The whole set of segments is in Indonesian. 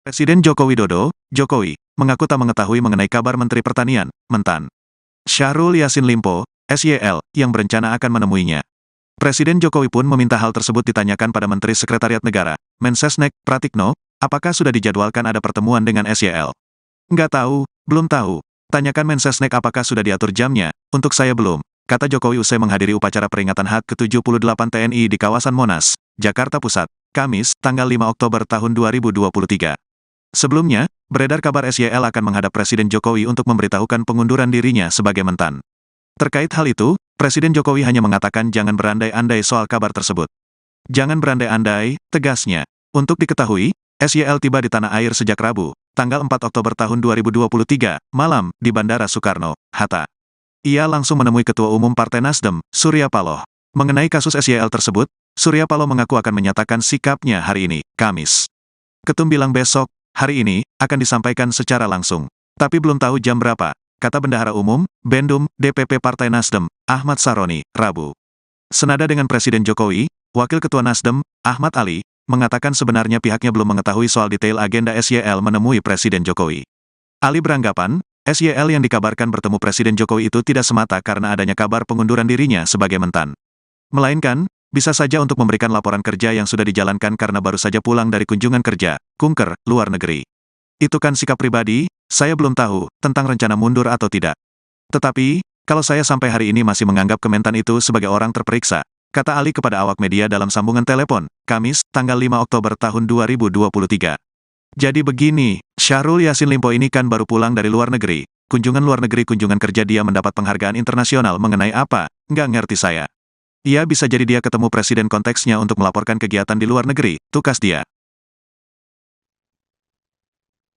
Presiden Joko Widodo, Jokowi, mengaku tak mengetahui mengenai kabar Menteri Pertanian, Mentan Syahrul Yassin Limpo, SYL, yang berencana akan menemuinya. Presiden Jokowi pun meminta hal tersebut ditanyakan pada Menteri Sekretariat Negara, Mensesnek, Pratikno, apakah sudah dijadwalkan ada pertemuan dengan SYL. Nggak tahu, belum tahu. Tanyakan Mensesnek apakah sudah diatur jamnya, untuk saya belum, kata Jokowi usai menghadiri upacara peringatan HUT ke-78 TNI di kawasan Monas, Jakarta Pusat, Kamis, tanggal 5 Oktober tahun 2023. Sebelumnya, beredar kabar SYL akan menghadap Presiden Jokowi untuk memberitahukan pengunduran dirinya sebagai Mentan. Terkait hal itu, Presiden Jokowi hanya mengatakan jangan berandai-andai soal kabar tersebut. Jangan berandai-andai, tegasnya. Untuk diketahui, SYL tiba di tanah air sejak Rabu, tanggal 4 Oktober tahun 2023, malam, di Bandara Soekarno-Hatta. Ia langsung menemui Ketua Umum Partai Nasdem, Surya Paloh. Mengenai kasus SYL tersebut, Surya Paloh mengaku akan menyatakan sikapnya hari ini, Kamis. Ketum bilang besok, hari ini, akan disampaikan secara langsung. Tapi belum tahu jam berapa, kata Bendahara Umum, Bendum, DPP Partai Nasdem, Ahmad Saroni, Rabu. Senada dengan Presiden Jokowi, Wakil Ketua Nasdem, Ahmad Ali, mengatakan sebenarnya pihaknya belum mengetahui soal detail agenda SYL menemui Presiden Jokowi. Ali beranggapan, SYL yang dikabarkan bertemu Presiden Jokowi itu tidak semata karena adanya kabar pengunduran dirinya sebagai Mentan. Melainkan, bisa saja untuk memberikan laporan kerja yang sudah dijalankan karena baru saja pulang dari kunjungan kerja, kunker, luar negeri. Itu kan sikap pribadi, saya belum tahu, tentang rencana mundur atau tidak. Tetapi, kalau saya sampai hari ini masih menganggap Kementan itu sebagai orang terperiksa, kata Ali kepada awak media dalam sambungan telepon, Kamis, tanggal 5 Oktober tahun 2023. Jadi begini, Syahrul Yassin Limpo ini kan baru pulang dari luar negeri, kunjungan kerja dia mendapat penghargaan internasional mengenai apa, nggak ngerti saya. Ia bisa jadi dia ketemu presiden konteksnya untuk melaporkan kegiatan di luar negeri, tukas dia.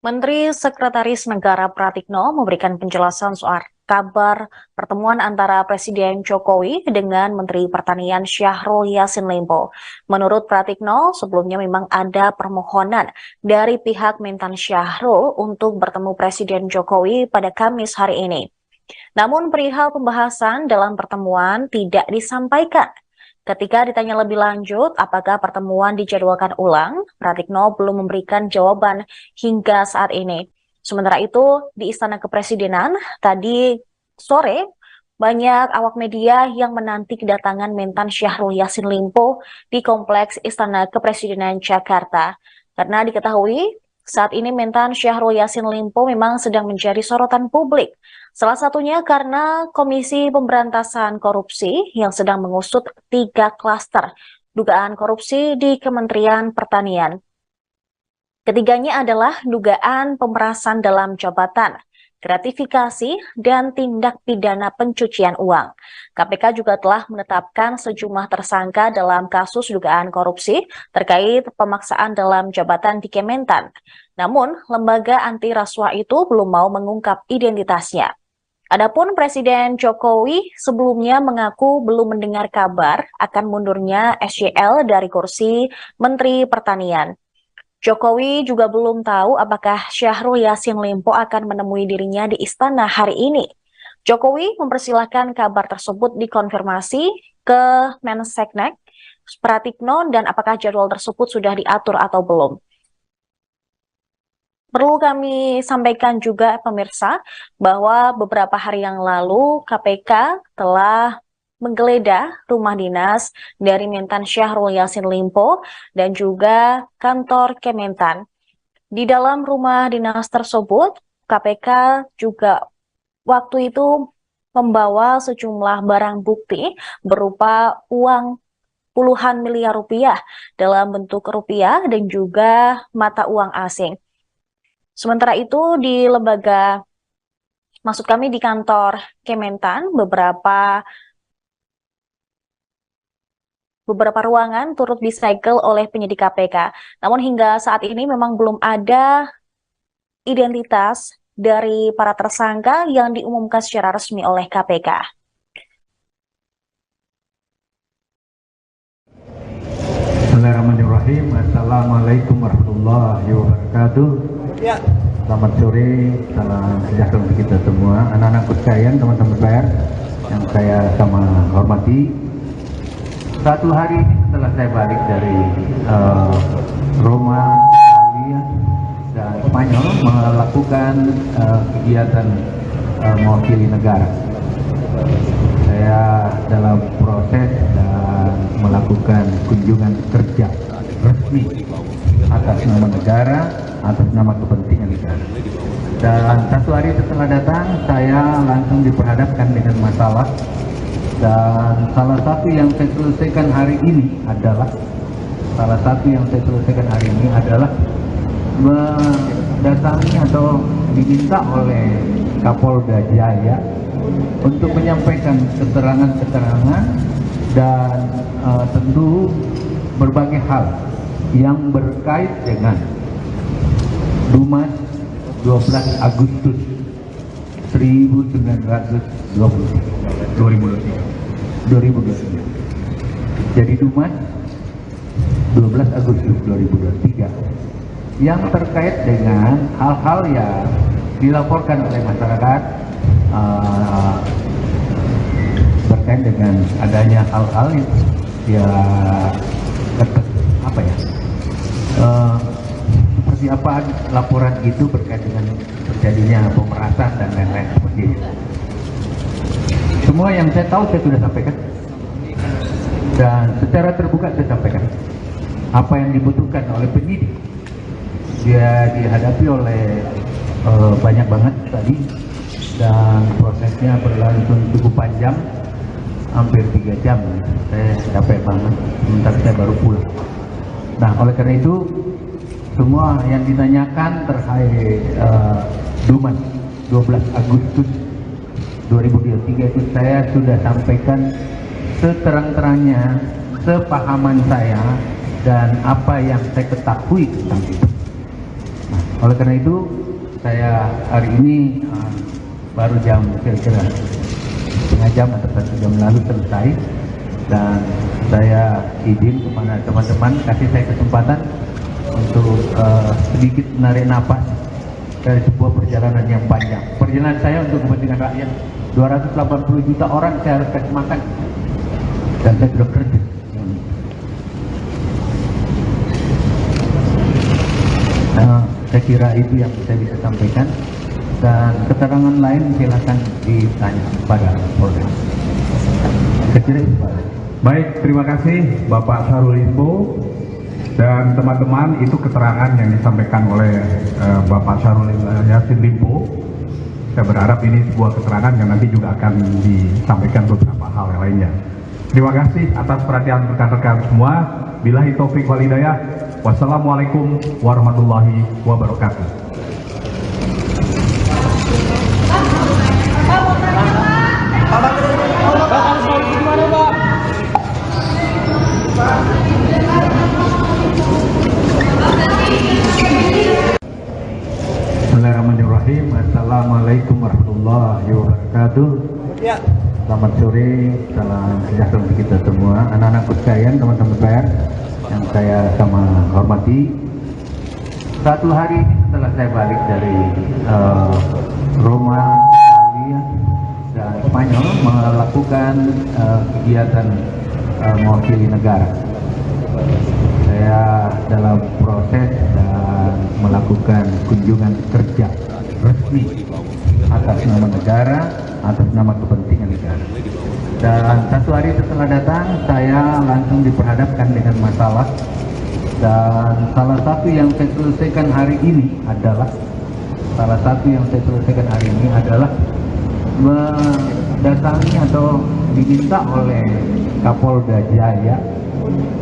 Menteri Sekretaris Negara Pratikno memberikan penjelasan soal kabar pertemuan antara Presiden Jokowi dengan Menteri Pertanian Syahrul Yassin Limpo. Menurut Pratikno, sebelumnya memang ada permohonan dari pihak Mentan Syahrul untuk bertemu Presiden Jokowi pada Kamis hari ini. Namun perihal pembahasan dalam pertemuan tidak disampaikan. Ketika ditanya lebih lanjut apakah pertemuan dijadwalkan ulang, Pratikno belum memberikan jawaban hingga saat ini. Sementara itu, di Istana Kepresidenan, tadi sore, banyak awak media yang menanti kedatangan Mentan Syahrul Yassin Limpo di Kompleks Istana Kepresidenan Jakarta. Karena diketahui, saat ini Mentan Syahrul Yassin Limpo memang sedang menjadi sorotan publik. Salah satunya karena Komisi Pemberantasan Korupsi yang sedang mengusut 3 klaster dugaan korupsi di Kementerian Pertanian. Ketiganya adalah dugaan pemerasan dalam jabatan, gratifikasi, dan tindak pidana pencucian uang. KPK juga telah menetapkan sejumlah tersangka dalam kasus dugaan korupsi terkait pemaksaan dalam jabatan di Kementan. Namun, lembaga anti rasuah itu belum mau mengungkap identitasnya. Adapun Presiden Jokowi sebelumnya mengaku belum mendengar kabar akan mundurnya SYL dari kursi Menteri Pertanian. Jokowi juga belum tahu apakah Syahrul Yassin Limpo akan menemui dirinya di istana hari ini. Jokowi mempersilahkan kabar tersebut dikonfirmasi ke Mensesnek, Pratikno, dan apakah jadwal tersebut sudah diatur atau belum. Perlu kami sampaikan juga pemirsa bahwa beberapa hari yang lalu KPK telah menggeledah rumah dinas dari Mentan Syahrul Yassin Limpo dan juga kantor Kementan. Di dalam rumah dinas tersebut, KPK juga waktu itu membawa sejumlah barang bukti berupa uang puluhan miliar rupiah dalam bentuk rupiah dan juga mata uang asing. Sementara itu di di kantor Kementan, beberapa ruangan turut disegel oleh penyidik KPK. Namun hingga saat ini memang belum ada identitas dari para tersangka yang diumumkan secara resmi oleh KPK. Bismillahirrahmanirrahim. Assalamualaikum warahmatullahi wabarakatuh. Ya. Selamat sore, salam sejahtera untuk kita semua. Anak-anak sekalian, teman-teman pers yang saya sama hormati. Satu hari setelah saya balik dari Roma, Italia, melakukan kegiatan mewakili negara. Saya dalam proses dan melakukan kunjungan kerja resmi atas nama negara, atas nama kepentingan negara. Dan satu hari setelah datang, saya langsung diperhadapkan dengan masalah. Dan salah satu yang saya selesaikan hari ini adalah mendatangi atau diminta oleh Kapolda Jaya untuk menyampaikan keterangan-keterangan dan tentu berbagai hal yang berkait dengan Dumas 12 Agustus 2023. Jadi Dumas 12 Agustus 2023 yang terkait dengan hal-hal yang dilaporkan oleh masyarakat berkait dengan adanya hal-hal yang seperti apa laporan itu berkait dengan terjadinya pemerasan dan lain-lain seperti itu. Semua yang saya tahu saya sudah sampaikan dan secara terbuka saya sampaikan apa yang dibutuhkan oleh penyidik. Dia dihadapi oleh banyak banget tadi dan prosesnya berlangsung cukup panjang, hampir 3 jam. Saya capek banget, sebentar saya baru pulang. Nah, oleh karena itu semua yang ditanyakan terkait Dumas 12 Agustus 2023 itu saya sudah sampaikan seterang-terangnya, sepahaman saya dan apa yang saya ketahui tentang itu. Nah, oleh karena itu saya hari ini baru jam kira-kira setengah jam atau 1 jam lalu selesai, dan saya izin kepada teman-teman kasih saya kesempatan untuk sedikit menarik napas dari sebuah perjalanan yang panjang. Perjalanan saya untuk kepentingan rakyat, 280 juta orang saya harus kasih makan, dan saya sudah kerja. Saya kira itu yang saya bisa sampaikan, dan keterangan lain silakan ditanya pada Polda. Saya kira itu, Pak. Baik, terima kasih Bapak Syahrul Limpo. Dan teman-teman, itu keterangan yang disampaikan oleh Bapak Syahrul Yassin Limpo. Saya berharap ini sebuah keterangan yang nanti juga akan disampaikan beberapa hal yang lainnya. Terima kasih atas perhatian rekan-rekan semua. Billahi taufik wal hidayah. Wassalamualaikum warahmatullahi wabarakatuh. Bismillahirrahmanirrahim. Assalamualaikum warahmatullahi wabarakatuh. Selamat sore, salam sejahtera untuk kita semua, anak-anak sekalian, teman-teman pers yang saya sama hormati. Satu hari setelah saya balik dari Roma, Italia, dan Spanyol melakukan kegiatan mewakili negara. Saya dalam proses dan melakukan kunjungan kerja resmi atas nama negara, atas nama kepentingan negara. Dan satu hari setelah datang, saya langsung diperhadapkan dengan masalah. Dan salah satu yang saya selesaikan hari ini adalah mendatangi atau diminta oleh Kapolda Jaya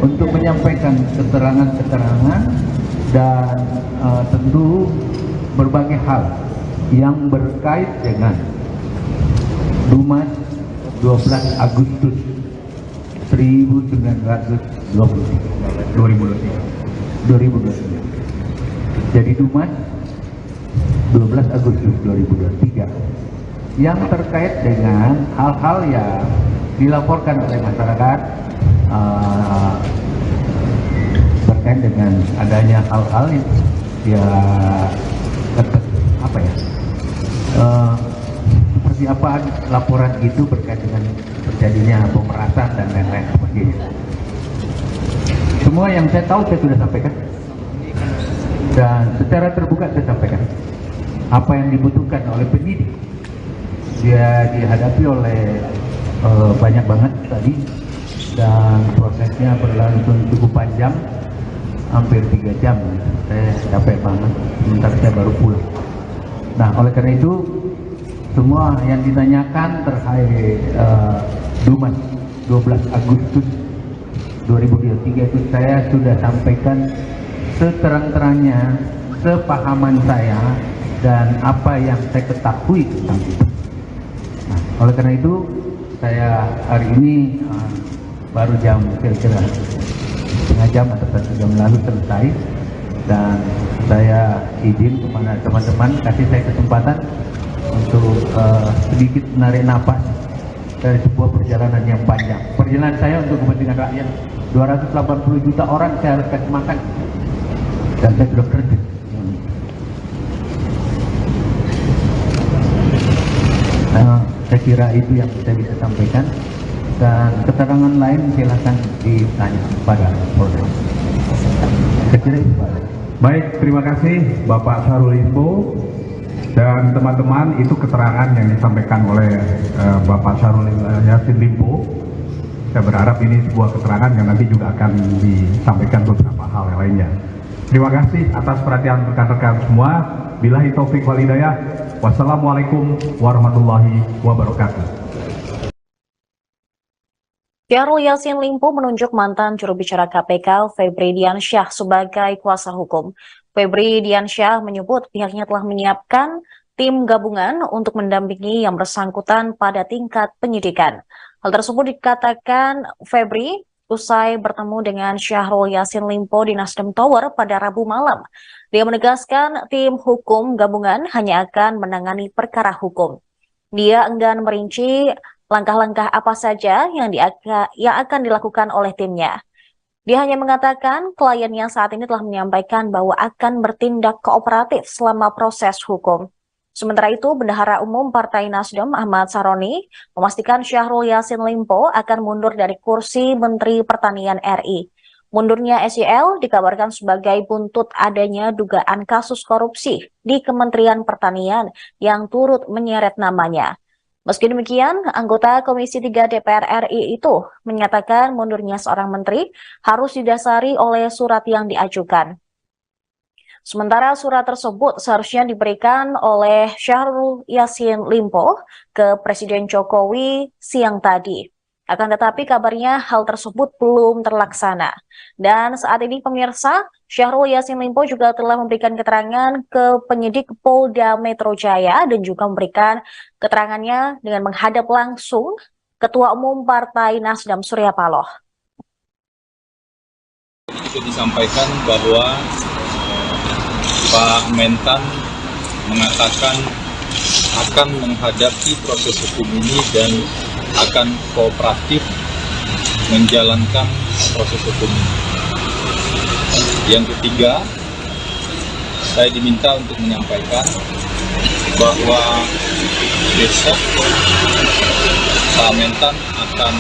untuk menyampaikan keterangan-keterangan dan tentu berbagai hal yang berkait dengan Dumas 12 Agustus 2023. Jadi Dumas 12 Agustus 2023 yang terkait dengan hal-hal yang dilaporkan oleh masyarakat berkait dengan adanya hal-hal yang seperti apa laporan itu berkait dengan terjadinya pemerasan dan lain-lain seperti itu. Semua yang saya tahu saya sudah sampaikan dan secara terbuka saya sampaikan apa yang dibutuhkan oleh penyidik. Dia dihadapi oleh banyak banget tadi, dan prosesnya berlangsung cukup panjang, hampir 3 jam. Saya capek banget, sebentar saya baru pulang. Nah, oleh karena itu semua yang ditanyakan terkait Dumas 12 Agustus 2023 itu saya sudah sampaikan seterang-terangnya, sepahaman saya dan apa yang saya ketahui tentang itu. Nah, oleh karena itu saya hari ini baru jam kira-kira setengah jam atau 1 jam lalu selesai, dan saya izin kepada teman-teman, kasih saya kesempatan untuk sedikit menarik napas dari sebuah perjalanan yang panjang. Perjalanan saya untuk kepentingan rakyat, 280 juta orang saya harus kasih makan, dan saya sudah kerja. Saya kira itu yang saya bisa sampaikan, dan keterangan lain silakan ditanya pada Polres. Saya kira itu, Pak. Baik, terima kasih Bapak Syahrul Limpo. Dan teman-teman, itu keterangan yang disampaikan oleh Bapak Syahrul Yassin Limpo. Saya berharap ini sebuah keterangan yang nanti juga akan disampaikan beberapa hal yang lainnya. Terima kasih atas perhatian rekan-rekan semua. Billahi taufik wal hidayah. Wassalamualaikum warahmatullahi wabarakatuh. Syahrul Yassin Limpo menunjuk mantan juru bicara KPK Febri Diansyah sebagai kuasa hukum. Febri Diansyah menyebut pihaknya telah menyiapkan tim gabungan untuk mendampingi yang bersangkutan pada tingkat penyidikan. Hal tersebut dikatakan Febri usai bertemu dengan Syahrul Yassin Limpo di Nasdem Tower pada Rabu malam. Dia menegaskan tim hukum gabungan hanya akan menangani perkara hukum. Dia enggan merinci langkah-langkah apa saja yang akan dilakukan oleh timnya. Dia hanya mengatakan kliennya saat ini telah menyampaikan bahwa akan bertindak kooperatif selama proses hukum. Sementara itu, Bendahara Umum Partai Nasdem Ahmad Saroni memastikan Syahrul Yassin Limpo akan mundur dari kursi Menteri Pertanian RI. Mundurnya SYL dikabarkan sebagai buntut adanya dugaan kasus korupsi di Kementerian Pertanian yang turut menyeret namanya. Meski demikian, anggota Komisi 3 DPR RI itu menyatakan mundurnya seorang menteri harus didasari oleh surat yang diajukan. Sementara surat tersebut seharusnya diberikan oleh Syahrul Yassin Limpo ke Presiden Jokowi siang tadi. Akan tetapi kabarnya hal tersebut belum terlaksana. Dan saat ini pemirsa, Syahrul Yassin Limpo juga telah memberikan keterangan ke penyidik Polda Metro Jaya dan juga memberikan keterangannya dengan menghadap langsung Ketua Umum Partai Nasdem Surya Paloh. Itu disampaikan bahwa Pak Mentan mengatakan akan menghadapi proses hukum ini dan akan kooperatif menjalankan proses hukum ini. Yang ketiga, saya diminta untuk menyampaikan bahwa besok Pak Mentan akan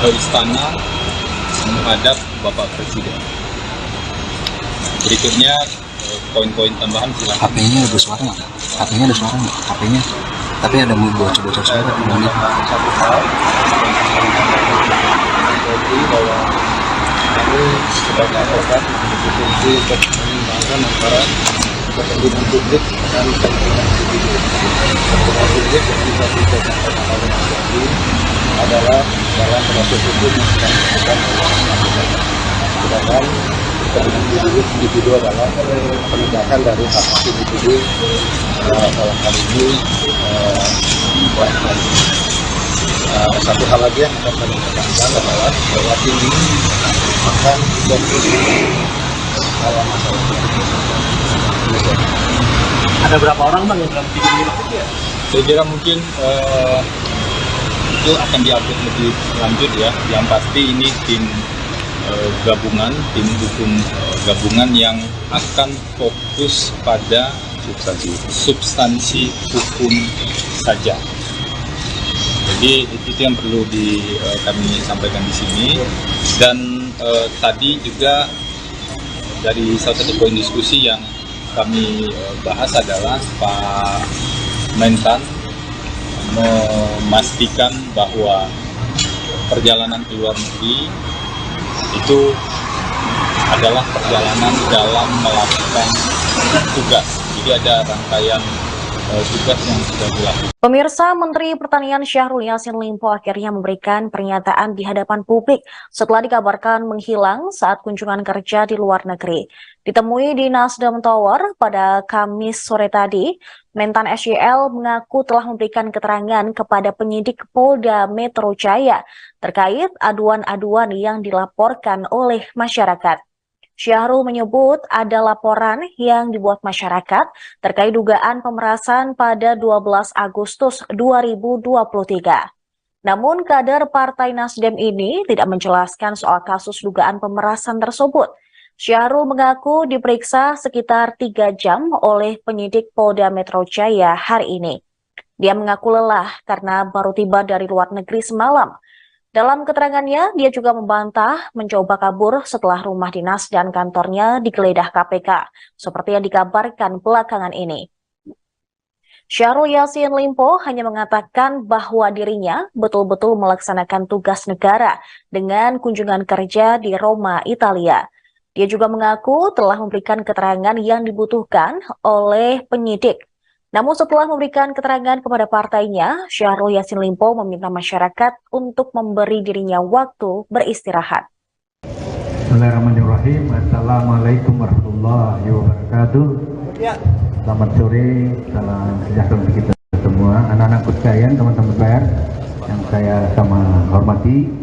ke istana menghadap Bapak Presiden. Berikutnya poin-poin tambahan silakan. HP-nya ada suara nggak? HP-nya ada suara nggak? HP-nya, tapi ada bocor-bocor suara. Satu hal jadi bahwa kami sudah melakukan fungsi untuk menyimbangkan antara kepentingan publik dan kepentingan individu. Kepentingan publik yang bisa disampaikan oleh Mas Yadi adalah dalam proses hukum yang sedang dilakukan oleh KPK. Sedangkan kepentingan individu adalah penegakan dari hak individu dalam hal ini satu hal lagi yang akan kami tekankan adalah bahwa tim ini akan fokus dalam masalah Ada berapa orang bang yang dalam tim ini? Saya kira mungkin itu akan diupdate lebih lanjut ya. Yang pasti ini tim gabungan, tim hukum gabungan yang akan fokus pada substansi hukum saja. Jadi itu yang perlu kami sampaikan di sini. Dan tadi juga dari salah satu poin diskusi yang kami bahas adalah Pak Mentan memastikan bahwa perjalanan ke luar negeri itu adalah perjalanan dalam melakukan tugas. Jadi ada rangkaian tugas yang sudah dilakukan. Pemirsa, Menteri Pertanian Syahrul Yassin Limpo akhirnya memberikan pernyataan di hadapan publik setelah dikabarkan menghilang saat kunjungan kerja di luar negeri. Ditemui di Nasdem Tower pada Kamis sore tadi, Mentan SYL mengaku telah memberikan keterangan kepada penyidik Polda Metro Jaya terkait aduan-aduan yang dilaporkan oleh masyarakat. Syahrul menyebut ada laporan yang dibuat masyarakat terkait dugaan pemerasan pada 12 Agustus 2023. Namun kader Partai Nasdem ini tidak menjelaskan soal kasus dugaan pemerasan tersebut. Syahrul mengaku diperiksa sekitar 3 jam oleh penyidik Polda Metro Jaya hari ini. Dia mengaku lelah karena baru tiba dari luar negeri semalam. Dalam keterangannya, dia juga membantah mencoba kabur setelah rumah dinas dan kantornya digeledah KPK, seperti yang dikabarkan belakangan ini. Syahrul Yassin Limpo hanya mengatakan bahwa dirinya betul-betul melaksanakan tugas negara dengan kunjungan kerja di Roma, Italia. Dia juga mengaku telah memberikan keterangan yang dibutuhkan oleh penyidik. Namun setelah memberikan keterangan kepada partainya, Syahrul Yassin Limpo meminta masyarakat untuk memberi dirinya waktu beristirahat. Bismillahirrahmanirrahim. Assalamualaikum warahmatullahi wabarakatuh. Selamat sore, salam sejahtera untuk kita semua. Anak-anakku sekalian, teman-teman pers yang saya sama hormati.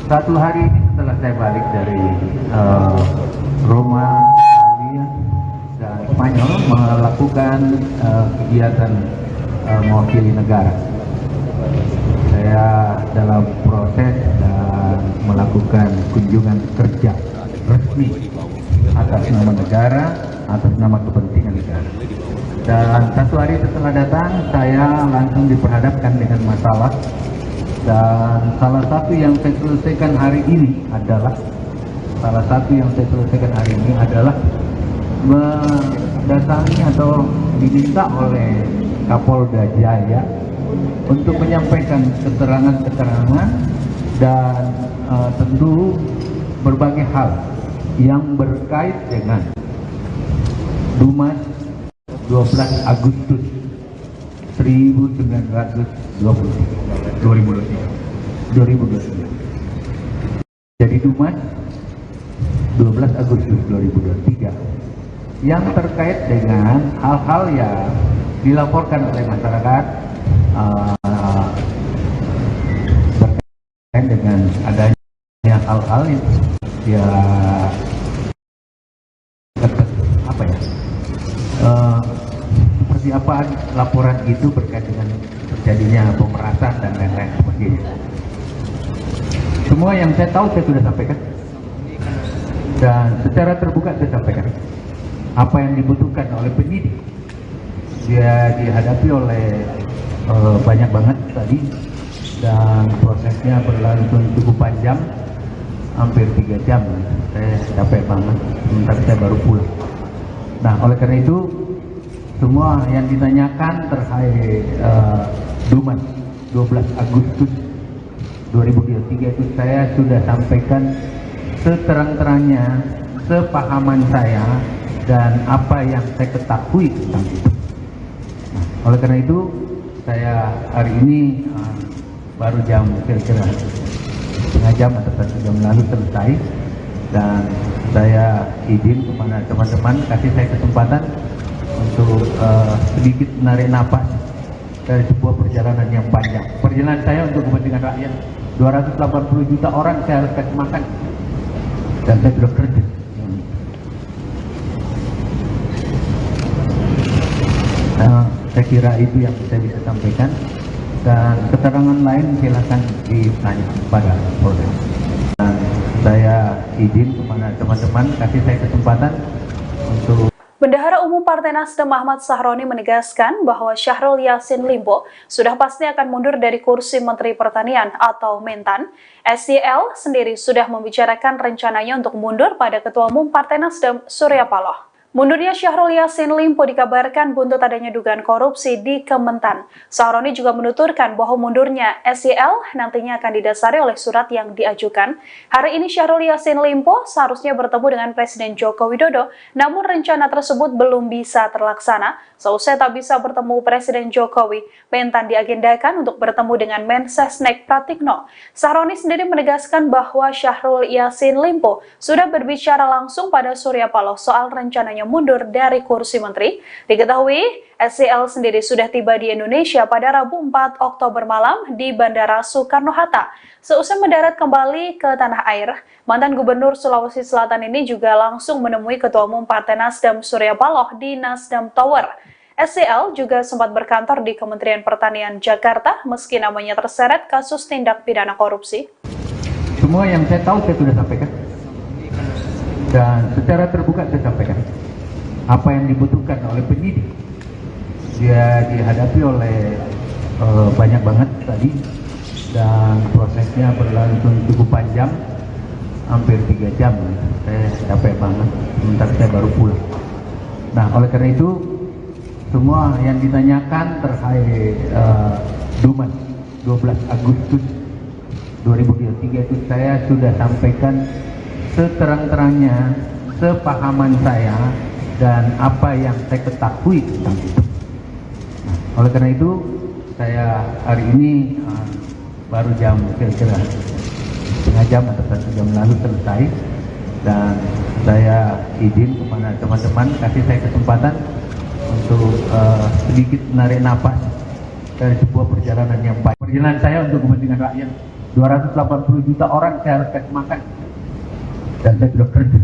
Satu hari ini setelah saya balik dari Roma, Italia, dan Spanyol melakukan kegiatan mewakili negara. Saya dalam proses dan melakukan kunjungan kerja resmi atas nama negara, atas nama kepentingan negara. Dan satu hari setelah datang, saya langsung diperhadapkan dengan masalah. Dan salah satu yang saya selesaikan hari ini adalah mendatangi atau diminta oleh Kapolda Jaya untuk menyampaikan keterangan-keterangan dan tentu berbagai hal yang berkait dengan Dumas 12 Agustus 2023. Jadi Dumas 12 Agustus 2023 yang terkait dengan hal-hal yang dilaporkan oleh masyarakat berkait dengan adanya hal-hal yang seperti apa laporan itu berkait dengan terjadinya pemerasan dan lain-lain sebagainya. Semua yang saya tahu saya sudah sampaikan dan secara terbuka saya sampaikan apa yang dibutuhkan oleh penyidik. Dia dihadapi oleh banyak banget tadi dan prosesnya berlangsung cukup panjang, hampir 3 jam. Saya capek banget, sementara saya baru pulang. Nah, oleh karena itu semua yang ditanyakan terkait Dumas 12 Agustus 2023 itu saya sudah sampaikan seterang-terangnya, sepahaman saya dan apa yang saya ketahui tentang itu. Nah, oleh karena itu saya hari ini baru jam kira-kira setengah jam atau 1 jam lalu selesai, dan saya izin kepada teman-teman kasih saya kesempatan untuk sedikit menarik napas dari sebuah perjalanan yang panjang. Perjalanan saya untuk kepentingan rakyat, 280 juta orang saya harus kasih makan, dan saya sudah kerja. Saya kira itu yang saya bisa sampaikan, dan keterangan lain silakan ditanya kepada Polda. Dan saya izin kepada teman-teman kasih saya kesempatan untuk. Bendahara Umum Partai Nasdem Ahmad Sahroni menegaskan bahwa Syahrul Yassin Limpo sudah pasti akan mundur dari kursi Menteri Pertanian atau Mentan. SYL sendiri sudah membicarakan rencananya untuk mundur pada Ketua Umum Partai Nasdem Surya Paloh. Mundurnya Syahrul Yassin Limpo dikabarkan buntut adanya dugaan korupsi di Kementan. Sahroni juga menuturkan bahwa mundurnya SYL nantinya akan didasari oleh surat yang diajukan. Hari ini Syahrul Yassin Limpo seharusnya bertemu dengan Presiden Joko Widodo, namun rencana tersebut belum bisa terlaksana. Seusai tak bisa bertemu Presiden Jokowi, Mentan diagendakan untuk bertemu dengan Mensesnek Pratikno. Sahroni sendiri menegaskan bahwa Syahrul Yassin Limpo sudah berbicara langsung pada Surya Paloh soal rencananya mundur dari kursi menteri. Diketahui, SYL sendiri sudah tiba di Indonesia pada Rabu 4 Oktober malam di Bandara Soekarno-Hatta. Seusai mendarat kembali ke tanah air, mantan Gubernur Sulawesi Selatan ini juga langsung menemui Ketua Umum Partai Nasdem Surya Paloh di Nasdem Tower. SYL juga sempat berkantor di Kementerian Pertanian Jakarta meski namanya terseret kasus tindak pidana korupsi. Semua yang saya tahu saya sudah sampaikan. Dan secara terbuka saya sampaikan apa yang dibutuhkan oleh penyidik. Dia dihadapi oleh banyak banget tadi, dan prosesnya berlangsung cukup panjang, hampir 3 jam. Saya capek banget, sebentar saya baru pulang. Nah, oleh karena itu semua yang ditanyakan terkait Dumas 12 Agustus 2023 itu saya sudah sampaikan seterang-terangnya, sepahaman saya, dan apa yang saya ketahui tentang itu. Nah, oleh karena itu, saya hari ini baru jam kira-kira setengah jam atau 1 jam lalu selesai, dan saya izin kepada teman-teman, kasih saya kesempatan untuk sedikit menarik napas dari sebuah perjalanan yang baik. Perjalanan saya untuk kepentingan rakyat, 280 juta orang saya harus kasih makan, dan saya sudah kerja.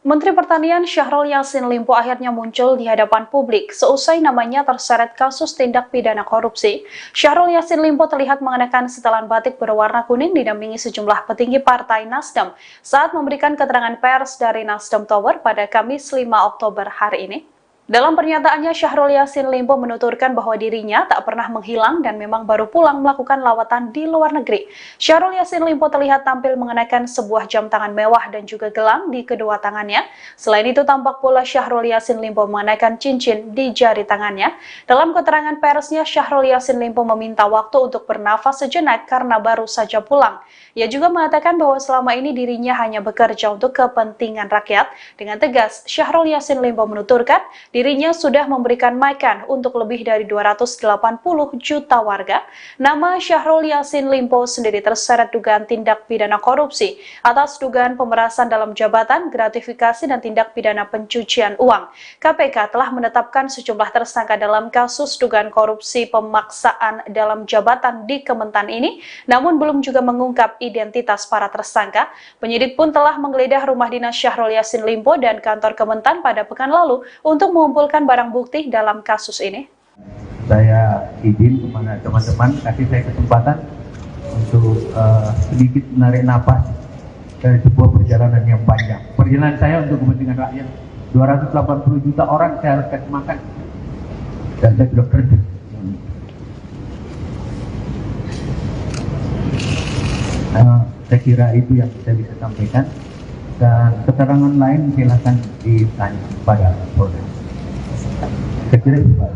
Menteri Pertanian Syahrul Yassin Limpo akhirnya muncul di hadapan publik seusai namanya terseret kasus tindak pidana korupsi. Syahrul Yassin Limpo terlihat mengenakan setelan batik berwarna kuning didampingi sejumlah petinggi Partai Nasdem saat memberikan keterangan pers dari Nasdem Tower pada Kamis 5 Oktober hari ini. Dalam pernyataannya, Syahrul Yassin Limpo menuturkan bahwa dirinya tak pernah menghilang dan memang baru pulang melakukan lawatan di luar negeri. Syahrul Yassin Limpo terlihat tampil mengenakan sebuah jam tangan mewah dan juga gelang di kedua tangannya. Selain itu, tampak pula Syahrul Yassin Limpo mengenakan cincin di jari tangannya. Dalam keterangan persnya, Syahrul Yassin Limpo meminta waktu untuk bernafas sejenak karena baru saja pulang. Ia juga mengatakan bahwa selama ini dirinya hanya bekerja untuk kepentingan rakyat. Dengan tegas, Syahrul Yassin Limpo menuturkan dirinya sudah memberikan makan untuk lebih dari 280 juta warga. Nama Syahrul Yassin Limpo sendiri terseret dugaan tindak pidana korupsi atas dugaan pemerasan dalam jabatan, gratifikasi, dan tindak pidana pencucian uang. KPK telah menetapkan sejumlah tersangka dalam kasus dugaan korupsi pemaksaan dalam jabatan di Kementan ini, namun belum juga mengungkap identitas para tersangka. Penyidik pun telah menggeledah rumah dinas Syahrul Yassin Limpo dan kantor Kementan pada pekan lalu untuk mengumpulkan barang bukti dalam kasus ini. Saya izin kepada teman-teman, kasih saya kesempatan untuk sedikit menarik napas dari sebuah perjalanan yang panjang. Perjalanan saya untuk kepentingan rakyat, 280 juta orang saya harus kasih makan, dan saya sudah kerja. Saya kira itu yang saya bisa sampaikan, dan keterangan lain silakan ditanya pada Polda. Saya kira itu Pak.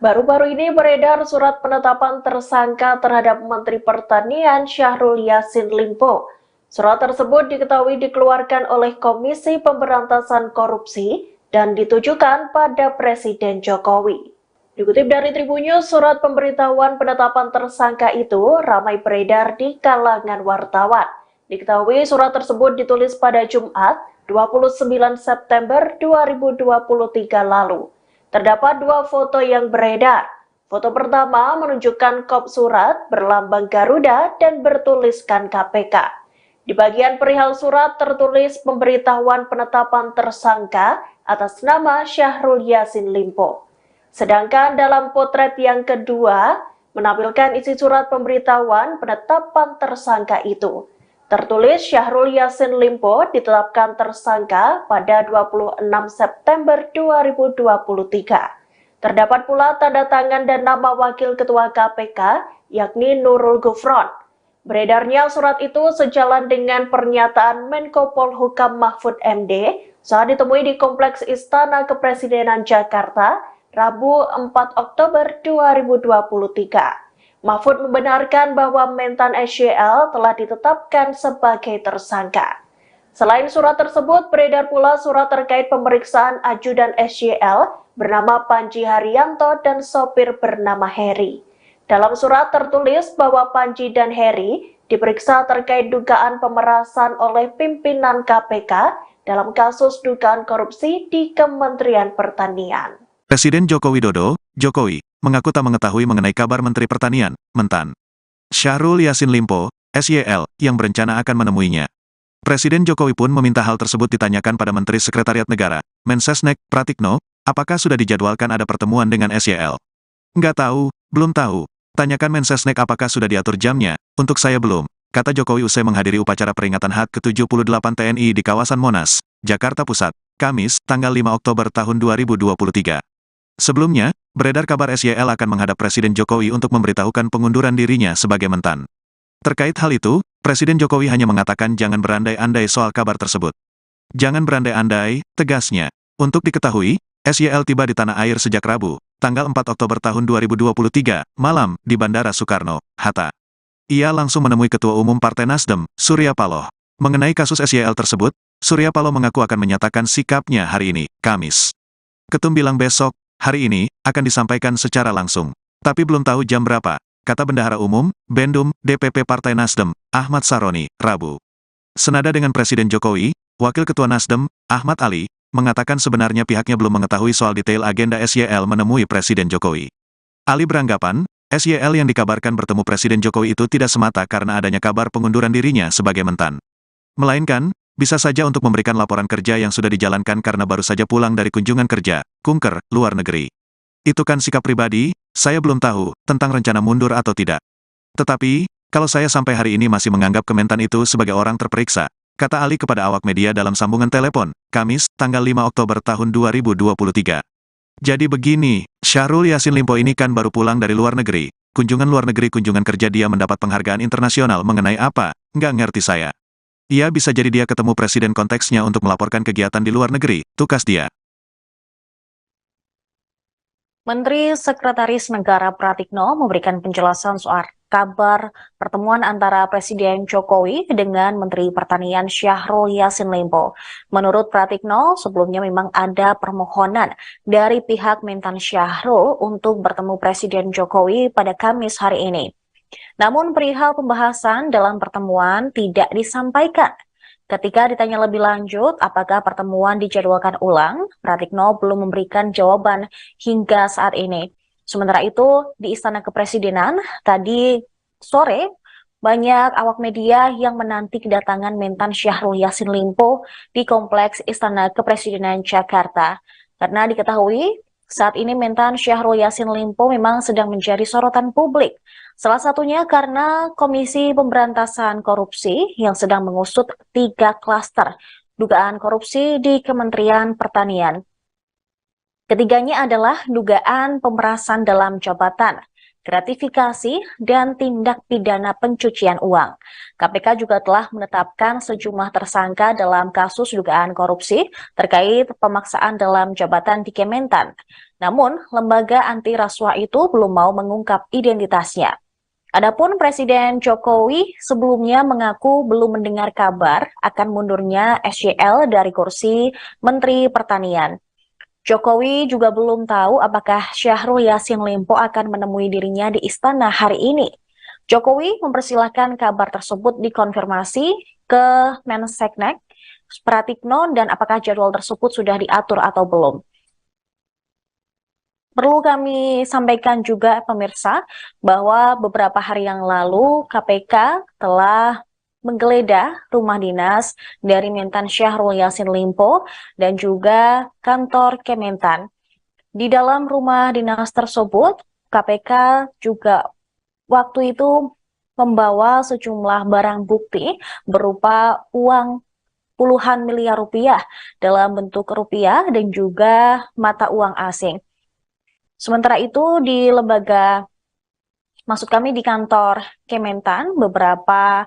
Baru-baru ini beredar surat penetapan tersangka terhadap Menteri Pertanian Syahrul Yassin Limpo. Surat tersebut diketahui dikeluarkan oleh Komisi Pemberantasan Korupsi dan ditujukan pada Presiden Jokowi. Dikutip dari Tribunnews, surat pemberitahuan penetapan tersangka itu ramai beredar di kalangan wartawan. Diketahui surat tersebut ditulis pada Jumat 29 September 2023 lalu. Terdapat 2 foto yang beredar. Foto pertama menunjukkan kop surat berlambang Garuda dan bertuliskan KPK. Di bagian perihal surat tertulis pemberitahuan penetapan tersangka atas nama Syahrul Yassin Limpo. Sedangkan dalam potret yang kedua menampilkan isi surat pemberitahuan penetapan tersangka itu. Tertulis Syahrul Yassin Limpo ditetapkan tersangka pada 26 September 2023. Terdapat pula tanda tangan dan nama Wakil Ketua KPK yakni Nurul Gufron. Beredarnya surat itu sejalan dengan pernyataan Menko Polhukam Mahfud MD saat ditemui di Kompleks Istana Kepresidenan Jakarta, Rabu 4 Oktober 2023. Mahfud membenarkan bahwa Mentan SYL telah ditetapkan sebagai tersangka. Selain surat tersebut, beredar pula surat terkait pemeriksaan ajudan SYL bernama Panji Haryanto dan sopir bernama Heri. Dalam surat tertulis bahwa Panji dan Heri diperiksa terkait dugaan pemerasan oleh pimpinan KPK dalam kasus dugaan korupsi di Kementerian Pertanian. Presiden Joko Widodo, Jokowi, mengaku tak mengetahui mengenai kabar Menteri Pertanian, Mentan Syahrul Yassin Limpo, SYL, yang berencana akan menemuinya. Presiden Jokowi pun meminta hal tersebut ditanyakan pada Menteri Sekretariat Negara, Mensesnek, Pratikno, apakah sudah dijadwalkan ada pertemuan dengan SYL. Nggak tahu, belum tahu. Tanyakan Mensesnek apakah sudah diatur jamnya, untuk saya belum, kata Jokowi usai menghadiri upacara peringatan HUT ke-78 TNI di kawasan Monas, Jakarta Pusat, Kamis, tanggal 5 Oktober tahun 2023. Sebelumnya, beredar kabar SYL akan menghadap Presiden Jokowi untuk memberitahukan pengunduran dirinya sebagai Mentan. Terkait hal itu, Presiden Jokowi hanya mengatakan jangan berandai-andai soal kabar tersebut. Jangan berandai-andai, tegasnya. Untuk diketahui, SYL tiba di tanah air sejak Rabu, tanggal 4 Oktober tahun 2023, malam, di Bandara Soekarno-Hatta. Ia langsung menemui Ketua Umum Partai Nasdem, Surya Paloh. Mengenai kasus SYL tersebut, Surya Paloh mengaku akan menyatakan sikapnya hari ini, Kamis. Ketum bilang besok, hari ini, akan disampaikan secara langsung. Tapi belum tahu jam berapa, kata Bendahara Umum, Bendum, DPP Partai Nasdem, Ahmad Saroni, Rabu. Senada dengan Presiden Jokowi, Wakil Ketua Nasdem, Ahmad Ali, mengatakan sebenarnya pihaknya belum mengetahui soal detail agenda SYL menemui Presiden Jokowi. Ali beranggapan, SYL yang dikabarkan bertemu Presiden Jokowi itu tidak semata karena adanya kabar pengunduran dirinya sebagai Mentan. Melainkan, bisa saja untuk memberikan laporan kerja yang sudah dijalankan karena baru saja pulang dari kunjungan kerja, kunker, luar negeri. Itu kan sikap pribadi, saya belum tahu, tentang rencana mundur atau tidak. Tetapi, kalau saya sampai hari ini masih menganggap Kementan itu sebagai orang terperiksa, kata Ali kepada awak media dalam sambungan telepon, Kamis, tanggal 5 Oktober tahun 2023. Jadi begini, Syahrul Yassin Limpo ini kan baru pulang dari luar negeri. Kunjungan luar negeri kunjungan kerja dia mendapat penghargaan internasional mengenai apa, nggak ngerti saya. Ia bisa jadi dia ketemu presiden konteksnya untuk melaporkan kegiatan di luar negeri, tukas dia. Menteri Sekretaris Negara Pratikno memberikan penjelasan soal kabar pertemuan antara Presiden Jokowi dengan Menteri Pertanian Syahrul Yassin Limpo. Menurut Pratikno, sebelumnya memang ada permohonan dari pihak Mentan Syahrul untuk bertemu Presiden Jokowi pada Kamis hari ini. Namun perihal pembahasan dalam pertemuan tidak disampaikan. Ketika ditanya lebih lanjut apakah pertemuan dijadwalkan ulang, Pratikno belum memberikan jawaban hingga saat ini. Sementara itu, di Istana Kepresidenan, tadi sore, banyak awak media yang menanti kedatangan Mentan Syahrul Yassin Limpo di Kompleks Istana Kepresidenan Jakarta. Karena diketahui, saat ini Mentan Syahrul Yassin Limpo memang sedang menjadi sorotan publik. Salah satunya karena Komisi Pemberantasan Korupsi yang sedang mengusut 3 klaster dugaan korupsi di Kementerian Pertanian. Ketiganya adalah dugaan pemerasan dalam jabatan, gratifikasi, dan tindak pidana pencucian uang. KPK juga telah menetapkan sejumlah tersangka dalam kasus dugaan korupsi terkait pemaksaan dalam jabatan di Kementan. Namun, lembaga anti rasuah itu belum mau mengungkap identitasnya. Adapun Presiden Jokowi sebelumnya mengaku belum mendengar kabar akan mundurnya SYL dari kursi Menteri Pertanian. Jokowi juga belum tahu apakah Syahrul Yassin Limpo akan menemui dirinya di istana hari ini. Jokowi mempersilahkan kabar tersebut dikonfirmasi ke Mensesnek, Pratikno, dan apakah jadwal tersebut sudah diatur atau belum. Perlu kami sampaikan juga pemirsa bahwa beberapa hari yang lalu KPK telah menggeledah rumah dinas dari Mentan Syahrul Yassin Limpo dan juga kantor Kementan. Di dalam rumah dinas tersebut, KPK juga waktu itu membawa sejumlah barang bukti berupa uang puluhan miliar rupiah dalam bentuk rupiah dan juga mata uang asing. Sementara itu di lembaga Maksud kami di kantor Kementan, beberapa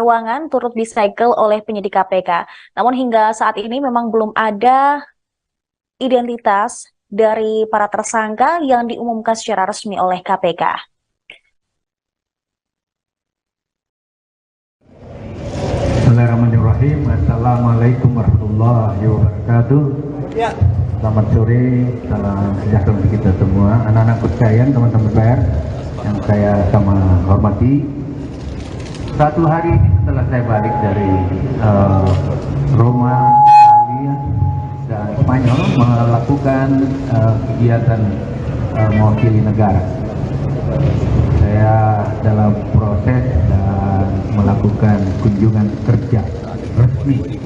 ruangan turut disegel oleh penyidik KPK. Namun hingga saat ini memang belum ada identitas dari para tersangka yang diumumkan secara resmi oleh KPK. Bismillahirrahmanirrahim. Assalamualaikum warahmatullahi wabarakatuh. Selamat sore, salam sejahtera untuk kita semua. Anak-anak sekalian, teman-teman pers yang saya sama hormati. Satu hari setelah saya balik dari Roma, Italia, dan Spanyol melakukan kegiatan mewakili negara. Saya dalam proses dan melakukan kunjungan kerja resmi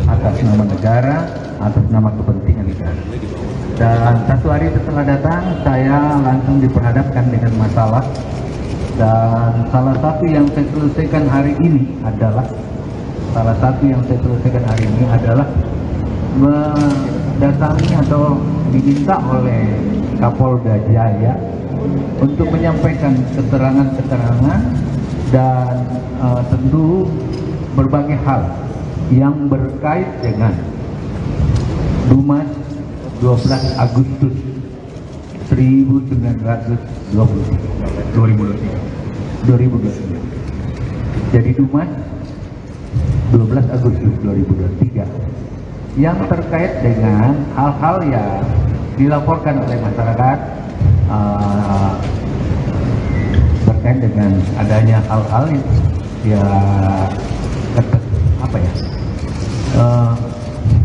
atas nama negara, atas nama kepentingan negara. Dan satu hari setelah datang, saya langsung diperhadapkan dengan masalah. Dan salah satu yang saya selesaikan hari ini adalah mendatangi atau diminta oleh Kapolda Jaya untuk menyampaikan keterangan-keterangan dan tentu berbagai hal yang berkait dengan Dumas 12 Agustus 2023. Jadi Dumas 12 Agustus 2023 yang terkait dengan hal-hal yang dilaporkan oleh masyarakat berkait dengan adanya hal-hal yang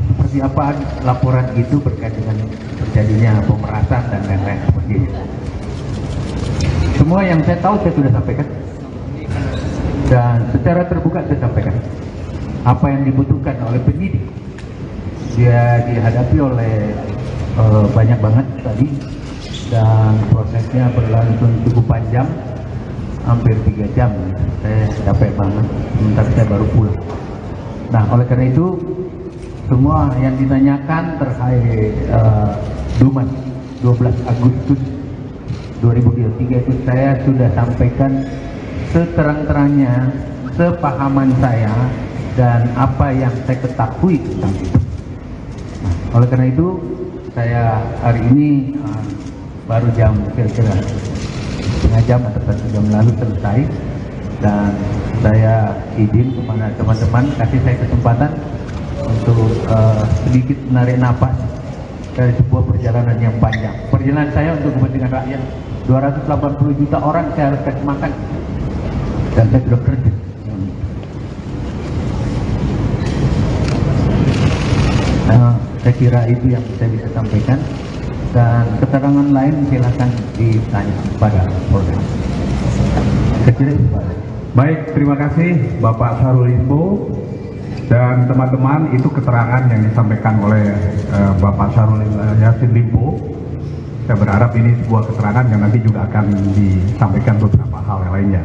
seperti apa laporan itu berkait dengan terjadinya pemerasan dan lain-lain seperti itu. Semua yang saya tahu saya sudah sampaikan dan secara terbuka saya sampaikan apa yang dibutuhkan oleh penyidik. Dia dihadapi oleh banyak banget tadi dan prosesnya berlangsung cukup panjang, hampir 3 jam. Saya capek banget, sebentar saya baru pulang. Nah, oleh karena itu semua yang ditanyakan terkait Dumas 12 Agustus 2023 itu saya sudah sampaikan seterang-terangnya, sepahaman saya dan apa yang saya ketahui tentang itu. Nah, oleh karena itu saya hari ini baru jam kira-kira setengah jam atau 1 jam lalu selesai, dan saya izin kepada teman-teman kasih saya kesempatan untuk sedikit menarik napas dari sebuah perjalanan yang panjang. Perjalanan saya untuk kepentingan rakyat, 280 juta orang saya harus kasih makan, dan saya sudah kerja. Saya kira itu yang saya bisa sampaikan, dan keterangan lain silakan ditanya kepada Polda. Saya kira itu Pak. Baik, terima kasih Bapak Syahrul Limpo. Dan teman-teman, itu keterangan yang disampaikan oleh Bapak Syahrul Yassin Limpo. Saya berharap ini sebuah keterangan yang nanti juga akan disampaikan beberapa hal yang lainnya.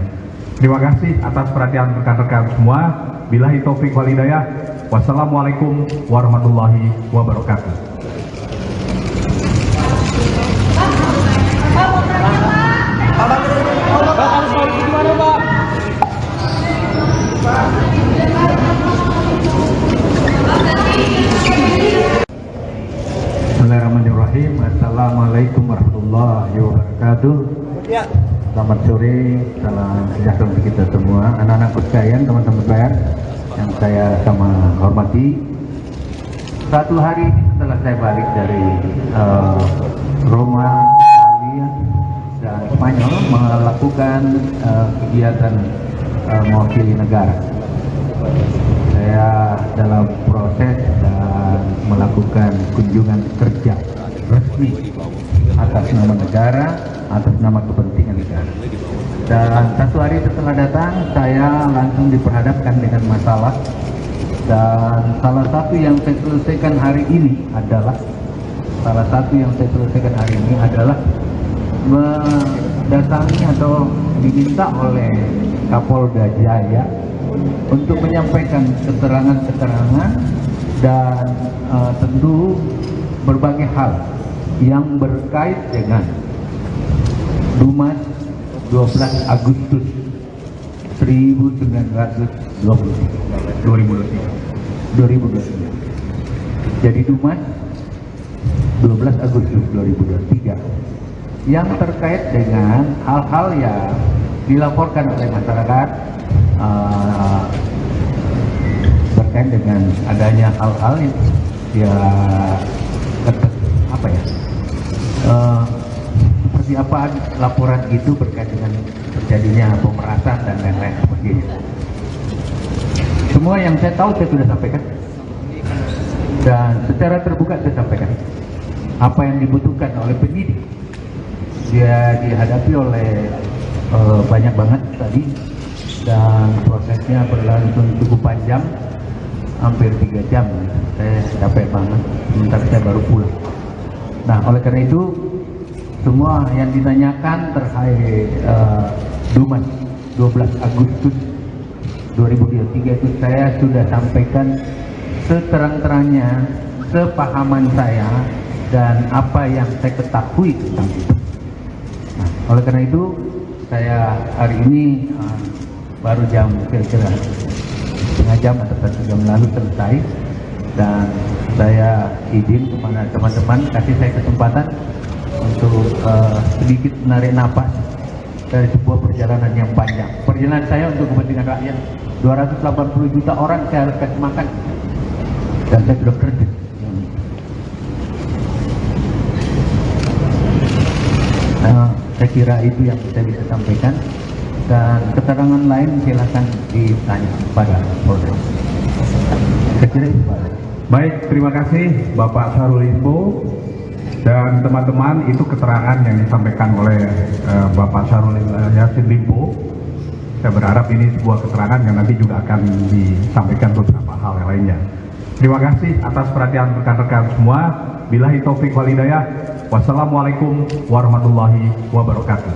Terima kasih atas perhatian rekan-rekan semua. Billahi taufik wal hidayah. Wassalamualaikum warahmatullahi wabarakatuh. Bismillahirrahmanirrahim. Assalamualaikum warahmatullahi wabarakatuh. Selamat sore, salam sejahtera untuk kita semua. Anak-anak sekalian, teman-teman pers yang saya sama hormati. Satu hari setelah saya balik dari Roma, Italia, dan Spanyol melakukan kegiatan mewakili negara. Saya dalam proses dan melakukan kunjungan kerja resmi atas nama negara, atas nama kepentingan negara. Dan satu hari setelah datang, saya langsung diperhadapkan dengan masalah. Dan salah satu yang saya selesaikan hari ini adalah mendatangi atau diminta oleh Kapolda Jaya untuk menyampaikan keterangan-keterangan dan tentu berbagai hal yang berkait dengan Dumas 12 Agustus 2023. Jadi Dumas 12 Agustus 2023 yang terkait dengan hal-hal yang dilaporkan oleh masyarakat berkait dengan adanya hal-hal yang seperti apa laporan itu berkait dengan terjadinya pemerasan dan lain-lain sebagainya. Semua yang saya tahu saya sudah sampaikan dan secara terbuka saya sampaikan apa yang dibutuhkan oleh penyidik. Dia dihadapi oleh banyak banget tadi dan prosesnya berlangsung cukup panjang, hampir 3 jam. Saya capek banget, sebentar saya baru pulang. Nah, oleh karena itu semua yang ditanyakan terkait Dumas 12 Agustus 2023 itu saya sudah sampaikan seterang-terangnya, sepahaman saya dan apa yang saya ketahui tentang itu. Nah, oleh karena itu saya hari ini baru jam kira-kira setengah jam atau 1 jam lalu selesai, dan saya izin kepada teman-teman kasih saya kesempatan untuk sedikit menarik napas dari sebuah perjalanan yang panjang. Perjalanan saya untuk kepentingan rakyat, 280 juta orang saya harus kasih makan, dan saya sudah kerja. Saya kira itu yang saya bisa sampaikan, dan keterangan lain silakan ditanya pada Polres. Saya kira itu Pak. Baik, terima kasih Bapak Syahrul Limpo dan teman-teman. Itu keterangan yang disampaikan oleh Bapak Syahrul Yassin Limpo. Saya berharap ini sebuah keterangan yang nanti juga akan disampaikan beberapa hal yang lainnya. Terima kasih atas perhatian rekan-rekan semua. Billahi taufik wal hidayah. Wassalamualaikum warahmatullahi wabarakatuh.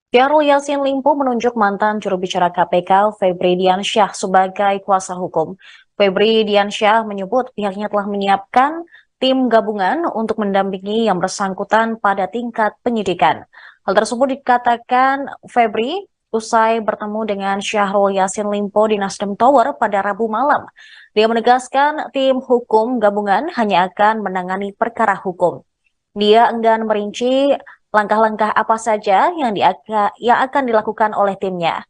Syahrul Yassin Limpo menunjuk mantan juru bicara KPK Febri Diansyah sebagai kuasa hukum. Febri Diansyah menyebut pihaknya telah menyiapkan tim gabungan untuk mendampingi yang bersangkutan pada tingkat penyidikan. Hal tersebut dikatakan Febri usai bertemu dengan Syahrul Yassin Limpo di Nasdem Tower pada Rabu malam. Dia menegaskan tim hukum gabungan hanya akan menangani perkara hukum. Dia enggan merinci langkah-langkah apa saja yang akan dilakukan oleh timnya.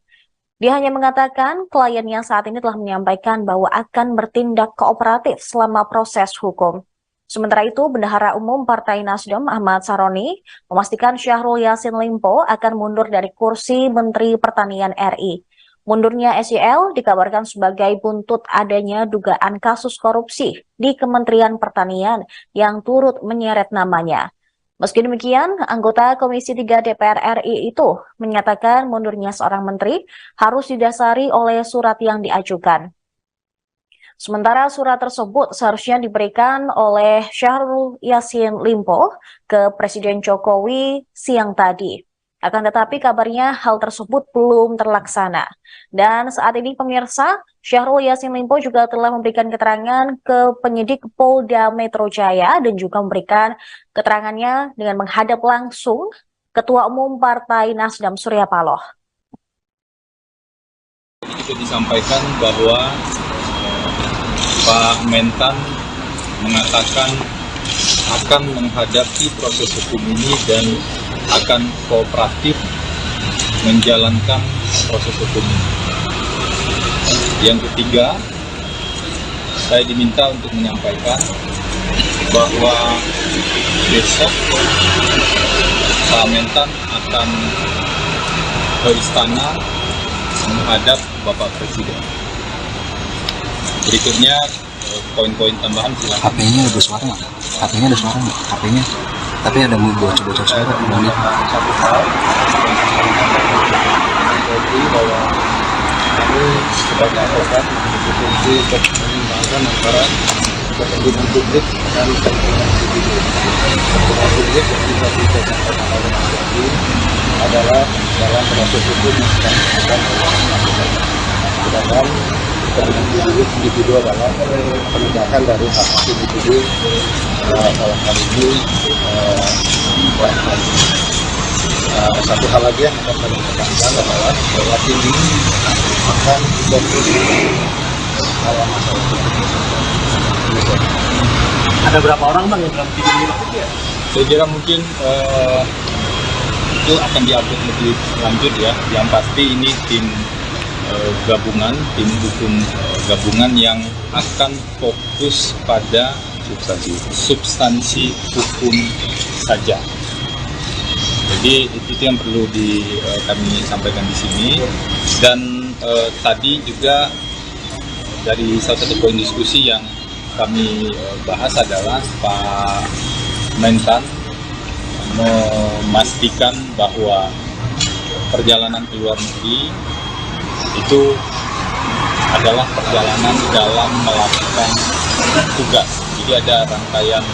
Dia hanya mengatakan kliennya saat ini telah menyampaikan bahwa akan bertindak kooperatif selama proses hukum. Sementara itu, Bendahara Umum Partai Nasdem Ahmad Saroni memastikan Syahrul Yassin Limpo akan mundur dari kursi Menteri Pertanian RI. Mundurnya SYL dikabarkan sebagai buntut adanya dugaan kasus korupsi di Kementerian Pertanian yang turut menyeret namanya. Meski demikian, anggota Komisi 3 DPR RI itu menyatakan mundurnya seorang menteri harus didasari oleh surat yang diajukan. Sementara surat tersebut seharusnya diberikan oleh Syahrul Yassin Limpo ke Presiden Jokowi siang tadi. Akan tetapi kabarnya hal tersebut belum terlaksana. Dan saat ini pemirsa, Syahrul Yassin Limpo juga telah memberikan keterangan ke penyidik Polda Metro Jaya dan juga memberikan keterangannya dengan menghadap langsung Ketua Umum Partai Nasdem Surya Paloh. Itu disampaikan bahwa Pak Mentan mengatakan akan menghadapi proses hukum ini dan akan kooperatif menjalankan proses hukum ini. Yang ketiga, saya diminta untuk menyampaikan bahwa besok Pak Mentan akan ke istana menghadap Bapak Presiden. Berikutnya poin-poin tambahan silakan. HP-nya ada suara nggak? HP-nya ada suara nggak? HP-nya. Tapi ada bocor-bocor suara. Satu hal, jadi bahwa kami sebagai advokat berfungsi untuk menyimbangkan antara kepentingan publik dan kepentingan individu. Kepentingan publik yang bisa disampaikan oleh Mas Yadi adalah dalam proses hukum yang sedang dilakukan oleh Mas Yadi. Sedangkan dan individu adalah penegakan dari hak hak individu dalam hal ini. Satu hal lagi yang akan kami tekankan adalah bahwa tim ini akan fokus pada masalah Ada berapa orang bang yang dalam video ini? Saya kira mungkin itu akan diupdate lebih lanjut ya. Yang pasti ini tim gabungan, tim hukum gabungan yang akan fokus pada substansi hukum saja. Jadi itu yang perlu kami sampaikan di sini. Dan tadi juga dari salah satu poin diskusi yang kami bahas adalah Pak Mentan memastikan bahwa perjalanan ke luar negeri itu adalah perjalanan dalam melakukan tugas. Jadi ada rangkaian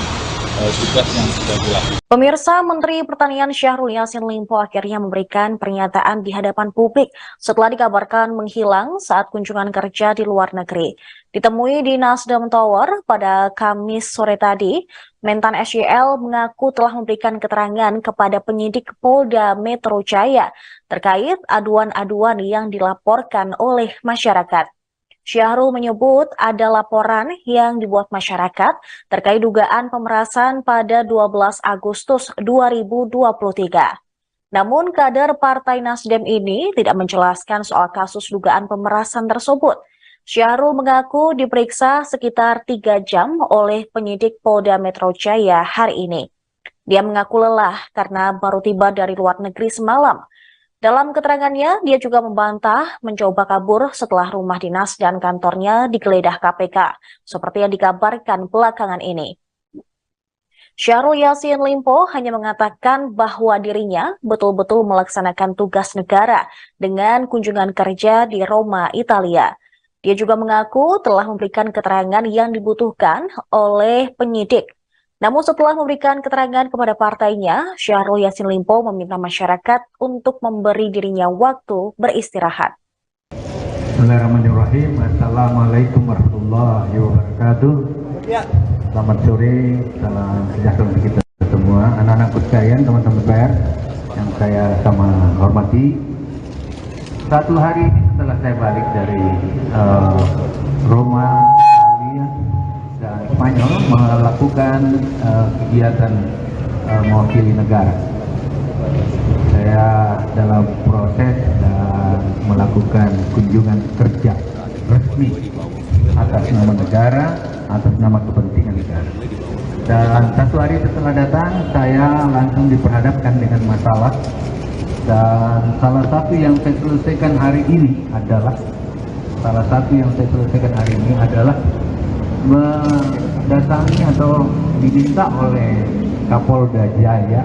tugas yang sudah dilakukan. Pemirsa, Menteri Pertanian Syahrul Yassin Limpo akhirnya memberikan pernyataan di hadapan publik setelah dikabarkan menghilang saat kunjungan kerja di luar negeri. Ditemui di Nasdem Tower pada Kamis sore tadi, Mentan SYL mengaku telah memberikan keterangan kepada penyidik Polda Metro Jaya terkait aduan-aduan yang dilaporkan oleh masyarakat. Syahrul menyebut ada laporan yang dibuat masyarakat terkait dugaan pemerasan pada 12 Agustus 2023. Namun kader Partai Nasdem ini tidak menjelaskan soal kasus dugaan pemerasan tersebut. Syahrul mengaku diperiksa sekitar 3 jam oleh penyidik Polda Metro Jaya hari ini. Dia mengaku lelah karena baru tiba dari luar negeri semalam. Dalam keterangannya, dia juga membantah mencoba kabur setelah rumah dinas dan kantornya digeledah KPK, seperti yang dikabarkan belakangan ini. Syahrul Yassin Limpo hanya mengatakan bahwa dirinya betul-betul melaksanakan tugas negara dengan kunjungan kerja di Roma, Italia. Dia juga mengaku telah memberikan keterangan yang dibutuhkan oleh penyidik. Namun setelah memberikan keterangan kepada partainya, Syahrul Yassin Limpo meminta masyarakat untuk memberi dirinya waktu beristirahat. Bismillahirrahmanirrahim. Assalamualaikum warahmatullahi wabarakatuh. Selamat sore, salam sejahtera untuk kita semua. Anak-anak sekalian, teman-teman pers yang saya sama hormati. Satu hari setelah saya balik dari Roma, Italia, dan Spanyol melakukan kegiatan mewakili negara. Saya dalam proses dan melakukan kunjungan kerja resmi atas nama negara, atas nama kepentingan negara. Dan satu hari setelah datang, saya langsung diperhadapkan dengan masalah. Dan salah satu yang saya selesaikan hari ini adalah mendatangi atau diminta oleh Kapolda Jaya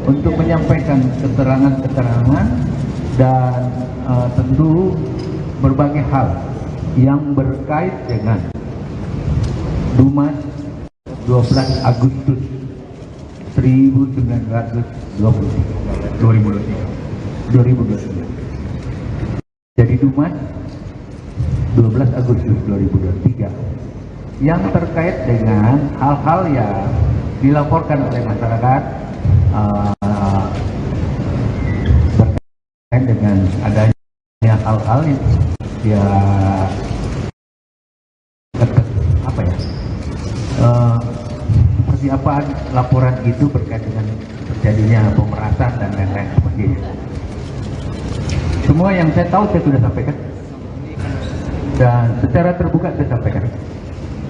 untuk menyampaikan keterangan-keterangan dan tentu berbagai hal yang berkait dengan Dumas 12 Agustus 2023. Jadi Dumas 12 Agustus 2023 yang terkait dengan hal-hal yang dilaporkan oleh masyarakat berkait dengan adanya hal-hal yang seperti apa laporan itu berkait dengan terjadinya pemerasan dan lain-lain sebagainya. Semua yang saya tahu saya sudah sampaikan dan secara terbuka saya sampaikan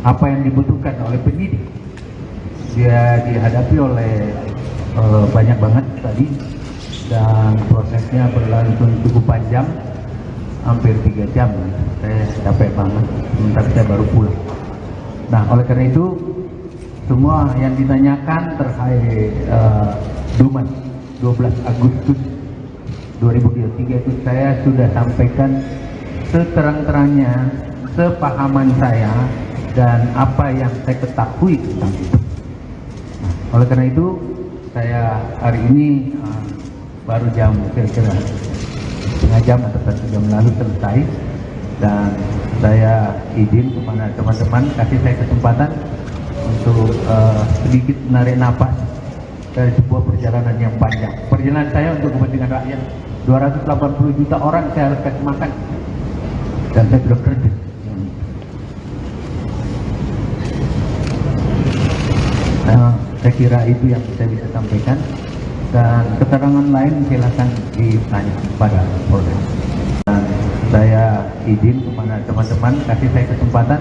apa yang dibutuhkan oleh penyidik. Dia dihadapi oleh banyak banget tadi dan prosesnya berlangsung cukup panjang, hampir 3 jam. Saya capek banget, sementara saya baru pulang. Nah, oleh karena itu semua yang ditanyakan terkait Dumas 12 Agustus 2023 itu saya sudah sampaikan seterang-terangnya, sepahaman saya dan apa yang saya ketahui tentang itu. Nah, oleh karena itu saya hari ini baru jam kira-kira setengah jam atau 1 jam lalu selesai Dan saya izin kepada teman-teman, kasih saya kesempatan untuk sedikit menarik napas dari sebuah perjalanan yang panjang. Perjalanan saya untuk kepentingan rakyat. 280 juta orang saya harus kasih makan. Dan saya sudah kerja. Saya kira itu yang saya bisa sampaikan. Dan keterangan lain silakan ditanya pada Polres. Dan saya izin kepada teman-teman, kasih saya kesempatan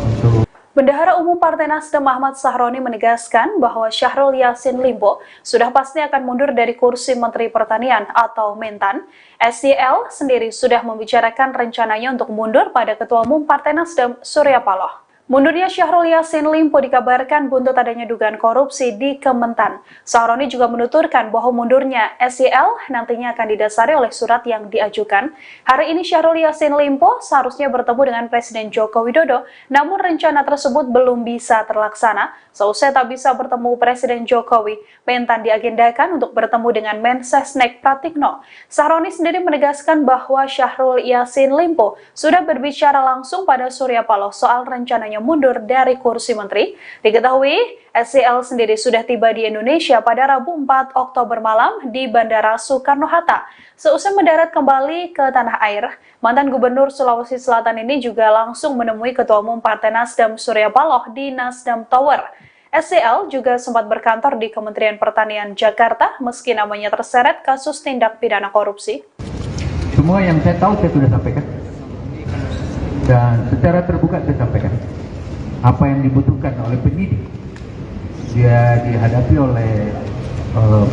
untuk Bendahara Umum Partai Nasdem Ahmad Sahroni menegaskan bahwa Syahrul Yassin Limpo sudah pasti akan mundur dari kursi Menteri Pertanian atau Mentan. SYL sendiri sudah membicarakan rencananya untuk mundur pada Ketua Umum Partai Nasdem Surya Paloh. Mundurnya Syahrul Yassin Limpo dikabarkan buntut adanya dugaan korupsi di Kementan. Sahroni juga menuturkan bahwa mundurnya SYL nantinya akan didasari oleh surat yang diajukan. Hari ini Syahrul Yassin Limpo seharusnya bertemu dengan Presiden Joko Widodo, namun rencana tersebut belum bisa terlaksana. Seusai tak bisa bertemu Presiden Jokowi, Mentan diagendakan untuk bertemu dengan Mensesnek Pratikno. Sahroni sendiri menegaskan bahwa Syahrul Yassin Limpo sudah berbicara langsung pada Surya Paloh soal rencananya mundur dari kursi menteri. Diketahui, SYL sendiri sudah tiba di Indonesia pada Rabu 4 Oktober malam di Bandara Soekarno-Hatta. Seusai mendarat kembali ke tanah air, mantan Gubernur Sulawesi Selatan ini juga langsung menemui Ketua Umum Partai Nasdem Surya Paloh di Nasdem Tower. SYL juga sempat berkantor di Kementerian Pertanian Jakarta meski namanya terseret kasus tindak pidana korupsi. semua yang saya tahu saya sudah sampaikan. Dan secara terbuka saya sampaikan. Apa yang dibutuhkan oleh penyidik. Dia dihadapi oleh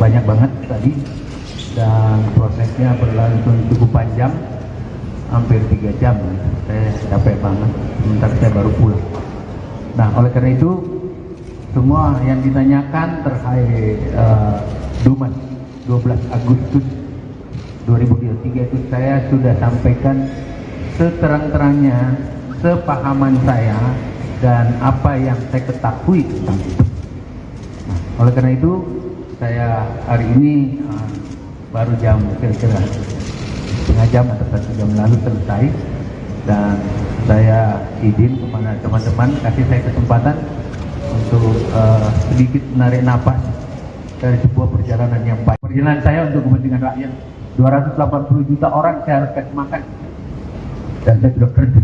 banyak banget tadi. Dan prosesnya berlangsung cukup panjang. Hampir 3 jam. Saya capek banget. Sementara saya baru pulang. Nah, oleh karena itu, semua yang ditanyakan terkait Dumas 12 Agustus 2023 itu saya sudah sampaikan seterang-terangnya, sepahaman saya, dan apa yang saya ketahui tentang itu. Nah, oleh karena itu, saya hari ini baru jam kira-kira setengah jam atau 1 jam lalu selesai. Dan saya izin kepada teman-teman, kasih saya kesempatan untuk sedikit menarik napas dari sebuah perjalanan yang baik. Perjalanan saya untuk kepentingan rakyat. 280 juta orang saya harus kasih makan. Dan saya sudah kerja.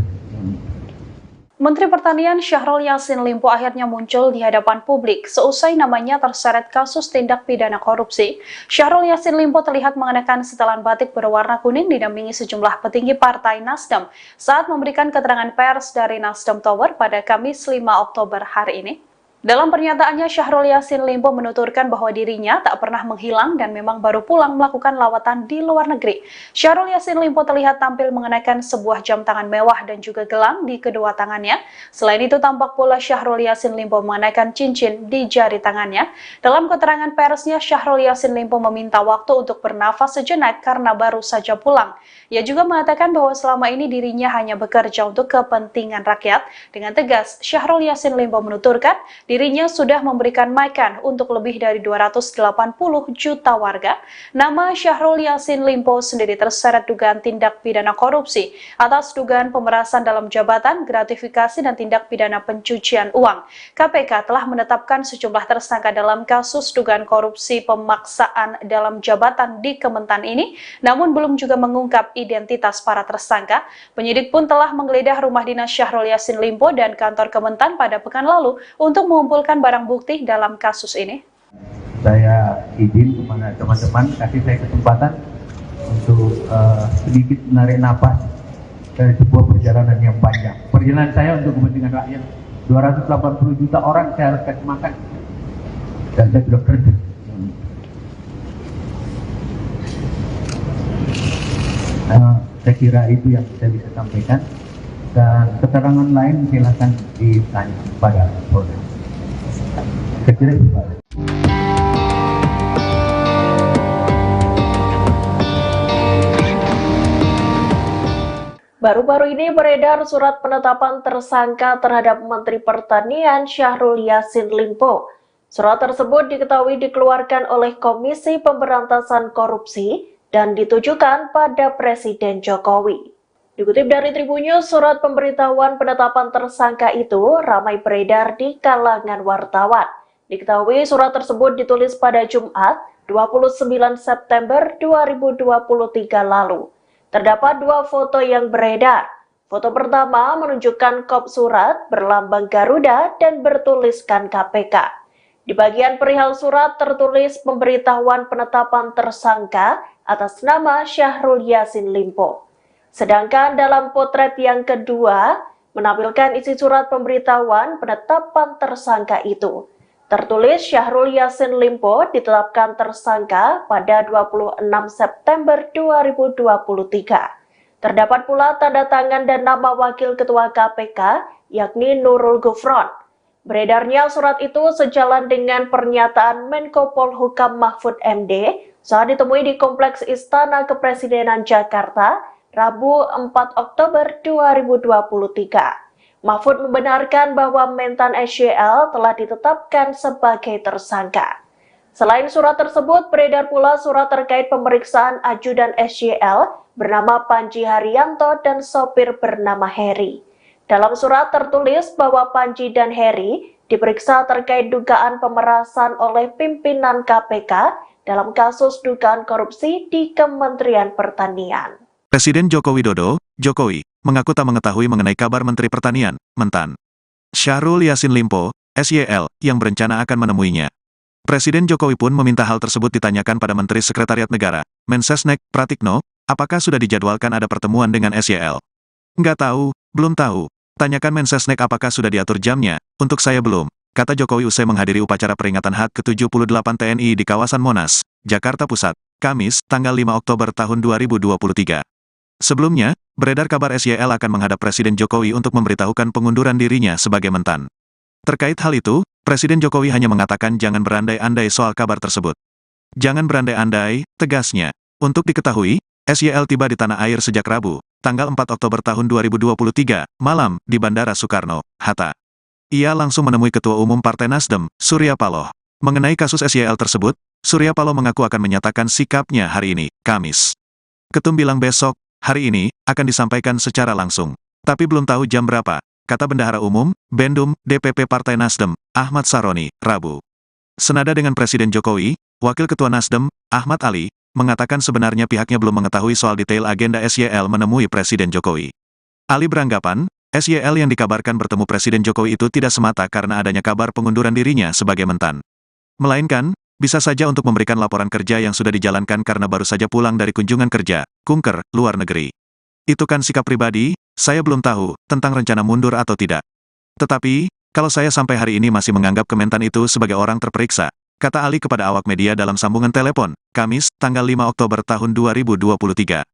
Menteri Pertanian Syahrul Yassin Limpo akhirnya muncul di hadapan publik seusai namanya terseret kasus tindak pidana korupsi. Syahrul Yassin Limpo terlihat mengenakan setelan batik berwarna kuning didampingi sejumlah petinggi Partai Nasdem saat memberikan keterangan pers dari Nasdem Tower pada Kamis 5 Oktober hari ini. Dalam pernyataannya, Syahrul Yassin Limpo menuturkan bahwa dirinya tak pernah menghilang dan memang baru pulang melakukan lawatan di luar negeri. Syahrul Yassin Limpo terlihat tampil mengenakan sebuah jam tangan mewah dan juga gelang di kedua tangannya. Selain itu, tampak pula Syahrul Yassin Limpo mengenakan cincin di jari tangannya. Dalam keterangan persnya, Syahrul Yassin Limpo meminta waktu untuk bernafas sejenak karena baru saja pulang. Ia juga mengatakan bahwa selama ini dirinya hanya bekerja untuk kepentingan rakyat. Dengan tegas, Syahrul Yassin Limpo menuturkan dirinya sudah memberikan makan untuk lebih dari 280 juta warga. Nama Syahrul Yassin Limpo sendiri terseret dugaan tindak pidana korupsi atas dugaan pemerasan dalam jabatan, gratifikasi, dan tindak pidana pencucian uang. KPK telah menetapkan sejumlah tersangka dalam kasus dugaan korupsi pemaksaan dalam jabatan di Kementan ini, namun belum juga mengungkap identitas para tersangka. Penyidik pun telah menggeledah rumah dinas Syahrul Yassin Limpo dan kantor Kementan pada pekan lalu untuk mengumpulkan barang bukti dalam kasus ini. Saya izin kepada teman-teman, kasih saya kesempatan untuk sedikit menarik napas dari sebuah perjalanan yang panjang. Perjalanan saya untuk kepentingan rakyat. 280 juta orang saya harus kasih makan. Dan saya sudah kerja. Saya kira itu yang saya bisa sampaikan. Dan keterangan lain silakan ditanya pada Polres. Saya kira itu, Pak. Baru-baru ini beredar surat penetapan tersangka terhadap Menteri Pertanian Syahrul Yassin Limpo. Surat tersebut diketahui dikeluarkan oleh Komisi Pemberantasan Korupsi dan ditujukan pada Presiden Jokowi. Dikutip dari Tribunnews, surat pemberitahuan penetapan tersangka itu ramai beredar di kalangan wartawan. Diketahui surat tersebut ditulis pada Jumat 29 September 2023 lalu. Terdapat dua foto yang beredar. Foto pertama menunjukkan kop surat berlambang Garuda dan bertuliskan KPK. Di bagian perihal surat tertulis pemberitahuan penetapan tersangka atas nama Syahrul Yassin Limpo. Sedangkan dalam potret yang kedua menampilkan isi surat pemberitahuan penetapan tersangka itu. Tertulis Syahrul Yassin Limpo ditetapkan tersangka pada 26 September 2023. Terdapat pula tanda tangan dan nama Wakil Ketua KPK, yakni Nurul Gufron. Beredarnya surat itu sejalan dengan pernyataan Menko Polhukam Mahfud MD saat ditemui di Kompleks Istana Kepresidenan Jakarta, Rabu 4 Oktober 2023. Mahfud membenarkan bahwa Mentan SYL telah ditetapkan sebagai tersangka. Selain surat tersebut, beredar pula surat terkait pemeriksaan ajudan SYL bernama Panji Haryanto dan sopir bernama Heri. Dalam surat tertulis bahwa Panji dan Heri diperiksa terkait dugaan pemerasan oleh pimpinan KPK dalam kasus dugaan korupsi di Kementerian Pertanian. Presiden Joko Widodo, Jokowi, mengaku tak mengetahui mengenai kabar Menteri Pertanian, Mentan Syahrul Yassin Limpo, SYL, yang berencana akan menemuinya. Presiden Jokowi pun meminta hal tersebut ditanyakan pada Menteri Sekretariat Negara, Mensesnek, Pratikno, apakah sudah dijadwalkan ada pertemuan dengan SYL. Nggak tahu, belum tahu. Tanyakan Mensesnek apakah sudah diatur jamnya, untuk saya belum, kata Jokowi usai menghadiri upacara peringatan HUT ke-78 TNI di kawasan Monas, Jakarta Pusat, Kamis, tanggal 5 Oktober tahun 2023. Sebelumnya, beredar kabar SYL akan menghadap Presiden Jokowi untuk memberitahukan pengunduran dirinya sebagai Mentan. Terkait hal itu, Presiden Jokowi hanya mengatakan jangan berandai-andai soal kabar tersebut. Jangan berandai-andai, tegasnya. Untuk diketahui, SYL tiba di tanah air sejak Rabu, tanggal 4 Oktober tahun 2023, malam, di Bandara Soekarno-Hatta. Ia langsung menemui Ketua Umum Partai Nasdem, Surya Paloh. Mengenai kasus SYL tersebut, Surya Paloh mengaku akan menyatakan sikapnya hari ini, Kamis. Ketum bilang besok, hari ini, akan disampaikan secara langsung. Tapi belum tahu jam berapa, kata Bendahara Umum, Bendum, DPP Partai Nasdem, Ahmad Saroni, Rabu. Senada dengan Presiden Jokowi, Wakil Ketua Nasdem, Ahmad Ali, mengatakan sebenarnya pihaknya belum mengetahui soal detail agenda SYL menemui Presiden Jokowi. Ali beranggapan, SYL yang dikabarkan bertemu Presiden Jokowi itu tidak semata karena adanya kabar pengunduran dirinya sebagai Mentan. Melainkan, bisa saja untuk memberikan laporan kerja yang sudah dijalankan karena baru saja pulang dari kunjungan kerja, kunker, luar negeri. Itu kan sikap pribadi, saya belum tahu, tentang rencana mundur atau tidak. Tetapi, kalau saya sampai hari ini masih menganggap Kementan itu sebagai orang terperiksa, kata Ali kepada awak media dalam sambungan telepon, Kamis, tanggal 5 Oktober tahun 2023.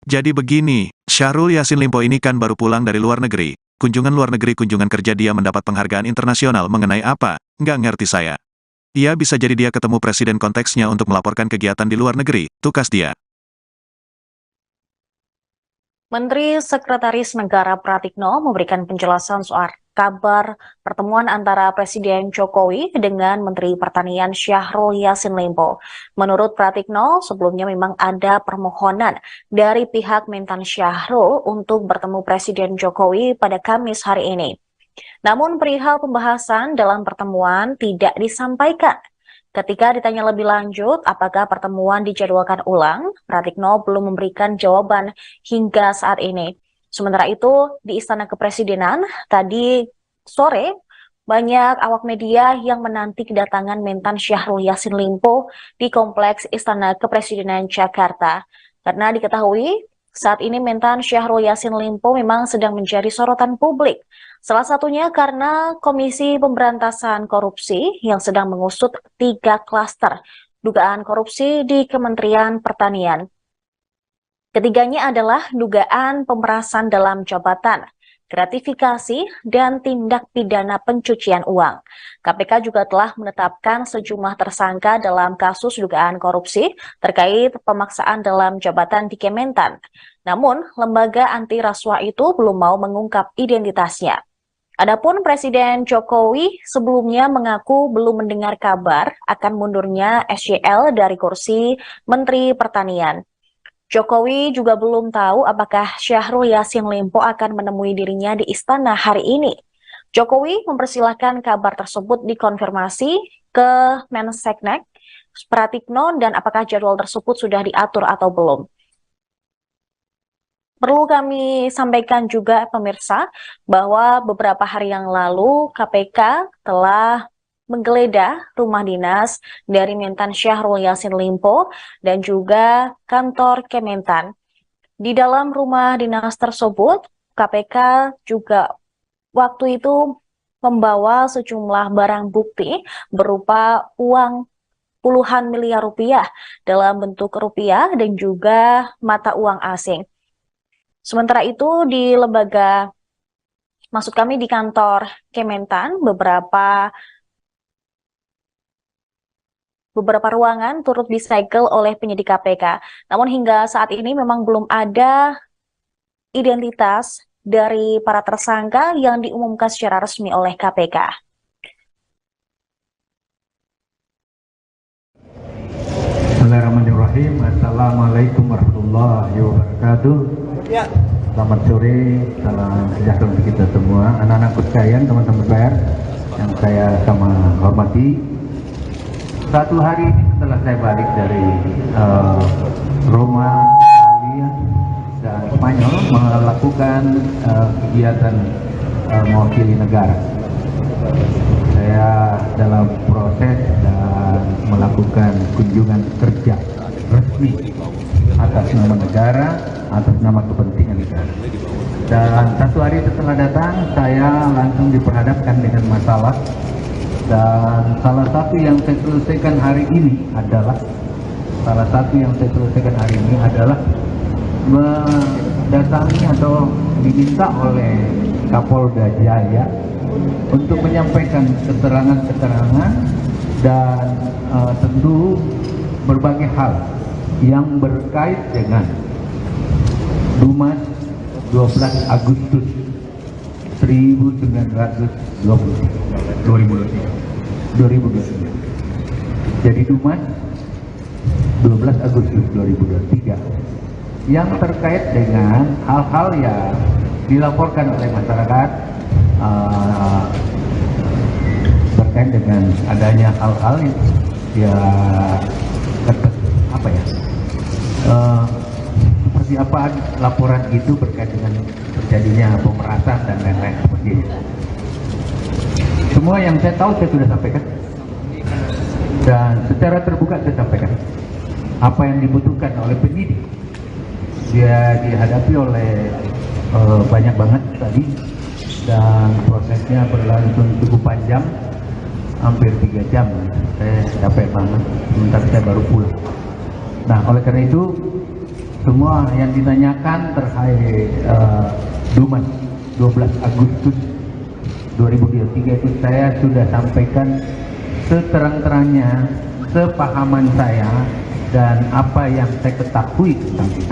Jadi begini, Syahrul Yassin Limpo ini kan baru pulang dari luar negeri. Kunjungan luar negeri kunjungan kerja dia mendapat penghargaan internasional mengenai apa, nggak ngerti saya. Ia bisa jadi dia ketemu presiden konteksnya untuk melaporkan kegiatan di luar negeri, tukas dia. Menteri Sekretaris Negara Pratikno memberikan penjelasan soal kabar pertemuan antara Presiden Jokowi dengan Menteri Pertanian Syahrul Yassin Limpo. Menurut Pratikno, sebelumnya memang ada permohonan dari pihak Mentan Syahrul untuk bertemu Presiden Jokowi pada Kamis hari ini. Namun perihal pembahasan dalam pertemuan tidak disampaikan. Ketika ditanya lebih lanjut apakah pertemuan dijadwalkan ulang, Pratikno belum memberikan jawaban hingga saat ini. Sementara itu, di Istana Kepresidenan, tadi sore, banyak awak media yang menanti kedatangan Mentan Syahrul Yassin Limpo di Kompleks Istana Kepresidenan Jakarta. Karena diketahui, saat ini Mentan Syahrul Yassin Limpo memang sedang menjadi sorotan publik. Salah satunya karena Komisi Pemberantasan Korupsi yang sedang mengusut 3 klaster dugaan korupsi di Kementerian Pertanian. Ketiganya adalah dugaan pemerasan dalam jabatan, gratifikasi, dan tindak pidana pencucian uang. KPK juga telah menetapkan sejumlah tersangka dalam kasus dugaan korupsi terkait pemaksaan dalam jabatan di Kementan. Namun, lembaga anti rasuah itu belum mau mengungkap identitasnya. Adapun Presiden Jokowi sebelumnya mengaku belum mendengar kabar akan mundurnya SYL dari kursi Menteri Pertanian. Jokowi juga belum tahu apakah Syahrul Yassin Limpo akan menemui dirinya di istana hari ini. Jokowi mempersilahkan kabar tersebut dikonfirmasi ke Menseknek Pratikno dan apakah jadwal tersebut sudah diatur atau belum. Perlu kami sampaikan juga pemirsa bahwa beberapa hari yang lalu KPK telah menggeledah rumah dinas dari Mentan Syahrul Yassin Limpo dan juga kantor Kementan. Di dalam rumah dinas tersebut, KPK juga waktu itu membawa sejumlah barang bukti berupa uang puluhan miliar rupiah dalam bentuk rupiah dan juga mata uang asing. Sementara itu di di kantor Kementan, beberapa ruangan turut disegel oleh penyidik KPK. Namun hingga saat ini memang belum ada identitas dari para tersangka yang diumumkan secara resmi oleh KPK. Bismillahirrahmanirrahim. Assalamualaikum warahmatullahi wabarakatuh. Selamat sore, salam sejahtera untuk kita semua. Anak-anak sekalian, teman-teman pers yang saya sama hormati. Satu hari ini setelah saya balik dari Roma, Italia, dan Spanyol melakukan kegiatan mewakili negara. Saya dalam proses dan melakukan kunjungan kerja resmi atas nama negara, atas nama kepentingan negara. Dan satu hari setelah datang, saya langsung diperhadapkan dengan masalah. Dan salah satu yang saya selesaikan hari ini adalah mendatangi atau diminta oleh Kapolda Jaya untuk menyampaikan keterangan-keterangan dan tentu berbagai hal yang berkait dengan Dumas 12 Agustus 2023. Jadi Dumas 12 Agustus 2023 yang terkait dengan hal-hal yang dilaporkan oleh masyarakat berkait dengan adanya hal-hal yang seperti apa laporan itu berkait dengan terjadinya pemerasan dan lain-lain seperti itu. Semua yang saya tahu saya sudah sampaikan dan secara terbuka saya sampaikan apa yang dibutuhkan oleh penyidik. Dia dihadapi oleh banyak banget tadi dan prosesnya berlangsung cukup panjang, hampir 3 jam. Saya capek banget, sebentar saya baru pulang. Nah, oleh karena itu semua yang ditanyakan terkait Dumas 12 Agustus 2023 itu saya sudah sampaikan seterang-terangnya, sepahaman saya dan apa yang saya ketahui tentang itu.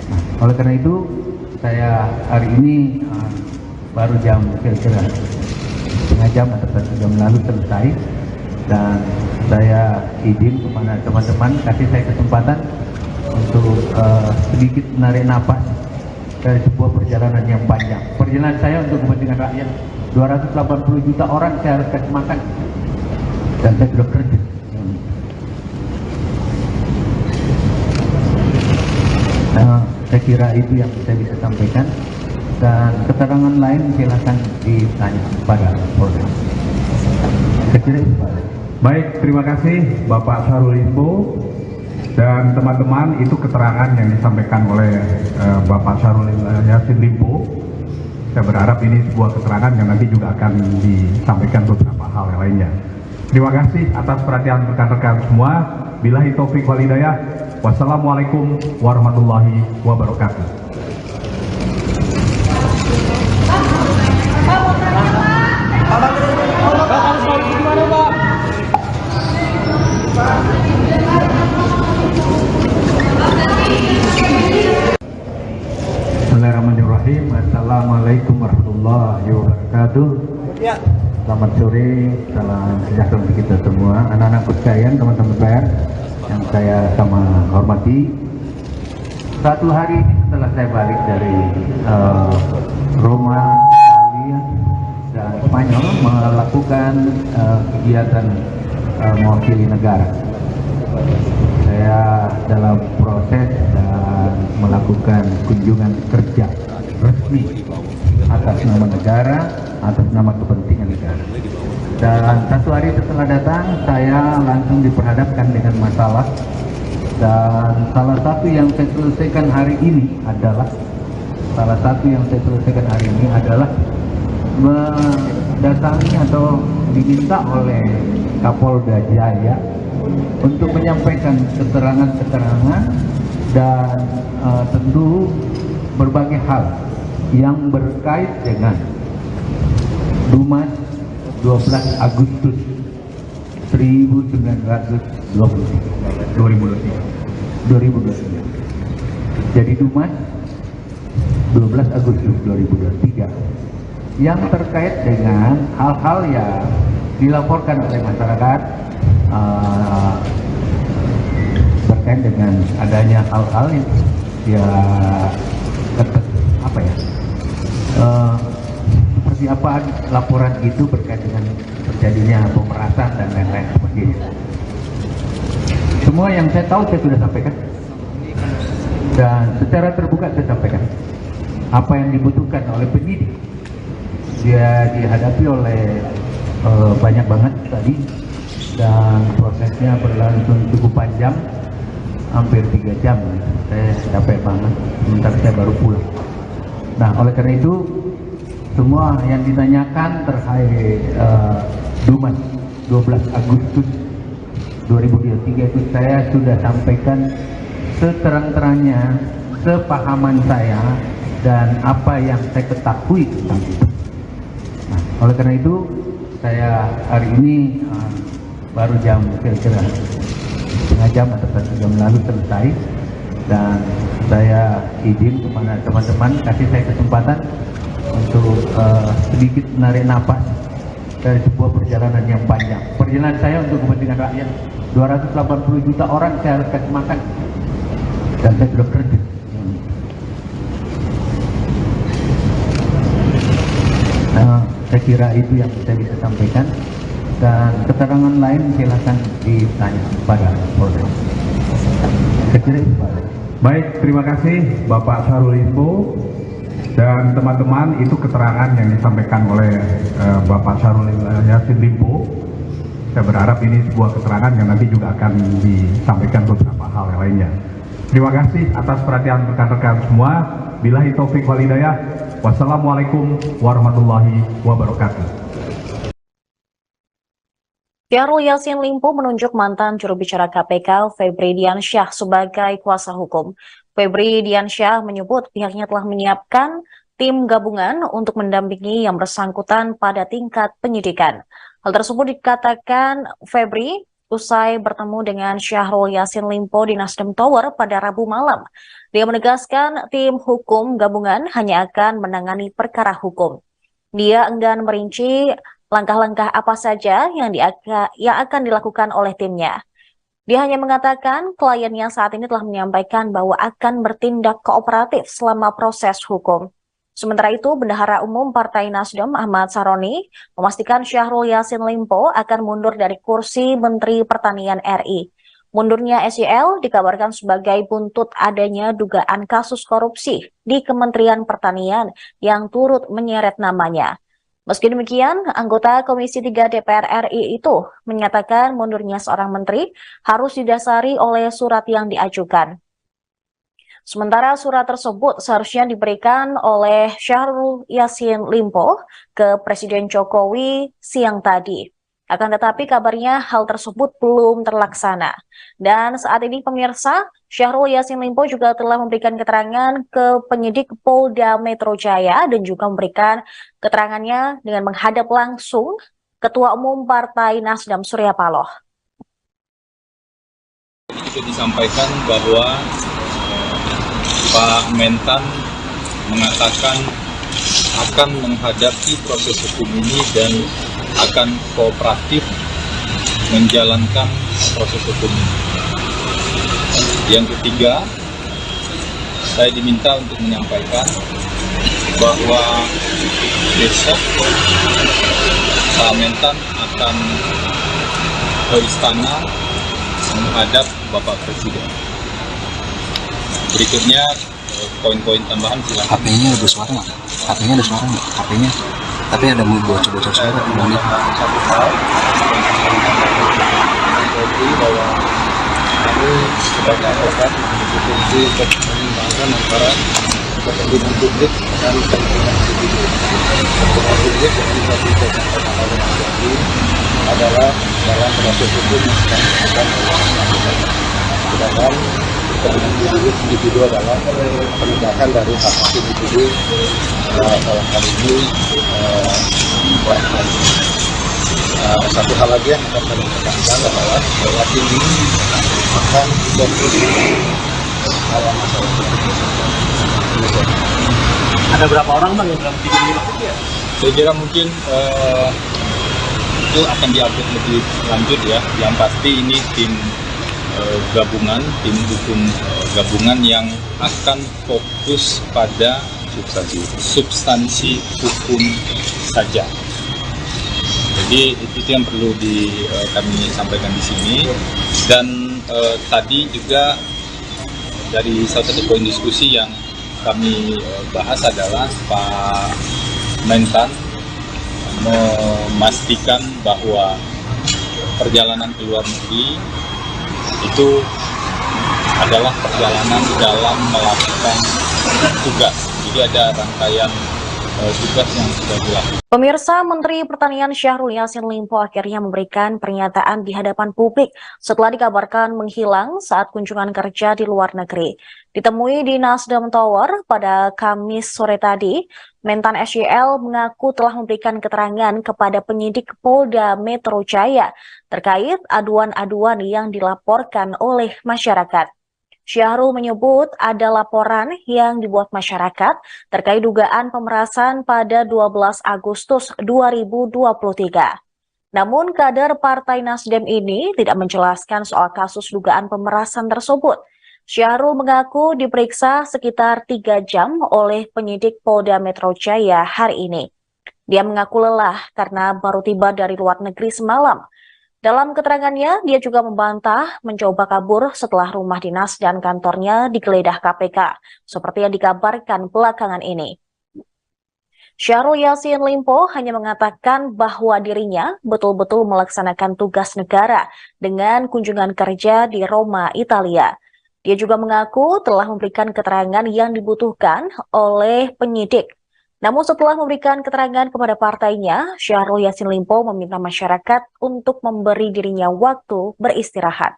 Nah, oleh karena itu saya hari ini baru jam kira-kira setengah jam atau 1 jam lalu selesai, dan saya izin kepada teman-teman kasih saya kesempatan untuk sedikit menarik napas dari sebuah perjalanan yang panjang. Perjalanan saya untuk kepentingan rakyat, 280 juta orang saya harus kasih makan, dan saya sudah kerja. Saya kira itu yang saya bisa sampaikan, dan keterangan lain silakan ditanya kepada Polda. Saya kira itu Pak. Baik, terima kasih Bapak Syahrul Limpo. Dan teman-teman, itu keterangan yang disampaikan oleh Bapak Syahrul Yassin Limpo. Saya berharap ini sebuah keterangan yang nanti juga akan disampaikan beberapa hal yang lainnya. Terima kasih atas perhatian rekan-rekan semua. Billahi taufik wal hidayah. Wassalamualaikum warahmatullahi wabarakatuh. Bismillahirrahmanirrahim. Assalamualaikum warahmatullahi wabarakatuh. Selamat sore, salam sejahtera untuk kita semua. Anak-anak sekalian, teman-teman pers yang saya sama hormati. Satu hari ini setelah saya balik dari Roma, Italia, dan Spanyol melakukan kegiatan mewakili negara. Saya dalam proses dan melakukan kunjungan kerja resmi atas nama negara, atas nama kepentingan negara. Dan satu hari setelah datang, saya langsung diperhadapkan dengan masalah. Dan salah satu yang saya selesaikan hari ini adalah mendatangi atau diminta oleh Kapolda Jaya untuk menyampaikan keterangan-keterangan dan tentu berbagai hal yang berkait dengan Dumas 12 Agustus 2023. Jadi Dumas 12 Agustus 2023 yang terkait dengan hal-hal yang dilaporkan oleh masyarakat berkait dengan adanya hal-hal yang seperti apa laporan itu berkait dengan terjadinya pemerasan dan lain-lain seperti ini. Semua yang saya tahu saya sudah sampaikan dan secara terbuka saya sampaikan apa yang dibutuhkan oleh penyidik. Dia dihadapi oleh banyak banget tadi dan prosesnya berlangsung cukup panjang, hampir 3 jam. Saya capek banget, sebentar saya baru pulang. Nah, oleh karena itu semua yang ditanyakan terkait Dumas 12 Agustus 2023 itu saya sudah sampaikan seterang-terangnya, sepahaman saya dan apa yang saya ketahui tentang itu. Nah, oleh karena itu saya hari ini baru jam kira-kira setengah jam atau 1 jam lalu selesai, dan saya izin kepada teman-teman kasih saya kesempatan untuk sedikit menarik napas dari sebuah perjalanan yang panjang. Perjalanan saya untuk kepentingan rakyat, 280 juta orang saya harus kasih makan, dan saya sudah kerja. Saya kira itu yang saya bisa sampaikan, dan keterangan lain silakan ditanya pada Polres. Saya kira itu Pak. Baik, terima kasih Bapak Syahrul Limpo dan teman-teman. Itu keterangan yang disampaikan oleh Bapak Syahrul Yassin Limpo. Saya berharap ini sebuah keterangan yang nanti juga akan disampaikan beberapa hal yang lainnya. Terima kasih atas perhatian rekan-rekan semua. Billahi taufik wal hidayah. Wassalamualaikum warahmatullahi wabarakatuh. Syahrul Yassin Limpo menunjuk mantan juru bicara KPK Febri Diansyah sebagai kuasa hukum. Febri Diansyah menyebut pihaknya telah menyiapkan tim gabungan untuk mendampingi yang bersangkutan pada tingkat penyidikan. Hal tersebut dikatakan Febri usai bertemu dengan Syahrul Yassin Limpo di Nasdem Tower pada Rabu malam. Dia menegaskan tim hukum gabungan hanya akan menangani perkara hukum. Dia enggan merinci langkah-langkah apa saja yang akan dilakukan oleh timnya. Dia hanya mengatakan kliennya saat ini telah menyampaikan bahwa akan bertindak kooperatif selama proses hukum. Sementara itu, Bendahara Umum Partai Nasdem Ahmad Saroni memastikan Syahrul Yassin Limpo akan mundur dari kursi Menteri Pertanian RI. Mundurnya SYL dikabarkan sebagai buntut adanya dugaan kasus korupsi di Kementerian Pertanian yang turut menyeret namanya. Meski demikian, anggota Komisi 3 DPR RI itu menyatakan mundurnya seorang menteri harus didasari oleh surat yang diajukan. Sementara surat tersebut seharusnya diberikan oleh Syahrul Yassin Limpo ke Presiden Jokowi siang tadi. Akan tetapi kabarnya hal tersebut belum terlaksana. Dan saat ini pemirsa, Syahrul Yassin Limpo juga telah memberikan keterangan ke penyidik Polda Metro Jaya dan juga memberikan keterangannya dengan menghadap langsung Ketua Umum Partai Nasdem Surya Paloh. Bisa disampaikan bahwa Pak Mentan mengatakan akan menghadapi proses hukum ini dan akan kooperatif menjalankan proses hukum ini. Yang ketiga, saya diminta untuk menyampaikan bahwa besok Mentan akan ke istana menghadap Bapak Presiden. Berikutnya poin-poin tambahan silakan. HP-nya ada suara nggak? HP-nya ada suara nggak? HP-nya. Tapi ada bocor-bocor suara. Satu hal bahwa kami sebagai advokat memiliki fungsi untuk menyimbangkan antara kepentingan publik dan kepentingan individu. Kepentingan publik yang bisa disampaikan oleh Mas Yogi adalah dalam proses hukum yang sedang dilakukan. Sedangkan kepentingan individu adalah penegakan dari hak individu dalam hal ini. Satu hal lagi yang akan kami tekankan adalah bahwa ini akan fokus dalam masalah Ada berapa orang bang yang dalam video ini? Saya kira mungkin itu akan diupdate lebih lanjut ya. Yang pasti ini tim gabungan, tim hukum gabungan yang akan fokus pada substansi hukum saja. Jadi itu yang perlu kami sampaikan di sini. Dan tadi juga dari salah satu poin diskusi yang kami bahas adalah Pak Mentan memastikan bahwa perjalanan ke luar negeri itu adalah perjalanan dalam melakukan tugas. Jadi ada rangkaian tugas yang sudah dilakukan. Pemirsa, Menteri Pertanian Syahrul Yassin Limpo akhirnya memberikan pernyataan di hadapan publik setelah dikabarkan menghilang saat kunjungan kerja di luar negeri. Ditemui di Nasdem Tower pada Kamis sore tadi, Mentan SYL mengaku telah memberikan keterangan kepada penyidik Polda Metro Jaya terkait aduan-aduan yang dilaporkan oleh masyarakat. Syahrul menyebut ada laporan yang dibuat masyarakat terkait dugaan pemerasan pada 12 Agustus 2023. Namun kader Partai Nasdem ini tidak menjelaskan soal kasus dugaan pemerasan tersebut. Syahrul mengaku diperiksa sekitar 3 jam oleh penyidik Polda Metro Jaya hari ini. Dia mengaku lelah karena baru tiba dari luar negeri semalam. Dalam keterangannya, dia juga membantah mencoba kabur setelah rumah dinas dan kantornya digeledah KPK, seperti yang dikabarkan belakangan ini. Syahrul Yassin Limpo hanya mengatakan bahwa dirinya betul-betul melaksanakan tugas negara dengan kunjungan kerja di Roma, Italia. Dia juga mengaku telah memberikan keterangan yang dibutuhkan oleh penyidik. Namun setelah memberikan keterangan kepada partainya, Syahrul Yassin Limpo meminta masyarakat untuk memberi dirinya waktu beristirahat.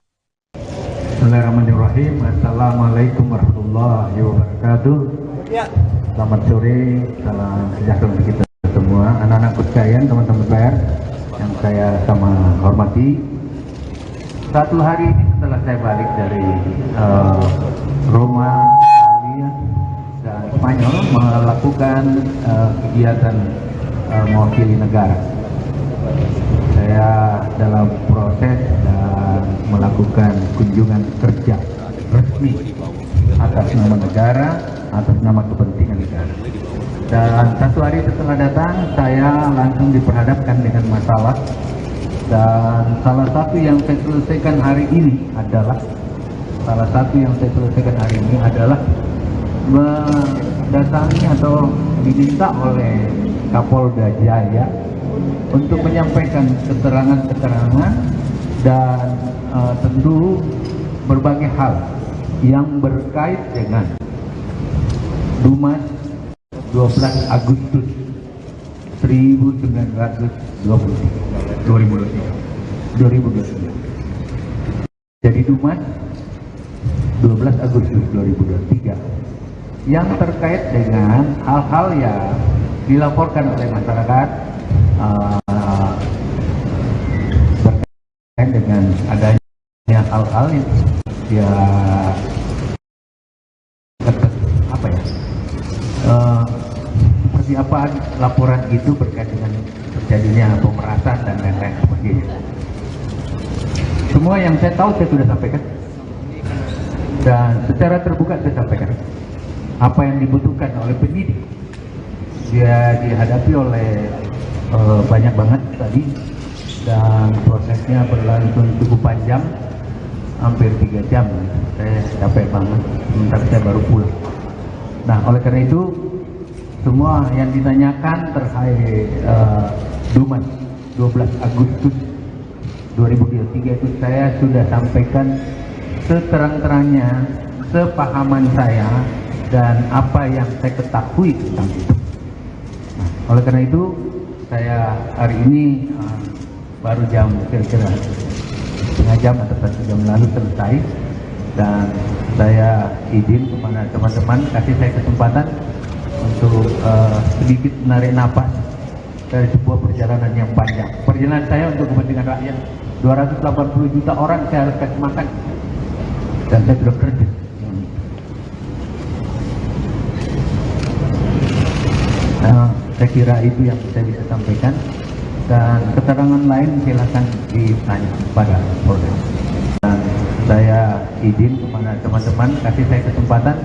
Bismillahirrahmanirrahim. Assalamualaikum warahmatullahi wabarakatuh. Selamat sore, salam sejahtera untuk kita semua. Anak-anak sekalian, teman-teman pers yang saya sama hormati. Satu hari setelah saya balik dari Roma, Italia, dan Spanyol melakukan kegiatan mewakili negara. Saya dalam proses dan melakukan kunjungan kerja resmi atas nama negara, atas nama kepentingan negara. Dan satu hari setelah datang, saya langsung diperhadapkan dengan masalah. Dan salah satu yang saya selesaikan hari ini adalah mendatangi atau diminta oleh Kapolda Jaya untuk menyampaikan keterangan-keterangan dan tentu berbagai hal yang berkait dengan Dumas 12 Agustus 2023. Jadi Dumas 12 Agustus 2023 yang terkait dengan hal-hal yang dilaporkan oleh masyarakat berkait dengan adanya hal-hal yang seperti apa laporan itu berkait dengan terjadinya pemerasan dan lain-lain sebagainya. Semua yang saya tahu saya sudah sampaikan dan secara terbuka saya sampaikan. apa yang dibutuhkan oleh penyidik. Dia dihadapi oleh banyak banget tadi, dan prosesnya berlangsung cukup panjang, hampir 3 jam. Saya capek banget, sementara saya baru pulang. Nah, oleh karena itu, semua yang ditanyakan terkait Dumas 12 Agustus 2023 itu saya sudah sampaikan seterang-terangnya, sepahaman saya, dan apa yang saya ketahui tentang itu. Nah, oleh karena itu, saya hari ini baru jam kira-kira setengah jam atau 1 jam lalu selesai, dan saya izin kepada teman-teman, kasih saya kesempatan untuk sedikit menarik napas dari sebuah perjalanan yang panjang. Perjalanan saya untuk kepentingan rakyat, 280 juta orang saya harus kasih makan, dan saya sudah kerja. Saya kira itu yang saya bisa sampaikan, dan keterangan lain silakan ditanya pada Polda. Dan saya izin kepada teman-teman, kasih saya kesempatan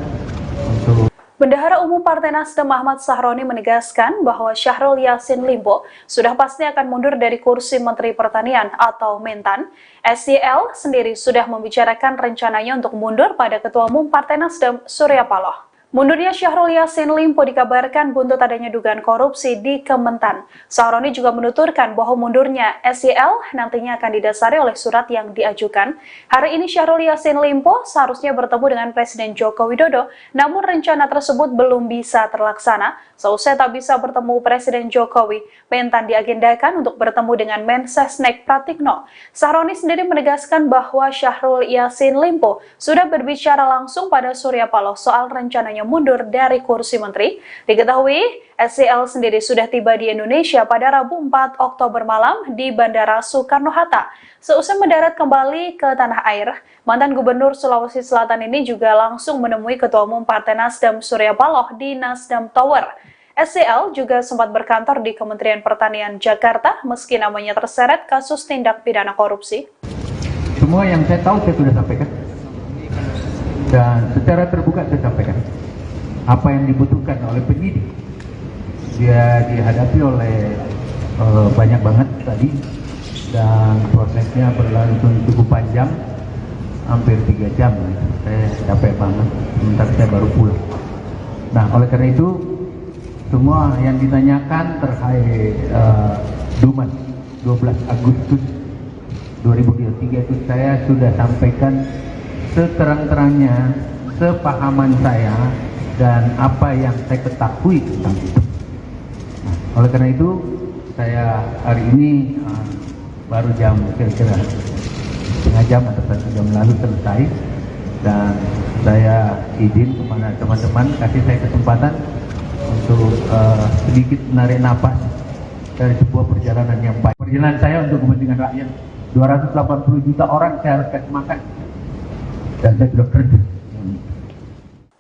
untuk Bendahara Umum Partai Nasdem Ahmad Sahroni menegaskan bahwa Syahrul Yassin Limpo sudah pasti akan mundur dari kursi Menteri Pertanian atau Mentan. SYL sendiri sudah membicarakan rencananya untuk mundur pada Ketua Umum Partai Nasdem Surya Paloh. Mundurnya Syahrul Yassin Limpo dikabarkan buntut adanya dugaan korupsi di Kementan. Sahroni juga menuturkan bahwa mundurnya SYL nantinya akan didasari oleh surat yang diajukan. Hari ini Syahrul Yassin Limpo seharusnya bertemu dengan Presiden Joko Widodo, namun rencana tersebut belum bisa terlaksana. Seusai tak bisa bertemu Presiden Jokowi, Mentan diagendakan untuk bertemu dengan Mensesnek Pratikno. Sahroni sendiri menegaskan bahwa Syahrul Yassin Limpo sudah berbicara langsung pada Surya Paloh soal rencananya mundur dari kursi menteri. Diketahui, SYL sendiri sudah tiba di Indonesia pada Rabu 4 Oktober malam di Bandara Soekarno-Hatta. Seusai mendarat kembali ke tanah air, mantan Gubernur Sulawesi Selatan ini juga langsung menemui Ketua Umum Partai Nasdem Surya Paloh di Nasdem Tower. SYL juga sempat berkantor di Kementerian Pertanian Jakarta meski namanya terseret kasus tindak pidana korupsi. Semua yang saya tahu saya sudah sampaikan, dan secara terbuka saya sampaikan apa yang dibutuhkan oleh penyidik. Dia dihadapi oleh banyak banget tadi, dan prosesnya berlangsung cukup panjang, hampir 3 jam. Saya capek banget, sementara saya baru pulang. Nah, oleh karena itu, semua yang ditanyakan terkait Dumas 12 Agustus 2023 itu saya sudah sampaikan seterang-terangnya, sepahaman saya, dan apa yang saya ketahui tentang itu. Nah, oleh karena itu, saya hari ini baru jam kira-kira setengah jam atau 1 jam lalu selesai, dan saya izin kepada teman-teman, kasih saya kesempatan untuk sedikit menarik napas dari sebuah perjalanan yang baik. Perjalanan saya untuk kepentingan rakyat, 280 juta orang saya harus kasih makan, dan saya sudah kerja.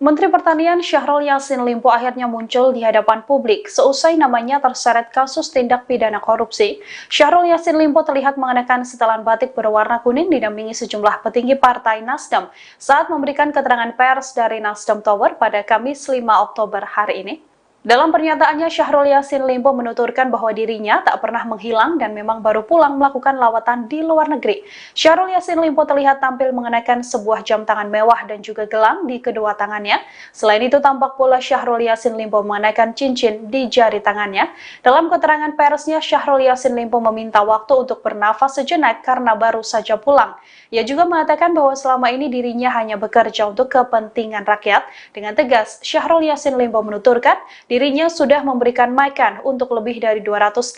Menteri Pertanian Syahrul Yassin Limpo akhirnya muncul di hadapan publik seusai namanya terseret kasus tindak pidana korupsi. Syahrul Yassin Limpo terlihat mengenakan setelan batik berwarna kuning didampingi sejumlah petinggi Partai Nasdem saat memberikan keterangan pers dari Nasdem Tower pada Kamis 5 Oktober hari ini. Dalam pernyataannya, Syahrul Yassin Limpo menuturkan bahwa dirinya tak pernah menghilang dan memang baru pulang melakukan lawatan di luar negeri. Syahrul Yassin Limpo terlihat tampil mengenakan sebuah jam tangan mewah dan juga gelang di kedua tangannya. Selain itu, tampak pula Syahrul Yassin Limpo mengenakan cincin di jari tangannya. Dalam keterangan persnya, Syahrul Yassin Limpo meminta waktu untuk bernafas sejenak karena baru saja pulang. Ia juga mengatakan bahwa selama ini dirinya hanya bekerja untuk kepentingan rakyat. Dengan tegas, Syahrul Yassin Limpo menuturkan dirinya sudah memberikan makan untuk lebih dari 280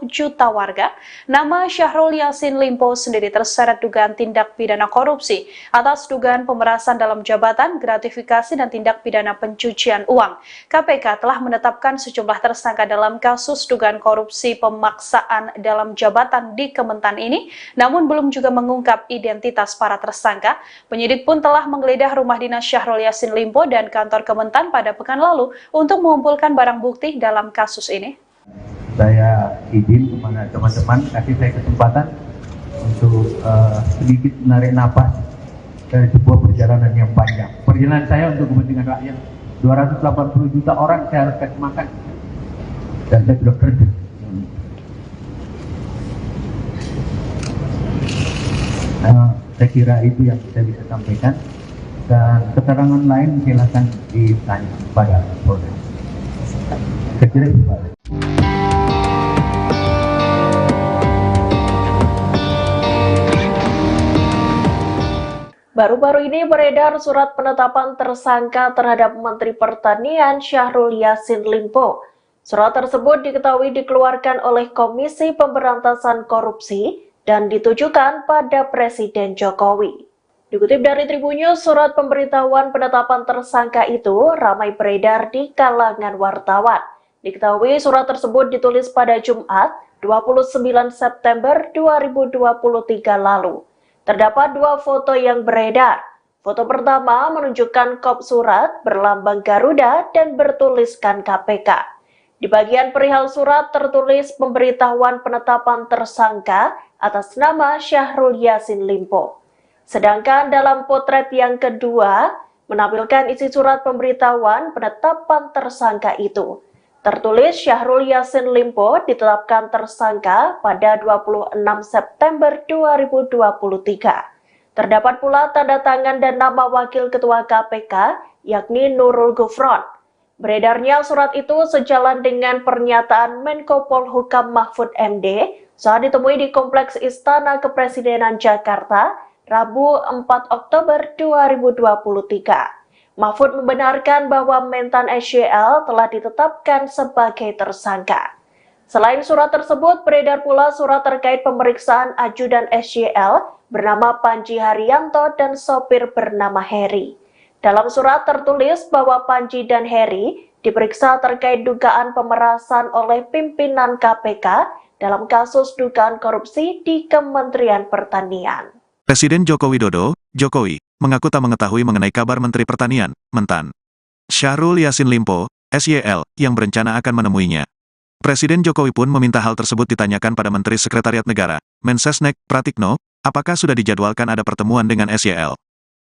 juta warga. Nama Syahrul Yassin Limpo sendiri terseret dugaan tindak pidana korupsi atas dugaan pemerasan dalam jabatan, gratifikasi, dan tindak pidana pencucian uang. KPK telah menetapkan sejumlah tersangka dalam kasus dugaan korupsi pemaksaan dalam jabatan di Kementan ini, namun belum juga mengungkap identitas para tersangka. Penyidik pun telah menggeledah rumah dinas Syahrul Yassin Limpo dan kantor Kementan pada pekan lalu untuk mengumpulkan barang bukti dalam kasus ini. Saya izin kepada teman-teman, kasih saya kesempatan untuk sedikit menarik napas dari sebuah perjalanan yang panjang. Perjalanan saya untuk kepentingan rakyat, 280 juta orang saya harus kasih makan. Dan saya sudah kerja. Saya kira itu yang saya bisa sampaikan. Dan keterangan lain silakan ditanya pada Polda. Saya kira itu Pak. Baru-baru ini beredar surat penetapan tersangka terhadap Menteri Pertanian Syahrul Yassin Limpo. Surat tersebut diketahui dikeluarkan oleh Komisi Pemberantasan Korupsi dan ditujukan pada Presiden Jokowi. Dikutip dari Tribunnews, surat pemberitahuan penetapan tersangka itu ramai beredar di kalangan wartawan. Diketahui surat tersebut ditulis pada Jumat 29 September 2023 lalu. Terdapat dua foto yang beredar. Foto pertama menunjukkan kop surat berlambang Garuda dan bertuliskan KPK. Di bagian perihal surat tertulis pemberitahuan penetapan tersangka atas nama Syahrul Yassin Limpo. Sedangkan dalam potret yang kedua menampilkan isi surat pemberitahuan penetapan tersangka itu. Tertulis Syahrul Yassin Limpo ditetapkan tersangka pada 26 September 2023. Terdapat pula tanda tangan dan nama Wakil Ketua KPK, yakni Nurul Gufron. Beredarnya surat itu sejalan dengan pernyataan Menko Polhukam Mahfud MD saat ditemui di Kompleks Istana Kepresidenan Jakarta, Rabu 4 Oktober 2023. Mahfud membenarkan bahwa Mentan SYL telah ditetapkan sebagai tersangka. Selain surat tersebut, beredar pula surat terkait pemeriksaan ajudan SYL bernama Panji Haryanto dan sopir bernama Heri. Dalam surat tertulis bahwa Panji dan Heri diperiksa terkait dugaan pemerasan oleh pimpinan KPK dalam kasus dugaan korupsi di Kementerian Pertanian. Presiden Joko Widodo, Jokowi, mengaku tak mengetahui mengenai kabar Menteri Pertanian, Mentan Syahrul Yassin Limpo, SYL, yang berencana akan menemuinya. Presiden Jokowi pun meminta hal tersebut ditanyakan pada Menteri Sekretariat Negara, Mensesnek, Pratikno, apakah sudah dijadwalkan ada pertemuan dengan SYL.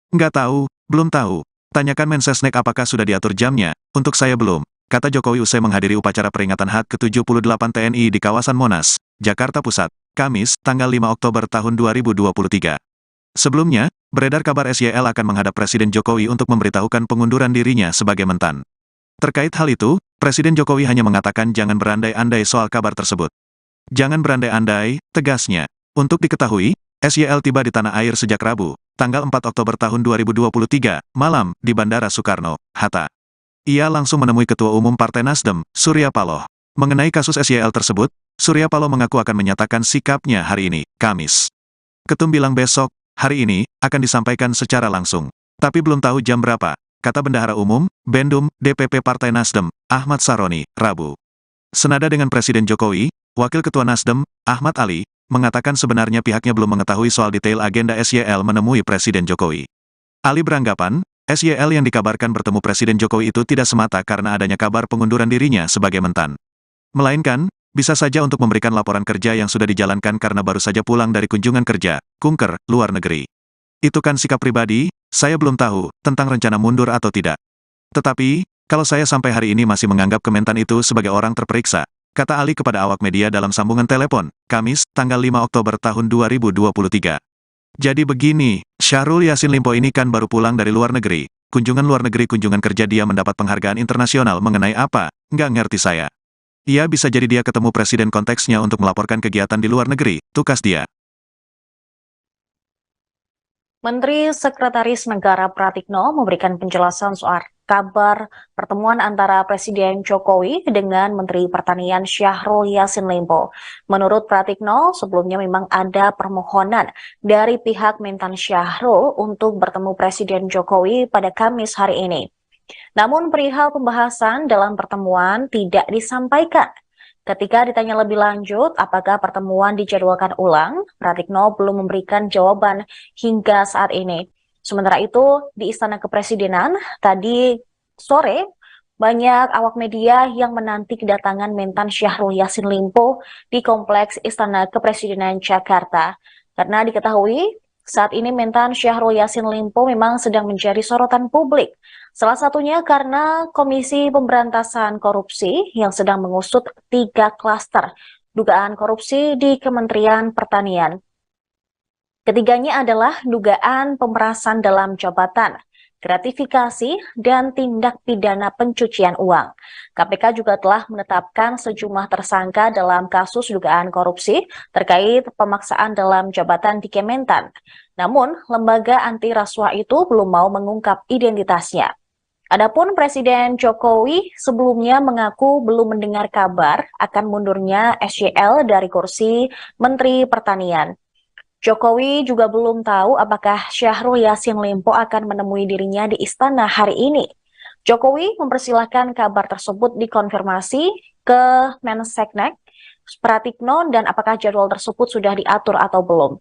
Nggak tahu, belum tahu. Tanyakan Mensesnek apakah sudah diatur jamnya, untuk saya belum, kata Jokowi usai menghadiri upacara peringatan HUT ke-78 TNI di kawasan Monas, Jakarta Pusat, Kamis, tanggal 5 Oktober tahun 2023. Sebelumnya, beredar kabar SYL akan menghadap Presiden Jokowi untuk memberitahukan pengunduran dirinya sebagai Mentan. Terkait hal itu, Presiden Jokowi hanya mengatakan jangan berandai-andai soal kabar tersebut. Jangan berandai-andai, tegasnya. Untuk diketahui, SYL tiba di tanah air sejak Rabu, tanggal 4 Oktober tahun 2023, malam, di Bandara Soekarno, Hatta. Ia langsung menemui Ketua Umum Partai Nasdem, Surya Paloh. Mengenai kasus SYL tersebut, Surya Paloh mengaku akan menyatakan sikapnya hari ini, Kamis. Ketum bilang besok, hari ini, akan disampaikan secara langsung. Tapi belum tahu jam berapa, kata Bendahara Umum, Bendum, DPP Partai Nasdem, Ahmad Saroni, Rabu. Senada dengan Presiden Jokowi, Wakil Ketua Nasdem, Ahmad Ali, mengatakan sebenarnya pihaknya belum mengetahui soal detail agenda SYL menemui Presiden Jokowi. Ali beranggapan, SYL yang dikabarkan bertemu Presiden Jokowi itu tidak semata karena adanya kabar pengunduran dirinya sebagai Mentan. Melainkan, bisa saja untuk memberikan laporan kerja yang sudah dijalankan karena baru saja pulang dari kunjungan kerja, kunker, luar negeri. Itu kan sikap pribadi, saya belum tahu, tentang rencana mundur atau tidak. Tetapi, kalau saya sampai hari ini masih menganggap Kementan itu sebagai orang terperiksa, kata Ali kepada awak media dalam sambungan telepon, Kamis, tanggal 5 Oktober tahun 2023. Jadi begini, Syahrul Yassin Limpo ini kan baru pulang dari luar negeri, kunjungan kerja dia mendapat penghargaan internasional mengenai apa, nggak ngerti saya. Ia bisa jadi dia ketemu presiden konteksnya untuk melaporkan kegiatan di luar negeri, tukas dia. Menteri Sekretaris Negara Pratikno memberikan penjelasan soal kabar pertemuan antara Presiden Jokowi dengan Menteri Pertanian Syahrul Yassin Limpo. Menurut Pratikno, sebelumnya memang ada permohonan dari pihak Mentan Syahrul untuk bertemu Presiden Jokowi pada Kamis hari ini. Namun perihal pembahasan dalam pertemuan tidak disampaikan. Ketika ditanya lebih lanjut apakah pertemuan dijadwalkan ulang, Pratikno belum memberikan jawaban hingga saat ini. Sementara itu, di Istana Kepresidenan, tadi sore, banyak awak media yang menanti kedatangan Mentan Syahrul Yassin Limpo di Kompleks Istana Kepresidenan Jakarta. Karena diketahui, Saat ini Mentan Syahrul Yassin Limpo memang sedang menjadi sorotan publik. Salah satunya karena Komisi Pemberantasan Korupsi yang sedang mengusut 3 klaster dugaan korupsi di Kementerian Pertanian. Ketiganya adalah dugaan pemerasan dalam jabatan, gratifikasi, dan tindak pidana pencucian uang. KPK juga telah menetapkan sejumlah tersangka dalam kasus dugaan korupsi terkait pemaksaan dalam jabatan di Kementan. Namun, lembaga anti rasuah itu belum mau mengungkap identitasnya. Adapun Presiden Jokowi sebelumnya mengaku belum mendengar kabar akan mundurnya SYL dari kursi Menteri Pertanian. Jokowi juga belum tahu apakah Syahrul Yassin Limpo akan menemui dirinya di istana hari ini. Jokowi mempersilahkan kabar tersebut dikonfirmasi ke Menseknek, Pratikno, dan apakah jadwal tersebut sudah diatur atau belum.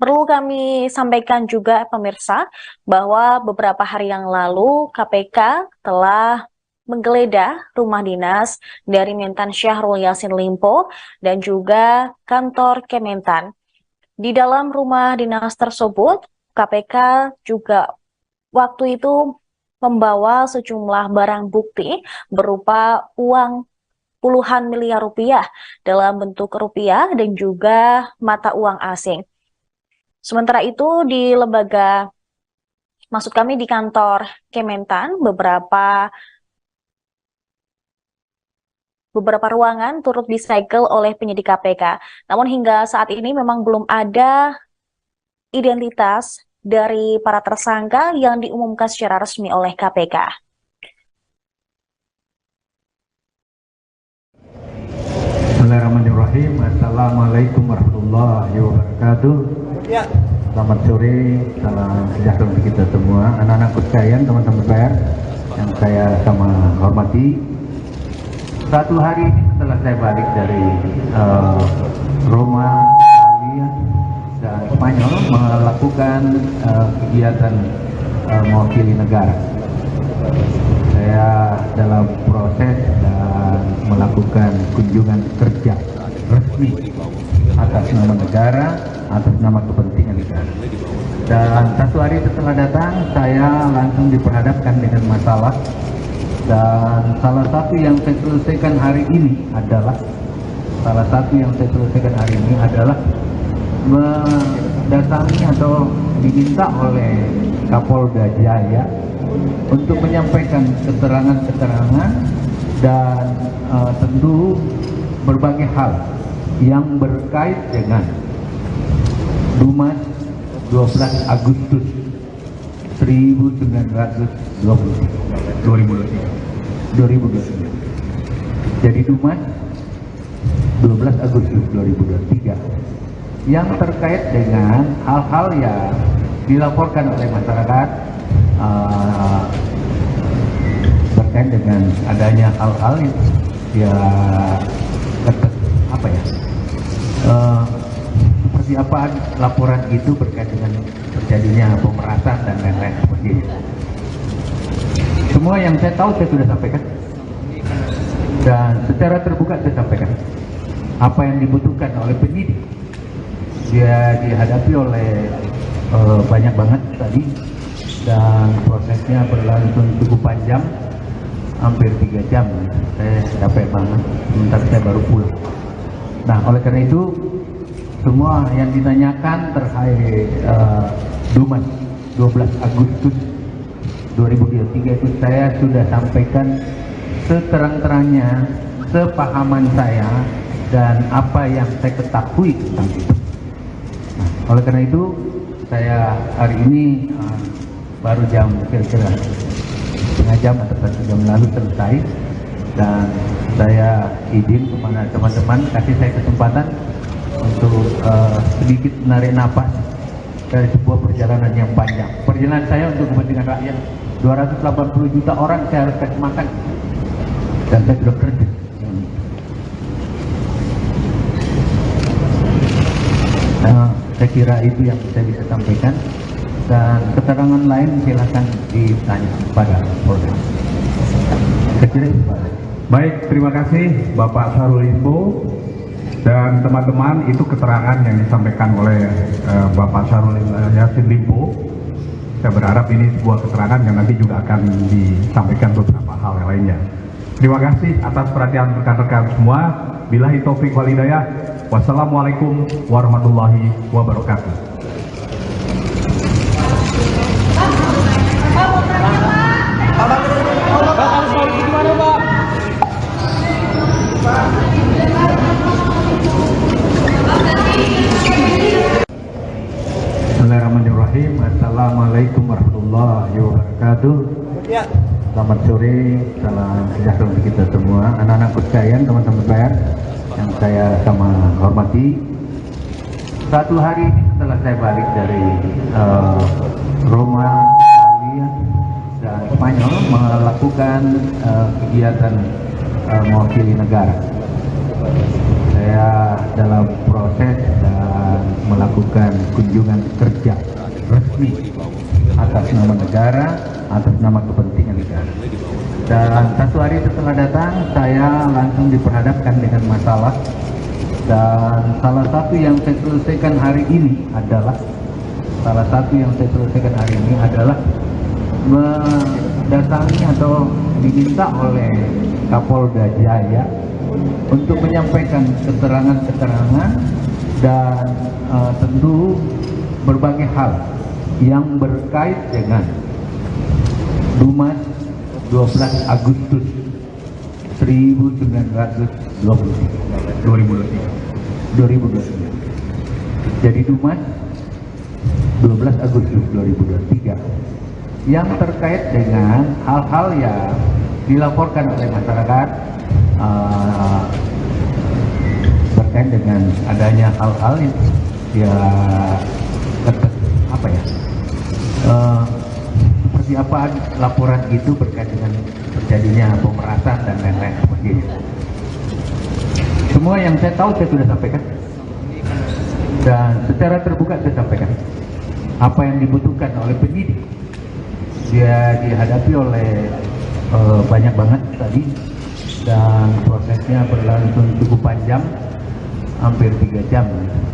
Perlu kami sampaikan juga pemirsa bahwa beberapa hari yang lalu KPK telah menggeledah rumah dinas dari Mentan Syahrul Yassin Limpo dan juga kantor Kementan. Di dalam rumah dinas tersebut, KPK juga waktu itu membawa sejumlah barang bukti berupa uang puluhan miliar rupiah dalam bentuk rupiah dan juga mata uang asing. Sementara itu di di kantor Kementan, beberapa ruangan turut disegel oleh penyidik KPK. Namun hingga saat ini memang belum ada identitas dari para tersangka yang diumumkan secara resmi oleh KPK. Bismillahirrahmanirrahim. Assalamualaikum warahmatullahi wabarakatuh. Selamat sore, salam sejahtera untuk kita semua. Anak-anakku sekalian, teman-teman pers yang saya sama hormati. Satu hari setelah saya balik dari Roma, Italia, dan Spanyol melakukan kegiatan mewakili negara. Saya dalam proses dan melakukan kunjungan kerja resmi atas nama negara, atas nama kepentingan negara. Dan satu hari setelah datang, saya langsung diperhadapkan dengan masalah. Dan salah satu yang saya selesaikan hari ini adalah mendatangi atau diminta oleh Kapolda Jaya untuk menyampaikan keterangan-keterangan dan tentu berbagai hal yang berkait dengan Dumas 12 Agustus 2023. Jadi Dumas 12 Agustus 2023 yang terkait dengan hal-hal yang dilaporkan oleh masyarakat terkait dengan adanya hal-hal yang seperti apa laporan itu berkait dengan terjadinya pemerasan dan lain-lain seperti itu. Semua yang saya tahu saya sudah sampaikan dan secara terbuka saya sampaikan apa yang dibutuhkan oleh penyidik. Dia dihadapi oleh banyak banget tadi dan prosesnya berlangsung cukup panjang, hampir 3 jam. Saya capek banget, sebentar saya baru pulang. Nah, oleh karena itu semua yang ditanyakan terkait Dumas 12 Agustus 2023 itu saya sudah sampaikan seterang-terangnya, sepahaman saya dan apa yang saya ketahui tentang itu. Nah, oleh karena itu saya hari ini baru jam kira-kira setengah jam atau 1 jam lalu selesai, dan saya izin kepada teman-teman kasih saya kesempatan untuk sedikit menarik napas dari sebuah perjalanan yang panjang. Perjalanan saya untuk kepentingan rakyat, 280 juta orang saya harus kasih makan, dan saya sudah kerja. Saya kira itu yang saya bisa sampaikan, dan keterangan lain silakan ditanya pada Polda. Saya kira itu, Pak. Baik, terima kasih Bapak Syahrul Limpo Dan teman-teman, itu keterangan yang disampaikan oleh Bapak Syahrul Yassin Limpo. Saya berharap ini sebuah keterangan yang nanti juga akan disampaikan beberapa hal yang lainnya. Terima kasih atas perhatian rekan-rekan semua. Billahi taufik wal hidayah. Wassalamualaikum warahmatullahi wabarakatuh. Bismillahirrahmanirrahim. Assalamualaikum warahmatullahi wabarakatuh. Selamat sore, salam sejahtera untuk kita semua, anak-anak sekalian, teman-teman pers yang saya sama hormati. Satu hari setelah saya balik dari Roma, Italia, dan Spanyol melakukan kegiatan mewakili negara. Saya dalam proses dan melakukan kunjungan kerja resmi atas nama negara, atas nama kepentingan negara. Dan satu hari setelah datang, saya langsung diperhadapkan dengan masalah. Dan salah satu yang saya selesaikan hari ini adalah mendatangi atau diminta oleh Kapolda Jaya untuk menyampaikan keterangan-keterangan dan tentu berbagai hal yang berkait dengan Dumas 12 Agustus 2023. Jadi Dumas 12 Agustus 2023 yang terkait dengan hal-hal yang dilaporkan oleh masyarakat berkait dengan adanya hal-hal yang seperti apa laporan itu berkait dengan terjadinya pemerasan dan lain-lain sebagainya. Semua yang saya tahu saya sudah sampaikan dan secara terbuka saya sampaikan apa yang dibutuhkan oleh penyidik. Dia dihadapi oleh banyak banget tadi dan prosesnya berlangsung cukup panjang, hampir 3 jam.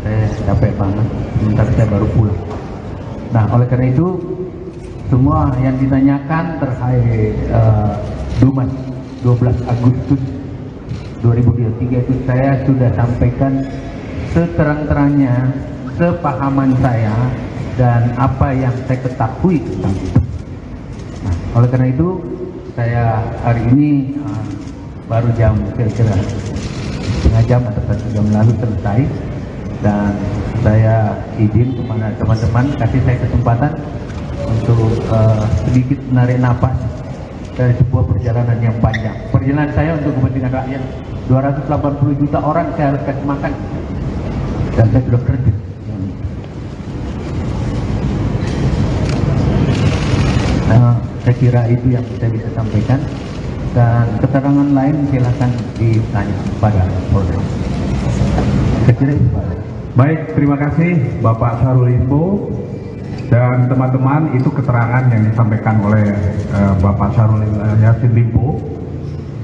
Saya capek banget, sebentar saya baru pulang. Nah, oleh karena itu semua yang ditanyakan terkait Dumas 12 Agustus 2023 itu saya sudah sampaikan seterang-terangnya, sepahaman saya dan apa yang saya ketahui tentang itu. Nah, oleh karena itu saya hari ini baru jam kira-kira setengah jam atau 1 jam lalu selesai, dan saya izin kepada teman-teman kasih saya kesempatan untuk sedikit menarik napas dari sebuah perjalanan yang panjang. Perjalanan saya untuk kepentingan rakyat, 280 juta orang saya harus kasih makan, dan saya sudah kerja. Saya kira itu yang saya bisa sampaikan, dan keterangan lain silakan ditanya kepada Polres. Saya kira itu, Pak. Baik, terima kasih Bapak Syahrul Limpo. Dan teman-teman, itu keterangan yang disampaikan oleh Bapak Syahrul Yassin Limpo.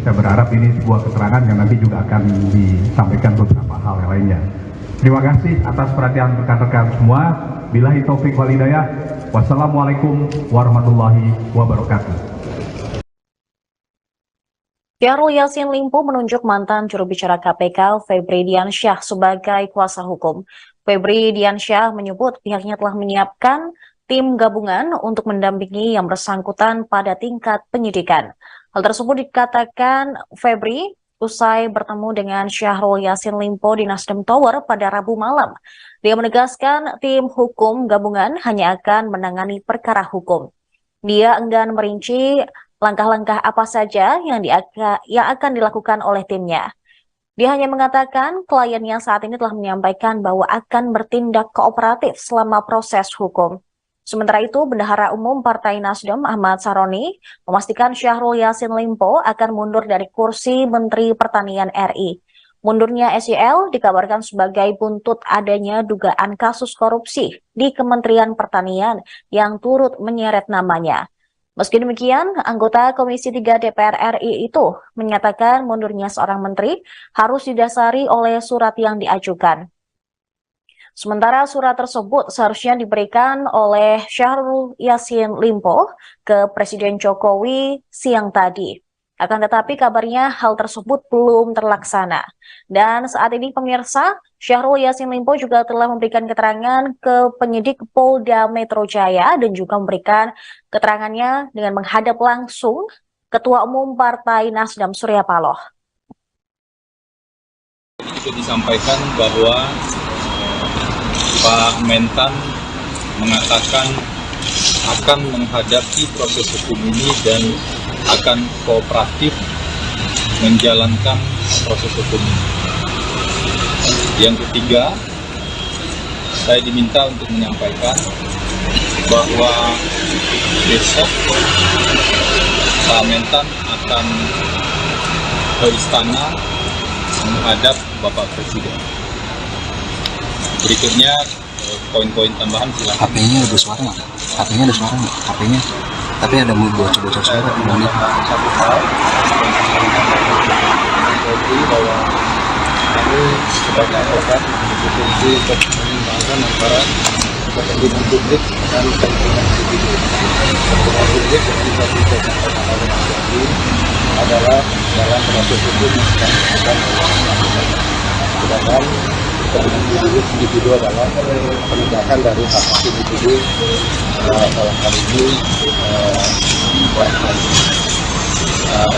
Saya berharap ini sebuah keterangan yang nanti juga akan disampaikan beberapa hal yang lainnya. Terima kasih atas perhatian rekan-rekan semua. Billahi taufik wal hidayah. Wassalamualaikum warahmatullahi wabarakatuh. Syahrul Yassin Limpo menunjuk mantan juru bicara KPK Febri Diansyah sebagai kuasa hukum. Febri Diansyah menyebut pihaknya telah menyiapkan tim gabungan untuk mendampingi yang bersangkutan pada tingkat penyidikan. Hal tersebut dikatakan Febri usai bertemu dengan Syahrul Yassin Limpo di Nasdem Tower pada Rabu malam. Dia menegaskan tim hukum gabungan hanya akan menangani perkara hukum. Dia enggan merinci langkah-langkah apa saja yang akan dilakukan oleh timnya. Dia hanya mengatakan kliennya saat ini telah menyampaikan bahwa akan bertindak kooperatif selama proses hukum. Sementara itu, Bendahara Umum Partai Nasdem Ahmad Saroni memastikan Syahrul Yassin Limpo akan mundur dari kursi Menteri Pertanian RI. Mundurnya SYL dikabarkan sebagai buntut adanya dugaan kasus korupsi di Kementerian Pertanian yang turut menyeret namanya. Meski demikian, anggota Komisi 3 DPR RI itu menyatakan mundurnya seorang menteri harus didasari oleh surat yang diajukan. Sementara surat tersebut seharusnya diberikan oleh Syahrul Yassin Limpo ke Presiden Jokowi siang tadi. Akan tetapi kabarnya hal tersebut belum terlaksana. Dan saat ini pemirsa, Syahrul Yassin Limpo juga telah memberikan keterangan ke penyidik Polda Metro Jaya dan juga memberikan keterangannya dengan menghadap langsung Ketua Umum Partai Nasdem Surya Paloh. Itu disampaikan bahwa Pak Mentan mengatakan akan menghadapi proses hukum ini dan akan kooperatif menjalankan proses hukum ini. Yang ketiga, saya diminta untuk menyampaikan bahwa besok Pak Mentan akan ke istana menghadap Bapak Presiden. Berikutnya poin-poin tambahan silakan. HP-nya ada suara nggak? HP-nya ada suara nggak? HP-nya. Tapi ada bocor-bocor suara. Satu hal bahwa kami sebagai advokat memiliki fungsi untuk menyimbangkan antara kepentingan publik dan kepentingan individu. Kepentingan publik yang bisa disampaikan oleh Mas Yogi adalah dalam proses hukum yang sedang dilakukan. Sedangkan kepentingan individu adalah penegakan dari hak individu dalam hal ini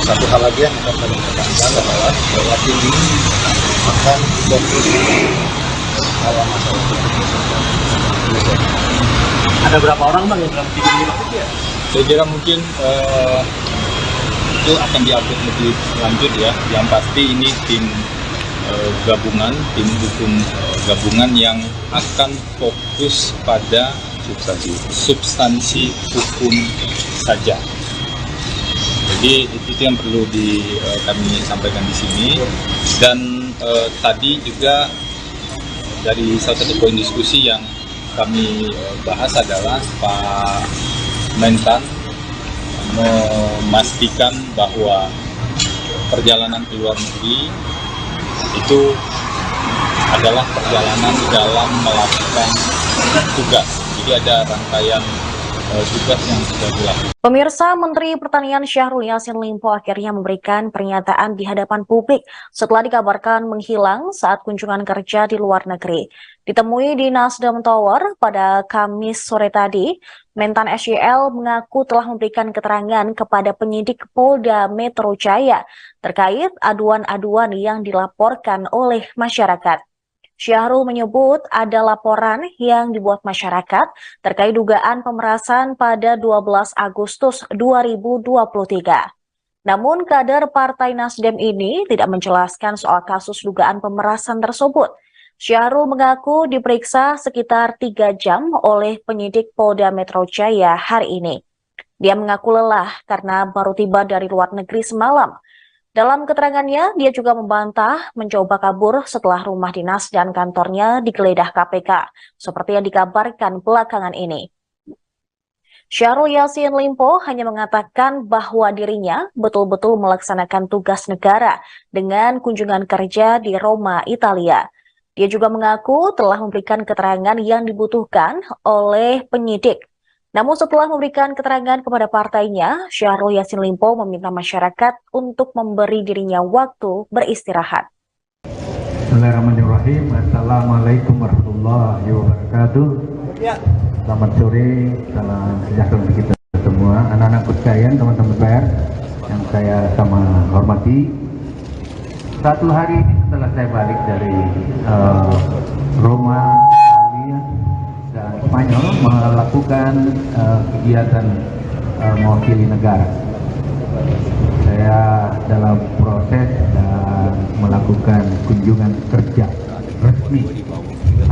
satu hal lagi yang akan kami tekankan adalah bahwa ini akan dikontrol dalam masalah Ada berapa orang bang yang dalam video ini? Saya kira mungkin itu akan diupdate lebih lanjut ya. Yang pasti ini tim gabungan, tim hukum gabungan yang akan fokus pada substansi hukum saja. Jadi itu yang perlu kami sampaikan di sini. Dan tadi juga dari salah satu poin diskusi yang kami bahas adalah Pak Mentan memastikan bahwa perjalanan ke luar negeri itu adalah perjalanan dalam melakukan tugas. Jadi ada rangkaian tugas yang sudah dilakukan. Pemirsa, Menteri Pertanian Syahrul Yassin Limpo akhirnya memberikan pernyataan di hadapan publik setelah dikabarkan menghilang saat kunjungan kerja di luar negeri. Ditemui di Nasdem Tower pada Kamis sore tadi, Mentan SYL mengaku telah memberikan keterangan kepada penyidik Polda Metro Jaya terkait aduan-aduan yang dilaporkan oleh masyarakat. Syahrul menyebut ada laporan yang dibuat masyarakat terkait dugaan pemerasan pada 12 Agustus 2023. Namun kader Partai Nasdem ini tidak menjelaskan soal kasus dugaan pemerasan tersebut. Syahrul mengaku diperiksa sekitar 3 jam oleh penyidik Polda Metro Jaya hari ini. Dia mengaku lelah karena baru tiba dari luar negeri semalam. Dalam keterangannya, dia juga membantah mencoba kabur setelah rumah dinas dan kantornya digeledah KPK, seperti yang dikabarkan belakangan ini. Syahrul Yassin Limpo hanya mengatakan bahwa dirinya betul-betul melaksanakan tugas negara dengan kunjungan kerja di Roma, Italia. Dia juga mengaku telah memberikan keterangan yang dibutuhkan oleh penyidik. Namun setelah memberikan keterangan kepada partainya, Syahrul Yassin Limpo meminta masyarakat untuk memberi dirinya waktu beristirahat. Bismillahirrahmanirrahim. Assalamualaikum warahmatullahi wabarakatuh. Selamat sore, salam sejahtera untuk kita semua. Anak-anak sekalian, teman-teman pers yang saya sama hormati. Satu hari ini setelah saya balik dari Roma, Italia, dan Spanyol melakukan kegiatan mewakili negara. Saya dalam proses dan melakukan kunjungan kerja resmi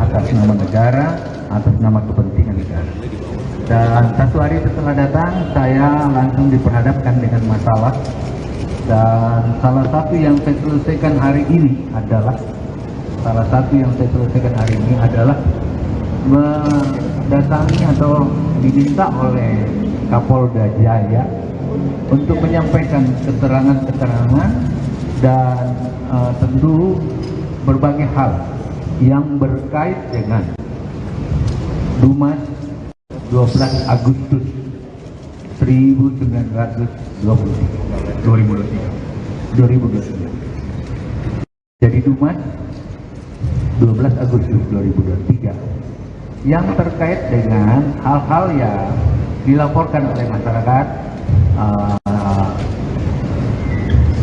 atas nama negara, atas nama kepentingan negara. Dan satu hari setelah datang, saya langsung diperhadapkan dengan masalah. Dan salah satu yang saya selesaikan hari ini adalah mendatangi atau diminta oleh Kapolda Jaya untuk menyampaikan keterangan-keterangan dan tentu berbagai hal yang berkait dengan Dumas 12 Agustus 2023. Jadi Dumas 12 Agustus 2023 yang terkait dengan hal-hal yang dilaporkan oleh masyarakat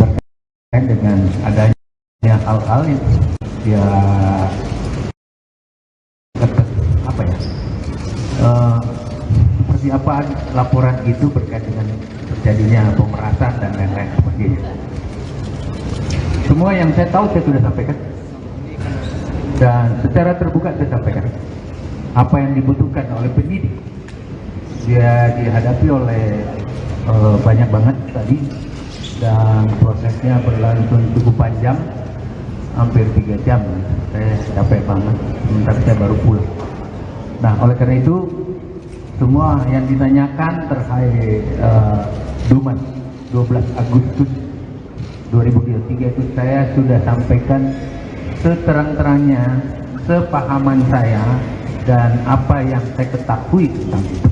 terkait dengan adanya hal-hal yang seperti apa laporan itu berkait dengan terjadinya pemerasan dan lain-lain sebagainya. Semua yang saya tahu saya sudah sampaikan dan secara terbuka saya sampaikan apa yang dibutuhkan oleh penyidik. Dia dihadapi oleh banyak banget tadi dan prosesnya berlangsung cukup panjang, hampir 3 jam. Saya capek banget, sebentar saya baru pulang. Nah, oleh karena itu semua yang ditanyakan terkait Dumas 12 Agustus 2023 itu saya sudah sampaikan seterang-terangnya, sepahaman saya dan apa yang saya ketahui tentang itu.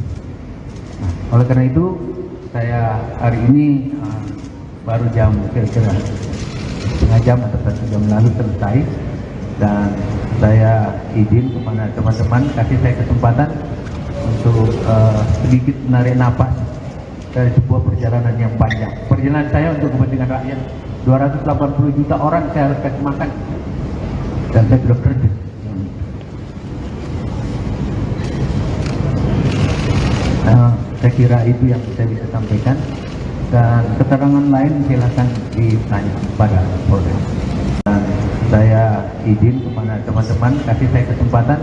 Nah, oleh karena itu saya hari ini baru jam kira-kira setengah jam atau 1 jam lalu selesai, dan saya izin kepada teman-teman kasih saya kesempatan untuk sedikit menarik napas dari sebuah perjalanan yang panjang. Perjalanan saya untuk kepentingan rakyat, 280 juta orang saya harus kasih makan, dan saya sudah kerja. Saya kira itu yang saya bisa sampaikan, dan keterangan lain silakan ditanya pada Polda. Dan saya izin kepada teman-teman kasih saya kesempatan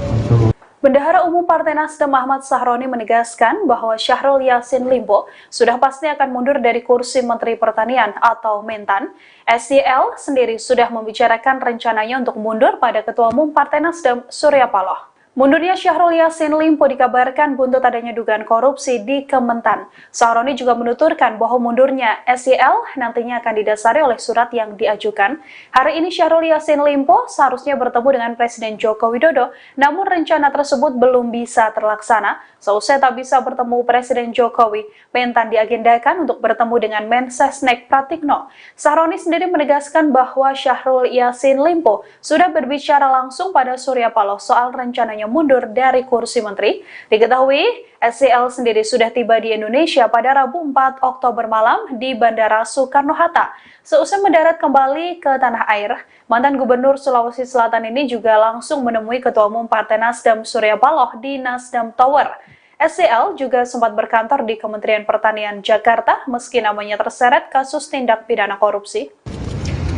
untuk Bendahara Umum Partai Nasdem Ahmad Sahroni menegaskan bahwa Syahrul Yassin Limpo sudah pasti akan mundur dari kursi Menteri Pertanian atau Mentan. SYL sendiri sudah membicarakan rencananya untuk mundur pada Ketua Umum Partai Nasdem Surya Paloh. Mundurnya Syahrul Yassin Limpo dikabarkan buntut adanya dugaan korupsi di Kementan. Sahroni juga menuturkan bahwa mundurnya SYL nantinya akan didasari oleh surat yang diajukan. Hari ini Syahrul Yassin Limpo seharusnya bertemu dengan Presiden Joko Widodo, namun rencana tersebut belum bisa terlaksana. Seusai tak bisa bertemu Presiden Jokowi, Mentan diagendakan untuk bertemu dengan Mensesnek Pratikno. Sahroni sendiri menegaskan bahwa Syahrul Yassin Limpo sudah berbicara langsung pada Surya Paloh soal rencananya mundur dari kursi menteri. Diketahui, SYL sendiri sudah tiba di Indonesia pada Rabu 4 Oktober malam di Bandara Soekarno-Hatta. Seusai mendarat kembali ke tanah air, mantan Gubernur Sulawesi Selatan ini juga langsung menemui Ketua Umum Partai Nasdem Surya Paloh di Nasdem Tower. SYL juga sempat berkantor di Kementerian Pertanian Jakarta meski namanya terseret kasus tindak pidana korupsi.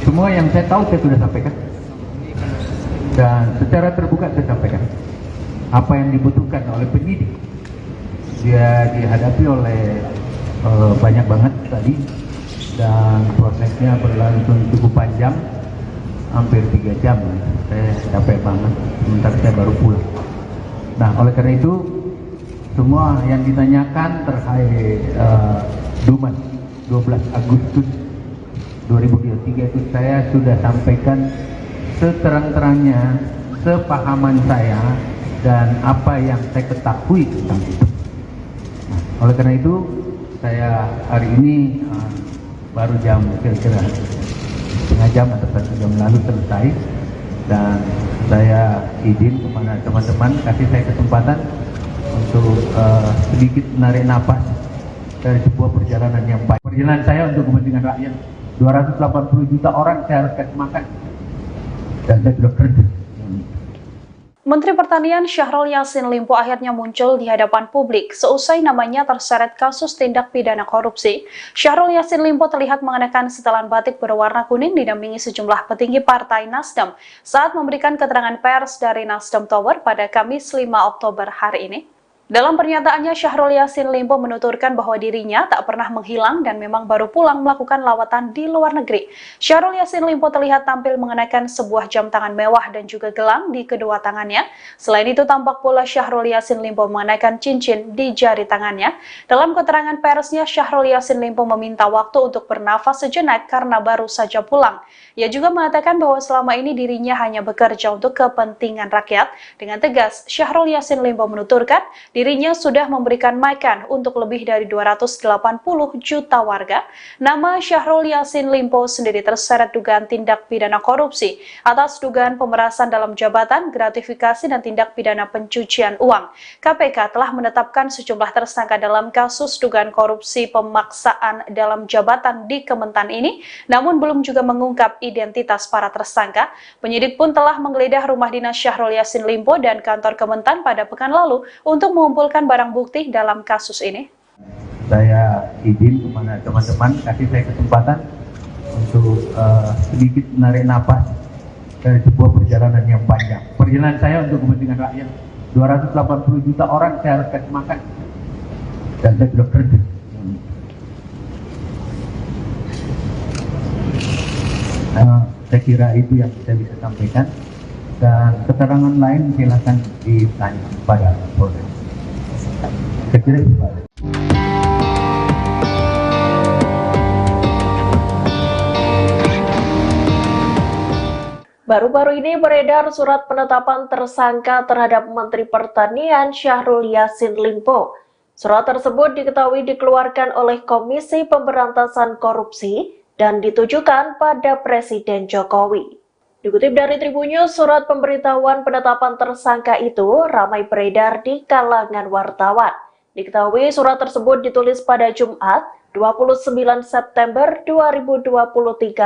Semua yang saya tahu saya sudah sampaikan, dan secara terbuka saya sampaikan apa yang dibutuhkan oleh penyidik. Dia dihadapi oleh banyak banget tadi dan prosesnya berlangsung cukup panjang, hampir 3 jam. Saya capek banget, sebentar saya baru pulang. Nah, oleh karena itu semua yang ditanyakan terkait Dumas 12 Agustus 2023 itu saya sudah sampaikan seterang-terangnya, sepahaman saya dan apa yang saya ketahui tentang itu. Nah, oleh karena itu saya hari ini baru jam kira-kira setengah jam atau 1 jam lalu selesai, dan saya izin kepada teman-teman kasih saya kesempatan untuk sedikit menarik napas dari sebuah perjalanan yang baik. Perjalanan saya untuk kepentingan rakyat, 280 juta orang saya harus kasih makan, dan saya sudah kerja. Menteri Pertanian Syahrul Yassin Limpo akhirnya muncul di hadapan publik seusai namanya terseret kasus tindak pidana korupsi. Syahrul Yassin Limpo terlihat mengenakan setelan batik berwarna kuning didampingi sejumlah petinggi Partai Nasdem saat memberikan keterangan pers dari Nasdem Tower pada Kamis 5 Oktober hari ini. Dalam pernyataannya, Syahrul Yassin Limpo menuturkan bahwa dirinya tak pernah menghilang dan memang baru pulang melakukan lawatan di luar negeri. Syahrul Yassin Limpo terlihat tampil mengenakan sebuah jam tangan mewah dan juga gelang di kedua tangannya. Selain itu, tampak pula Syahrul Yassin Limpo mengenakan cincin di jari tangannya. Dalam keterangan persnya, Syahrul Yassin Limpo meminta waktu untuk bernafas sejenak karena baru saja pulang. Ia juga mengatakan bahwa selama ini dirinya hanya bekerja untuk kepentingan rakyat. Dengan tegas, Syahrul Yassin Limpo menuturkan dirinya sudah memberikan makan untuk lebih dari 280 juta warga. Nama Syahrul Yassin Limpo sendiri terseret dugaan tindak pidana korupsi atas dugaan pemerasan dalam jabatan, gratifikasi, dan tindak pidana pencucian uang. KPK telah menetapkan sejumlah tersangka dalam kasus dugaan korupsi pemaksaan dalam jabatan di Kementan ini, namun belum juga mengungkap identitas para tersangka. Penyidik pun telah menggeledah rumah dinas Syahrul Yassin Limpo dan kantor Kementan pada pekan lalu untuk mengumpulkan barang bukti dalam kasus ini. Saya izin kepada teman-teman, kasih saya kesempatan untuk sedikit menarik napas dari sebuah perjalanan yang panjang. Perjalanan saya untuk kepentingan rakyat. 280 juta orang saya harus kasih makan. Dan saya sudah kerja. Saya kira itu yang saya bisa sampaikan. Dan keterangan lain silakan ditanya pada Polres. Saya kira itu, Pak. Baru-baru ini beredar surat penetapan tersangka terhadap Menteri Pertanian Syahrul Yassin Limpo. Surat tersebut diketahui dikeluarkan oleh Komisi Pemberantasan Korupsi dan ditujukan pada Presiden Jokowi. Dikutip dari Tribunnews, surat pemberitahuan penetapan tersangka itu ramai beredar di kalangan wartawan. Diketahui surat tersebut ditulis pada Jumat 29 September 2023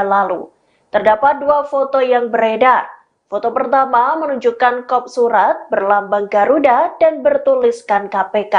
lalu. Terdapat dua foto yang beredar. Foto pertama menunjukkan kop surat berlambang Garuda dan bertuliskan KPK.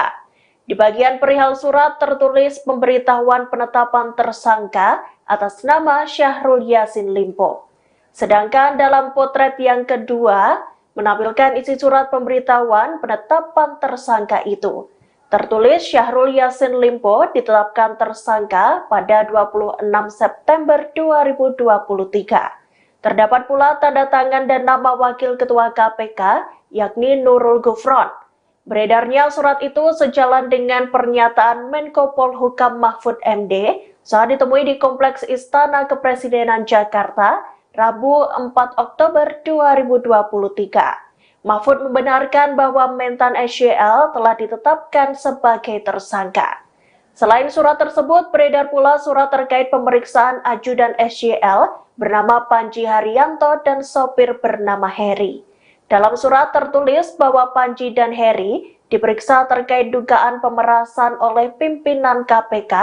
Di bagian perihal surat tertulis pemberitahuan penetapan tersangka atas nama Syahrul Yassin Limpo. Sedangkan dalam potret yang kedua menampilkan isi surat pemberitahuan penetapan tersangka itu. Tertulis Syahrul Yassin Limpo ditetapkan tersangka pada 26 September 2023. Terdapat pula tanda tangan dan nama Wakil Ketua KPK, yakni Nurul Gufron. Beredarnya surat itu sejalan dengan pernyataan Menko Polhukam Mahfud MD saat ditemui di Kompleks Istana Kepresidenan Jakarta, Rabu 4 Oktober 2023. Mahfud membenarkan bahwa Mentan SYL telah ditetapkan sebagai tersangka. Selain surat tersebut, beredar pula surat terkait pemeriksaan ajudan SYL bernama Panji Haryanto dan sopir bernama Heri. Dalam surat tertulis bahwa Panji dan Heri diperiksa terkait dugaan pemerasan oleh pimpinan KPK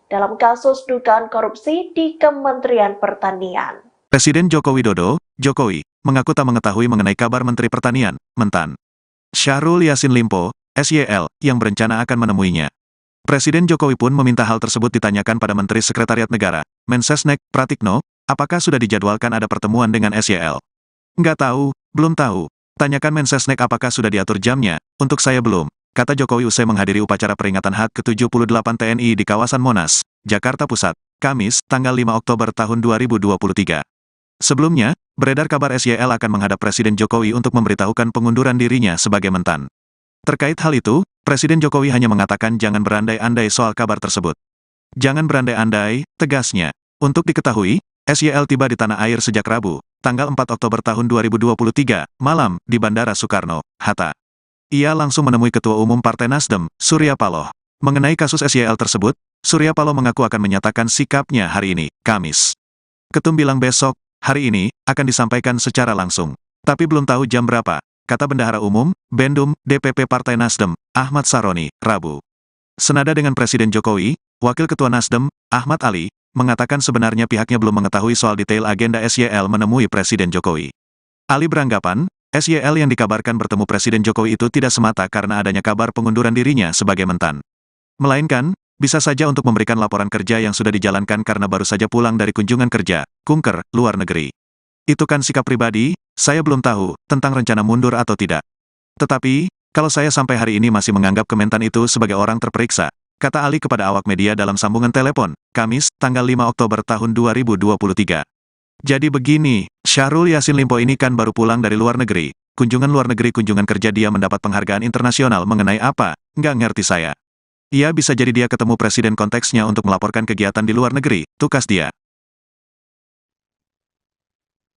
dalam kasus dugaan korupsi di Kementerian Pertanian. Presiden Joko Widodo, Jokowi, mengaku tak mengetahui mengenai kabar Menteri Pertanian, Mentan, Syahrul Yassin Limpo, SYL, yang berencana akan menemuinya. Presiden Jokowi pun meminta hal tersebut ditanyakan pada Menteri Sekretariat Negara, Mensesnek, Pratikno, apakah sudah dijadwalkan ada pertemuan dengan SYL. Nggak tahu, belum tahu. Tanyakan Mensesnek apakah sudah diatur jamnya, untuk saya belum, kata Jokowi usai menghadiri upacara peringatan HUT ke-78 TNI di kawasan Monas, Jakarta Pusat, Kamis, tanggal 5 Oktober tahun 2023. Sebelumnya, beredar kabar SYL akan menghadap Presiden Jokowi untuk memberitahukan pengunduran dirinya sebagai Mentan. Terkait hal itu, Presiden Jokowi hanya mengatakan jangan berandai-andai soal kabar tersebut. Jangan berandai-andai, tegasnya. Untuk diketahui, SYL tiba di tanah air sejak Rabu, tanggal 4 Oktober tahun 2023, malam, di Bandara Soekarno, Hatta. Ia langsung menemui Ketua Umum Partai Nasdem, Surya Paloh. Mengenai kasus SYL tersebut, Surya Paloh mengaku akan menyatakan sikapnya hari ini, Kamis. Ketum bilang besok, hari ini, akan disampaikan secara langsung. Tapi belum tahu jam berapa, kata Bendahara Umum, Bendum, DPP Partai Nasdem, Ahmad Saroni, Rabu. Senada dengan Presiden Jokowi, Wakil Ketua Nasdem, Ahmad Ali, mengatakan sebenarnya pihaknya belum mengetahui soal detail agenda SYL menemui Presiden Jokowi. Ali beranggapan, SYL yang dikabarkan bertemu Presiden Jokowi itu tidak semata karena adanya kabar pengunduran dirinya sebagai Mentan. Melainkan, bisa saja untuk memberikan laporan kerja yang sudah dijalankan karena baru saja pulang dari kunjungan kerja, kunker, luar negeri. Itu kan sikap pribadi, saya belum tahu tentang rencana mundur atau tidak. Tetapi, Kalau saya sampai hari ini masih menganggap Kementan itu sebagai orang terperiksa, kata Ali kepada awak media dalam sambungan telepon, Kamis, tanggal 5 Oktober tahun 2023. Jadi begini, Syahrul Yassin Limpo ini kan baru pulang dari luar negeri. Kunjungan luar negeri, kunjungan kerja dia mendapat penghargaan internasional mengenai apa? Nggak ngerti saya. Ia bisa jadi dia ketemu presiden konteksnya untuk melaporkan kegiatan di luar negeri, tukas dia.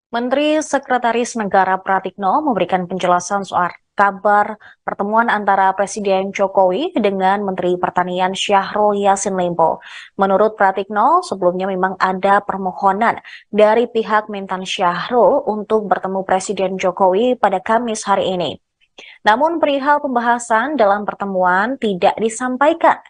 Menteri Sekretaris Negara Pratikno memberikan penjelasan soal kabar pertemuan antara Presiden Jokowi dengan Menteri Pertanian Syahrul Yassin Limpo. Menurut Pratikno, sebelumnya memang ada permohonan dari pihak Mentan Syahrul untuk bertemu Presiden Jokowi pada Kamis hari ini. Namun perihal pembahasan dalam pertemuan tidak disampaikan.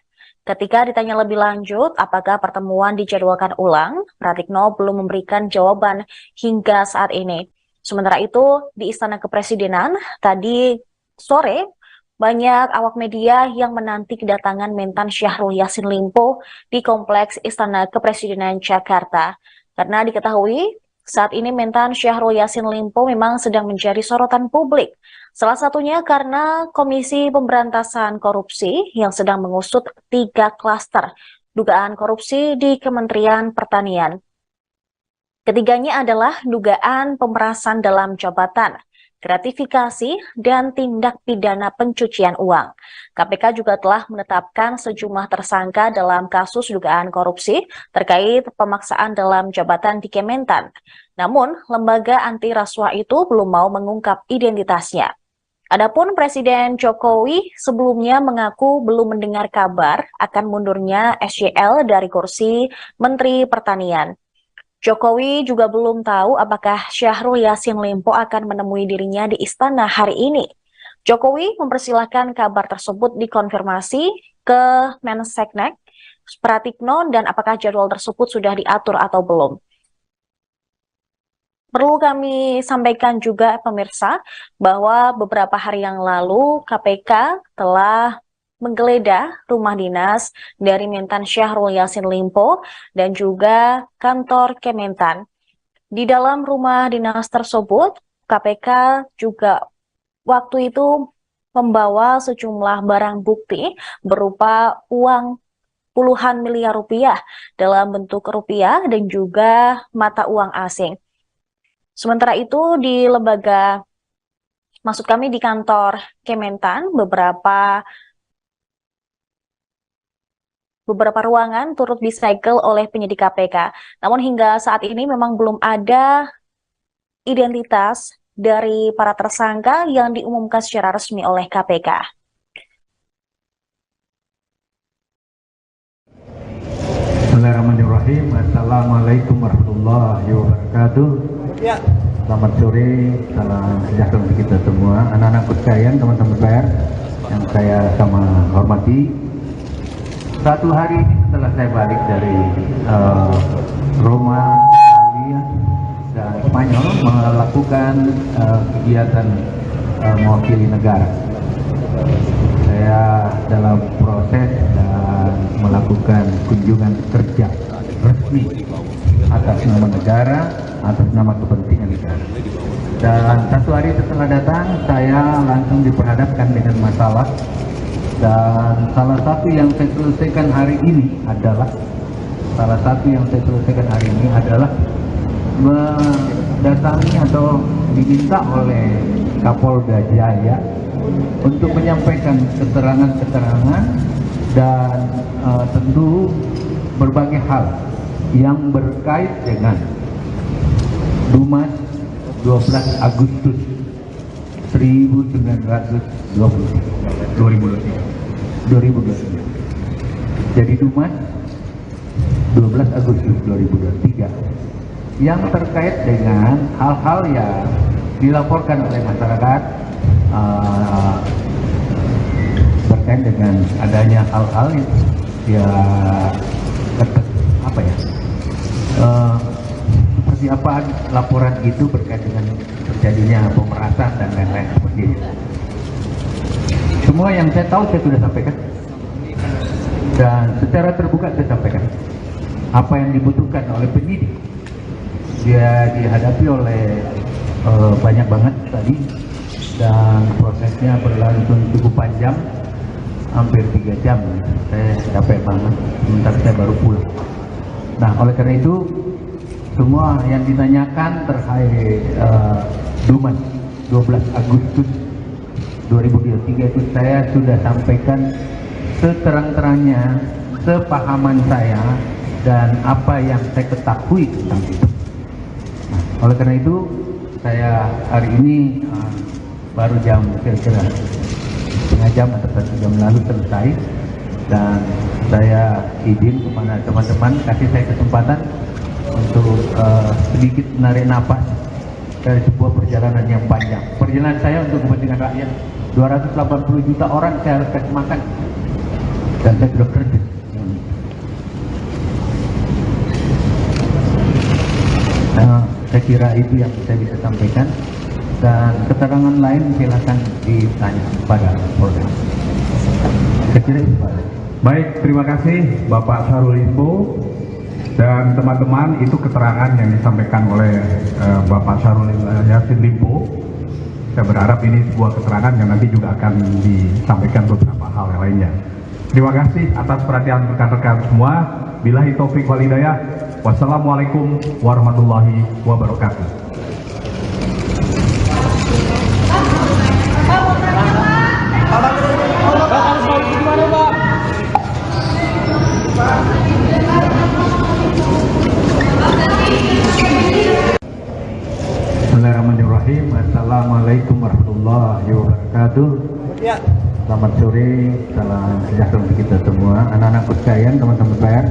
Ketika ditanya lebih lanjut apakah pertemuan dijadwalkan ulang, Pratikno belum memberikan jawaban hingga saat ini. Sementara itu, di Istana Kepresidenan, tadi sore, banyak awak media yang menanti kedatangan Mentan Syahrul Yassin Limpo di Kompleks Istana Kepresidenan Jakarta. Karena diketahui, saat ini Mentan Syahrul Yassin Limpo memang sedang menjadi sorotan publik. Salah satunya karena Komisi Pemberantasan Korupsi yang sedang mengusut 3 klaster dugaan korupsi di Kementerian Pertanian. Ketiganya adalah dugaan pemerasan dalam jabatan, gratifikasi, dan tindak pidana pencucian uang. KPK juga telah menetapkan sejumlah tersangka dalam kasus dugaan korupsi terkait pemaksaan dalam jabatan di Kementan. Namun, lembaga anti rasuah itu belum mau mengungkap identitasnya. Adapun Presiden Jokowi sebelumnya mengaku belum mendengar kabar akan mundurnya SYL dari kursi Menteri Pertanian. Jokowi juga belum tahu apakah Syahrul Yassin Limpo akan menemui dirinya di istana hari ini. Jokowi mempersilahkan kabar tersebut dikonfirmasi ke Menseknek, Pratikno, dan apakah jadwal tersebut sudah diatur atau belum. Perlu kami sampaikan juga pemirsa bahwa beberapa hari yang lalu KPK telah menggeledah rumah dinas dari Mentan Syahrul Yassin Limpo dan juga kantor Kementan. Di dalam rumah dinas tersebut, KPK juga waktu itu membawa sejumlah barang bukti berupa uang puluhan miliar rupiah dalam bentuk rupiah dan juga mata uang asing. Sementara itu di lembaga, maksud kami di kantor Kementan, beberapa ruangan turut disegel oleh penyidik KPK. Namun hingga saat ini memang belum ada identitas dari para tersangka yang diumumkan secara resmi oleh KPK. Bismillahirrahmanirrahim. Assalamualaikum warahmatullahi wabarakatuh. Selamat sore, salam sejahtera untuk kita semua. Anak-anak sekalian, teman-teman pers yang saya sama hormati. Satu hari setelah saya balik dari Roma, Italia, dan Spanyol melakukan kegiatan mewakili negara. Saya dalam proses dan melakukan kunjungan kerja resmi atas nama negara, atas nama kepentingan negara. Dan satu hari setelah datang, saya langsung diperhadapkan dengan masalah. Dan salah satu yang saya selesaikan hari ini adalah mendatangi atau diminta oleh Kapolda Jaya untuk menyampaikan keterangan-keterangan dan tentu berbagai hal yang berkait dengan Dumas 12 Agustus 2023. Jadi Dumas 12 Agustus 2023 yang terkait dengan hal-hal yang dilaporkan oleh masyarakat berkait dengan adanya hal-hal yang seperti apa laporan itu berkait dengan terjadinya pemerasan dan lain-lain seperti itu. Semua yang saya tahu saya sudah sampaikan dan secara terbuka saya sampaikan apa yang dibutuhkan oleh penyidik. Dia dihadapi oleh banyak banget tadi dan prosesnya berlangsung cukup panjang, hampir 3 jam. Saya capek banget, sebentar saya baru pulang. Nah, oleh karena itu semua yang ditanyakan terkait Dumas 12 Agustus 2023 itu saya sudah sampaikan seterang-terangnya, sepahaman saya dan apa yang saya ketahui tentang itu. Nah, oleh karena itu saya hari ini baru jam kira-kira setengah jam atau 1 jam lalu selesai, dan saya izin kepada teman-teman kasih saya kesempatan untuk sedikit menarik napas dari sebuah perjalanan yang panjang. Perjalanan saya untuk kepentingan rakyat, 280 juta orang saya harus kasih makan, dan saya sudah kerja. Saya kira itu yang saya bisa sampaikan, dan keterangan lain silakan ditanya pada Polda. Saya kira itu, Pak. Baik, terima kasih Bapak Syahrul Limpo. Dan teman-teman, itu keterangan yang disampaikan oleh Bapak Syahrul Yassin Limpo. Saya berharap ini sebuah keterangan yang nanti juga akan disampaikan beberapa hal yang lainnya. Terima kasih atas perhatian rekan-rekan semua. Billahi taufik wal hidayah. Wassalamualaikum warahmatullahi wabarakatuh. Bismillahirrahmanirrahim. Assalamualaikum warahmatullahi wabarakatuh. Selamat sore, salam sejahtera untuk kita semua, anak-anak sekalian, teman-teman pers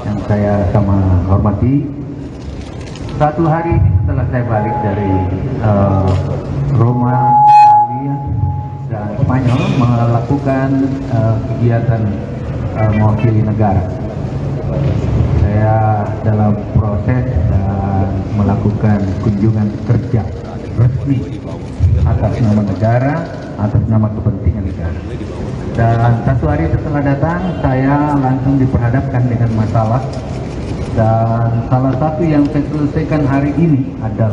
yang saya sama hormati. Satu hari setelah saya balik dari Roma, Italia, dan Spanyol melakukan kegiatan mewakili negara. Saya dalam proses dan melakukan kunjungan kerja resmi atas nama negara, atas nama kepentingan negara. Dan satu hari setelah datang, saya langsung diperhadapkan dengan masalah, dan salah satu yang saya selesaikan hari ini adalah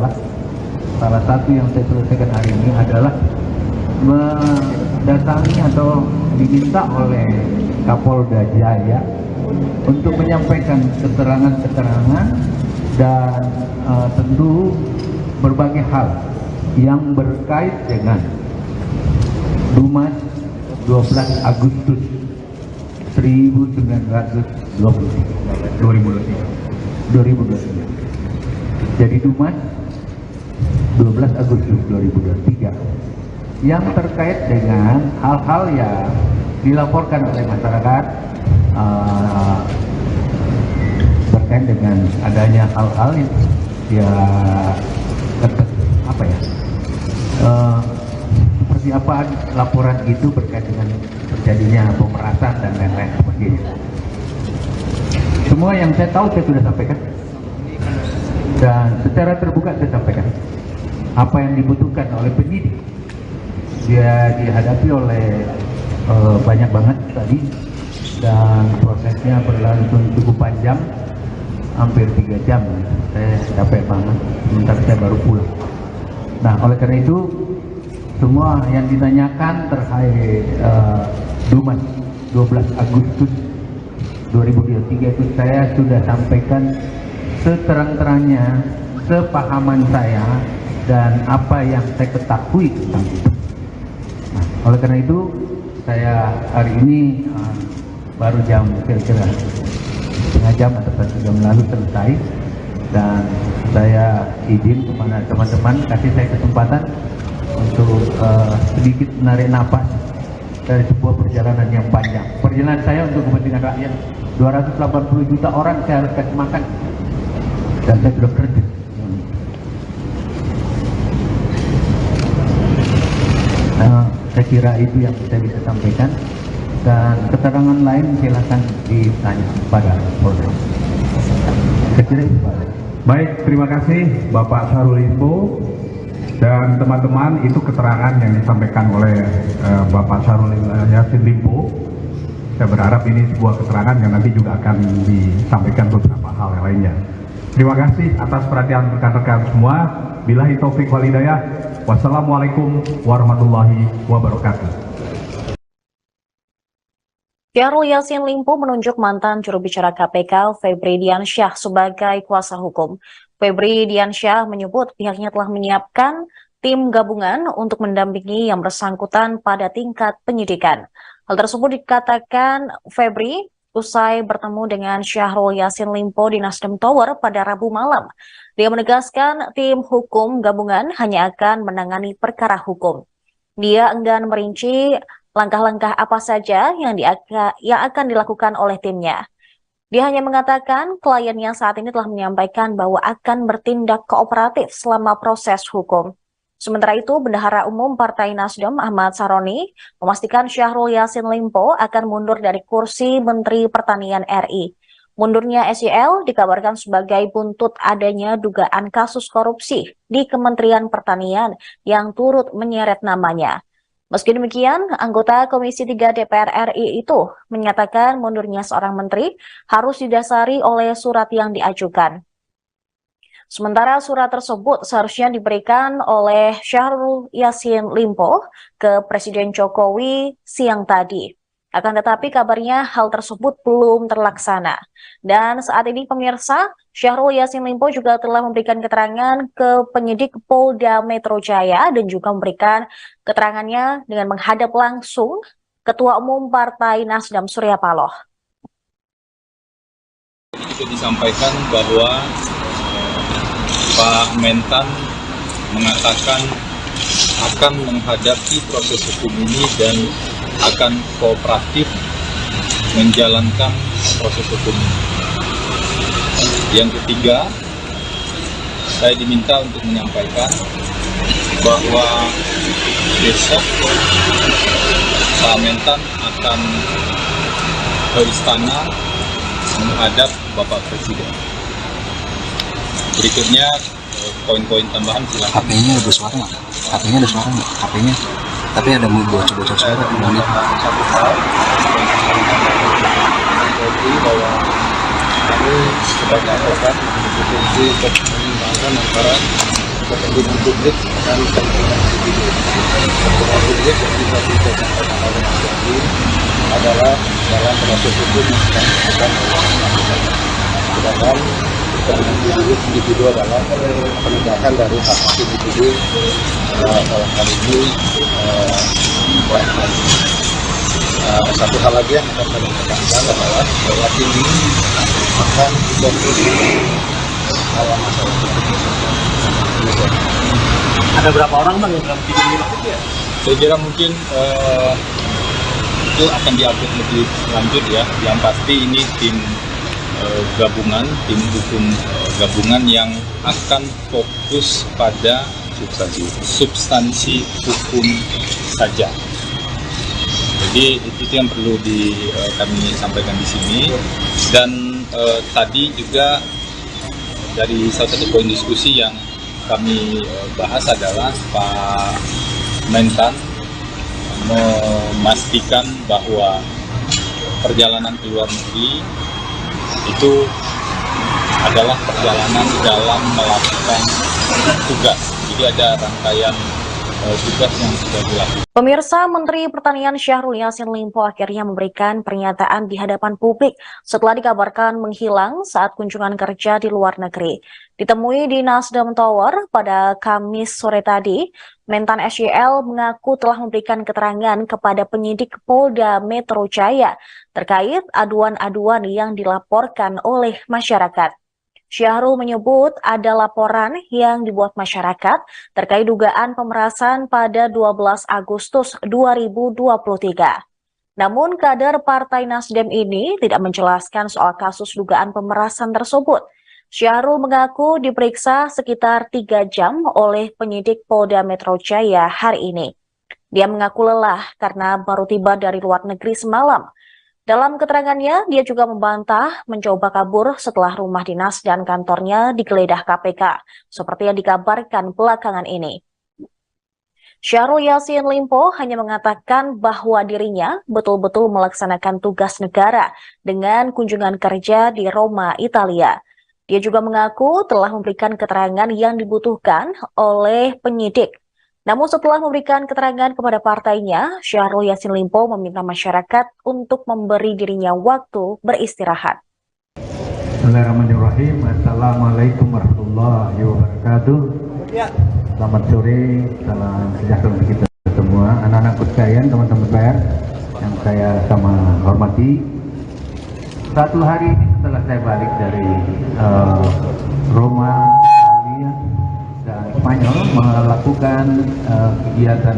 mendatangi atau diminta oleh Kapolda Jaya untuk menyampaikan keterangan-keterangan dan tentu berbagai hal yang berkait dengan Dumas 12 Agustus 2023. Jadi Dumas 12 Agustus 2023 yang terkait dengan hal-hal yang dilaporkan oleh masyarakat berkait dengan adanya hal-hal yang seperti apa laporan itu berkait dengan terjadinya pemerasan dan lain-lain sebagainya. Semua yang saya tahu saya sudah sampaikan, dan secara terbuka saya sampaikan apa yang dibutuhkan oleh penyidik. Dia dihadapi oleh banyak banget tadi, dan prosesnya berlangsung cukup panjang, hampir 3 jam. Saya capek banget, sebentar saya baru pulang. Nah, oleh karena itu semua yang ditanyakan terkait Dumas 12 Agustus 2023 itu saya sudah sampaikan seterang-terangnya, sepahaman saya dan apa yang saya ketahui tentang itu. Nah, oleh karena itu saya hari ini baru jam kira-kira setengah jam atau 1 jam lalu selesai, dan saya izin kepada teman-teman kasih saya kesempatan untuk sedikit menarik napas dari sebuah perjalanan yang panjang. Perjalanan saya untuk kepentingan rakyat, 280 juta orang saya harus kasih makan, dan saya sudah kerja. Saya kira itu yang saya bisa sampaikan, dan keterangan lain silakan ditanya pada Polda. Saya kira itu, Pak. Baik, terima kasih Bapak Syahrul Limpo. Dan teman-teman, itu keterangan yang disampaikan oleh Bapak Syahrul Yassin Limpo. Saya berharap ini sebuah keterangan yang nanti juga akan disampaikan beberapa hal yang lainnya. Terima kasih atas perhatian rekan-rekan semua. Billahi taufik wal hidayah. Wassalamualaikum warahmatullahi wabarakatuh. Syahrul Yassin Limpo menunjuk mantan juru bicara KPK Febri Diansyah sebagai kuasa hukum. Febri Diansyah menyebut pihaknya telah menyiapkan tim gabungan untuk mendampingi yang bersangkutan pada tingkat penyidikan. Hal tersebut dikatakan Febri usai bertemu dengan Syahrul Yassin Limpo di Nasdem Tower pada Rabu malam. Dia menegaskan tim hukum gabungan hanya akan menangani perkara hukum. Dia enggan merinci langkah-langkah apa saja yang akan dilakukan oleh timnya. Dia hanya mengatakan kliennya saat ini telah menyampaikan bahwa akan bertindak kooperatif selama proses hukum. Sementara itu, Bendahara Umum Partai Nasdem Ahmad Saroni memastikan Syahrul Yassin Limpo akan mundur dari kursi Menteri Pertanian RI. Mundurnya SYL dikabarkan sebagai buntut adanya dugaan kasus korupsi di Kementerian Pertanian yang turut menyeret namanya. Meski demikian, anggota Komisi 3 DPR RI itu menyatakan mundurnya seorang menteri harus didasari oleh surat yang diajukan. Sementara surat tersebut seharusnya diberikan oleh Syahrul Yassin Limpo ke Presiden Jokowi siang tadi. Akan tetapi kabarnya hal tersebut belum terlaksana. Dan saat ini pemirsa, Syahrul Yassin Limpo juga telah memberikan keterangan ke penyidik Polda Metro Jaya dan juga memberikan keterangannya dengan menghadap langsung Ketua Umum Partai Nasdem Surya Paloh. Itu disampaikan bahwa Pak Mentan mengatakan akan menghadapi proses hukum ini dan akan kooperatif menjalankan proses hukum. Yang ketiga, saya diminta untuk menyampaikan bahwa besok Pak Mentan akan ke istana menghadap Bapak Presiden. Berikutnya poin-poin tambahan silakan. HP-nya ada suara nggak? HP-nya ada suara nggak? HP-nya. Tapi ada bocor-bocor suara. Satu hal bahwa kami sebagai advokat memiliki fungsi untuk menyimbangkan antara kepentingan publik dan kepentingan individu. Kepentingan publik yang bisa disampaikan oleh Mas Yadi adalah dalam proses hukum yang sedang dilakukan oleh KPK. Sedangkan kepentingan individu adalah penegakan dari hak individu dalam hal ini satu hal lagi yang akan kami tekankan adalah bahwa ini akan difokus dalam masalah Ada berapa orang bang yang dalam video ini? Saya kira mungkin itu akan diupdate lebih lanjut ya. Yang pasti ini tim gabungan, tim hukum gabungan yang akan fokus pada substansi hukum saja. Jadi itu yang perlu kami sampaikan di sini. Dan tadi juga dari salah satu poin diskusi yang kami bahas adalah Pak Mentan memastikan bahwa perjalanan ke luar negeri itu adalah perjalanan dalam melakukan tugas. Jadi ada rangkaian tugas yang sudah dilakukan. Pemirsa, Menteri Pertanian Syahrul Yassin Limpo akhirnya memberikan pernyataan di hadapan publik setelah dikabarkan menghilang saat kunjungan kerja di luar negeri. Ditemui di Nasdem Tower pada Kamis sore tadi, Mentan SYL mengaku telah memberikan keterangan kepada penyidik Polda Metro Jaya terkait aduan-aduan yang dilaporkan oleh masyarakat. Syahrul menyebut ada laporan yang dibuat masyarakat terkait dugaan pemerasan pada 12 Agustus 2023. Namun kader Partai Nasdem ini tidak menjelaskan soal kasus dugaan pemerasan tersebut. Syahrul mengaku diperiksa sekitar 3 jam oleh penyidik Polda Metro Jaya hari ini. Dia mengaku lelah karena baru tiba dari luar negeri semalam. Dalam keterangannya, dia juga membantah mencoba kabur setelah rumah dinas dan kantornya digeledah KPK, seperti yang dikabarkan belakangan ini. Syahrul Yassin Limpo hanya mengatakan bahwa dirinya betul-betul melaksanakan tugas negara dengan kunjungan kerja di Roma, Italia. Dia juga mengaku telah memberikan keterangan yang dibutuhkan oleh penyidik. Namun setelah memberikan keterangan kepada partainya, Syahrul Yassin Limpo meminta masyarakat untuk memberi dirinya waktu beristirahat. Bismillahirrahmanirrahim. Assalamualaikum warahmatullahi wabarakatuh. Selamat sore, salam sejahtera untuk kita semua. Anak-anakku sekalian, teman-teman pers yang saya sama hormati. Satu hari ini setelah saya balik dari Roma, Italia, dan Spanyol melakukan kegiatan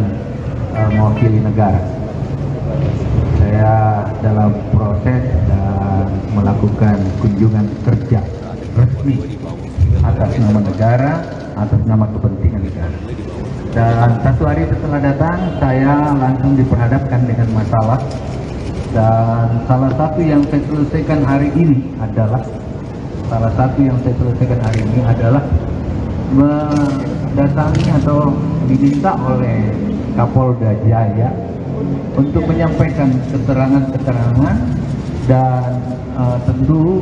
mewakili negara. Saya dalam proses dan melakukan kunjungan kerja resmi atas nama negara, atas nama kepentingan negara. Dan satu hari setelah datang, saya langsung diperhadapkan dengan masalah. Dan salah satu yang saya selesaikan hari ini adalah mendatangi atau diminta oleh Kapolda Jaya untuk menyampaikan keterangan-keterangan dan tentu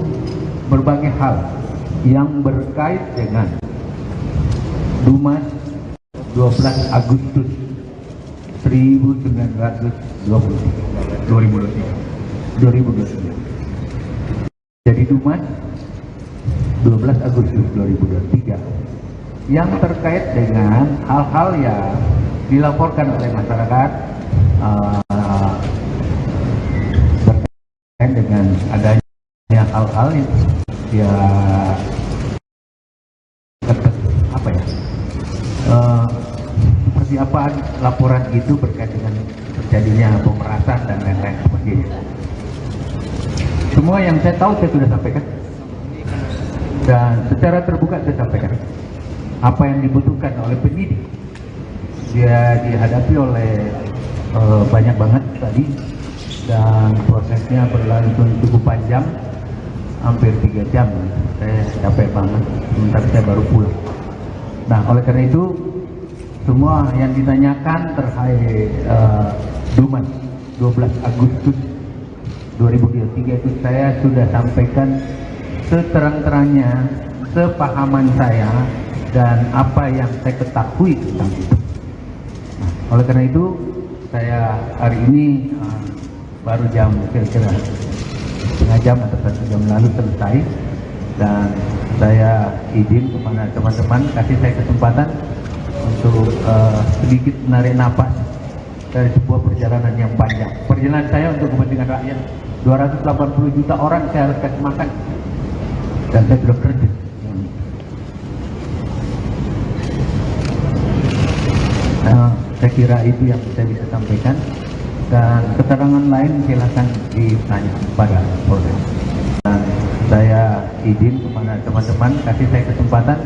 berbagai hal yang berkait dengan Dumas 12 Agustus 2023. Jadi Dumas 12 Agustus 2023 yang terkait dengan hal-hal yang dilaporkan oleh masyarakat berkait dengan adanya hal-hal yang seperti apa laporan itu berkait dengan terjadinya pemerasan dan lain-lain sebagainya. Semua yang saya tahu saya sudah sampaikan dan secara terbuka saya sampaikan apa yang dibutuhkan oleh penyidik. Dia dihadapi oleh banyak banget tadi dan prosesnya berlangsung cukup panjang, hampir 3 jam. Saya capek banget, sementara saya baru pulang. Nah, oleh karena itu semua yang ditanyakan terkait Dumas 12 Agustus 2023 itu saya sudah sampaikan seterang-terangnya, sepahaman saya dan apa yang saya ketahui tentang itu. Nah, oleh karena itu saya hari ini baru jam kira-kira setengah jam atau 1 jam lalu selesai, dan saya izin kepada teman-teman kasih saya kesempatan untuk sedikit menarik napas dari sebuah perjalanan yang panjang. Perjalanan saya untuk kepentingan rakyat, 280 juta orang saya harus kasih makan, dan saya sudah kerja. Saya kira itu yang saya bisa sampaikan, dan keterangan lain silakan ditanya pada Polres. Dan saya izin kepada teman-teman kasih saya kesempatan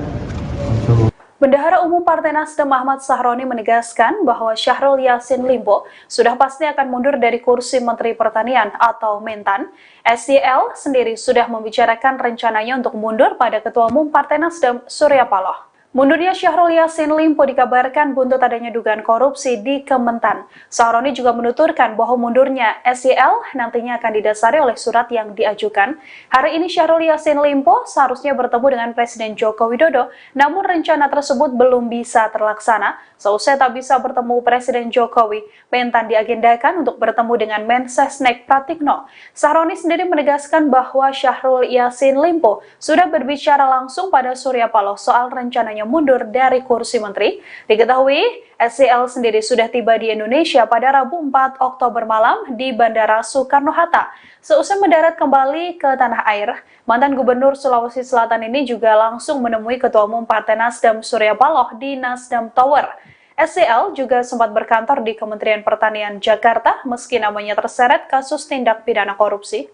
untuk Bendahara Umum Partai Nasdem Ahmad Sahroni menegaskan bahwa Syahrul Yassin Limpo sudah pasti akan mundur dari kursi Menteri Pertanian atau Mentan. SYL sendiri sudah membicarakan rencananya untuk mundur pada Ketua Umum Partai Nasdem Surya Paloh. Mundurnya Syahrul Yassin Limpo dikabarkan buntut adanya dugaan korupsi di Kementan. Sahroni juga menuturkan bahwa mundurnya SYL nantinya akan didasari oleh surat yang diajukan. Hari ini Syahrul Yassin Limpo seharusnya bertemu dengan Presiden Joko Widodo, namun rencana tersebut belum bisa terlaksana. Seusai tak bisa bertemu Presiden Jokowi, Mentan diagendakan untuk bertemu dengan Mensesnek Pratikno. Sahroni sendiri menegaskan bahwa Syahrul Yassin Limpo sudah berbicara langsung pada Surya Paloh soal rencananya mundur dari kursi menteri. Diketahui, SYL sendiri sudah tiba di Indonesia pada Rabu 4 Oktober malam di Bandara Soekarno-Hatta. Seusai mendarat kembali ke tanah air, mantan Gubernur Sulawesi Selatan ini juga langsung menemui Ketua Umum Partai Nasdem Surya Paloh di Nasdem Tower. SYL juga sempat berkantor di Kementerian Pertanian Jakarta meski namanya terseret kasus tindak pidana korupsi.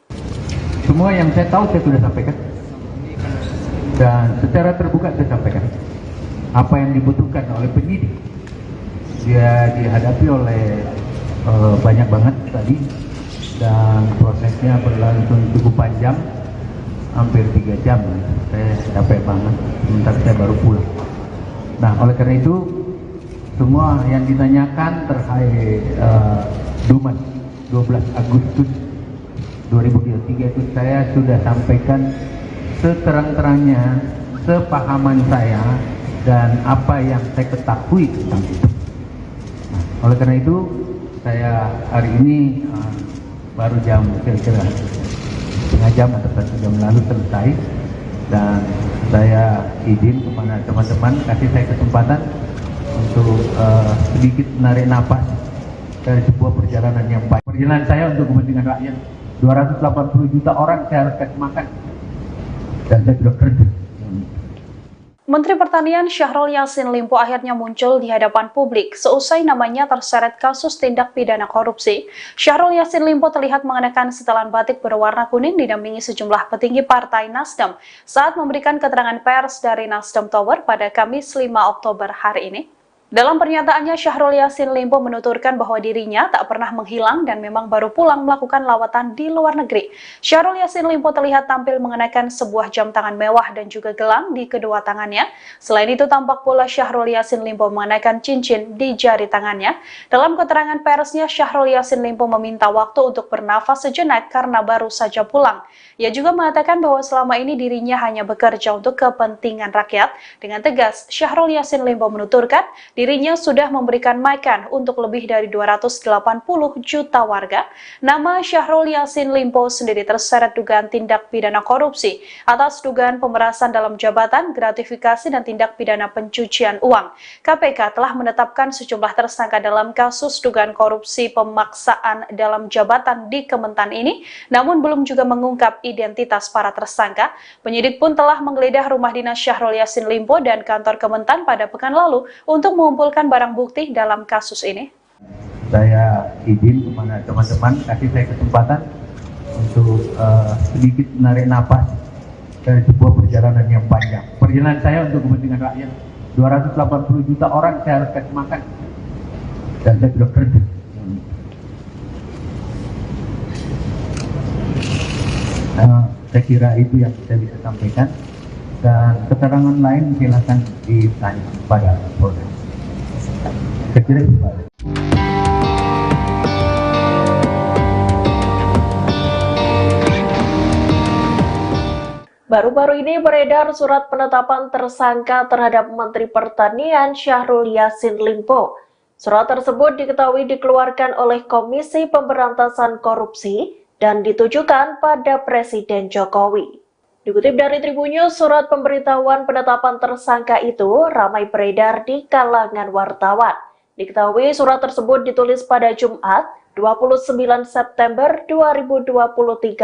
Semua yang saya tahu saya sudah sampaikan dan secara terbuka saya sampaikan apa yang dibutuhkan oleh penyidik. Dia dihadapi oleh banyak banget tadi dan prosesnya berlangsung cukup panjang, hampir 3 jam. Saya capek banget, sementara saya baru pulang. Nah, oleh karena itu semua yang ditanyakan terkait Dumas 12 Agustus 2023 itu saya sudah sampaikan seterang-terangnya, sepahaman saya dan apa yang saya ketahui tentang itu. Nah, oleh karena itu saya hari ini baru jam kira-kira setengah jam atau 1 jam lalu selesai, dan saya izin kepada teman-teman kasih saya kesempatan untuk sedikit menarik napas dari sebuah perjalanan yang baik. Perjalanan saya untuk kepentingan rakyat. 280 juta orang saya harus kasih makan, dan saya sudah kerja. Menteri Pertanian Syahrul Yassin Limpo akhirnya muncul di hadapan publik seusai namanya terseret kasus tindak pidana korupsi. Syahrul Yassin Limpo terlihat mengenakan setelan batik berwarna kuning didampingi sejumlah petinggi Partai Nasdem saat memberikan keterangan pers dari Nasdem Tower pada Kamis 5 Oktober hari ini. Dalam pernyataannya, Syahrul Yassin Limpo menuturkan bahwa dirinya tak pernah menghilang dan memang baru pulang melakukan lawatan di luar negeri. Syahrul Yassin Limpo terlihat tampil mengenakan sebuah jam tangan mewah dan juga gelang di kedua tangannya. Selain itu, tampak pula Syahrul Yassin Limpo mengenakan cincin di jari tangannya. Dalam keterangan persnya, Syahrul Yassin Limpo meminta waktu untuk bernafas sejenak karena baru saja pulang. Ia juga mengatakan bahwa selama ini dirinya hanya bekerja untuk kepentingan rakyat. Dengan tegas, Syahrul Yassin Limpo menuturkan dirinya sudah memberikan makan untuk lebih dari 280 juta warga. Nama Syahrul Yassin Limpo sendiri terseret dugaan tindak pidana korupsi atas dugaan pemerasan dalam jabatan, gratifikasi, dan tindak pidana pencucian uang. KPK telah menetapkan sejumlah tersangka dalam kasus dugaan korupsi pemaksaan dalam jabatan di Kementan ini, namun belum juga mengungkap identitas para tersangka. Penyidik pun telah menggeledah rumah dinas Syahrul Yassin Limpo dan kantor Kementan pada pekan lalu untuk mengumpulkan barang bukti dalam kasus ini. Saya izin kepada teman-teman kasih saya kesempatan untuk sedikit menarik napas dari sebuah perjalanan yang panjang. Perjalanan saya untuk kepentingan rakyat. 280 juta orang saya harus kasih makan, dan saya sudah kerja. Saya kira itu yang saya bisa sampaikan, dan keterangan lain silakan ditanya pada Polda. Saya kira itu, Pak. Baru-baru ini beredar surat penetapan tersangka terhadap Menteri Pertanian Syahrul Yassin Limpo. Surat tersebut diketahui dikeluarkan oleh Komisi Pemberantasan Korupsi dan ditujukan pada Presiden Jokowi. Dikutip dari Tribunnews, surat pemberitahuan penetapan tersangka itu ramai beredar di kalangan wartawan. Diketahui surat tersebut ditulis pada Jumat 29 September 2023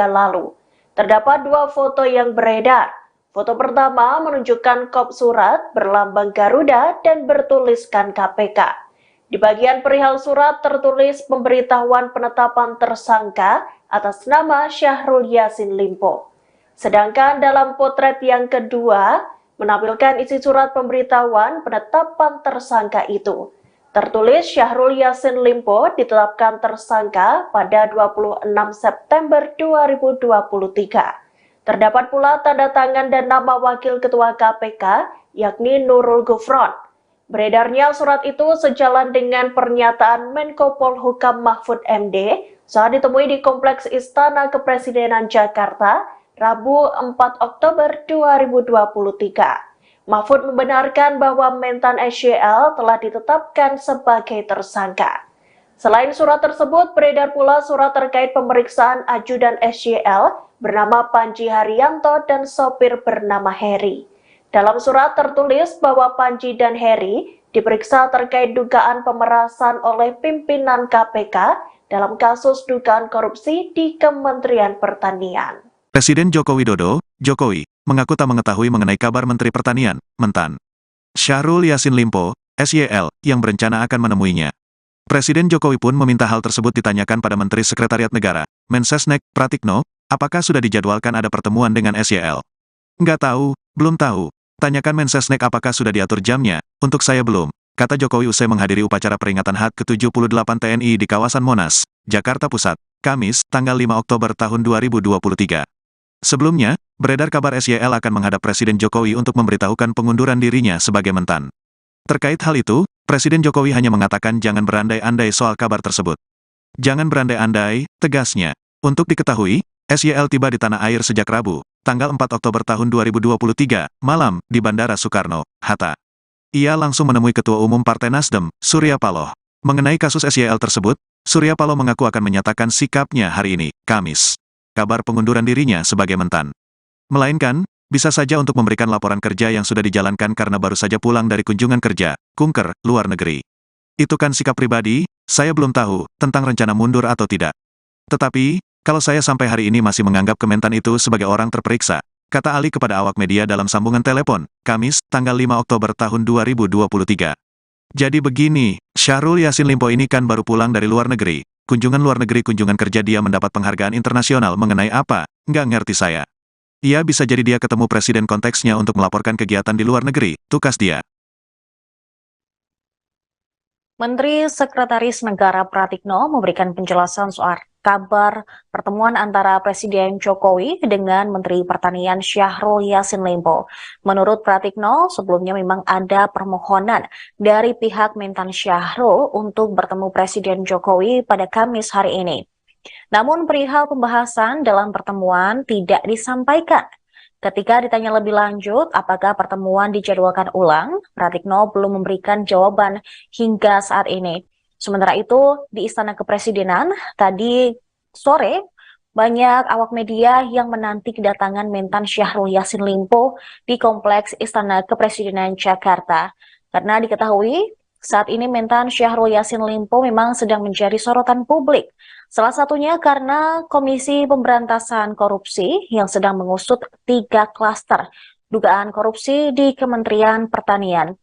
lalu. Terdapat dua foto yang beredar. Foto pertama menunjukkan kop surat berlambang Garuda dan bertuliskan KPK. Di bagian perihal surat tertulis pemberitahuan penetapan tersangka atas nama Syahrul Yassin Limpo. Sedangkan dalam potret yang kedua menampilkan isi surat pemberitahuan penetapan tersangka itu. Tertulis Syahrul Yassin Limpo ditetapkan tersangka pada 26 September 2023. Terdapat pula tanda tangan dan nama Wakil Ketua KPK, yakni Nurul Gufron. Beredarnya surat itu sejalan dengan pernyataan Menko Polhukam Mahfud MD saat ditemui di Kompleks Istana Kepresidenan Jakarta, Rabu 4 Oktober 2023. Mahfud membenarkan bahwa Mentan SYL telah ditetapkan sebagai tersangka. Selain surat tersebut, beredar pula surat terkait pemeriksaan ajudan SYL bernama Panji Haryanto dan sopir bernama Heri. Dalam surat tertulis bahwa Panji dan Heri diperiksa terkait dugaan pemerasan oleh pimpinan KPK dalam kasus dugaan korupsi di Kementerian Pertanian. Presiden Joko Widodo, Jokowi, mengaku tak mengetahui mengenai kabar Menteri Pertanian, Mentan Syahrul Yassin Limpo, SYL, yang berencana akan menemuinya. Presiden Jokowi pun meminta hal tersebut ditanyakan pada Menteri Sekretariat Negara, Mensesnek, Pratikno, apakah sudah dijadwalkan ada pertemuan dengan SYL. Nggak tahu, belum tahu. Tanyakan Mensesnek apakah sudah diatur jamnya, untuk saya belum, kata Jokowi usai menghadiri upacara peringatan HUT ke-78 TNI di kawasan Monas, Jakarta Pusat, Kamis, tanggal 5 Oktober tahun 2023. Sebelumnya, beredar kabar SYL akan menghadap Presiden Jokowi untuk memberitahukan pengunduran dirinya sebagai Mentan. Terkait hal itu, Presiden Jokowi hanya mengatakan jangan berandai-andai soal kabar tersebut. Jangan berandai-andai, tegasnya. Untuk diketahui, SYL tiba di tanah air sejak Rabu, tanggal 4 Oktober tahun 2023, malam, di Bandara Soekarno-Hatta. Ia langsung menemui Ketua Umum Partai Nasdem, Surya Paloh. Mengenai kasus SYL tersebut, Surya Paloh mengaku akan menyatakan sikapnya hari ini, Kamis. Kabar pengunduran dirinya sebagai mentan. Melainkan, bisa saja untuk memberikan laporan kerja yang sudah dijalankan karena baru saja pulang dari kunjungan kerja, kunker, luar negeri. Itu kan sikap pribadi, saya belum tahu, tentang rencana mundur atau tidak. Tetapi, kalau saya sampai hari ini masih menganggap Kementan itu sebagai orang terperiksa, kata Ali kepada awak media dalam sambungan telepon, Kamis, tanggal 5 Oktober tahun 2023. Jadi begini, Syahrul Yassin Limpo ini kan baru pulang dari luar negeri. Kunjungan luar negeri kunjungan kerja dia mendapat penghargaan internasional mengenai apa, nggak ngerti saya. Ia bisa jadi dia ketemu presiden konteksnya untuk melaporkan kegiatan di luar negeri, tukas dia. Menteri Sekretaris Negara Pratikno memberikan penjelasan soal kabar pertemuan antara Presiden Jokowi dengan Menteri Pertanian Syahrul Yassin Limpo. Menurut Pratikno, sebelumnya memang ada permohonan dari pihak Mentan Syahrul untuk bertemu Presiden Jokowi pada Kamis hari ini. Namun perihal pembahasan dalam pertemuan tidak disampaikan. Ketika ditanya lebih lanjut apakah pertemuan dijadwalkan ulang, Pratikno belum memberikan jawaban hingga saat ini. Sementara itu, di Istana Kepresidenan, tadi sore, banyak awak media yang menanti kedatangan Mentan Syahrul Yassin Limpo di Kompleks Istana Kepresidenan Jakarta. Karena diketahui, saat ini Mentan Syahrul Yassin Limpo memang sedang menjadi sorotan publik. Salah satunya karena Komisi Pemberantasan Korupsi yang sedang mengusut 3 klaster dugaan korupsi di Kementerian Pertanian.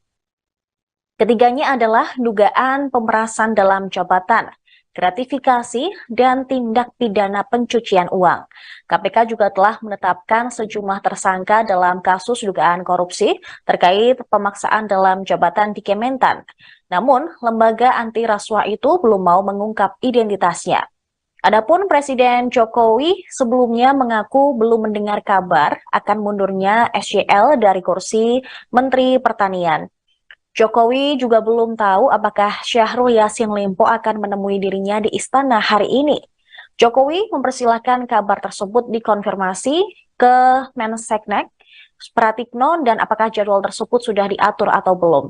Ketiganya adalah dugaan pemerasan dalam jabatan, gratifikasi, dan tindak pidana pencucian uang. KPK juga telah menetapkan sejumlah tersangka dalam kasus dugaan korupsi terkait pemaksaan dalam jabatan di Kementan. Namun, lembaga anti rasuah itu belum mau mengungkap identitasnya. Adapun Presiden Jokowi sebelumnya mengaku belum mendengar kabar akan mundurnya SYL dari kursi Menteri Pertanian. Jokowi juga belum tahu apakah Syahrul Yassin Limpo akan menemui dirinya di istana hari ini. Jokowi mempersilahkan kabar tersebut dikonfirmasi ke Menseknek, Pratikno, dan apakah jadwal tersebut sudah diatur atau belum.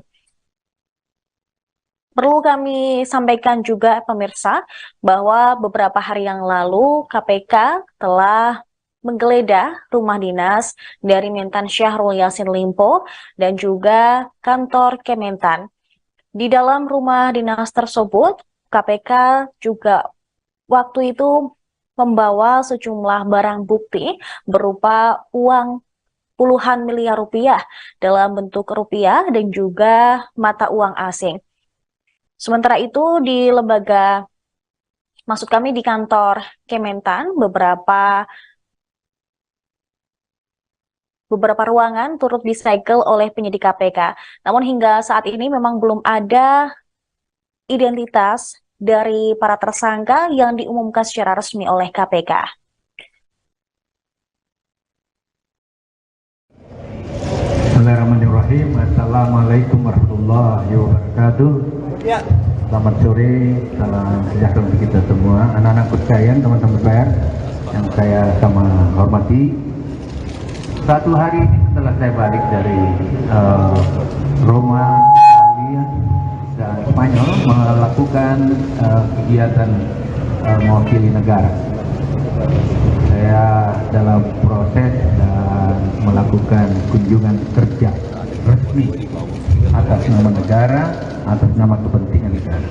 Perlu kami sampaikan juga pemirsa bahwa beberapa hari yang lalu KPK telah menggeledah rumah dinas dari Mentan Syahrul Yassin Limpo dan juga kantor Kementan. Di dalam rumah dinas tersebut, KPK juga waktu itu membawa sejumlah barang bukti berupa uang puluhan miliar rupiah dalam bentuk rupiah dan juga mata uang asing. Sementara itu di lembaga, maksud kami di kantor Kementan, beberapa ruangan turut disegel oleh penyidik KPK. Namun hingga saat ini memang belum ada identitas dari para tersangka yang diumumkan secara resmi oleh KPK. Bismillahirrahmanirrahim. Assalamualaikum warahmatullahi wabarakatuh. Ya. Selamat sore, salam sejahtera untuk kita semua. Anak-anak sekalian, teman-teman pers yang saya sama hormati. Satu hari ini setelah saya balik dari Roma, Italia, dan Spanyol melakukan kegiatan mewakili negara. Saya dalam proses dan melakukan kunjungan kerja resmi atas nama negara, atas nama kepentingan negara.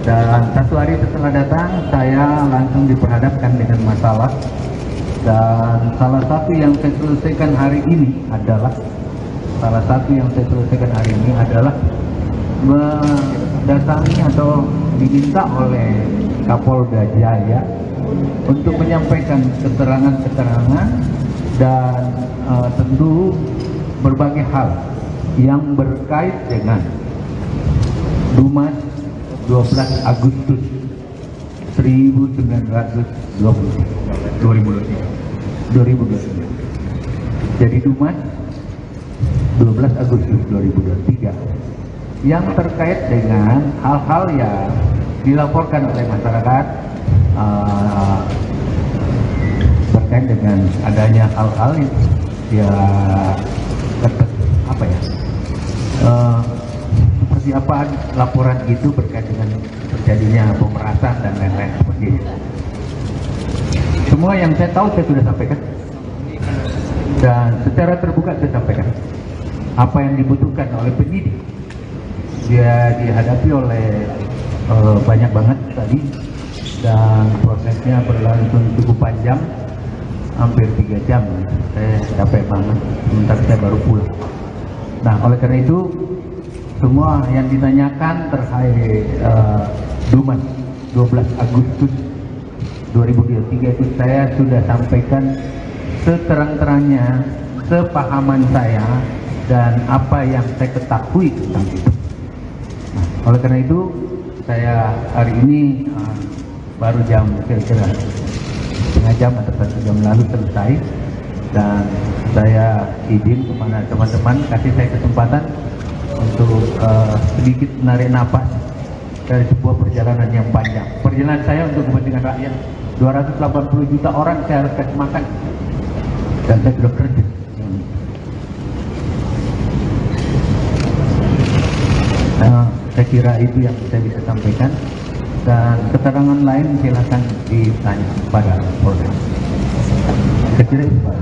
Dan satu hari setelah datang, saya langsung diperhadapkan dengan masalah. Dan salah satu yang saya selesaikan hari ini adalah mendatangi atau diminta oleh Kapolda Jaya untuk menyampaikan keterangan-keterangan dan tentu berbagai hal yang berkait dengan Dumas 12 Agustus 2023. Jadi Dumas 12 Agustus 2023 yang terkait dengan hal-hal yang dilaporkan oleh masyarakat berkait dengan adanya hal-hal ya seperti apa laporan itu berkait dengan terjadinya pemerasan dan lain-lain seperti itu. Semua yang saya tahu saya sudah sampaikan dan secara terbuka saya sampaikan apa yang dibutuhkan oleh penyidik. Dia dihadapi oleh banyak banget tadi dan prosesnya berlangsung cukup panjang, hampir 3 jam. Saya capek banget, sementara saya baru pulang. Nah, oleh karena itu semua yang ditanyakan terkait Dumas 12 Agustus 2023 itu saya sudah sampaikan seterang-terangnya, sepahaman saya dan apa yang saya ketahui tentang itu. Nah, oleh karena itu saya hari ini baru jam kira-kira setengah jam atau 1 jam lalu selesai, dan saya izin kepada teman-teman kasih saya kesempatan untuk sedikit menarik napas dari sebuah perjalanan yang panjang. Perjalanan saya untuk kepentingan rakyat, 280 juta orang saya harus kasih makan, dan saya sudah kerja. Saya kira itu yang saya bisa sampaikan, dan keterangan lain silakan ditanya pada Polda. Saya kira itu, Pak.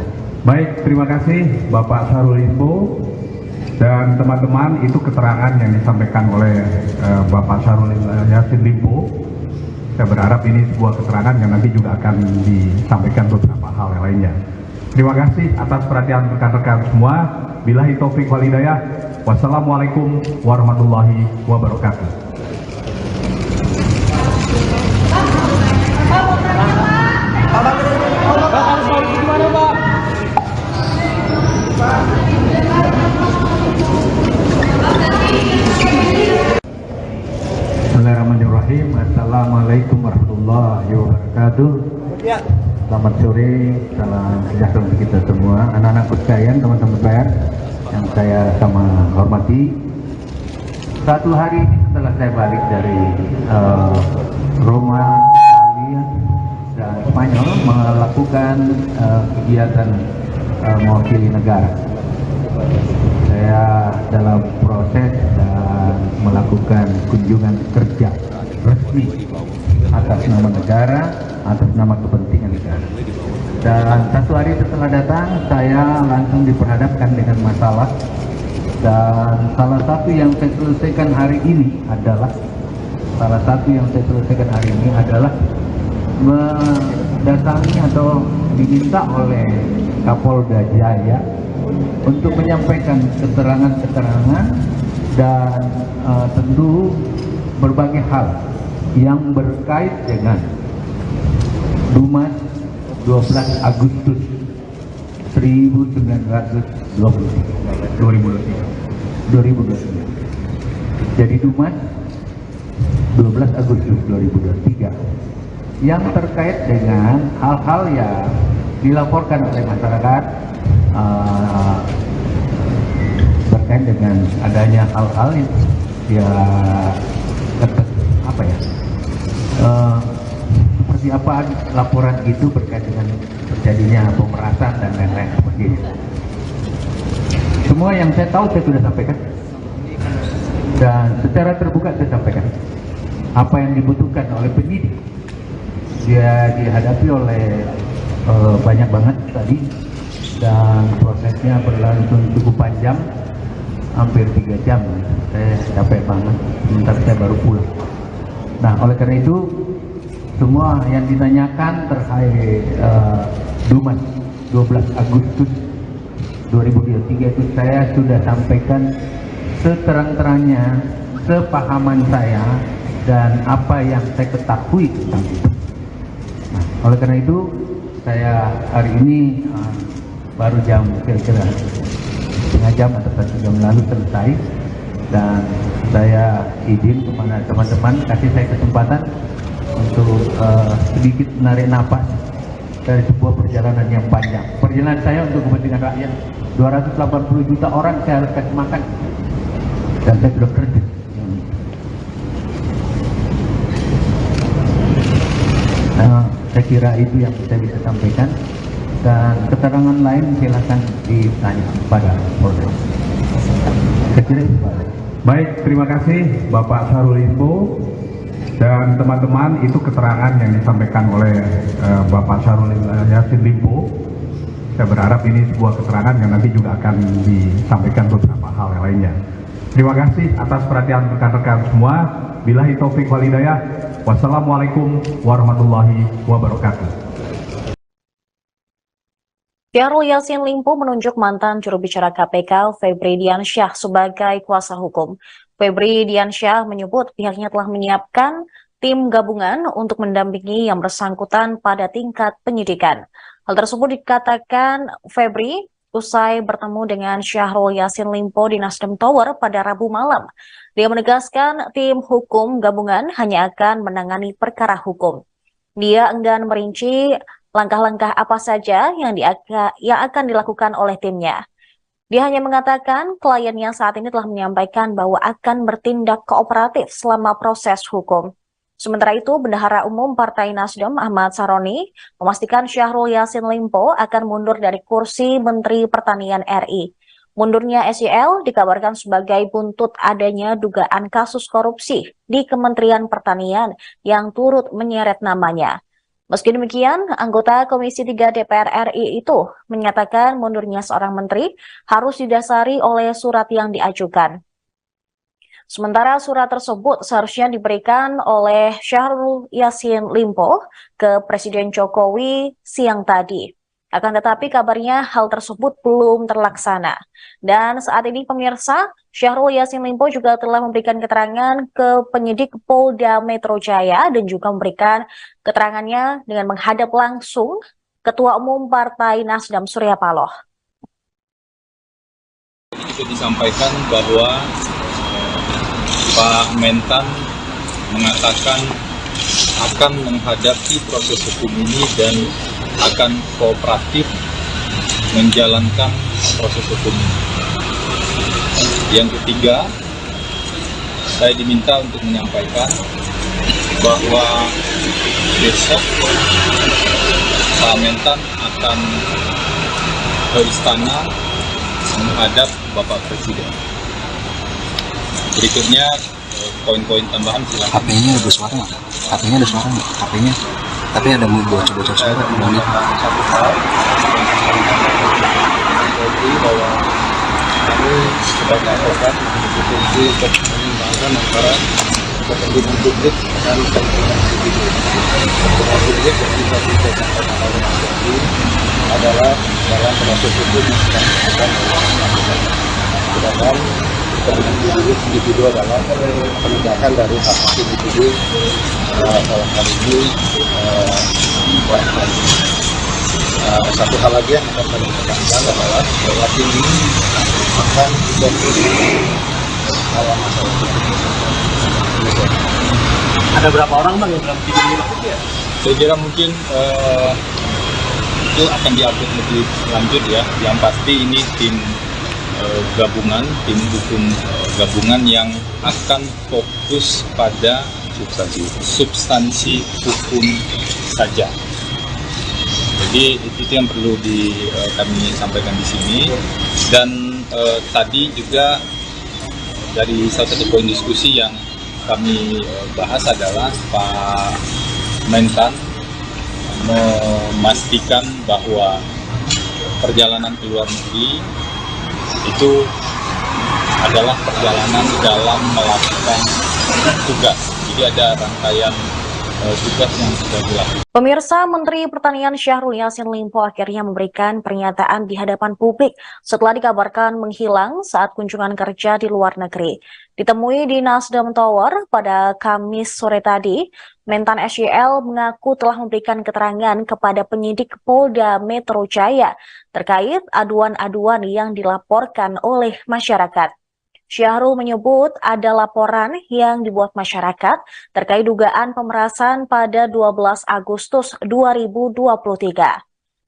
Baik, terima kasih Bapak Syahrul Limpo dan teman-teman. Itu keterangan yang disampaikan oleh Bapak Syahrul Yassin Limpo. Saya berharap ini sebuah keterangan yang nanti juga akan disampaikan beberapa hal yang lainnya. Terima kasih atas perhatian rekan-rekan semua. Billahi taufik wal hidayah. Wassalamualaikum warahmatullahi wabarakatuh. Bismillahirrahmanirrahim. Assalamualaikum warahmatullahi wabarakatuh. Selamat sore, salam sejahtera untuk kita semua, anak-anakku sekalian, teman-teman pers yang saya sama hormati. Satu hari ini setelah saya balik dari Roma, Italia, dan Spanyol melakukan kegiatan mewakili negara. Saya dalam proses dan melakukan kunjungan kerja resmi atas nama negara, atas nama kepentingan negara. Dan satu hari setelah datang, saya langsung diperhadapkan dengan masalah. Dan salah satu yang saya selesaikan hari ini adalah mendatangi atau diminta oleh Kapolda Jaya untuk menyampaikan keterangan-keterangan dan tentu berbagai hal yang berkait dengan Dumas 12 Agustus 2023. Jadi Dumas 12 Agustus 2023 yang terkait dengan hal-hal yang dilaporkan oleh masyarakat berkait dengan adanya hal-hal yang seperti apa laporan itu berkait dengan terjadinya pemerasan dan lain-lain seperti itu. Semua yang saya tahu saya sudah sampaikan, dan secara terbuka saya sampaikan apa yang dibutuhkan oleh penyidik. Dia dihadapi oleh banyak banget tadi, dan prosesnya berlangsung cukup panjang, hampir 3 jam. Saya capek banget, sementara saya baru pulang. Nah, oleh karena itu semua yang ditanyakan terkait Dumas 12 Agustus 2023 itu saya sudah sampaikan seterang-terangnya, sepahaman saya dan apa yang saya ketahui tentang itu. Nah, oleh karena itu saya hari ini baru jam kira-kira setengah jam atau 1 jam lalu selesai, dan saya izin kepada teman-teman kasih saya kesempatan untuk sedikit menarik napas dari sebuah perjalanan yang panjang. Perjalanan saya untuk kepentingan rakyat, 280 juta orang saya harus kasih makan, dan saya sudah kerja. Saya kira itu yang saya bisa sampaikan, Dan keterangan lain silakan ditanya pada Polda. Kecil Pak. Baik, terima kasih Bapak Syahrul Limpo dan teman-teman. Itu keterangan yang disampaikan oleh Bapak Syahrul Yassin Limpo. Saya berharap ini sebuah keterangan yang nanti juga akan disampaikan beberapa hal yang lainnya. Terima kasih atas perhatian rekan-rekan semua. Billahi taufik wal hidayah. Wassalamualaikum warahmatullahi wabarakatuh. Syahrul Yassin Limpo menunjuk mantan juru bicara KPK Febri Diansyah sebagai kuasa hukum. Febri Diansyah menyebut pihaknya telah menyiapkan tim gabungan untuk mendampingi yang bersangkutan pada tingkat penyidikan. Hal tersebut dikatakan Febri usai bertemu dengan Syahrul Yassin Limpo di Nasdem Tower pada Rabu malam. Dia menegaskan tim hukum gabungan hanya akan menangani perkara hukum. Dia enggan merinci langkah-langkah apa saja yang akan dilakukan oleh timnya. Dia hanya mengatakan kliennya saat ini telah menyampaikan bahwa akan bertindak kooperatif selama proses hukum. Sementara itu, Bendahara Umum Partai Nasdem Ahmad Saroni memastikan Syahrul Yassin Limpo akan mundur dari kursi Menteri Pertanian RI. Mundurnya SYL dikabarkan sebagai buntut adanya dugaan kasus korupsi di Kementerian Pertanian yang turut menyeret namanya. Meski demikian, anggota Komisi 3 DPR RI itu menyatakan mundurnya seorang menteri harus didasari oleh surat yang diajukan. Sementara surat tersebut seharusnya diberikan oleh Syahrul Yassin Limpo ke Presiden Jokowi siang tadi. Akan tetapi kabarnya hal tersebut belum terlaksana. Dan saat ini pemirsa, Syahrul Yassin Limpo juga telah memberikan keterangan ke penyidik Polda Metro Jaya dan juga memberikan keterangannya dengan menghadap langsung Ketua Umum Partai Nasdem Surya Paloh. Juga disampaikan bahwa Pak Mentan mengatakan akan menghadapi proses hukum ini dan akan kooperatif menjalankan proses hukum ini. Yang ketiga, saya diminta untuk menyampaikan bahwa besok Pak Mentan akan ke istana menghadap Bapak Presiden. Berikutnya poin-poin tambahan silakan. HP-nya ada suara nggak? HP-nya ada suara nggak? HP-nya. Tapi ada bocor-bocor suara. Satu hal bahwa kami sebagai advokat berfungsi untuk menyimbangkan antara kepentingan publik dan kepentingan individu. Kepentingan publik yang bisa disampaikan oleh Mas Yogi adalah dalam proses hukum yang sedang dilakukan oleh masyarakat. Sedangkan kepentingan individu adalah penegakan dari hak individu dalam hal ini satu hal lagi yang akan kami tekankan adalah bahwa tim ini akan fokus dalam masalah hukum. Ada berapa orang bang yang dalam tim ini maksudnya? Saya kira mungkin itu akan diupdate lebih lanjut ya. Yang pasti ini tim gabungan, tim hukum gabungan yang akan fokus pada substansi hukum saja. Jadi itu yang perlu kami sampaikan di sini. Dan tadi juga dari salah satu poin diskusi yang kami bahas adalah Pak Mentan memastikan bahwa perjalanan ke luar negeri itu adalah perjalanan dalam melakukan tugas. Jadi ada rangkaian tugas yang sudah dilakukan. Pemirsa, Menteri Pertanian Syahrul Yassin Limpo akhirnya memberikan pernyataan di hadapan publik setelah dikabarkan menghilang saat kunjungan kerja di luar negeri. Ditemui di Nasdem Tower pada Kamis sore tadi, Mentan SYL mengaku telah memberikan keterangan kepada penyidik Polda Metro Jaya terkait aduan-aduan yang dilaporkan oleh masyarakat. Syahrul menyebut ada laporan yang dibuat masyarakat terkait dugaan pemerasan pada 12 Agustus 2023.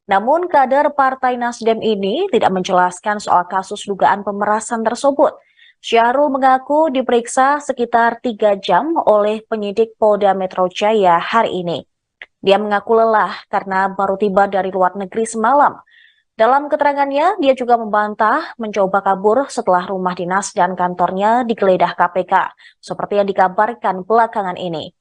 Namun kader Partai Nasdem ini tidak menjelaskan soal kasus dugaan pemerasan tersebut. Syahrul mengaku diperiksa sekitar 3 jam oleh penyidik Polda Metro Jaya hari ini. Dia mengaku lelah karena baru tiba dari luar negeri semalam. Dalam keterangannya, dia juga membantah mencoba kabur setelah rumah dinas dan kantornya digeledah KPK, seperti yang dikabarkan belakangan ini.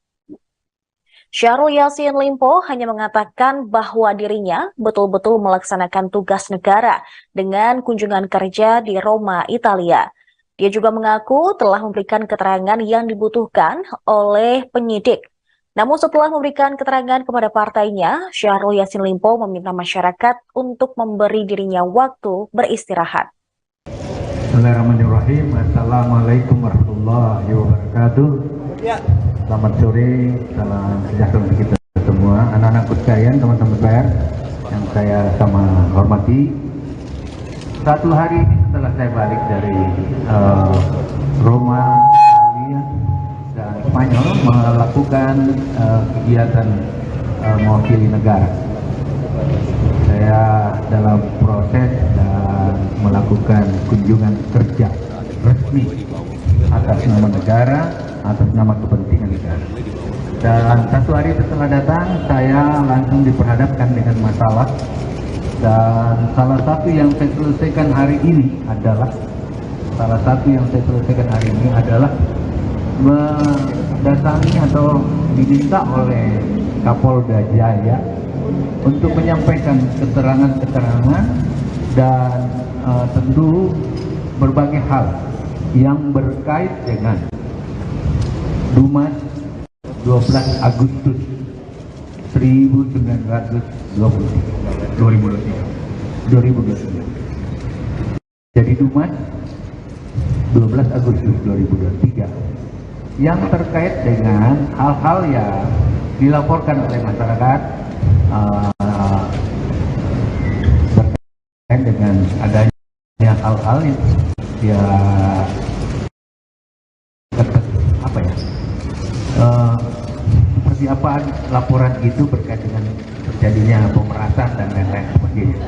Syahrul Yassin Limpo hanya mengatakan bahwa dirinya betul-betul melaksanakan tugas negara dengan kunjungan kerja di Roma, Italia. Dia juga mengaku telah memberikan keterangan yang dibutuhkan oleh penyidik. Namun setelah memberikan keterangan kepada partainya, Syahrul Yassin Limpo meminta masyarakat untuk memberi dirinya waktu beristirahat. Bismillahirrahmanirrahim. Assalamualaikum warahmatullahi wabarakatuh. Selamat sore, salam sejahtera untuk kita semua. Anak-anak sekalian, teman-teman pers yang saya sama hormati. Satu hari ini setelah saya balik dari Roma, Italia, dan Spanyol melakukan kegiatan mewakili negara. Saya dalam proses dan melakukan kunjungan kerja resmi atas nama negara, atas nama kepentingan negara. Dan satu hari setelah datang, saya langsung diperhadapkan dengan masalah. Dan salah satu yang saya selesaikan hari ini adalah mendatangi atau diminta oleh Kapolda Jaya untuk menyampaikan keterangan-keterangan dan tentu berbagai hal yang berkait dengan Dumas 12 Agustus 2023. Jadi Dumas 12 Agustus 2023 yang terkait dengan hal-hal yang dilaporkan oleh masyarakat berkait dengan adanya hal-hal yang seperti apa laporan itu berkait dengan terjadinya pemerasan dan lain-lain sebagainya.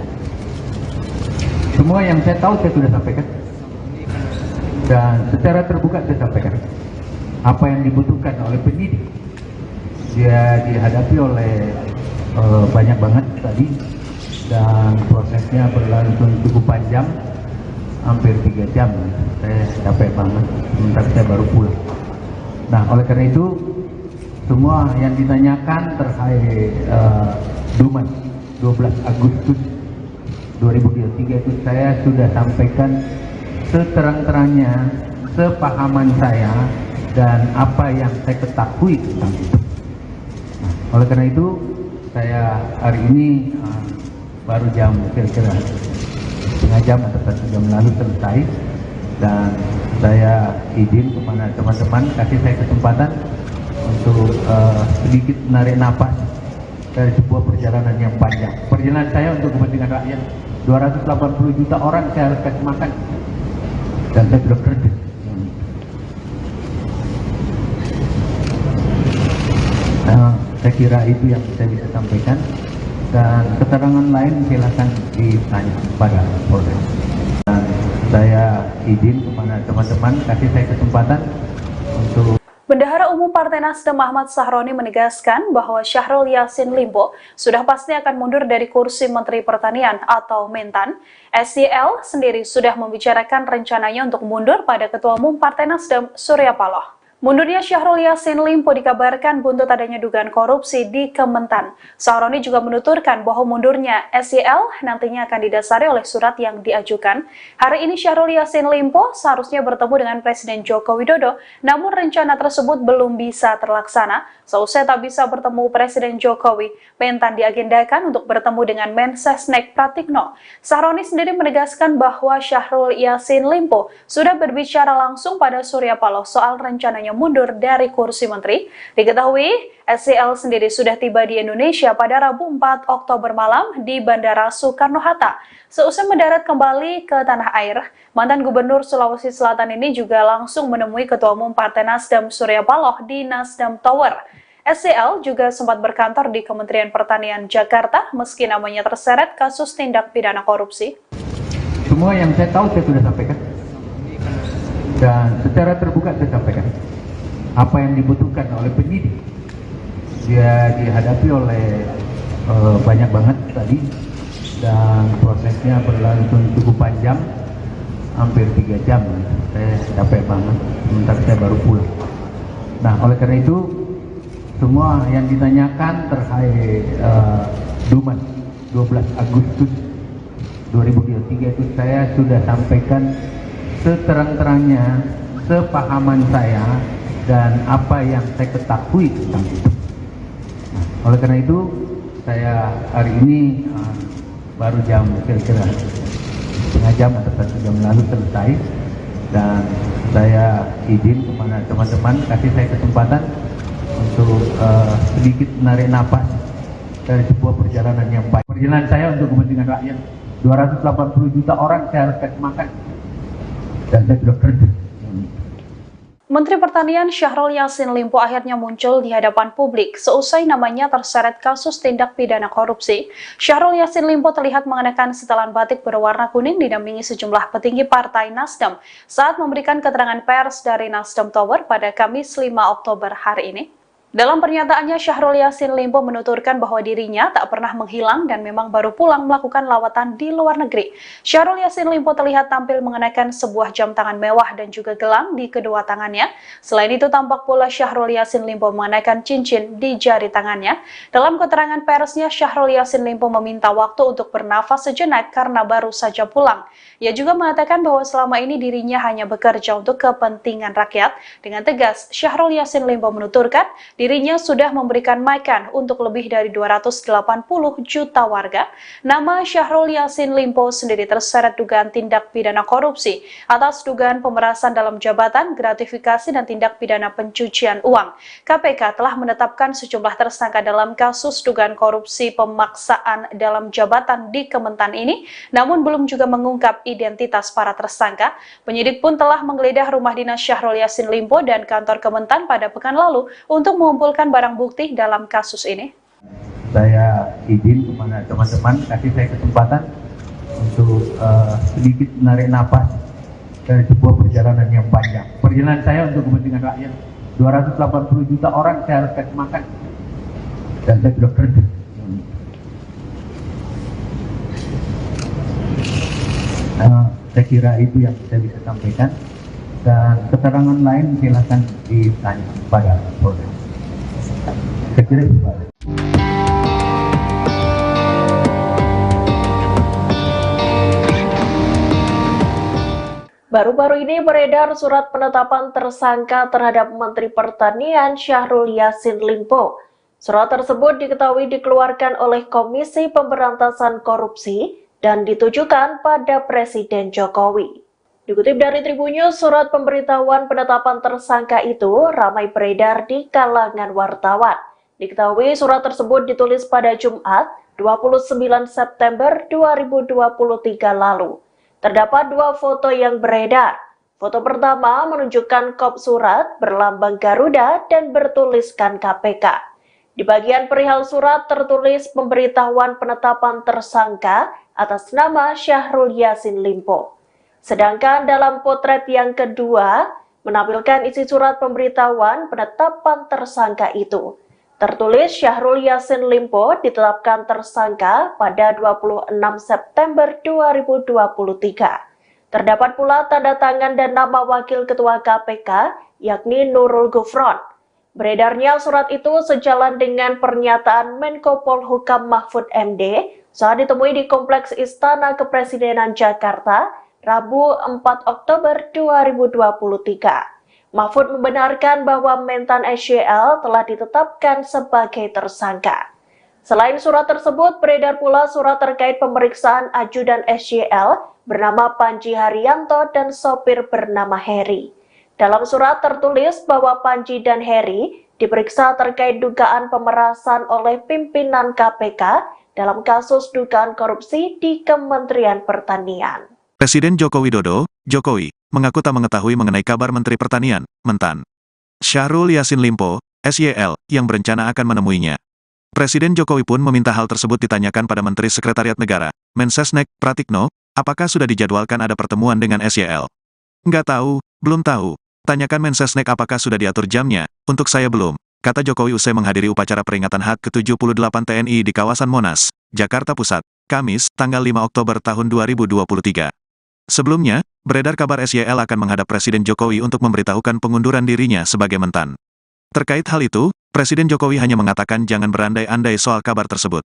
Semua yang saya tahu saya sudah sampaikan dan secara terbuka saya sampaikan apa yang dibutuhkan oleh penyidik. Dia dihadapi oleh banyak banget tadi dan prosesnya berlangsung cukup panjang, hampir 3 jam. Saya capek banget, sebentar saya baru pulang. Nah, oleh karena itu semua yang ditanyakan terkait Dumas 12 Agustus 2023 itu saya sudah sampaikan seterang-terangnya, sepahaman saya dan apa yang saya ketahui tentang itu. Nah, oleh karena itu saya hari ini baru jam kira-kira setengah jam atau 1 jam lalu selesai, dan saya izin kepada teman-teman kasih saya kesempatan untuk sedikit menarik napas dari sebuah perjalanan yang panjang. Perjalanan saya untuk kepentingan rakyat, 280 juta orang saya harus kasih makan, dan saya sudah kerja. Saya kira itu yang saya bisa sampaikan, dan keterangan lain silakan ditanya pada Polres. Dan saya izin kepada teman-teman kasih saya kesempatan untuk. Bendahara Umum Partai Nasdem Ahmad Sahroni menegaskan bahwa Syahrul Yassin Limpo sudah pasti akan mundur dari kursi Menteri Pertanian atau Mentan. SYL sendiri sudah membicarakan rencananya untuk mundur pada Ketua Umum Partai Nasdem Surya Paloh. Mundurnya Syahrul Yassin Limpo dikabarkan buntut adanya dugaan korupsi di Kementan. Sahroni juga menuturkan bahwa mundurnya SYL nantinya akan didasari oleh surat yang diajukan. Hari ini Syahrul Yassin Limpo seharusnya bertemu dengan Presiden Joko Widodo, namun rencana tersebut belum bisa terlaksana. Seusai tak bisa bertemu Presiden Jokowi, Mentan diagendakan untuk bertemu dengan Mensesnek Pratikno. Sahroni sendiri menegaskan bahwa Syahrul Yassin Limpo sudah berbicara langsung pada Surya Paloh soal rencananya mundur dari kursi menteri. Diketahui, SYL sendiri sudah tiba di Indonesia pada Rabu 4 Oktober malam di Bandara Soekarno-Hatta. Seusai mendarat kembali ke tanah air, mantan Gubernur Sulawesi Selatan ini juga langsung menemui Ketua Umum Partai Nasdem Surya Paloh di Nasdem Tower. SYL juga sempat berkantor di Kementerian Pertanian Jakarta meski namanya terseret kasus tindak pidana korupsi. Semua yang saya tahu saya sudah sampaikan, dan secara terbuka saya sampaikan apa yang dibutuhkan oleh penyidik. dia dihadapi oleh banyak banget tadi, dan prosesnya berlangsung cukup panjang, hampir 3 jam. Saya capek banget, sementara saya baru pulang. Nah, oleh karena itu semua yang ditanyakan terkait Dumas 12 Agustus 2023 itu saya sudah sampaikan seterang-terangnya, sepahaman saya dan apa yang saya ketahui tentang itu. Nah, oleh karena itu saya hari ini baru jam kira-kira setengah jam atau 1 jam lalu selesai, dan saya izin kepada teman-teman, kasih saya kesempatan untuk sedikit menarik napas dari sebuah perjalanan yang baik. Perjalanan saya untuk kepentingan rakyat. 280 juta orang saya harus kasih makan, dan saya sudah kerja. Menteri Pertanian Syahrul Yassin Limpo akhirnya muncul di hadapan publik seusai namanya terseret kasus tindak pidana korupsi. Syahrul Yassin Limpo terlihat mengenakan setelan batik berwarna kuning didampingi sejumlah petinggi Partai Nasdem saat memberikan keterangan pers dari Nasdem Tower pada Kamis 5 Oktober hari ini. Dalam pernyataannya, Syahrul Yassin Limpo menuturkan bahwa dirinya tak pernah menghilang dan memang baru pulang melakukan lawatan di luar negeri. Syahrul Yassin Limpo terlihat tampil mengenakan sebuah jam tangan mewah dan juga gelang di kedua tangannya. Selain itu, tampak pula Syahrul Yassin Limpo mengenakan cincin di jari tangannya. Dalam keterangan persnya, Syahrul Yassin Limpo meminta waktu untuk bernafas sejenak karena baru saja pulang. Ia juga mengatakan bahwa selama ini dirinya hanya bekerja untuk kepentingan rakyat. Dengan tegas, Syahrul Yassin Limpo menuturkan dirinya sudah memberikan makan untuk lebih dari 280 juta warga. Nama Syahrul Yassin Limpo sendiri terseret dugaan tindak pidana korupsi atas dugaan pemerasan dalam jabatan, gratifikasi, dan tindak pidana pencucian uang. KPK telah menetapkan sejumlah tersangka dalam kasus dugaan korupsi pemaksaan dalam jabatan di Kementan ini, namun belum juga mengungkap identitas para tersangka. Penyidik pun telah menggeledah rumah dinas Syahrul Yassin Limpo dan kantor Kementan pada pekan lalu untuk mengumpulkan barang bukti dalam kasus ini. Saya izin kepada teman-teman, kasih saya kesempatan untuk sedikit menarik napas dari sebuah perjalanan yang panjang. Perjalanan saya untuk kepentingan rakyat. 280 juta orang saya harus kasih makan, dan saya sudah kerja. Saya kira itu yang saya bisa sampaikan, dan keterangan lain silakan ditanya pada Polda. Saya kira itu, Pak. Baru-baru ini beredar surat penetapan tersangka terhadap Menteri Pertanian Syahrul Yassin Limpo. Surat tersebut diketahui dikeluarkan oleh Komisi Pemberantasan Korupsi dan ditujukan pada Presiden Jokowi. Dikutip dari Tribunnews, surat pemberitahuan penetapan tersangka itu ramai beredar di kalangan wartawan. Diketahui surat tersebut ditulis pada Jumat 29 September 2023 lalu. Terdapat 2 foto yang beredar. Foto pertama menunjukkan kop surat berlambang Garuda dan bertuliskan KPK. Di bagian perihal surat tertulis pemberitahuan penetapan tersangka atas nama Syahrul Yassin Limpo. Sedangkan dalam potret yang kedua menampilkan isi surat pemberitahuan penetapan tersangka itu. Tertulis Syahrul Yassin Limpo ditetapkan tersangka pada 26 September 2023. Terdapat pula tanda tangan dan nama Wakil Ketua KPK, yakni Nurul Gufron. Beredarnya surat itu sejalan dengan pernyataan Menko Polhukam Mahfud MD saat ditemui di Kompleks Istana Kepresidenan Jakarta, Rabu 4 Oktober 2023. Mahfud membenarkan bahwa Mentan SYL telah ditetapkan sebagai tersangka. Selain surat tersebut, beredar pula surat terkait pemeriksaan ajudan SYL bernama Panji Haryanto dan sopir bernama Heri. Dalam surat tertulis bahwa Panji dan Heri diperiksa terkait dugaan pemerasan oleh pimpinan KPK dalam kasus dugaan korupsi di Kementerian Pertanian. Presiden Joko Widodo, Jokowi, mengaku tak mengetahui mengenai kabar Menteri Pertanian, Mentan Syahrul Yassin Limpo, SYL, yang berencana akan menemuinya. Presiden Jokowi pun meminta hal tersebut ditanyakan pada Menteri Sekretariat Negara, Mensesnek, Pratikno, apakah sudah dijadwalkan ada pertemuan dengan SYL. Nggak tahu, belum tahu. Tanyakan Mensesnek apakah sudah diatur jamnya, untuk saya belum. kata Jokowi usai menghadiri upacara peringatan HUT ke-78 TNI di kawasan Monas, Jakarta Pusat, Kamis, tanggal 5 Oktober tahun 2023. Sebelumnya, beredar kabar SYL akan menghadap Presiden Jokowi untuk memberitahukan pengunduran dirinya sebagai mentan. Terkait hal itu, Presiden Jokowi hanya mengatakan jangan berandai-andai soal kabar tersebut.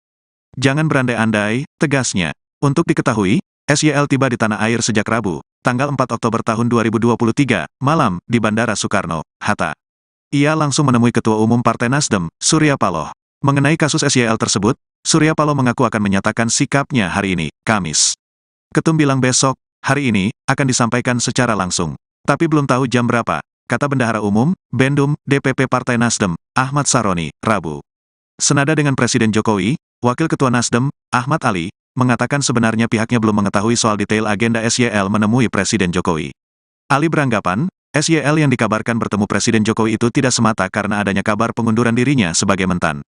Jangan berandai-andai, tegasnya. Untuk diketahui, SYL tiba di tanah air sejak Rabu, tanggal 4 Oktober tahun 2023, malam, di Bandara Soekarno-Hatta. Ia langsung menemui Ketua Umum Partai Nasdem, Surya Paloh. Mengenai kasus SYL tersebut, Surya Paloh mengaku akan menyatakan sikapnya hari ini, Kamis. Ketum bilang besok, hari ini, akan disampaikan secara langsung. Tapi belum tahu jam berapa, kata Bendahara Umum, Bendum, DPP Partai Nasdem, Ahmad Saroni, Rabu. Senada dengan Presiden Jokowi, Wakil Ketua Nasdem, Ahmad Ali, mengatakan sebenarnya pihaknya belum mengetahui soal detail agenda SYL menemui Presiden Jokowi. Ali beranggapan, SYL yang dikabarkan bertemu Presiden Jokowi itu tidak semata karena adanya kabar pengunduran dirinya sebagai mentan.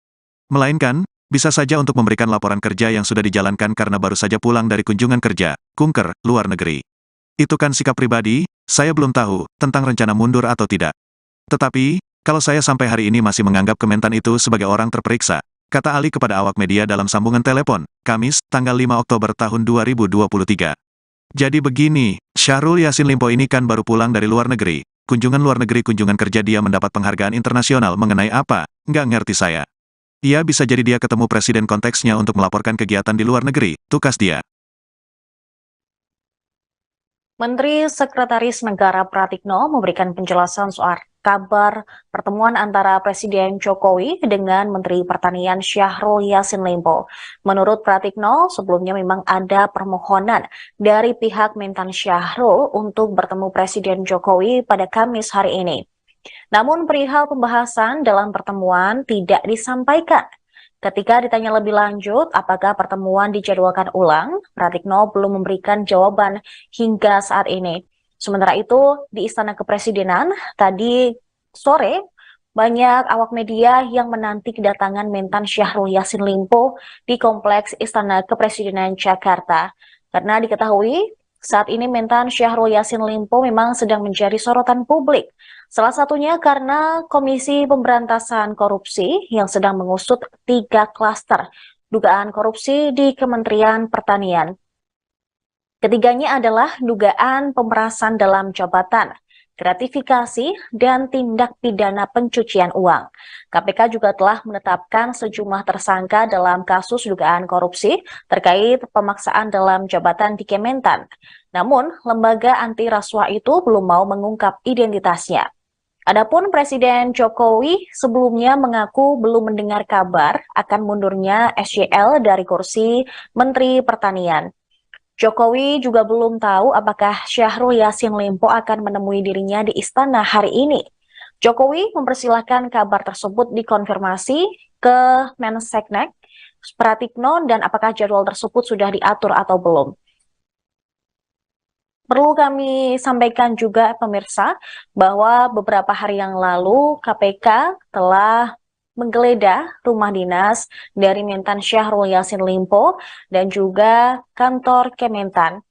Melainkan, bisa saja untuk memberikan laporan kerja yang sudah dijalankan karena baru saja pulang dari kunjungan kerja, kunker, luar negeri. Itu kan sikap pribadi, saya belum tahu, tentang rencana mundur atau tidak. Tetapi, kalau saya sampai hari ini masih menganggap Kementan itu sebagai orang terperiksa, kata Ali kepada awak media dalam sambungan telepon, Kamis, tanggal 5 Oktober tahun 2023. Jadi begini, Syahrul Yassin Limpo ini kan baru pulang dari luar negeri, kunjungan kerja dia mendapat penghargaan internasional mengenai apa, nggak ngerti saya. Ia bisa jadi dia ketemu presiden konteksnya untuk melaporkan kegiatan di luar negeri, tukas dia. Menteri Sekretaris Negara Pratikno memberikan penjelasan soal kabar pertemuan antara Presiden Jokowi dengan Menteri Pertanian Syahrul Yassin Limpo. Menurut Pratikno, sebelumnya memang ada permohonan dari pihak Mentan Syahrul untuk bertemu Presiden Jokowi pada Kamis hari ini. Namun perihal pembahasan dalam pertemuan tidak disampaikan. Ketika ditanya lebih lanjut apakah pertemuan dijadwalkan ulang, Pratikno belum memberikan jawaban hingga saat ini. Sementara itu, di Istana Kepresidenan, tadi sore, banyak awak media yang menanti kedatangan Mentan Syahrul Yassin Limpo di Kompleks Istana Kepresidenan Jakarta. Karena diketahui, saat ini Mentan Syahrul Yassin Limpo memang sedang menjadi sorotan publik. Salah satunya karena Komisi Pemberantasan Korupsi yang sedang mengusut 3 klaster dugaan korupsi di Kementerian Pertanian. Ketiganya adalah dugaan pemerasan dalam jabatan, gratifikasi, dan tindak pidana pencucian uang. KPK juga telah menetapkan sejumlah tersangka dalam kasus dugaan korupsi terkait pemaksaan dalam jabatan di Kementan. Namun, lembaga anti rasuah itu belum mau mengungkap identitasnya. Adapun Presiden Jokowi sebelumnya mengaku belum mendengar kabar akan mundurnya SYL dari kursi Menteri Pertanian. Jokowi juga belum tahu apakah Syahrul Yassin Limpo akan menemui dirinya di istana hari ini. Jokowi mempersilahkan kabar tersebut dikonfirmasi ke Menseknek, Pratikno, dan apakah jadwal tersebut sudah diatur atau belum. Perlu kami sampaikan juga pemirsa bahwa beberapa hari yang lalu KPK telah menggeledah rumah dinas dari Mentan Syahrul Yassin Limpo dan juga kantor Kementan.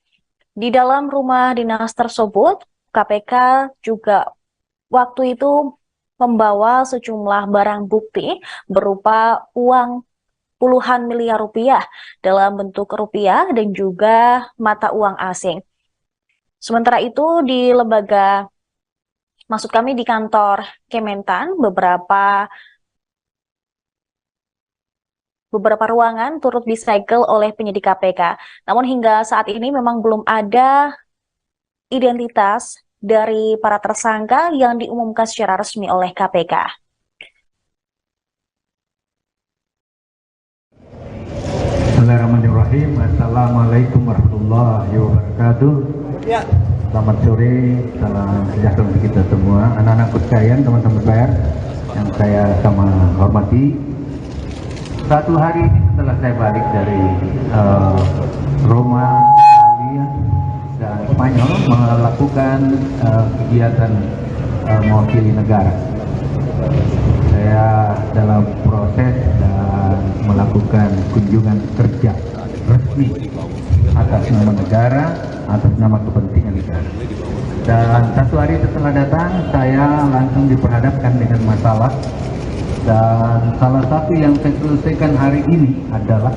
Di dalam rumah dinas tersebut, KPK juga waktu itu membawa sejumlah barang bukti berupa uang puluhan miliar rupiah dalam bentuk rupiah dan juga mata uang asing. Sementara itu di di kantor Kementan, beberapa ruangan turut disegel oleh penyidik KPK. Namun hingga saat ini memang belum ada identitas dari para tersangka yang diumumkan secara resmi oleh KPK. Bismillahirrahmanirrahim. Assalamualaikum warahmatullahi wabarakatuh. Selamat sore, salam sejahtera untuk kita semua. Anak-anak sekalian, teman-teman pers yang saya sama hormati. Satu hari setelah saya balik dari Roma, Italia, dan Spanyol melakukan kegiatan mewakili negara. Saya dalam proses dan melakukan kunjungan kerja resmi atas nama negara, atas nama kepentingan negara. Dan satu hari setelah datang, saya langsung diperhadapkan dengan masalah Dan salah satu yang saya selesaikan hari ini adalah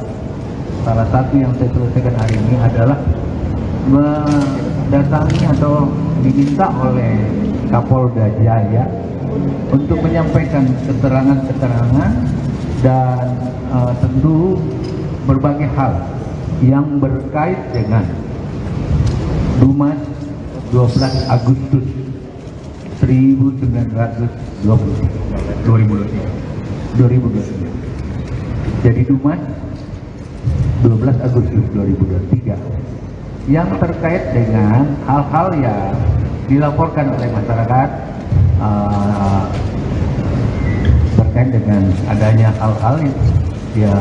mendatangi atau diminta oleh Kapolda Jaya untuk menyampaikan keterangan-keterangan dan tentu berbagai hal yang berkait dengan Dumas 12 Agustus 2023. Jadi Dumas 12 Agustus 2023 yang terkait dengan hal-hal yang dilaporkan oleh masyarakat terkait dengan adanya hal-hal yang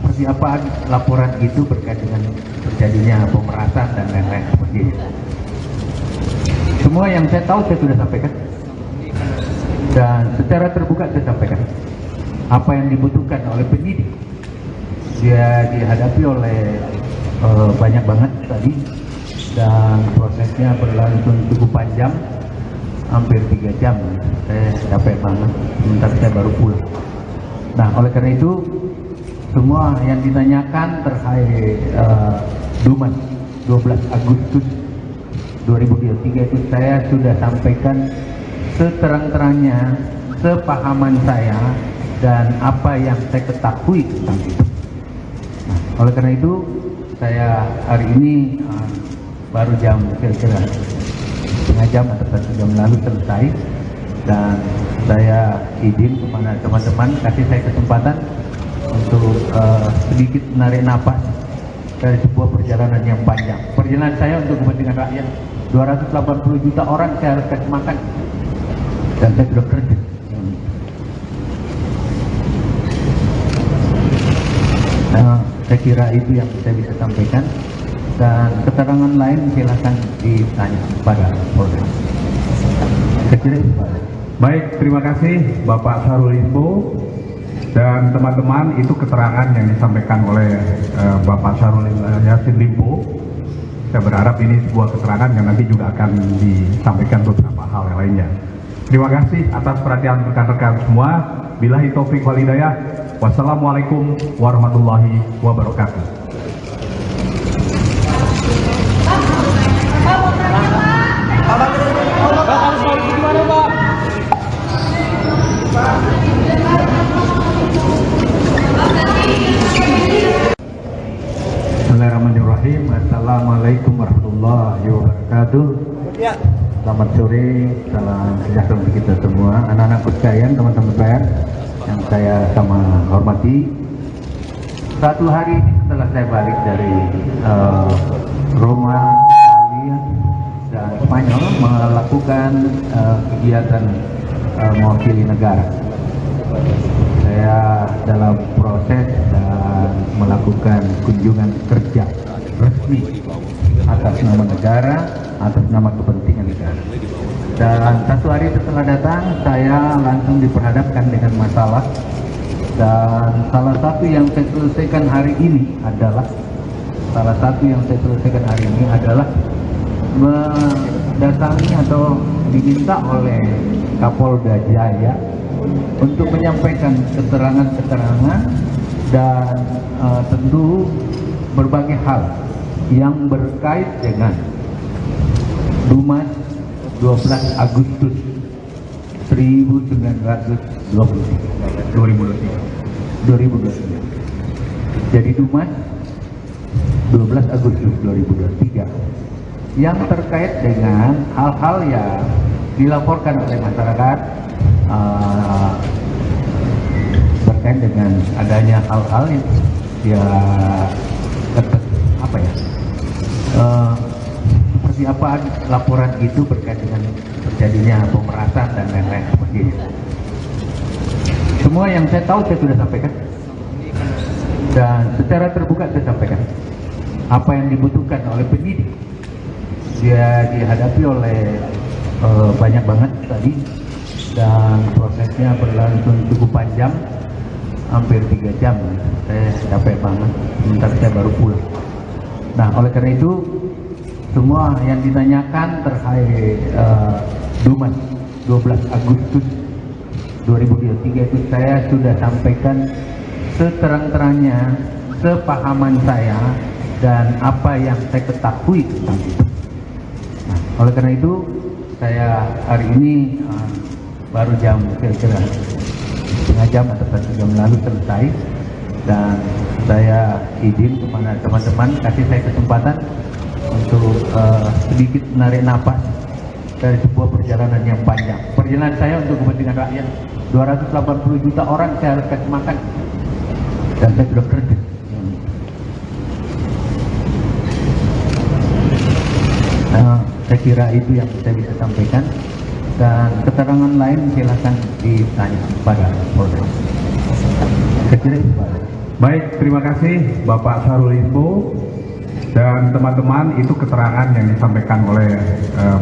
seperti apa laporan itu berkait dengan terjadinya pemerasan dan lain-lain seperti itu. Semua yang saya tahu saya sudah sampaikan dan secara terbuka saya sampaikan apa yang dibutuhkan oleh penyidik. Dia dihadapi oleh banyak banget tadi dan prosesnya berlangsung cukup panjang, hampir 3 jam. Saya capek banget, sebentar saya baru pulang. Nah, oleh karena itu semua yang ditanyakan terkait Dumas 12 Agustus 2023 itu saya sudah sampaikan seterang-terangnya, sepahaman saya dan apa yang saya ketahui tentang itu. Nah, oleh karena itu saya hari ini baru jam kira-kira setengah jam atau 1 jam lalu selesai, dan saya izin kepada teman-teman kasih saya kesempatan untuk sedikit menarik napas dari sebuah perjalanan yang panjang. Perjalanan saya untuk kepentingan rakyat, 280 juta orang saya harus kasih makan, dan saya sudah kerja. Saya kira itu yang saya bisa sampaikan, dan keterangan lain silakan ditanya pada Polda. Saya kira itu, Pak. Baik, terima kasih Bapak Syahrul Limpo dan teman-teman. Itu keterangan yang disampaikan oleh Bapak Syahrul Yassin Limpo. Saya berharap ini sebuah keterangan yang nanti juga akan disampaikan beberapa hal yang lainnya. Terima kasih atas perhatian rekan-rekan semua. Billahi taufik wal hidayah. Wassalamualaikum warahmatullahi wabarakatuh. Bismillahirrahmanirrahim. Assalamualaikum warahmatullahi wabarakatuh. Selamat sore, salam sejahtera untuk kita semua, anak-anak sekalian, teman-teman pers yang saya sama hormati. Satu hari setelah saya balik dari Roma, Italia, dan Spanyol melakukan kegiatan mewakili negara. Saya dalam proses dan melakukan kunjungan kerja resmi atas nama negara, atas nama kepentingan negara. Dan satu hari setelah datang, saya langsung diperhadapkan dengan masalah, dan salah satu yang saya selesaikan hari ini adalah mendatangi atau diminta oleh Kapolda Jaya untuk menyampaikan keterangan-keterangan dan tentu berbagai hal yang berkait dengan Dumas 12 Agustus 2023. Jadi Dumas 12 Agustus 2023 yang terkait dengan hal-hal yang dilaporkan oleh masyarakat terkait dengan adanya hal-hal yang seperti apa laporan itu berkait dengan terjadinya pemerasan dan lain-lain seperti itu. Semua yang saya tahu saya sudah sampaikan, dan secara terbuka saya sampaikan apa yang dibutuhkan oleh penyidik. Dia dihadapi oleh banyak banget tadi, dan prosesnya berlangsung cukup panjang, hampir 3 jam. Saya capek banget, sebentar saya baru pulang. Nah, oleh karena itu semua yang ditanyakan terkait Dumas 12 Agustus 2023 itu saya sudah sampaikan seterang-terangnya, sepahaman saya dan apa yang saya ketahui tentang itu. Nah, oleh karena itu saya hari ini baru jam kira-kira setengah jam atau 1 jam lalu selesai, dan saya izin kepada teman-teman kasih saya kesempatan untuk sedikit menarik napas dari sebuah perjalanan yang panjang. Perjalanan saya untuk kepentingan rakyat, 280 juta orang saya harus kasih makan, dan saya sudah kerja. Saya kira itu yang saya bisa sampaikan, dan keterangan lain silakan ditanya pada Polres. Saya kira itu, Pak. Baik, terima kasih Bapak Syahrul Limpo. Dan teman-teman, itu keterangan yang disampaikan oleh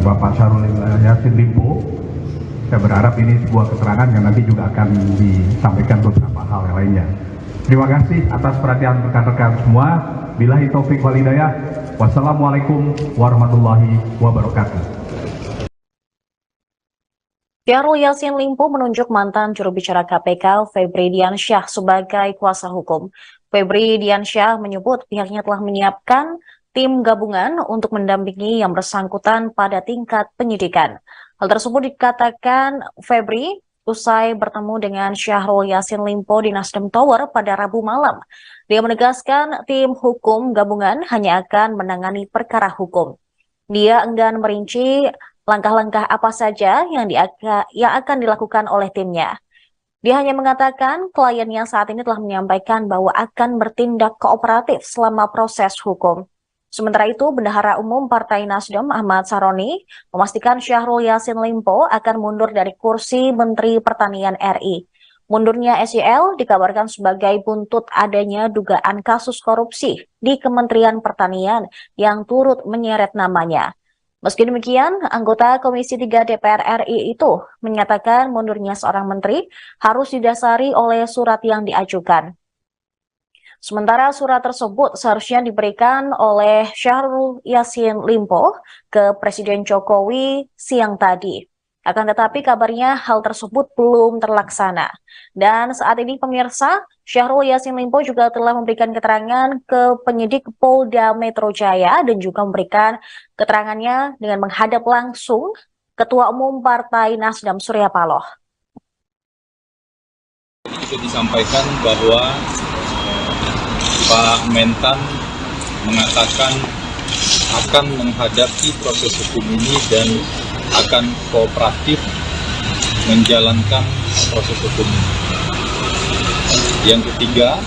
Bapak Syahrul Yassin Limpo. Saya berharap ini sebuah keterangan yang nanti juga akan disampaikan beberapa hal yang lainnya. Terima kasih atas perhatian rekan-rekan semua. Billahi taufik wal hidayah. Wassalamualaikum warahmatullahi wabarakatuh. Syahrul Yassin Limpo menunjuk mantan juru bicara KPK Febri Diansyah sebagai kuasa hukum. Febri Diansyah menyebut pihaknya telah menyiapkan tim gabungan untuk mendampingi yang bersangkutan pada tingkat penyidikan. Hal tersebut dikatakan Febri usai bertemu dengan Syahrul Yassin Limpo di Nasdem Tower pada Rabu malam. Dia menegaskan tim hukum gabungan hanya akan menangani perkara hukum. Dia enggan merinci langkah-langkah apa saja yang akan dilakukan oleh timnya. Dia hanya mengatakan kliennya saat ini telah menyampaikan bahwa akan bertindak kooperatif selama proses hukum. Sementara itu, Bendahara Umum Partai Nasdem Ahmad Saroni memastikan Syahrul Yassin Limpo akan mundur dari kursi Menteri Pertanian RI. Mundurnya SYL dikabarkan sebagai buntut adanya dugaan kasus korupsi di Kementerian Pertanian yang turut menyeret namanya. Meski demikian, anggota Komisi 3 DPR RI itu menyatakan mundurnya seorang menteri harus didasari oleh surat yang diajukan. Sementara surat tersebut seharusnya diberikan oleh Syahrul Yassin Limpo ke Presiden Jokowi siang tadi. Akan tetapi kabarnya hal tersebut belum terlaksana. Dan saat ini pemirsa, Syahrul Yassin Limpo juga telah memberikan keterangan ke penyidik Polda Metro Jaya dan juga memberikan keterangannya dengan menghadap langsung Ketua Umum Partai Nasdem Surya Paloh. Itu disampaikan bahwa Pak Mentan mengatakan akan menghadapi proses hukum ini dan akan kooperatif menjalankan proses hukum ini. Yang ketiga,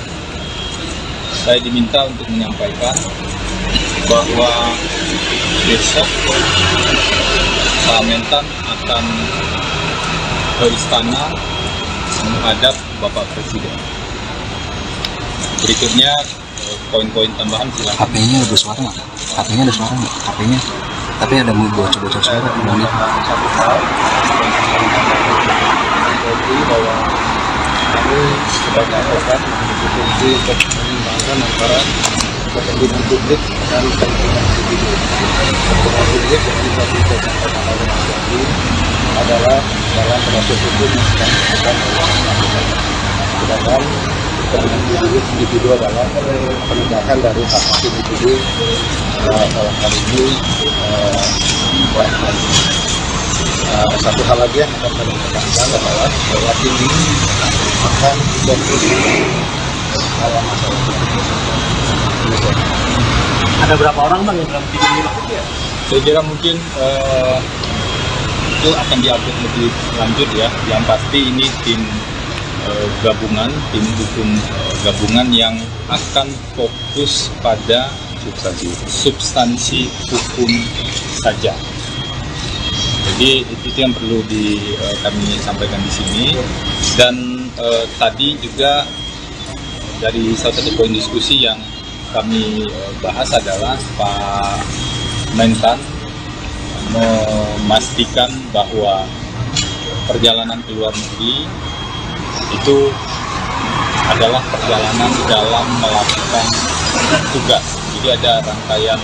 saya diminta untuk menyampaikan bahwa besok Pak Mentan akan ke istana menghadap Bapak Presiden. Berikutnya poin-poin tambahan silakan. HP-nya ada suara nggak? HP-nya ada suara nggak? HP-nya. Tapi ada bocor-bocor suara di mana? Bahwa kami sebagai advokat memiliki fungsi untuk menyimbangkan antara kepentingan publik dan kepentingan individu. Kepentingan publik yang bisa disampaikan oleh Mas Yassin adalah dalam proses hukum yang sedang dilakukan oleh KPK. Sedangkan kepentingan individu adalah penegakan dari hak individu dalam hal ini satu hal lagi yang akan kami tekankan adalah bahwa ini akan fokus dalam masalah Ada berapa orang bang yang dalam tim ini? Saya kira mungkin itu akan diupdate lebih lanjut ya. Yang pasti ini tim gabungan, tim hukum gabungan yang akan fokus pada substansi hukum saja. Jadi itu yang perlu kami sampaikan di sini. Dan tadi juga dari salah satu poin diskusi yang kami bahas adalah Pak Mentan memastikan bahwa perjalanan ke luar negeri itu adalah perjalanan dalam melakukan tugas. Jadi ada rangkaian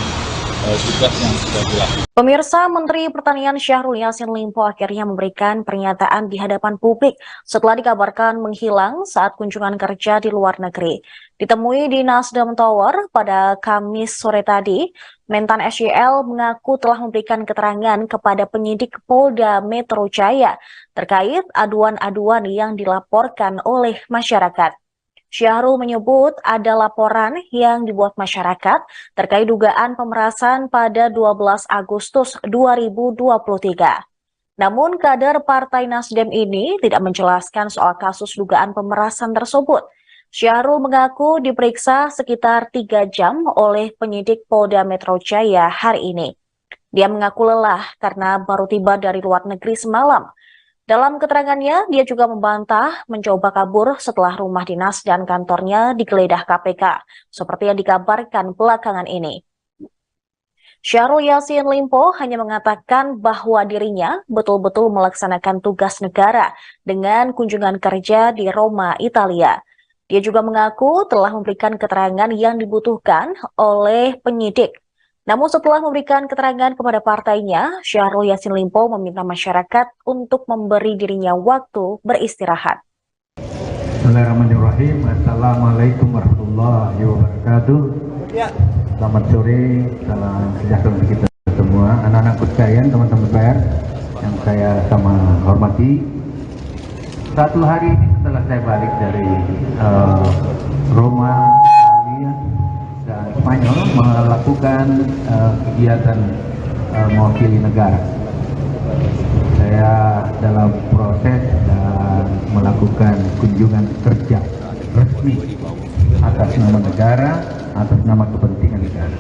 tugas yang sudah dilakukan. Pemirsa, Menteri Pertanian Syahrul Yassin Limpo akhirnya memberikan pernyataan di hadapan publik setelah dikabarkan menghilang saat kunjungan kerja di luar negeri. Ditemui di Nasdem Tower pada Kamis sore tadi, Mentan SYL mengaku telah memberikan keterangan kepada penyidik Polda Metro Jaya terkait aduan-aduan yang dilaporkan oleh masyarakat. Syahrul menyebut ada laporan yang dibuat masyarakat terkait dugaan pemerasan pada 12 Agustus 2023. Namun kader Partai Nasdem ini tidak menjelaskan soal kasus dugaan pemerasan tersebut. Syahrul mengaku diperiksa sekitar 3 jam oleh penyidik Polda Metro Jaya hari ini. Dia mengaku lelah karena baru tiba dari luar negeri semalam. Dalam keterangannya, dia juga membantah mencoba kabur setelah rumah dinas dan kantornya digeledah KPK, seperti yang dikabarkan belakangan ini. Syahrul Yassin Limpo hanya mengatakan bahwa dirinya betul-betul melaksanakan tugas negara dengan kunjungan kerja di Roma, Italia. Dia juga mengaku telah memberikan keterangan yang dibutuhkan oleh penyidik. Namun setelah memberikan keterangan kepada partainya, Syahrul Yassin Limpo meminta masyarakat untuk memberi dirinya waktu beristirahat. Bismillahirrahmanirrahim. Assalamualaikum warahmatullahi wabarakatuh. Selamat sore, salam sejahtera untuk kita semua. Anak-anakku sekalian, teman-teman pers yang saya sama hormati. Satu hari ini setelah saya balik dari Roma, Italia, dan Spanyol melakukan kegiatan mewakili negara. Saya dalam proses dan melakukan kunjungan kerja resmi atas nama negara, atas nama kepentingan negara.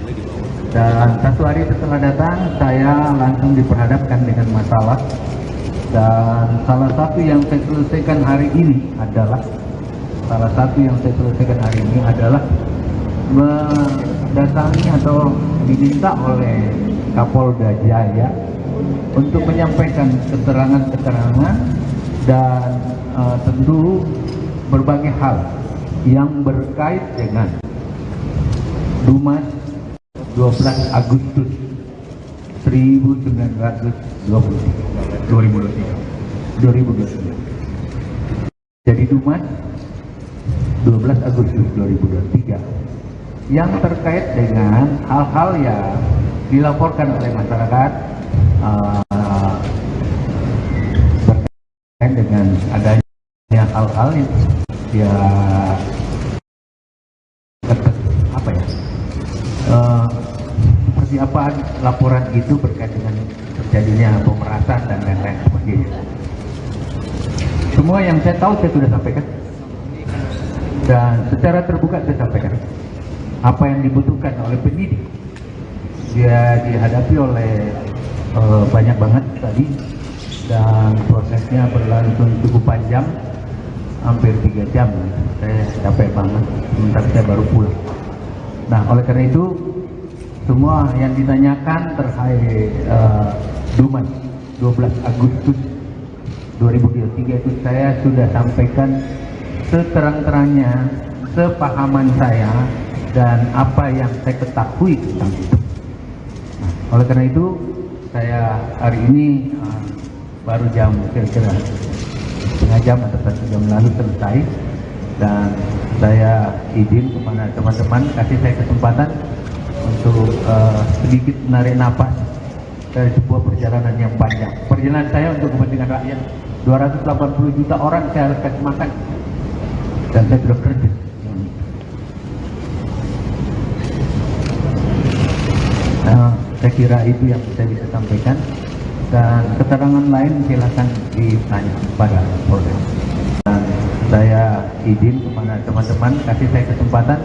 Dan satu hari setelah datang, saya langsung diperhadapkan dengan masalah. Dan salah satu yang saya selesaikan hari ini adalah mendatangi atau diminta oleh Kapolda Jaya untuk menyampaikan keterangan-keterangan dan tentu berbagai hal yang berkait dengan Dumas 12 Agustus 2023. Jadi Dumas 12 Agustus 2023 yang terkait dengan hal-hal yang dilaporkan oleh masyarakat berkait dengan adanya hal-hal yang seperti apa laporan itu berkait dengan terjadinya pemerasan dan lain-lain sebagainya. Semua yang saya tahu saya sudah sampaikan dan secara terbuka saya sampaikan apa yang dibutuhkan oleh penyidik. Dia dihadapi oleh banyak banget tadi dan prosesnya berlangsung cukup panjang, hampir 3 jam. Saya capek banget, sebentar saya baru pulang. Nah, oleh karena itu semua yang ditanyakan terkait Dumas 12 Agustus 2023 itu saya sudah sampaikan seterang-terangnya, sepahaman saya dan apa yang saya ketahui tentang itu. Nah, oleh karena itu saya hari ini baru jam kira-kira setengah jam atau 1 jam lalu selesai, dan saya izin kepada teman-teman kasih saya kesempatan untuk sedikit menarik napas dari sebuah perjalanan yang panjang. Perjalanan saya untuk kepentingan rakyat, 280 juta orang saya harus kasih makan, dan saya sudah kerja. Saya kira itu yang saya bisa sampaikan, dan keterangan lain silakan ditanya pada Polda. Dan saya izin kepada teman-teman kasih saya kesempatan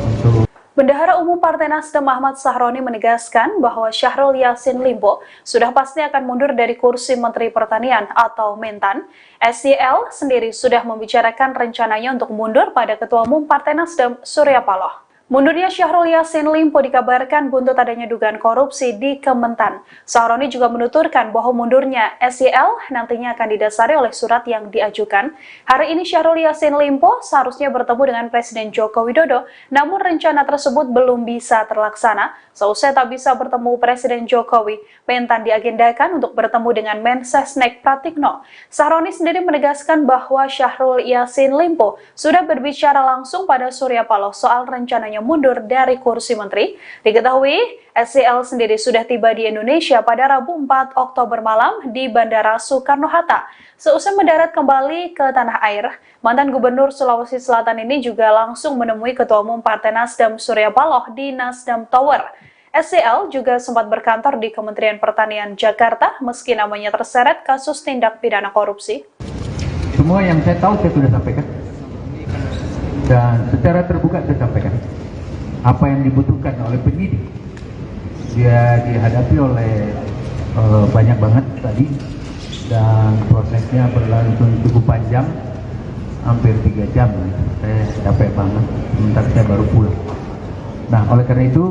untuk. Bendahara Umum Partai Nasdem Ahmad Sahroni menegaskan bahwa Syahrul Yassin Limpo sudah pasti akan mundur dari kursi Menteri Pertanian atau Mentan. SYL sendiri sudah membicarakan rencananya untuk mundur pada Ketua Umum Partai Nasdem Surya Paloh. Mundurnya Syahrul Yassin Limpo dikabarkan buntut adanya dugaan korupsi di Kementan. Sahroni juga menuturkan bahwa mundurnya SYL nantinya akan didasari oleh surat yang diajukan. Hari ini Syahrul Yassin Limpo seharusnya bertemu dengan Presiden Joko Widodo, namun rencana tersebut belum bisa terlaksana. Seusai tak bisa bertemu Presiden Jokowi, Mentan diagendakan untuk bertemu dengan Mensesnek Pratikno. Sahroni sendiri menegaskan bahwa Syahrul Yassin Limpo sudah berbicara langsung pada Surya Paloh soal rencananya mundur dari kursi menteri. Diketahui, SYL sendiri sudah tiba di Indonesia pada Rabu 4 Oktober malam di Bandara Soekarno-Hatta. Seusai mendarat kembali ke tanah air, mantan Gubernur Sulawesi Selatan ini juga langsung menemui Ketua Umum Partai Nasdem Surya Paloh di Nasdem Tower. SYL juga sempat berkantor di Kementerian Pertanian Jakarta meski namanya terseret kasus tindak pidana korupsi. Semua yang saya tahu saya sudah sampaikan. Dan secara terbuka saya sampaikan apa yang dibutuhkan oleh penyidik. Dia dihadapi oleh banyak banget tadi, dan prosesnya berlangsung cukup panjang, hampir 3 jam. Saya capek banget, sebentar saya baru pulang. Nah, oleh karena itu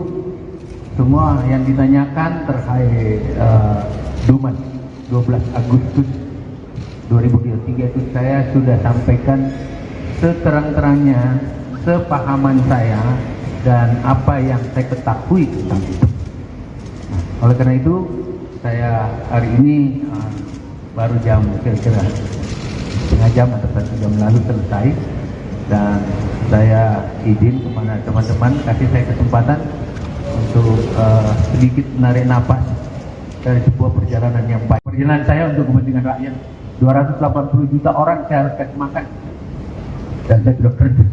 semua yang ditanyakan terkait Dumas 12 Agustus 2023 itu saya sudah sampaikan seterang-terangnya, sepahaman saya dan apa yang saya ketahui tentang itu. Nah, oleh karena itu saya hari ini baru jam kira-kira setengah jam atau 1 jam lalu selesai, dan saya izin kepada teman-teman, kasih saya kesempatan untuk sedikit menarik napas dari sebuah perjalanan yang baik. Perjalanan saya untuk kepentingan rakyat. 280 juta orang saya harus kasih makan, dan saya sudah kerja.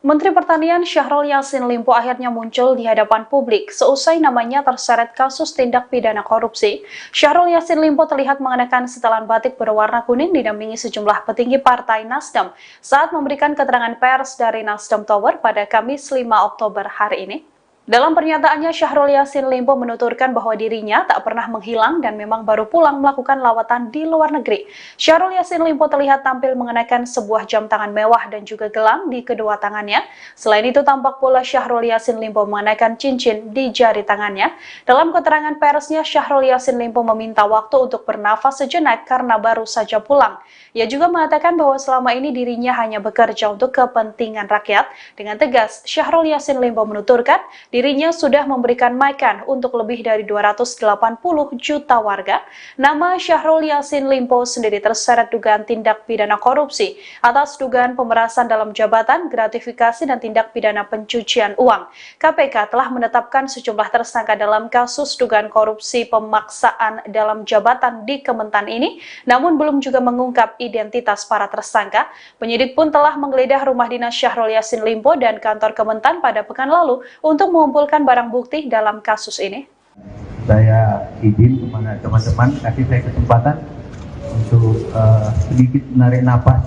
Menteri Pertanian Syahrul Yassin Limpo akhirnya muncul di hadapan publik seusai namanya terseret kasus tindak pidana korupsi. Syahrul Yassin Limpo terlihat mengenakan setelan batik berwarna kuning didampingi sejumlah petinggi Partai Nasdem saat memberikan keterangan pers dari Nasdem Tower pada Kamis 5 Oktober hari ini. Dalam pernyataannya, Syahrul Yassin Limpo menuturkan bahwa dirinya tak pernah menghilang dan memang baru pulang melakukan lawatan di luar negeri. Syahrul Yassin Limpo terlihat tampil mengenakan sebuah jam tangan mewah dan juga gelang di kedua tangannya. Selain itu, tampak pula Syahrul Yassin Limpo mengenakan cincin di jari tangannya. Dalam keterangan persnya, Syahrul Yassin Limpo meminta waktu untuk bernafas sejenak karena baru saja pulang. Ia juga mengatakan bahwa selama ini dirinya hanya bekerja untuk kepentingan rakyat. Dengan tegas, Syahrul Yassin Limpo menuturkan dirinya sudah memberikan makan untuk lebih dari 280 juta warga. Nama Syahrul Yassin Limpo sendiri terseret dugaan tindak pidana korupsi atas dugaan pemerasan dalam jabatan, gratifikasi, dan tindak pidana pencucian uang. KPK telah menetapkan sejumlah tersangka dalam kasus dugaan korupsi pemaksaan dalam jabatan di Kementan ini, namun belum juga mengungkap identitas para tersangka. Penyidik pun telah menggeledah rumah dinas Syahrul Yassin Limpo dan kantor Kementan pada pekan lalu untuk mengumpulkan barang bukti dalam kasus ini. Saya izin kepada teman-teman, kasih saya kesempatan untuk sedikit menarik napas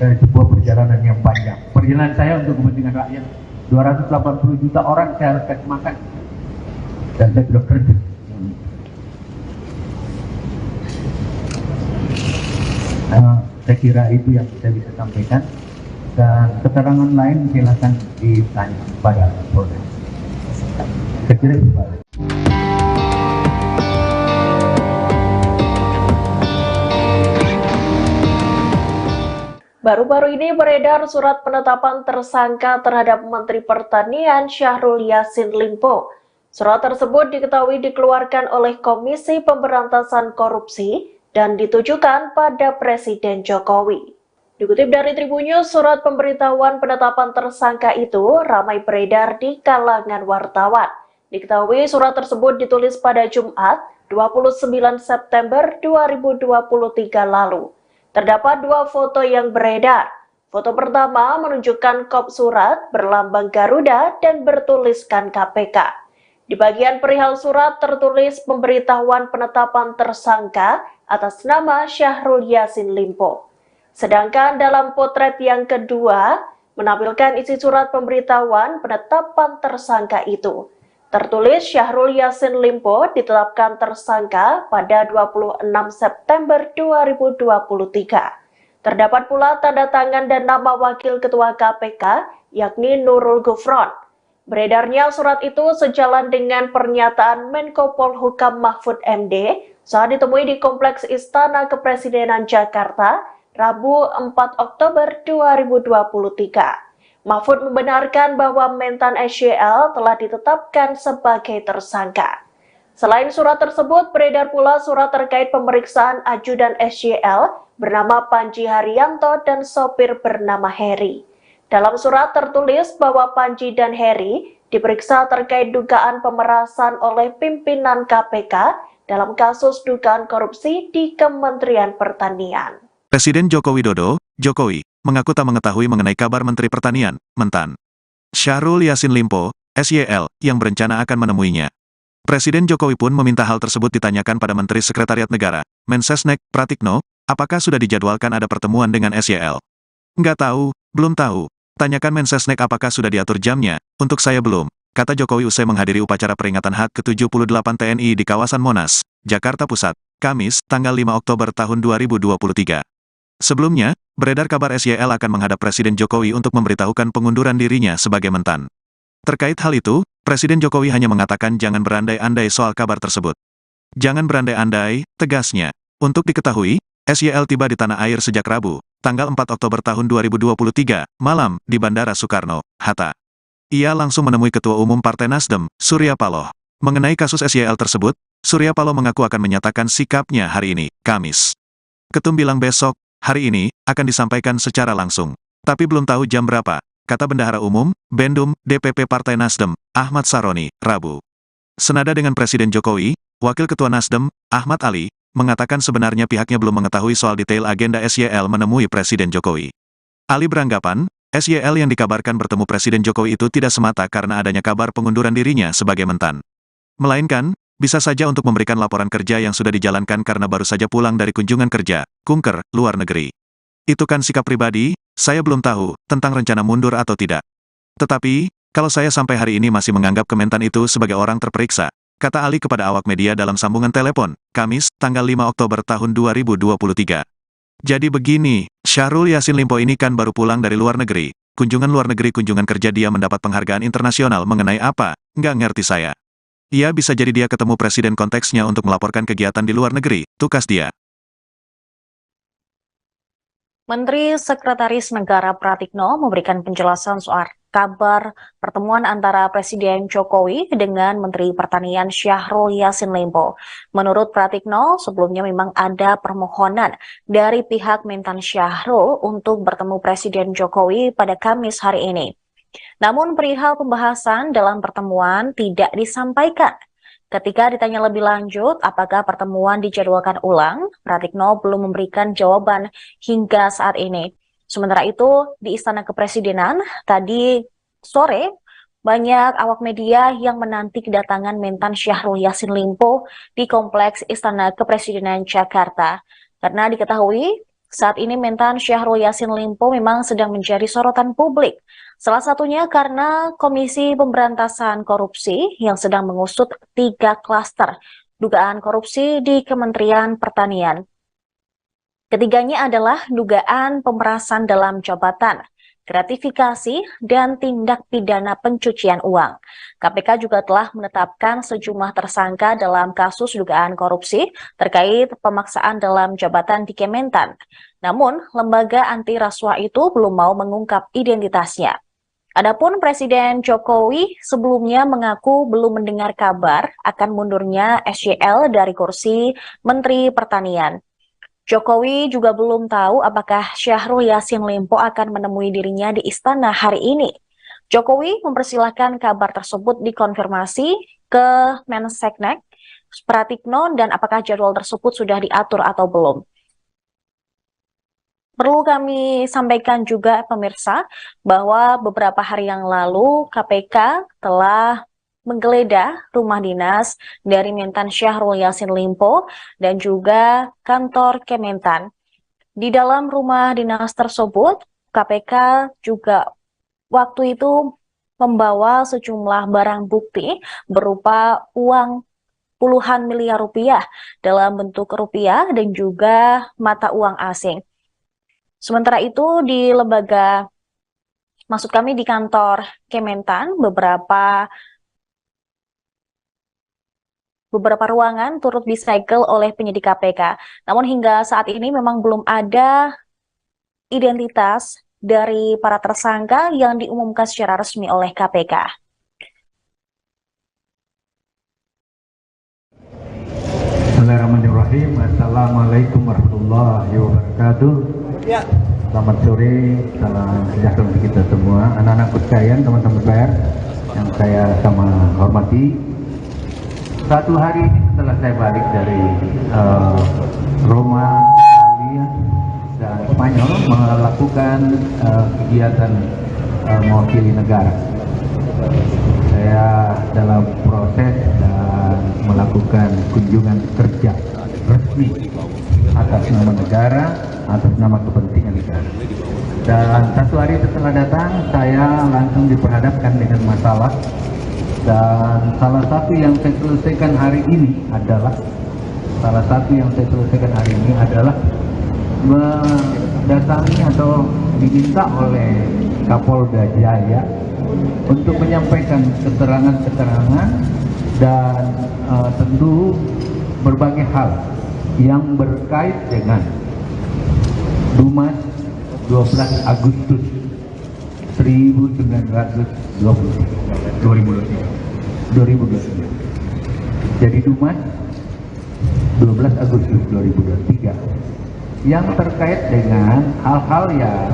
dari sebuah perjalanan yang panjang. Perjalanan saya untuk kepentingan rakyat. 280 juta orang saya harus kasih makan, dan saya sudah kerja. Saya kira itu yang saya bisa sampaikan, dan keterangan lain silakan ditanya pada Polres. Saya kira itu, Pak. Baru-baru ini beredar surat penetapan tersangka terhadap Menteri Pertanian Syahrul Yassin Limpo. Surat tersebut diketahui dikeluarkan oleh Komisi Pemberantasan Korupsi dan ditujukan pada Presiden Jokowi. Dikutip dari Tribunnews, surat pemberitahuan penetapan tersangka itu ramai beredar di kalangan wartawan. Diketahui surat tersebut ditulis pada Jumat 29 September 2023 lalu. Terdapat 2 foto yang beredar. Foto pertama menunjukkan kop surat berlambang Garuda dan bertuliskan KPK. Di bagian perihal surat tertulis pemberitahuan penetapan tersangka atas nama Syahrul Yassin Limpo. Sedangkan dalam potret yang kedua menampilkan isi surat pemberitahuan penetapan tersangka itu. Tertulis Syahrul Yassin Limpo ditetapkan tersangka pada 26 September 2023. Terdapat pula tanda tangan dan nama Wakil Ketua KPK yakni Nurul Gufron. Beredarnya surat itu sejalan dengan pernyataan Menko Polhukam Mahfud MD saat ditemui di Kompleks Istana Kepresidenan Jakarta, Rabu 4 Oktober 2023. Mahfud membenarkan bahwa Mentan SYL telah ditetapkan sebagai tersangka. Selain surat tersebut, beredar pula surat terkait pemeriksaan ajudan SYL bernama Panji Haryanto dan sopir bernama Heri. Dalam surat tertulis bahwa Panji dan Heri diperiksa terkait dugaan pemerasan oleh pimpinan KPK dalam kasus dugaan korupsi di Kementerian Pertanian. Presiden Joko Widodo, Jokowi, mengaku tak mengetahui mengenai kabar Menteri Pertanian, Mentan Syahrul Yassin Limpo, SYL, yang berencana akan menemuinya. Presiden Jokowi pun meminta hal tersebut ditanyakan pada Menteri Sekretariat Negara, Mensesnek, Pratikno, apakah sudah dijadwalkan ada pertemuan dengan SYL. Nggak tahu, belum tahu. Tanyakan Mensesnek apakah sudah diatur jamnya, untuk saya belum, kata Jokowi usai menghadiri upacara peringatan HUT ke-78 TNI di kawasan Monas, Jakarta Pusat, Kamis, tanggal 5 Oktober tahun 2023. Sebelumnya, beredar kabar SYL akan menghadap Presiden Jokowi untuk memberitahukan pengunduran dirinya sebagai Mentan. Terkait hal itu, Presiden Jokowi hanya mengatakan jangan berandai-andai soal kabar tersebut. Jangan berandai-andai, tegasnya. Untuk diketahui, SYL tiba di tanah air sejak Rabu, tanggal 4 Oktober tahun 2023, malam, di Bandara Soekarno-Hatta. Ia langsung menemui Ketua Umum Partai Nasdem, Surya Paloh. Mengenai kasus SYL tersebut, Surya Paloh mengaku akan menyatakan sikapnya hari ini, Kamis. Ketum bilang besok, hari ini, akan disampaikan secara langsung. Tapi belum tahu jam berapa, kata Bendahara Umum, Bendum, DPP Partai Nasdem, Ahmad Saroni, Rabu. Senada dengan Presiden Jokowi, Wakil Ketua Nasdem, Ahmad Ali, mengatakan sebenarnya pihaknya belum mengetahui soal detail agenda SYL menemui Presiden Jokowi. Ali beranggapan, SYL yang dikabarkan bertemu Presiden Jokowi itu tidak semata karena adanya kabar pengunduran dirinya sebagai Mentan. Melainkan, bisa saja untuk memberikan laporan kerja yang sudah dijalankan karena baru saja pulang dari kunjungan kerja, kunker, luar negeri. Itu kan sikap pribadi, saya belum tahu tentang rencana mundur atau tidak. Tetapi, kalau saya sampai hari ini masih menganggap Kementan itu sebagai orang terperiksa, kata Ali kepada awak media dalam sambungan telepon, Kamis, tanggal 5 Oktober tahun 2023. Jadi begini, Syahrul Yassin Limpo ini kan baru pulang dari luar negeri. Kunjungan luar negeri kunjungan kerja dia mendapat penghargaan internasional mengenai apa, nggak ngerti saya. Ia bisa jadi dia ketemu presiden konteksnya untuk melaporkan kegiatan di luar negeri, tukas dia. Menteri Sekretaris Negara Pratikno memberikan penjelasan soal kabar pertemuan antara Presiden Jokowi dengan Menteri Pertanian Syahrul Yassin Limpo. Menurut Pratikno, sebelumnya memang ada permohonan dari pihak Mentan Syahrul untuk bertemu Presiden Jokowi pada Kamis hari ini. Namun perihal pembahasan dalam pertemuan tidak disampaikan. Ketika ditanya lebih lanjut apakah pertemuan dijadwalkan ulang, Pratikno belum memberikan jawaban hingga saat ini. Sementara itu, di Istana Kepresidenan, tadi sore, banyak awak media yang menanti kedatangan Mentan Syahrul Yassin Limpo di Kompleks Istana Kepresidenan Jakarta. Karena diketahui, saat ini Mentan Syahrul Yassin Limpo memang sedang menjadi sorotan publik. Salah satunya karena Komisi Pemberantasan Korupsi yang sedang mengusut 3 klaster dugaan korupsi di Kementerian Pertanian. Ketiganya adalah dugaan pemerasan dalam jabatan, gratifikasi, dan tindak pidana pencucian uang. KPK juga telah menetapkan sejumlah tersangka dalam kasus dugaan korupsi terkait pemaksaan dalam jabatan di Kementan. Namun, lembaga anti rasuah itu belum mau mengungkap identitasnya. Adapun Presiden Jokowi sebelumnya mengaku belum mendengar kabar akan mundurnya SYL dari kursi Menteri Pertanian. Jokowi juga belum tahu apakah Syahrul Yassin Limpo akan menemui dirinya di istana hari ini. Jokowi mempersilahkan kabar tersebut dikonfirmasi ke Mensesnek, Pratikno, dan apakah jadwal tersebut sudah diatur atau belum. Perlu kami sampaikan juga pemirsa bahwa beberapa hari yang lalu KPK telah menggeledah rumah dinas dari Mentan Syahrul Yassin Limpo dan juga kantor Kementan. Di dalam rumah dinas tersebut, KPK juga waktu itu membawa sejumlah barang bukti berupa uang puluhan miliar rupiah dalam bentuk rupiah dan juga mata uang asing. Sementara itu di lembaga Maksud kami di kantor Kementan, beberapa ruangan turut disegel oleh penyidik KPK. Namun hingga saat ini memang belum ada identitas dari para tersangka yang diumumkan secara resmi oleh KPK. Bismillahirrahmanirrahim. Assalamualaikum warahmatullahi wabarakatuh. Selamat sore, salam sejahtera untuk kita semua. Anak-anak sekalian, teman-teman pers yang saya sama hormati. Satu hari setelah saya balik dari Roma, Italia, dan Spanyol melakukan kegiatan mewakili negara. Saya dalam proses dan melakukan kunjungan kerja resmi atas nama negara, atas nama kepentingan negara. Dan satu hari setelah datang, saya langsung diperhadapkan dengan masalah. Dan salah satu yang saya selesaikan hari ini adalah mendatangi atau diminta oleh Kapolda Jaya untuk menyampaikan keterangan-keterangan dan tentu berbagai hal yang berkait dengan Dumas 12 Agustus 2023. Jadi Dumas 12 Agustus 2023 yang terkait dengan hal-hal yang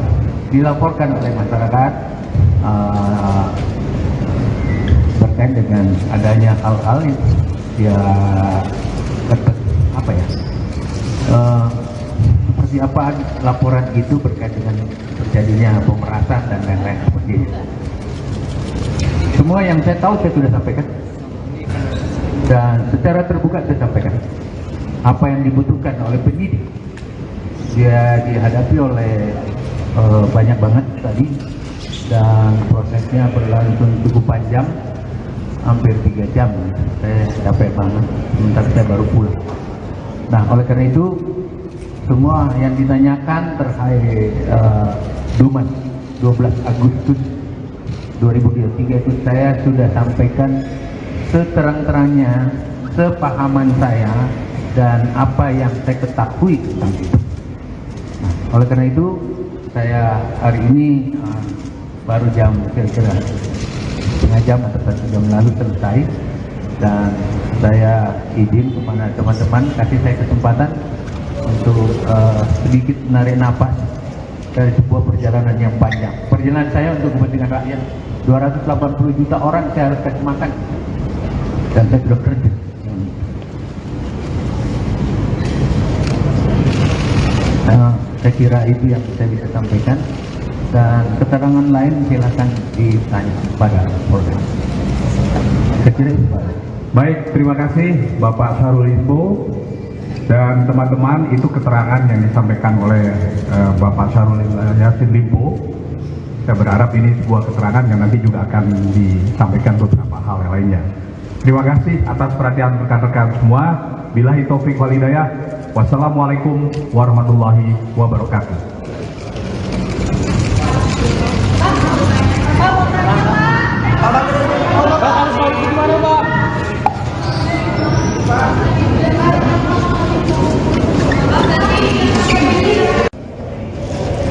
dilaporkan oleh masyarakat terkait dengan adanya hal-hal seperti apa laporan itu berkait dengan terjadinya pemerasan dan lain-lain seperti itu. Semua yang saya tahu saya sudah sampaikan dan secara terbuka saya sampaikan apa yang dibutuhkan oleh penyidik. Dia dihadapi oleh banyak banget tadi dan prosesnya berlangsung cukup panjang, hampir 3 jam. Saya capek banget, sebentar saya baru pulang. Nah, oleh karena itu semua yang ditanyakan terkait Dumas 12 Agustus 2023 itu saya sudah sampaikan seterang-terangnya, sepahaman saya dan apa yang saya ketahui tentang itu. Nah, oleh karena itu saya hari ini baru jam kira-kira setengah jam atau 1 jam lalu selesai, dan saya izin kepada teman-teman kasih saya kesempatan untuk sedikit menarik napas dari sebuah perjalanan yang panjang. Perjalanan saya untuk kepentingan rakyat, 280 juta orang saya harus kasih makan, dan saya sudah kerja. Saya kira itu yang saya bisa sampaikan, dan keterangan lain silakan ditanya pada Polda. Saya kira itu Pak. Baik, terima kasih Bapak Syahrul Limpo dan teman-teman. Itu keterangan yang disampaikan oleh Bapak Syahrul Yassin Limpo. Saya berharap ini sebuah keterangan yang nanti juga akan disampaikan beberapa hal yang lainnya. Terima kasih atas perhatian rekan-rekan semua. Billahi taufik wal hidayah. Wassalamualaikum warahmatullahi wabarakatuh.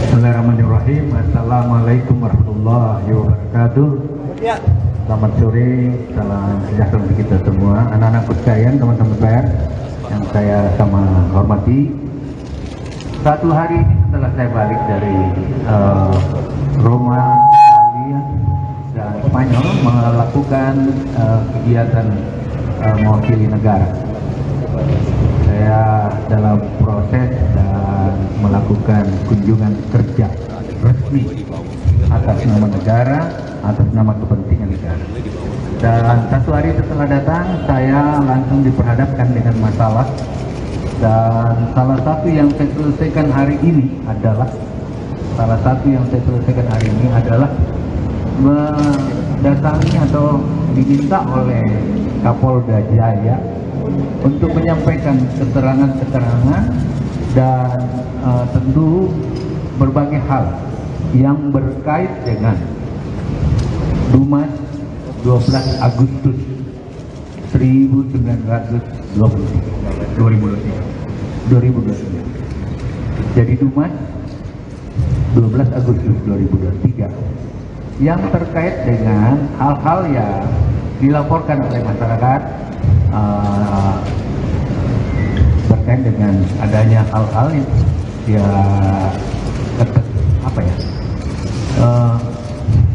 Bismillahirrahmanirrahim. Assalamualaikum warahmatullahi wabarakatuh. Selamat sore, salam sejahtera untuk kita semua. Anak-anak sekalian, teman-teman pers yang saya sama hormati. Satu hari setelah saya balik dari Roma, Italia, dan Spanyol melakukan kegiatan mewakili negara. Saya dalam proses dan melakukan kunjungan kerja resmi atas nama negara, atas nama kepentingan negara. Dan satu hari setelah datang, saya langsung diperhadapkan dengan masalah. Dan salah satu yang saya selesaikan hari ini adalah mendatangi atau diminta oleh Kapolda Jaya untuk menyampaikan keterangan-keterangan dan tentu berbagai hal yang berkait dengan Dumas 12 Agustus 2023. Jadi Dumas 12 Agustus 2023 yang terkait dengan hal-hal yang dilaporkan oleh masyarakat terkait dengan adanya hal-hal yang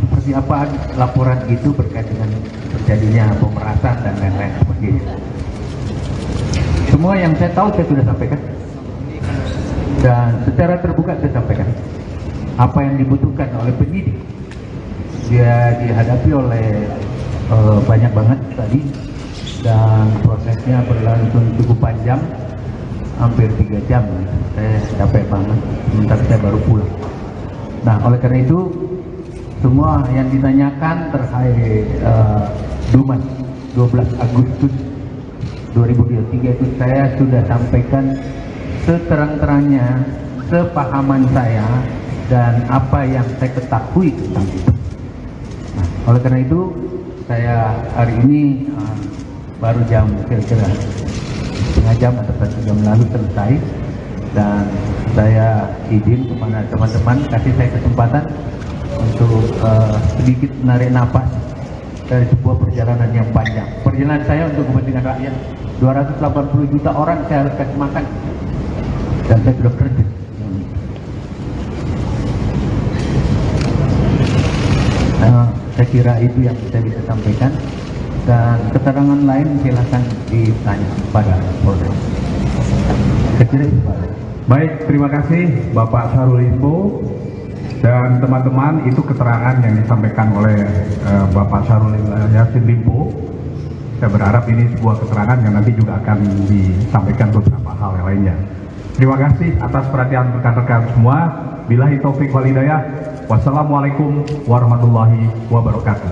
seperti apa laporan itu berkait dengan terjadinya pemerasan dan lain-lain sebagainya. Semua yang saya tahu saya sudah sampaikan dan secara terbuka saya sampaikan apa yang dibutuhkan oleh penyidik. Dia dihadapi oleh banyak banget tadi dan prosesnya berlangsung cukup panjang, hampir 3 jam. Saya capek banget, sebentar saya baru pulang. Nah, oleh karena itu semua yang ditanyakan terkait Dumas 12 Agustus 2023 itu saya sudah sampaikan seterang-terangnya, sepahaman saya dan apa yang saya ketahui tentang itu. Nah, oleh karena itu saya hari ini baru jam kira-kira setengah jam atau 1 jam lalu selesai, dan saya izin kepada teman-teman kasih saya kesempatan untuk sedikit menarik napas dari sebuah perjalanan yang panjang. Perjalanan saya untuk kepentingan rakyat, 280 juta orang saya harus kasih makan, dan saya sudah kerja. Saya kira itu yang saya bisa sampaikan, dan keterangan lain silakan ditanya pada Polres. Saya kira itu Pak. Baik, terima kasih Bapak Syahrul Limpo dan teman-teman. Itu keterangan yang disampaikan oleh Bapak Syahrul Yassin Limpo. Saya berharap ini sebuah keterangan yang nanti juga akan disampaikan beberapa hal yang lainnya. Terima kasih atas perhatian rekan-rekan semua. Billahi taufik wal hidayah. Wassalamualaikum warahmatullahi wabarakatuh.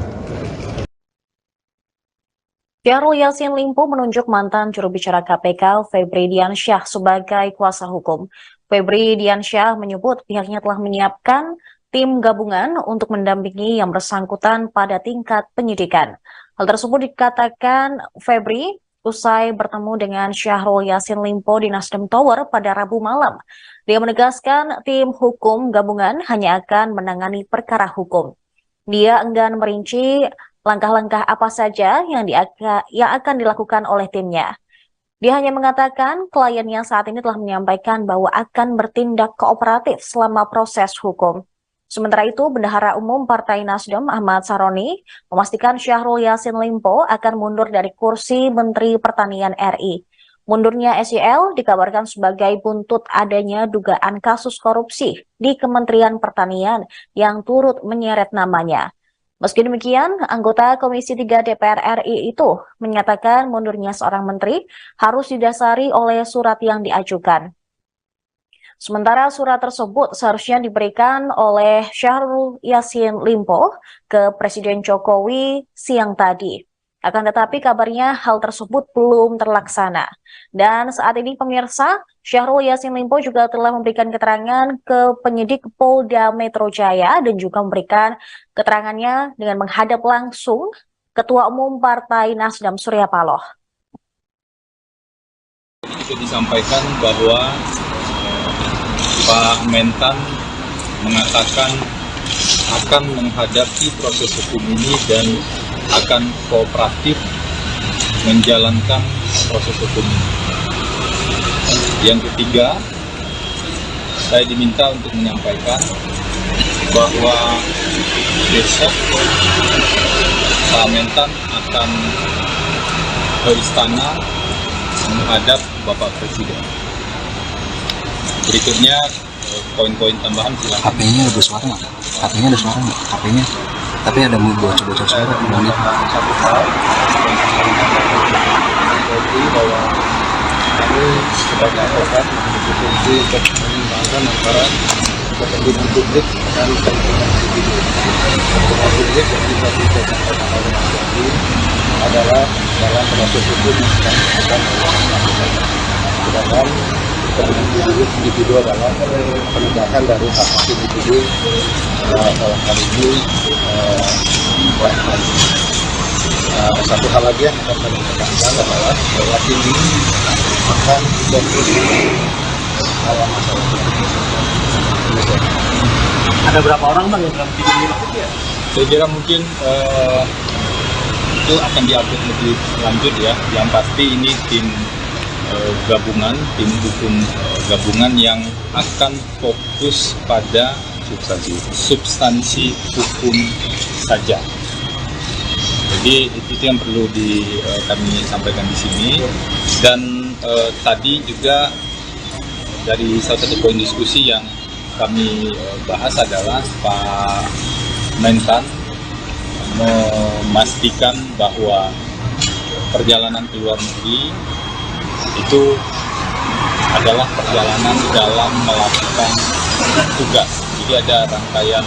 Syahrul Yassin Limpo menunjuk mantan juru bicara KPK Febri Diansyah sebagai kuasa hukum. Febri Diansyah menyebut pihaknya telah menyiapkan tim gabungan untuk mendampingi yang bersangkutan pada tingkat penyidikan. Hal tersebut dikatakan Febri usai bertemu dengan Syahrul Yassin Limpo di Nasdem Tower pada Rabu malam. Dia menegaskan tim hukum gabungan hanya akan menangani perkara hukum. Dia enggan merinci langkah-langkah apa saja yang akan dilakukan oleh timnya. Dia hanya mengatakan kliennya saat ini telah menyampaikan bahwa akan bertindak kooperatif selama proses hukum. Sementara itu, Bendahara Umum Partai Nasdem Ahmad Saroni memastikan Syahrul Yassin Limpo akan mundur dari kursi Menteri Pertanian RI. Mundurnya SYL dikabarkan sebagai buntut adanya dugaan kasus korupsi di Kementerian Pertanian yang turut menyeret namanya. Meski demikian, anggota Komisi 3 DPR RI itu menyatakan mundurnya seorang menteri harus didasari oleh surat yang diajukan. Sementara surat tersebut seharusnya diberikan oleh Syahrul Yassin Limpo ke Presiden Jokowi siang tadi. Akan tetapi kabarnya hal tersebut belum terlaksana. Dan saat ini pemirsa, Syahrul Yassin Limpo juga telah memberikan keterangan ke penyidik Polda Metro Jaya dan juga memberikan keterangannya dengan menghadap langsung Ketua Umum Partai Nasdem Surya Paloh. Bisa disampaikan bahwa Pak Mentan mengatakan akan menghadapi proses hukum ini dan akan kooperatif menjalankan proses hukum ini. Yang ketiga, saya diminta untuk menyampaikan bahwa besok Pak Mentan akan ke istana menghadap Bapak Presiden. Berikutnya poin-poin tambahan silakan. HP-nya ada suara nggak? HP-nya ada suara nggak? HP-nya. Tapi ada bocor-bocor suara. Satu hal jadi bahwa kami sebagai advokat memiliki fungsi untuk menyimbangkan antara kepentingan publik dan kepentingan individu. Kepentingan publik yang bisa disampaikan oleh Mas Yadi adalah dalam proses hukum yang sedang dilakukan oleh Mas Yadi. Sedangkan individu adalah penegakan dari hak hak individu dalam hal ini satu hal lagi yang akan kami tekankan adalah bahwa tim ini akan fokus pada masalah Ada berapa orang bang yang dalam tim ini? Saya kira mungkin itu akan diupdate lebih lanjut ya. Yang pasti ini tim gabungan, tim hukum gabungan yang akan fokus pada substansi hukum saja. Jadi itu yang perlu kami sampaikan di sini. Dan tadi juga dari salah satu poin diskusi yang kami bahas adalah Pak Mentan memastikan bahwa perjalanan ke luar negeri itu adalah perjalanan dalam melakukan tugas. Jadi ada rangkaian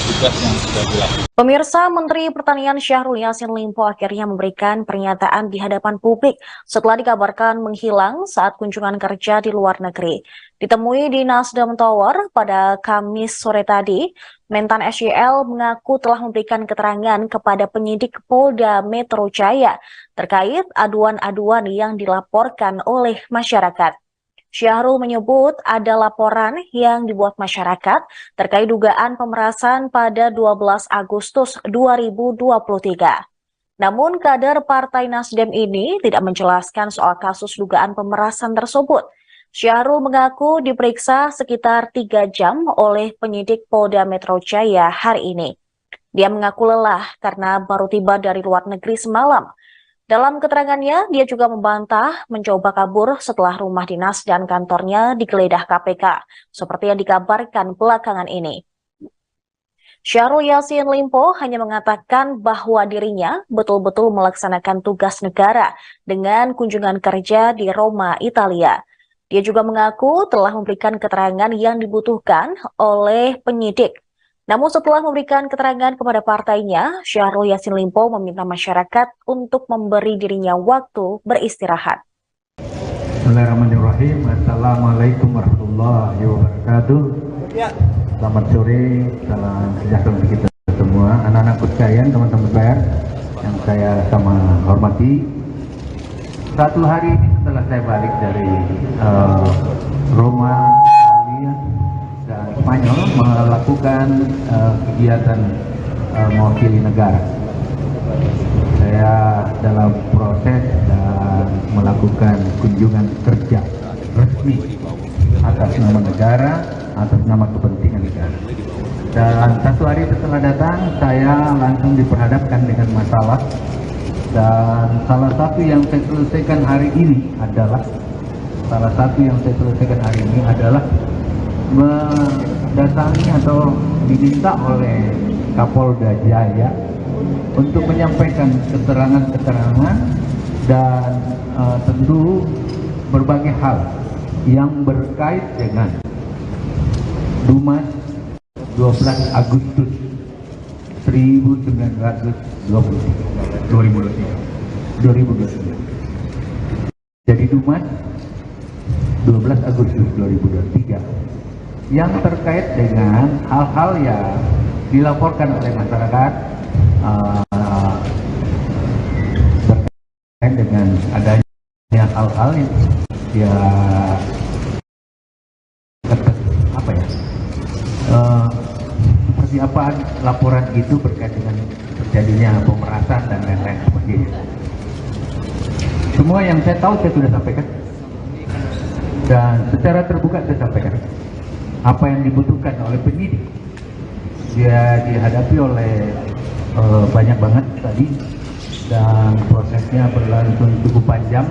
tugas yang sudah dilakukan. Pemirsa, Menteri Pertanian Syahrul Yassin Limpo akhirnya memberikan pernyataan di hadapan publik setelah dikabarkan menghilang saat kunjungan kerja di luar negeri. Ditemui di Nasdem Tower pada Kamis sore tadi, Mentan SYL mengaku telah memberikan keterangan kepada penyidik Polda Metro Jaya terkait aduan-aduan yang dilaporkan oleh masyarakat. Syahrul menyebut ada laporan yang dibuat masyarakat terkait dugaan pemerasan pada 12 Agustus 2023. Namun kader Partai Nasdem ini tidak menjelaskan soal kasus dugaan pemerasan tersebut. Syahrul mengaku diperiksa sekitar 3 jam oleh penyidik Polda Metro Jaya hari ini. Dia mengaku lelah karena baru tiba dari luar negeri semalam. Dalam keterangannya, dia juga membantah mencoba kabur setelah rumah dinas dan kantornya digeledah KPK, seperti yang dikabarkan belakangan ini. Syahrul Yassin Limpo hanya mengatakan bahwa dirinya betul-betul melaksanakan tugas negara dengan kunjungan kerja di Roma, Italia. Dia juga mengaku telah memberikan keterangan yang dibutuhkan oleh penyidik. Namun setelah memberikan keterangan kepada partainya, Syahrul Yassin Limpo meminta masyarakat untuk memberi dirinya waktu beristirahat. Bismillahirrahmanirrahim. Assalamualaikum warahmatullahi wabarakatuh. Selamat sore, salam sejahtera untuk kita semua. Anak-anak sekalian, teman-teman pers yang saya sama hormati. Satu hari ini setelah saya balik dari Roma, Italia, dan Spanyol melakukan kegiatan mewakili negara. Saya dalam proses dan melakukan kunjungan kerja resmi atas nama negara, atas nama kepentingan negara. Dan satu hari setelah datang, saya langsung diperhadapkan dengan masalah. Dan salah satu yang saya selesaikan hari ini adalah mendatangi atau diminta oleh Kapolda Jaya untuk menyampaikan keterangan-keterangan dan tentu berbagai hal yang berkait dengan Dumas 12 Agustus 2023. Jadi Dumas 12 Agustus 2023 yang terkait dengan hal-hal yang dilaporkan oleh masyarakat terkait dengan adanya hal-hal yang seperti apa laporan itu berkait dengan terjadinya pemerasan dan lain-lain sebagainya. Semua yang saya tahu saya sudah sampaikan dan secara terbuka saya sampaikan apa yang dibutuhkan oleh penyidik. Dia dihadapi oleh banyak banget tadi dan prosesnya berlangsung cukup panjang,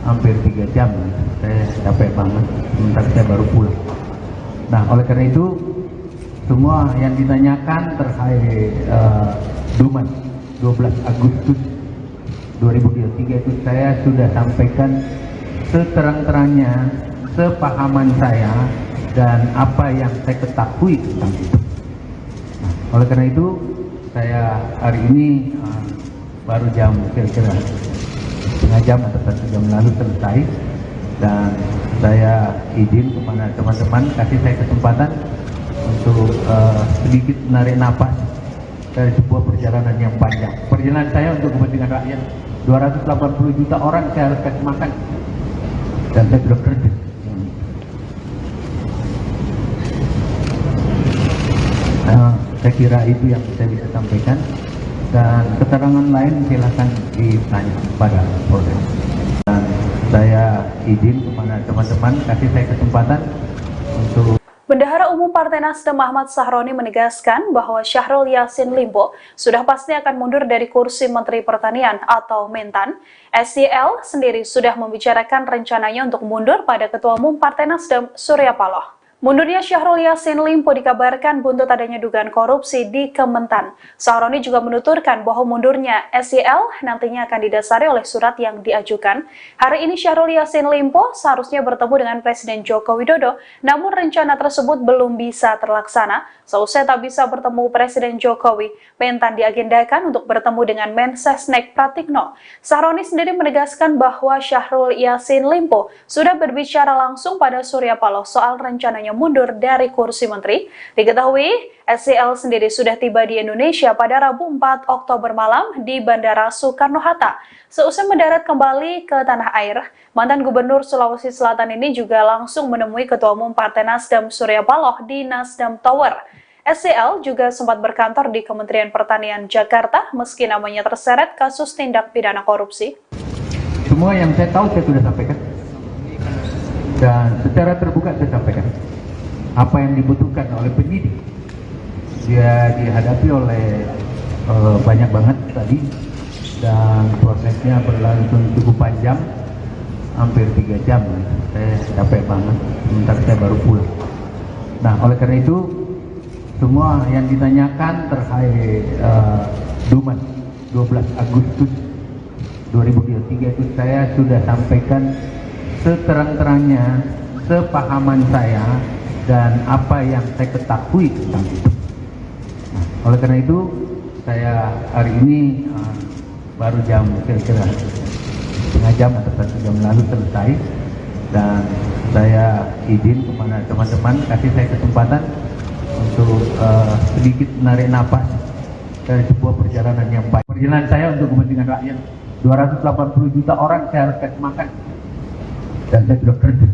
hampir 3 jam. Saya capek banget, sementara saya baru pulang. Nah, oleh karena itu semua yang ditanyakan terkait Dumas 12 Agustus 2023 itu saya sudah sampaikan seterang-terangnya, sepahaman saya dan apa yang saya ketahui tentang itu. Nah, oleh karena itu saya hari ini baru jam kira-kira setengah jam atau 1 jam lalu selesai Dan saya izin kepada teman-teman, kasih saya kesempatan untuk sedikit menarik napas dari sebuah perjalanan yang panjang. Perjalanan saya untuk kepentingan rakyat. 280 juta orang saya harus kasih makan. Dan saya sudah kerja. Saya kira itu yang saya bisa sampaikan. Dan keterangan lain silakan ditanya pada Polres. Dan saya izin kepada teman-teman, kasih saya kesempatan untuk Bendahara Umum Partai Nasdem Ahmad Sahroni menegaskan bahwa Syahrul Yassin Limpo sudah pasti akan mundur dari kursi Menteri Pertanian atau Mentan. SYL sendiri sudah membicarakan rencananya untuk mundur pada Ketua Umum Partai Nasdem Surya Paloh. Mundurnya Syahrul Yassin Limpo dikabarkan buntut adanya dugaan korupsi di Kementan. Sahroni juga menuturkan bahwa mundurnya SYL nantinya akan didasari oleh surat yang diajukan. Hari ini Syahrul Yassin Limpo seharusnya bertemu dengan Presiden Joko Widodo, namun rencana tersebut belum bisa terlaksana. Seusai tak bisa bertemu Presiden Jokowi, Mentan diagendakan untuk bertemu dengan Mensesnek Pratikno. Sahroni sendiri menegaskan bahwa Syahrul Yassin Limpo sudah berbicara langsung pada Surya Paloh soal rencananya mundur dari kursi menteri. Diketahui, SYL sendiri sudah tiba di Indonesia pada Rabu 4 Oktober malam di Bandara Soekarno-Hatta. Seusai mendarat kembali ke tanah air, mantan Gubernur Sulawesi Selatan ini juga langsung menemui Ketua Umum Partai Nasdem Surya Paloh di Nasdem Tower. SYL juga sempat berkantor di Kementerian Pertanian Jakarta meski namanya terseret kasus tindak pidana korupsi. semua yang saya tahu saya sudah sampaikan. Dan secara terbuka saya sampaikan apa yang dibutuhkan oleh penyidik. Dia dihadapi oleh banyak banget tadi, dan prosesnya berlangsung cukup panjang, hampir 3 jam. Saya capek banget, sebentar saya baru pulang. Nah, oleh karena itu semua yang ditanyakan terkait Dumas 12 Agustus 2023 itu saya sudah sampaikan seterang-terangnya, sepahaman saya, dan apa yang saya ketahui tentang itu. Nah, oleh karena itu, saya hari ini baru jam kira-kira setengah jam atau 1 jam lalu selesai, dan saya izin kepada teman-teman, kasih saya kesempatan untuk sedikit menarik napas dari sebuah perjalanan yang baik. Perjalanan saya untuk kepentingan rakyat. 280 juta orang saya harus kasih makan. Dan saya sudah kerja.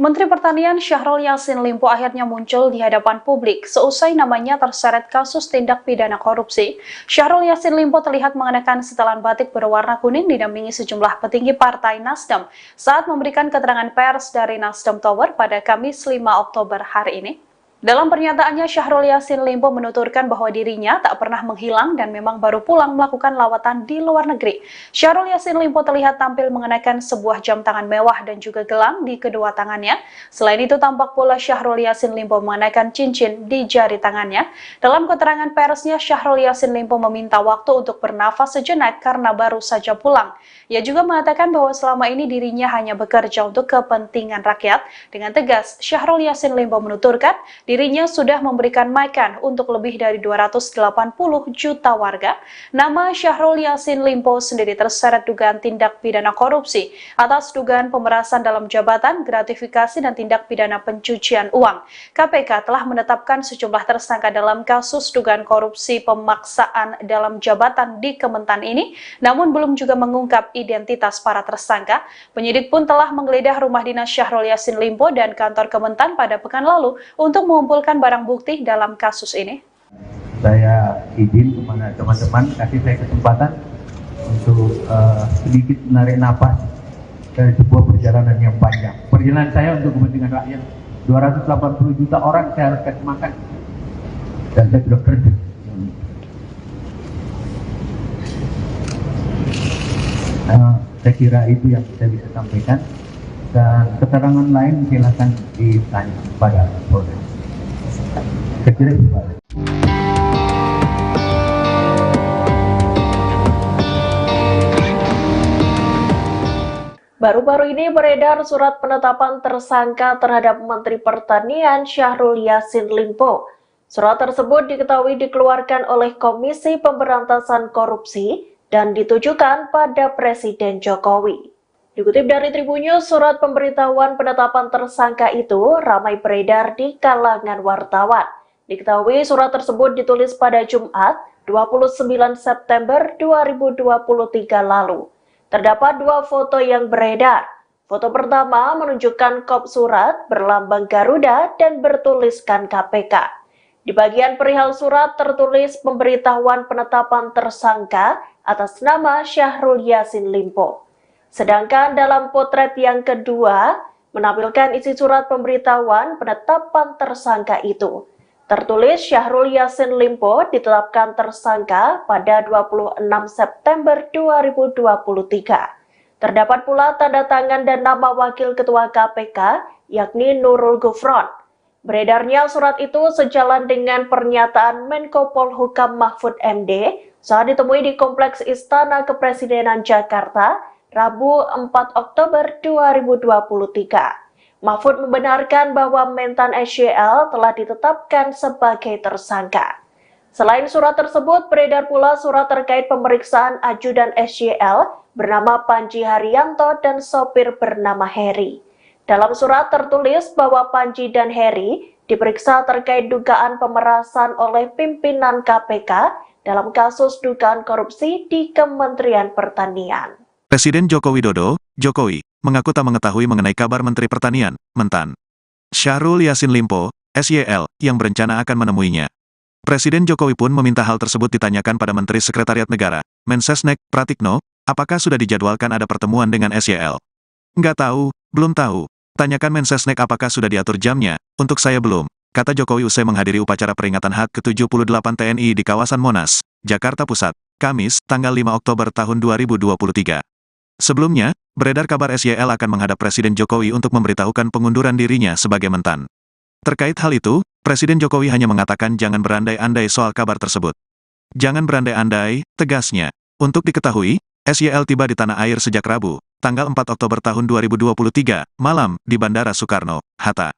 Menteri Pertanian Syahrul Yassin Limpo akhirnya muncul di hadapan publik seusai namanya terseret kasus tindak pidana korupsi. Syahrul Yassin Limpo terlihat mengenakan setelan batik berwarna kuning didampingi sejumlah petinggi Partai Nasdem saat memberikan keterangan pers dari Nasdem Tower pada Kamis 5 Oktober hari ini. Dalam pernyataannya, Syahrul Yassin Limpo menuturkan bahwa dirinya tak pernah menghilang dan memang baru pulang melakukan lawatan di luar negeri. Syahrul Yassin Limpo terlihat tampil mengenakan sebuah jam tangan mewah dan juga gelang di kedua tangannya. Selain itu, tampak pula Syahrul Yassin Limpo mengenakan cincin di jari tangannya. Dalam keterangan persnya, Syahrul Yassin Limpo meminta waktu untuk bernafas sejenak karena baru saja pulang. Ia juga mengatakan bahwa selama ini dirinya hanya bekerja untuk kepentingan rakyat. Dengan tegas, Syahrul Yassin Limpo menuturkan dirinya sudah memberikan makan untuk lebih dari 280 juta warga. Nama Syahrul Yassin Limpo sendiri terseret dugaan tindak pidana korupsi atas dugaan pemerasan dalam jabatan, gratifikasi, dan tindak pidana pencucian uang. KPK telah menetapkan sejumlah tersangka dalam kasus dugaan korupsi pemaksaan dalam jabatan di Kementan ini, namun belum juga mengungkap identitas para tersangka. Penyidik pun telah menggeledah rumah dinas Syahrul Yassin Limpo dan kantor Kementan pada pekan lalu untuk mengumpulkan barang bukti dalam kasus ini. Saya izin kepada teman-teman, kasih saya kesempatan untuk sedikit menarik napas dari sebuah perjalanan yang panjang. Perjalanan saya untuk kepentingan rakyat. 280 juta orang saya harus kasih makan. Dan saya sudah kerja. Saya kira itu yang saya bisa sampaikan, dan keterangan lain silakan ditanya pada Polres. Saya kira itu, Pak. Baru-baru ini beredar surat penetapan tersangka terhadap Menteri Pertanian Syahrul Yassin Limpo. Surat tersebut diketahui dikeluarkan oleh Komisi Pemberantasan Korupsi dan ditujukan pada Presiden Jokowi. Dikutip dari Tribunnews, surat pemberitahuan penetapan tersangka itu ramai beredar di kalangan wartawan. Diketahui surat tersebut ditulis pada Jumat 29 September 2023 lalu. Terdapat dua foto yang beredar. Foto pertama menunjukkan kop surat berlambang Garuda dan bertuliskan KPK. Di bagian perihal surat tertulis pemberitahuan penetapan tersangka atas nama Syahrul Yassin Limpo. Sedangkan dalam potret yang kedua menampilkan isi surat pemberitahuan penetapan tersangka itu. Tertulis Syahrul Yassin Limpo ditetapkan tersangka pada 26 September 2023. Terdapat pula tanda tangan dan nama Wakil Ketua KPK, yakni Nurul Gufron. Beredarnya surat itu sejalan dengan pernyataan Menko Polhukam Mahfud MD saat ditemui di Kompleks Istana Kepresidenan Jakarta, Rabu 4 Oktober 2023. Mahfud membenarkan bahwa Mentan SYL telah ditetapkan sebagai tersangka. Selain surat tersebut, beredar pula surat terkait pemeriksaan ajudan SYL bernama Panji Haryanto dan sopir bernama Heri. Dalam surat tertulis bahwa Panji dan Heri diperiksa terkait dugaan pemerasan oleh pimpinan KPK dalam kasus dugaan korupsi di Kementerian Pertanian. Presiden Joko Widodo, Jokowi, mengaku tak mengetahui mengenai kabar Menteri Pertanian, Mentan Syahrul Yassin Limpo, SYL, yang berencana akan menemuinya. Presiden Jokowi pun meminta hal tersebut ditanyakan pada Menteri Sekretariat Negara, Mensesnek, Pratikno, apakah sudah dijadwalkan ada pertemuan dengan SYL. Nggak tahu, belum tahu. Tanyakan Mensesnek apakah sudah diatur jamnya, untuk saya belum, kata Jokowi usai menghadiri upacara peringatan HUT ke-78 TNI di kawasan Monas, Jakarta Pusat, Kamis, tanggal 5 Oktober tahun 2023. Sebelumnya, beredar kabar SYL akan menghadap Presiden Jokowi untuk memberitahukan pengunduran dirinya sebagai Mentan. Terkait hal itu, Presiden Jokowi hanya mengatakan jangan berandai-andai soal kabar tersebut. Jangan berandai-andai, tegasnya. Untuk diketahui, SYL tiba di tanah air sejak Rabu, tanggal 4 Oktober tahun 2023, malam, di Bandara Soekarno, Hatta.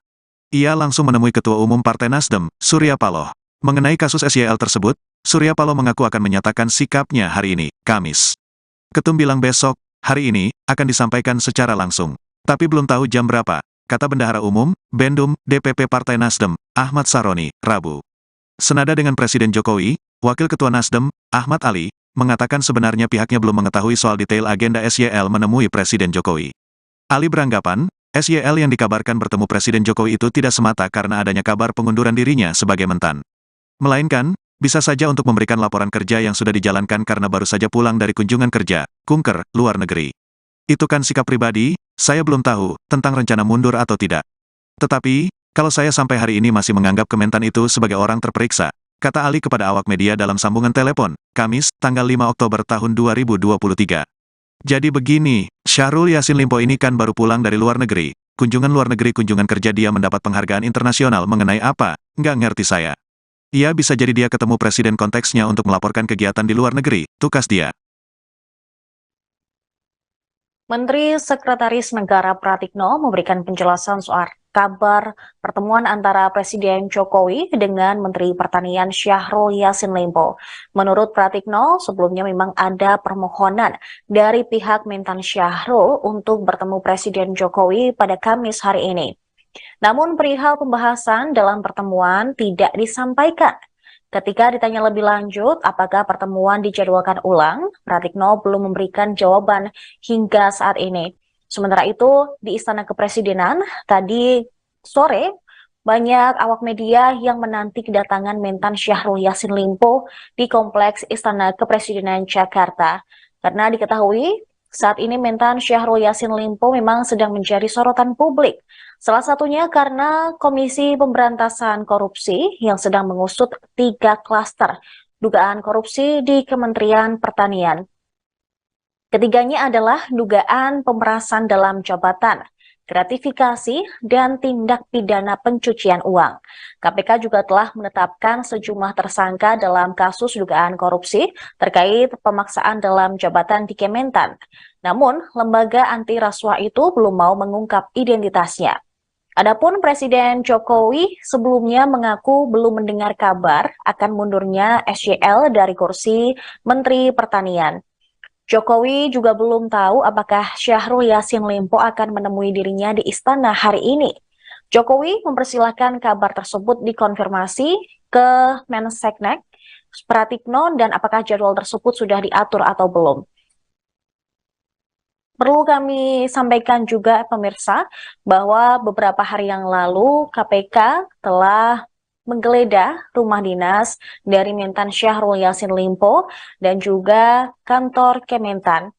Ia langsung menemui Ketua Umum Partai Nasdem, Surya Paloh. Mengenai kasus SYL tersebut, Surya Paloh mengaku akan menyatakan sikapnya hari ini, Kamis. Ketum bilang besok, hari ini, akan disampaikan secara langsung. Tapi belum tahu jam berapa, kata Bendahara Umum, Bendum, DPP Partai Nasdem, Ahmad Saroni, Rabu. Senada dengan Presiden Jokowi, Wakil Ketua Nasdem, Ahmad Ali, mengatakan sebenarnya pihaknya belum mengetahui soal detail agenda SYL menemui Presiden Jokowi. Ali beranggapan, SYL yang dikabarkan bertemu Presiden Jokowi itu tidak semata karena adanya kabar pengunduran dirinya sebagai Mentan. Melainkan, bisa saja untuk memberikan laporan kerja yang sudah dijalankan karena baru saja pulang dari kunjungan kerja, kunker, luar negeri. Itu kan sikap pribadi, saya belum tahu, tentang rencana mundur atau tidak. Tetapi, kalau saya sampai hari ini masih menganggap Kementan itu sebagai orang terperiksa, kata Ali kepada awak media dalam sambungan telepon, Kamis, tanggal 5 Oktober tahun 2023. Jadi begini, Syahrul Yassin Limpo ini kan baru pulang dari luar negeri, kunjungan kerja dia mendapat penghargaan internasional mengenai apa, nggak ngerti saya. Ia bisa jadi dia ketemu presiden konteksnya untuk melaporkan kegiatan di luar negeri, tukas dia. Menteri Sekretaris Negara Pratikno memberikan penjelasan soal kabar pertemuan antara Presiden Jokowi dengan Menteri Pertanian Syahrul Yassin Limpo. Menurut Pratikno, sebelumnya memang ada permohonan dari pihak Mentan Syahrul untuk bertemu Presiden Jokowi pada Kamis hari ini. Namun perihal pembahasan dalam pertemuan tidak disampaikan. Ketika ditanya lebih lanjut apakah pertemuan dijadwalkan ulang, Pratikno belum memberikan jawaban hingga saat ini. Sementara itu, di Istana Kepresidenan, tadi sore, banyak awak media yang menanti kedatangan Mentan Syahrul Yassin Limpo di Kompleks Istana Kepresidenan Jakarta. Karena diketahui, saat ini Mentan Syahrul Yassin Limpo memang sedang menjadi sorotan publik. Salah satunya karena Komisi Pemberantasan Korupsi yang sedang mengusut 3 klaster dugaan korupsi di Kementerian Pertanian. Ketiganya adalah dugaan pemerasan dalam jabatan, gratifikasi, dan tindak pidana pencucian uang. KPK juga telah menetapkan sejumlah tersangka dalam kasus dugaan korupsi terkait pemaksaan dalam jabatan di Kementan. Namun, lembaga anti rasuah itu belum mau mengungkap identitasnya. Adapun Presiden Jokowi sebelumnya mengaku belum mendengar kabar akan mundurnya SYL dari kursi Menteri Pertanian. Jokowi juga belum tahu apakah Syahrul Yassin Limpo akan menemui dirinya di istana hari ini. Jokowi mempersilahkan kabar tersebut dikonfirmasi ke Menseknek Pratikno dan apakah jadwal tersebut sudah diatur atau belum. Perlu kami sampaikan juga pemirsa bahwa beberapa hari yang lalu KPK telah menggeledah rumah dinas dari Mentan Syahrul Yassin Limpo dan juga kantor Kementan.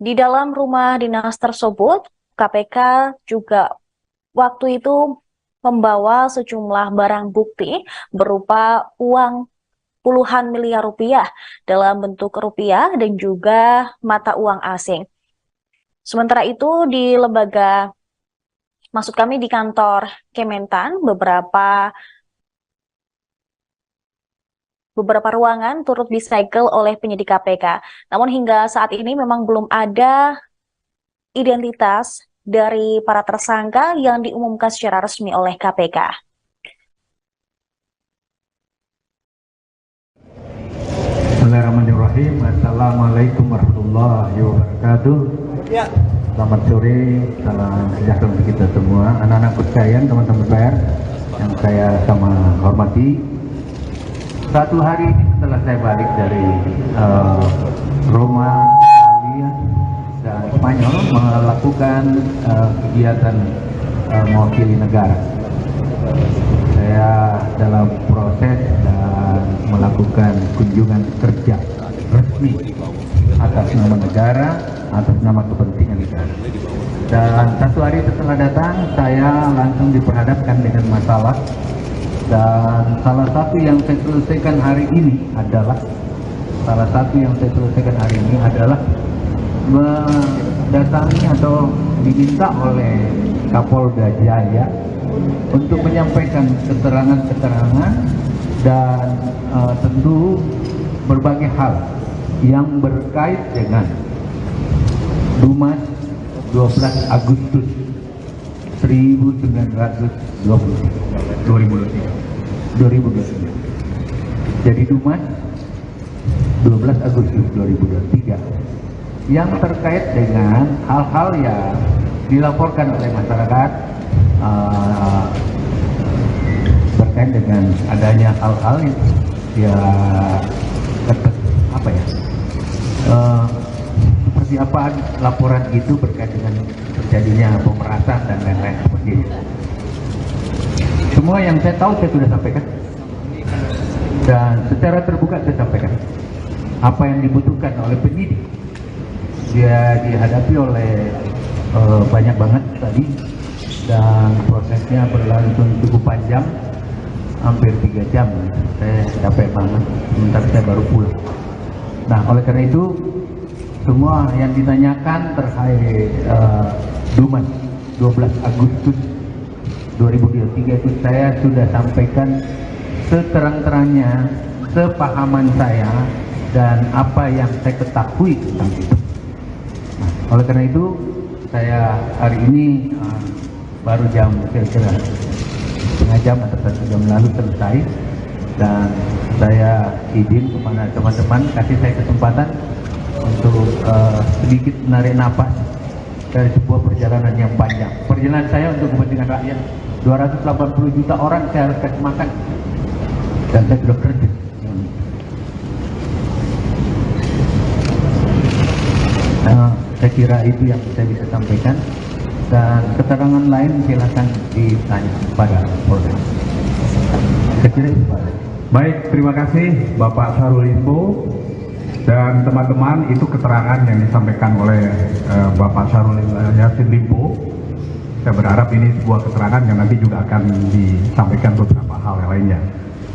Di dalam rumah dinas tersebut, KPK juga waktu itu membawa sejumlah barang bukti berupa uang puluhan miliar rupiah dalam bentuk rupiah dan juga mata uang asing. Sementara itu di di kantor Kementan, beberapa ruangan turut disegel oleh penyidik KPK. Namun hingga saat ini memang belum ada identitas dari para tersangka yang diumumkan secara resmi oleh KPK. Bismillahirrahmanirrahim. Assalamualaikum warahmatullahi wabarakatuh. Selamat sore, salam sejahtera untuk kita semua. Anak-anak sekalian, teman-teman pers yang saya sama hormati. Satu hari setelah saya balik dari Roma, Italia, dan Spanyol melakukan kegiatan mewakili negara. Saya dalam proses dan melakukan kunjungan kerja resmi atas nama negara, atas nama kepentingan negara. Dan satu hari setelah datang, saya langsung diperhadapkan dengan masalah. Dan salah satu yang saya selesaikan hari ini adalah mendatangi atau diminta oleh Kapolda Jaya untuk menyampaikan keterangan-keterangan dan tentu berbagai hal yang berkait dengan Dumas 12 Agustus 2023. Jadi Dumas 12 Agustus 2023 yang terkait dengan hal-hal yang dilaporkan oleh masyarakat berkait dengan adanya hal-hal yang seperti apa laporan itu berkait dengan terjadinya pemerasan dan lain-lain seperti itu. Semua yang saya tahu saya sudah sampaikan dan secara terbuka saya sampaikan apa yang dibutuhkan oleh penyidik. Dia dihadapi oleh banyak banget tadi dan prosesnya berlangsung cukup panjang, hampir 3 jam. Saya capek banget, sebentar saya baru pulang. Nah, oleh karena itu semua yang ditanyakan terkait Dumas 12 Agustus 2023 itu saya sudah sampaikan seterang-terangnya, sepahaman saya dan apa yang saya ketahui tentang itu. Nah, oleh karena itu saya hari ini baru jam kira-kira setengah jam atau 1 jam lalu selesai, dan saya izin kepada teman-teman kasih saya kesempatan untuk sedikit menarik napas dari sebuah perjalanan yang panjang. Perjalanan saya untuk kepentingan rakyat, 280 juta orang saya harus kasih makan, dan saya sudah kerja. Saya kira itu yang saya bisa sampaikan, dan keterangan lain silakan ditanya kepada Polda. Saya kira itu Pak. Baik, terima kasih Bapak Syahrul Limpo. Dan teman-teman, itu keterangan yang disampaikan oleh Bapak Syahrul Yassin Limpo. Saya berharap ini sebuah keterangan yang nanti juga akan disampaikan beberapa hal yang lainnya.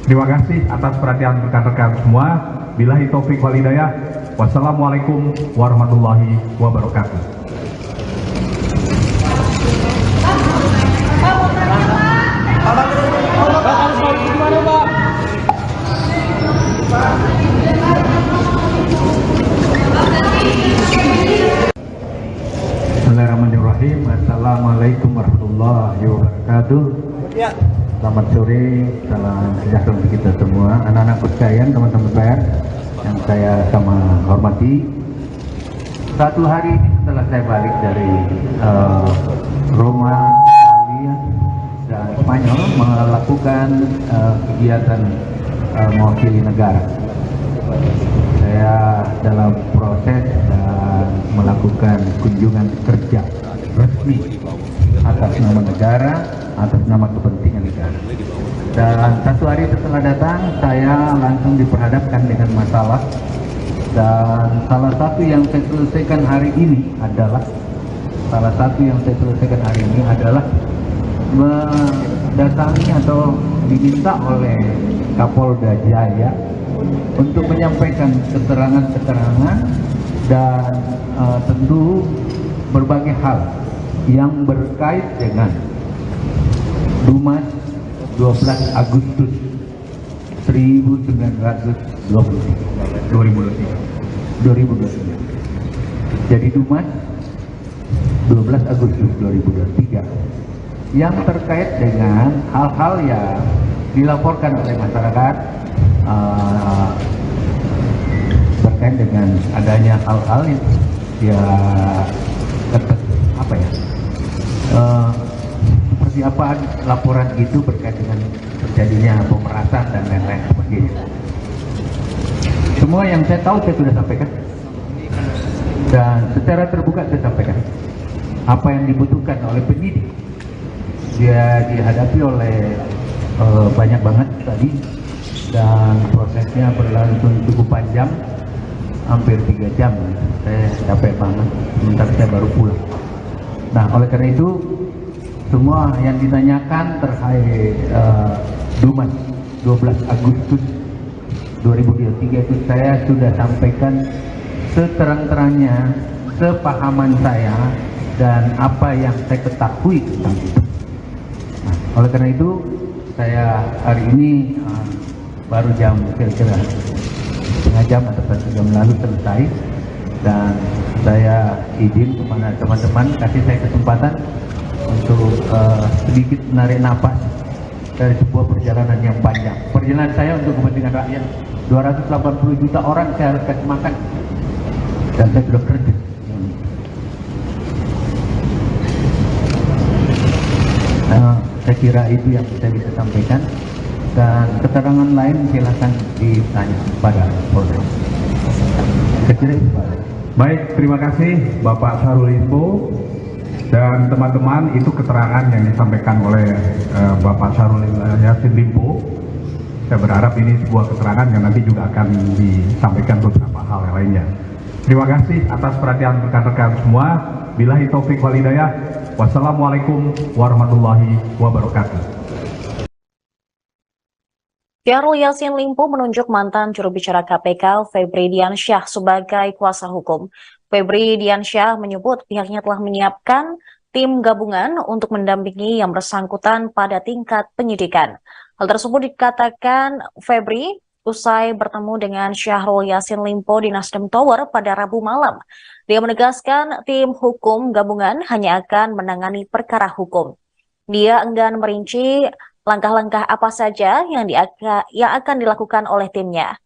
Terima kasih atas perhatian rekan-rekan semua. Billahi taufik wal hidayah. Wassalamualaikum warahmatullahi wabarakatuh. Bismillahirrahmanirrahim. Assalamualaikum warahmatullahi wabarakatuh. Selamat sore, salam sejahtera untuk kita semua. Anak-anak sekalian, teman-teman pers yang saya sama hormati. Satu hari ini setelah saya balik dari Roma, Italia, dan Spanyol melakukan kegiatan mewakili negara. Saya dalam proses dan melakukan kunjungan kerja resmi atas nama negara, atas nama kepentingan negara. Dan satu hari setelah datang, saya langsung diperhadapkan dengan masalah. Dan salah satu yang saya selesaikan hari ini adalah mendatangi atau diminta oleh Kapolda Jaya untuk menyampaikan keterangan-keterangan dan tentu berbagai hal yang berkait dengan Dumas 12 Agustus 2023. Jadi Dumas 12 Agustus 2023 yang terkait dengan hal-hal yang dilaporkan oleh masyarakat terkait dengan adanya hal-hal yang seperti apa laporan itu berkait dengan terjadinya pemerasan dan lain-lain sebagainya. Semua yang saya tahu saya sudah sampaikan dan secara terbuka saya sampaikan apa yang dibutuhkan oleh penyidik. Dia dihadapi oleh banyak banget tadi dan prosesnya berlangsung cukup panjang, hampir 3 jam. Saya capek banget, sebentar saya baru pulang. Nah, oleh karena itu semua yang ditanyakan terkait Dumas 12 Agustus 2023 itu saya sudah sampaikan seterang-terangnya, sepahaman saya dan apa yang saya ketahui tentang itu. Nah, oleh karena itu saya hari ini baru jam kira-kira setengah jam atau 1 jam lalu selesai, dan saya izin kepada teman-teman kasih saya kesempatan untuk sedikit menarik napas dari sebuah perjalanan yang panjang. Perjalanan saya untuk kepentingan rakyat, 280 juta orang saya harus kasih makan, dan saya sudah kerja. Saya kira itu yang saya bisa sampaikan, dan keterangan lain silakan ditanya pada Polda. Saya kira itu Pak. Baik, terima kasih Bapak Syahrul Limpo dan teman-teman. Itu keterangan yang disampaikan oleh Bapak Syahrul Yassin Limpo. Saya berharap ini sebuah keterangan yang nanti juga akan disampaikan beberapa hal yang lainnya. Terima kasih atas perhatian rekan-rekan semua. Billahi taufik wal hidayah. Wassalamualaikum warahmatullahi wabarakatuh. Syahrul Yassin Limpo menunjuk mantan juru bicara KPK Febri Diansyah sebagai kuasa hukum. Febri Diansyah menyebut pihaknya telah menyiapkan tim gabungan untuk mendampingi yang bersangkutan pada tingkat penyidikan. Hal tersebut dikatakan Febri usai bertemu dengan Syahrul Yassin Limpo di Nasdem Tower pada Rabu malam. Dia menegaskan tim hukum gabungan hanya akan menangani perkara hukum. Dia enggan merinci langkah-langkah apa saja yang akan dilakukan oleh timnya.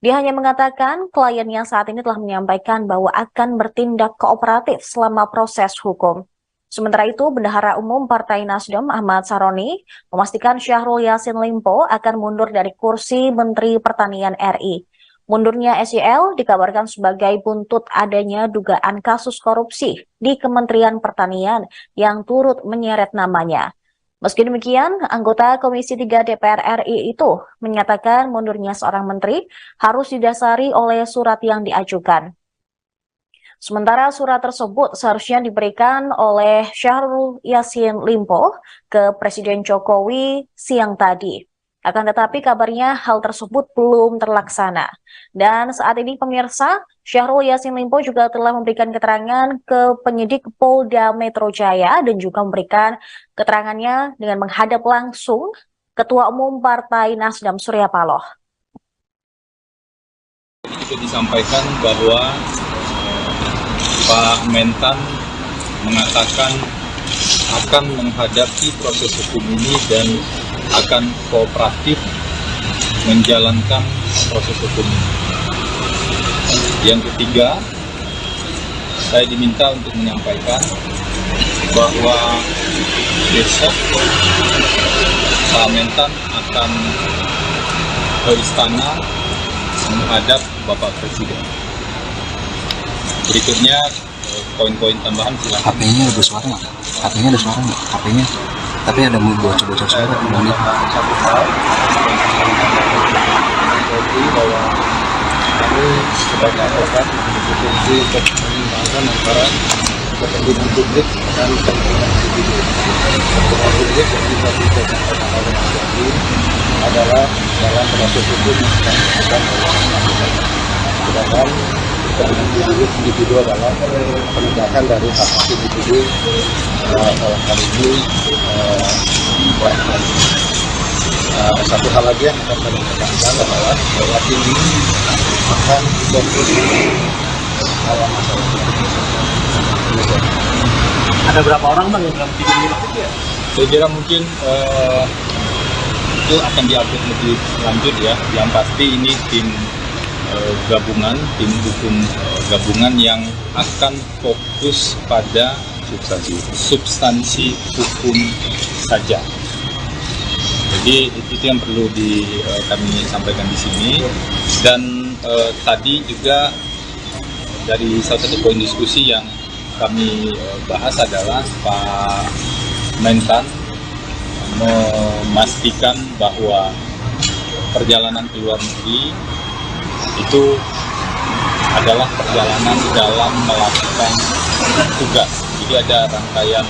Dia hanya mengatakan kliennya saat ini telah menyampaikan bahwa akan bertindak kooperatif selama proses hukum. Sementara itu, Bendahara Umum Partai Nasdem Ahmad Saroni memastikan Syahrul Yassin Limpo akan mundur dari kursi Menteri Pertanian RI. Mundurnya SYL dikabarkan sebagai buntut adanya dugaan kasus korupsi di Kementerian Pertanian yang turut menyeret namanya. Meski demikian, anggota Komisi 3 DPR RI itu menyatakan mundurnya seorang menteri harus didasari oleh surat yang diajukan. Sementara surat tersebut seharusnya diberikan oleh Syahrul Yassin Limpo ke Presiden Jokowi siang tadi. Akan tetapi kabarnya hal tersebut belum terlaksana. Dan saat ini pemirsa, Syahrul Yassin Limpo juga telah memberikan keterangan ke penyidik Polda Metro Jaya dan juga memberikan keterangannya dengan menghadap langsung Ketua Umum Partai Nasdem Surya Paloh. Itu disampaikan bahwa Pak Mentan mengatakan akan menghadapi proses hukum ini dan akan kooperatif menjalankan proses hukum ini. Yang ketiga, saya diminta untuk menyampaikan bahwa besok Mentan akan ke istana menghadap Bapak Presiden. Berikutnya poin-poin tambahan silakan. HP-nya ada suara nggak? HP-nya ada suara nggak? HP-nya. Tapi ada bocor-bocor suara. Satu hal jadi bahwa kami sebagai advokat memiliki fungsi untuk menyimbangkan antara kepentingan publik dan kepentingan individu. Kepentingan publik yang bisa disampaikan oleh Mas Yadi adalah dalam proses hukum yang sedang dilakukan oleh masyarakat. Sedangkan kepentingan individu adalah penegakan dari hak individu dalam hal ini satu hal lagi yang akan kami tekankan adalah bahwa ini akan fokus dalam masalah Ada berapa orang bang yang dalam video ini? Saya kira mungkin itu akan diupdate lebih lanjut ya. Yang pasti ini tim gabungan, tim hukum gabungan yang akan fokus pada substansi hukum saja. Jadi itu yang perlu kami sampaikan di sini. Dan tadi juga dari salah satu poin diskusi yang kami bahas adalah Pak Mentan memastikan bahwa perjalanan ke luar negeri itu adalah perjalanan dalam melakukan tugas. Jadi ada rangkaian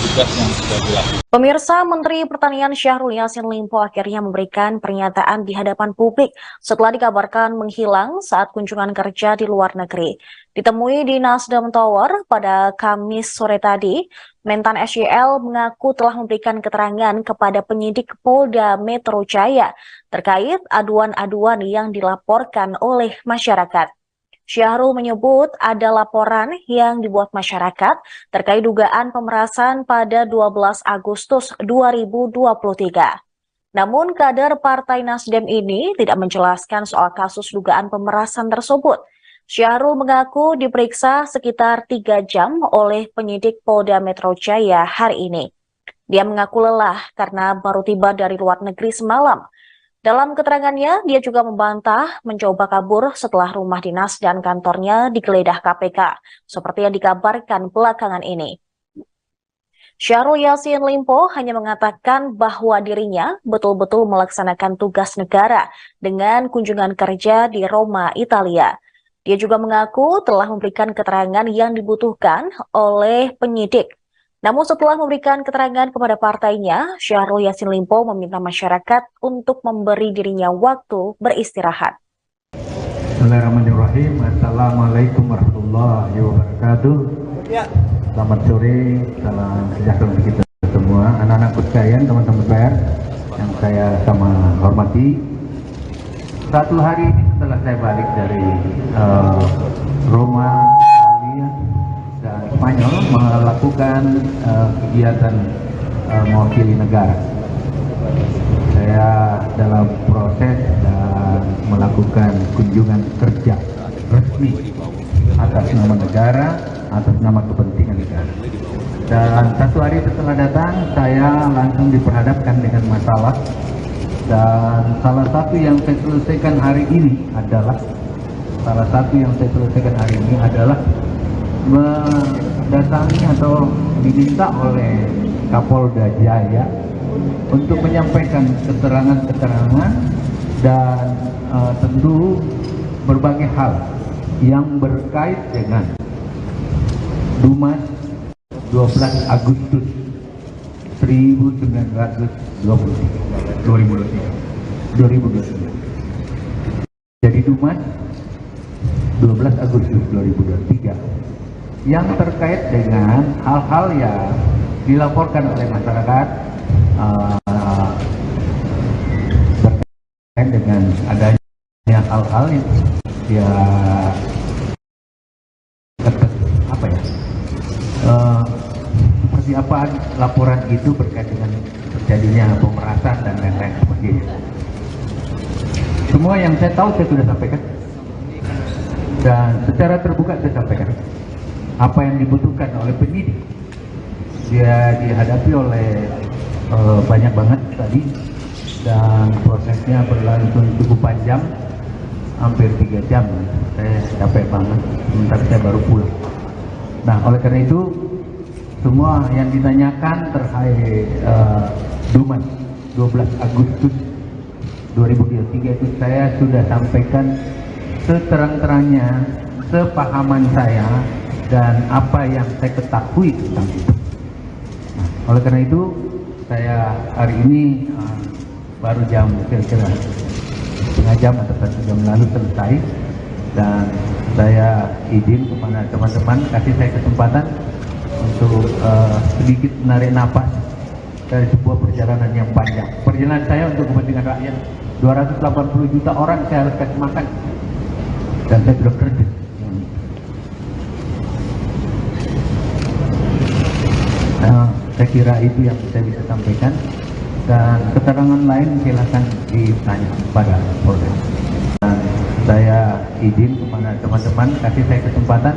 tugas yang sudah dilakukan. Pemirsa, Menteri Pertanian Syahrul Yassin Limpo akhirnya memberikan pernyataan di hadapan publik setelah dikabarkan menghilang saat kunjungan kerja di luar negeri. Ditemui di Nasdem Tower pada Kamis sore tadi, Mentan SYL mengaku telah memberikan keterangan kepada penyidik Polda Metro Jaya terkait aduan-aduan yang dilaporkan oleh masyarakat. Syahrul menyebut ada laporan yang dibuat masyarakat terkait dugaan pemerasan pada 12 Agustus 2023. Namun kader Partai Nasdem ini tidak menjelaskan soal kasus dugaan pemerasan tersebut. Syahrul mengaku diperiksa sekitar 3 jam oleh penyidik Polda Metro Jaya hari ini. Dia mengaku lelah karena baru tiba dari luar negeri semalam. Dalam keterangannya, dia juga membantah mencoba kabur setelah rumah dinas dan kantornya digeledah KPK, seperti yang dikabarkan belakangan ini. Syahrul Yassin Limpo hanya mengatakan bahwa dirinya betul-betul melaksanakan tugas negara dengan kunjungan kerja di Roma, Italia. Dia juga mengaku telah memberikan keterangan yang dibutuhkan oleh penyidik. Namun setelah memberikan keterangan kepada partainya, Syahrul Yassin Limpo meminta masyarakat untuk memberi dirinya waktu beristirahat. Bismillahirrahmanirrahim. Assalamualaikum warahmatullahi wabarakatuh. Selamat sore, salam sejahtera untuk kita semua. Anak-anak sekalian, teman-teman pers yang saya sama hormati. Satu hari ini setelah saya balik dari Roma, Italia, dan Spanyol melakukan kegiatan mewakili negara. Saya dalam proses dan melakukan kunjungan kerja resmi atas nama negara, atas nama kepentingan negara. Dan satu hari setelah datang, saya langsung diperhadapkan dengan masalah. Dan salah satu yang saya selesaikan hari ini adalah mendatangi atau diminta oleh Kapolda Jaya untuk menyampaikan keterangan-keterangan dan tentu berbagai hal yang berkait dengan Dumas 12 Agustus 2023. Jadi Dumas 12 Agustus 2023 yang terkait dengan hal-hal yang dilaporkan oleh masyarakat terkait dengan adanya hal-hal yang seperti apa laporan itu berkait dengan terjadinya pemerasan dan lain-lain sebagainya. Semua yang saya tahu saya sudah sampaikan dan secara terbuka saya sampaikan. apa yang dibutuhkan oleh penyidik. Dia dihadapi oleh banyak banget tadi, dan prosesnya berlangsung cukup panjang, hampir 3 jam. Saya capek banget, sementara saya baru pulang. Nah, oleh karena itu semua yang ditanyakan terkait Dumas 12 Agustus 2023 itu saya sudah sampaikan seterang-terangnya, sepahaman saya, dan apa yang saya ketahui tentang itu. Nah, oleh karena itu saya hari ini baru jam kira-kira setengah jam atau 1 jam lalu selesai, dan saya izin kepada teman-teman, kasih saya kesempatan untuk sedikit menarik napas dari sebuah perjalanan yang panjang. Perjalanan saya untuk kepentingan rakyat, 280 juta orang saya harus kasih makan, dan saya sudah kerja. Saya kira itu yang saya bisa sampaikan, dan keterangan lain silakan ditanya pada Polres. Dan saya izin kepada teman-teman, kasih saya kesempatan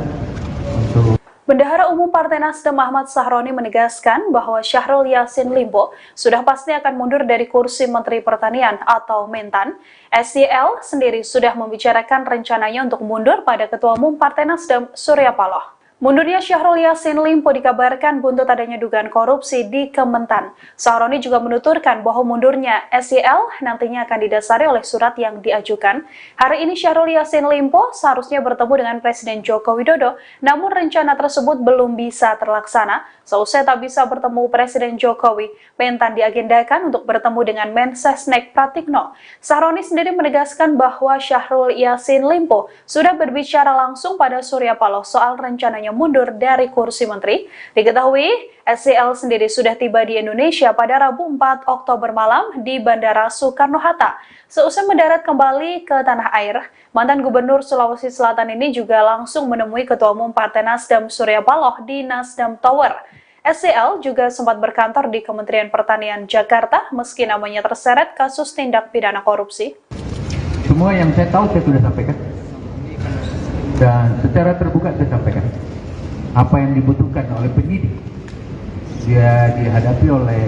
untuk Bendahara Umum Partai Nasdem Ahmad Sahroni menegaskan bahwa Syahrul Yassin Limpo sudah pasti akan mundur dari kursi Menteri Pertanian atau Mentan. SYL sendiri sudah membicarakan rencananya untuk mundur pada Ketua Umum Partai Nasdem Surya Paloh. Mundurnya Syahrul Yassin Limpo dikabarkan buntut adanya dugaan korupsi di Kementan. Sahroni juga menuturkan bahwa mundurnya SYL nantinya akan didasari oleh surat yang diajukan. Hari ini Syahrul Yassin Limpo seharusnya bertemu dengan Presiden Joko Widodo, namun rencana tersebut belum bisa terlaksana. Seusai tak bisa bertemu Presiden Jokowi, Mentan diagendakan untuk bertemu dengan Mensesnek Pratikno. Sahroni sendiri menegaskan bahwa Syahrul Yassin Limpo sudah berbicara langsung pada Surya Paloh soal rencananya mundur dari kursi menteri. Diketahui, SYL sendiri sudah tiba di Indonesia pada Rabu 4 Oktober malam di Bandara Soekarno-Hatta. Seusai mendarat kembali ke tanah air, mantan Gubernur Sulawesi Selatan ini juga langsung menemui Ketua Umum Partai Nasdem Surya Paloh di Nasdem Tower. SYL juga sempat berkantor di Kementerian Pertanian Jakarta meski namanya terseret kasus tindak pidana korupsi. Semua yang saya tahu saya sudah sampaikan, dan secara terbuka saya sampaikan apa yang dibutuhkan oleh penyidik. Dia dihadapi oleh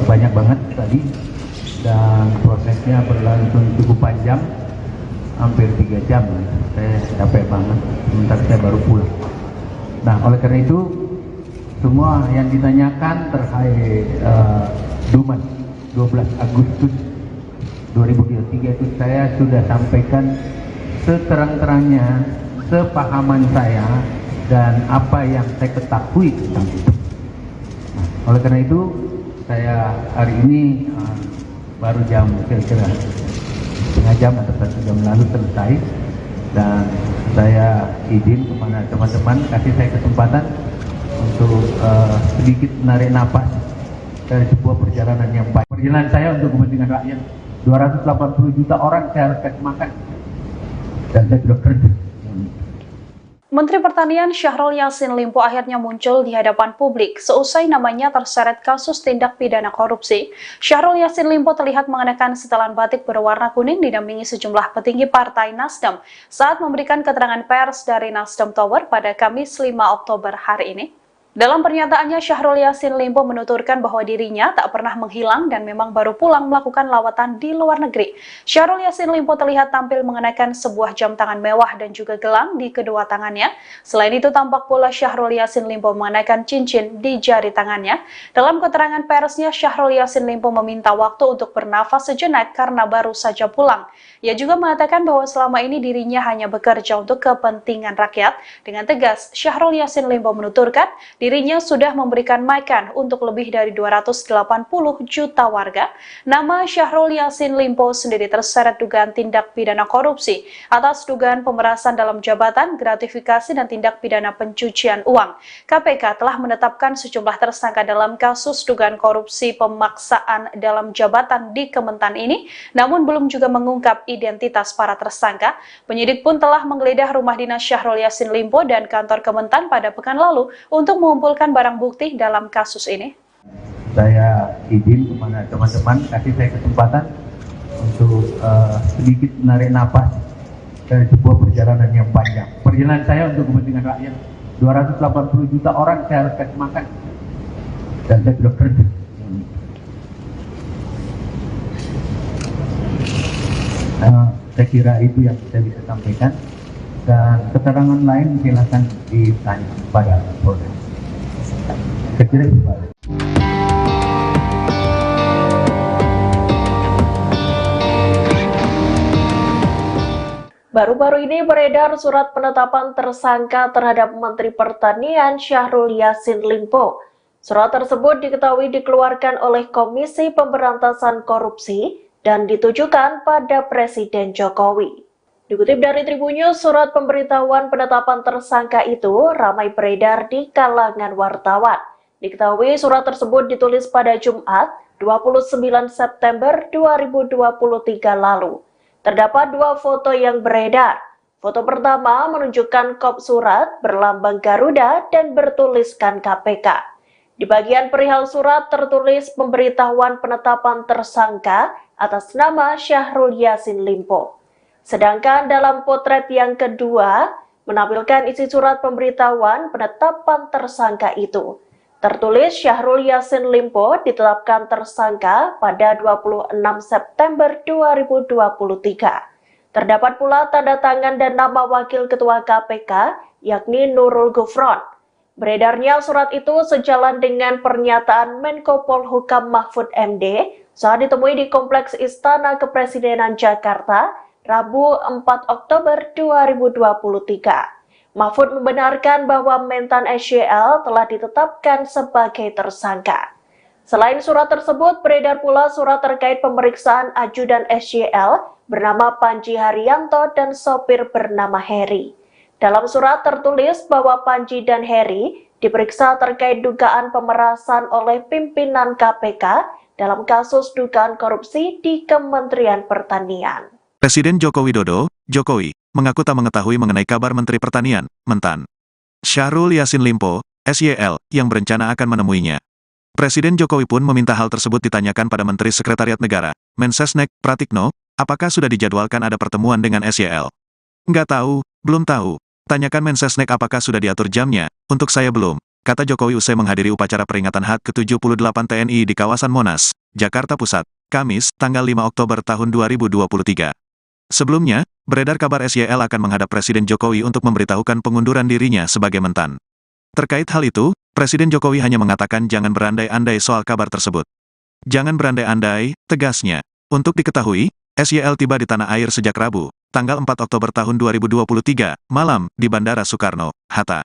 banyak banget tadi, dan prosesnya berlangsung cukup panjang, hampir 3 jam. Saya capek banget, sementara saya baru pulang. Nah, oleh karena itu semua yang ditanyakan terkait Dumas 12 Agustus 2023 itu saya sudah sampaikan seterang-terangnya, sepahaman saya, dan apa yang saya ketahui tentang itu. Nah, oleh karena itu saya hari ini baru jam kira-kira setengah jam atau 1 jam lalu selesai, dan saya izin kepada teman-teman, kasih saya kesempatan untuk sedikit menarik napas dari sebuah perjalanan yang baik. Perjalanan saya untuk kepentingan rakyat, 280 juta orang saya harus kasih makan, dan saya sudah kerja. Menteri Pertanian Syahrul Yassin Limpo akhirnya muncul di hadapan publik seusai namanya terseret kasus tindak pidana korupsi. Syahrul Yassin Limpo terlihat mengenakan setelan batik berwarna kuning didampingi sejumlah petinggi Partai Nasdem saat memberikan keterangan pers dari Nasdem Tower pada Kamis 5 Oktober hari ini. Dalam pernyataannya, Syahrul Yassin Limpo menuturkan bahwa dirinya tak pernah menghilang dan memang baru pulang melakukan lawatan di luar negeri. Syahrul Yassin Limpo terlihat tampil mengenakan sebuah jam tangan mewah dan juga gelang di kedua tangannya. Selain itu, tampak pula Syahrul Yassin Limpo mengenakan cincin di jari tangannya. Dalam keterangan persnya, Syahrul Yassin Limpo meminta waktu untuk bernafas sejenak karena baru saja pulang. Ia juga mengatakan bahwa selama ini dirinya hanya bekerja untuk kepentingan rakyat. Dengan tegas, Syahrul Yassin Limpo menuturkan dirinya sudah memberikan makan untuk lebih dari 280 juta warga. Nama Syahrul Yassin Limpo sendiri terseret dugaan tindak pidana korupsi atas dugaan pemerasan dalam jabatan, gratifikasi, dan tindak pidana pencucian uang. KPK telah menetapkan sejumlah tersangka dalam kasus dugaan korupsi pemaksaan dalam jabatan di Kementan ini, namun belum juga mengungkap identitas para tersangka. Penyidik pun telah menggeledah rumah dinas Syahrul Yassin Limpo dan kantor Kementan pada pekan lalu untuk mengumpulkan barang bukti dalam kasus ini. Saya izin kepada teman-teman, kasih saya kesempatan untuk sedikit menarik napas dari sebuah perjalanan yang panjang. Perjalanan saya untuk kepentingan rakyat, 280 juta orang saya harus kasih makan. Dan saya sudah kerja. Saya kira itu yang saya bisa sampaikan. Dan keterangan lain silakan ditanya pada Polda. Saya kira itu Pak. Baru-baru ini beredar surat penetapan tersangka terhadap Menteri Pertanian Syahrul Yassin Limpo. Surat tersebut diketahui dikeluarkan oleh Komisi Pemberantasan Korupsi dan ditujukan pada Presiden Jokowi. Dikutip dari Tribunnews, surat pemberitahuan penetapan tersangka itu ramai beredar di kalangan wartawan. Diketahui surat tersebut ditulis pada Jumat 29 September 2023 lalu. Terdapat dua foto yang beredar. Foto pertama menunjukkan kop surat berlambang Garuda dan bertuliskan KPK. Di bagian perihal surat tertulis pemberitahuan penetapan tersangka atas nama Syahrul Yassin Limpo. Sedangkan dalam potret yang kedua menampilkan isi surat pemberitahuan penetapan tersangka itu. Tertulis Syahrul Yassin Limpo ditetapkan tersangka pada 26 September 2023. Terdapat pula tanda tangan dan nama Wakil Ketua KPK, yakni Nurul Gufron. Beredarnya surat itu sejalan dengan pernyataan Menko Polhukam Mahfud MD saat ditemui di Kompleks Istana Kepresidenan Jakarta, Rabu 4 Oktober 2023. Mahfud membenarkan bahwa Mentan SYL telah ditetapkan sebagai tersangka. Selain surat tersebut, beredar pula surat terkait pemeriksaan ajudan SYL bernama Panji Haryanto dan sopir bernama Heri. Dalam surat tertulis bahwa Panji dan Heri diperiksa terkait dugaan pemerasan oleh pimpinan KPK dalam kasus dugaan korupsi di Kementerian Pertanian. Presiden Joko Widodo, Jokowi, mengaku tak mengetahui mengenai kabar Menteri Pertanian, Mentan Syahrul Yassin Limpo, SYL, yang berencana akan menemuinya. Presiden Jokowi pun meminta hal tersebut ditanyakan pada Menteri Sekretariat Negara, Mensesnek, Pratikno, apakah sudah dijadwalkan ada pertemuan dengan SYL. Nggak tahu, belum tahu. Tanyakan Mensesnek apakah sudah diatur jamnya, untuk saya belum, kata Jokowi usai menghadiri upacara peringatan HUT ke-78 TNI di kawasan Monas, Jakarta Pusat, Kamis, tanggal 5 Oktober tahun 2023. Sebelumnya, beredar kabar SYL akan menghadap Presiden Jokowi untuk memberitahukan pengunduran dirinya sebagai Mentan. Terkait hal itu, Presiden Jokowi hanya mengatakan jangan berandai-andai soal kabar tersebut. Jangan berandai-andai, tegasnya. Untuk diketahui, SYL tiba di tanah air sejak Rabu, tanggal 4 Oktober tahun 2023, malam, di Bandara Soekarno, Hatta.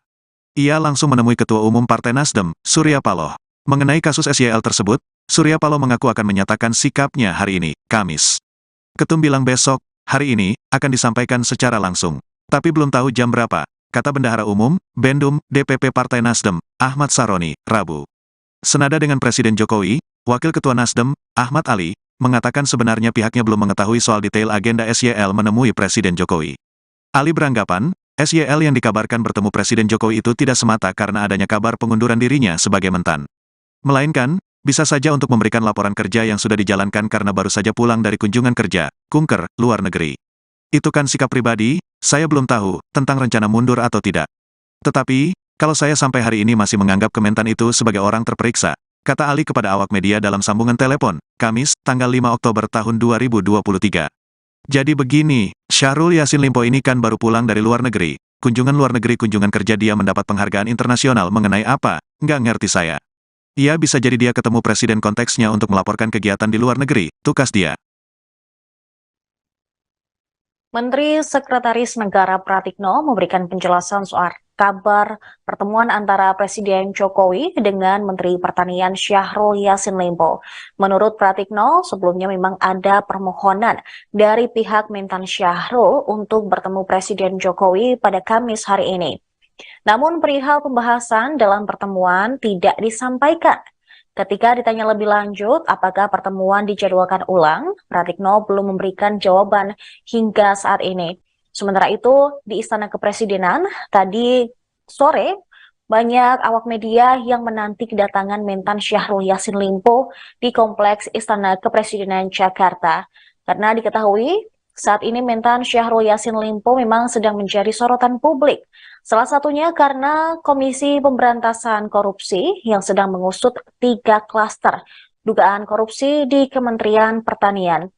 Ia langsung menemui Ketua Umum Partai Nasdem, Surya Paloh. Mengenai kasus SYL tersebut, Surya Paloh mengaku akan menyatakan sikapnya hari ini, Kamis. Ketum bilang besok, hari ini, akan disampaikan secara langsung. Tapi belum tahu jam berapa, kata Bendahara Umum, Bendum, DPP Partai Nasdem, Ahmad Saroni, Rabu. Senada dengan Presiden Jokowi, Wakil Ketua Nasdem, Ahmad Ali, mengatakan sebenarnya pihaknya belum mengetahui soal detail agenda SYL menemui Presiden Jokowi. Ali beranggapan, SYL yang dikabarkan bertemu Presiden Jokowi itu tidak semata karena adanya kabar pengunduran dirinya sebagai Mentan. Melainkan, bisa saja untuk memberikan laporan kerja yang sudah dijalankan karena baru saja pulang dari kunjungan kerja, kunker, luar negeri. Itu kan sikap pribadi, saya belum tahu, tentang rencana mundur atau tidak. Tetapi, kalau saya sampai hari ini masih menganggap Kementan itu sebagai orang terperiksa, kata Ali kepada awak media dalam sambungan telepon, Kamis, tanggal 5 Oktober tahun 2023. Jadi begini, Syahrul Yassin Limpo ini kan baru pulang dari luar negeri. Kunjungan luar negeri kunjungan kerja dia mendapat penghargaan internasional mengenai apa, nggak ngerti saya. Ia bisa jadi dia ketemu presiden konteksnya untuk melaporkan kegiatan di luar negeri, tukas dia. Menteri Sekretaris Negara Pratikno memberikan penjelasan soal kabar pertemuan antara Presiden Jokowi dengan Menteri Pertanian Syahrul Yassin Limpo. Menurut Pratikno, sebelumnya memang ada permohonan dari pihak Mentan Syahrul untuk bertemu Presiden Jokowi pada Kamis hari ini. Namun perihal pembahasan dalam pertemuan tidak disampaikan. Ketika ditanya lebih lanjut apakah pertemuan dijadwalkan ulang, Pratikno belum memberikan jawaban hingga saat ini. Sementara itu, di Istana Kepresidenan, tadi sore, banyak awak media yang menanti kedatangan Mentan Syahrul Yassin Limpo di Kompleks Istana Kepresidenan Jakarta. Karena diketahui, saat ini Mentan Syahrul Yassin Limpo memang sedang menjadi sorotan publik. Salah satunya karena Komisi Pemberantasan Korupsi yang sedang mengusut 3 klaster dugaan korupsi di Kementerian Pertanian.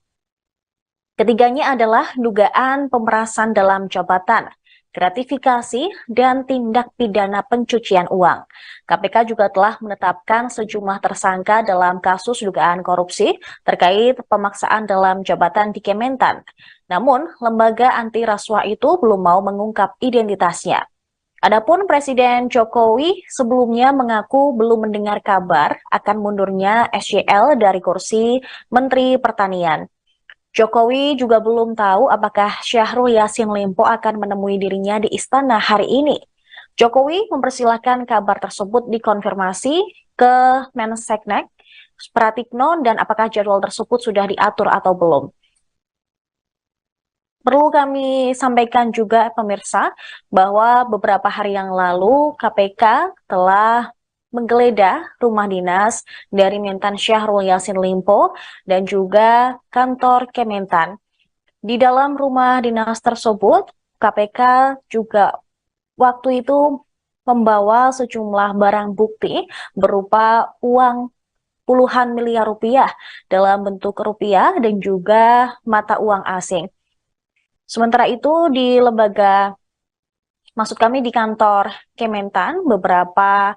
Ketiganya adalah dugaan pemerasan dalam jabatan, gratifikasi, dan tindak pidana pencucian uang. KPK juga telah menetapkan sejumlah tersangka dalam kasus dugaan korupsi terkait pemaksaan dalam jabatan di Kementan. Namun, lembaga anti rasuah itu belum mau mengungkap identitasnya. Adapun Presiden Jokowi sebelumnya mengaku belum mendengar kabar akan mundurnya SYL dari kursi Menteri Pertanian. Jokowi juga belum tahu apakah Syahrul Yassin Limpo akan menemui dirinya di istana hari ini. Jokowi mempersilahkan kabar tersebut dikonfirmasi ke Menseknek, Pratikno, dan apakah jadwal tersebut sudah diatur atau belum. Perlu kami sampaikan juga pemirsa bahwa beberapa hari yang lalu KPK telah menggeledah rumah dinas dari Mentan Syahrul Yassin Limpo dan juga kantor Kementan. Di dalam rumah dinas tersebut, KPK juga waktu itu membawa sejumlah barang bukti berupa uang puluhan miliar rupiah dalam bentuk rupiah dan juga mata uang asing. Sementara itu di di kantor Kementan, beberapa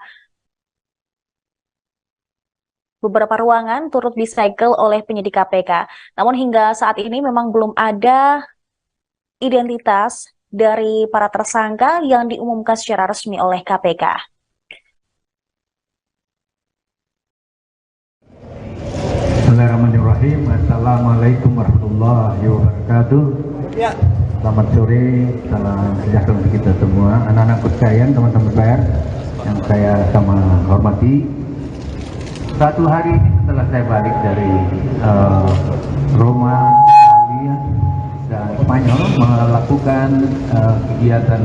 ruangan turut disegel oleh penyidik KPK. Namun hingga saat ini memang belum ada identitas dari para tersangka yang diumumkan secara resmi oleh KPK. Bismillahirrahmanirrahim. Assalamualaikum warahmatullahi wabarakatuh. Selamat sore, salam sejahtera untuk kita semua. Anak-anak sekalian, teman-teman pers yang saya sama hormati. Satu hari setelah saya balik dari Roma, Italia, dan Spanyol melakukan kegiatan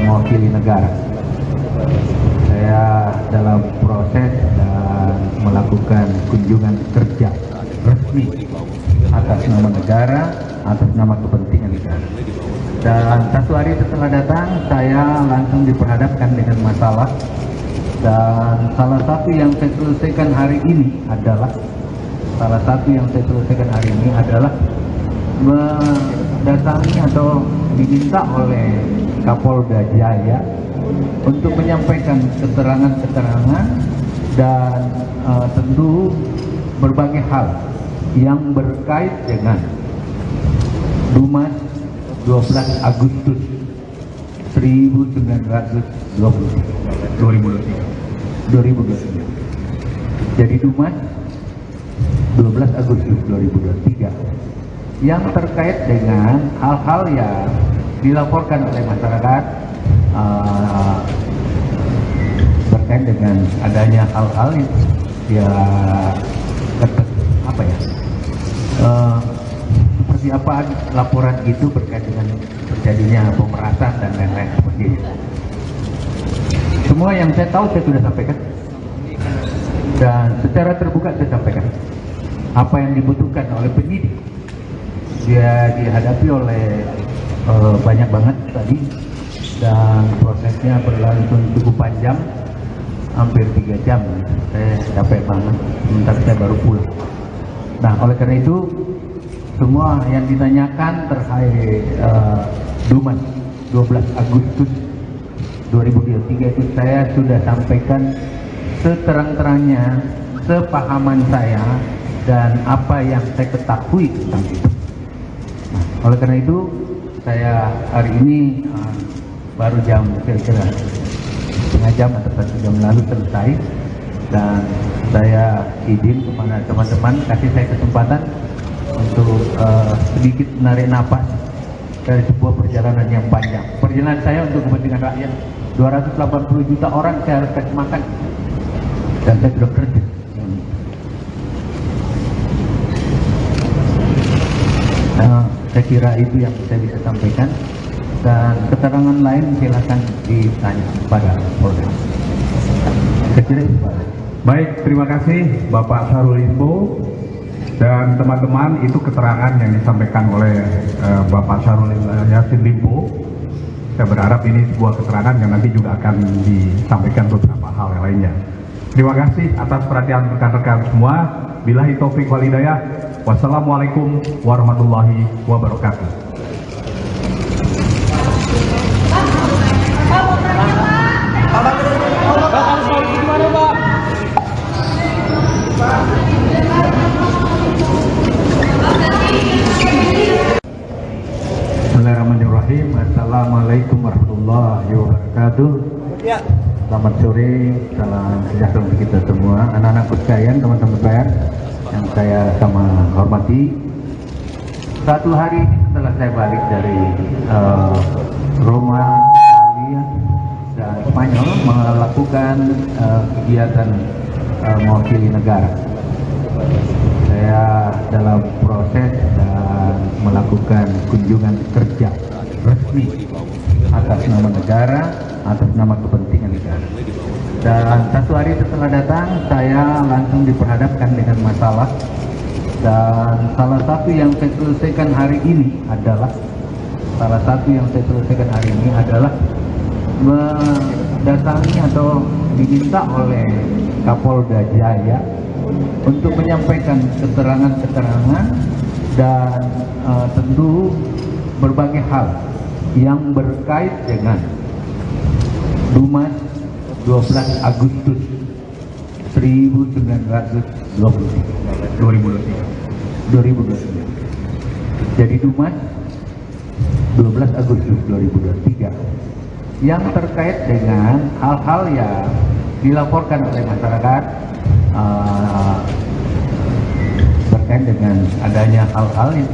mewakili negara. Saya dalam proses dan melakukan kunjungan kerja resmi atas nama negara, atas nama kepentingan negara. Dan satu hari setelah datang, saya langsung diperhadapkan dengan masalah. Dan salah satu yang saya selesaikan hari ini adalah mendatangi atau diminta oleh Kapolda Jaya untuk menyampaikan keterangan-keterangan dan tentu berbagai hal yang berkait dengan Dumas 12 Agustus 2023. Jadi Dumas 12 Agustus 2023 yang terkait dengan hal-hal yang dilaporkan oleh masyarakat terkait dengan adanya hal-hal yang seperti apa laporan itu berkait dengan terjadinya pemerasan dan lain-lain seperti itu. Semua yang saya tahu saya sudah sampaikan dan secara terbuka saya sampaikan apa yang dibutuhkan oleh penyidik. Dia dihadapi oleh banyak banget tadi dan prosesnya berlangsung cukup panjang, hampir 3 jam. Saya capek banget, sementara saya baru pulang. Nah, oleh karena itu semua yang ditanyakan terkait Dumas 12 Agustus 2023 itu saya sudah sampaikan seterang-terangnya, sepahaman saya dan apa yang saya ketahui tentang itu. Nah, oleh karena itu saya hari ini baru jam kira-kira setengah jam atau 1 jam lalu selesai, dan saya izin kepada teman-teman kasih saya kesempatan untuk sedikit menarik napas dari sebuah perjalanan yang panjang. Perjalanan saya untuk kepentingan rakyat, 280 juta orang saya harus kasih makan, dan saya sudah kerja. Saya kira itu yang saya bisa sampaikan, dan keterangan lain silakan ditanya kepada Polda. Saya kira itu, Pak. Baik, terima kasih Bapak Syahrul Limpo Dan teman-teman, itu keterangan yang disampaikan oleh Bapak Syahrul Yassin Limpo. Saya berharap ini sebuah keterangan yang nanti juga akan disampaikan beberapa hal yang lainnya. Terima kasih atas perhatian rekan-rekan semua. Billahi taufik wal hidayah. Wassalamualaikum warahmatullahi wabarakatuh. Bismillahirrahmanirrahim. Assalamualaikum warahmatullahi wabarakatuh. Selamat sore, salam sejahtera untuk kita semua, anak-anak sekalian, teman-teman saya yang saya sama hormati. Satu hari setelah saya balik dari Roma, Italia, dan Spanyol melakukan kegiatan mewakili negara. Saya dalam proses dan melakukan kunjungan kerja resmi atas nama negara, atas nama kepentingan negara. Dan satu hari setelah datang, saya langsung diperhadapkan dengan masalah. Dan salah satu yang saya selesaikan hari ini adalah mendatangi atau diminta oleh Kapolda Jaya untuk menyampaikan keterangan-keterangan dan tentu berbagai hal yang berkait dengan Dumas 12 Agustus 2023. Jadi Dumas 12 Agustus 2023 yang terkait dengan hal-hal yang dilaporkan oleh masyarakat berkait dengan adanya hal-hal yang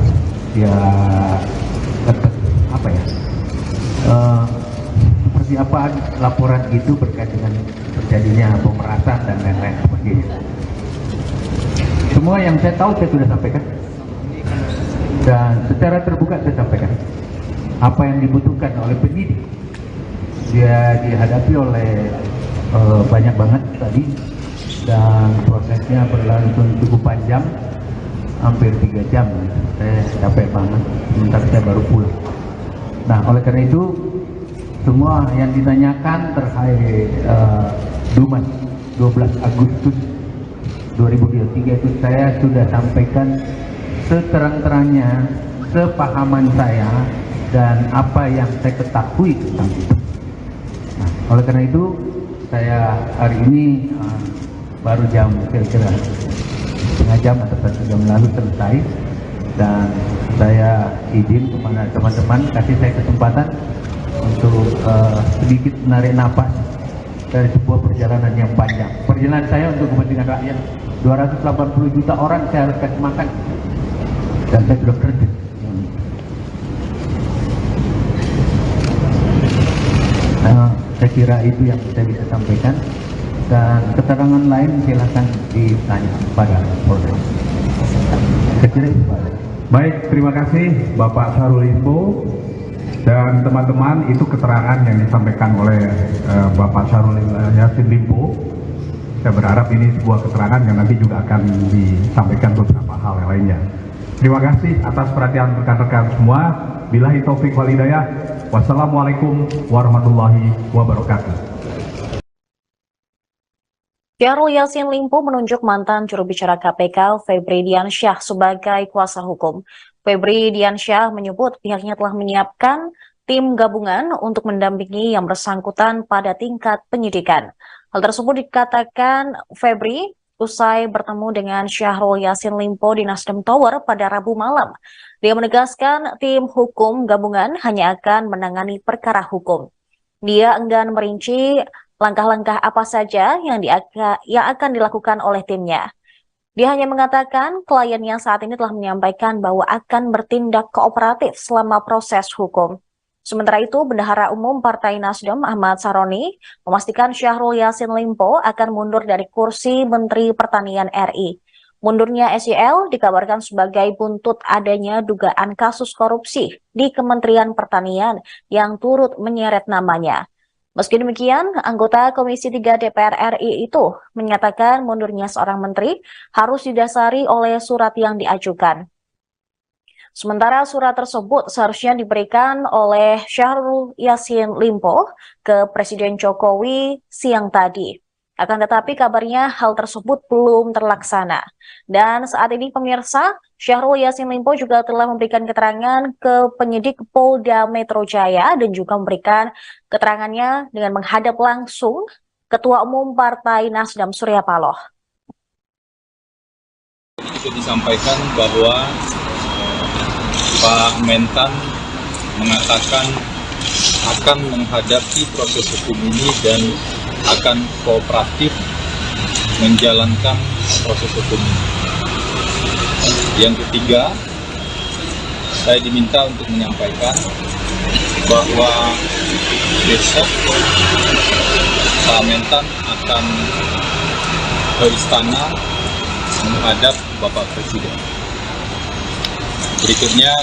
seperti apa laporan itu berkait dengan terjadinya pemerasan dan lain-lain sebagainya. Semua yang saya tahu saya sudah sampaikan dan secara terbuka saya sampaikan apa yang dibutuhkan oleh penyidik. Dia dihadapi oleh banyak banget tadi dan prosesnya berlangsung cukup panjang, hampir 3 jam. Saya capek banget, sebentar saya baru pulang. Nah, oleh karena itu semua yang ditanyakan terkait Dumas 12 Agustus 2023 itu saya sudah sampaikan seterang-terangnya, sepahaman saya dan apa yang saya ketahui tentang itu. Nah, oleh karena itu saya hari ini baru jam kira-kira setengah jam atau 1 jam lalu selesai, dan saya izin kepada teman-teman kasih saya kesempatan untuk sedikit menarik napas dari sebuah perjalanan yang panjang. Perjalanan saya untuk kepentingan rakyat, 280 juta orang saya harus kasih makan, dan saya sudah kerja. Saya kira itu yang saya bisa sampaikan, dan keterangan lain silakan ditanya pada Polres. Saya kira itu Pak. Baik, terima kasih Bapak Syahrul Limpo. Dan teman-teman, itu keterangan yang disampaikan oleh Bapak Syahrul Yassin Limpo. Saya berharap ini sebuah keterangan yang nanti juga akan disampaikan beberapa hal yang lainnya. Terima kasih atas perhatian rekan-rekan semua. Billahi taufik wal hidayah. Wassalamualaikum warahmatullahi wabarakatuh. Syahrul Yassin Limpo menunjuk mantan juru bicara KPK Febri Diansyah sebagai kuasa hukum. Febri Diansyah menyebut pihaknya telah menyiapkan tim gabungan untuk mendampingi yang bersangkutan pada tingkat penyidikan. Hal tersebut dikatakan Febri usai bertemu dengan Syahrul Yassin Limpo di Nasdem Tower pada Rabu malam. Dia menegaskan tim hukum gabungan hanya akan menangani perkara hukum. Dia enggan merinci langkah-langkah apa saja yang akan dilakukan oleh timnya. Dia hanya mengatakan kliennya saat ini telah menyampaikan bahwa akan bertindak kooperatif selama proses hukum. Sementara itu, Bendahara Umum Partai Nasdem Ahmad Saroni memastikan Syahrul Yassin Limpo akan mundur dari kursi Menteri Pertanian RI. Mundurnya SYL dikabarkan sebagai buntut adanya dugaan kasus korupsi di Kementerian Pertanian yang turut menyeret namanya. Meski demikian, anggota Komisi 3 DPR RI itu menyatakan mundurnya seorang menteri harus didasari oleh surat yang diajukan. Sementara surat tersebut seharusnya diberikan oleh Syahrul Yassin Limpo ke Presiden Jokowi siang tadi. Akan tetapi kabarnya hal tersebut belum terlaksana. Dan saat ini pemirsa, Syahrul Yassin Limpo juga telah memberikan keterangan ke penyidik Polda Metro Jaya dan juga memberikan keterangannya dengan menghadap langsung Ketua Umum Partai Nasdem Surya Paloh. Itu disampaikan bahwa Pak Mentan mengatakan akan menghadapi proses hukum ini dan akan kooperatif menjalankan proses hukum ini. Yang ketiga, saya diminta untuk menyampaikan bahwa besok Pak Mentan akan ke istana menghadap Bapak Presiden. Berikutnya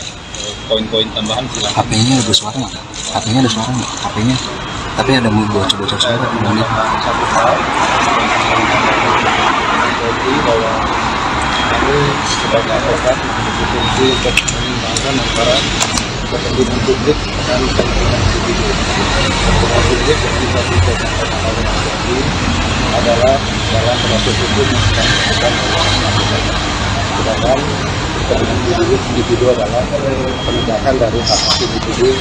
poin-poin tambahan silakan. HP-nya ada suara nggak? HP-nya ada suara nggak? HP-nya. Tapi ada bocor-bocor suara. Satu hal, jadi bahwa kami sebagai advokat memiliki fungsi untuk menyimbangkan antara kepentingan publik dan kepentingan individu. Kepentingan publik yang bisa disampaikan oleh Mas Yogi adalah dalam proses hukum yang sedang dilakukan oleh masyarakat. Sedangkan kepentingan individu adalah penegakan dari hak individu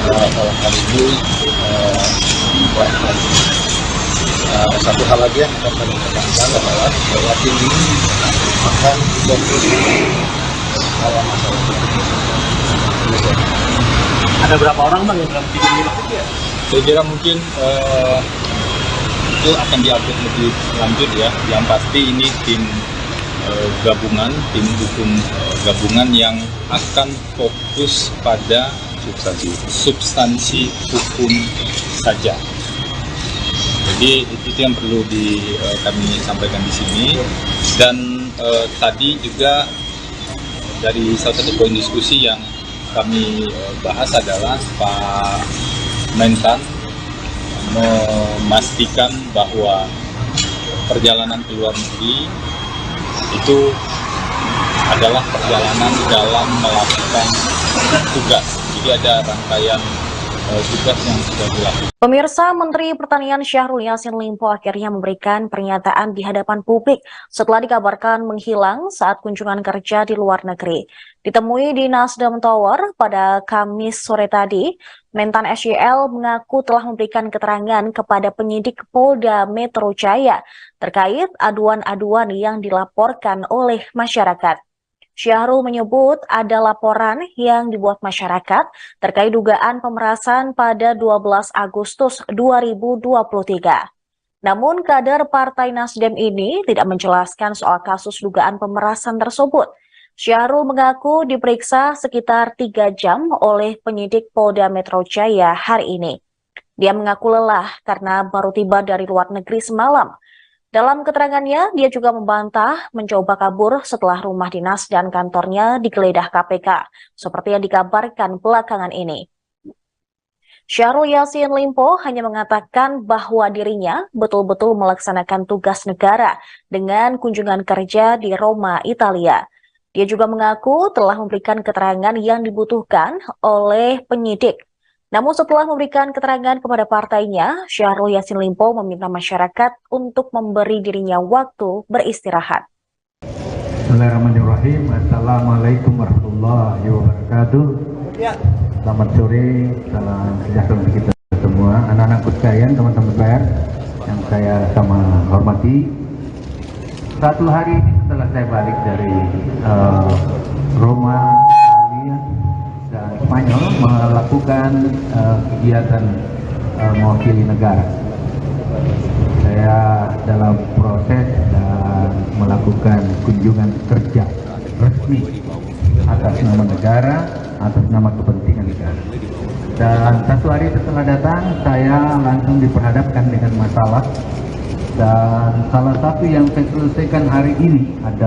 dalam hal ini. Satu hal lagi yang akan kami tekankan adalah bahwa tim ini akan fokus dalam masalah ini. Ada berapa orang bang yang dalam video ini? Saya kira mungkin itu akan diupdate lebih lanjut ya. Yang pasti ini tim gabungan, tim hukum gabungan yang akan fokus pada substansi hukum saja. Jadi itu yang perlu kami sampaikan di sini. Dan tadi juga dari salah satu poin diskusi yang kami bahas adalah Pak Mentan memastikan bahwa perjalanan ke luar negeri itu adalah perjalanan dalam melakukan tugas. Jadi ada rangkaian tugas yang sudah dilakukan. Pemirsa, Menteri Pertanian Syahrul Yassin Limpo akhirnya memberikan pernyataan di hadapan publik setelah dikabarkan menghilang saat kunjungan kerja di luar negeri. Ditemui di Nasdem Tower pada Kamis sore tadi, Mentan SYL mengaku telah memberikan keterangan kepada penyidik Polda Metro Jaya terkait aduan-aduan yang dilaporkan oleh masyarakat. Syahrul menyebut ada laporan yang dibuat masyarakat terkait dugaan pemerasan pada 12 Agustus 2023. Namun kader Partai Nasdem ini tidak menjelaskan soal kasus dugaan pemerasan tersebut. Syahrul mengaku diperiksa sekitar 3 jam oleh penyidik Polda Metro Jaya hari ini. Dia mengaku lelah karena baru tiba dari luar negeri semalam. Dalam keterangannya, dia juga membantah mencoba kabur setelah rumah dinas dan kantornya digeledah KPK, seperti yang dikabarkan belakangan ini. Syahrul Yassin Limpo hanya mengatakan bahwa dirinya betul-betul melaksanakan tugas negara dengan kunjungan kerja di Roma, Italia. Dia juga mengaku telah memberikan keterangan yang dibutuhkan oleh penyidik. Namun setelah memberikan keterangan kepada partainya, Syahrul Yassin Limpo meminta masyarakat untuk memberi dirinya waktu beristirahat. Bismillahirrahmanirrahim. Assalamualaikum warahmatullahi wabarakatuh. Selamat sore, salam sejahtera untuk kita semua. Anak-anakku sekalian, teman-teman pers yang saya sama hormati. Satu hari setelah saya balik dari Roma, Italia, dan Spanyol melakukan kegiatan mewakili negara. Saya dalam proses dan melakukan kunjungan kerja resmi atas nama negara, atas nama kepentingan negara. Dan satu hari setelah datang, saya langsung diperhadapkan dengan masalah. Dan salah satu yang saya selesaikan hari ini adalah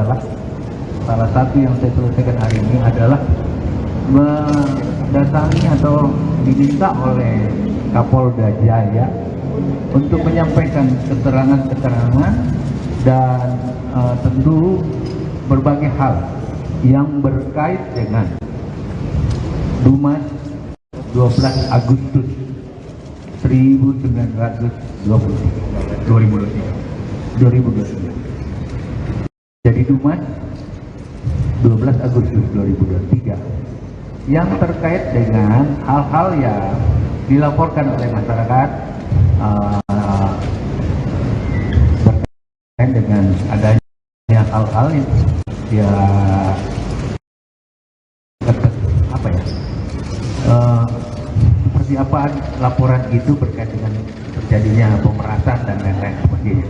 mendatangi atau diminta oleh Kapolda Jaya untuk menyampaikan keterangan-keterangan dan tentu berbagai hal yang berkait dengan Dumas 12 Agustus 2023. Jadi Dumas 12 Agustus 2023 yang terkait dengan hal-hal yang dilaporkan oleh masyarakat berkaitan dengan adanya hal-hal yang seperti apa laporan itu berkait dengan terjadinya pemerasan dan lain-lain sebagainya.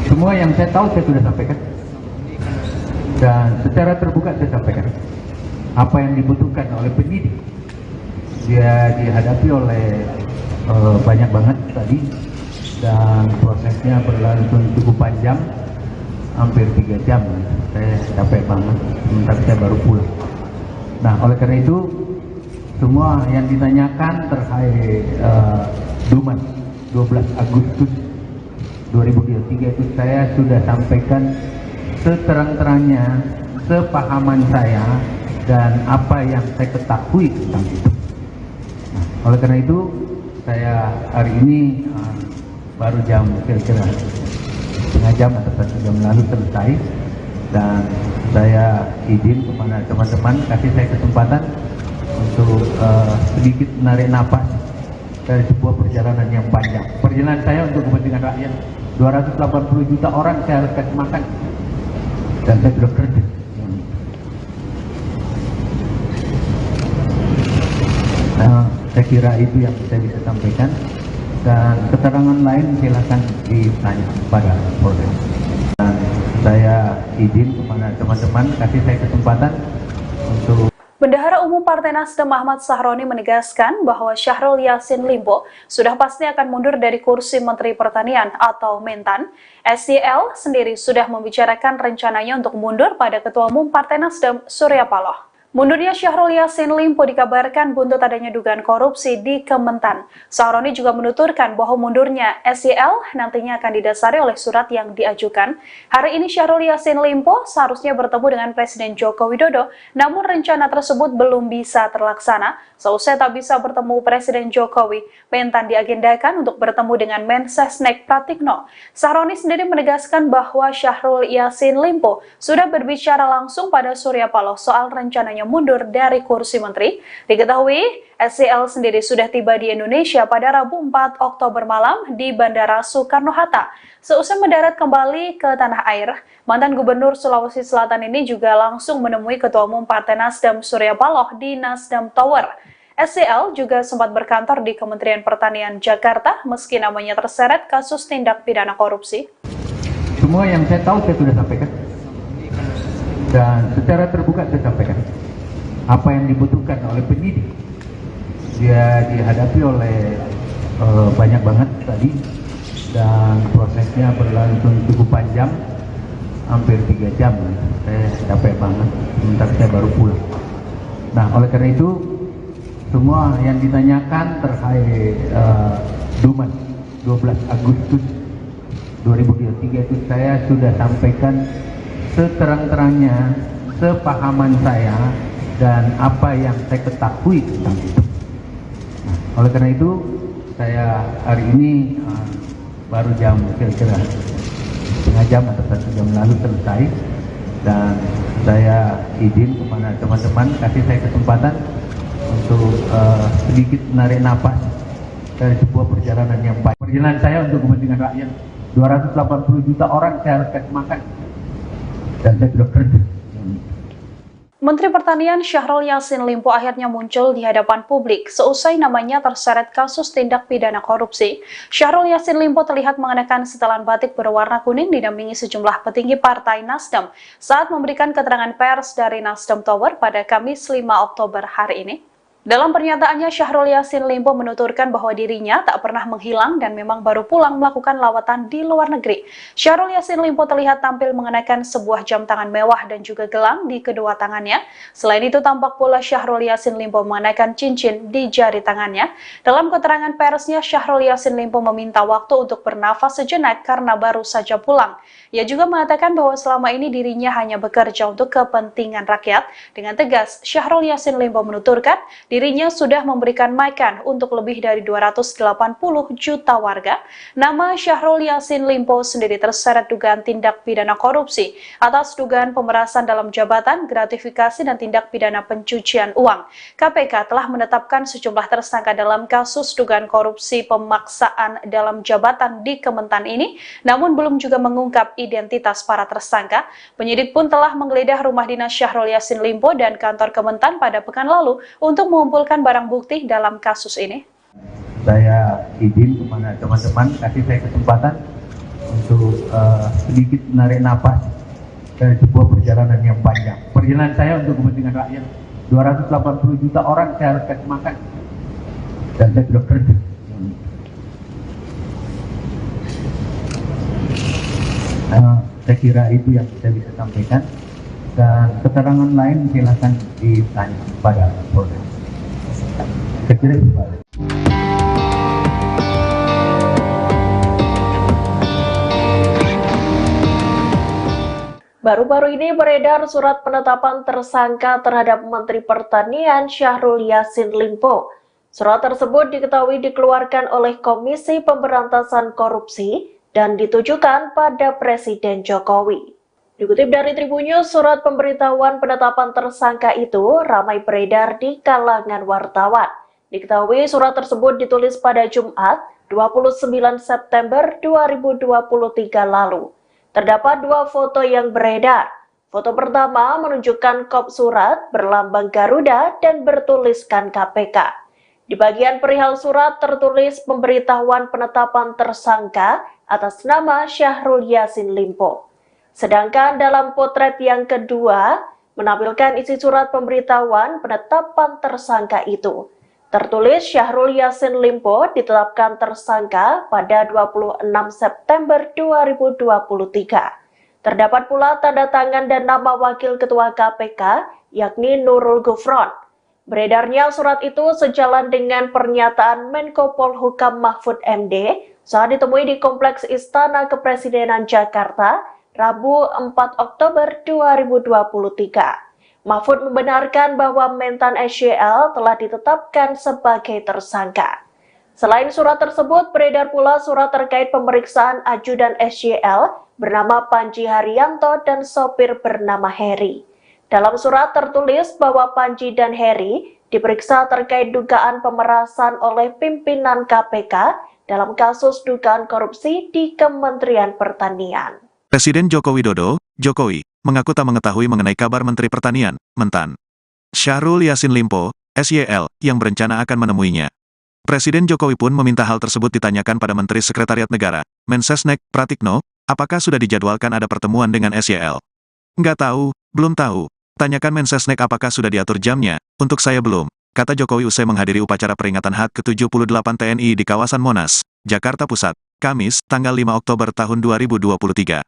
Semua yang saya tahu saya sudah sampaikan dan secara terbuka saya sampaikan apa yang dibutuhkan oleh penyidik. Dia dihadapi oleh banyak banget tadi dan prosesnya berlangsung cukup panjang, hampir 3 jam. Saya capek banget, sementara saya baru pulang. Nah, oleh karena itu semua yang ditanyakan terkait Dumas 12 Agustus 2023 itu saya sudah sampaikan seterang-terangnya, sepahaman saya dan apa yang saya ketahui tentang itu. Nah, oleh karena itu saya hari ini baru jam kira-kira setengah jam atau 1 jam lalu selesai, dan saya izin kepada teman-teman kasih saya kesempatan untuk sedikit menarik napas dari sebuah perjalanan yang panjang. Perjalanan saya untuk kepentingan rakyat, 280 juta orang saya harus kasih makan, dan saya sudah kerja. Saya kira itu yang saya bisa sampaikan, dan keterangan lain silakan ditanya pada Polres. Dan saya izin kepada teman-teman kasih saya kesempatan untuk Bendahara Umum Partai Nasdem Ahmad Sahroni menegaskan bahwa Syahrul Yassin Limpo sudah pasti akan mundur dari kursi Menteri Pertanian atau Mentan. SYL sendiri sudah membicarakan rencananya untuk mundur pada Ketua Umum Partai Nasdem Surya Paloh. Mundurnya Syahrul Yassin Limpo dikabarkan buntut adanya dugaan korupsi di Kementan. Sahroni juga menuturkan bahwa mundurnya SYL nantinya akan didasari oleh surat yang diajukan. Hari ini Syahrul Yassin Limpo seharusnya bertemu dengan Presiden Joko Widodo, namun rencana tersebut belum bisa terlaksana. Seusai tak bisa bertemu Presiden Jokowi, Mentan diagendakan untuk bertemu dengan Mensesnek Pratikno. Sahroni sendiri menegaskan bahwa Syahrul Yassin Limpo sudah berbicara langsung pada Surya Paloh soal rencananya mundur dari kursi menteri. Diketahui, SYL sendiri sudah tiba di Indonesia pada Rabu 4 Oktober malam di Bandara Soekarno-Hatta. Seusai mendarat kembali ke tanah air, mantan Gubernur Sulawesi Selatan ini juga langsung menemui Ketua Umum Partai Nasdem Surya Paloh di Nasdem Tower. SYL juga sempat berkantor di Kementerian Pertanian Jakarta meski namanya terseret kasus tindak pidana korupsi. Semua yang saya tahu saya sudah sampaikan dan secara terbuka saya sampaikan apa yang dibutuhkan oleh penyidik. Dia dihadapi oleh banyak banget tadi dan prosesnya berlangsung cukup panjang, hampir 3 jam. Saya capek banget, sementara saya baru pulang. Nah, oleh karena itu semua yang ditanyakan terkait Dumas 12 Agustus 2023 itu saya sudah sampaikan seterang-terangnya, sepahaman saya dan apa yang saya ketahui tentang itu. Nah, oleh karena itu saya hari ini baru jam kira-kira setengah jam atau 1 jam lalu selesai, dan saya izin kepada teman-teman kasih saya kesempatan untuk sedikit menarik napas dari sebuah perjalanan yang baik. Perjalanan saya untuk kepentingan rakyat, 280 juta orang saya harus kasih makan, dan saya sudah kerja. Menteri Pertanian Syahrul Yassin Limpo akhirnya muncul di hadapan publik seusai namanya terseret kasus tindak pidana korupsi. Syahrul Yassin Limpo terlihat mengenakan setelan batik berwarna kuning didampingi sejumlah petinggi Partai Nasdem saat memberikan keterangan pers dari Nasdem Tower pada Kamis 5 Oktober hari ini. Dalam pernyataannya, Syahrul Yassin Limpo menuturkan bahwa dirinya tak pernah menghilang dan memang baru pulang melakukan lawatan di luar negeri. Syahrul Yassin Limpo terlihat tampil mengenakan sebuah jam tangan mewah dan juga gelang di kedua tangannya. Selain itu, tampak pula Syahrul Yassin Limpo mengenakan cincin di jari tangannya. Dalam keterangan persnya, Syahrul Yassin Limpo meminta waktu untuk bernafas sejenak karena baru saja pulang. Ia juga mengatakan bahwa selama ini dirinya hanya bekerja untuk kepentingan rakyat. Dengan tegas, Syahrul Yassin Limpo menuturkan dirinya sudah memberikan makan untuk lebih dari 280 juta warga. Nama Syahrul Yassin Limpo sendiri terseret dugaan tindak pidana korupsi atas dugaan pemerasan dalam jabatan, gratifikasi, dan tindak pidana pencucian uang. KPK telah menetapkan sejumlah tersangka dalam kasus dugaan korupsi pemaksaan dalam jabatan di Kementan ini, namun belum juga mengungkap identitas para tersangka. Penyidik pun telah menggeledah rumah dinas Syahrul Yassin Limpo dan kantor Kementan pada pekan lalu untuk mengumpulkan barang bukti dalam kasus ini. Saya izin kepada teman-teman, kasih saya kesempatan untuk sedikit menarik napas dari sebuah perjalanan yang panjang. Perjalanan saya untuk kepentingan rakyat. 280 juta orang saya harus kasih makan. Dan saya sudah kerja. Saya kira itu yang saya bisa sampaikan. Dan keterangan lain silakan ditanya pada Polda. Saya kira itu Pak. Baru-baru ini beredar surat penetapan tersangka terhadap Menteri Pertanian Syahrul Yassin Limpo. Surat tersebut diketahui dikeluarkan oleh Komisi Pemberantasan Korupsi dan ditujukan pada Presiden Jokowi. Dikutip dari Tribunnews, surat pemberitahuan penetapan tersangka itu ramai beredar di kalangan wartawan. Diketahui surat tersebut ditulis pada Jumat 29 September 2023 lalu. Terdapat dua foto yang beredar. Foto pertama menunjukkan kop surat berlambang Garuda dan bertuliskan KPK. Di bagian perihal surat tertulis pemberitahuan penetapan tersangka atas nama Syahrul Yassin Limpo. Sedangkan dalam potret yang kedua menampilkan isi surat pemberitahuan penetapan tersangka itu. Tertulis Syahrul Yassin Limpo ditetapkan tersangka pada 26 September 2023. Terdapat pula tanda tangan dan nama Wakil Ketua KPK, yakni Nurul Gufron. Beredarnya surat itu sejalan dengan pernyataan Menko Polhukam Mahfud MD saat ditemui di Kompleks Istana Kepresidenan Jakarta, Rabu 4 Oktober 2023. Mahfud membenarkan bahwa Mentan SYL telah ditetapkan sebagai tersangka. Selain surat tersebut, beredar pula surat terkait pemeriksaan ajudan SYL bernama Panji Haryanto dan sopir bernama Heri. Dalam surat tertulis bahwa Panji dan Heri diperiksa terkait dugaan pemerasan oleh pimpinan KPK dalam kasus dugaan korupsi di Kementerian Pertanian. Presiden Joko Widodo, Jokowi, mengaku tak mengetahui mengenai kabar Menteri Pertanian, Mentan Syahrul Yassin Limpo, SYL, yang berencana akan menemuinya. Presiden Jokowi pun meminta hal tersebut ditanyakan pada Menteri Sekretariat Negara, Mensesnek, Pratikno, apakah sudah dijadwalkan ada pertemuan dengan SYL. Nggak tahu, belum tahu. Tanyakan Mensesnek apakah sudah diatur jamnya, untuk saya belum, kata Jokowi usai menghadiri upacara peringatan HUT ke-78 TNI di kawasan Monas, Jakarta Pusat, Kamis, tanggal 5 Oktober tahun 2023.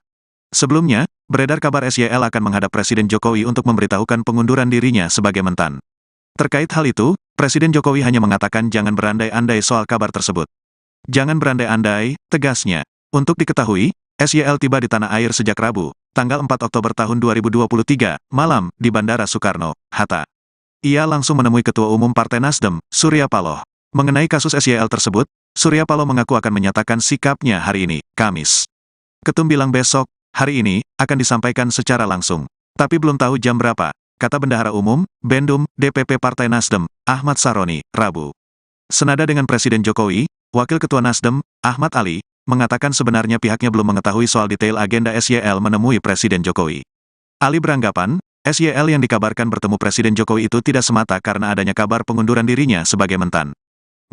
Sebelumnya, beredar kabar SYL akan menghadap Presiden Jokowi untuk memberitahukan pengunduran dirinya sebagai Mentan. Terkait hal itu, Presiden Jokowi hanya mengatakan jangan berandai-andai soal kabar tersebut. Jangan berandai-andai, tegasnya. Untuk diketahui, SYL tiba di tanah air sejak Rabu, tanggal 4 Oktober tahun 2023, malam, di Bandara Soekarno, Hatta. Ia langsung menemui Ketua Umum Partai Nasdem, Surya Paloh. Mengenai kasus SYL tersebut, Surya Paloh mengaku akan menyatakan sikapnya hari ini, Kamis. Ketum bilang besok, hari ini, akan disampaikan secara langsung. Tapi belum tahu jam berapa, kata Bendahara Umum, Bendum, DPP Partai Nasdem, Ahmad Saroni, Rabu. Senada dengan Presiden Jokowi, Wakil Ketua Nasdem, Ahmad Ali, mengatakan sebenarnya pihaknya belum mengetahui soal detail agenda SYL menemui Presiden Jokowi. Ali beranggapan, SYL yang dikabarkan bertemu Presiden Jokowi itu tidak semata karena adanya kabar pengunduran dirinya sebagai Mentan.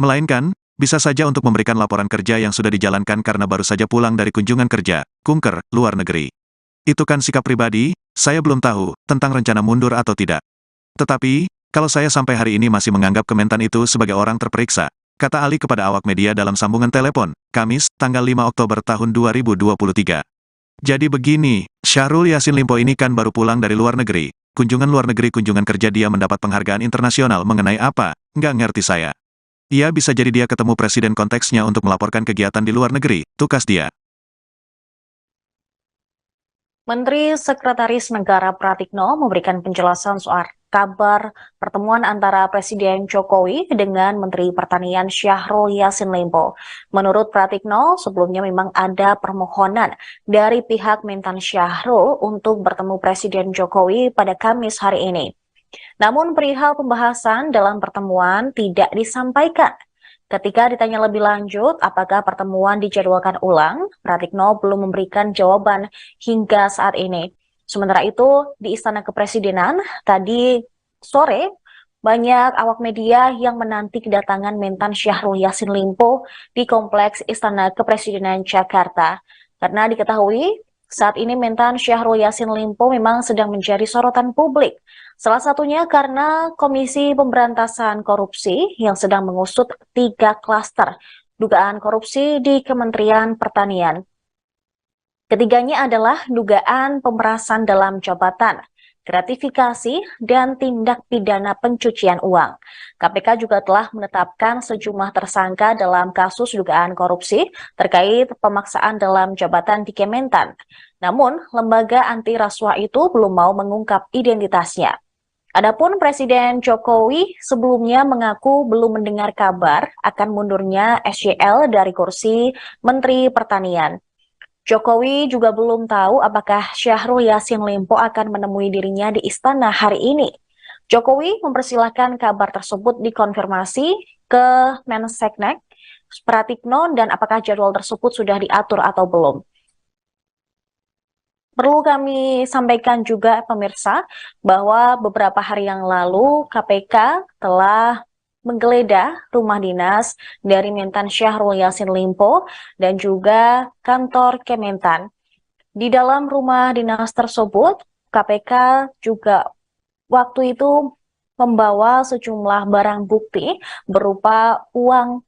Melainkan, bisa saja untuk memberikan laporan kerja yang sudah dijalankan karena baru saja pulang dari kunjungan kerja, kunker, luar negeri. Itu kan sikap pribadi, saya belum tahu tentang rencana mundur atau tidak. Tetapi, Kalau saya sampai hari ini masih menganggap Kementan itu sebagai orang terperiksa, kata Ali kepada awak media dalam sambungan telepon, Kamis, tanggal 5 Oktober tahun 2023. Jadi begini, Syahrul Yassin Limpo ini kan baru pulang dari luar negeri. Kunjungan luar negeri kunjungan kerja dia mendapat penghargaan internasional mengenai apa? Nggak ngerti saya. Iya bisa jadi dia ketemu presiden konteksnya untuk melaporkan kegiatan di luar negeri, tukas dia. Menteri Sekretaris Negara Pratikno memberikan penjelasan soal kabar pertemuan antara Presiden Jokowi dengan Menteri Pertanian Syahrul Yassin Limpo. Menurut Pratikno, sebelumnya memang ada permohonan dari pihak Mentan Syahrul untuk bertemu Presiden Jokowi pada Kamis hari ini. Namun perihal pembahasan dalam pertemuan tidak disampaikan. Ketika ditanya lebih lanjut apakah pertemuan dijadwalkan ulang, Pratikno belum memberikan jawaban hingga saat ini. Sementara itu, di Istana Kepresidenan, tadi sore, banyak awak media yang menanti kedatangan Mentan Syahrul Yassin Limpo di Kompleks Istana Kepresidenan Jakarta. Karena diketahui, saat ini Mentan Syahrul Yassin Limpo memang sedang menjadi sorotan publik. Salah satunya karena Komisi Pemberantasan Korupsi yang sedang mengusut 3 klaster dugaan korupsi di Kementerian Pertanian. Ketiganya adalah dugaan pemerasan dalam jabatan, gratifikasi, dan tindak pidana pencucian uang. KPK juga telah menetapkan sejumlah tersangka dalam kasus dugaan korupsi terkait pemaksaan dalam jabatan di Kementan. Namun, lembaga anti rasuah itu belum mau mengungkap identitasnya. Adapun Presiden Jokowi sebelumnya mengaku belum mendengar kabar akan mundurnya SYL dari kursi Menteri Pertanian. Jokowi juga belum tahu apakah Syahrul Yassin Limpo akan menemui dirinya di istana hari ini. Jokowi mempersilahkan kabar tersebut dikonfirmasi ke Menseknek, Pratikno, dan apakah jadwal tersebut sudah diatur atau belum. Perlu kami sampaikan juga pemirsa bahwa beberapa hari yang lalu KPK telah menggeledah rumah dinas dari Mentan Syahrul Yassin Limpo dan juga kantor Kementan. Di dalam rumah dinas tersebut, KPK juga waktu itu membawa sejumlah barang bukti berupa uang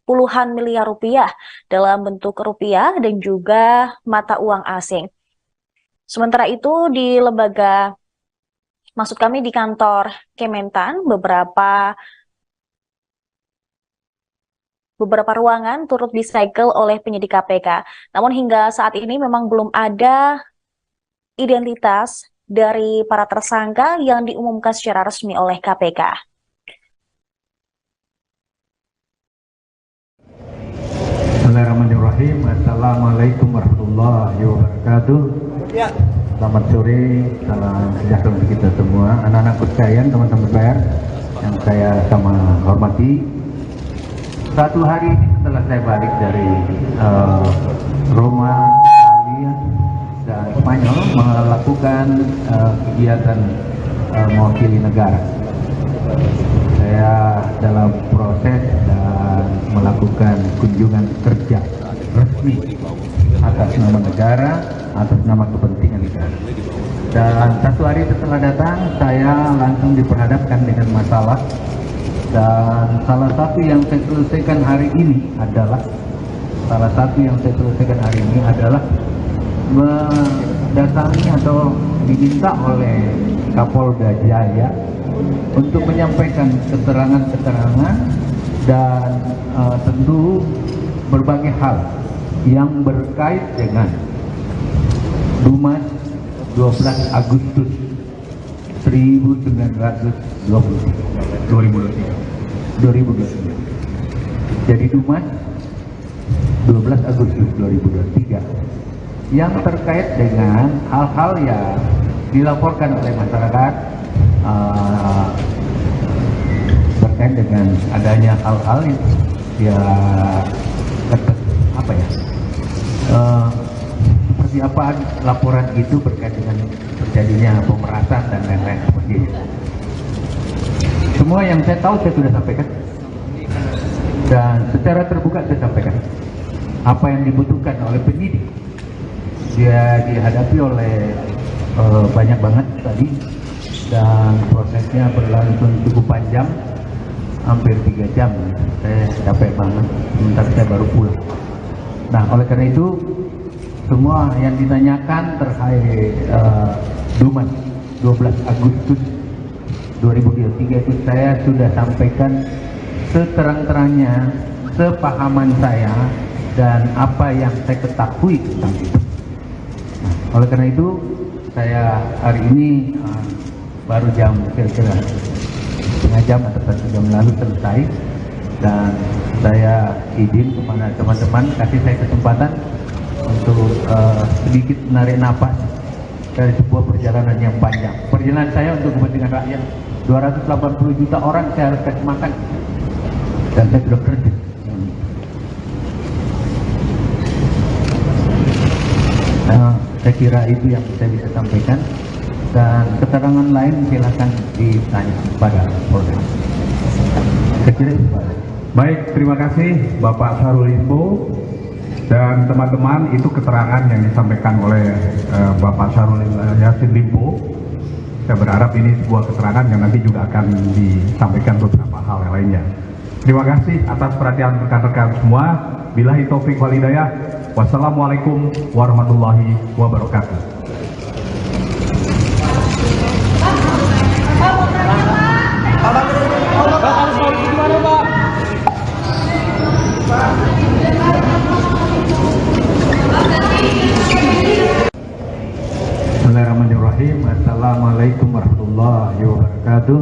puluhan miliar rupiah dalam bentuk rupiah dan juga mata uang asing. Sementara itu di di kantor Kementan, beberapa ruangan turut disegel oleh penyidik KPK. Namun hingga saat ini memang belum ada identitas dari para tersangka yang diumumkan secara resmi oleh KPK. Bismillahirrahmanirrahim. Assalamualaikum warahmatullahi wabarakatuh. Selamat sore, salam sejahtera untuk kita semua. Anak-anak sekalian, teman-teman PR yang saya sama hormati. Satu hari setelah saya balik dari Roma, Italia, dan Spanyol melakukan kegiatan mewakili negara. Saya dalam proses dan melakukan kunjungan kerja resmi atas nama negara, atas nama kepentingan negara. Dan satu hari setelah datang, saya langsung diperhadapkan dengan masalah. Dan salah satu yang saya selesaikan hari ini adalah mendatangi atau diminta oleh Kapolda Jaya untuk menyampaikan keterangan-keterangan dan tentu berbagai hal yang berkait dengan Dumas 12 Agustus 2023. Jadi Dumas 12 Agustus 2023 yang terkait dengan hal-hal yang dilaporkan oleh masyarakat terkait dengan adanya hal-hal yang seperti apa laporan itu berkait dengan terjadinya pemerasan dan lain-lain seperti itu. Semua yang saya tahu saya sudah sampaikan dan secara terbuka saya sampaikan apa yang dibutuhkan oleh penyidik. Dia dihadapi oleh banyak banget tadi dan prosesnya berlangsung cukup panjang, hampir 3 jam. Saya capek banget, sebentar saya baru pulang. Nah, oleh karena itu semua yang ditanyakan terkait Dumas 12 Agustus 2023 itu saya sudah sampaikan seterang-terangnya, sepahaman saya dan apa yang saya ketahui tentang itu. Nah, oleh karena itu saya hari ini baru jam kira-kira setengah jam atau 1 jam lalu selesai, dan saya izin kepada teman-teman kasih saya kesempatan untuk sedikit menarik napas dari sebuah perjalanan yang panjang. Perjalanan saya untuk kepentingan rakyat, 280 juta orang saya harus kasih makan, dan saya sudah kerja. Saya kira itu yang saya bisa sampaikan, dan keterangan lain silakan ditanya pada Polda. Saya kira itu, Pak. Baik, terima kasih Bapak Syahrul Limpo dan teman-teman. Itu keterangan yang disampaikan oleh Bapak Syahrul Yassin Limpo. Saya berharap ini sebuah keterangan yang nanti juga akan disampaikan beberapa hal yang lainnya. Terima kasih atas perhatian rekan-rekan semua. Billahi taufik wal hidayah. Wassalamualaikum warahmatullahi wabarakatuh. Bismillahirrahmanirrahim. Assalamualaikum warahmatullahi wabarakatuh.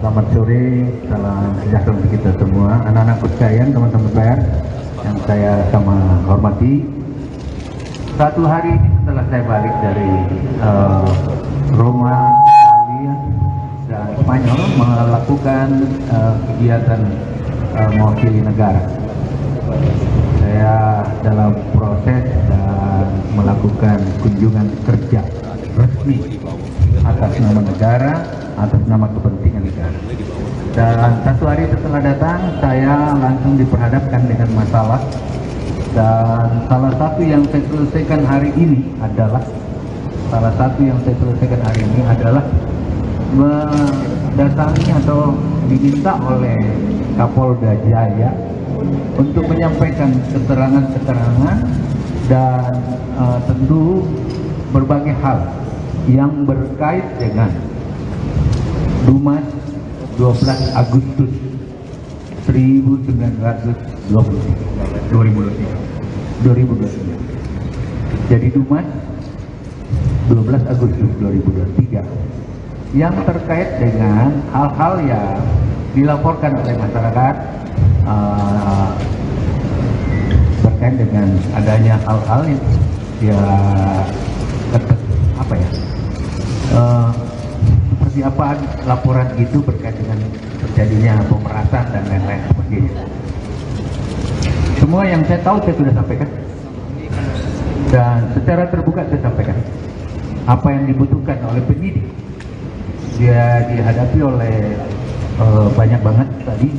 Selamat sore, salam sejahtera untuk kita semua, anak-anak sekalian, teman-teman saya yang saya sama hormati. Satu hari setelah saya balik dari Roma, Italia, dan Spanyol melakukan kegiatan mewakili negara. Saya dalam proses dan melakukan kunjungan kerja resmi atas nama negara, atas nama kepentingan negara. Dan satu hari setelah datang, saya langsung diperhadapkan dengan masalah, dan salah satu yang saya selesaikan hari ini adalah mendatangi atau diminta oleh Kapolda Jaya untuk menyampaikan keterangan-keterangan dan tentu berbagai hal yang berkait dengan Dumas 12 Agustus 2023. Jadi Dumas 12 Agustus 2023 yang terkait dengan hal-hal yang dilaporkan oleh masyarakat berkait dengan adanya hal-hal yang seperti apa laporan itu berkait dengan terjadinya pemerasan dan lain-lain sebagainya. Semua yang saya tahu saya sudah sampaikan, dan secara terbuka saya sampaikan apa yang dibutuhkan oleh penyidik. Dia dihadapi oleh banyak banget tadi,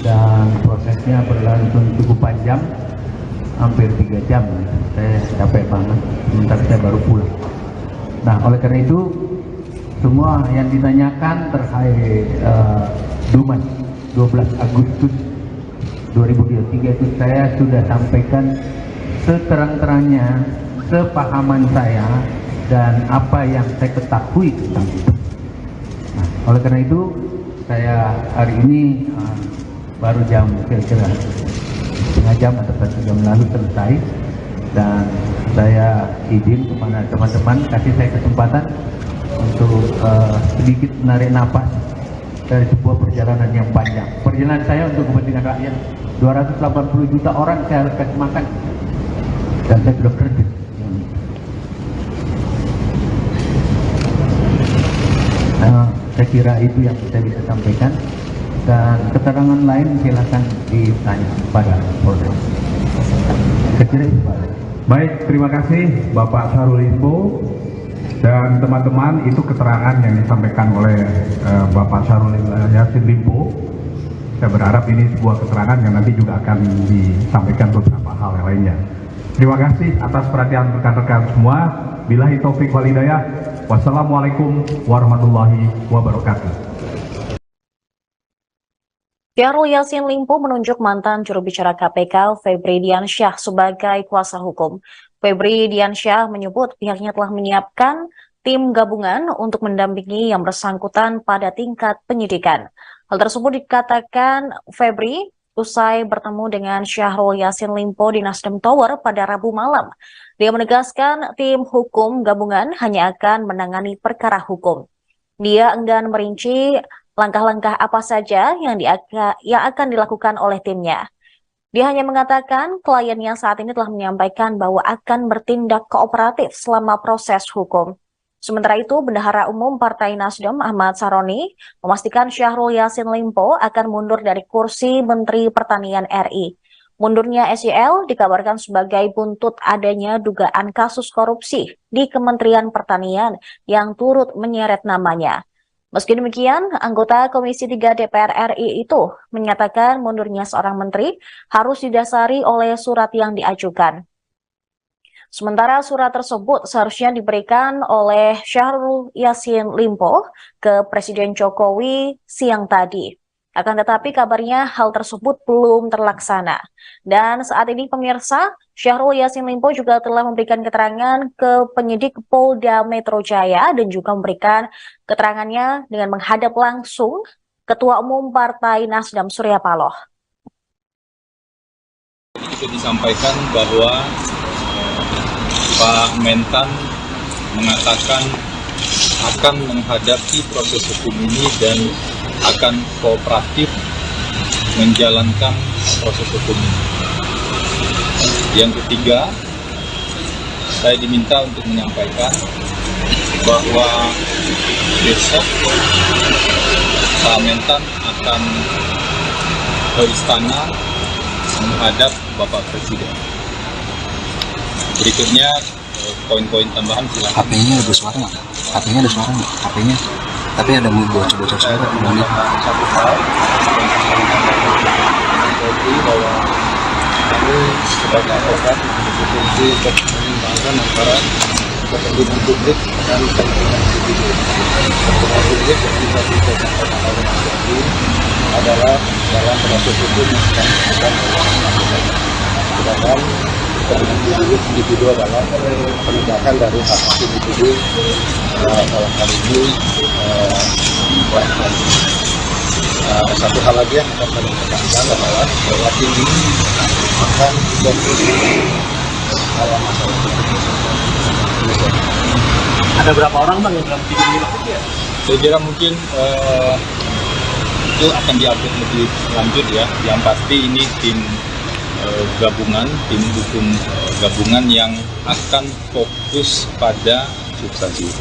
dan prosesnya berlangsung cukup panjang, hampir 3 jam. Saya capek banget, sebentar saya baru pulang. Nah, oleh karena itu semua yang ditanyakan terkait Dumas 12 Agustus 2023 itu saya sudah sampaikan seterang-terangnya, sepahaman saya dan apa yang saya ketahui tentang itu. Nah, oleh karena itu saya hari ini baru jam kira-kira setengah jam atau 1 jam lalu selesai, dan saya izin kepada teman-teman kasih saya kesempatan untuk sedikit menarik napas dari sebuah perjalanan yang panjang. Perjalanan saya untuk kepentingan rakyat, 280 juta orang saya harus kasih makan, dan saya sudah kerja. Saya kira itu yang saya bisa sampaikan, dan keterangan lain silakan ditanya pada Polda. Saya kira itu, Pak. Baik, terima kasih Bapak Syahrul Limpo dan teman-teman. Itu keterangan yang disampaikan oleh Bapak Syahrul Yassin Limpo. Saya berharap ini sebuah keterangan yang nanti juga akan disampaikan beberapa hal yang lainnya. Terima kasih atas perhatian rekan-rekan semua. Billahi taufik wal hidayah. Wassalamualaikum warahmatullahi wabarakatuh. Syahrul Yassin Limpo menunjuk mantan juru bicara KPK Febri Diansyah sebagai kuasa hukum. Febri Diansyah menyebut pihaknya telah menyiapkan tim gabungan untuk mendampingi yang bersangkutan pada tingkat penyidikan. Hal tersebut dikatakan Febri usai bertemu dengan Syahrul Yassin Limpo di Nasdem Tower pada Rabu malam. Dia menegaskan tim hukum gabungan hanya akan menangani perkara hukum. Dia enggan merinci langkah-langkah apa saja yang akan dilakukan oleh timnya. Dia hanya mengatakan kliennya saat ini telah menyampaikan bahwa akan bertindak kooperatif selama proses hukum. Sementara itu, Bendahara Umum Partai Nasdem Ahmad Saroni memastikan Syahrul Yassin Limpo akan mundur dari kursi Menteri Pertanian RI. Mundurnya SYL dikabarkan sebagai buntut adanya dugaan kasus korupsi di Kementerian Pertanian yang turut menyeret namanya. Meski demikian, anggota Komisi 3 DPR RI itu menyatakan mundurnya seorang menteri harus didasari oleh surat yang diajukan. Sementara surat tersebut seharusnya diberikan oleh Syahrul Yassin Limpo ke Presiden Jokowi siang tadi. Akan tetapi kabarnya hal tersebut belum terlaksana. Dan saat ini pemirsa, Syahrul Yassin Limpo juga telah memberikan keterangan ke penyidik Polda Metro Jaya dan juga memberikan keterangannya dengan menghadap langsung Ketua Umum Partai Nasdem Surya Paloh. Juga disampaikan bahwa Pak Mentan mengatakan akan menghadapi proses hukum ini dan akan kooperatif menjalankan proses hukum ini. Yang ketiga, saya diminta untuk menyampaikan bahwa besok Pak Mentan akan ke istana menghadap Bapak Presiden. Berikutnya poin-poin tambahan silakan. HP-nya ada suara nggak? HP-nya ada suara nggak? HP-nya. Tapi ada bocor-bocor suara. Satu hal bahwa kami sebagai advokat memiliki fungsi untuk menyimbangkan antara kepentingan publik dan kepentingan individu. Kepentingan publik yang bisa disampaikan oleh Mas Yadi adalah dalam proses hukum yang sedang dilakukan oleh masyarakat. Sedangkan kepentingan individu adalah penegakan dari hak individu dalam hal ini satu hal lagi yang akan kami tekankan adalah bahwa tim ini akan fokus dalam masalah Ada berapa orang bang yang dalam tim ini? Saya kira mungkin itu akan diupdate lebih lanjut ya. Yang pasti ini tim gabungan, tim hukum gabungan yang akan fokus pada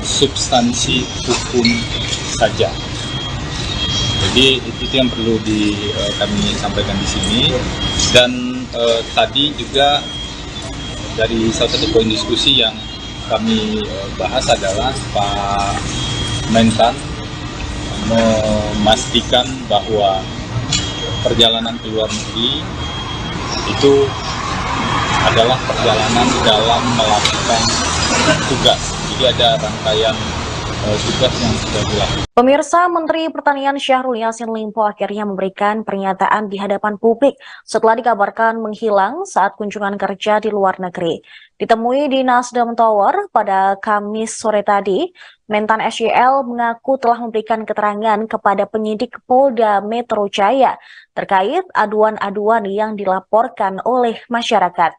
substansi hukum saja. Jadi itu yang perlu kami sampaikan di sini. Dan tadi juga dari salah satu poin diskusi yang kami bahas adalah Pak Mentan memastikan bahwa perjalanan ke luar negeri itu adalah perjalanan dalam melakukan tugas. Jadi ada rangkaian tugas yang sudah dilakukan. Pemirsa, Menteri Pertanian Syahrul Yassin Limpo akhirnya memberikan pernyataan di hadapan publik setelah dikabarkan menghilang saat kunjungan kerja di luar negeri. Ditemui di Nasdem Tower pada Kamis sore tadi, Mentan SYL mengaku telah memberikan keterangan kepada penyidik Polda Metro Jaya terkait aduan-aduan yang dilaporkan oleh masyarakat.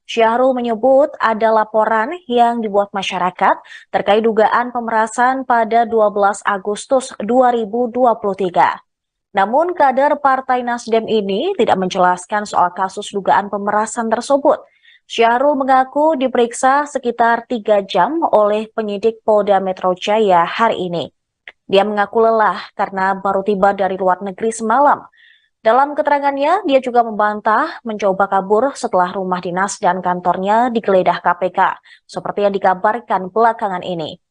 Syahrul menyebut ada laporan yang dibuat masyarakat terkait dugaan pemerasan pada 12 Agustus 2023. Namun kader Partai Nasdem ini tidak menjelaskan soal kasus dugaan pemerasan tersebut. Syahrul mengaku diperiksa sekitar 3 jam oleh penyidik Polda Metro Jaya hari ini. Dia mengaku lelah karena baru tiba dari luar negeri semalam. Dalam keterangannya, dia juga membantah mencoba kabur setelah rumah dinas dan kantornya digeledah KPK, seperti yang dikabarkan belakangan ini.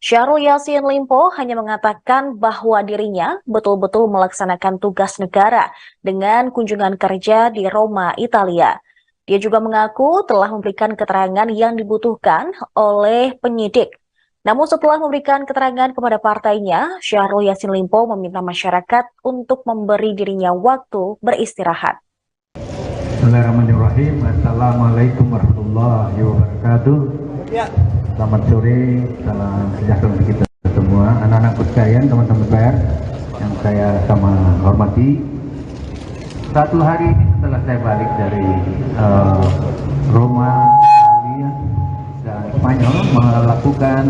Syahrul Yassin Limpo hanya mengatakan bahwa dirinya betul-betul melaksanakan tugas negara dengan kunjungan kerja di Roma, Italia. Dia juga mengaku telah memberikan keterangan yang dibutuhkan oleh penyidik. Namun setelah memberikan keterangan kepada partainya, Syahrul Yassin Limpo meminta masyarakat untuk memberi dirinya waktu beristirahat. Bismillahirrahmanirrahim. Assalamualaikum warahmatullahi wabarakatuh. Selamat sore, salam sejahtera untuk kita semua, anak-anakku sekalian, teman-teman pers yang saya sama hormati. Satu hari ini setelah saya balik dari Roma, Italia, dan Spanyol melakukan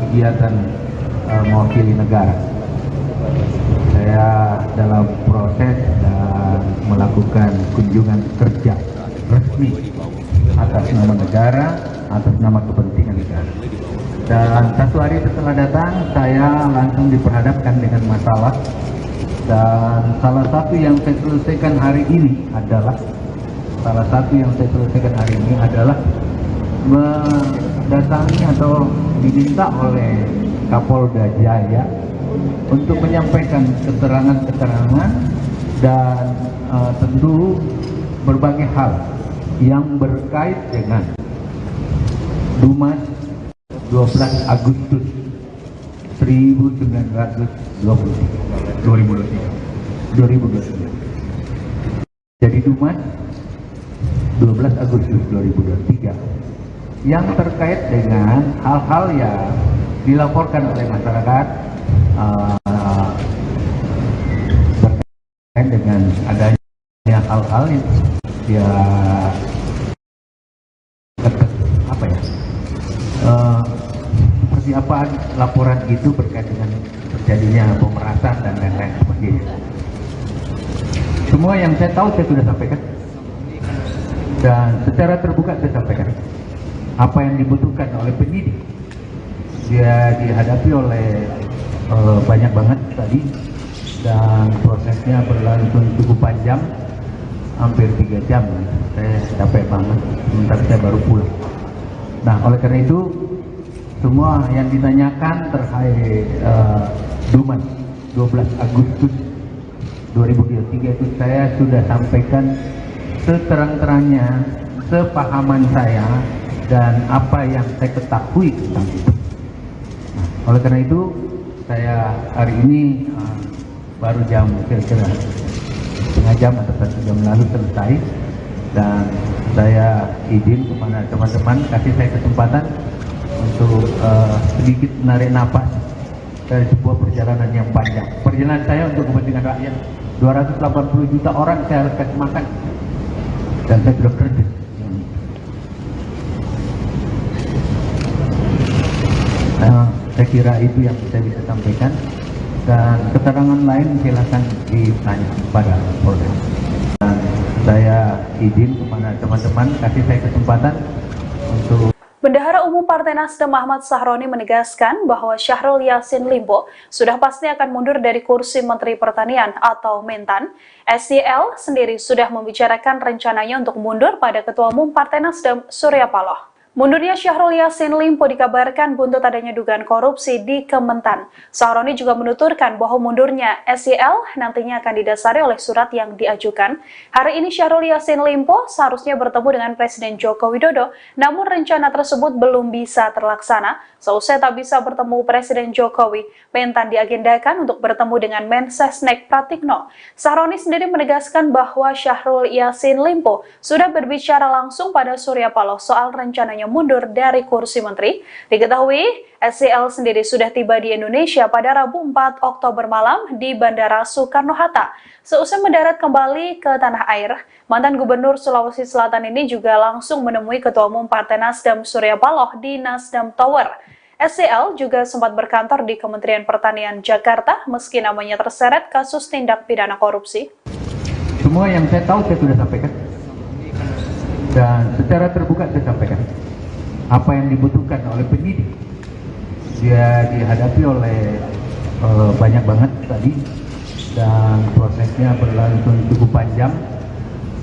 kegiatan mewakili negara. Saya dalam proses dan melakukan kunjungan kerja resmi atas nama negara, atas nama kepentingan negara. Dan satu hari setelah datang, saya langsung diperhadapkan dengan masalah. Dan salah satu yang saya selesaikan hari ini adalah mendatangi atau diminta oleh Kapolda Jaya untuk menyampaikan keterangan-keterangan dan tentu berbagai hal yang berkait dengan Dumas 12 Agustus 2023. Jadi Dumas 12 Agustus 2023 yang terkait dengan hal-hal yang dilaporkan oleh masyarakat berkait dengan adanya hal-hal yang seperti apa laporan itu berkait dengan terjadinya pemerasan dan lain-lain sebagainya. Semua yang saya tahu saya sudah sampaikan dan secara terbuka saya sampaikan apa yang dibutuhkan oleh penyidik. Dia dihadapi oleh banyak banget tadi dan prosesnya berlangsung cukup panjang, hampir 3 jam. Saya capek banget, sementara saya baru pulang. Nah, oleh karena itu semua yang ditanyakan terkait Dumas 12 Agustus 2023 itu saya sudah sampaikan seterang-terangnya, sepahaman saya dan apa yang saya ketahui tentang itu. Nah, oleh karena itu saya hari ini baru jam kira-kira setengah jam atau 1 jam lalu selesai, dan saya izin kepada teman-teman kasih saya kesempatan untuk sedikit menarik napas dari sebuah perjalanan yang panjang. Perjalanan saya untuk kepentingan rakyat, 280 juta orang saya harus kasih makan, dan saya sudah kerja. Saya kira itu yang saya bisa sampaikan, dan keterangan lain silakan ditanya kepada Polda. Dan saya izin kepada teman-teman kasih saya kesempatan untuk. Bendahara Umum Partai Nasdem Ahmad Sahroni menegaskan bahwa Syahrul Yassin Limpo sudah pasti akan mundur dari kursi Menteri Pertanian atau Mentan. SYL sendiri sudah membicarakan rencananya untuk mundur pada Ketua Umum Partai Nasdem Surya Paloh. Mundurnya Syahrul Yassin Limpo dikabarkan buntut adanya dugaan korupsi di Kementan. Sahroni juga menuturkan bahwa mundurnya SYL nantinya akan didasari oleh surat yang diajukan. Hari ini Syahrul Yassin Limpo seharusnya bertemu dengan Presiden Joko Widodo, namun rencana tersebut belum bisa terlaksana. Seusai tak bisa bertemu Presiden Jokowi, Mentan diagendakan untuk bertemu dengan Mensesnek Pratikno. Sahroni sendiri menegaskan bahwa Syahrul Yassin Limpo sudah berbicara langsung pada Surya Paloh soal rencananya mundur dari kursi menteri. Diketahui, SYL sendiri sudah tiba di Indonesia pada Rabu 4 Oktober malam di Bandara Soekarno-Hatta. Seusai mendarat kembali ke tanah air, mantan Gubernur Sulawesi Selatan ini juga langsung menemui Ketua Umum Partai Nasdem Surya Paloh di Nasdem Tower. SYL juga sempat berkantor di Kementerian Pertanian Jakarta meski namanya terseret kasus tindak pidana korupsi. Semua yang saya tahu saya sudah sampaikan, dan secara terbuka saya sampaikan apa yang dibutuhkan oleh penyidik. Dia dihadapi oleh banyak banget tadi dan prosesnya berlangsung cukup panjang,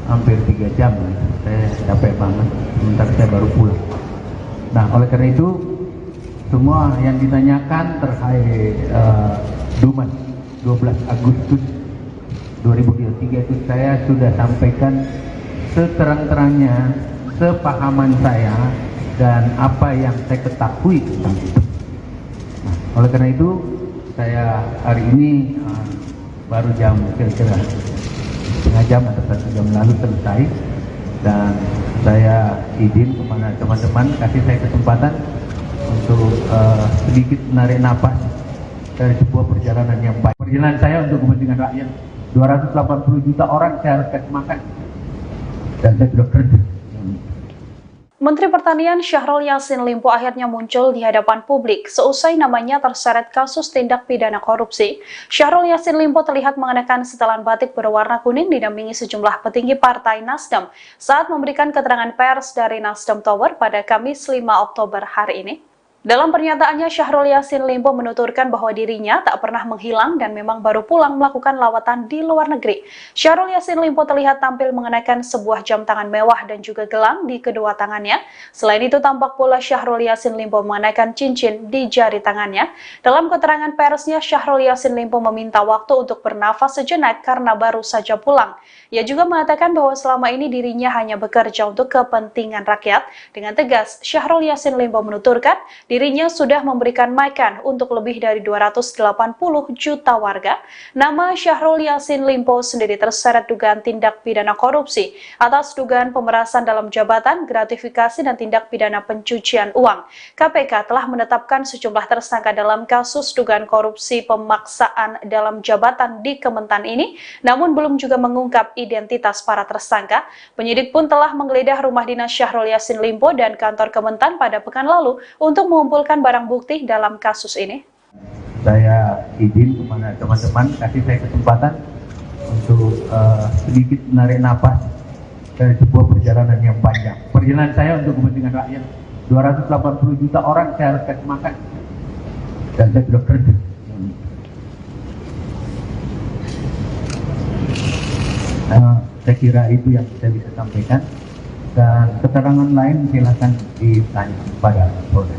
hampir 3 jam. Saya capek banget, sementara saya baru pulang. Nah, oleh karena itu semua yang ditanyakan terkait Dumas 12 Agustus 2023 itu saya sudah sampaikan seterang-terangnya, sepahaman saya dan apa yang saya ketahui tentang itu. Oleh karena itu, saya hari ini baru jam kira-kira setengah jam atau 1 jam lalu selesai, dan saya izin kepada teman-teman kasih saya kesempatan untuk sedikit menarik napas dari sebuah perjalanan yang baik. Perjalanan saya untuk kepentingan rakyat. 280 juta orang saya harus kasih makan, dan saya sudah kerja. Menteri Pertanian Syahrul Yassin Limpo akhirnya muncul di hadapan publik seusai namanya terseret kasus tindak pidana korupsi. Syahrul Yassin Limpo terlihat mengenakan setelan batik berwarna kuning didampingi sejumlah petinggi Partai Nasdem saat memberikan keterangan pers dari Nasdem Tower pada Kamis 5 Oktober hari ini. Dalam pernyataannya, Syahrul Yassin Limpo menuturkan bahwa dirinya tak pernah menghilang dan memang baru pulang melakukan lawatan di luar negeri. Syahrul Yassin Limpo terlihat tampil mengenakan sebuah jam tangan mewah dan juga gelang di kedua tangannya. Selain itu, tampak pula Syahrul Yassin Limpo mengenakan cincin di jari tangannya. Dalam keterangan persnya, Syahrul Yassin Limpo meminta waktu untuk bernafas sejenak karena baru saja pulang. Ia juga mengatakan bahwa selama ini dirinya hanya bekerja untuk kepentingan rakyat. Dengan tegas, Syahrul Yassin Limpo menuturkan dirinya sudah memberikan makan untuk lebih dari 280 juta warga. Nama Syahrul Yassin Limpo sendiri terseret dugaan tindak pidana korupsi atas dugaan pemerasan dalam jabatan, gratifikasi, dan tindak pidana pencucian uang. KPK telah menetapkan sejumlah tersangka dalam kasus dugaan korupsi pemaksaan dalam jabatan di Kementan ini, namun belum juga mengungkap identitas para tersangka. Penyidik pun telah menggeledah rumah dinas Syahrul Yassin Limpo dan kantor Kementan pada pekan lalu untuk mengumpulkan barang bukti dalam kasus ini. Saya izin kepada teman-teman kasih saya kesempatan untuk sedikit menarik napas dari sebuah perjalanan yang panjang. Perjalanan saya untuk kepentingan rakyat. 280 juta orang saya harus kasih makan, dan saya sudah kerja. Saya kira itu yang saya bisa sampaikan, dan keterangan lain silakan ditanya pada Polda.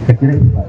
Saya kira itu, Pak.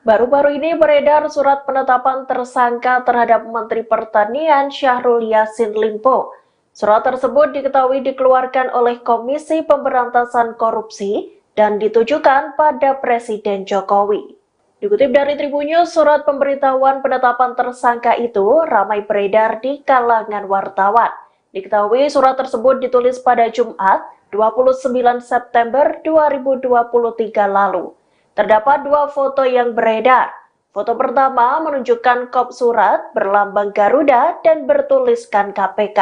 Baru-baru ini beredar surat penetapan tersangka terhadap Menteri Pertanian Syahrul Yassin Limpo. Surat tersebut diketahui dikeluarkan oleh Komisi Pemberantasan Korupsi dan ditujukan pada Presiden Jokowi. Dikutip dari Tribunnews, surat pemberitahuan penetapan tersangka itu ramai beredar di kalangan wartawan. Diketahui surat tersebut ditulis pada Jumat, 29 September 2023 lalu. Terdapat dua foto yang beredar. Foto pertama menunjukkan kop surat berlambang Garuda dan bertuliskan KPK.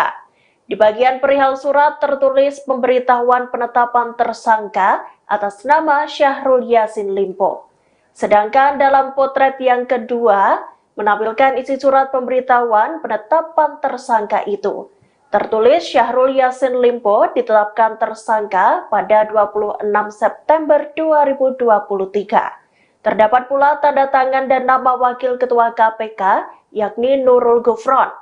Di bagian perihal surat tertulis pemberitahuan penetapan tersangka atas nama Syahrul Yassin Limpo. Sedangkan dalam potret yang kedua menampilkan isi surat pemberitahuan penetapan tersangka itu. Tertulis Syahrul Yassin Limpo ditetapkan tersangka pada 26 September 2023. Terdapat pula tanda tangan dan nama Wakil Ketua KPK, yakni Nurul Gufron.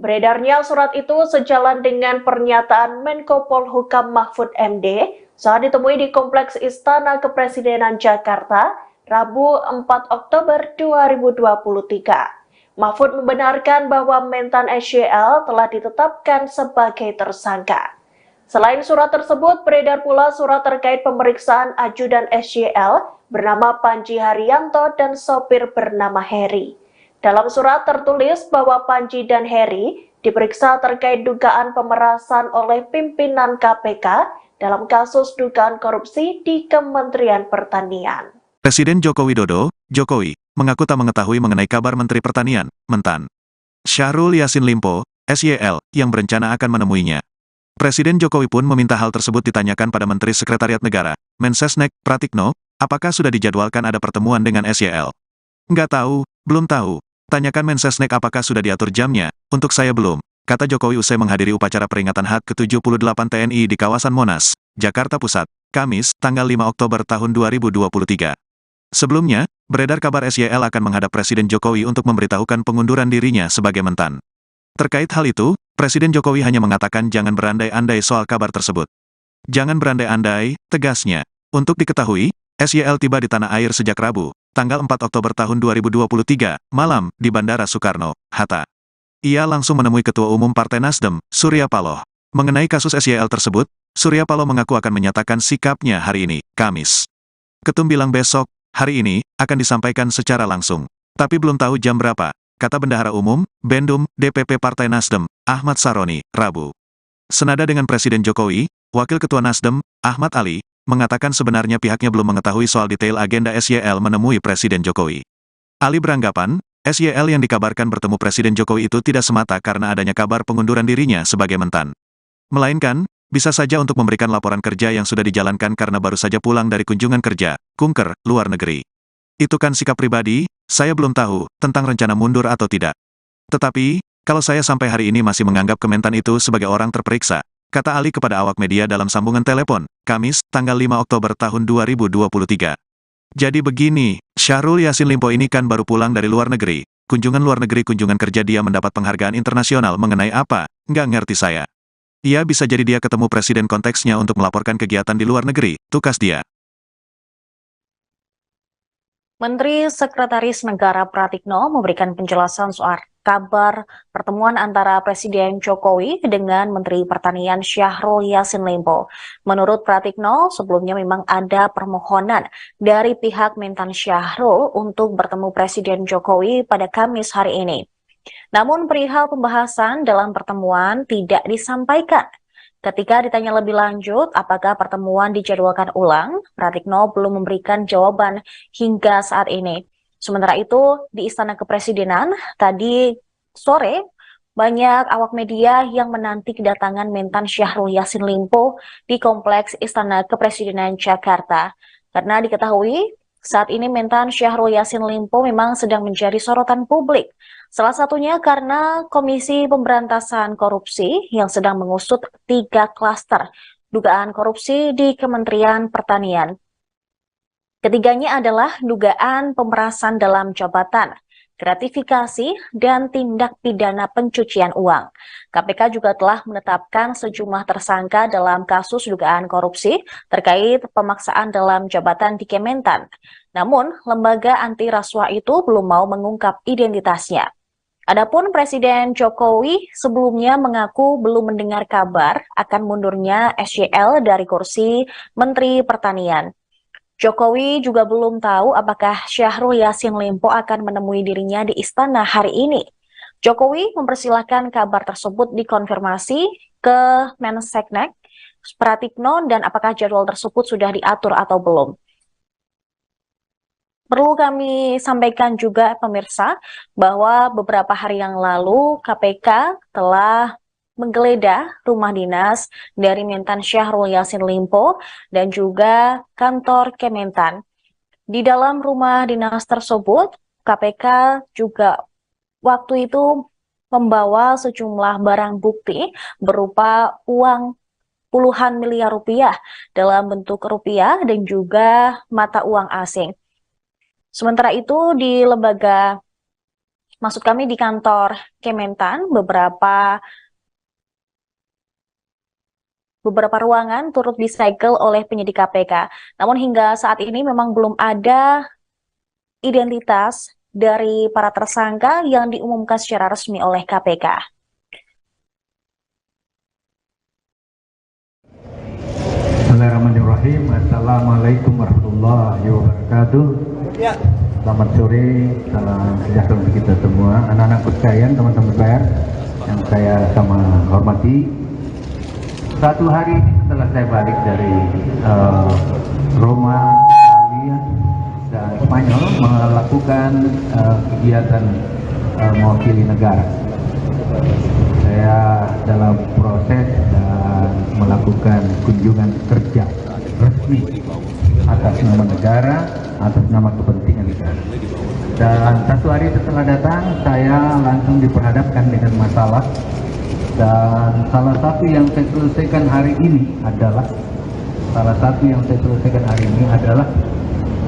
Beredarnya surat itu sejalan dengan pernyataan Menko Polhukam Mahfud MD saat ditemui di Kompleks Istana Kepresidenan Jakarta, Rabu 4 Oktober 2023. Mahfud membenarkan bahwa Mentan SYL telah ditetapkan sebagai tersangka. Selain surat tersebut, beredar pula surat terkait pemeriksaan ajudan SYL bernama Panji Haryanto dan sopir bernama Heri. Dalam surat tertulis bahwa Panji dan Heri diperiksa terkait dugaan pemerasan oleh pimpinan KPK dalam kasus dugaan korupsi di Kementerian Pertanian. Presiden Joko Widodo, Jokowi, mengaku tak mengetahui mengenai kabar Menteri Pertanian, Mentan Syahrul Yassin Limpo, SYL, yang berencana akan menemuinya. Presiden Jokowi pun meminta hal tersebut ditanyakan pada Menteri Sekretariat Negara, Mensesnek, Pratikno, apakah sudah dijadwalkan ada pertemuan dengan SYL. Nggak tahu, belum tahu. Tanyakan Mensesnek apakah sudah diatur jamnya, untuk saya belum, kata Jokowi usai menghadiri upacara peringatan HUT ke-78 TNI di kawasan Monas, Jakarta Pusat, Kamis, tanggal 5 Oktober tahun 2023. Sebelumnya, beredar kabar SYL akan menghadap Presiden Jokowi untuk memberitahukan pengunduran dirinya sebagai Mentan. Terkait hal itu, Presiden Jokowi hanya mengatakan jangan berandai-andai soal kabar tersebut. Jangan berandai-andai, tegasnya. Untuk diketahui, SYL tiba di tanah air sejak Rabu, tanggal 4 Oktober tahun 2023, malam, di Bandara Soekarno, Hatta. Ia langsung menemui Ketua Umum Partai Nasdem, Surya Paloh. Mengenai kasus SYL tersebut, Surya Paloh mengaku akan menyatakan sikapnya hari ini, Kamis. Ketum bilang besok, hari ini, akan disampaikan secara langsung. Tapi belum tahu jam berapa, kata Bendahara Umum, Bendum, DPP Partai Nasdem, Ahmad Saroni, Rabu. Senada dengan Presiden Jokowi, Wakil Ketua Nasdem, Ahmad Ali, mengatakan sebenarnya pihaknya belum mengetahui soal detail agenda SYL menemui Presiden Jokowi. Ali beranggapan, SYL yang dikabarkan bertemu Presiden Jokowi itu tidak semata karena adanya kabar pengunduran dirinya sebagai mentan. Melainkan, bisa saja untuk memberikan laporan kerja yang sudah dijalankan karena baru saja pulang dari kunjungan kerja, kunker, luar negeri. Itu kan sikap pribadi, saya belum tahu tentang rencana mundur atau tidak. Tetapi, kalau saya sampai hari ini masih menganggap Kementan itu sebagai orang terperiksa, kata Ali kepada awak media dalam sambungan telepon, Kamis, tanggal 5 Oktober tahun 2023. Jadi begini, Syahrul Yassin Limpo ini kan baru pulang dari luar negeri. Kunjungan luar negeri kunjungan kerja dia mendapat penghargaan internasional mengenai apa, nggak ngerti saya. Ia bisa jadi dia ketemu presiden konteksnya untuk melaporkan kegiatan di luar negeri, tukas dia. Menteri Sekretaris Negara Pratikno memberikan penjelasan soal kabar pertemuan antara Presiden Jokowi dengan Menteri Pertanian Syahrul Yassin Limpo. Menurut Pratikno, sebelumnya memang ada permohonan dari pihak Mentan Syahrul untuk bertemu Presiden Jokowi pada Kamis hari ini. Namun perihal pembahasan dalam pertemuan tidak disampaikan. Ketika ditanya lebih lanjut apakah pertemuan dijadwalkan ulang, Pratikno belum memberikan jawaban hingga saat ini. Sementara itu, di Istana Kepresidenan, tadi sore, banyak awak media yang menanti kedatangan Mentan Syahrul Yassin Limpo di Kompleks Istana Kepresidenan Jakarta. Karena diketahui, saat ini Mentan Syahrul Yassin Limpo memang sedang menjadi sorotan publik. Salah satunya karena Komisi Pemberantasan Korupsi yang sedang mengusut 3 klaster dugaan korupsi di Kementerian Pertanian. Ketiganya adalah dugaan pemerasan dalam jabatan, gratifikasi, dan tindak pidana pencucian uang. KPK juga telah menetapkan sejumlah tersangka dalam kasus dugaan korupsi terkait pemaksaan dalam jabatan di Kementan. Namun, lembaga anti rasuah itu belum mau mengungkap identitasnya. Adapun Presiden Jokowi sebelumnya mengaku belum mendengar kabar akan mundurnya SYL dari kursi Menteri Pertanian. Jokowi juga belum tahu apakah Syahrul Yassin Limpo akan menemui dirinya di istana hari ini. Jokowi mempersilahkan kabar tersebut dikonfirmasi ke Menseknek, Pratikno, dan apakah jadwal tersebut sudah diatur atau belum. Perlu kami sampaikan juga pemirsa bahwa beberapa hari yang lalu KPK telah menggeledah rumah dinas dari Mentan Syahrul Yassin Limpo dan juga kantor Kementan. Di dalam rumah dinas tersebut, KPK juga waktu itu membawa sejumlah barang bukti berupa uang puluhan miliar rupiah dalam bentuk rupiah dan juga mata uang asing. Sementara itu di lembaga, maksud kami di kantor Kementan, beberapa ruangan turut disegel oleh penyidik KPK. Namun hingga saat ini memang belum ada identitas dari para tersangka yang diumumkan secara resmi oleh KPK. Bismillahirrahmanirrahim. Assalamualaikum warahmatullahi wabarakatuh. Ya. Selamat sore, salam sejahtera untuk kita semua. Anak-anak sekalian, teman-teman pers yang saya sama hormati. Satu hari setelah saya balik dari Roma, Italia, dan Spanyol melakukan kegiatan mewakili negara. Saya dalam proses dan melakukan kunjungan kerja resmi atas nama negara, atas nama kepentingan negara. Dan satu hari setelah datang, saya langsung diperhadapkan dengan masalah. Dan salah satu yang saya selesaikan hari ini adalah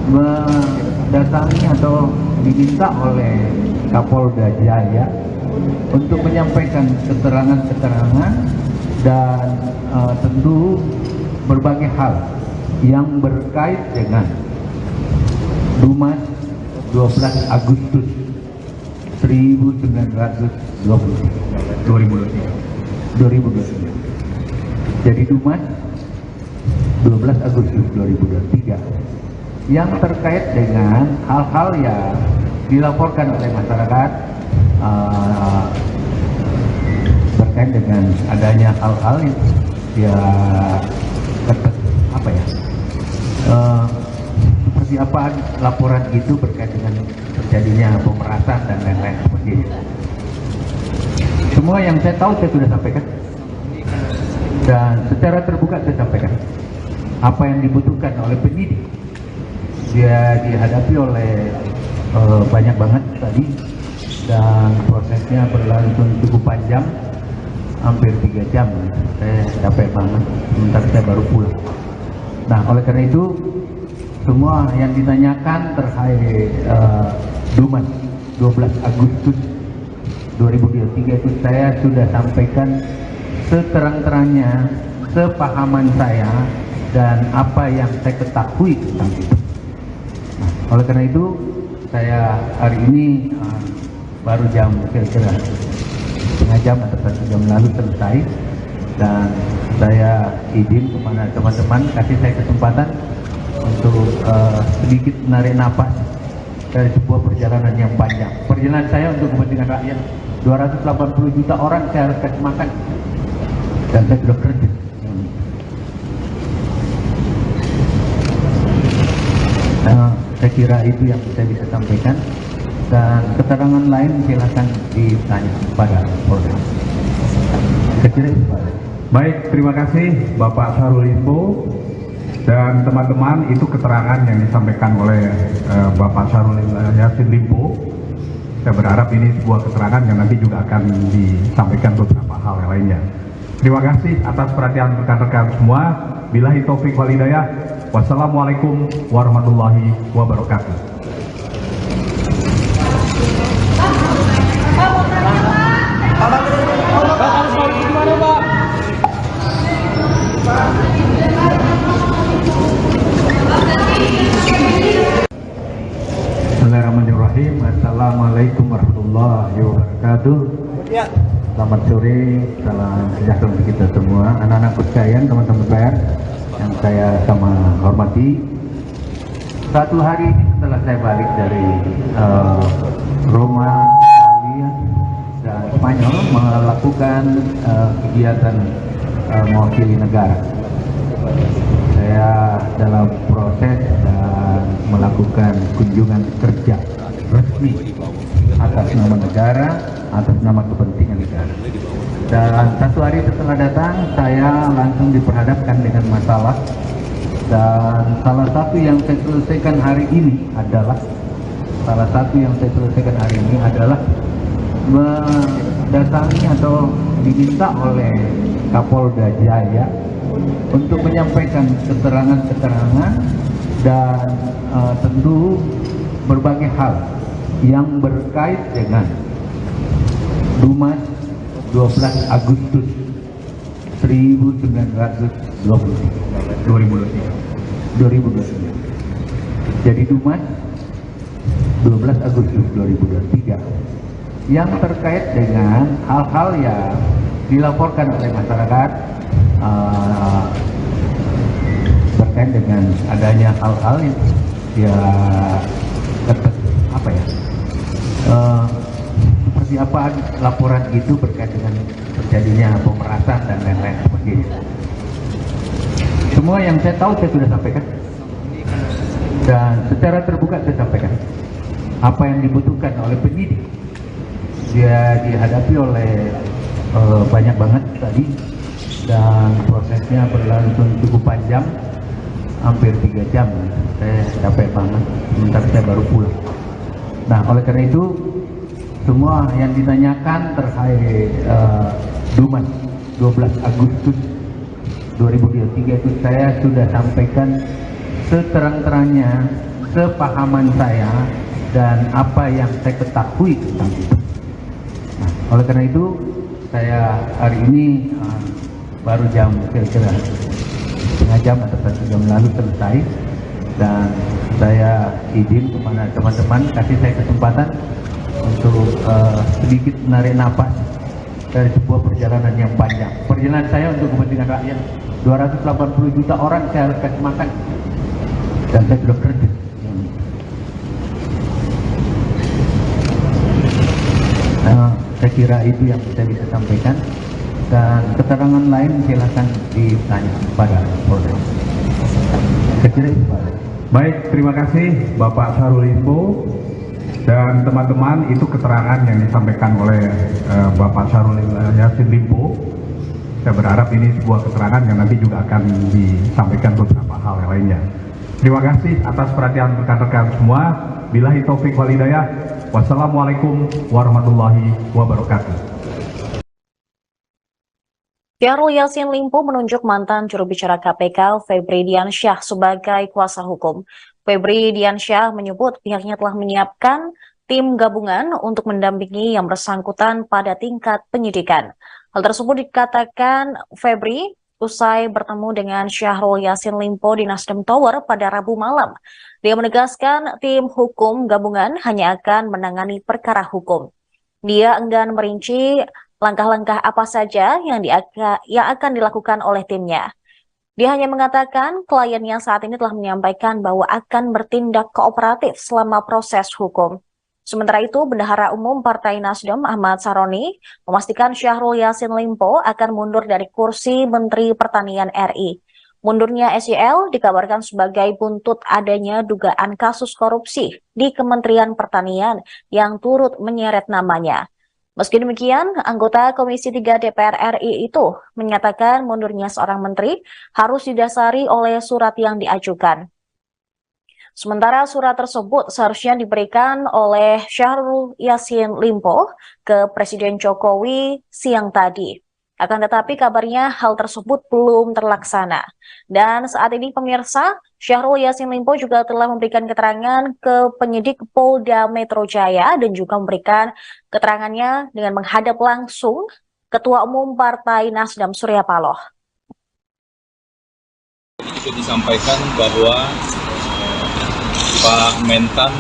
mendatangi atau diminta oleh Kapolda Jaya untuk menyampaikan keterangan-keterangan dan tentu berbagai hal yang berkait dengan Dumas 12 Agustus 2023. Jadi Dumas 12 Agustus 2023 yang terkait dengan hal-hal yang dilaporkan oleh masyarakat terkait dengan adanya hal-hal yang seperti apa laporan itu berkait dengan terjadinya pemerasan dan lain-lain seperti itu. Semua yang saya tahu saya sudah sampaikan dan secara terbuka saya sampaikan apa yang dibutuhkan oleh penyidik. Dia dihadapi oleh banyak banget tadi dan prosesnya berlangsung cukup panjang, hampir 3 jam. Saya capek banget, sementara saya baru pulang. Nah, oleh karena itu semua yang ditanyakan terkait Dumas 12 Agustus 2023 itu saya sudah sampaikan seterang-terangnya, sepahaman saya dan apa yang saya ketahui tentang itu. Nah, oleh karena itu saya hari ini baru jam kira-kira setengah jam atau 1 jam lalu selesai, dan saya izin kepada teman-teman kasih saya kesempatan untuk sedikit menarik napas dari sebuah perjalanan yang panjang. Perjalanan saya untuk kepentingan rakyat, 280 juta orang saya harus kasih makan, dan saya sudah kerja. Saya kira itu yang saya bisa sampaikan, dan keterangan lain silakan ditanya kepada Polda. Saya kira itu, Pak. Baik, terima kasih Bapak Syahrul Limpo dan teman-teman. Itu keterangan yang disampaikan oleh Bapak Syahrul Yassin Limpo. Saya berharap ini sebuah keterangan yang nanti juga akan disampaikan beberapa hal yang lainnya. Terima kasih atas perhatian rekan-rekan semua. Billahi taufik wal hidayah. Wassalamualaikum warahmatullahi wabarakatuh. Bismillahirrahmanirrahim. Assalamualaikum warahmatullahi wabarakatuh. Selamat sore, salam sejahtera untuk kita semua, anak-anakku sekalian, teman-teman pers yang saya sama hormati. Satu hari ini setelah saya balik dari Roma, Italia, dan Spanyol melakukan kegiatan mewakili negara. Saya dalam proses dan melakukan kunjungan kerja resmi atas nama negara, atas nama kepentingan negara. Dan satu hari setelah datang, saya langsung diperhadapkan dengan masalah, dan salah satu yang saya selesaikan hari ini adalah mendatangi atau diminta oleh Kapolda Jaya untuk menyampaikan keterangan-keterangan dan tentu berbagai hal yang berkait dengan Dumas 12 Agustus 2023. Jadi Dumas 12 Agustus 2023 yang terkait dengan hal-hal yang dilaporkan oleh masyarakat terkait dengan adanya hal-hal yang seperti apa laporan itu berkait dengan terjadinya pemerasan dan lain-lain seperti itu. Semua yang saya tahu saya sudah sampaikan, dan secara terbuka saya sampaikan apa yang dibutuhkan oleh penyidik. Dia dihadapi oleh banyak banget tadi, dan prosesnya berlangsung cukup panjang, hampir 3 jam. Saya capek banget, sementara saya baru pulang. Nah, oleh karena itu semua yang ditanyakan terkait Dumas 12 Agustus 2023 itu saya sudah sampaikan seterang-terangnya, sepahaman saya dan apa yang saya ketahui tentang itu. Nah, oleh karena itu saya hari ini baru jam kira-kira setengah jam atau 1 jam lalu selesai, dan saya izin kepada teman-teman kasih saya kesempatan untuk sedikit menarik napas dari sebuah perjalanan yang panjang. Perjalanan saya untuk kepentingan rakyat, 280 juta orang saya harus kasih makan, dan saya sudah kerja. Saya kira itu yang saya bisa sampaikan, dan keterangan lain silakan ditanya kepada Polda. Saya kira itu, Pak. Baik, terima kasih Bapak Syahrul Limpo dan teman-teman. Itu keterangan yang disampaikan oleh Bapak Syahrul Yassin Limpo. Saya berharap ini sebuah keterangan yang nanti juga akan disampaikan beberapa hal yang lainnya. Terima kasih atas perhatian rekan-rekan semua. Billahi taufik wal hidayah. Wassalamualaikum warahmatullahi wabarakatuh. Syahrul Yassin Limpo menunjuk mantan juru bicara KPK Febri Diansyah sebagai kuasa hukum. Febri Diansyah menyebut pihaknya telah menyiapkan tim gabungan untuk mendampingi yang bersangkutan pada tingkat penyidikan. Hal tersebut dikatakan Febri usai bertemu dengan Syahrul Yassin Limpo di Nasdem Tower pada Rabu malam. Dia menegaskan tim hukum gabungan hanya akan menangani perkara hukum. Dia enggan merinci langkah-langkah apa saja yang akan dilakukan oleh timnya. Dia hanya mengatakan kliennya saat ini telah menyampaikan bahwa akan bertindak kooperatif selama proses hukum. Sementara itu, Bendahara Umum Partai Nasdem Ahmad Saroni memastikan Syahrul Yassin Limpo akan mundur dari kursi Menteri Pertanian RI. Mundurnya SYL dikabarkan sebagai buntut adanya dugaan kasus korupsi di Kementerian Pertanian yang turut menyeret namanya. Meski demikian, anggota Komisi 3 DPR RI itu menyatakan mundurnya seorang menteri harus didasari oleh surat yang diajukan. Sementara surat tersebut seharusnya diberikan oleh Syahrul Yassin Limpo ke Presiden Jokowi siang tadi. Akan tetapi kabarnya hal tersebut belum terlaksana. Dan saat ini pemirsa, Syahrul Yassin Limpo juga telah memberikan keterangan ke penyidik Polda Metro Jaya dan juga memberikan keterangannya dengan menghadap langsung Ketua Umum Partai Nasdem Surya Paloh. Juga disampaikan bahwa Pak Mentan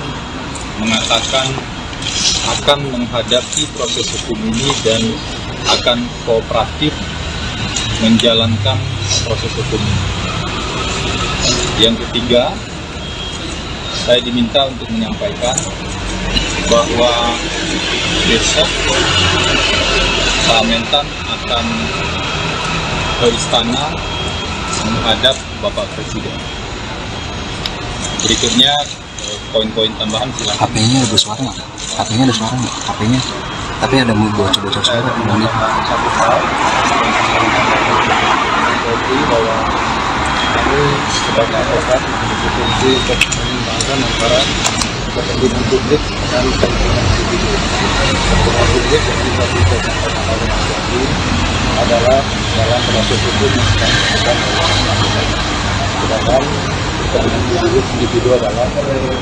mengatakan akan menghadapi proses hukum ini dan akan kooperatif menjalankan proses hukum ini. Yang ketiga, saya diminta untuk menyampaikan bahwa besok Pak Mentan akan ke istana menghadap Bapak Presiden. Berikutnya poin-poin tambahan silakan. HP-nya ada suara nggak? HP-nya ada suara nggak? HP-nya. Tapi ada bocor-bocor suara. Satu hal bahwa kami sebagai advokat memiliki fungsi untuk menyimbangkan antara kepentingan publik dan kepentingan individu. Kepentingan publik yang bisa disampaikan oleh Mas Yadi adalah dalam proses hukum yang sedang dilakukan oleh KPK. Sedangkan kepentingan individu adalah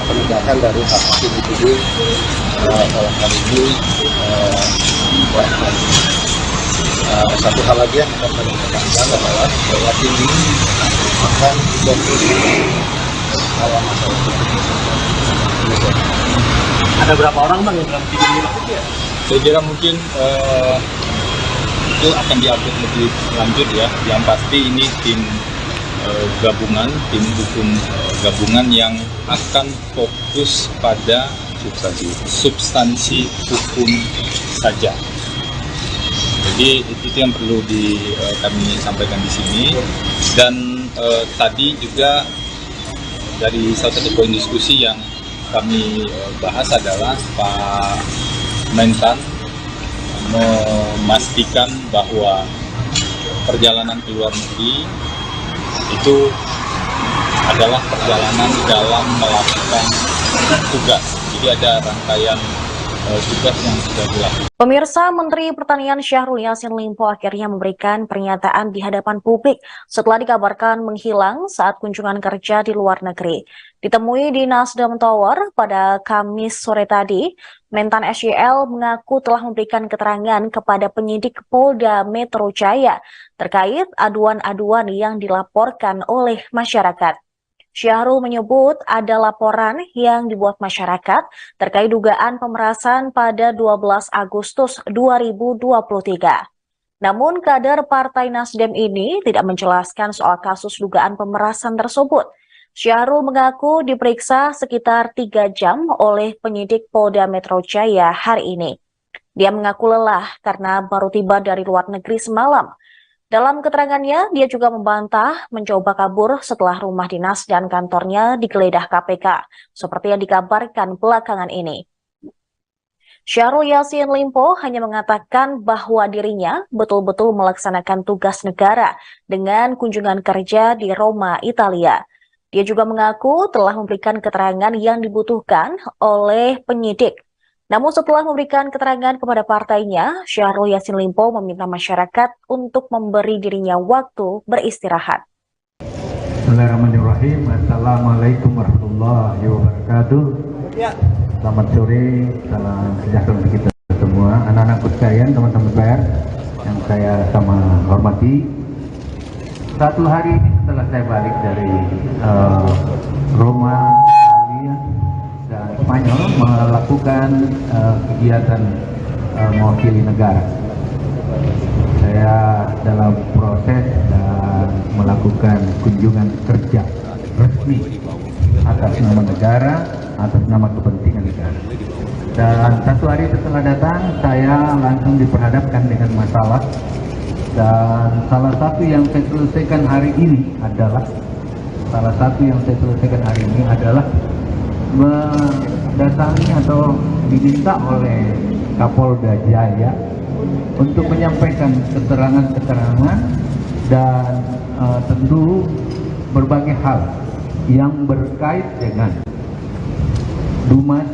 penegakan dari hak individu dalam hal ini satu hal lagi yang akan kami tekankan adalah bahwa tim ini akan fokus dalam masalah hukum. Ada berapa orang bang yang dalam tim ini? Saya kira mungkin itu akan diupdate lebih lanjut ya. Yang pasti ini tim gabungan, tim hukum gabungan yang akan fokus pada substansi hukum saja. Jadi itu yang perlu kami sampaikan di sini. Dan tadi juga dari salah satu poin diskusi yang kami bahas adalah Pak Mentan memastikan bahwa perjalanan ke luar negeri itu adalah perjalanan dalam melakukan tugas. Jadi ada rangkaian tugas yang sudah dilakukan. Pemirsa, Menteri Pertanian Syahrul Yassin Limpo akhirnya memberikan pernyataan di hadapan publik setelah dikabarkan menghilang saat kunjungan kerja di luar negeri. Ditemui di Nasdem Tower pada Kamis sore tadi, Mentan SYL mengaku telah memberikan keterangan kepada penyidik Polda Metro Jaya terkait aduan-aduan yang dilaporkan oleh masyarakat. Syahrul menyebut ada laporan yang dibuat masyarakat terkait dugaan pemerasan pada 12 Agustus 2023. Namun kader Partai Nasdem ini tidak menjelaskan soal kasus dugaan pemerasan tersebut. Syahrul mengaku diperiksa sekitar 3 jam oleh penyidik Polda Metro Jaya hari ini. Dia mengaku lelah karena baru tiba dari luar negeri semalam. Dalam keterangannya, dia juga membantah mencoba kabur setelah rumah dinas dan kantornya digeledah KPK, seperti yang dikabarkan belakangan ini. Syahrul Yassin Limpo hanya mengatakan bahwa dirinya betul-betul melaksanakan tugas negara dengan kunjungan kerja di Roma, Italia. Dia juga mengaku telah memberikan keterangan yang dibutuhkan oleh penyidik. Namun setelah memberikan keterangan kepada partainya, Syahrul Yassin Limpo meminta masyarakat untuk memberi dirinya waktu beristirahat. Bismillahirrahmanirrahim. Assalamualaikum warahmatullahi wabarakatuh. Selamat sore, salam sejahtera untuk kita semua. Anak-anakku sekalian, teman-teman pers yang saya sama hormati. Satu hari ini setelah saya balik dari Roma, Italia, dan Spanyol melakukan kegiatan mewakili negara. Saya dalam proses dan melakukan kunjungan kerja resmi atas nama negara, atas nama kepentingan negara. Dan satu hari setelah datang, saya langsung diperhadapkan dengan masalah. Dan salah satu yang saya selesaikan hari ini adalah mendatangi atau diminta oleh Kapolda Jaya untuk menyampaikan keterangan-keterangan dan tentu berbagai hal yang berkait dengan Dumas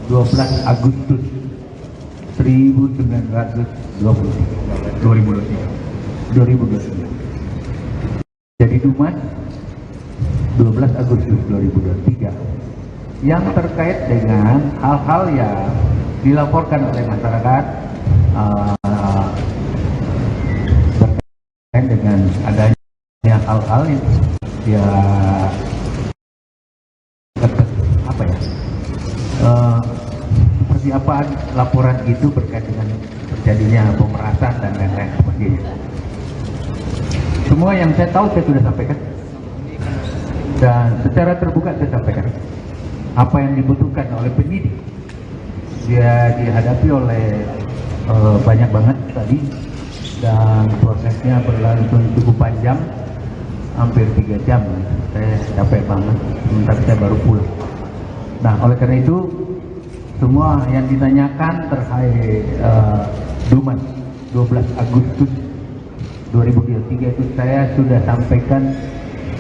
12 Agustus 2023. Jadi Dumas 12 Agustus 2023 yang terkait dengan hal-hal yang dilaporkan oleh masyarakat terkait dengan adanya hal-hal yang seperti apa laporan itu berkait dengan terjadinya pemerasan dan lain-lain sebagainya. Semua yang saya tahu saya sudah sampaikan dan secara terbuka saya sampaikan apa yang dibutuhkan oleh penyidik. Dia dihadapi oleh banyak banget tadi dan prosesnya berlangsung cukup panjang, hampir 3 jam. Saya capek banget, sementara saya baru pulang. Nah, oleh karena itu semua yang ditanyakan terkait Dumas 12 Agustus 2023 itu saya sudah sampaikan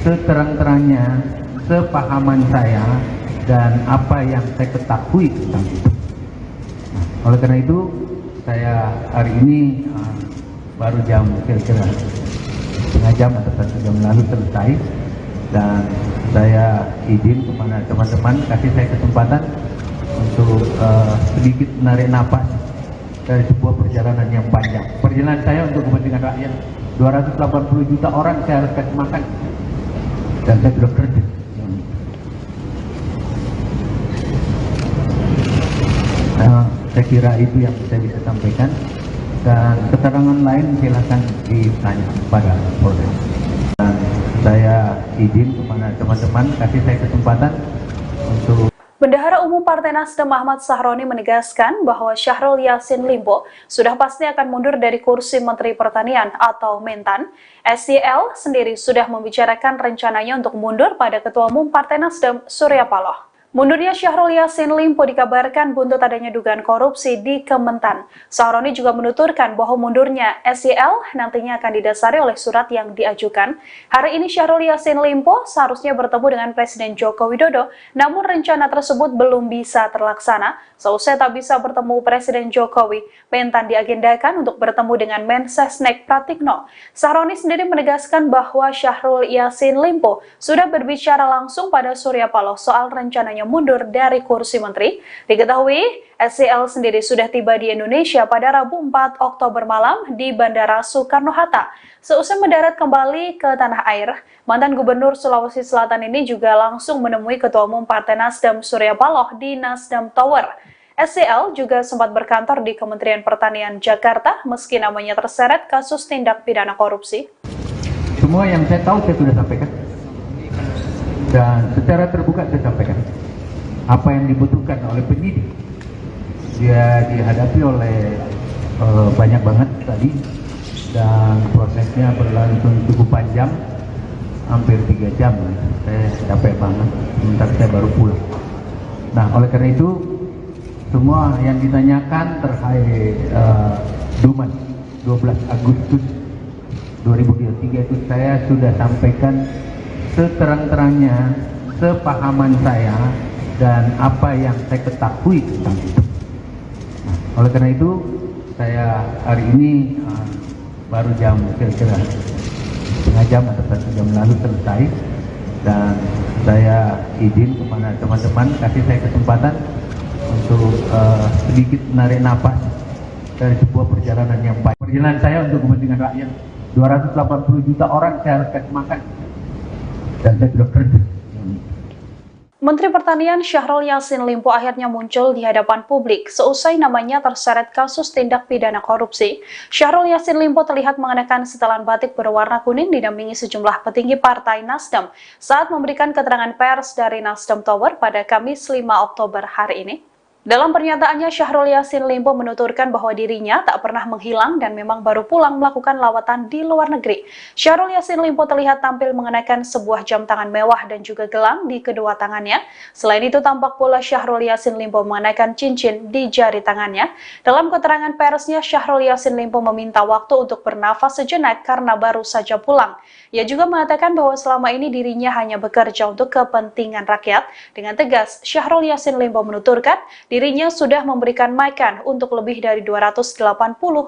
seterang-terangnya, sepahaman saya dan apa yang saya ketahui tentang itu. Nah, oleh karena itu saya hari ini baru jam kira-kira setengah jam atau 1 jam lalu selesai, dan saya izin kepada teman-teman kasih saya kesempatan untuk sedikit menarik napas dari sebuah perjalanan yang panjang. Perjalanan saya untuk kepentingan rakyat, 280 juta orang saya harus kasih makan, dan saya sudah kerja. Saya kira itu yang saya bisa sampaikan, dan keterangan lain silakan ditanya pada Polda. Dan saya izin kepada teman-teman kasih saya kesempatan untuk. Bendahara Umum Partai Nasdem Ahmad Sahroni menegaskan bahwa Syahrul Yassin Limpo sudah pasti akan mundur dari kursi Menteri Pertanian atau Mentan. SYL sendiri sudah membicarakan rencananya untuk mundur pada Ketua Umum Partai Nasdem Surya Paloh. Mundurnya Syahrul Yassin Limpo dikabarkan buntut adanya dugaan korupsi di Kementan. Sahroni juga menuturkan bahwa mundurnya SYL nantinya akan didasari oleh surat yang diajukan. Hari ini Syahrul Yassin Limpo seharusnya bertemu dengan Presiden Joko Widodo, namun rencana tersebut belum bisa terlaksana. Seusai tak bisa bertemu Presiden Jokowi, Mentan diagendakan untuk bertemu dengan Mensesnek Pratikno. Sahroni sendiri menegaskan bahwa Syahrul Yassin Limpo sudah berbicara langsung pada Surya Paloh soal rencananya namanya mundur dari kursi menteri. Diketahui, SYL sendiri sudah tiba di Indonesia pada Rabu 4 Oktober malam di Bandara Soekarno-Hatta. Seusai mendarat kembali ke tanah air, mantan Gubernur Sulawesi Selatan ini juga langsung menemui Ketua Umum Partai Nasdem Surya Paloh di Nasdem Tower. SYL juga sempat berkantor di Kementerian Pertanian Jakarta meski namanya terseret kasus tindak pidana korupsi. Semua yang saya tahu saya sudah sampaikan dan secara terbuka saya sampaikan apa yang dibutuhkan oleh penyidik. Dia dihadapi oleh banyak banget tadi dan prosesnya berlangsung cukup panjang, hampir 3 jam. Saya capek banget, sebentar saya baru pulang. Nah, oleh karena itu semua yang ditanyakan terkait Dumas 12 Agustus 2023 itu saya sudah sampaikan seterang-terangnya, sepahaman saya dan apa yang saya ketahui tentang itu. Oleh karena itu saya hari ini baru jam kira-kira setengah jam atau 1 jam lalu selesai, dan saya izin kepada teman-teman kasih saya kesempatan untuk sedikit menarik napas dari sebuah perjalanan yang baik. Perjalanan saya untuk kepentingan rakyat. 280 juta orang saya harus kasih makan. Dan saya sudah kerja. Menteri Pertanian Syahrul Yassin Limpo akhirnya muncul di hadapan publik seusai namanya terseret kasus tindak pidana korupsi. Syahrul Yassin Limpo terlihat mengenakan setelan batik berwarna kuning didampingi sejumlah petinggi Partai Nasdem saat memberikan keterangan pers dari Nasdem Tower pada Kamis 5 Oktober hari ini. Dalam pernyataannya, Syahrul Yassin Limpo menuturkan bahwa dirinya tak pernah menghilang dan memang baru pulang melakukan lawatan di luar negeri. Syahrul Yassin Limpo terlihat tampil mengenakan sebuah jam tangan mewah dan juga gelang di kedua tangannya. Selain itu, tampak pula Syahrul Yassin Limpo mengenakan cincin di jari tangannya. Dalam keterangan persnya, Syahrul Yassin Limpo meminta waktu untuk bernafas sejenak karena baru saja pulang. Ia juga mengatakan bahwa selama ini dirinya hanya bekerja untuk kepentingan rakyat. Dengan tegas, Syahrul Yassin Limpo menuturkan dirinya sudah memberikan makan untuk lebih dari 280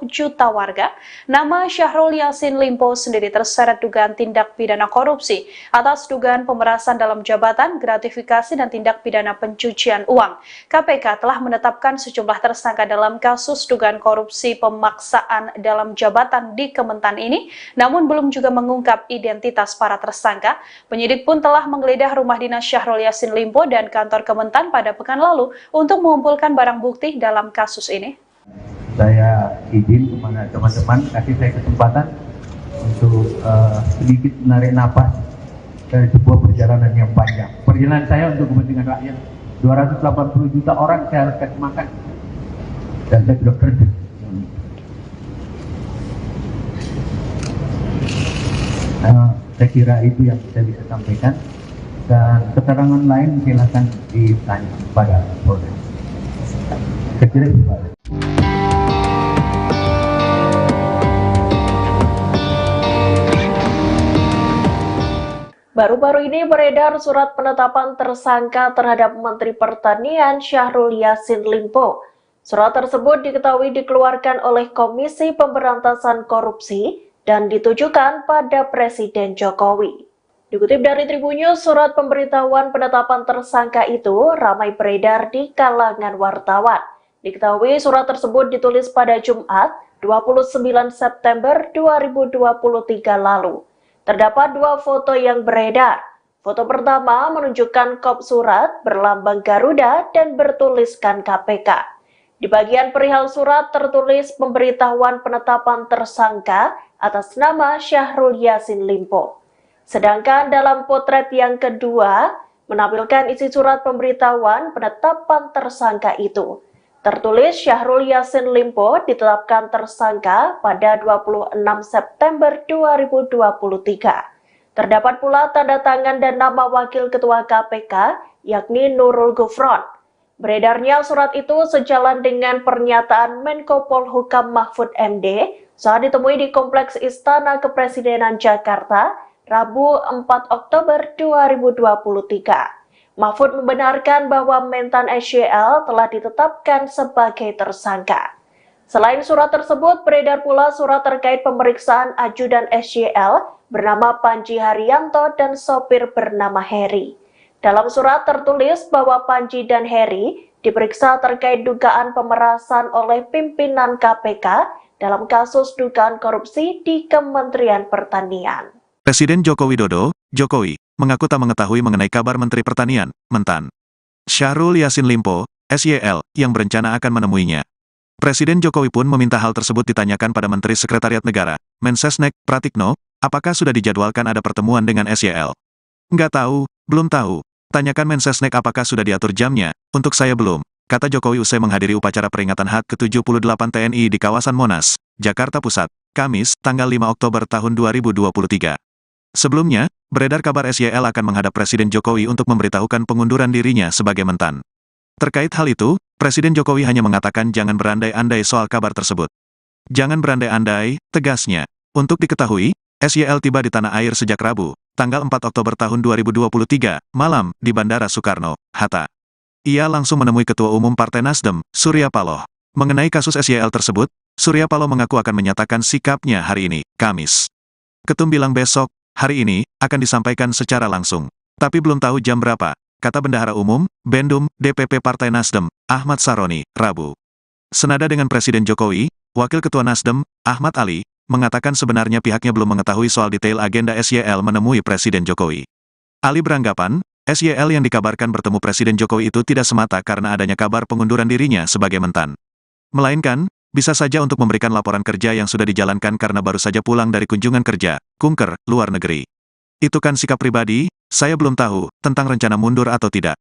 juta warga. Nama Syahrul Yassin Limpo sendiri terseret dugaan tindak pidana korupsi atas dugaan pemerasan dalam jabatan, gratifikasi, dan tindak pidana pencucian uang. KPK telah menetapkan sejumlah tersangka dalam kasus dugaan korupsi pemaksaan dalam jabatan di Kementan ini, namun belum juga mengungkap identitas para tersangka. Penyidik pun telah menggeledah rumah dinas Syahrul Yassin Limpo dan kantor Kementan pada pekan lalu untuk mengumpulkan barang bukti dalam kasus ini. Saya izin kepada teman-teman kasih saya kesempatan untuk sedikit menarik napas dari sebuah perjalanan yang panjang. Perjalanan saya untuk kepentingan rakyat. 280 juta orang saya harus kasih makan. Dan saya sudah kerja. Saya kira itu yang saya bisa sampaikan, dan keterangan lain silakan ditanya pada Polres. Saya kira itu Pak. Baru-baru ini beredar surat penetapan tersangka terhadap Menteri Pertanian Syahrul Yassin Limpo. Surat tersebut diketahui dikeluarkan oleh Komisi Pemberantasan Korupsi dan ditujukan pada Presiden Jokowi. Dikutip dari Tribunnews, surat pemberitahuan penetapan tersangka itu ramai beredar di kalangan wartawan. Diketahui surat tersebut ditulis pada Jumat 29 September 2023 lalu. Terdapat 2 foto yang beredar. Foto pertama menunjukkan kop surat berlambang Garuda dan bertuliskan KPK. Di bagian perihal surat tertulis pemberitahuan penetapan tersangka atas nama Syahrul Yassin Limpo. Sedangkan dalam potret yang kedua menampilkan isi surat pemberitahuan penetapan tersangka itu. Tertulis Syahrul Yassin Limpo ditetapkan tersangka pada 26 September 2023. Terdapat pula tanda tangan dan nama Wakil Ketua KPK, yakni Nurul Gufron. Beredarnya surat itu sejalan dengan pernyataan Menko Polhukam Mahfud MD saat ditemui di Kompleks Istana Kepresidenan Jakarta, Rabu 4 Oktober 2023. Mahfud membenarkan bahwa mentan SYL telah ditetapkan sebagai tersangka. Selain surat tersebut, beredar pula surat terkait pemeriksaan ajudan SYL bernama Panji Haryanto dan sopir bernama Heri. Dalam surat tertulis bahwa Panji dan Heri diperiksa terkait dugaan pemerasan oleh pimpinan KPK dalam kasus dugaan korupsi di Kementerian Pertanian. Presiden Joko Widodo, Jokowi, mengaku tak mengetahui mengenai kabar Menteri Pertanian, Mentan Syahrul Yassin Limpo, SYL, yang berencana akan menemuinya. Presiden Jokowi pun meminta hal tersebut ditanyakan pada Menteri Sekretariat Negara, Mensesnek, Pratikno, apakah sudah dijadwalkan ada pertemuan dengan SYL. Nggak tahu, belum tahu. Tanyakan Mensesnek apakah sudah diatur jamnya, untuk saya belum, kata Jokowi usai menghadiri upacara peringatan HUT ke-78 TNI di kawasan Monas, Jakarta Pusat, Kamis, tanggal 5 Oktober tahun 2023. Sebelumnya, beredar kabar SYL akan menghadap Presiden Jokowi untuk memberitahukan pengunduran dirinya sebagai Mentan. Terkait hal itu, Presiden Jokowi hanya mengatakan jangan berandai-andai soal kabar tersebut. Jangan berandai-andai, tegasnya. Untuk diketahui, SYL tiba di tanah air sejak Rabu, tanggal 4 Oktober tahun 2023, malam, di Bandara Soekarno, Hatta. Ia langsung menemui Ketua Umum Partai Nasdem, Surya Paloh. Mengenai kasus SYL tersebut, Surya Paloh mengaku akan menyatakan sikapnya hari ini, Kamis. Ketum bilang besok, hari ini, akan disampaikan secara langsung. Tapi belum tahu jam berapa, kata Bendahara Umum, Bendum, DPP Partai Nasdem, Ahmad Saroni, Rabu. Senada dengan Presiden Jokowi, Wakil Ketua Nasdem, Ahmad Ali, mengatakan sebenarnya pihaknya belum mengetahui soal detail agenda SYL menemui Presiden Jokowi. Ali beranggapan, SYL yang dikabarkan bertemu Presiden Jokowi itu tidak semata karena adanya kabar pengunduran dirinya sebagai Mentan. Melainkan, bisa saja untuk memberikan laporan kerja yang sudah dijalankan karena baru saja pulang dari kunjungan kerja, kunker, luar negeri. Itu kan sikap pribadi, saya belum tahu tentang rencana mundur atau tidak.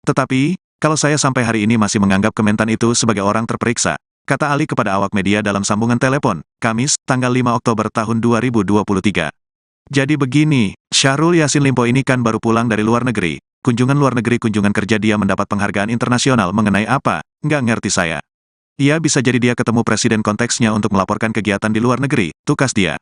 Tetapi, kalau saya sampai hari ini masih menganggap Kementan itu sebagai orang terperiksa, kata Ali kepada awak media dalam sambungan telepon, Kamis, tanggal 5 Oktober tahun 2023. Jadi begini, Syahrul Yassin Limpo ini kan baru pulang dari luar negeri. Kunjungan luar negeri kunjungan kerja dia mendapat penghargaan internasional mengenai apa, nggak ngerti saya. Ia bisa jadi dia ketemu presiden konteksnya untuk melaporkan kegiatan di luar negeri, tukas dia.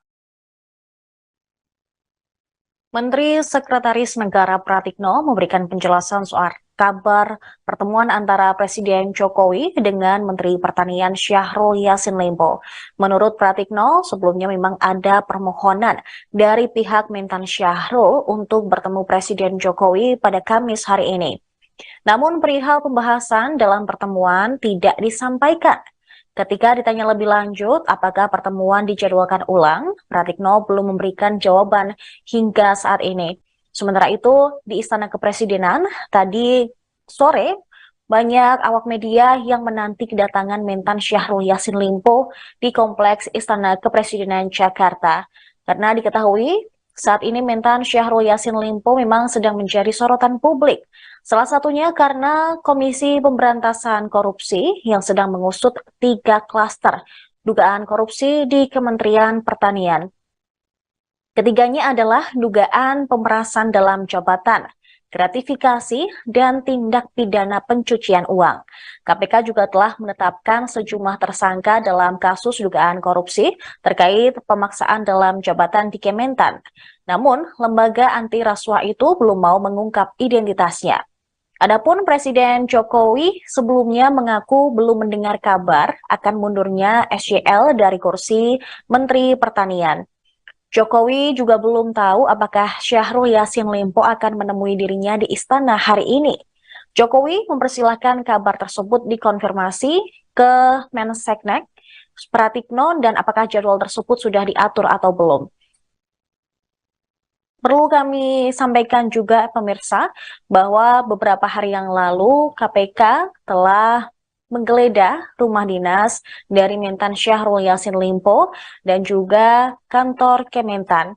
Menteri Sekretaris Negara Pratikno memberikan penjelasan soal kabar pertemuan antara Presiden Jokowi dengan Menteri Pertanian Syahrul Yassin Limpo. Menurut Pratikno, sebelumnya memang ada permohonan dari pihak Mentan Syahrul untuk bertemu Presiden Jokowi pada Kamis hari ini. Namun perihal pembahasan dalam pertemuan tidak disampaikan. Ketika ditanya lebih lanjut apakah pertemuan dijadwalkan ulang, Pratikno belum memberikan jawaban hingga saat ini. Sementara itu, di Istana Kepresidenan, tadi sore, banyak awak media yang menanti kedatangan Mentan Syahrul Yassin Limpo di Kompleks Istana Kepresidenan Jakarta. Karena diketahui, saat ini Mentan Syahrul Yassin Limpo memang sedang menjadi sorotan publik. Salah satunya karena Komisi Pemberantasan Korupsi yang sedang mengusut 3 klaster dugaan korupsi di Kementerian Pertanian. Ketiganya adalah dugaan pemerasan dalam jabatan, gratifikasi, dan tindak pidana pencucian uang. KPK juga telah menetapkan sejumlah tersangka dalam kasus dugaan korupsi terkait pemaksaan dalam jabatan di Kementan. Namun, lembaga anti rasuah itu belum mau mengungkap identitasnya. Adapun Presiden Jokowi sebelumnya mengaku belum mendengar kabar akan mundurnya SYL dari kursi Menteri Pertanian. Jokowi juga belum tahu apakah Syahrul Yassin Limpo akan menemui dirinya di istana hari ini. Jokowi mempersilahkan kabar tersebut dikonfirmasi ke Mensesnek, Pratikno, dan apakah jadwal tersebut sudah diatur atau belum. Perlu kami sampaikan juga pemirsa bahwa beberapa hari yang lalu KPK telah menggeledah rumah dinas dari Mentan Syahrul Yassin Limpo dan juga kantor Kementan.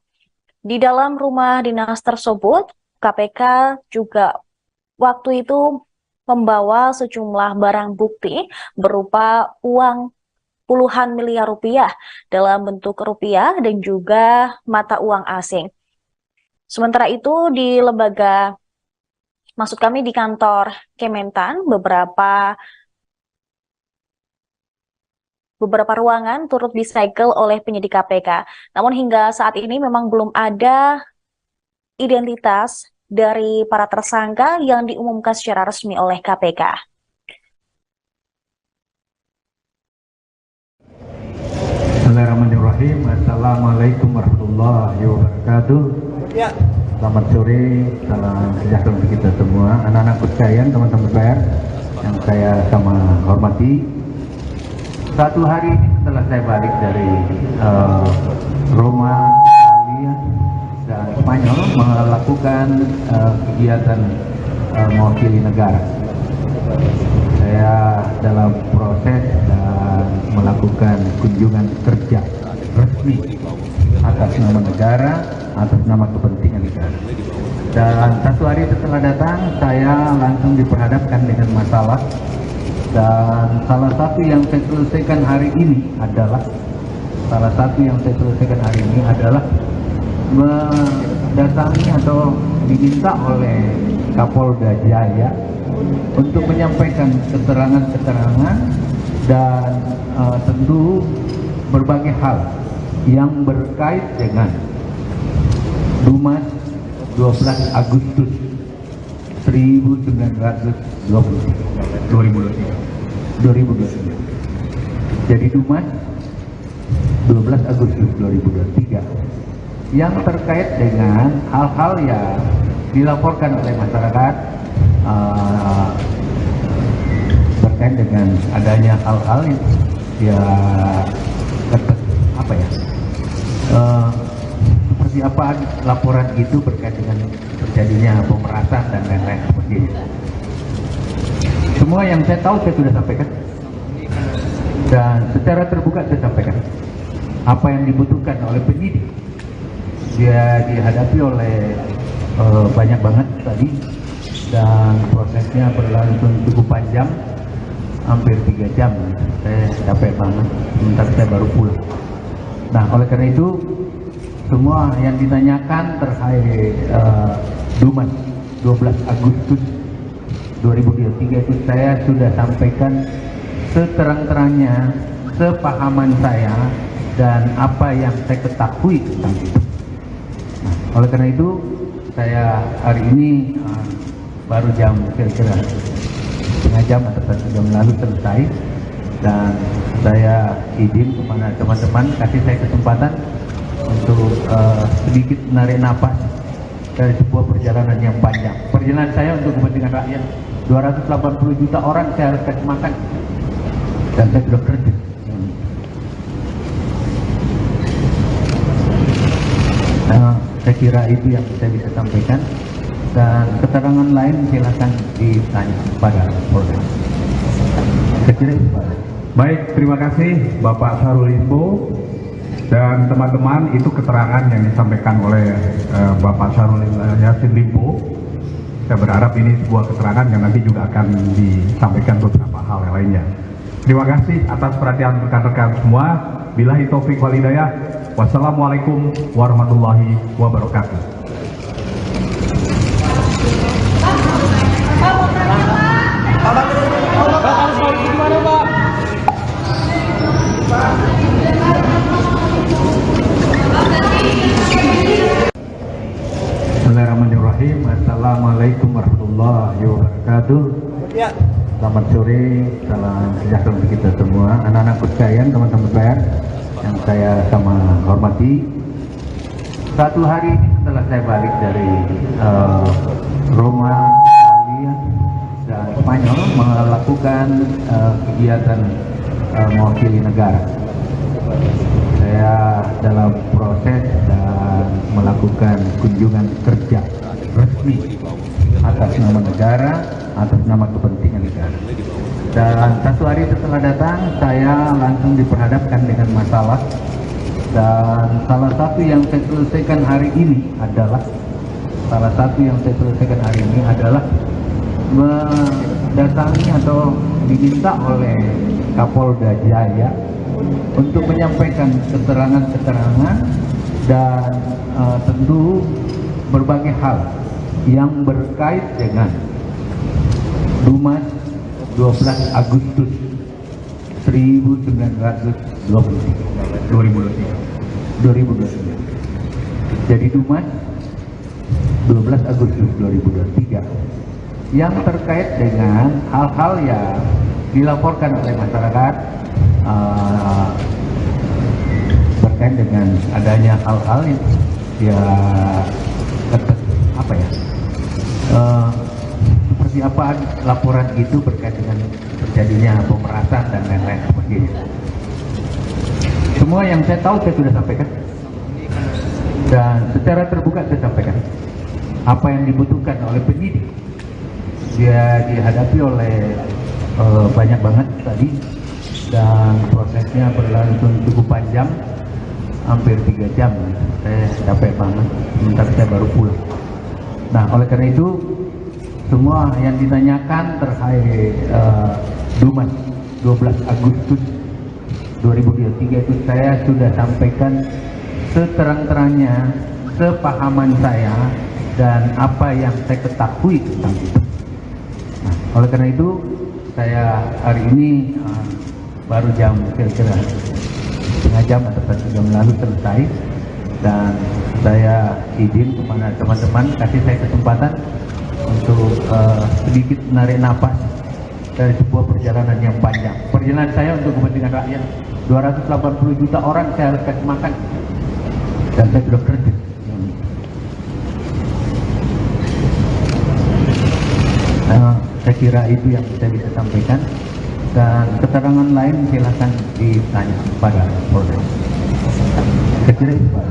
Di dalam rumah dinas tersebut, KPK juga waktu itu membawa sejumlah barang bukti berupa uang puluhan miliar rupiah dalam bentuk rupiah dan juga mata uang asing. Sementara itu di di kantor Kementan, beberapa ruangan turut disegel oleh penyidik KPK. Namun hingga saat ini memang belum ada identitas dari para tersangka yang diumumkan secara resmi oleh KPK. Bismillahirrahmanirrahim. Assalamualaikum warahmatullahi wabarakatuh. Selamat sore, salam sejahtera untuk kita semua, anak-anakku sekalian, teman-teman pers yang saya sama hormati. Satu hari ini setelah saya balik dari Roma, Italia, dan Spanyol melakukan kegiatan mewakili negara. Saya dalam proses dan melakukan kunjungan kerja resmi atas nama negara, atas nama kepentingan negara. Dan satu hari setelah datang, saya langsung diperhadapkan dengan masalah. Dan salah satu yang saya selesaikan hari ini adalah mendatangi atau diminta oleh Kapolda Jaya untuk menyampaikan keterangan-keterangan dan tentu berbagai hal yang berkait dengan Dumas 12 Agustus 2023. Jadi Dumas 12 Agustus 2023 yang terkait dengan hal-hal yang dilaporkan oleh masyarakat berkait dengan adanya hal-hal seperti apa laporan itu berkait dengan terjadinya pemerasan dan lain-lain seperti itu. Semua yang saya tahu saya sudah sampaikan dan secara terbuka saya sampaikan apa yang dibutuhkan oleh penyidik. Dia dihadapi oleh banyak banget tadi dan prosesnya berlangsung cukup panjang, hampir 3 jam. Saya capek banget, sementara saya baru pulang. Nah, oleh karena itu semua yang ditanyakan terkait Dumas 12 Agustus 2023 itu saya sudah sampaikan seterang-terangnya, sepahaman saya dan apa yang saya ketahui tentang itu. Nah, oleh karena itu saya hari ini baru jam kira-kira setengah jam atau 1 jam lalu selesai, dan saya izin kepada teman-teman kasih saya kesempatan untuk sedikit menarik napas dari sebuah perjalanan yang panjang. Perjalanan saya untuk kepentingan rakyat, 280 juta orang saya harus kasih makan, dan saya sudah kerja. Saya kira itu yang saya bisa sampaikan, dan keterangan lain silakan ditanya kepada Polda. Saya kira itu, Pak. Baik, terima kasih Bapak Syahrul Limpo. Dan teman-teman, itu keterangan yang disampaikan oleh Bapak Syahrul Yassin Limpo. Saya berharap ini sebuah keterangan yang nanti juga akan disampaikan beberapa hal yang lainnya. Terima kasih atas perhatian rekan-rekan semua. Billahi taufik wal hidayah. Wassalamualaikum warahmatullahi wabarakatuh. Bismillahirrahmanirrahim. Assalamualaikum warahmatullahi wabarakatuh. Selamat sore, salam sejahtera untuk kita semua, anak-anakku sekalian, teman-teman pers yang saya sama hormati. Satu hari ini setelah saya balik dari Roma, Italia, dan Spanyol melakukan kegiatan mewakili negara. Saya dalam proses dan melakukan kunjungan kerja resmi atas nama negara, atas nama kepentingan negara. Dan satu hari setelah datang, saya langsung diperhadapkan dengan masalah. Dan salah satu yang saya selesaikan hari ini adalah mendatangi atau diminta oleh Kapolda Jaya untuk menyampaikan keterangan-keterangan dan tentu berbagai hal yang berkait dengan Dumas 12 Agustus 2023. Jadi Dumas 12 Agustus 2023 yang terkait dengan hal-hal yang dilaporkan oleh masyarakat berkait dengan adanya hal-hal yang apa ya, seperti apa laporan itu berkait dengan terjadinya pemerasan dan lain-lain sebagainya. Semua yang saya tahu saya sudah sampaikan dan secara terbuka saya sampaikan apa yang dibutuhkan oleh penyidik. Dia dihadapi oleh banyak banget tadi dan prosesnya berlangsung cukup panjang, hampir 3 jam. Saya capek banget, sementara saya baru pulang. Nah, oleh karena itu semua yang ditanyakan terkait Dumas 12 Agustus 2023 itu saya sudah sampaikan seterang-terangnya, sepahaman saya dan apa yang saya ketahui tentang itu. Nah, oleh karena itu saya hari ini baru jam kira-kira setengah jam atau 1 jam lalu selesai, dan saya izin kepada teman-teman kasih saya kesempatan untuk sedikit menarik napas dari sebuah perjalanan yang panjang. Perjalanan saya untuk kepentingan rakyat, 280 juta orang saya harus kasih makan, dan saya sudah kerja. Saya kira itu yang saya bisa sampaikan, dan keterangan lain silakan ditanya pada Polres. Saya kira itu, Pak.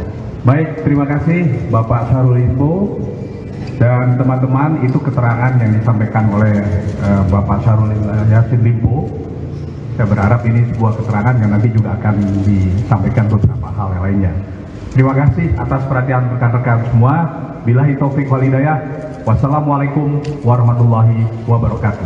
Baik, terima kasih Bapak Syahrul Limpo dan teman-teman. Itu keterangan yang disampaikan oleh Bapak Syahrul Yassin Limpo. Saya berharap ini sebuah keterangan yang nanti juga akan disampaikan beberapa hal yang lainnya. Terima kasih atas perhatian rekan-rekan semua. Billahi taufik wal hidayah. Wassalamualaikum warahmatullahi wabarakatuh.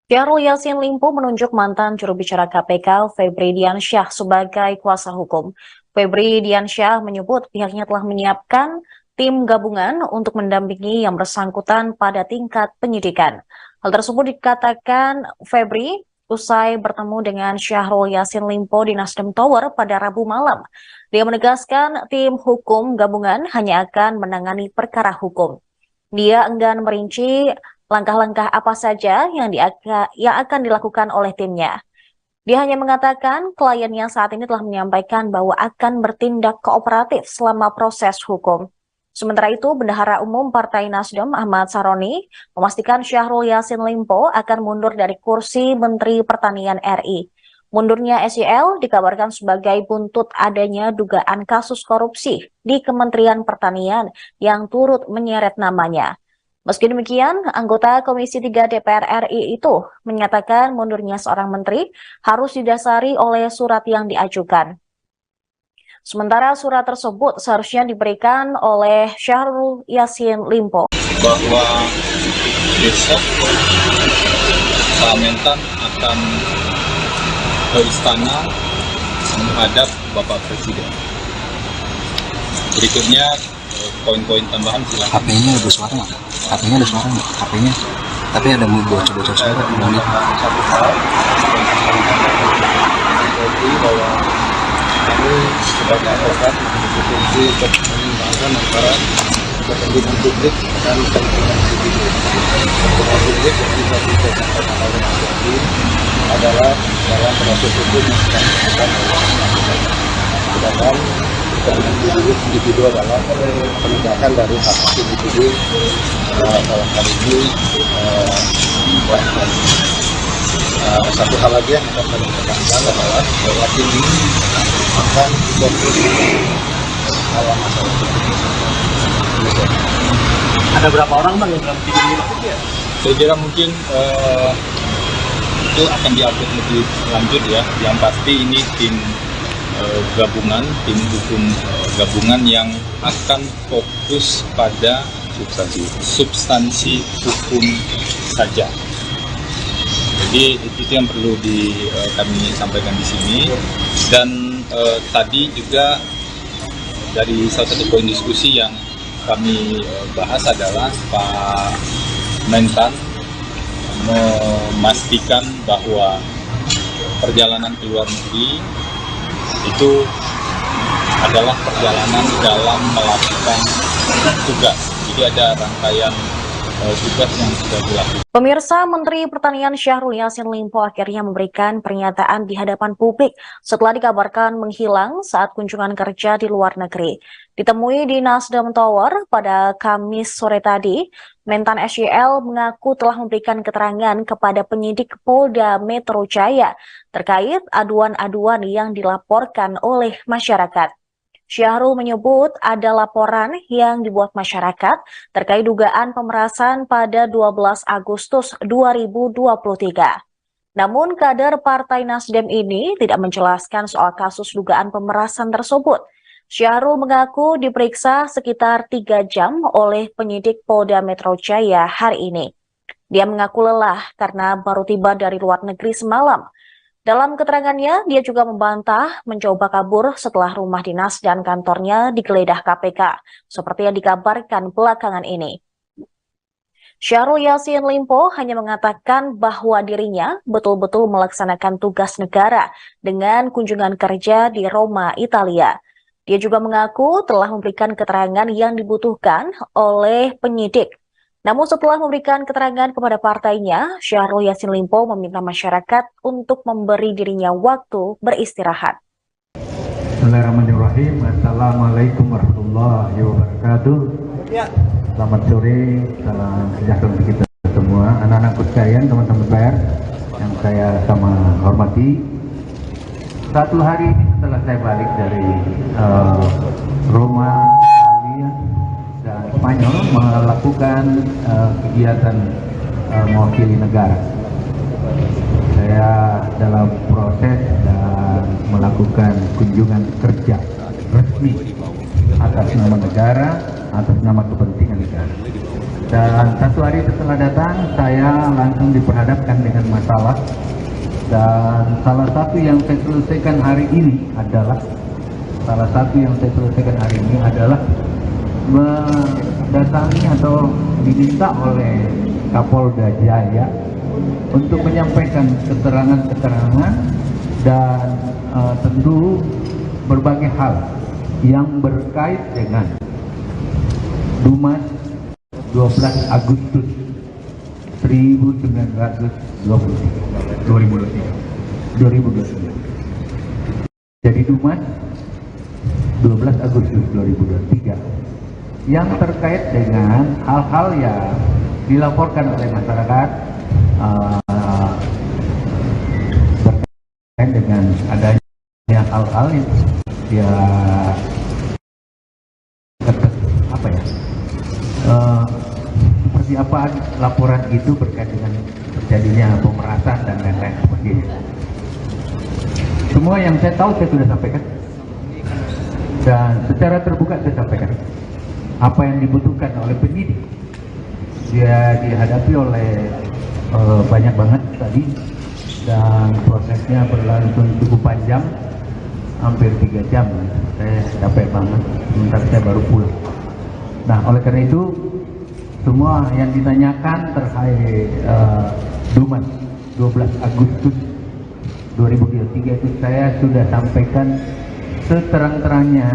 Syahrul Yassin Limpo menunjuk mantan juru bicara KPK Febri Diansyah sebagai kuasa hukum. Febri Diansyah menyebut pihaknya telah menyiapkan tim gabungan untuk mendampingi yang bersangkutan pada tingkat penyidikan. Hal tersebut dikatakan Febri usai bertemu dengan Syahrul Yassin Limpo di Nasdem Tower pada Rabu malam. Dia menegaskan tim hukum gabungan hanya akan menangani perkara hukum. Dia enggan merinci langkah-langkah apa saja yang akan dilakukan oleh timnya. Dia hanya mengatakan kliennya saat ini telah menyampaikan bahwa akan bertindak kooperatif selama proses hukum. Sementara itu, Bendahara Umum Partai Nasdem Ahmad Saroni memastikan Syahrul Yassin Limpo akan mundur dari kursi Menteri Pertanian RI. Mundurnya SYL dikabarkan sebagai buntut adanya dugaan kasus korupsi di Kementerian Pertanian yang turut menyeret namanya. Meski demikian, anggota Komisi 3 DPR RI itu menyatakan mundurnya seorang menteri harus didasari oleh surat yang diajukan. Sementara surat tersebut seharusnya diberikan oleh Syahrul Yassin Limpo. Bahwa besok Pak Mentan akan ke istana menghadap Bapak Presiden. Berikutnya poin-poin tambahan silakan. HP-nya ada suara nggak? HP-nya ada suara nggak? HP-nya. Tapi ada bocor-bocor suara. Satu hal bahwa kami sebagai advokat memiliki fungsi untuk menyimbangkan antara kepentingan publik dan kepentingan individu. Kepentingan publik yang bisa disampaikan oleh Mas Yadi adalah dalam proses hukum yang sedang dilakukan oleh masyarakat. Sedangkan kepentingan individu adalah penegakan dari hak individu dalam hal ini. Satu hal lagi yang akan kami tekankan adalah bahwa tim ini akan fokus dalam masalah Indonesia. Ada berapa orang bang yang dalam tim ini? Saya kira mungkin itu akan diupdate lebih lanjut ya. Yang pasti ini tim gabungan, tim hukum gabungan yang akan fokus pada substansi hukum saja. Jadi itu yang perlu kami sampaikan di sini. Dan tadi juga dari salah satu poin diskusi yang kami bahas adalah Pak Mentan memastikan bahwa perjalanan ke luar negeri itu adalah perjalanan dalam melakukan tugas. Jadi ada rangkaian tugas yang sudah dilakukan. Pemirsa, Menteri Pertanian Syahrul Yassin Limpo akhirnya memberikan pernyataan di hadapan publik setelah dikabarkan menghilang saat kunjungan kerja di luar negeri. Ditemui di Nasdem Tower pada Kamis sore tadi, Mentan SYL mengaku telah memberikan keterangan kepada penyidik Polda Metro Jaya terkait aduan-aduan yang dilaporkan oleh masyarakat. Syahrul menyebut ada laporan yang dibuat masyarakat terkait dugaan pemerasan pada 12 Agustus 2023. Namun kader Partai Nasdem ini tidak menjelaskan soal kasus dugaan pemerasan tersebut. Syahrul mengaku diperiksa sekitar 3 jam oleh penyidik Polda Metro Jaya hari ini. Dia mengaku lelah karena baru tiba dari luar negeri semalam. Dalam keterangannya, dia juga membantah mencoba kabur setelah rumah dinas dan kantornya digeledah KPK, seperti yang dikabarkan belakangan ini. Syahrul Yassin Limpo hanya mengatakan bahwa dirinya betul-betul melaksanakan tugas negara dengan kunjungan kerja di Roma, Italia. Dia juga mengaku telah memberikan keterangan yang dibutuhkan oleh penyidik. Namun setelah memberikan keterangan kepada partainya, Syahrul Yassin Limpo meminta masyarakat untuk memberi dirinya waktu beristirahat. Bismillahirrahmanirrahim. Assalamualaikum warahmatullahi wabarakatuh. Selamat sore, salam sejahtera untuk kita semua. Anak-anakku sekalian, teman-teman pers yang saya sama hormati. Satu hari setelah saya balik dari Roma, Italia, dan Spanyol melakukan kegiatan mewakili negara. Saya dalam proses dan melakukan kunjungan kerja resmi atas nama negara, atas nama kepentingan negara. Dan satu hari setelah datang, saya langsung diperhadapkan dengan masalah. Dan salah satu yang saya selesaikan hari ini adalah mendatangi atau diminta oleh Kapolda Jaya untuk menyampaikan keterangan-keterangan dan tentu berbagai hal yang berkait dengan Dumas 12 Agustus 2023. Jadi Dumas 12 Agustus 2023 yang terkait dengan hal-hal yang dilaporkan oleh masyarakat berkait dengan adanya hal-hal yang seperti apa laporan itu berkait dengan terjadinya pemerasan dan lain-lain sebagainya. Semua yang saya tahu saya sudah sampaikan dan secara terbuka saya sampaikan apa yang dibutuhkan oleh penyidik. Dia dihadapi oleh banyak banget tadi dan prosesnya berlangsung cukup panjang, hampir 3 jam. Saya capek banget, sementara saya baru pulang. Nah, oleh karena itu semua yang ditanyakan terkait Dumas 12 Agustus 2023 itu saya sudah sampaikan seterang-terangnya,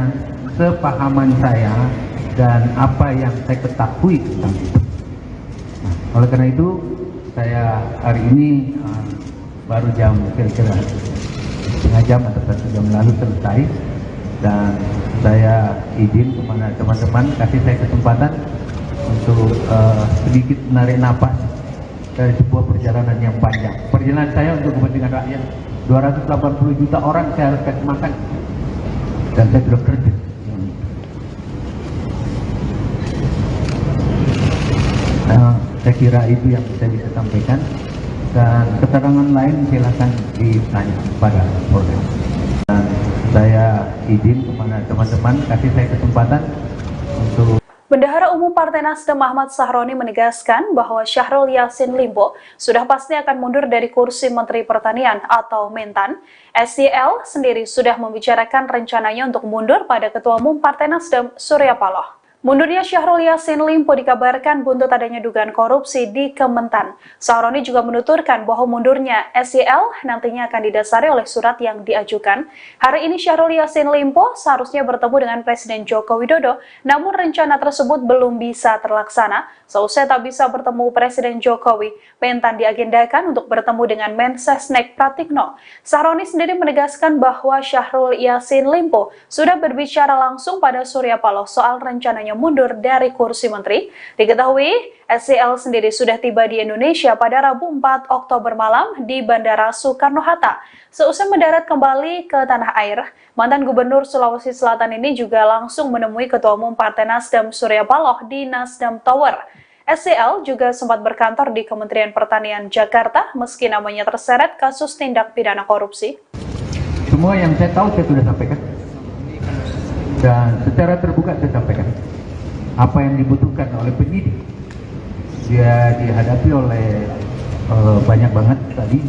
sepahaman saya dan apa yang saya ketahui tentang itu. Nah, oleh karena itu saya hari ini baru jam kira-kira setengah jam atau 1 jam lalu selesai, dan saya izin kepada teman-teman kasih saya kesempatan untuk sedikit menarik napas dari sebuah perjalanan yang panjang. Perjalanan saya untuk kepentingan rakyat, 280 juta orang saya harus kasih makan, dan saya sudah kerja. Saya kira itu yang saya bisa sampaikan, dan keterangan lain silakan ditanya kepada Polda. Dan saya izin kepada teman-teman kasih saya kesempatan untuk. Bendahara Umum Partai Nasdem Ahmad Sahroni menegaskan bahwa Syahrul Yassin Limpo sudah pasti akan mundur dari kursi Menteri Pertanian atau Mentan. SYL sendiri sudah membicarakan rencananya untuk mundur pada Ketua Umum Partai Nasdem Surya Paloh. Mundurnya Syahrul Yassin Limpo dikabarkan buntut adanya dugaan korupsi di Kementan. Sahroni juga menuturkan bahwa mundurnya SYL nantinya akan didasari oleh surat yang diajukan. Hari ini Syahrul Yassin Limpo seharusnya bertemu dengan Presiden Joko Widodo, namun rencana tersebut belum bisa terlaksana. Seusai tak bisa bertemu Presiden Jokowi, Mentan diagendakan untuk bertemu dengan Mensesnek Pratikno. Sahroni sendiri menegaskan bahwa Syahrul Yassin Limpo sudah berbicara langsung pada Surya Paloh soal rencananya mundur dari kursi menteri. Diketahui, SYL sendiri sudah tiba di Indonesia pada Rabu 4 Oktober malam di Bandara Soekarno-Hatta. Seusai mendarat kembali ke tanah air, mantan Gubernur Sulawesi Selatan ini juga langsung menemui Ketua Umum Partai Nasdem Surya Paloh di Nasdem Tower. SYL juga sempat berkantor di Kementerian Pertanian Jakarta meski namanya terseret kasus tindak pidana korupsi. Semua yang saya tahu saya sudah sampaikan dan secara terbuka saya sampaikan apa yang dibutuhkan oleh penyidik. Dia dihadapi oleh banyak banget tadi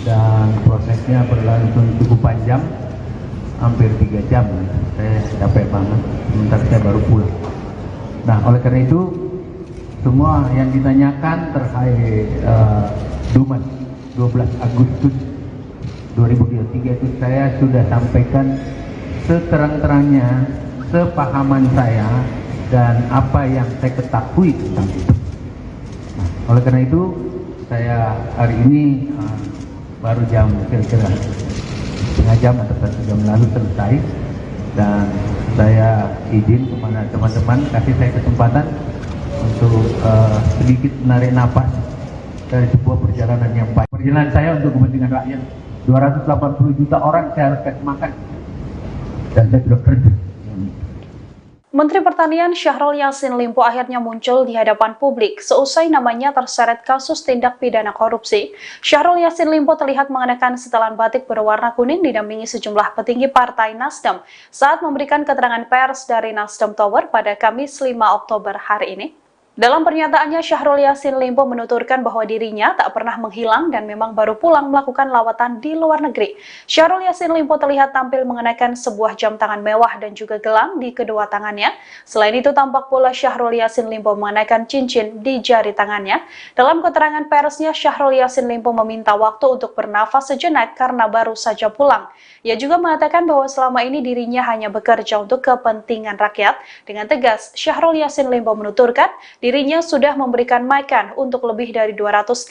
dan prosesnya berlangsung cukup panjang, hampir 3 jam. Saya capek banget, sementara saya baru pulang. Nah, oleh karena itu semua yang ditanyakan terkait Dumas 12 Agustus 2023 itu saya sudah sampaikan seterang-terangnya, sepahaman saya dan apa yang saya ketahui tentang itu. Nah, oleh karena itu saya hari ini baru jam kira-kira setengah jam atau 1 jam lalu selesai, dan saya izin kepada teman-teman kasih saya kesempatan untuk sedikit menarik napas dari sebuah perjalanan yang baik. Perjalanan saya untuk kepentingan rakyat. 280 juta orang saya harus kasih makan dan saya sudah kerja. Menteri Pertanian Syahrul Yassin Limpo akhirnya muncul di hadapan publik seusai namanya terseret kasus tindak pidana korupsi. Syahrul Yassin Limpo terlihat mengenakan setelan batik berwarna kuning didampingi sejumlah petinggi Partai Nasdem saat memberikan keterangan pers dari Nasdem Tower pada Kamis 5 Oktober hari ini. Dalam pernyataannya, Syahrul Yassin Limpo menuturkan bahwa dirinya tak pernah menghilang dan memang baru pulang melakukan lawatan di luar negeri. Syahrul Yassin Limpo terlihat tampil mengenakan sebuah jam tangan mewah dan juga gelang di kedua tangannya. Selain itu, tampak pula Syahrul Yassin Limpo mengenakan cincin di jari tangannya. Dalam keterangan persnya, Syahrul Yassin Limpo meminta waktu untuk bernafas sejenak karena baru saja pulang. Ia juga mengatakan bahwa selama ini dirinya hanya bekerja untuk kepentingan rakyat. Dengan tegas, Syahrul Yassin Limpo menuturkan dirinya sudah memberikan makan untuk lebih dari 280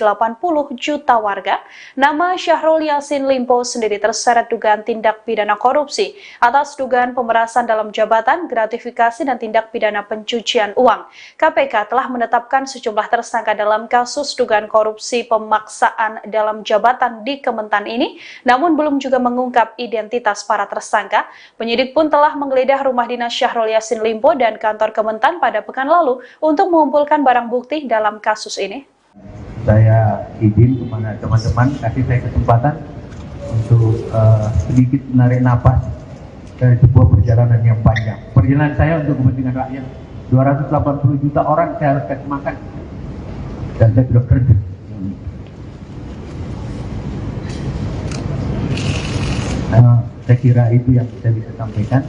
juta warga. Nama Syahrul Yassin Limpo sendiri terseret dugaan tindak pidana korupsi atas dugaan pemerasan dalam jabatan, gratifikasi, dan tindak pidana pencucian uang. KPK telah menetapkan sejumlah tersangka dalam kasus dugaan korupsi pemaksaan dalam jabatan di Kementan ini, namun belum juga mengungkap identitas para tersangka. Penyidik pun telah menggeledah rumah dinas Syahrul Yassin Limpo dan kantor Kementan pada pekan lalu untuk mengumpulkan barang bukti dalam kasus ini. Saya izin kepada teman-teman kasih saya kesempatan untuk sedikit menarik napas dari sebuah perjalanan yang panjang. Perjalanan saya untuk kepentingan rakyat. 280 juta orang saya harus kasih makan dan saya sudah kerja. Saya kira itu yang saya bisa sampaikan,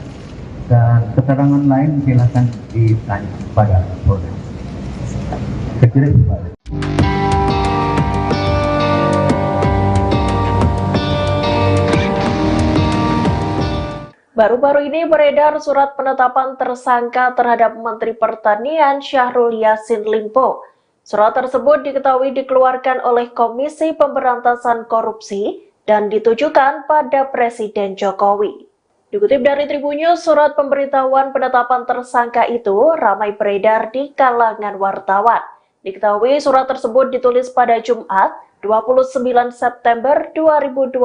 dan keterangan lain silakan ditanya pada Polda. Saya kira itu Pak. Baru-baru ini beredar surat penetapan tersangka terhadap Menteri Pertanian Syahrul Yassin Limpo. Surat tersebut diketahui dikeluarkan oleh Komisi Pemberantasan Korupsi dan ditujukan pada Presiden Jokowi. Dikutip dari Tribunnews, surat pemberitahuan penetapan tersangka itu ramai beredar di kalangan wartawan. Diketahui surat tersebut ditulis pada Jumat 29 September 2023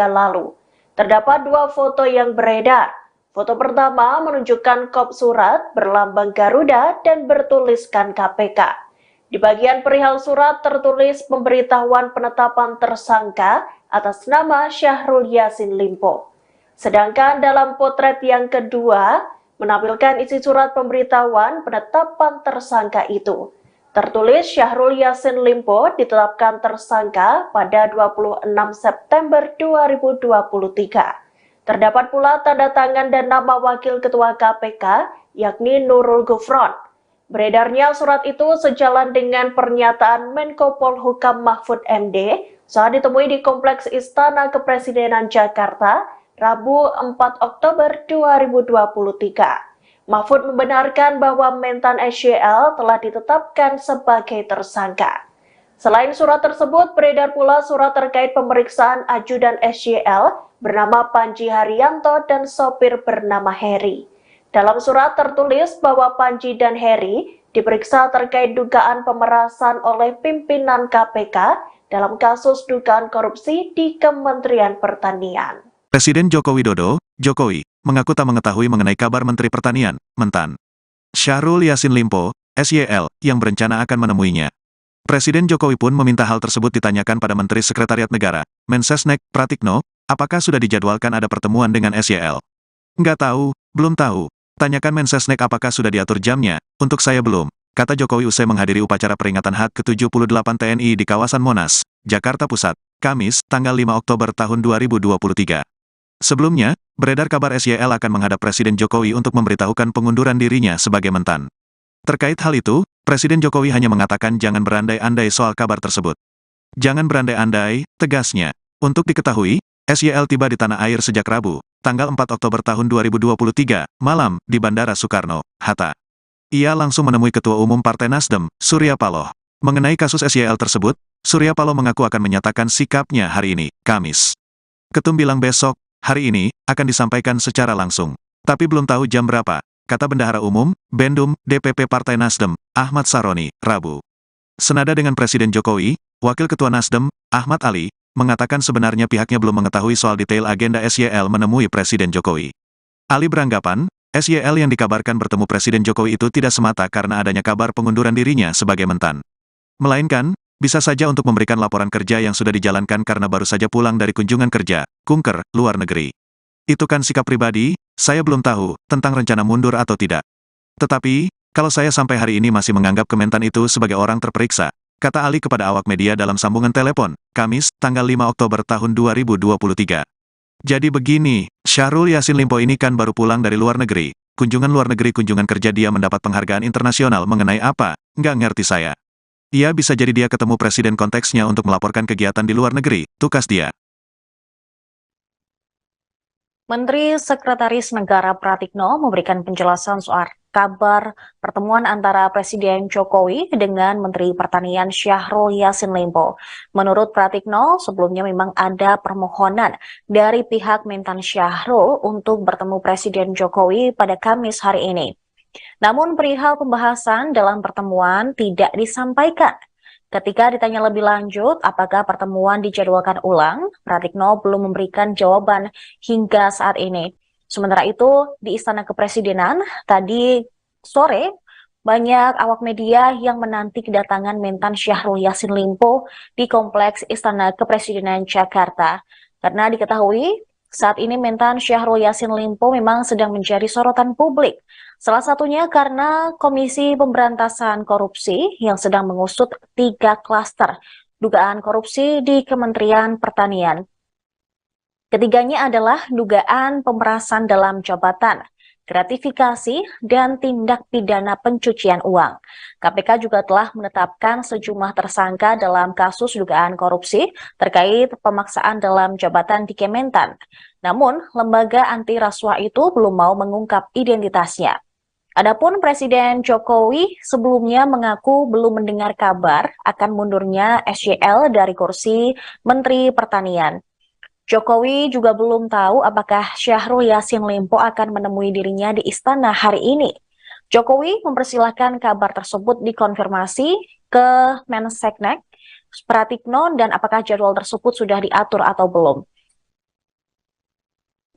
lalu. Terdapat 2 foto yang beredar. Foto pertama menunjukkan kop surat berlambang Garuda dan bertuliskan KPK. Di bagian perihal surat tertulis pemberitahuan penetapan tersangka atas nama Syahrul Yassin Limpo. Sedangkan dalam potret yang kedua menampilkan isi surat pemberitahuan penetapan tersangka itu. Tertulis Syahrul Yassin Limpo ditetapkan tersangka pada 26 September 2023. Terdapat pula tanda tangan dan nama Wakil Ketua KPK yakni Nurul Gufron. Beredarnya surat itu sejalan dengan pernyataan Menko Polhukam Mahfud MD saat ditemui di Kompleks Istana Kepresidenan Jakarta, Rabu 4 Oktober 2023. Mahfud membenarkan bahwa Mentan SYL telah ditetapkan sebagai tersangka. Selain surat tersebut, beredar pula surat terkait pemeriksaan ajudan SYL bernama Panji Haryanto dan sopir bernama Heri. Dalam surat tertulis bahwa Panji dan Heri diperiksa terkait dugaan pemerasan oleh pimpinan KPK dalam kasus dugaan korupsi di Kementerian Pertanian. Presiden Joko Widodo, Jokowi, mengaku tak mengetahui mengenai kabar Menteri Pertanian, Mentan Syahrul Yassin Limpo, SYL, yang berencana akan menemuinya. Presiden Jokowi pun meminta hal tersebut ditanyakan pada Menteri Sekretariat Negara, Mensesnek, Pratikno, apakah sudah dijadwalkan ada pertemuan dengan SYL. Nggak tahu, belum tahu. Tanyakan Mensesnek apakah sudah diatur jamnya, untuk saya belum, kata Jokowi usai menghadiri upacara peringatan HUT ke-78 TNI di kawasan Monas, Jakarta Pusat, Kamis, tanggal 5 Oktober tahun 2023. Sebelumnya, beredar kabar SYL akan menghadap Presiden Jokowi untuk memberitahukan pengunduran dirinya sebagai Mentan. Terkait hal itu, Presiden Jokowi hanya mengatakan jangan berandai-andai soal kabar tersebut. Jangan berandai-andai, tegasnya. Untuk diketahui, SYL tiba di tanah air sejak Rabu, tanggal 4 Oktober tahun 2023, malam, di Bandara Soekarno-Hatta. Ia langsung menemui Ketua Umum Partai Nasdem, Surya Paloh. Mengenai kasus SYL tersebut, Surya Paloh mengaku akan menyatakan sikapnya hari ini, Kamis. Ketum bilang besok, hari ini, akan disampaikan secara langsung. Tapi belum tahu jam berapa, kata Bendahara Umum, Bendum, DPP Partai Nasdem, Ahmad Saroni, Rabu. Senada dengan Presiden Jokowi, Wakil Ketua Nasdem, Ahmad Ali, mengatakan sebenarnya pihaknya belum mengetahui soal detail agenda SYL menemui Presiden Jokowi. Ali beranggapan, SYL yang dikabarkan bertemu Presiden Jokowi itu tidak semata karena adanya kabar pengunduran dirinya sebagai Mentan. Melainkan, bisa saja untuk memberikan laporan kerja yang sudah dijalankan karena baru saja pulang dari kunjungan kerja, kunker, luar negeri. Itu kan sikap pribadi, saya belum tahu, tentang rencana mundur atau tidak. Tetapi, kalau saya sampai hari ini masih menganggap Kementan itu sebagai orang terperiksa, kata Ali kepada awak media dalam sambungan telepon, Kamis, tanggal 5 Oktober tahun 2023. Jadi begini, Syahrul Yassin Limpo ini kan baru pulang dari luar negeri. Kunjungan luar negeri kunjungan kerja dia mendapat penghargaan internasional mengenai apa, nggak ngerti saya. Ia bisa jadi dia ketemu presiden konteksnya untuk melaporkan kegiatan di luar negeri, tukas dia. Menteri Sekretaris Negara Pratikno memberikan penjelasan soal kabar pertemuan antara Presiden Jokowi dengan Menteri Pertanian Syahrul Yassin Limpo. Menurut Pratikno, sebelumnya memang ada permohonan dari pihak Mentan Syahrul untuk bertemu Presiden Jokowi pada Kamis hari ini. Namun perihal pembahasan dalam pertemuan tidak disampaikan. Ketika ditanya lebih lanjut apakah pertemuan dijadwalkan ulang, Pratikno belum memberikan jawaban hingga saat ini. Sementara itu, di Istana Kepresidenan, tadi sore, banyak awak media yang menanti kedatangan Mentan Syahrul Yassin Limpo di Kompleks Istana Kepresidenan Jakarta. Karena diketahui, saat ini Mentan Syahrul Yassin Limpo memang sedang menjadi sorotan publik. Salah satunya karena Komisi Pemberantasan Korupsi yang sedang mengusut 3 klaster dugaan korupsi di Kementerian Pertanian. Ketiganya adalah dugaan pemerasan dalam jabatan, gratifikasi, dan tindak pidana pencucian uang. KPK juga telah menetapkan sejumlah tersangka dalam kasus dugaan korupsi terkait pemaksaan dalam jabatan di Kementan. Namun, lembaga anti rasuah itu belum mau mengungkap identitasnya. Adapun Presiden Jokowi sebelumnya mengaku belum mendengar kabar akan mundurnya SYL dari kursi Menteri Pertanian. Jokowi juga belum tahu apakah Syahrul Yassin Limpo akan menemui dirinya di istana hari ini. Jokowi mempersilahkan kabar tersebut dikonfirmasi ke Mensesnek, Pratikno, dan apakah jadwal tersebut sudah diatur atau belum.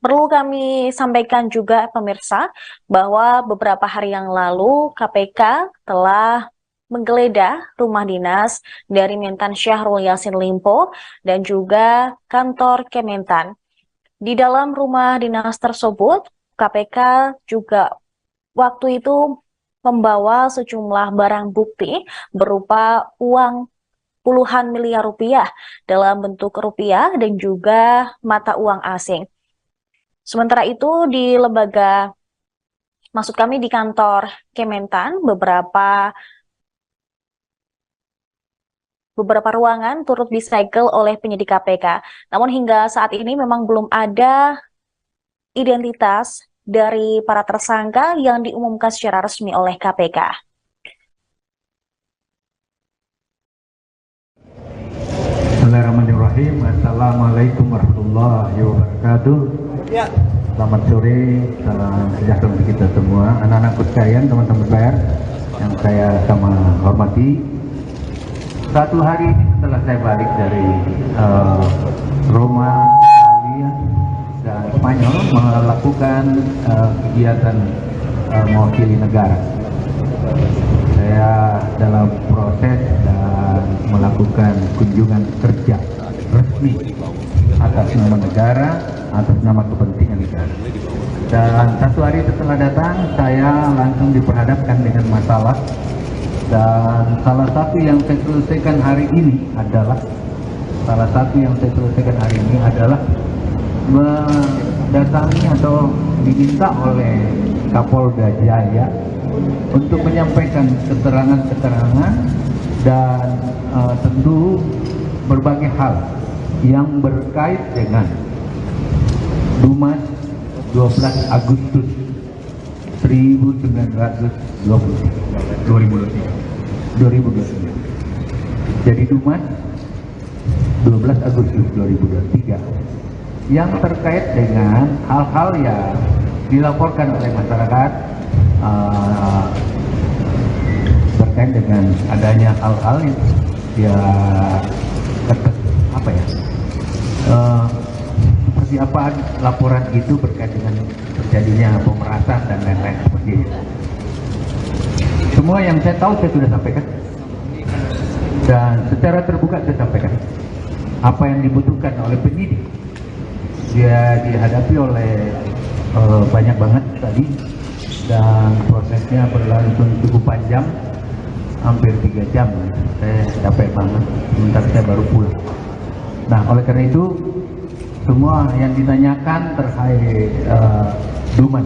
Perlu kami sampaikan juga pemirsa bahwa beberapa hari yang lalu KPK telah menggeledah rumah dinas dari Mentan Syahrul Yassin Limpo dan juga kantor Kementan. Di dalam rumah dinas tersebut, KPK juga waktu itu membawa sejumlah barang bukti berupa uang puluhan miliar rupiah dalam bentuk rupiah dan juga mata uang asing. Sementara itu di lembaga Maksud kami di kantor Kementan, beberapa ruangan turut disegel oleh penyidik KPK. Namun hingga saat ini memang belum ada identitas dari para tersangka yang diumumkan secara resmi oleh KPK. Bismillahirrahmanirrahim. Assalamualaikum warahmatullahi wabarakatuh. Selamat sore, salam sejahtera untuk kita semua. Anak-anakku sekalian, teman-teman pers yang saya sama hormati. Satu hari ini setelah saya balik dari Roma, Italia, dan Spanyol melakukan kegiatan mewakili negara. Saya dalam proses dan melakukan kunjungan kerja resmi atas nama negara, atas nama kepentingan negara. Dan satu hari setelah datang, saya langsung diperhadapkan dengan masalah. Dan salah satu yang saya selesaikan hari ini adalah mendatangi atau diminta oleh Kapolda Jaya untuk menyampaikan keterangan-keterangan dan tentu berbagai hal yang berkait dengan Dumas 12 Agustus 2023. Jadi Dumas 12 Agustus 2023 yang terkait dengan hal-hal yang dilaporkan oleh masyarakat terkait dengan adanya hal-hal yang seperti apa laporan itu berkait dengan terjadinya pemerasan dan lain-lain seperti itu. Semua yang saya tahu saya sudah sampaikan dan secara terbuka saya sampaikan apa yang dibutuhkan oleh penyidik. Dia dihadapi oleh banyak banget tadi dan prosesnya berlangsung cukup panjang, hampir 3 jam. Saya capek banget, sementara saya baru pulang. Nah, oleh karena itu semua yang ditanyakan terkait Dumas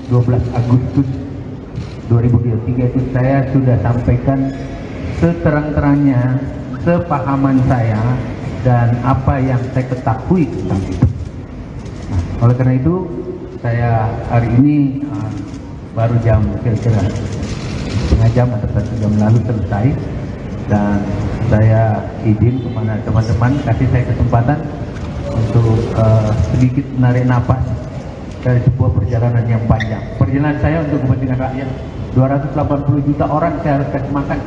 12 Agustus 2023 itu saya sudah sampaikan seterang-terangnya, sepahaman saya dan apa yang saya ketahui tentang itu. Nah, oleh karena itu saya hari ini baru jam kira-kira setengah jam atau 1 jam lalu selesai, dan saya izin kepada teman-teman kasih saya kesempatan untuk sedikit menarik napas dari sebuah perjalanan yang panjang. Perjalanan saya untuk kepentingan rakyat, 280 juta orang saya harus kasih makan,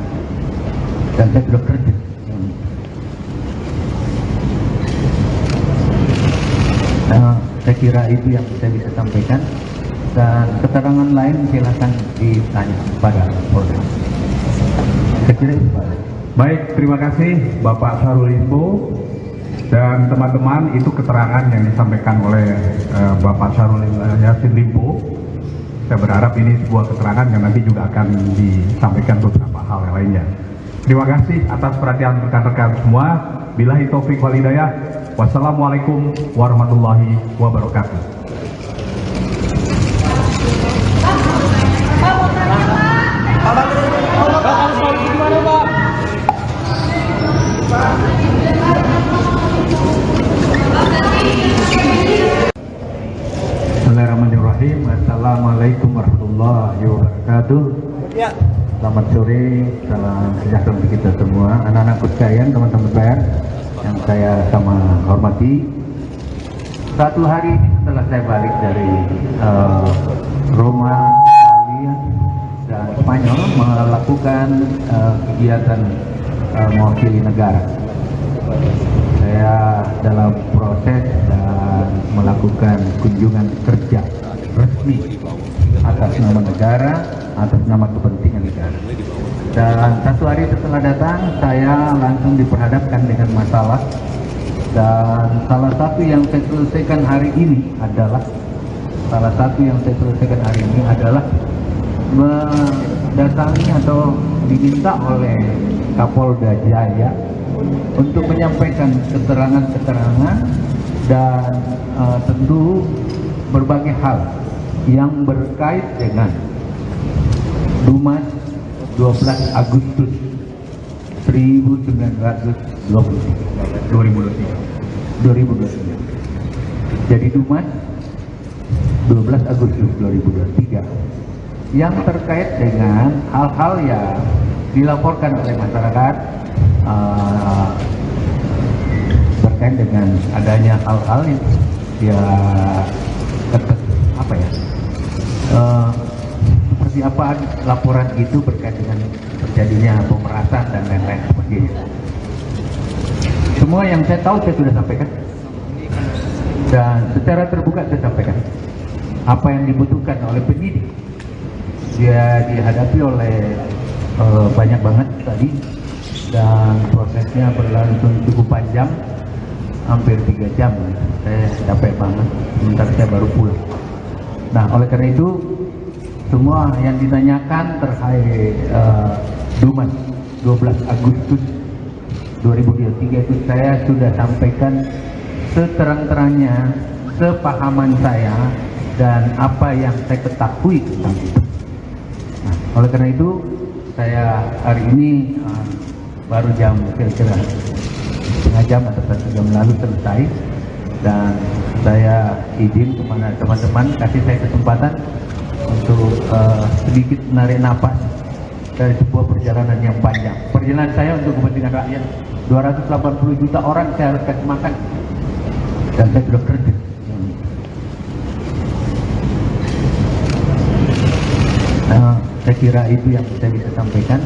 dan saya sudah kerja. Saya kira itu yang saya bisa sampaikan, dan keterangan lain silakan ditanya kepada Polda. Saya kira itu, Pak. Baik, terima kasih Bapak Syahrul Limpo. Dan teman-teman, itu keterangan yang disampaikan oleh Bapak Syahrul Yassin Limpo. Saya berharap ini sebuah keterangan yang nanti juga akan disampaikan beberapa hal yang lainnya. Terima kasih atas perhatian rekan-rekan semua. Billahi taufiq wal hidayah. Wassalamualaikum warahmatullahi wabarakatuh. Bismillahirrahmanirrahim. Assalamualaikum warahmatullahi wabarakatuh. Selamat sore, salam sejahtera untuk kita semua. Anak-anakku sekalian, teman-teman pers yang saya sama hormati. Satu hari ini setelah saya balik dari Roma, Italia, dan Spanyol melakukan kegiatan mewakili negara. Saya dalam proses dan melakukan kunjungan kerja resmi atas nama negara, atas nama kepentingan negara. Dan satu hari setelah datang, saya langsung diperhadapkan dengan masalah. Dan salah satu yang saya selesaikan hari ini adalah mendatangi atau diminta oleh Kapolda Jaya untuk menyampaikan keterangan-keterangan dan tentu berbagai hal yang berkait dengan Dumas 12 Agustus 2023. Jadi Dumas 12 Agustus 2023 yang terkait dengan hal-hal yang dilaporkan oleh masyarakat terkait dengan adanya hal-hal yang seperti apa laporan itu berkait dengan terjadinya pemerasan dan lain-lain sebagainya. Semua yang saya tahu saya sudah sampaikan dan secara terbuka saya sampaikan apa yang dibutuhkan oleh penyidik. Dia dihadapi oleh banyak banget tadi dan prosesnya berlangsung cukup panjang, hampir 3 jam. Saya capek banget, sementara saya baru pulang. Nah, oleh karena itu semua yang ditanyakan terkait Dumas 12 Agustus 2023 itu saya sudah sampaikan seterang-terangnya, sepahaman saya dan apa yang saya ketahui tentang itu. Nah, oleh karena itu saya hari ini baru jam kira-kira setengah jam atau 1 jam lalu selesai, dan saya izin kepada teman-teman kasih saya kesempatan untuk sedikit menarik napas dari sebuah perjalanan yang panjang. Perjalanan saya untuk kepentingan rakyat, 280 juta orang saya harus kasih makan, dan saya sudah kerja. Saya kira itu yang saya bisa sampaikan,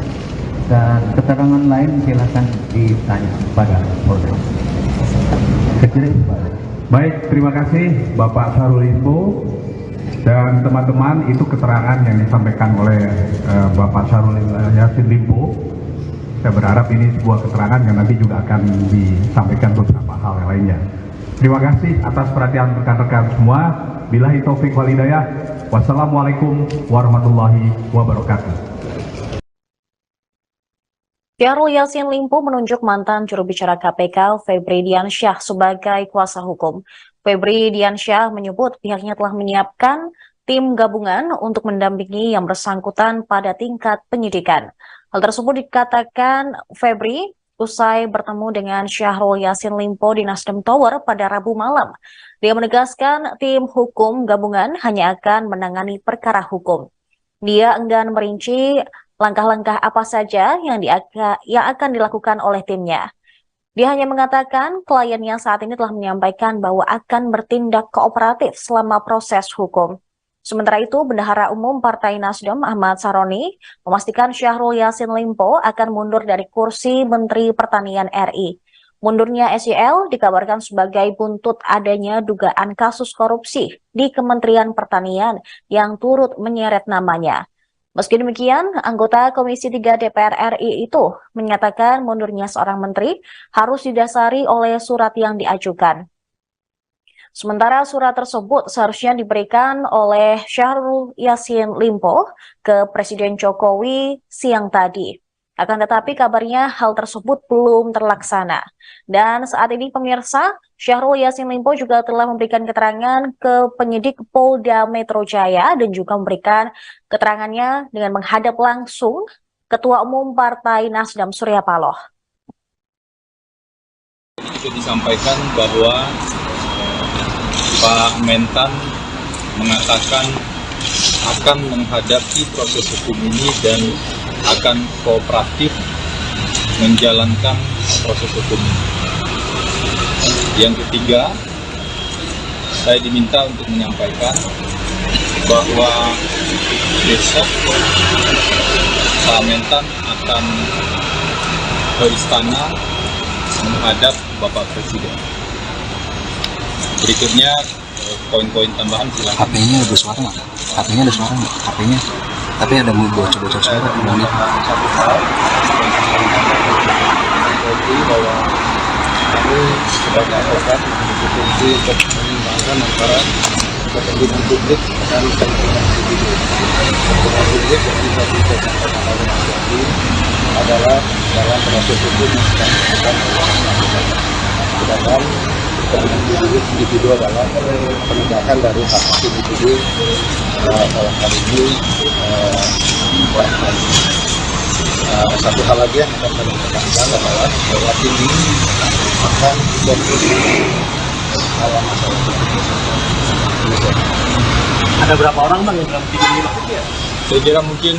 dan keterangan lain silakan ditanya pada Polres. Saya kira itu, Pak. Baik, terima kasih Bapak Syahrul Limpo dan teman-teman. Itu keterangan yang disampaikan oleh Bapak Syahrul Yassin Limpo. Saya berharap ini sebuah keterangan yang nanti juga akan disampaikan beberapa hal yang lainnya. Terima kasih atas perhatian rekan-rekan semua. Billahi taufik wal hidayah. Wassalamualaikum warahmatullahi wabarakatuh. Syahrul Yassin Limpo menunjuk mantan juru bicara KPK Febri Diansyah sebagai kuasa hukum. Febri Diansyah menyebut pihaknya telah menyiapkan tim gabungan untuk mendampingi yang bersangkutan pada tingkat penyidikan. Hal tersebut dikatakan Febri usai bertemu dengan Syahrul Yassin Limpo di Nasdem Tower pada Rabu malam. Dia menegaskan tim hukum gabungan hanya akan menangani perkara hukum. Dia enggan merinci langkah-langkah apa saja yang akan dilakukan oleh timnya. Dia hanya mengatakan kliennya saat ini telah menyampaikan bahwa akan bertindak kooperatif selama proses hukum. Sementara itu, Bendahara Umum Partai Nasdem Ahmad Saroni memastikan Syahrul Yassin Limpo akan mundur dari kursi Menteri Pertanian RI. Mundurnya SYL dikabarkan sebagai buntut adanya dugaan kasus korupsi di Kementerian Pertanian yang turut menyeret namanya. Meski demikian, anggota Komisi 3 DPR RI itu menyatakan mundurnya seorang menteri harus didasari oleh surat yang diajukan. Sementara surat tersebut seharusnya diberikan oleh Syahrul Yassin Limpo ke Presiden Jokowi siang tadi. Akan tetapi kabarnya hal tersebut belum terlaksana. Dan saat ini pemirsa, Syahrul Yassin Limpo juga telah memberikan keterangan ke penyidik Polda Metro Jaya dan juga memberikan keterangannya dengan menghadap langsung Ketua Umum Partai Nasdem Surya Paloh. Juga disampaikan bahwa Pak Mentan mengatakan akan menghadapi proses hukum ini dan akan kooperatif menjalankan proses hukum ini. Yang ketiga, saya diminta untuk menyampaikan bahwa besok Pak Mentan akan ke istana menghadap Bapak Presiden. Berikutnya poin-poin tambahan silakan. HP-nya ada suara nggak? HP-nya ada suara nggak? HP-nya. Tapi ada bocor-bocor suara. Satu hal, bahwa kami sebagai advokat berfungsi untuk menyimbangkan antara kepentingan publik dan kepentingan individu. Kepentingan publik yang bisa disampaikan oleh Mas Yadi adalah dalam proses hukum yang sedang dilakukan oleh masyarakat. Sedangkan individu adalah penegakan dari hak individu dalam hal ini satu hal lagi yang akan kami tekankan adalah bahwa tim ini akan fokus dalam masalah Ada berapa orang bang yang dalam tim ini? Saya kira mungkin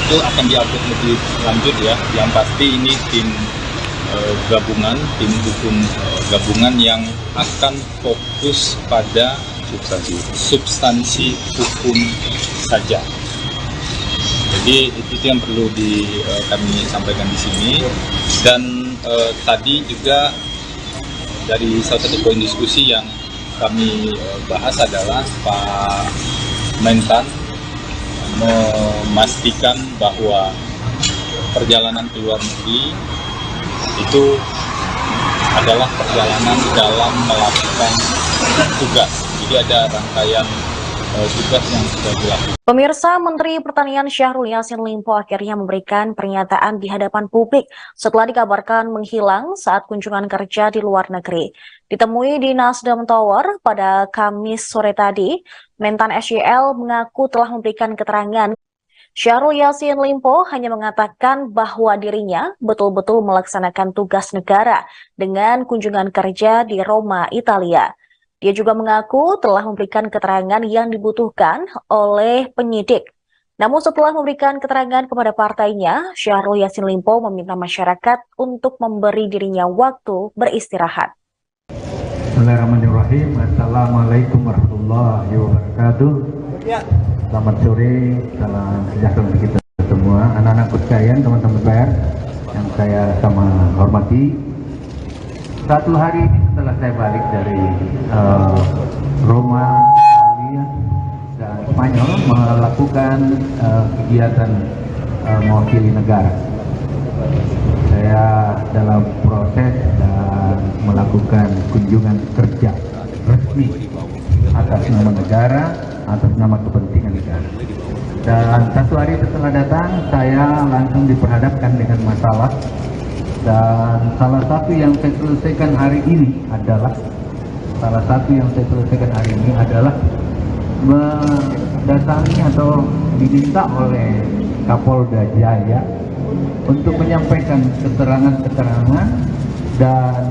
itu akan diupdate lebih lanjut ya. Yang pasti ini tim gabungan, tim hukum gabungan yang akan fokus pada substansi hukum saja. Jadi itu yang perlu kami sampaikan di sini. Dan tadi juga dari salah satu poin diskusi yang kami bahas adalah Pak Mentan memastikan bahwa perjalanan ke luar negeri itu adalah perjalanan dalam melakukan tugas. Jadi ada rangkaian tugas yang sudah dilakukan. Pemirsa, Menteri Pertanian Syahrul Yassin Limpo akhirnya memberikan pernyataan di hadapan publik setelah dikabarkan menghilang saat kunjungan kerja di luar negeri. Ditemui di Nasdem Tower pada Kamis sore tadi, Mentan SYL mengaku telah memberikan keterangan. Syahrul Yassin Limpo hanya mengatakan bahwa dirinya betul-betul melaksanakan tugas negara dengan kunjungan kerja di Roma, Italia. Dia juga mengaku telah memberikan keterangan yang dibutuhkan oleh penyidik. Namun setelah memberikan keterangan kepada partainya, Syahrul Yassin Limpo meminta masyarakat untuk memberi dirinya waktu beristirahat. Bismillahirrahmanirrahim. Assalamualaikum warahmatullahi wabarakatuh. Selamat sore, salam sejahtera untuk kita semua. Anak-anakku sekalian, teman-teman pers yang saya sama hormati. Satu hari ini setelah saya balik dari Roma, Italia, dan Spanyol melakukan kegiatan mewakili negara. Saya dalam proses dan melakukan kunjungan kerja resmi atas nama negara, atas nama kepentingan negara. Dan satu hari setelah datang, saya langsung diperhadapkan dengan masalah. Dan salah satu yang saya selesaikan hari ini adalah mendatangi atau diminta oleh Kapolda Jaya untuk menyampaikan keterangan-keterangan dan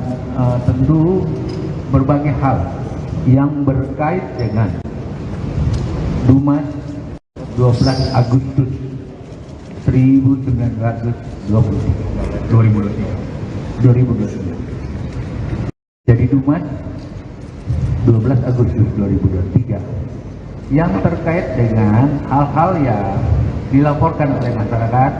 tentu berbagai hal yang berkait dengan Dumas 12 Agustus 2023. Jadi Dumas 12 Agustus 2023 yang terkait dengan hal-hal yang dilaporkan oleh masyarakat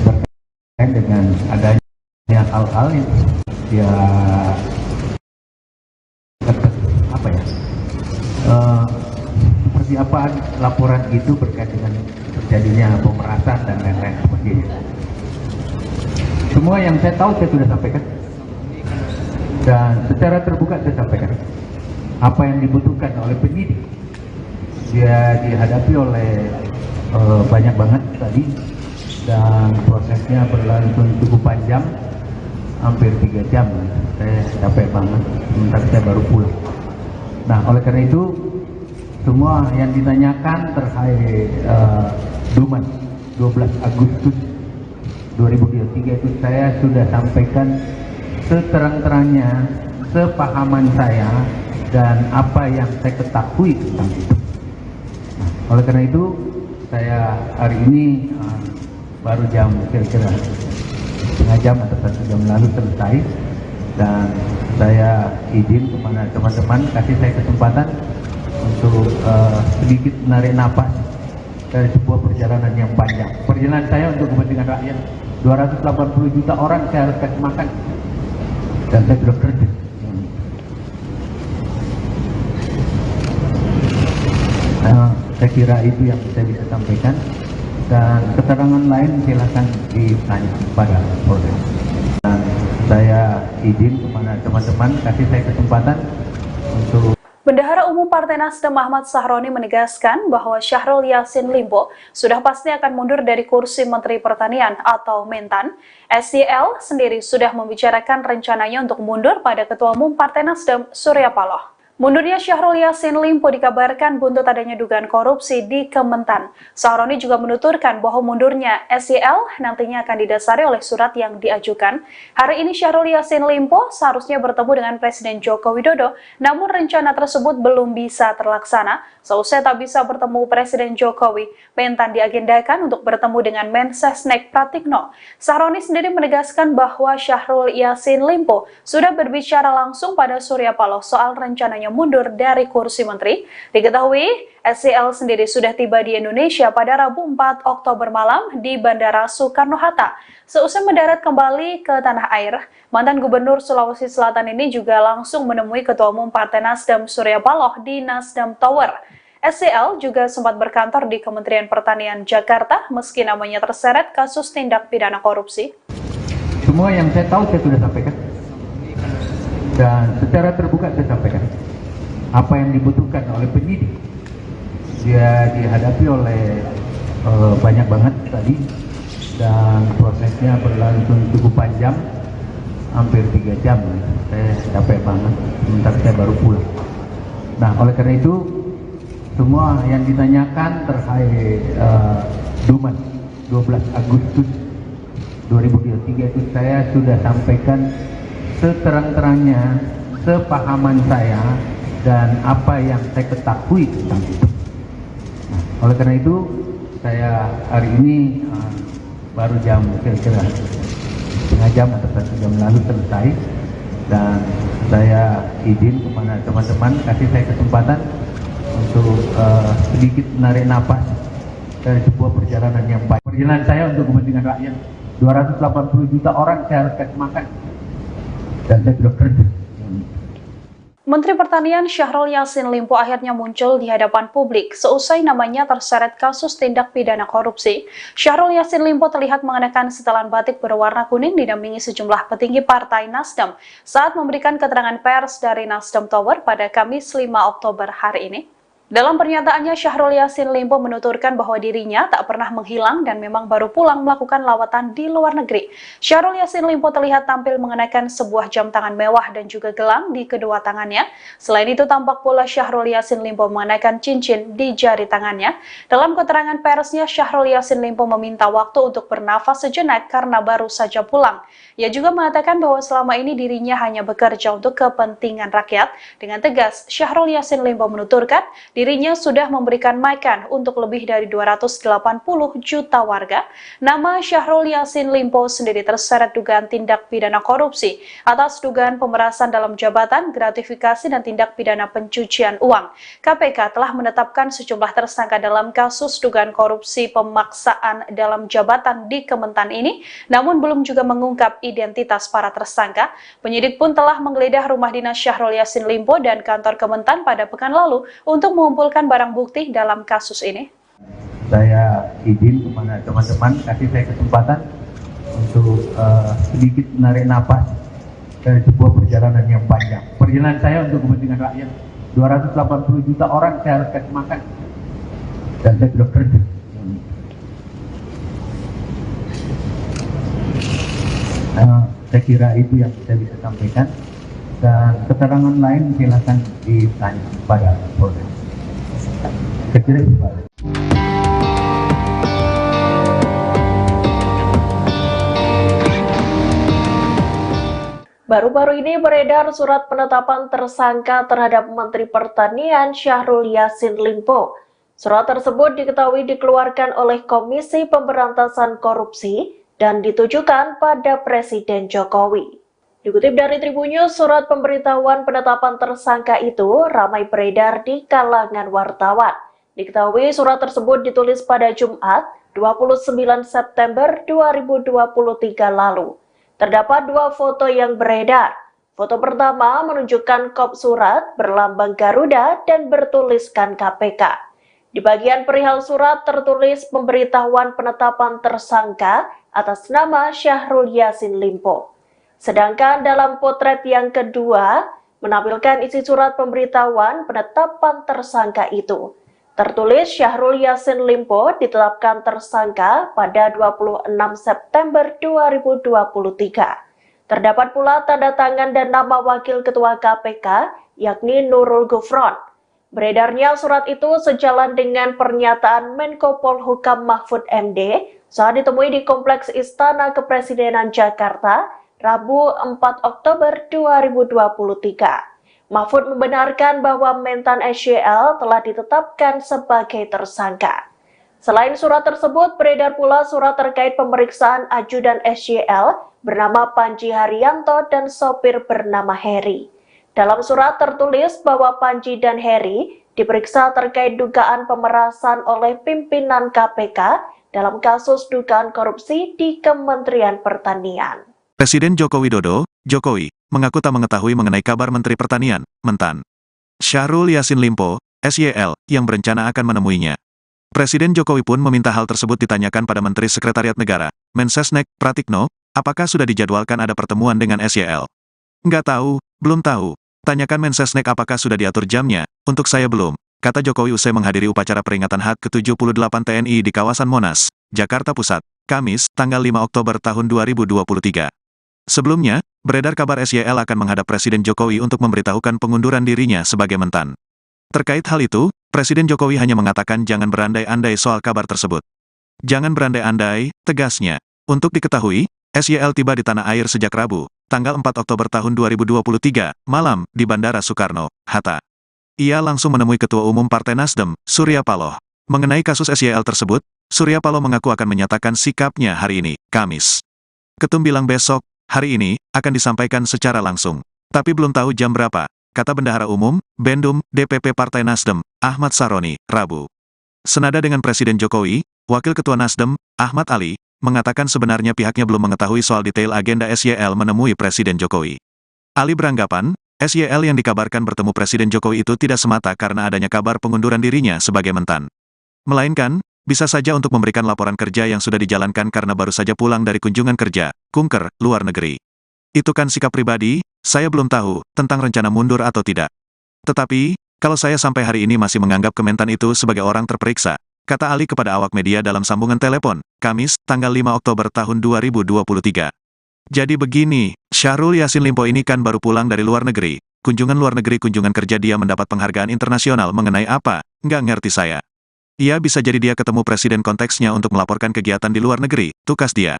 terkait dengan adanya hal-hal yang seperti apa laporan itu berkait dengan terjadinya pemerasan dan lain-lain sebagainya. Semua yang saya tahu saya sudah sampaikan dan secara terbuka saya sampaikan apa yang dibutuhkan oleh penyidik. Dia dihadapi oleh banyak banget tadi dan prosesnya berlangsung cukup panjang, hampir 3 jam. Saya capek banget, sementara saya baru pulang. Nah, oleh karena itu semua yang ditanyakan terkait Dumas 12 Agustus 2023 itu saya sudah sampaikan seterang-terangnya, sepahaman saya dan apa yang saya ketahui tentang itu. Nah, oleh karena itu saya hari ini baru jam kira-kira setengah jam atau 1 jam lalu selesai, dan saya izin kepada teman-teman kasih saya kesempatan untuk sedikit menarik napas dari sebuah perjalanan yang panjang. Perjalanan saya untuk kepentingan rakyat, 280 juta orang saya harus kasih makan, dan saya sudah kerja. Saya kira itu yang saya bisa sampaikan, dan keterangan lain silakan ditanya kepada Polres. Dan saya izin kepada teman-teman kasih saya kesempatan untuk Bendahara Umum Partai Nasdem Ahmad Sahroni menegaskan bahwa Syahrul Yassin Limpo sudah pasti akan mundur dari kursi Menteri Pertanian atau Mentan. SYL sendiri sudah membicarakan rencananya untuk mundur pada Ketua Umum Partai Nasdem Surya Paloh. Mundurnya Syahrul Yassin Limpo dikabarkan buntut adanya dugaan korupsi di Kementan. Sahroni juga menuturkan bahwa mundurnya SYL nantinya akan didasari oleh surat yang diajukan. Hari ini Syahrul Yassin Limpo seharusnya bertemu dengan Presiden Joko Widodo, namun rencana tersebut belum bisa terlaksana. Seusai tak bisa bertemu Presiden Jokowi, Mentan diagendakan untuk bertemu dengan Mensesnek Pratikno. Sahroni sendiri menegaskan bahwa Syahrul Yassin Limpo sudah berbicara langsung pada Surya Paloh soal rencananya mundur dari kursi menteri. Diketahui, SYL sendiri sudah tiba di Indonesia pada Rabu 4 Oktober malam di Bandara Soekarno-Hatta. Seusai mendarat kembali ke tanah air, mantan Gubernur Sulawesi Selatan ini juga langsung menemui Ketua Umum Partai Nasdem Surya Paloh di Nasdem Tower. SYL juga sempat berkantor di Kementerian Pertanian Jakarta meski namanya terseret kasus tindak pidana korupsi. Semua yang saya tahu saya sudah sampaikan dan secara terbuka saya sampaikan apa yang dibutuhkan oleh penyidik. Dia dihadapi oleh banyak banget tadi dan prosesnya berlangsung cukup panjang, hampir 3 jam. Saya capek banget, sebentar saya baru pulang. Nah, oleh karena itu semua yang ditanyakan terkait Dumas 12 Agustus 2023 itu saya sudah sampaikan seterang-terangnya, sepahaman saya dan apa yang saya ketahui tentang itu. Nah, oleh karena itu saya hari ini baru jam kira-kira setengah jam atau 1 jam lalu selesai, dan saya izin kepada teman-teman kasih saya kesempatan untuk sedikit menarik napas dari sebuah perjalanan yang baik. Perjalanan saya untuk kepentingan rakyat. 280 juta orang saya harus kasih makan dan saya sudah kerja. Menteri Pertanian Syahrul Yassin Limpo akhirnya muncul di hadapan publik seusai namanya terseret kasus tindak pidana korupsi. Syahrul Yassin Limpo terlihat mengenakan setelan batik berwarna kuning didampingi sejumlah petinggi Partai Nasdem saat memberikan keterangan pers dari Nasdem Tower pada Kamis 5 Oktober hari ini. Dalam pernyataannya, Syahrul Yassin Limpo menuturkan bahwa dirinya tak pernah menghilang dan memang baru pulang melakukan lawatan di luar negeri. Syahrul Yassin Limpo terlihat tampil mengenakan sebuah jam tangan mewah dan juga gelang di kedua tangannya. Selain itu, tampak pula Syahrul Yassin Limpo mengenakan cincin di jari tangannya. Dalam keterangan persnya, Syahrul Yassin Limpo meminta waktu untuk bernafas sejenak karena baru saja pulang. Ia juga mengatakan bahwa selama ini dirinya hanya bekerja untuk kepentingan rakyat. Dengan tegas, Syahrul Yassin Limpo menuturkan dirinya sudah memberikan makan untuk lebih dari 280 juta warga. Nama Syahrul Yassin Limpo sendiri terseret dugaan tindak pidana korupsi atas dugaan pemerasan dalam jabatan, gratifikasi, dan tindak pidana pencucian uang. KPK telah menetapkan sejumlah tersangka dalam kasus dugaan korupsi pemaksaan dalam jabatan di Kementan ini, namun belum juga mengungkap identitas para tersangka. Penyidik pun telah menggeledah rumah dinas Syahrul Yassin Limpo dan kantor Kementan pada pekan lalu untuk mengumpulkan barang bukti dalam kasus ini. Saya izin kepada teman-teman kasih saya kesempatan untuk sedikit menarik napas dari sebuah perjalanan yang panjang. Perjalanan saya untuk kepentingan rakyat. 280 juta orang saya harus kasih makan dan saya sudah kerja. Saya kira itu yang saya bisa sampaikan, dan keterangan lain silakan ditanya pada Polres. Saya kira itu Pak. Baru-baru ini beredar surat penetapan tersangka terhadap Menteri Pertanian Syahrul Yassin Limpo. Surat tersebut diketahui dikeluarkan oleh Komisi Pemberantasan Korupsi dan ditujukan pada Presiden Jokowi. Dikutip dari Tribunnews, surat pemberitahuan penetapan tersangka itu ramai beredar di kalangan wartawan. Diketahui surat tersebut ditulis pada Jumat, 29 September 2023 lalu. Terdapat 2 foto yang beredar. Foto pertama menunjukkan kop surat berlambang Garuda dan bertuliskan KPK. Di bagian perihal surat tertulis pemberitahuan penetapan tersangka atas nama Syahrul Yassin Limpo. Sedangkan dalam potret yang kedua, menampilkan isi surat pemberitahuan penetapan tersangka itu. Tertulis Syahrul Yassin Limpo ditetapkan tersangka pada 26 September 2023. Terdapat pula tanda tangan dan nama Wakil Ketua KPK, yakni Nurul Gufron. Beredarnya surat itu sejalan dengan pernyataan Menko Polhukam Mahfud MD saat ditemui di Kompleks Istana Kepresidenan Jakarta, Rabu 4 Oktober 2023. Mahfud membenarkan bahwa Mentan SYL telah ditetapkan sebagai tersangka. Selain surat tersebut, beredar pula surat terkait pemeriksaan ajudan SYL bernama Panji Haryanto dan sopir bernama Heri. Dalam surat tertulis bahwa Panji dan Heri diperiksa terkait dugaan pemerasan oleh pimpinan KPK dalam kasus dugaan korupsi di Kementerian Pertanian. Presiden Joko Widodo, Jokowi, mengaku tak mengetahui mengenai kabar Menteri Pertanian, Mentan Syahrul Yassin Limpo, SYL, yang berencana akan menemuinya. Presiden Jokowi pun meminta hal tersebut ditanyakan pada Menteri Sekretariat Negara, Mensesnek, Pratikno, apakah sudah dijadwalkan ada pertemuan dengan SYL. Nggak tahu, belum tahu. Tanyakan Mensesnek apakah sudah diatur jamnya, untuk saya belum, kata Jokowi usai menghadiri upacara peringatan HUT ke-78 TNI di kawasan Monas, Jakarta Pusat, Kamis, tanggal 5 Oktober tahun 2023. Sebelumnya, beredar kabar SYL akan menghadap Presiden Jokowi untuk memberitahukan pengunduran dirinya sebagai Mentan. Terkait hal itu, Presiden Jokowi hanya mengatakan jangan berandai-andai soal kabar tersebut. Jangan berandai-andai, tegasnya. Untuk diketahui, SYL tiba di tanah air sejak Rabu, tanggal 4 Oktober tahun 2023, malam, di Bandara Soekarno, Hatta. Ia langsung menemui Ketua Umum Partai Nasdem, Surya Paloh. Mengenai kasus SYL tersebut, Surya Paloh mengaku akan menyatakan sikapnya hari ini, Kamis. Ketum bilang besok, hari ini, akan disampaikan secara langsung. Tapi belum tahu jam berapa, kata Bendahara Umum, Bendum, DPP Partai Nasdem, Ahmad Saroni, Rabu. Senada dengan Presiden Jokowi, Wakil Ketua Nasdem, Ahmad Ali, mengatakan sebenarnya pihaknya belum mengetahui soal detail agenda SYL menemui Presiden Jokowi. Ali beranggapan, SYL yang dikabarkan bertemu Presiden Jokowi itu tidak semata karena adanya kabar pengunduran dirinya sebagai Mentan. Melainkan, bisa saja untuk memberikan laporan kerja yang sudah dijalankan karena baru saja pulang dari kunjungan kerja, kunker, luar negeri. Itu kan sikap pribadi, saya belum tahu, tentang rencana mundur atau tidak. Tetapi, kalau saya sampai hari ini masih menganggap Kementan itu sebagai orang terperiksa, kata Ali kepada awak media dalam sambungan telepon, Kamis, tanggal 5 Oktober tahun 2023. Jadi begini, Syahrul Yassin Limpo ini kan baru pulang dari luar negeri, kunjungan kerja dia mendapat penghargaan internasional mengenai apa, nggak ngerti saya. Ia bisa jadi dia ketemu presiden konteksnya untuk melaporkan kegiatan di luar negeri, tukas dia.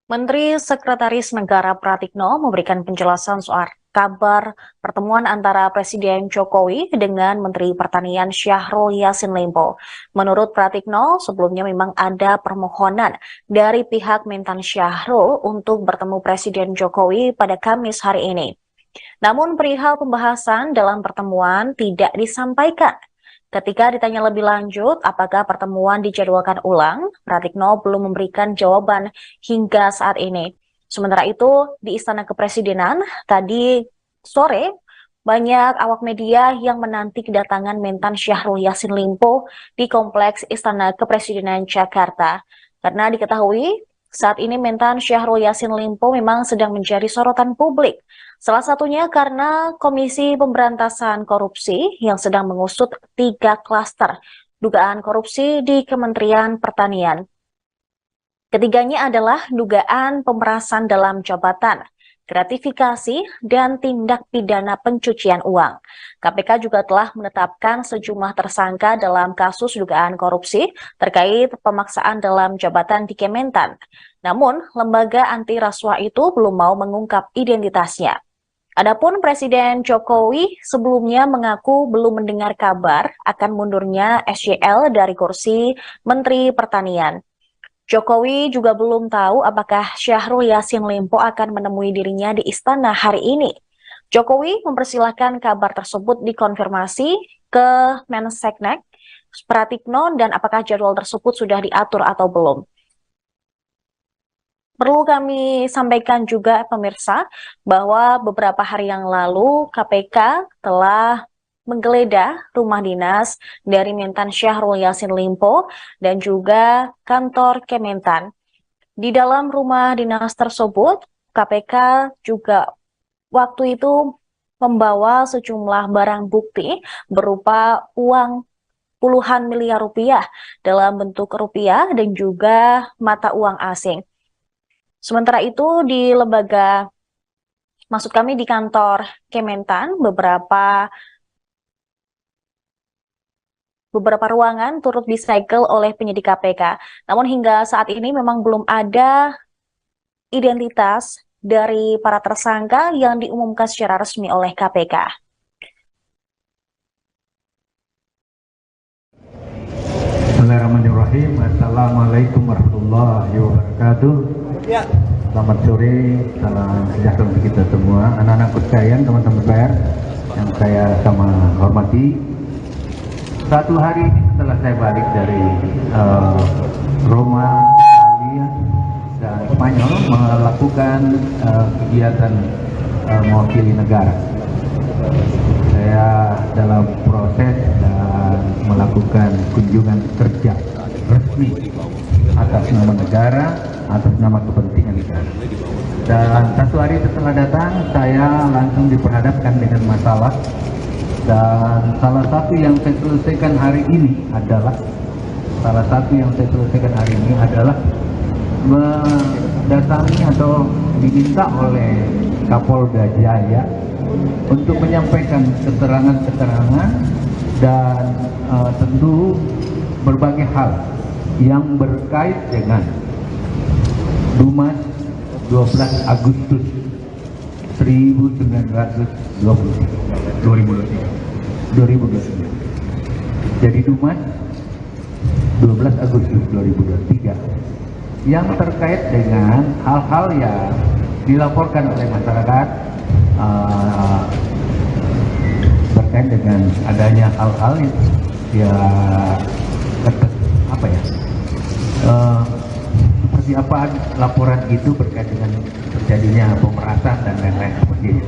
Menteri Sekretaris Negara Pratikno memberikan penjelasan soal kabar pertemuan antara Presiden Jokowi dengan Menteri Pertanian Syahrul Yassin Limpo. Menurut Pratikno, sebelumnya memang ada permohonan dari pihak Mentan Syahrul untuk bertemu Presiden Jokowi pada Kamis hari ini. Namun perihal pembahasan dalam pertemuan tidak disampaikan. Ketika ditanya lebih lanjut apakah pertemuan dijadwalkan ulang, Pratikno belum memberikan jawaban hingga saat ini. Sementara itu, di Istana Kepresidenan, tadi sore, banyak awak media yang menanti kedatangan Mentan Syahrul Yassin Limpo di Kompleks Istana Kepresidenan Jakarta. Karena diketahui, saat ini Mentan Syahrul Yassin Limpo memang sedang menjadi sorotan publik. Salah satunya karena Komisi Pemberantasan Korupsi yang sedang mengusut 3 klaster dugaan korupsi di Kementerian Pertanian. Ketiganya adalah dugaan pemerasan dalam jabatan, gratifikasi, dan tindak pidana pencucian uang. KPK juga telah menetapkan sejumlah tersangka dalam kasus dugaan korupsi terkait pemaksaan dalam jabatan di Kementan. Namun, lembaga anti rasuah itu belum mau mengungkap identitasnya. Adapun Presiden Jokowi sebelumnya mengaku belum mendengar kabar akan mundurnya SYL dari kursi Menteri Pertanian. Jokowi juga belum tahu apakah Syahrul Yassin Limpo akan menemui dirinya di istana hari ini. Jokowi mempersilahkan kabar tersebut dikonfirmasi ke Mensesnek, Pratikno, dan apakah jadwal tersebut sudah diatur atau belum. Perlu kami sampaikan juga pemirsa bahwa beberapa hari yang lalu KPK telah menggeledah rumah dinas dari Mentan Syahrul Yassin Limpo dan juga kantor Kementan. Di dalam rumah dinas tersebut, KPK juga waktu itu membawa sejumlah barang bukti berupa uang puluhan miliar rupiah dalam bentuk rupiah dan juga mata uang asing. Sementara itu di di kantor Kementan, beberapa ruangan turut disegel oleh penyidik KPK. Namun hingga saat ini memang belum ada identitas dari para tersangka yang diumumkan secara resmi oleh KPK. Bismillahirrahmanirrahim. Assalamualaikum warahmatullahi wabarakatuh. Selamat sore, salam sejahtera untuk kita semua, anak-anak sekalian, teman-teman PR yang saya sama hormati. Satu hari setelah saya balik dari Roma, Italia, dan Spanyol melakukan kegiatan mewakili negara. Saya dalam proses dan melakukan kunjungan kerja resmi atas nama negara, atas nama kepentingan negara. Dan satu hari setelah datang, saya langsung diperhadapkan dengan masalah. Dan salah satu yang saya selesaikan hari ini adalah mendatangi atau diminta oleh Kapolda Jaya untuk menyampaikan keterangan-keterangan dan tentu berbagai hal yang berkait dengan Dumas 12 Agustus 2023. Jadi Dumas 12 Agustus 2023 yang terkait dengan hal-hal yang dilaporkan oleh masyarakat terkait dengan adanya hal-hal yang seperti apa laporan itu berkait dengan terjadinya pemerasan dan lain-lain seperti itu.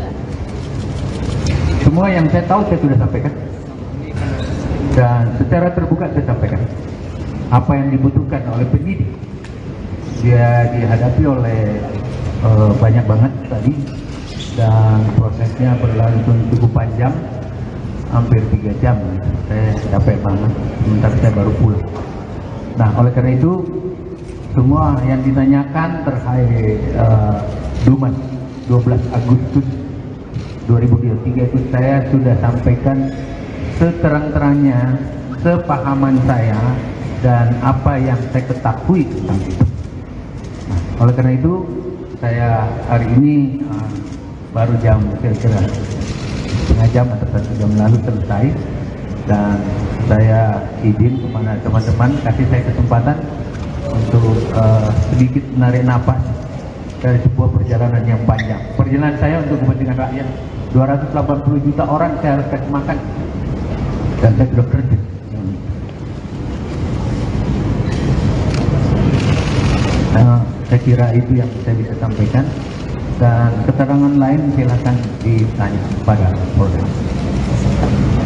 Semua yang saya tahu saya sudah sampaikan dan secara terbuka saya sampaikan apa yang dibutuhkan oleh penyidik. Dia dihadapi oleh banyak banget tadi dan prosesnya berlangsung cukup panjang, hampir 3 jam. Saya capek banget, sementara saya baru pulang. Nah, oleh karena itu semua yang ditanyakan terkait Dumas 12 Agustus 2023 itu saya sudah sampaikan seterang-terangnya, sepahaman saya dan apa yang saya ketahui tentang itu. Nah, oleh karena itu saya hari ini baru jam kira-kira setengah jam atau 1 jam lalu selesai, dan saya izin kepada teman-teman kasih saya kesempatan untuk sedikit menarik napas dari sebuah perjalanan yang panjang. Perjalanan saya untuk kepentingan rakyat, 280 juta orang saya harus kasih makan, dan saya sudah kerja. Saya kira itu yang saya bisa sampaikan, dan keterangan lain silakan ditanya kepada Polda.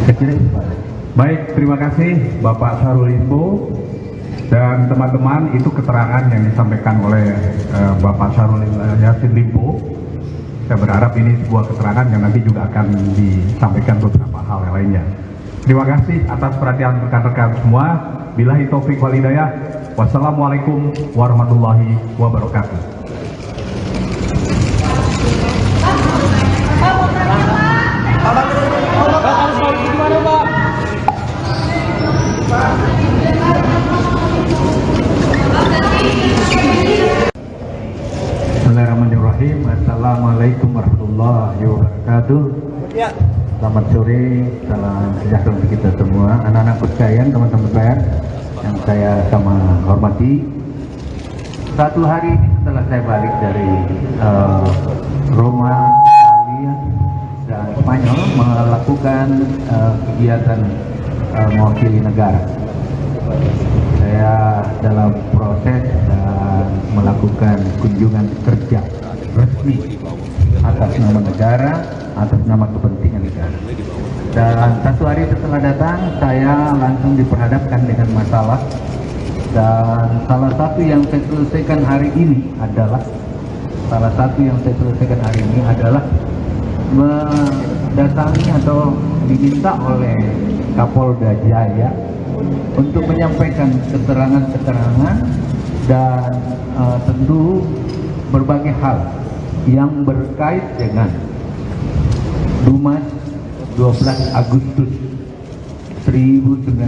Saya kira itu, Pak. Baik, terima kasih Bapak Syahrul Limpo dan teman-teman. Itu keterangan yang disampaikan oleh Bapak Syahrul Yassin Limpo. Saya berharap ini sebuah keterangan yang nanti juga akan disampaikan beberapa hal yang lainnya. Terima kasih atas perhatian rekan-rekan semua. Billahi taufik wal hidayah. Wassalamualaikum warahmatullahi wabarakatuh. Bismillahirrahmanirrahim. Assalamualaikum warahmatullahi wabarakatuh. Selamat sore, salam sejahtera untuk kita semua, anak-anak sekalian, teman-teman PR yang saya sama hormati. Satu hari setelah saya balik dari Roma, Italia, dan Spanyol melakukan kegiatan mewakili negara. Saya dalam proses dan melakukan kunjungan kerja resmi atas nama negara, atas nama kepentingan negara. Dan satu hari setelah datang, saya langsung diperhadapkan dengan masalah. Dan salah satu yang saya selesaikan hari ini adalah mendatangi atau diminta oleh Kapolda Jaya untuk menyampaikan keterangan-keterangan dan tentu berbagai hal yang berkait dengan Dumas 12 Agustus 2023.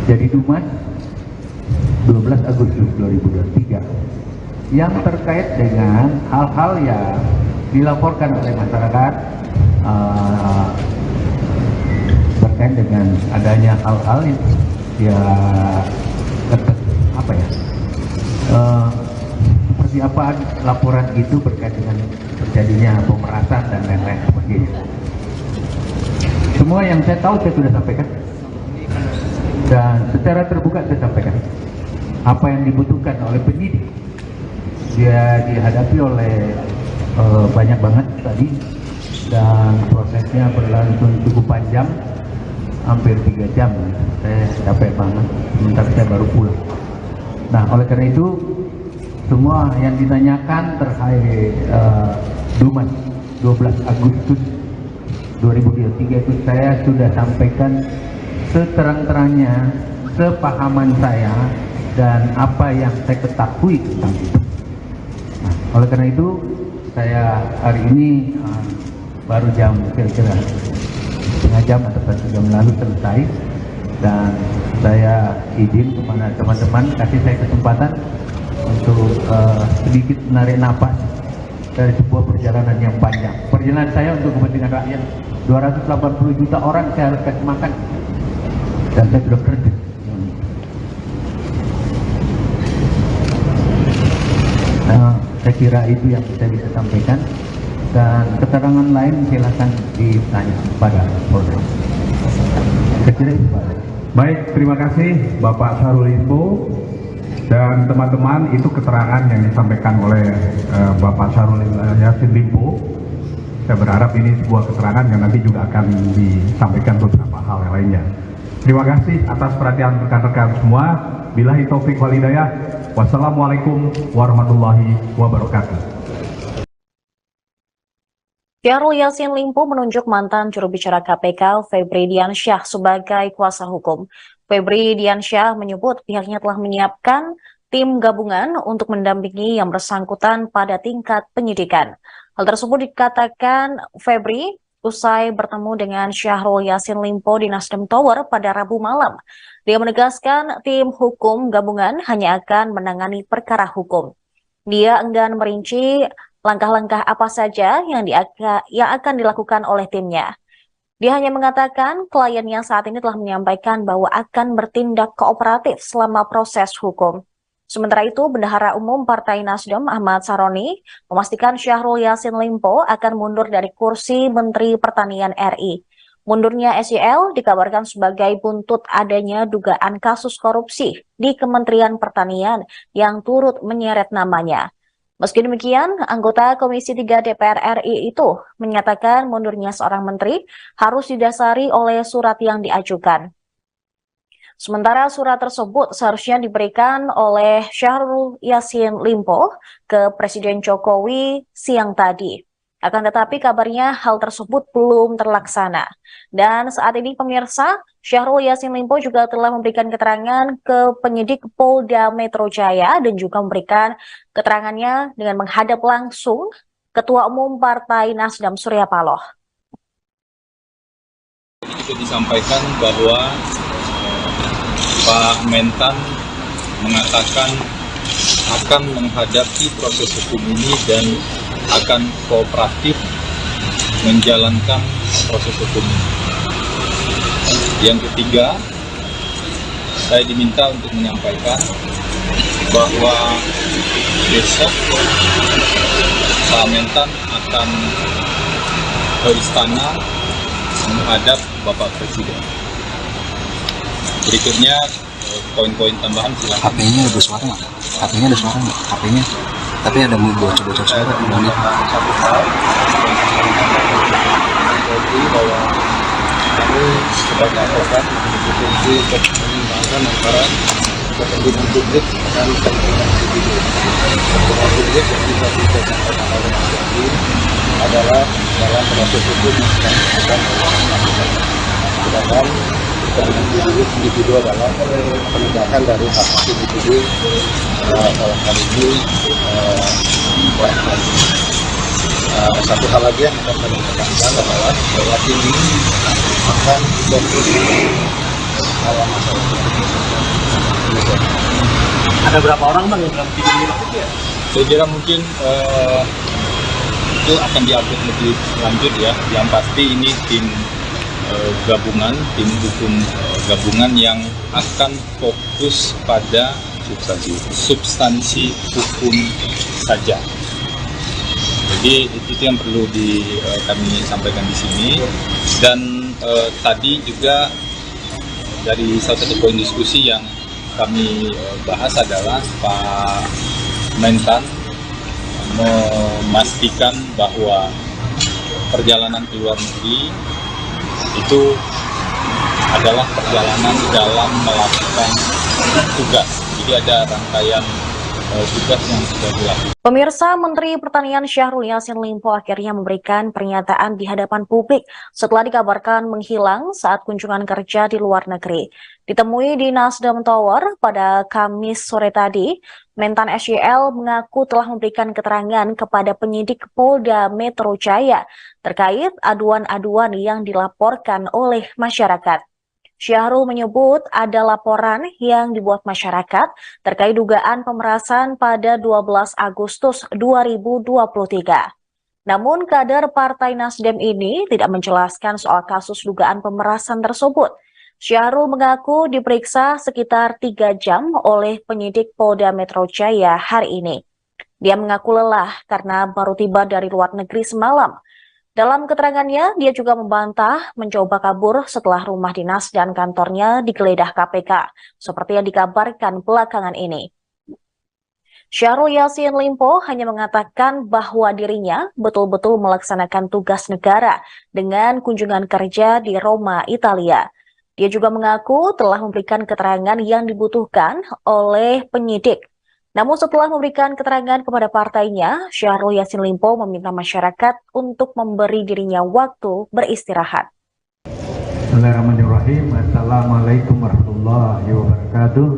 Jadi Dumas 12 Agustus 2023 yang terkait dengan hal-hal yang dilaporkan oleh masyarakat berkait dengan adanya hal-hal seperti apa laporan itu berkait dengan terjadinya pemerasan dan lain-lain seperti itu. Semua yang saya tahu saya sudah sampaikan dan secara terbuka saya sampaikan apa yang dibutuhkan oleh penyidik. Dia dihadapi oleh banyak banget tadi dan prosesnya berlangsung cukup panjang, hampir 3 jam. Saya capek banget, sementara saya baru pulang. Nah, oleh karena itu semua yang ditanyakan terkait Dumas 12 Agustus 2023 itu saya sudah sampaikan seterang-terangnya, sepahaman saya dan apa yang saya ketahui tentang itu. Nah, oleh karena itu saya hari ini baru jam kira-kira setengah jam atau 1 jam lalu selesai, dan saya izin kepada teman-teman kasih saya kesempatan untuk sedikit menarik napas dari sebuah perjalanan yang panjang. Perjalanan saya untuk kepentingan rakyat, 280 juta orang saya harus kasih makan, dan saya sudah kerja. Saya kira itu yang saya bisa sampaikan, dan keterangan lain silakan ditanya pada Polda. Saya kira itu, Pak. Baik, terima kasih Bapak Syahrul Limpo dan teman-teman. Itu keterangan yang disampaikan oleh Bapak Syahrul Yassin Limpo. Saya berharap ini sebuah keterangan yang nanti juga akan disampaikan beberapa hal yang lainnya. Terima kasih atas perhatian rekan-rekan semua. Billahi taufik wal hidayah. Wassalamualaikum warahmatullahi wabarakatuh. Syahrul Yassin Limpo menunjuk mantan juru bicara KPK Febri Diansyah sebagai kuasa hukum. Febri Diansyah menyebut pihaknya telah menyiapkan tim gabungan untuk mendampingi yang bersangkutan pada tingkat penyidikan. Hal tersebut dikatakan Febri usai bertemu dengan Syahrul Yassin Limpo di Nasdem Tower pada Rabu malam. Dia menegaskan tim hukum gabungan hanya akan menangani perkara hukum. Dia enggan merinci langkah-langkah apa saja yang akan dilakukan oleh timnya. Dia hanya mengatakan kliennya saat ini telah menyampaikan bahwa akan bertindak kooperatif selama proses hukum. Sementara itu, Bendahara Umum Partai Nasdem Ahmad Saroni memastikan Syahrul Yassin Limpo akan mundur dari kursi Menteri Pertanian RI. Mundurnya SYL dikabarkan sebagai buntut adanya dugaan kasus korupsi di Kementerian Pertanian yang turut menyeret namanya. Meski demikian, anggota Komisi 3 DPR RI itu menyatakan mundurnya seorang menteri harus didasari oleh surat yang diajukan. Sementara surat tersebut seharusnya diberikan oleh Syahrul Yassin Limpo ke Presiden Jokowi siang tadi. Akan tetapi kabarnya hal tersebut belum terlaksana. Dan saat ini pemirsa, Syahrul Yassin Limpo juga telah memberikan keterangan ke penyidik Polda Metro Jaya dan juga memberikan keterangannya dengan menghadap langsung Ketua Umum Partai Nasdem Surya Paloh. Juga disampaikan bahwa Pak Mentan mengatakan akan menghadapi proses hukum ini dan akan kooperatif menjalankan proses hukum ini. Yang ketiga, saya diminta untuk menyampaikan bahwa besok Pak Mentan akan ke istana menghadap Bapak Presiden. Berikutnya poin-poin tambahan silakan. HP-nya ada suara nggak? HP-nya ada suara nggak? HP-nya, tapi ada bocor-bocor suara di dalamnya. Satu hal, jadi bahwa kami sebagai advokat memiliki fungsi untuk menyeimbangkan antara kepentingan publik dan kepentingan individu. Kepentingan publik yang bisa disampaikan oleh Mas Yadi adalah dalam proses hukum yang sedang dilakukan oleh masyarakat. Sedangkan kepentingan individu adalah penegakan dari hak hak individu dalam hal ini satu hal lagi yang akan kami tekankan adalah bahwa tim ini akan fokus dalam masalah itu. Ada berapa orang bang yang dalam tim ini? Saya kira mungkin itu akan diupdate lebih lanjut ya. Yang pasti ini tim gabungan, tim hukum gabungan yang akan fokus pada substansi hukum saja. Jadi itu yang perlu kami sampaikan di sini. Dan tadi juga dari salah satu poin diskusi yang kami bahas adalah Pak Mentan memastikan bahwa perjalanan ke luar negeri itu adalah perjalanan dalam melakukan tugas. Jadi ada rangkaian tugas yang sudah dilakukan. Pemirsa, Menteri Pertanian Syahrul Yassin Limpo akhirnya memberikan pernyataan di hadapan publik setelah dikabarkan menghilang saat kunjungan kerja di luar negeri. Ditemui di Nasdem Tower pada Kamis sore tadi, Mentan SYL mengaku telah memberikan keterangan kepada penyidik Polda Metro Jaya terkait aduan-aduan yang dilaporkan oleh masyarakat. Syahrul menyebut ada laporan yang dibuat masyarakat terkait dugaan pemerasan pada 12 Agustus 2023. Namun kader Partai Nasdem ini tidak menjelaskan soal kasus dugaan pemerasan tersebut. Syahrul mengaku diperiksa sekitar 3 jam oleh penyidik Polda Metro Jaya hari ini. Dia mengaku lelah karena baru tiba dari luar negeri semalam. Dalam keterangannya, dia juga membantah mencoba kabur setelah rumah dinas dan kantornya digeledah KPK, seperti yang dikabarkan belakangan ini. Syahrul Yassin Limpo hanya mengatakan bahwa dirinya betul-betul melaksanakan tugas negara dengan kunjungan kerja di Roma, Italia. Dia juga mengaku telah memberikan keterangan yang dibutuhkan oleh penyidik. Namun setelah memberikan keterangan kepada partainya, Syahrul Yassin Limpo meminta masyarakat untuk memberi dirinya waktu beristirahat. Bismillahirrahmanirrahim. Assalamualaikum warahmatullahi wabarakatuh.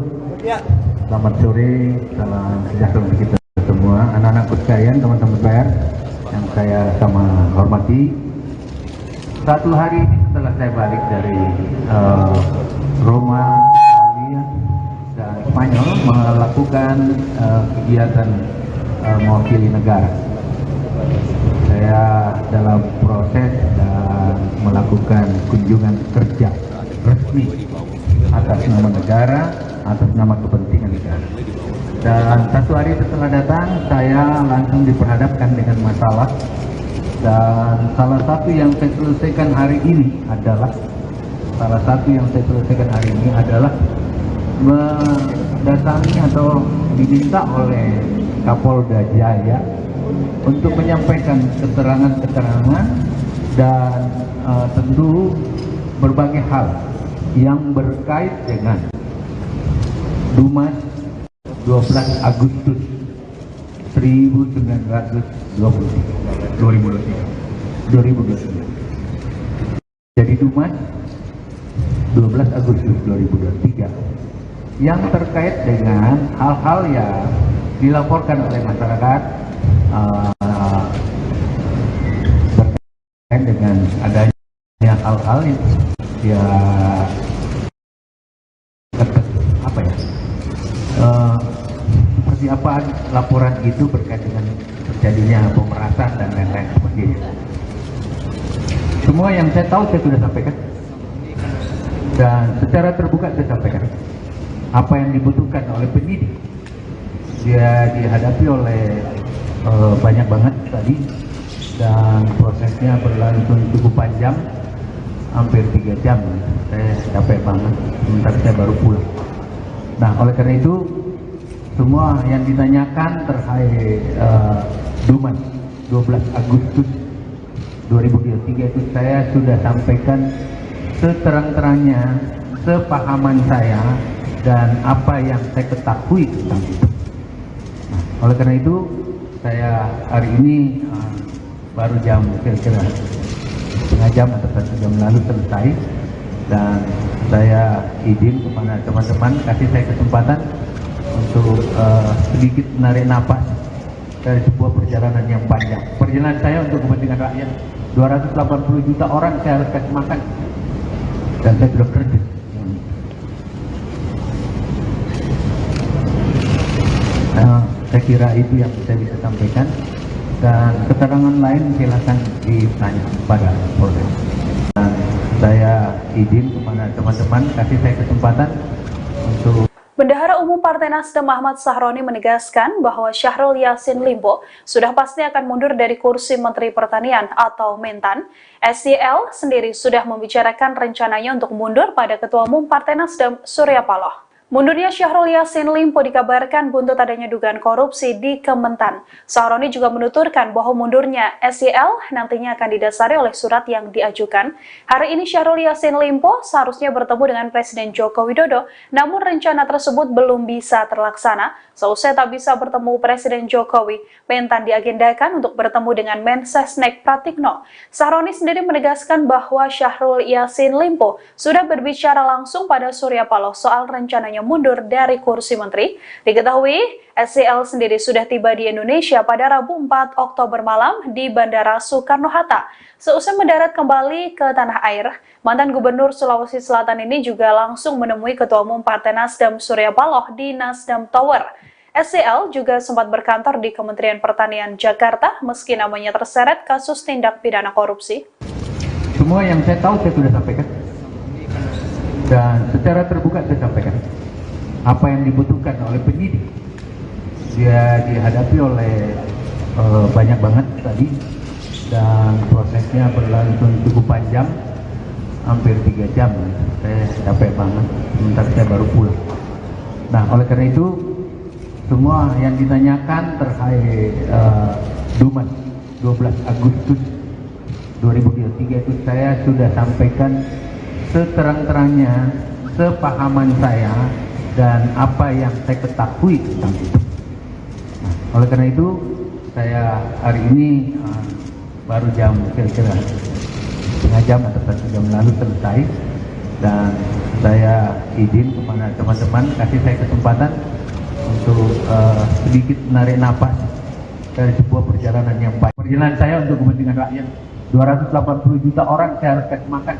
Selamat sore, salam sejahtera untuk kita semua. Anak-anakku sekalian, teman-teman pers yang saya sama hormati. Satu hari ini setelah saya balik dari Roma, Italia, dan Spanyol melakukan kegiatan mewakili negara. Saya dalam proses dan melakukan kunjungan kerja resmi atas nama negara, atas nama kepentingan negara. Dan satu hari setelah datang, saya langsung diperhadapkan dengan masalah. Dan salah satu yang saya selesaikan hari ini adalah mendatangi atau diminta oleh Kapolda Jaya untuk menyampaikan keterangan-keterangan dan tentu berbagai hal yang berkait dengan Dumas 12 Agustus 2023. Jadi Dumas 12 Agustus 2023 yang terkait dengan hal-hal yang dilaporkan oleh masyarakat berkait dengan adanya hal-hal yang seperti apa laporan itu berkait dengan terjadinya pemerasan dan lain-lain sebagainya. Semua yang saya tahu saya sudah sampaikan dan secara terbuka saya sampaikan apa yang dibutuhkan oleh penyidik. Dia dihadapi oleh banyak banget tadi dan prosesnya berlangsung cukup panjang, hampir 3 jam. Saya capek banget, sementara saya baru pulang. Nah, oleh karena itu semua yang ditanyakan terkait Dumas 12 Agustus 2023 itu saya sudah sampaikan seterang-terangnya, sepahaman saya dan apa yang saya ketahui tentang itu. Nah, oleh karena itu saya hari ini baru jam kira-kira setengah jam atau 1 jam lalu selesai, dan saya izin kepada teman-teman kasih saya kesempatan untuk sedikit menarik napas dari sebuah perjalanan yang panjang. Perjalanan saya untuk kepentingan rakyat, 280 juta orang saya harus kasih makan, dan saya sudah kerja. Saya kira itu yang saya bisa sampaikan, dan keterangan lain silakan ditanya pada Polres. Dan saya izin kepada teman-teman kasih saya kesempatan untuk Bendahara Umum Partai Nasdem Ahmad Sahroni menegaskan bahwa Syahrul Yassin Limpo sudah pasti akan mundur dari kursi Menteri Pertanian atau Mentan. SYL sendiri sudah membicarakan rencananya untuk mundur pada Ketua Umum Partai Nasdem Surya Paloh. Mundurnya Syahrul Yassin Limpo dikabarkan buntut adanya dugaan korupsi di Kementan. Sahroni juga menuturkan bahwa mundurnya SYL nantinya akan didasari oleh surat yang diajukan. Hari ini Syahrul Yassin Limpo seharusnya bertemu dengan Presiden Joko Widodo, namun rencana tersebut belum bisa terlaksana. Seusai tak bisa bertemu Presiden Jokowi, Mentan diagendakan untuk bertemu dengan Mensesnek Pratikno. Sahroni sendiri menegaskan bahwa Syahrul Yassin Limpo sudah berbicara langsung pada Surya Paloh soal rencananya mundur dari kursi menteri. Diketahui, SYL sendiri sudah tiba di Indonesia pada Rabu 4 Oktober malam di Bandara Soekarno-Hatta. Seusai mendarat kembali ke tanah air, mantan Gubernur Sulawesi Selatan ini juga langsung menemui Ketua Umum Partai Nasdem Surya Paloh di Nasdem Tower. SYL juga sempat berkantor di Kementerian Pertanian Jakarta meski namanya terseret kasus tindak pidana korupsi. Semua yang saya tahu saya sudah sampaikan, dan secara terbuka saya sampaikan apa yang dibutuhkan oleh penyidik. Dia dihadapi oleh banyak banget tadi, dan prosesnya berlangsung cukup panjang, hampir 3 jam. Saya capek banget, sementara saya baru pulang. Nah, oleh karena itu semua yang ditanyakan terkait Dumas 12 Agustus 2023 itu saya sudah sampaikan seterang-terangnya, sepahaman saya, dan apa yang saya ketahui tentang itu. Nah, oleh karena itu saya hari ini baru jam kira-kira setengah jam atau 1 jam lalu selesai, dan saya izin kepada teman-teman kasih saya kesempatan untuk sedikit menarik napas dari sebuah perjalanan yang panjang. Perjalanan saya untuk kepentingan rakyat, 280 juta orang saya harus kasih makan,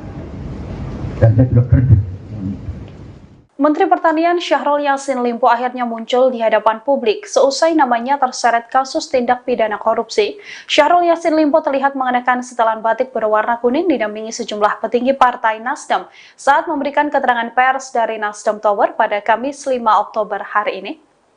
dan saya sudah kerja. Menteri Pertanian Syahrul Yassin Limpo akhirnya muncul di hadapan publik seusai namanya terseret kasus tindak pidana korupsi. Syahrul Yassin Limpo terlihat mengenakan setelan batik berwarna kuning didampingi sejumlah petinggi Partai Nasdem saat memberikan keterangan pers dari Nasdem Tower pada Kamis 5 Oktober hari ini.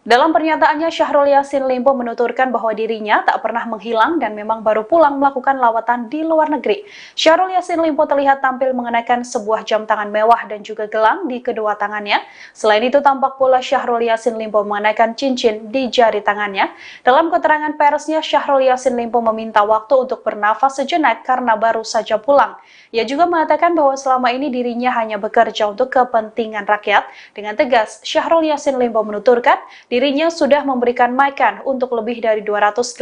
Dalam pernyataannya, Syahrul Yassin Limpo menuturkan bahwa dirinya tak pernah menghilang dan memang baru pulang melakukan lawatan di luar negeri. Syahrul Yassin Limpo terlihat tampil mengenakan sebuah jam tangan mewah dan juga gelang di kedua tangannya. Selain itu, tampak pula Syahrul Yassin Limpo mengenakan cincin di jari tangannya. Dalam keterangan persnya, Syahrul Yassin Limpo meminta waktu untuk bernafas sejenak karena baru saja pulang. Ia juga mengatakan bahwa selama ini dirinya hanya bekerja untuk kepentingan rakyat. Dengan tegas, Syahrul Yassin Limpo menuturkan dirinya sudah memberikan makan untuk lebih dari 280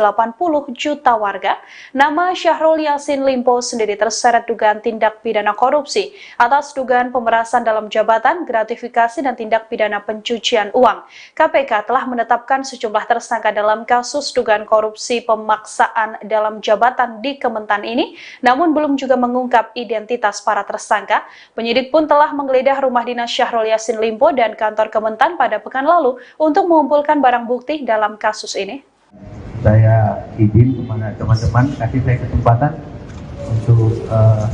juta warga. Nama Syahrul Yassin Limpo sendiri terseret dugaan tindak pidana korupsi atas dugaan pemerasan dalam jabatan, gratifikasi, dan tindak pidana pencucian uang. KPK telah menetapkan sejumlah tersangka dalam kasus dugaan korupsi pemaksaan dalam jabatan di Kementan ini, namun belum juga mengungkap identitas para tersangka. Penyidik pun telah menggeledah rumah dinas Syahrul Yassin Limpo dan kantor Kementan pada pekan lalu untuk mengumpulkan barang bukti dalam kasus ini. Saya izin kepada teman-teman kasih saya kesempatan untuk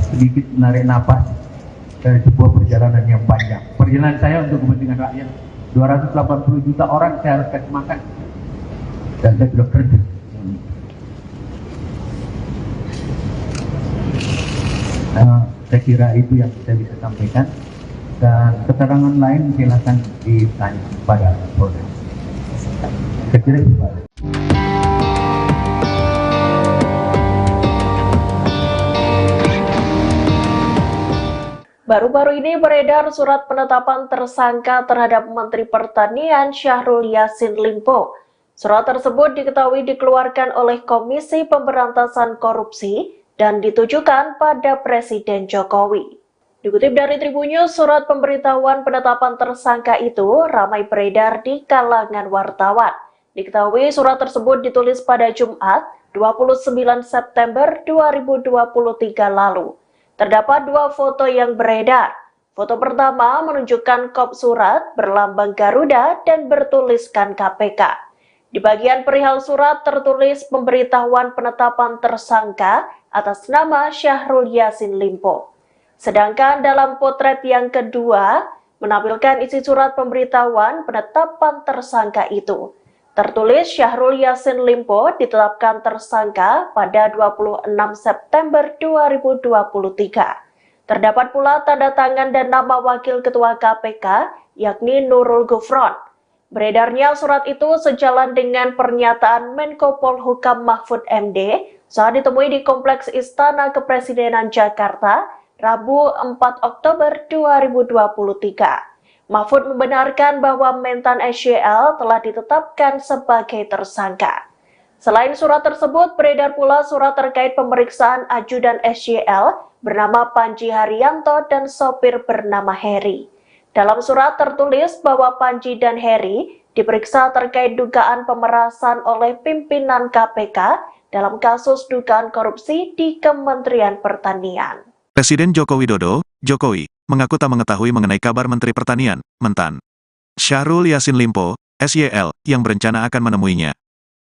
sedikit menarik napas dari sebuah perjalanan yang panjang. Perjalanan saya untuk kepentingan rakyat, 280 juta orang saya harus kasih makan, dan saya sudah kerja. Saya kira itu yang saya bisa sampaikan, dan keterangan lain silakan ditanya pada Polres. Saya kira itu, Pak. Baru-baru ini beredar surat penetapan tersangka terhadap Menteri Pertanian Syahrul Yassin Limpo. Surat tersebut diketahui dikeluarkan oleh Komisi Pemberantasan Korupsi dan ditujukan pada Presiden Jokowi. Dikutip dari Tribunnews, surat pemberitahuan penetapan tersangka itu ramai beredar di kalangan wartawan. Diketahui surat tersebut ditulis pada Jumat, 29 September 2023 lalu. Terdapat dua foto yang beredar. Foto pertama menunjukkan kop surat berlambang Garuda dan bertuliskan KPK. Di bagian perihal surat tertulis pemberitahuan penetapan tersangka atas nama Syahrul Yassin Limpo. Sedangkan dalam potret yang kedua menampilkan isi surat pemberitahuan penetapan tersangka itu. Tertulis Syahrul Yassin Limpo ditetapkan tersangka pada 26 September 2023. Terdapat pula tanda tangan dan nama Wakil Ketua KPK, yakni Nurul Gufron. Beredarnya surat itu sejalan dengan pernyataan Menko Polhukam Mahfud MD saat ditemui di Kompleks Istana Kepresidenan Jakarta, Rabu 4 Oktober 2023. Mahfud membenarkan bahwa Mentan SYL telah ditetapkan sebagai tersangka. Selain surat tersebut, beredar pula surat terkait pemeriksaan ajudan SYL bernama Panji Haryanto dan sopir bernama Heri. Dalam surat tertulis bahwa Panji dan Heri diperiksa terkait dugaan pemerasan oleh pimpinan KPK dalam kasus dugaan korupsi di Kementerian Pertanian. Presiden Joko Widodo, Jokowi, mengaku tak mengetahui mengenai kabar Menteri Pertanian, Mentan Syahrul Yassin Limpo, SYL, yang berencana akan menemuinya.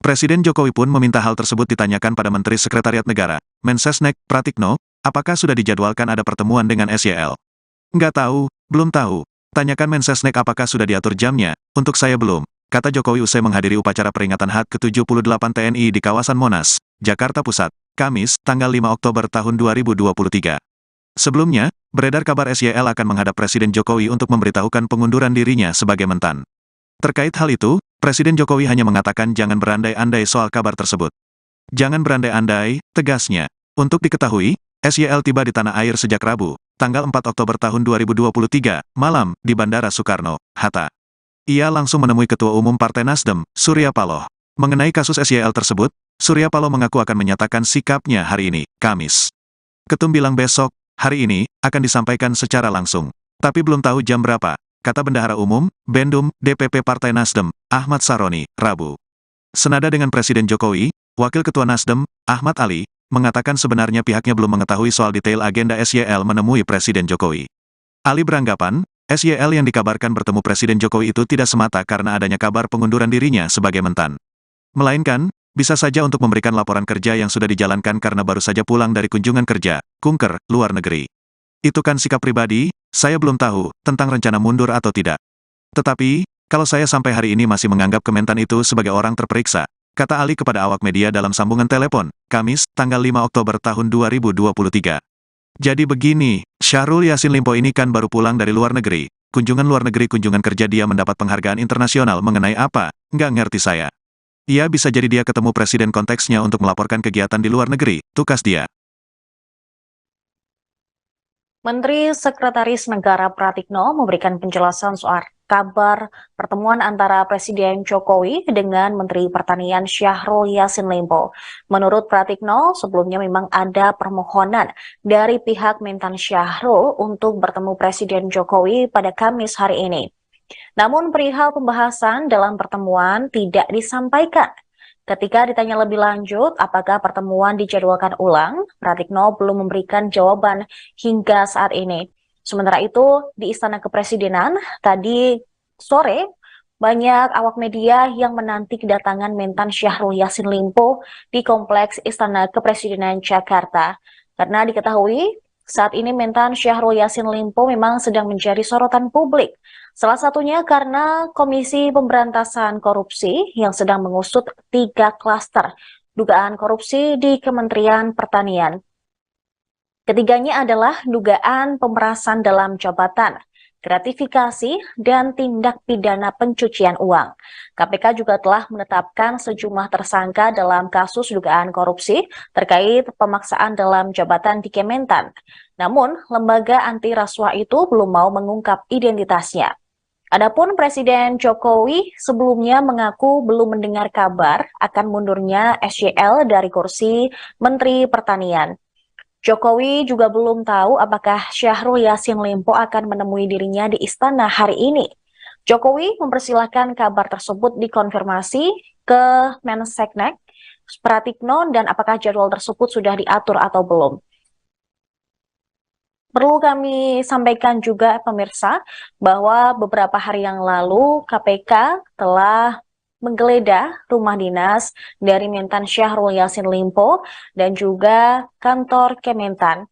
Presiden Jokowi pun meminta hal tersebut ditanyakan pada Menteri Sekretariat Negara, Mensesnek, Pratikno, apakah sudah dijadwalkan ada pertemuan dengan SYL. Nggak tahu, belum tahu. Tanyakan Mensesnek apakah sudah diatur jamnya, untuk saya belum, kata Jokowi usai menghadiri upacara peringatan HUT ke-78 TNI di kawasan Monas, Jakarta Pusat, Kamis, tanggal 5 Oktober tahun 2023. Sebelumnya, beredar kabar SYL akan menghadap Presiden Jokowi untuk memberitahukan pengunduran dirinya sebagai Mentan. Terkait hal itu, Presiden Jokowi hanya mengatakan jangan berandai-andai soal kabar tersebut. Jangan berandai-andai, tegasnya. Untuk diketahui, SYL tiba di tanah air sejak Rabu, tanggal 4 Oktober tahun 2023, malam, di Bandara Soekarno, Hatta. Ia langsung menemui Ketua Umum Partai Nasdem, Surya Paloh. Mengenai kasus SYL tersebut, Surya Paloh mengaku akan menyatakan sikapnya hari ini, Kamis. Ketum bilang besok, hari ini, akan disampaikan secara langsung. Tapi belum tahu jam berapa, kata Bendahara Umum, Bendum, DPP Partai Nasdem, Ahmad Saroni, Rabu. Senada dengan Presiden Jokowi, Wakil Ketua Nasdem, Ahmad Ali, mengatakan sebenarnya pihaknya belum mengetahui soal detail agenda SYL menemui Presiden Jokowi. Ali beranggapan, SYL yang dikabarkan bertemu Presiden Jokowi itu tidak semata karena adanya kabar pengunduran dirinya sebagai Mentan. Melainkan, bisa saja untuk memberikan laporan kerja yang sudah dijalankan karena baru saja pulang dari kunjungan kerja, kunker, luar negeri. Itu kan sikap pribadi, saya belum tahu, tentang rencana mundur atau tidak. Tetapi, kalau saya sampai hari ini masih menganggap Kementan itu sebagai orang terperiksa, kata Ali kepada awak media dalam sambungan telepon, Kamis, tanggal 5 Oktober tahun 2023. Jadi begini, Syahrul Yassin Limpo ini kan baru pulang dari luar negeri, kunjungan kerja dia mendapat penghargaan internasional mengenai apa, nggak ngerti saya. Ia bisa jadi dia ketemu presiden konteksnya untuk melaporkan kegiatan di luar negeri, tukas dia. Menteri Sekretaris Negara Pratikno memberikan penjelasan soal kabar pertemuan antara Presiden Jokowi dengan Menteri Pertanian Syahrul Yassin Limpo. Menurut Pratikno, sebelumnya memang ada permohonan dari pihak Mentan Syahrul untuk bertemu Presiden Jokowi pada Kamis hari ini. Namun perihal pembahasan dalam pertemuan tidak disampaikan. Ketika ditanya lebih lanjut apakah pertemuan dijadwalkan ulang, Pratikno belum memberikan jawaban hingga saat ini. Sementara itu, di Istana Kepresidenan, tadi sore, banyak awak media yang menanti kedatangan Mentan Syahrul Yassin Limpo di Kompleks Istana Kepresidenan Jakarta. Karena diketahui, saat ini Mentan Syahrul Yassin Limpo memang sedang menjadi sorotan publik. Salah satunya karena Komisi Pemberantasan Korupsi yang sedang mengusut 3 klaster dugaan korupsi di Kementerian Pertanian. Ketiganya adalah dugaan pemerasan dalam jabatan, gratifikasi, dan tindak pidana pencucian uang. KPK juga telah menetapkan sejumlah tersangka dalam kasus dugaan korupsi terkait pemaksaan dalam jabatan di Kementan. Namun, lembaga anti rasuah itu belum mau mengungkap identitasnya. Adapun Presiden Jokowi sebelumnya mengaku belum mendengar kabar akan mundurnya SYL dari kursi Menteri Pertanian. Jokowi juga belum tahu apakah Syahrul Yassin Limpo akan menemui dirinya di istana hari ini. Jokowi mempersilahkan kabar tersebut dikonfirmasi ke Menseknek, Pratikno, dan apakah jadwal tersebut sudah diatur atau belum. Perlu kami sampaikan juga pemirsa bahwa beberapa hari yang lalu KPK telah menggeledah rumah dinas dari Mentan Syahrul Yassin Limpo dan juga kantor Kementan.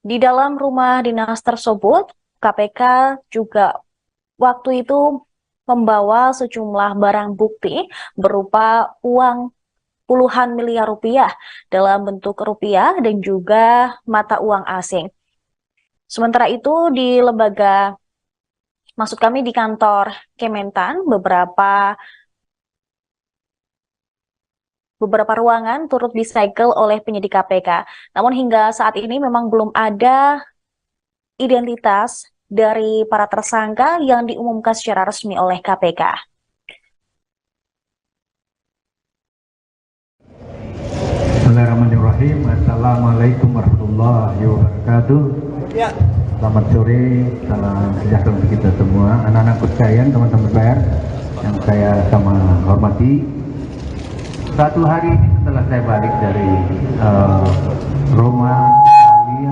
Di dalam rumah dinas tersebut, KPK juga waktu itu membawa sejumlah barang bukti berupa uang puluhan miliar rupiah dalam bentuk rupiah dan juga mata uang asing. Sementara itu di di kantor Kementan, beberapa ruangan turut disegel oleh penyidik KPK. Namun hingga saat ini memang belum ada identitas dari para tersangka yang diumumkan secara resmi oleh KPK. Bismillahirrahmanirrahim. Assalamualaikum warahmatullahi wabarakatuh. Selamat sore, salam sejahtera untuk kita semua. Anak-anak sekalian, teman-teman pers yang saya sama hormati. Satu hari setelah saya balik dari Roma, Italia,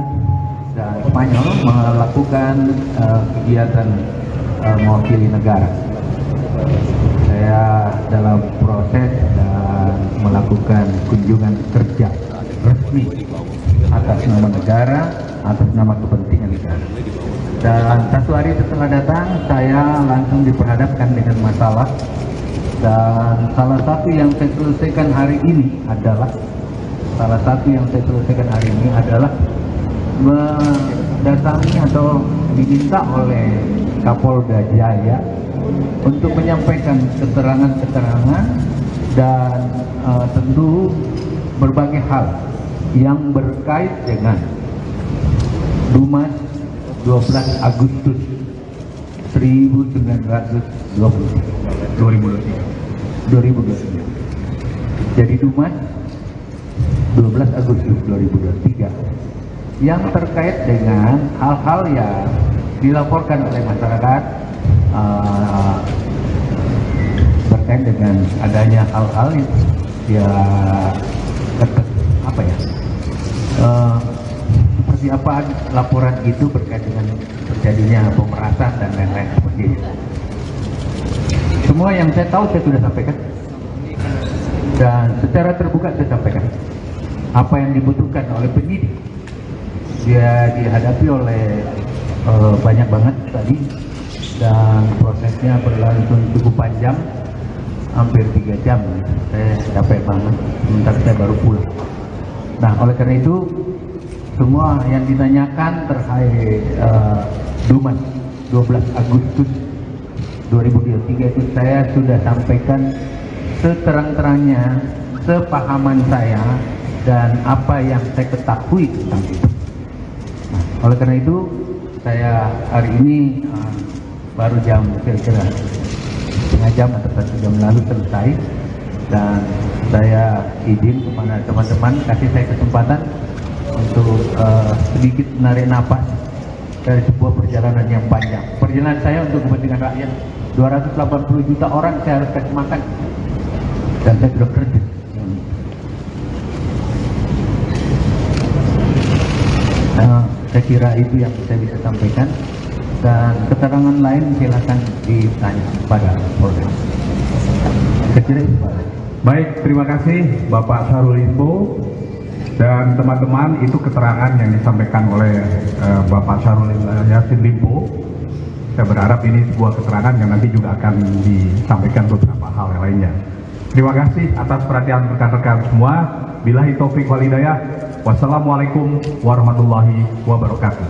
dan Spanyol melakukan kegiatan mewakili negara. Saya dalam proses dan melakukan kunjungan kerja resmi atas nama negara, atas nama kepentingan negara. Dan satu hari setelah datang, saya langsung diperhadapkan dengan masalah. Dan salah satu yang saya selesaikan hari ini adalah mendatangi atau diminta oleh Kapolda Jaya untuk menyampaikan keterangan-keterangan dan tentu berbagai hal yang berkait dengan Dumas 12 Agustus 2023. Jadi Dumas 12 Agustus 2023 yang terkait dengan hal-hal yang dilaporkan oleh masyarakat berkait dengan adanya hal-hal yang seperti apa laporan itu berkait dengan terjadinya pemerasan dan lain-lain seperti itu. Semua yang saya tahu saya sudah sampaikan dan secara terbuka saya sampaikan apa yang dibutuhkan oleh penyidik. Dia dihadapi oleh banyak banget tadi dan prosesnya berlangsung cukup panjang, hampir 3 jam. Saya capek banget, sementara saya baru pulang. Nah, oleh karena itu semua yang ditanyakan terkait Dumas 12 Agustus 2023 itu saya sudah sampaikan seterang-terangnya, sepahaman saya dan apa yang saya ketahui tentang itu. Nah, oleh karena itu saya hari ini baru jam kira-kira setengah jam atau 1 jam lalu selesai dan saya izin kepada teman-teman kasih saya kesempatan untuk sedikit menarik napas dari sebuah perjalanan yang panjang. Perjalanan saya untuk kepentingan rakyat, 280 juta orang saya harus kasih makan dan saya sudah kerja. Saya kira itu yang saya bisa sampaikan dan keterangan lain silakan ditanya kepada Polda. Saya kira itu Pak. Baik, terima kasih Bapak Syahrul Limpo. Dan teman-teman, itu keterangan yang disampaikan oleh Bapak Syahrul Yassin Limpo. Saya berharap ini sebuah keterangan yang nanti juga akan disampaikan beberapa hal yang lainnya. Terima kasih atas perhatian rekan-rekan semua. Billahi taufiq wal hidayah. Wassalamualaikum warahmatullahi wabarakatuh.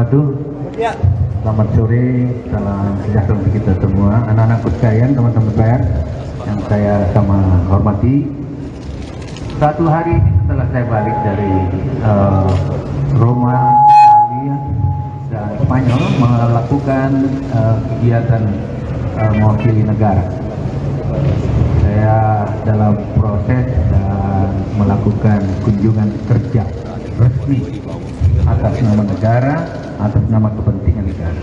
wabarakatuh. Selamat sore, salam sejahtera untuk kita semua, anak-anakku sekalian, teman-teman pers yang saya sama hormati. Satu hari setelah saya balik dari Roma, Italia, dan Spanyol melakukan kegiatan mewakili negara. Saya dalam proses dan melakukan kunjungan kerja resmi atas nama negara, atas nama kepentingan negara.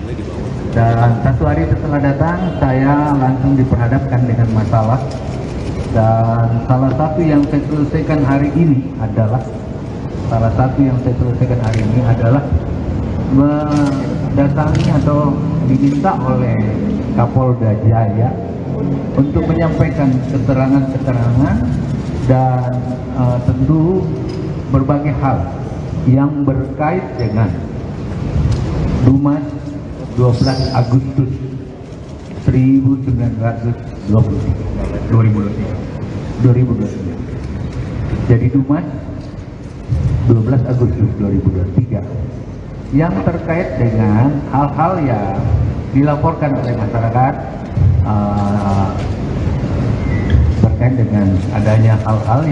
Dan satu hari setelah datang, saya langsung diperhadapkan dengan masalah. Dan salah satu yang saya selesaikan hari ini adalah mendatangi atau diminta oleh Kapolda Jaya untuk menyampaikan keterangan-keterangan dan tentu berbagai hal yang berkait dengan Dumas 12 Agustus 2023. Jadi Dumas 12 Agustus 2023 yang terkait dengan hal-hal yang dilaporkan oleh masyarakat berkait dengan adanya hal-hal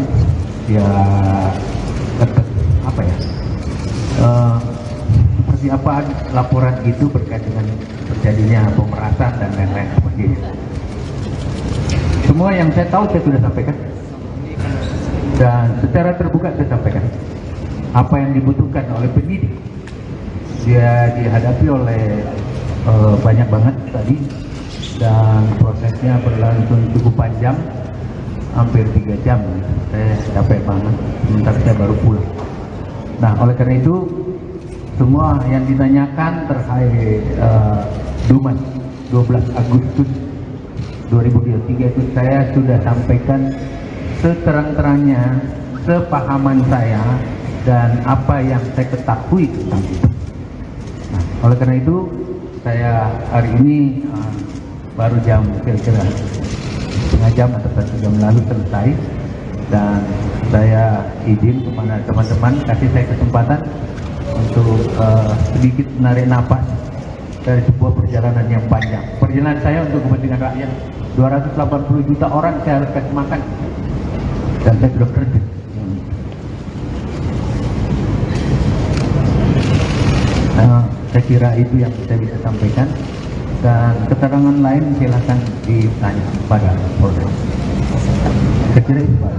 seperti apa laporan itu berkait dengan terjadinya pemerasan dan lain-lain sebagainya. Semua yang saya tahu saya sudah sampaikan dan secara terbuka saya sampaikan apa yang dibutuhkan oleh penyidik. Dia dihadapi oleh banyak banget tadi dan prosesnya berlangsung cukup panjang, hampir 3 jam. Saya capek banget, sementara saya baru pulang. Nah, oleh karena itu semua yang ditanyakan terkait Dumas 12 Agustus 2023 itu saya sudah sampaikan seterang-terangnya, sepahaman saya dan apa yang saya ketahui tentang itu. Nah, oleh karena itu saya hari ini baru jam kira-kira setengah jam atau 1 jam lalu selesai, dan saya izin kepada teman-teman kasih saya kesempatan untuk sedikit menarik napas dari sebuah perjalanan yang panjang. Perjalanan saya untuk kepentingan rakyat, 280 juta orang saya harus kasih makan, dan saya sudah kerja. Saya kira itu yang saya bisa sampaikan, dan keterangan lain silakan ditanya pada Polres. Saya kira itu Pak.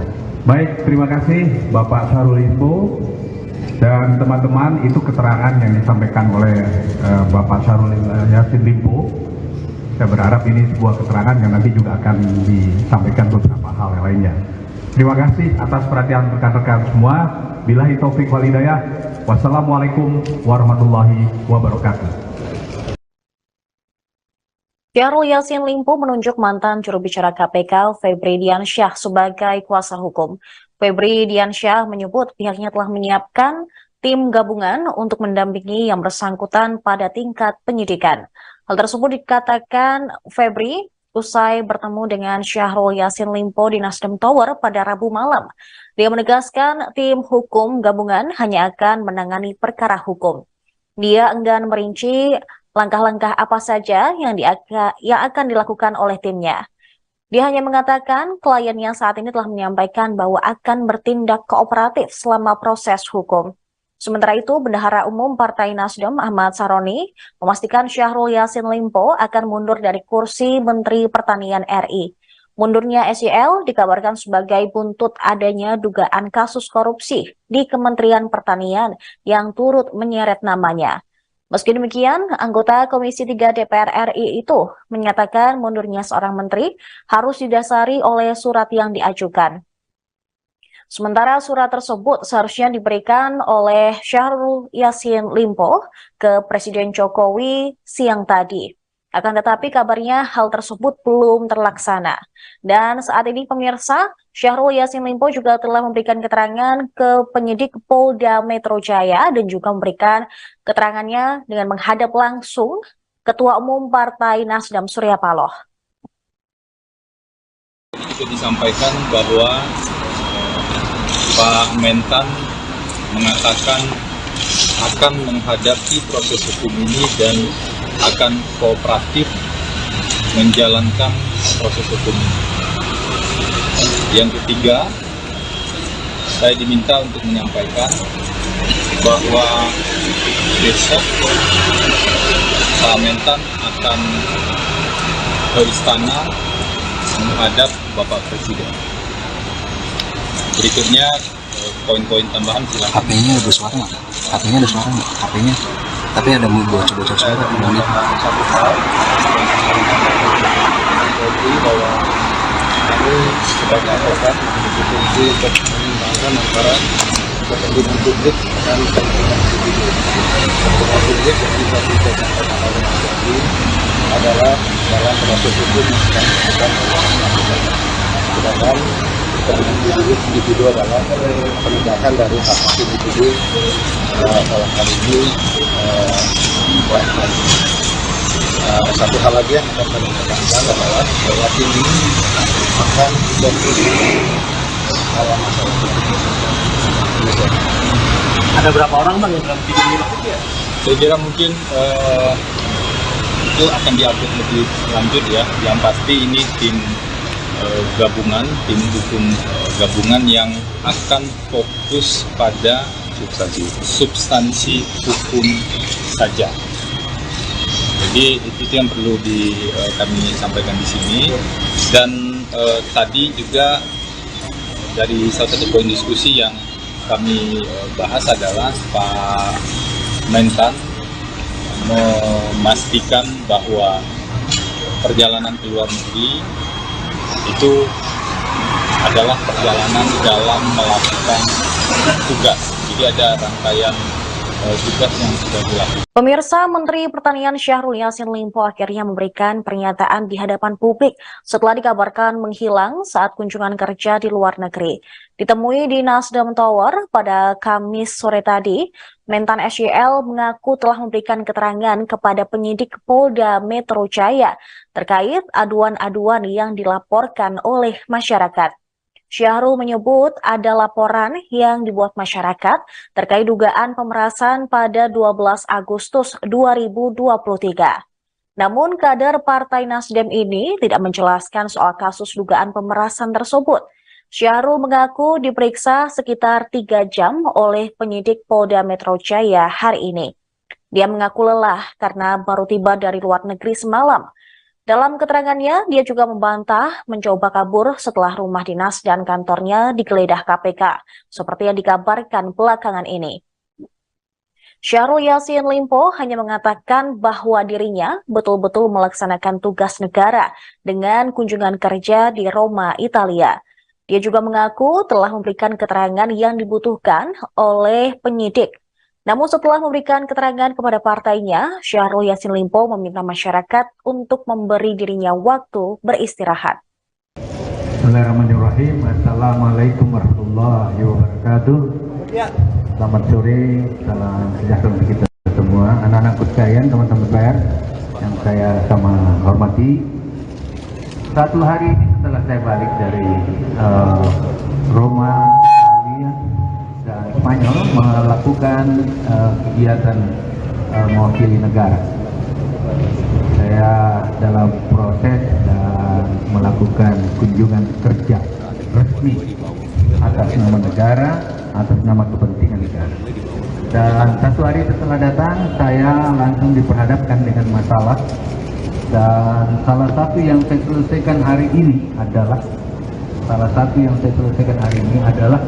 Baik, terima kasih Bapak Syahrul Limpo. Dan teman-teman, itu keterangan yang disampaikan oleh Bapak Syahrul Yassin Limpo. Saya berharap ini sebuah keterangan yang nanti juga akan disampaikan beberapa hal yang lainnya. Terima kasih atas perhatian rekan-rekan semua. Billahi taufik wal hidayah. Wassalamualaikum warahmatullahi wabarakatuh. Syahrul Yassin Limpo menunjuk mantan juru bicara KPK Febri Diansyah sebagai kuasa hukum. Febri Diansyah menyebut pihaknya telah menyiapkan tim gabungan untuk mendampingi yang bersangkutan pada tingkat penyidikan. Hal tersebut dikatakan Febri usai bertemu dengan Syahrul Yassin Limpo di Nasdem Tower pada Rabu malam. Dia menegaskan tim hukum gabungan hanya akan menangani perkara hukum. Dia enggan merinci langkah-langkah apa saja yang akan dilakukan oleh timnya. Dia hanya mengatakan kliennya saat ini telah menyampaikan bahwa akan bertindak kooperatif selama proses hukum. Sementara itu, Bendahara Umum Partai Nasdem Ahmad Saroni memastikan Syahrul Yassin Limpo akan mundur dari kursi Menteri Pertanian RI. Mundurnya SYL dikabarkan sebagai buntut adanya dugaan kasus korupsi di Kementerian Pertanian yang turut menyeret namanya. Meski demikian, anggota Komisi 3 DPR RI itu menyatakan mundurnya seorang menteri harus didasari oleh surat yang diajukan. Sementara surat tersebut seharusnya diberikan oleh Syahrul Yassin Limpo ke Presiden Jokowi siang tadi. Akan tetapi kabarnya hal tersebut belum terlaksana. Dan saat ini pemirsa, Syahrul Yassin Limpo juga telah memberikan keterangan ke penyidik Polda Metro Jaya dan juga memberikan keterangannya dengan menghadap langsung Ketua Umum Partai Nasdem Surya Paloh. Juga disampaikan bahwa Pak Mentan mengatakan akan menghadapi proses hukum ini dan akan kooperatif menjalankan proses hukum ini. Yang ketiga, saya diminta untuk menyampaikan bahwa besok Pak Mentan akan ke istana menghadap Bapak Presiden. Berikutnya poin-poin tambahan silakan. HP-nya ada suara nggak? HP-nya ada suara nggak? HP-nya. Tapi ada bocor-bocor suara. Satu hal bahwa kami sebagai advokat memiliki fungsi untuk menyimbangkan antara kepentingan publik dan kepentingan individu. Kepentingan publik yang bisa disampaikan oleh Mas Yadi adalah dalam proses hukum yang sedang dilakukan oleh masyarakat. Sedangkan kepentingan individu adalah penegakan dari hak hak individu dalam hal ini UMKM. Satu hal lagi yang akan kami tekankan adalah bahwa tim ini akan fokus dalam masalah Ada berapa orang bang yang dalam tim ini? Saya kira mungkin itu akan diupdate lebih lanjut ya. Yang pasti ini tim gabungan, tim hukum gabungan yang akan fokus pada substansi hukum saja. Jadi itu yang perlu kami sampaikan di sini. Dan tadi juga dari salah satu poin diskusi yang kami bahas adalah Pak Mentan memastikan bahwa perjalanan ke luar negeri itu adalah perjalanan dalam melakukan tugas. Jadi ada rangkaian tugas yang sudah dilakukan. Pemirsa, Menteri Pertanian Syahrul Yassin Limpo akhirnya memberikan pernyataan di hadapan publik setelah dikabarkan menghilang saat kunjungan kerja di luar negeri. Ditemui di Nasdem Tower pada Kamis sore tadi, Mentan SYL mengaku telah memberikan keterangan kepada penyidik Polda Metro Jaya terkait aduan-aduan yang dilaporkan oleh masyarakat. Syahrul menyebut ada laporan yang dibuat masyarakat terkait dugaan pemerasan pada 12 Agustus 2023. Namun kader Partai Nasdem ini tidak menjelaskan soal kasus dugaan pemerasan tersebut. Syahrul mengaku diperiksa sekitar 3 jam oleh penyidik Polda Metro Jaya hari ini. Dia mengaku lelah karena baru tiba dari luar negeri semalam. Dalam keterangannya, dia juga membantah mencoba kabur setelah rumah dinas dan kantornya digeledah KPK, seperti yang dikabarkan belakangan ini. Syahrul Yassin Limpo hanya mengatakan bahwa dirinya betul-betul melaksanakan tugas negara dengan kunjungan kerja di Roma, Italia. Dia juga mengaku telah memberikan keterangan yang dibutuhkan oleh penyidik. Namun setelah memberikan keterangan kepada partainya, Syahrul Yassin Limpo meminta masyarakat untuk memberi dirinya waktu beristirahat. Bismillahirrahmanirrahim. Assalamualaikum warahmatullahi wabarakatuh. Selamat sore, salam sejahtera untuk kita semua. Anak-anakku sekalian, teman-teman pers yang saya sama hormati. Satu hari ini setelah saya balik dari Roma, Italia, dan Spanyol melakukan kegiatan mewakili negara. Saya dalam proses dan melakukan kunjungan kerja resmi atas nama negara, atas nama kepentingan negara. Dan satu hari setelah datang, saya langsung diperhadapkan dengan masalah. Dan salah satu yang saya selesaikan hari ini adalah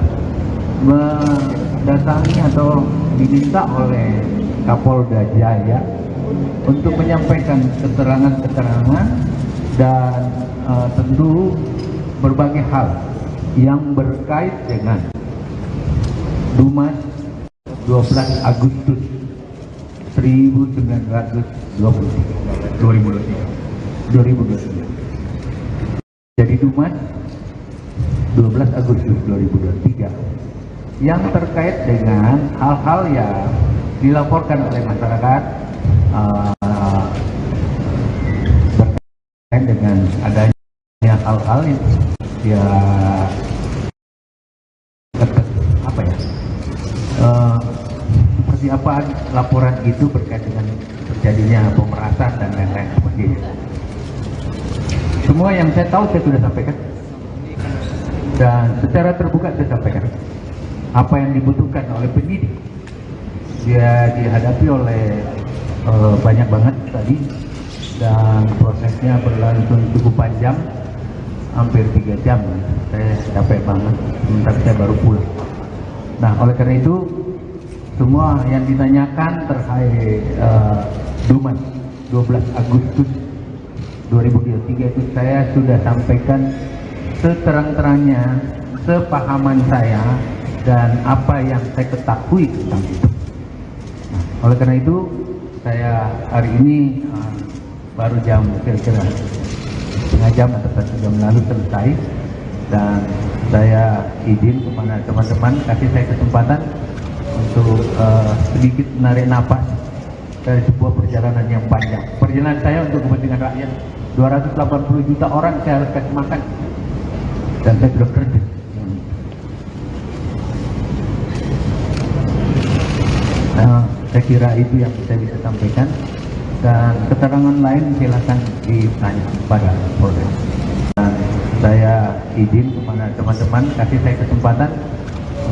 mendatangi atau diminta oleh Kapolda Jaya untuk menyampaikan keterangan-keterangan dan tentu berbagai hal yang berkait dengan Dumas 12 Agustus 2023. Jadi Dumas 12 Agustus 2023 yang terkait dengan hal-hal yang dilaporkan oleh masyarakat berkait dengan adanya hal-hal yang seperti apa laporan itu berkait dengan terjadinya pemerasan dan lain-lain sebagainya. Semua yang saya tahu saya sudah sampaikan dan secara terbuka saya sampaikan apa yang dibutuhkan oleh penyidik. Dia dihadapi oleh banyak banget tadi dan prosesnya berlangsung cukup panjang, hampir 3 jam. Saya capek banget, sebentar saya baru pulang. Nah, oleh karena itu semua yang ditanyakan terkait Dumas 12 Agustus 2023 itu saya sudah sampaikan seterang-terangnya, sepahaman saya dan apa yang saya ketahui tentang itu. Nah, oleh karena itu saya hari ini baru jam kira-kira setengah jam atau 1 jam lalu selesai, dan saya izin kepada teman-teman kasih saya kesempatan untuk sedikit menarik napas dari sebuah perjalanan yang panjang. Perjalanan saya untuk kepentingan rakyat, 280 juta orang saya harus kasih makan, dan saya sudah kerja. Saya kira itu yang saya bisa sampaikan, dan keterangan lain silakan ditanya pada Polres. Dan saya izin kepada teman-teman kasih saya kesempatan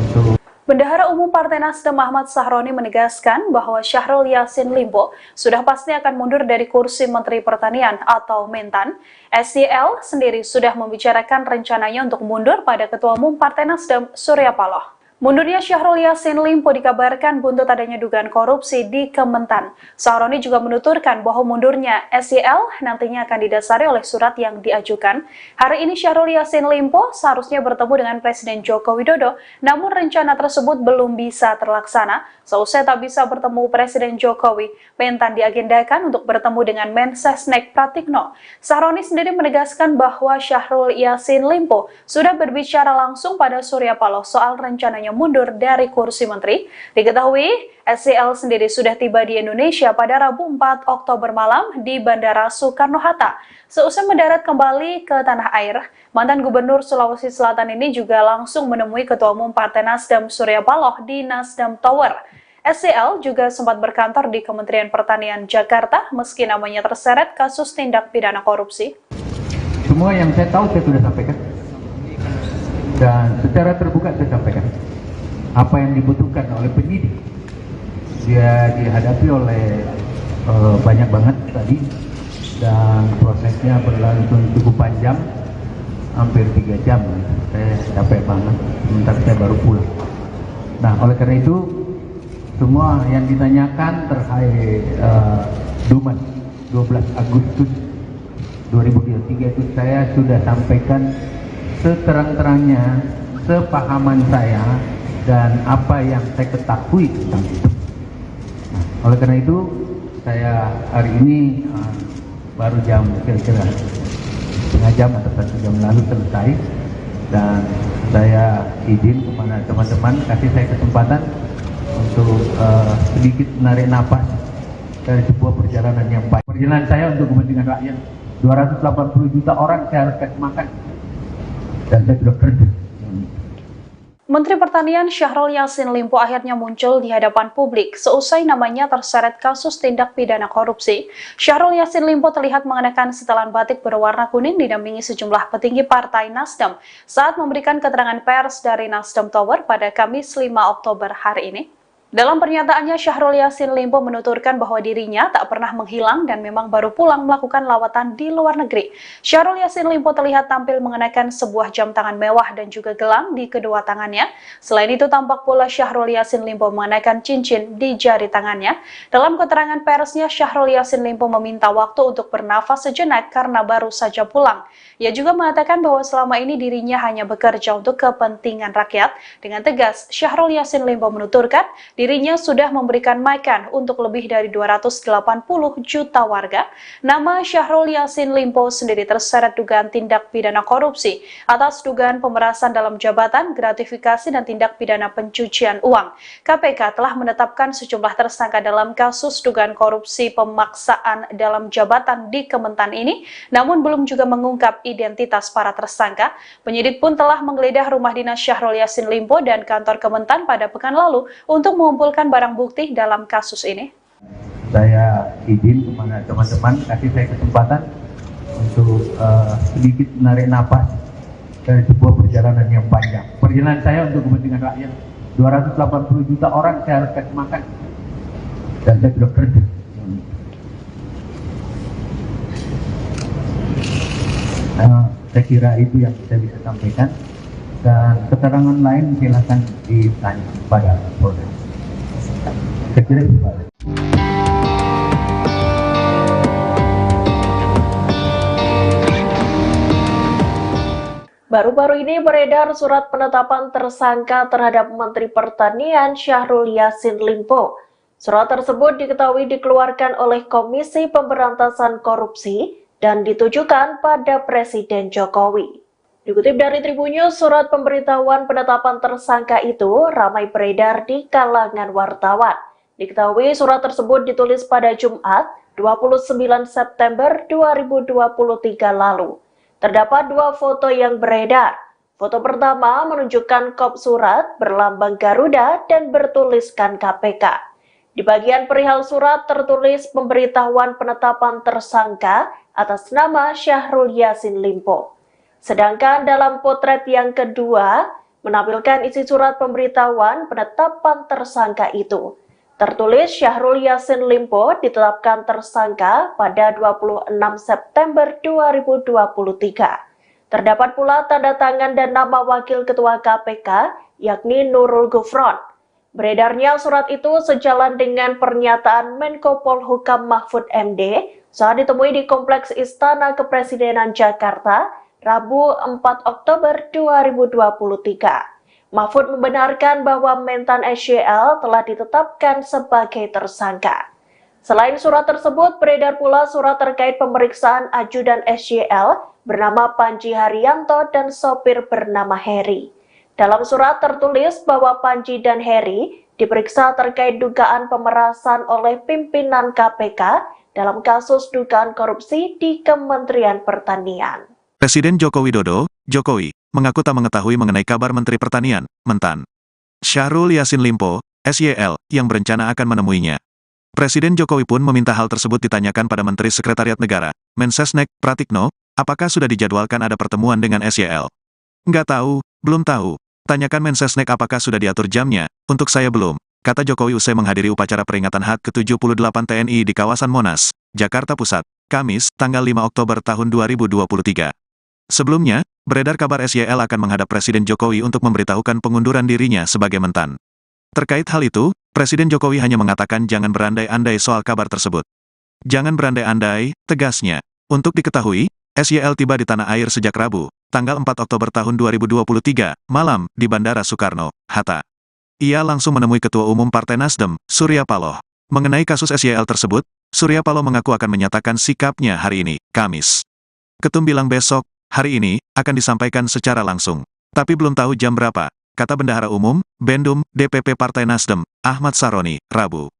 untuk Bendahara Umum Partai Nasdem Ahmad Sahroni menegaskan bahwa Syahrul Yassin Limpo sudah pasti akan mundur dari kursi Menteri Pertanian atau Mentan. SYL sendiri sudah membicarakan rencananya untuk mundur pada Ketua Umum Partai Nasdem Surya Paloh. Mundurnya Syahrul Yassin Limpo dikabarkan buntut adanya dugaan korupsi di Kementan. Sahroni juga menuturkan bahwa mundurnya SYL nantinya akan didasari oleh surat yang diajukan. Hari ini Syahrul Yassin Limpo seharusnya bertemu dengan Presiden Joko Widodo, namun rencana tersebut belum bisa terlaksana. Seusai tak bisa bertemu Presiden Jokowi, Mentan diagendakan untuk bertemu dengan Mensesnek Pratikno. Sahroni sendiri menegaskan bahwa Syahrul Yassin Limpo sudah berbicara langsung pada Surya Paloh soal rencananya mundur dari kursi menteri. Diketahui, SYL sendiri sudah tiba di Indonesia pada Rabu 4 Oktober malam di Bandara Soekarno-Hatta. Seusai mendarat kembali ke tanah air, mantan Gubernur Sulawesi Selatan ini juga langsung menemui Ketua Umum Partai Nasdem Surya Paloh di Nasdem Tower. SYL juga sempat berkantor di Kementerian Pertanian Jakarta meski namanya terseret kasus tindak pidana korupsi. Semua yang saya tahu saya sudah sampaikan, dan secara terbuka saya sampaikan apa yang dibutuhkan oleh penyidik. Dia dihadapi oleh banyak banget tadi dan prosesnya berlangsung cukup panjang, hampir 3 jam. Saya capek banget, sebentar saya baru pulang. Nah, oleh karena itu semua yang ditanyakan terkait Dumas 12 Agustus 2023 itu saya sudah sampaikan seterang-terangnya, sepahaman saya dan apa yang saya ketahui tentang itu. Nah, oleh karena itu saya hari ini baru jam kira-kira setengah jam atau 1 jam lalu selesai, dan saya izin kepada teman-teman kasih saya kesempatan untuk sedikit menarik napas dari sebuah perjalanan yang baik. Perjalanan saya untuk kepentingan rakyat, 280 juta orang saya harus kasih makan, dan saya sudah kerja. Menteri Pertanian Syahrul Yassin Limpo akhirnya muncul di hadapan publik seusai namanya terseret kasus tindak pidana korupsi. Syahrul Yassin Limpo terlihat mengenakan setelan batik berwarna kuning didampingi sejumlah petinggi Partai Nasdem saat memberikan keterangan pers dari Nasdem Tower pada Kamis 5 Oktober hari ini. Dalam pernyataannya, Syahrul Yassin Limpo menuturkan bahwa dirinya tak pernah menghilang dan memang baru pulang melakukan lawatan di luar negeri. Syahrul Yassin Limpo terlihat tampil mengenakan sebuah jam tangan mewah dan juga gelang di kedua tangannya. Selain itu, tampak pula Syahrul Yassin Limpo mengenakan cincin di jari tangannya. Dalam keterangan persnya, Syahrul Yassin Limpo meminta waktu untuk bernafas sejenak karena baru saja pulang. Ia juga mengatakan bahwa selama ini dirinya hanya bekerja untuk kepentingan rakyat. Dengan tegas, Syahrul Yassin Limpo menuturkan dirinya sudah memberikan makan untuk lebih dari 280 juta warga. Nama Syahrul Yassin Limpo sendiri terseret dugaan tindak pidana korupsi atas dugaan pemerasan dalam jabatan, gratifikasi, dan tindak pidana pencucian uang. KPK telah menetapkan sejumlah tersangka dalam kasus dugaan korupsi pemaksaan dalam jabatan di Kementan ini, namun belum juga mengungkap identitas para tersangka. Penyidik pun telah menggeledah rumah dinas Syahrul Yassin Limpo dan kantor Kementan pada pekan lalu untuk mengumpulkan barang bukti dalam kasus ini. Saya izin kepada teman-teman, kasih saya kesempatan untuk sedikit menarik napas dari sebuah perjalanan yang panjang. Perjalanan saya untuk kepentingan rakyat. 280 juta orang saya harus kasih makan. Dan saya sudah kerja. Saya kira itu yang saya bisa sampaikan. Dan keterangan lain silakan ditanya pada Polda. Saya kira itu Pak. Baru-baru ini beredar surat penetapan tersangka terhadap Menteri Pertanian Syahrul Yassin Limpo. Surat tersebut diketahui dikeluarkan oleh Komisi Pemberantasan Korupsi dan ditujukan pada Presiden Jokowi. Dikutip dari Tribunnews, surat pemberitahuan penetapan tersangka itu ramai beredar di kalangan wartawan. Diketahui surat tersebut ditulis pada Jumat 29 September 2023 lalu. Terdapat dua foto yang beredar. Foto pertama menunjukkan kop surat berlambang Garuda dan bertuliskan KPK. Di bagian perihal surat tertulis pemberitahuan penetapan tersangka atas nama Syahrul Yassin Limpo. Sedangkan dalam potret yang kedua menampilkan isi surat pemberitahuan penetapan tersangka itu. Tertulis Syahrul Yassin Limpo ditetapkan tersangka pada 26 September 2023. Terdapat pula tanda tangan dan nama Wakil Ketua KPK, yakni Nurul Gufron. Beredarnya surat itu sejalan dengan pernyataan Menko Polhukam Mahfud MD saat ditemui di Kompleks Istana Kepresidenan Jakarta, Rabu 4 Oktober 2023. Mahfud membenarkan bahwa Mentan SYL telah ditetapkan sebagai tersangka. Selain surat tersebut, beredar pula surat terkait pemeriksaan ajudan SYL bernama Panji Haryanto dan sopir bernama Heri. Dalam surat tertulis bahwa Panji dan Heri diperiksa terkait dugaan pemerasan oleh pimpinan KPK dalam kasus dugaan korupsi di Kementerian Pertanian. Presiden Joko Widodo, Jokowi, mengaku tak mengetahui mengenai kabar Menteri Pertanian, Mentan Syahrul Yassin Limpo, SYL, yang berencana akan menemuinya. Presiden Jokowi pun meminta hal tersebut ditanyakan pada Menteri Sekretariat Negara, Mensesnek, Pratikno, apakah sudah dijadwalkan ada pertemuan dengan SYL. Nggak tahu, belum tahu. Tanyakan Mensesnek apakah sudah diatur jamnya, untuk saya belum, kata Jokowi usai menghadiri upacara peringatan HUT ke-78 TNI di kawasan Monas, Jakarta Pusat, Kamis, tanggal 5 Oktober tahun 2023. Sebelumnya, beredar kabar SYL akan menghadap Presiden Jokowi untuk memberitahukan pengunduran dirinya sebagai Mentan. Terkait hal itu, Presiden Jokowi hanya mengatakan jangan berandai-andai soal kabar tersebut. Jangan berandai-andai, tegasnya. Untuk diketahui, SYL tiba di tanah air sejak Rabu, tanggal 4 Oktober tahun 2023, malam, di Bandara Soekarno, Hatta. Ia langsung menemui Ketua Umum Partai Nasdem, Surya Paloh. Mengenai kasus SYL tersebut, Surya Paloh mengaku akan menyatakan sikapnya hari ini, Kamis. Ketum bilang besok, hari ini, akan disampaikan secara langsung. Tapi belum tahu jam berapa, kata Bendahara Umum, Bendum, DPP Partai Nasdem, Ahmad Saroni, Rabu.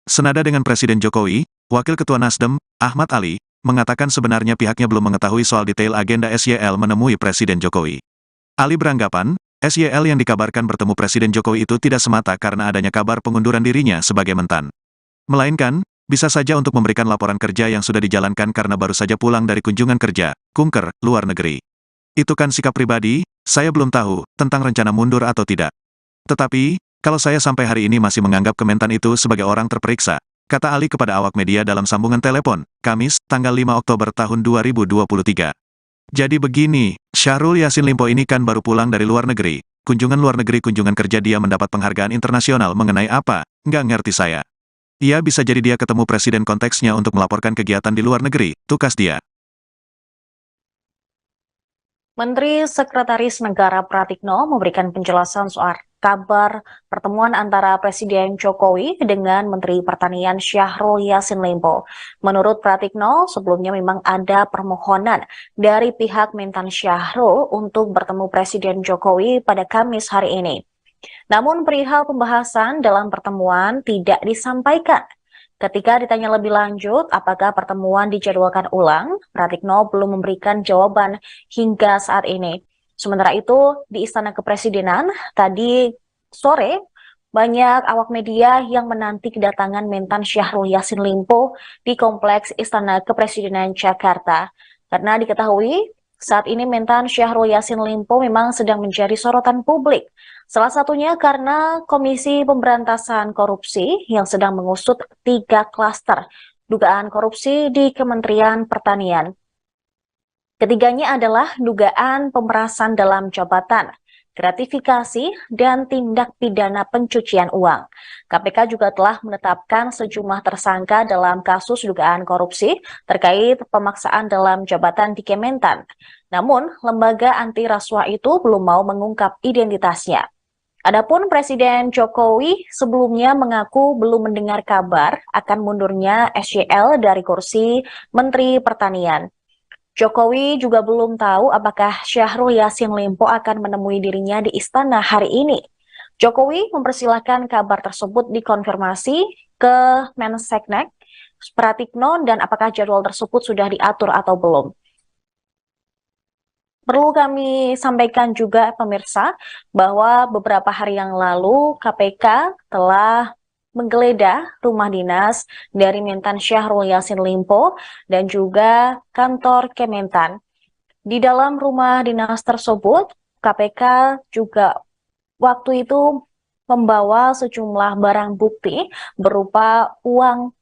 Senada dengan Presiden Jokowi, Wakil Ketua Nasdem, Ahmad Ali, mengatakan sebenarnya pihaknya belum mengetahui soal detail agenda SYL menemui Presiden Jokowi. Ali beranggapan, SYL yang dikabarkan bertemu Presiden Jokowi itu tidak semata karena adanya kabar pengunduran dirinya sebagai Mentan. Melainkan, bisa saja untuk memberikan laporan kerja yang sudah dijalankan karena baru saja pulang dari kunjungan kerja, kunker, luar negeri. Itu kan sikap pribadi, saya belum tahu, tentang rencana mundur atau tidak. Tetapi, kalau saya sampai hari ini masih menganggap Kementan itu sebagai orang terperiksa, kata Ali kepada awak media dalam sambungan telepon, Kamis, tanggal 5 Oktober tahun 2023. Jadi begini, Syahrul Yassin Limpo ini kan baru pulang dari luar negeri. Kunjungan luar negeri kunjungan kerja dia mendapat penghargaan internasional mengenai apa, nggak ngerti saya. Ia bisa jadi dia ketemu presiden konteksnya untuk melaporkan kegiatan di luar negeri, tukas dia. Menteri Sekretaris Negara Pratikno memberikan penjelasan soal kabar pertemuan antara Presiden Jokowi dengan Menteri Pertanian Syahrul Yassin Limpo. Menurut Pratikno, sebelumnya memang ada permohonan dari pihak Mentan Syahrul untuk bertemu Presiden Jokowi pada Kamis hari ini. Namun perihal pembahasan dalam pertemuan tidak disampaikan. Ketika ditanya lebih lanjut apakah pertemuan dijadwalkan ulang, Pratikno belum memberikan jawaban hingga saat ini. Sementara itu, di Istana Kepresidenan tadi sore, Banyak awak media yang menanti kedatangan Mentan Syahrul Yassin Limpo di Kompleks Istana Kepresidenan Jakarta. Karena diketahui saat ini Mentan Syahrul Yassin Limpo memang sedang menjadi sorotan publik. Salah satunya karena Komisi Pemberantasan Korupsi yang sedang mengusut 3 klaster dugaan korupsi di Kementerian Pertanian. Ketiganya adalah dugaan pemerasan dalam jabatan, gratifikasi, dan tindak pidana pencucian uang. KPK juga telah menetapkan sejumlah tersangka dalam kasus dugaan korupsi terkait pemaksaan dalam jabatan di Kementan. Namun, lembaga anti rasuah itu belum mau mengungkap identitasnya. Adapun Presiden Jokowi sebelumnya mengaku belum mendengar kabar akan mundurnya SYL dari kursi Menteri Pertanian. Jokowi juga belum tahu apakah Syahrul Yassin Limpo akan menemui dirinya di istana hari ini. Jokowi mempersilahkan kabar tersebut dikonfirmasi ke Menseknek, Pratikno, dan apakah jadwal tersebut sudah diatur atau belum. Perlu kami sampaikan juga pemirsa bahwa beberapa hari yang lalu KPK telah menggeledah rumah dinas dari Mentan Syahrul Yassin Limpo dan juga kantor Kementan. Di dalam rumah dinas tersebut, KPK juga waktu itu membawa sejumlah barang bukti berupa uang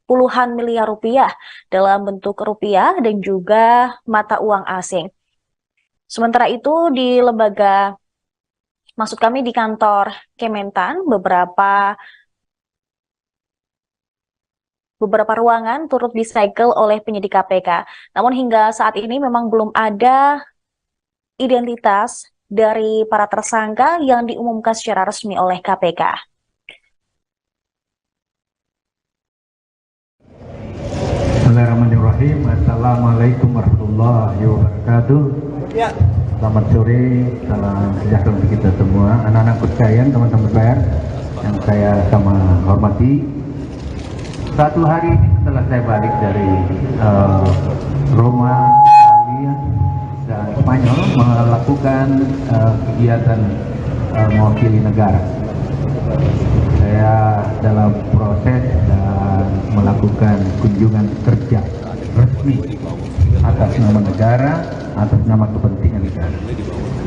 puluhan miliar rupiah dalam bentuk rupiah dan juga mata uang asing. Sementara itu di di kantor Kementan, beberapa ruangan turut disegel oleh penyidik KPK. Namun hingga saat ini memang belum ada identitas dari para tersangka yang diumumkan secara resmi oleh KPK. Bismillahirrahmanirrahim. Assalamualaikum warahmatullahi wabarakatuh. Selamat sore, salam sejahtera untuk kita semua. Anak-anak sekalian, teman-teman pers yang saya sama hormati. Satu hari setelah saya balik dari Roma, Italia, dan Spanyol melakukan kegiatan mewakili negara. Saya dalam proses dan melakukan kunjungan kerja resmi atas nama negara, atas nama kepentingan negara.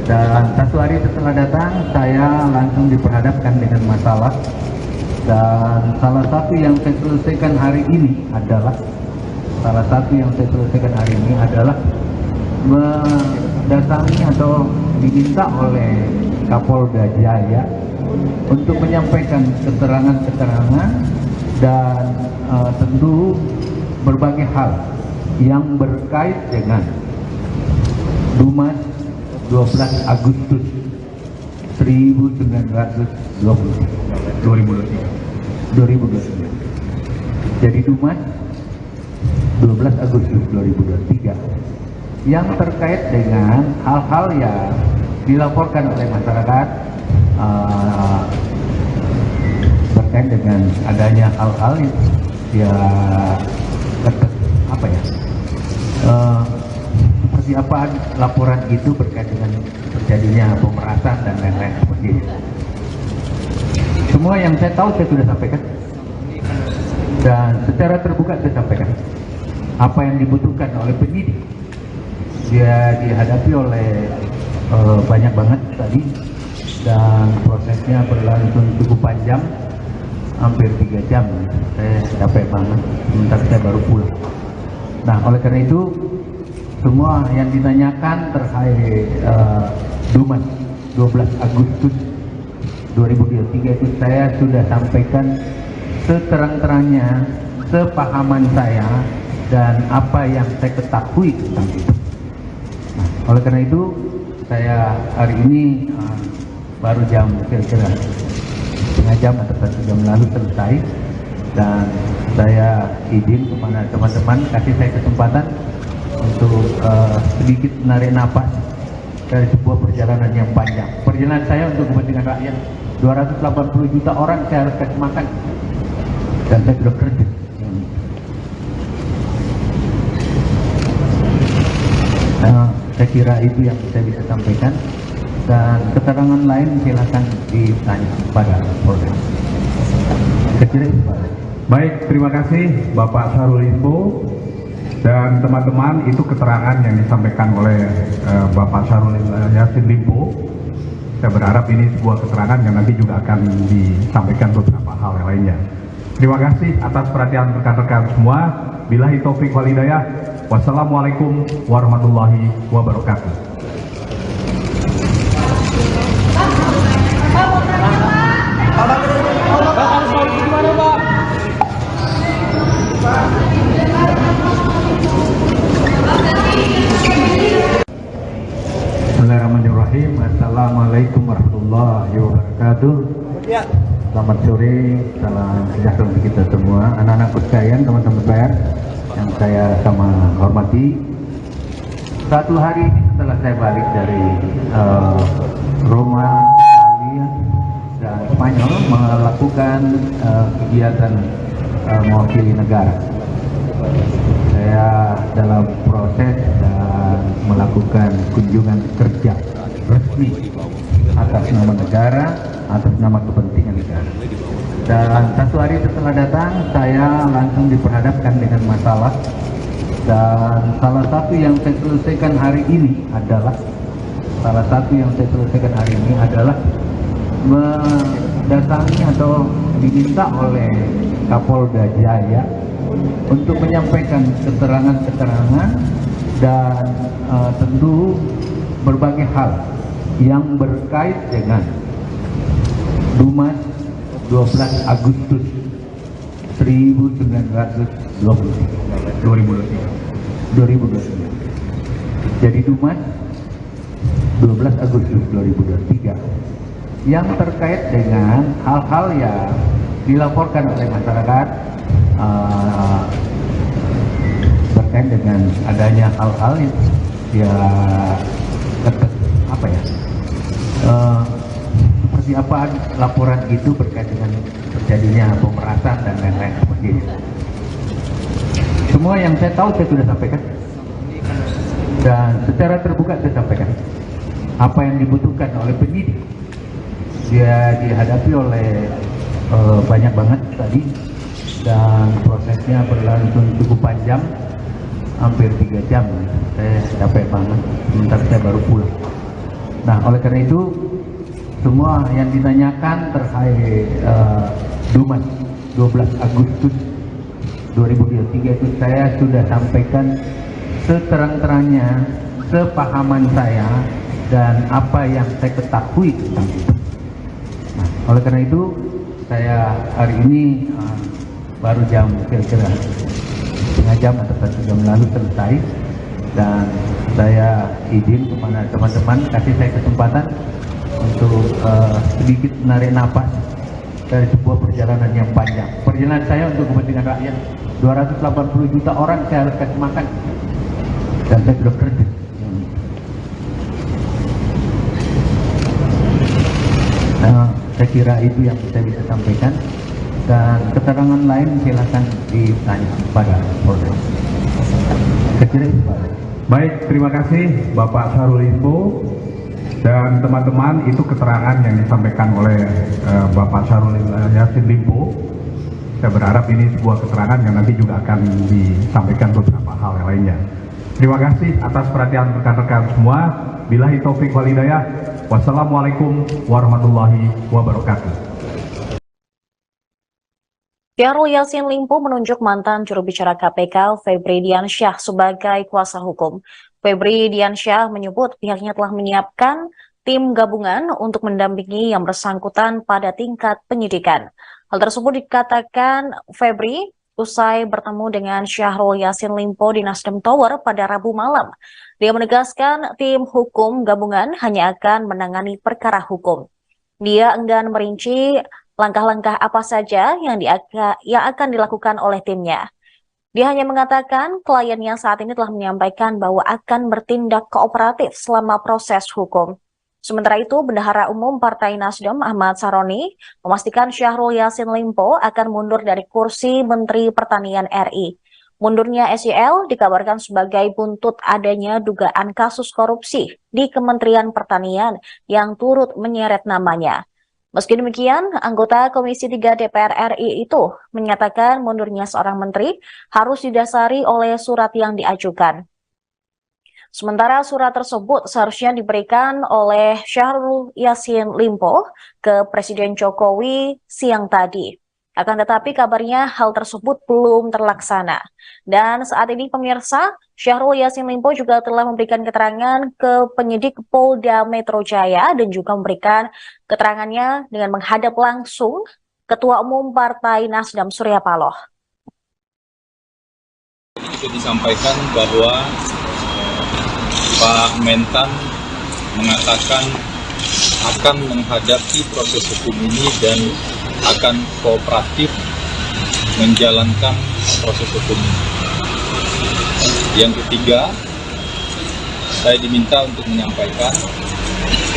Dan satu hari setelah datang, saya langsung diperhadapkan dengan masalah. Dan salah satu yang saya selesaikan hari ini adalah mendatangi atau diminta oleh Kapolda Jaya untuk menyampaikan keterangan-keterangan dan tentu berbagai hal yang berkait dengan Dumas 12 Agustus 2023. Jadi Dumas 12 Agustus 2023 yang terkait dengan hal-hal yang dilaporkan oleh masyarakat berkait dengan adanya hal-hal yang seperti apa laporan itu berkait dengan terjadinya pemerasan dan lain-lain seperti itu. Semua yang saya tahu saya sudah sampaikan dan secara terbuka saya sampaikan apa yang dibutuhkan oleh penyidik. Dia dihadapi oleh banyak banget tadi dan prosesnya berlangsung cukup panjang, hampir 3 jam. Saya capek banget, sementara saya baru pulang. Nah, oleh karena itu semua yang ditanyakan terkait Dumas 12 Agustus 2023 itu saya sudah sampaikan seterang-terangnya, sepahaman saya dan apa yang saya ketahui tentang itu. Nah, oleh karena itu saya hari ini baru jam kira-kira setengah jam atau 1 jam lalu selesai, dan saya izin kepada teman-teman kasih saya kesempatan untuk sedikit menarik napas dari sebuah perjalanan yang panjang. Perjalanan saya untuk kepentingan rakyat, 280 juta orang saya harus kasih makan, dan saya sudah kerja. Saya kira itu yang saya bisa sampaikan. Dan keterangan lain silakan ditanya pada Polda. Kecil itu Pak. Baik, terima kasih Bapak Syahrul Limpo dan teman-teman, itu keterangan yang disampaikan oleh Bapak Syahrul Yassin Limpo. Saya berharap ini sebuah keterangan yang nanti juga akan disampaikan beberapa hal yang lainnya. Terima kasih atas perhatian rekan-rekan semua. Billahi taufik wal hidayah. Wassalamualaikum warahmatullahi wabarakatuh. Bismillahirrahmanirrahim. Assalamualaikum warahmatullahi wabarakatuh. Selamat sore, salam sejahtera untuk kita semua, anak-anak sekalian, teman-teman pers yang saya sama hormati. Satu hari ini setelah saya balik dari Roma, Italia, dan Spanyol melakukan kegiatan mewakili negara. Saya dalam proses dan melakukan kunjungan kerja resmi atas nama negara, atas nama kepentingan negara. Dan satu hari setelah datang, saya langsung diperhadapkan dengan masalah. Dan salah satu yang saya selesaikan hari ini adalah mendatangi atau diminta oleh Kapolda Jaya untuk menyampaikan keterangan-keterangan dan tentu berbagai hal yang berkait dengan Dumas 12 Agustus 2023. Jadi Dumas 12 Agustus 2023 yang terkait dengan hal-hal yang dilaporkan oleh masyarakat berkait dengan adanya hal-hal yang seperti apa laporan itu berkait dengan terjadinya pemerasan dan lain-lain seperti ini. Semua yang saya tahu saya sudah sampaikan dan secara terbuka saya sampaikan apa yang dibutuhkan oleh penyidik. Dia dihadapi oleh banyak banget tadi dan prosesnya berlangsung cukup panjang, hampir 3 jam. Saya capek banget, sementara saya baru pulang. Nah, oleh karena itu semua yang ditanyakan terkait Dumas 12 Agustus 2023 itu saya sudah sampaikan seterang-terangnya, sepahaman saya dan apa yang saya ketahui tentang itu. Nah, oleh karena itu saya hari ini baru jam kira-kira setengah jam atau 1 jam lalu selesai, dan saya izin kepada teman-teman kasih saya kesempatan untuk sedikit menarik napas dari sebuah perjalanan yang panjang. Perjalanan saya untuk kepentingan rakyat, 280 juta orang saya harus kasih makan, dan saya sudah kerja. Saya kira itu yang saya bisa sampaikan, dan keterangan lain silakan ditanya pada Polda. Saya kira itu Pak. Baik, terima kasih Bapak Syahrul Limpo dan teman-teman, itu keterangan yang disampaikan oleh Bapak Syahrul Yassin Limpo. Saya berharap ini sebuah keterangan yang nanti juga akan disampaikan beberapa hal yang lainnya. Terima kasih atas perhatian rekan-rekan semua. Billahi taufik wal hidayah. Wassalamualaikum warahmatullahi wabarakatuh. Syahrul Yassin Limpo menunjuk mantan juru bicara KPK Febri Diansyah sebagai kuasa hukum. Febri Diansyah menyebut pihaknya telah menyiapkan tim gabungan untuk mendampingi yang bersangkutan pada tingkat penyidikan. Hal tersebut dikatakan Febri usai bertemu dengan Syahrul Yassin Limpo di Nasdem Tower pada Rabu malam. Dia menegaskan tim hukum gabungan hanya akan menangani perkara hukum. Dia enggan merinci langkah-langkah apa saja yang akan dilakukan oleh timnya. Dia hanya mengatakan kliennya saat ini telah menyampaikan bahwa akan bertindak kooperatif selama proses hukum. Sementara itu, Bendahara Umum Partai Nasdem Ahmad Saroni memastikan Syahrul Yassin Limpo akan mundur dari kursi Menteri Pertanian RI. Mundurnya SYL dikabarkan sebagai buntut adanya dugaan kasus korupsi di Kementerian Pertanian yang turut menyeret namanya. Meski demikian, anggota Komisi 3 DPR RI itu menyatakan mundurnya seorang menteri harus didasari oleh surat yang diajukan. Sementara surat tersebut seharusnya diberikan oleh Syahrul Yassin Limpo ke Presiden Jokowi siang tadi. Akan tetapi kabarnya hal tersebut belum terlaksana. Dan saat ini pemirsa, Syahrul Yassin Limpo juga telah memberikan keterangan ke penyidik Polda Metro Jaya dan juga memberikan keterangannya dengan menghadap langsung Ketua Umum Partai Nasdem Surya Paloh. Itu disampaikan bahwa Pak Mentan mengatakan akan menghadapi proses hukum ini dan akan kooperatif menjalankan proses hukum ini. Yang ketiga, saya diminta untuk menyampaikan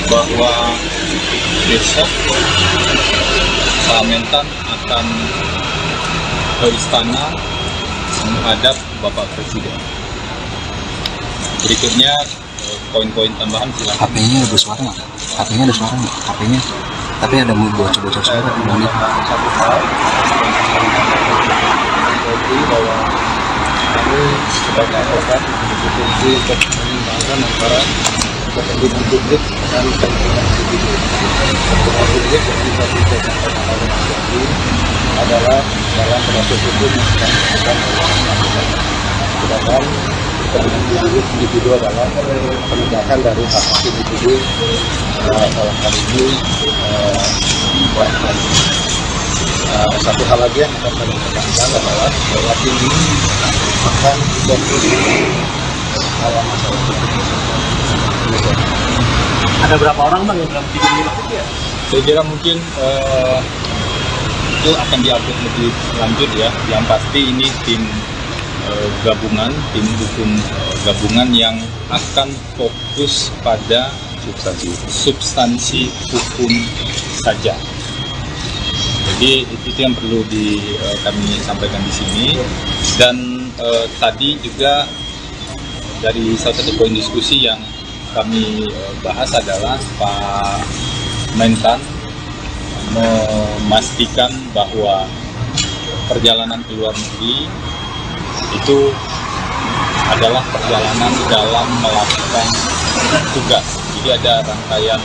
bahwa besok Pak Mentan akan ke istana menghadap Bapak Presiden. Berikutnya poin-poin tambahan silakan. HP-nya ada suara nggak? HP-nya ada suara nggak? HP-nya. Tapi ada bocor-bocor suara di dalamnya. Satu hal, bahwa kami sebagai advokat memiliki fungsi untuk menyimbangkan antara kepentingan publik dan kepentingan individu. Kepentingan publik yang bisa disampaikan oleh Mas Yandi adalah dalam proses hukum yang sedang dilakukan oleh masyarakat. Sedangkan kepentingan individu adalah penegakan dari hak individu dalam hal ini satu hal lagi yang akan kami tekankan adalah bahwa ini akan fokus dalam masalah Ada berapa orang bang yang dalam tim ini? Saya kira mungkin itu akan diupdate lebih lanjut ya. Yang pasti ini tim gabungan, tim hukum gabungan yang akan fokus pada substansi hukum saja. Jadi itu yang perlu kami sampaikan di sini. Dan tadi juga dari salah satu poin diskusi yang kami bahas adalah Pak Mentan memastikan bahwa perjalanan ke luar negeri itu adalah perjalanan dalam melakukan tugas. Jadi ada rangkaian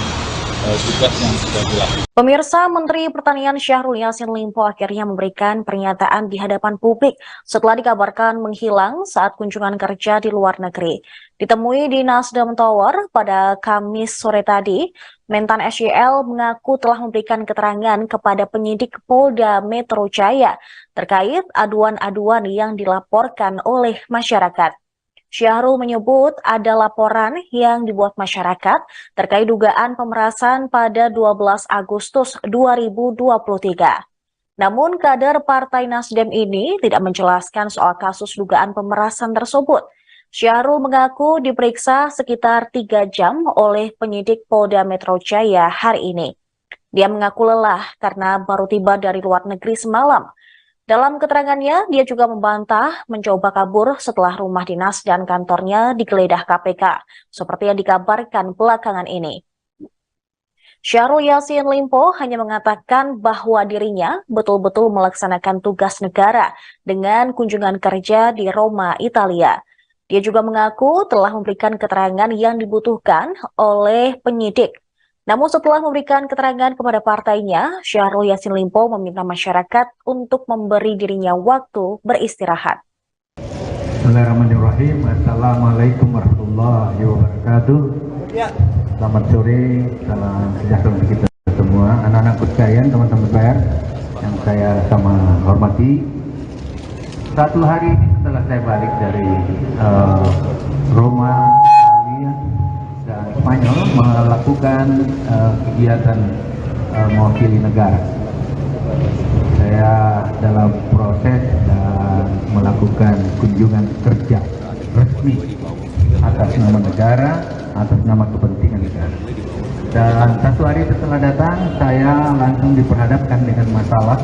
tugas yang sudah dilakukan. Pemirsa, Menteri Pertanian Syahrul Yassin Limpo akhirnya memberikan pernyataan di hadapan publik setelah dikabarkan menghilang saat kunjungan kerja di luar negeri. Ditemui di Nasdem Tower pada Kamis sore tadi, Mentan SYL mengaku telah memberikan keterangan kepada penyidik Polda Metro Jaya terkait aduan-aduan yang dilaporkan oleh masyarakat. Syahrul menyebut ada laporan yang dibuat masyarakat terkait dugaan pemerasan pada 12 Agustus 2023. Namun kader Partai Nasdem ini tidak menjelaskan soal kasus dugaan pemerasan tersebut. Syahrul mengaku diperiksa sekitar 3 jam oleh penyidik Polda Metro Jaya hari ini. Dia mengaku lelah karena baru tiba dari luar negeri semalam. Dalam keterangannya, dia juga membantah mencoba kabur setelah rumah dinas dan kantornya digeledah KPK, seperti yang dikabarkan belakangan ini. Syahrul Yassin Limpo hanya mengatakan bahwa dirinya betul-betul melaksanakan tugas negara dengan kunjungan kerja di Roma, Italia. Dia juga mengaku telah memberikan keterangan yang dibutuhkan oleh penyidik. Namun setelah memberikan keterangan kepada partainya, Syahrul Yassin Limpo meminta masyarakat untuk memberi dirinya waktu beristirahat. Bismillahirrahmanirrahim. Assalamualaikum warahmatullahi wabarakatuh. Selamat sore, salam sejahtera untuk kita semua. Anak-anak sekalian, teman-teman pers yang saya sama hormati. Satu hari ini setelah saya balik dari Roma, Italia, dan Spanyol melakukan kegiatan mewakili negara. Saya dalam proses dan melakukan kunjungan kerja resmi atas nama negara, atas nama kepentingan negara. Dan satu hari setelah datang, saya langsung diperhadapkan dengan masalah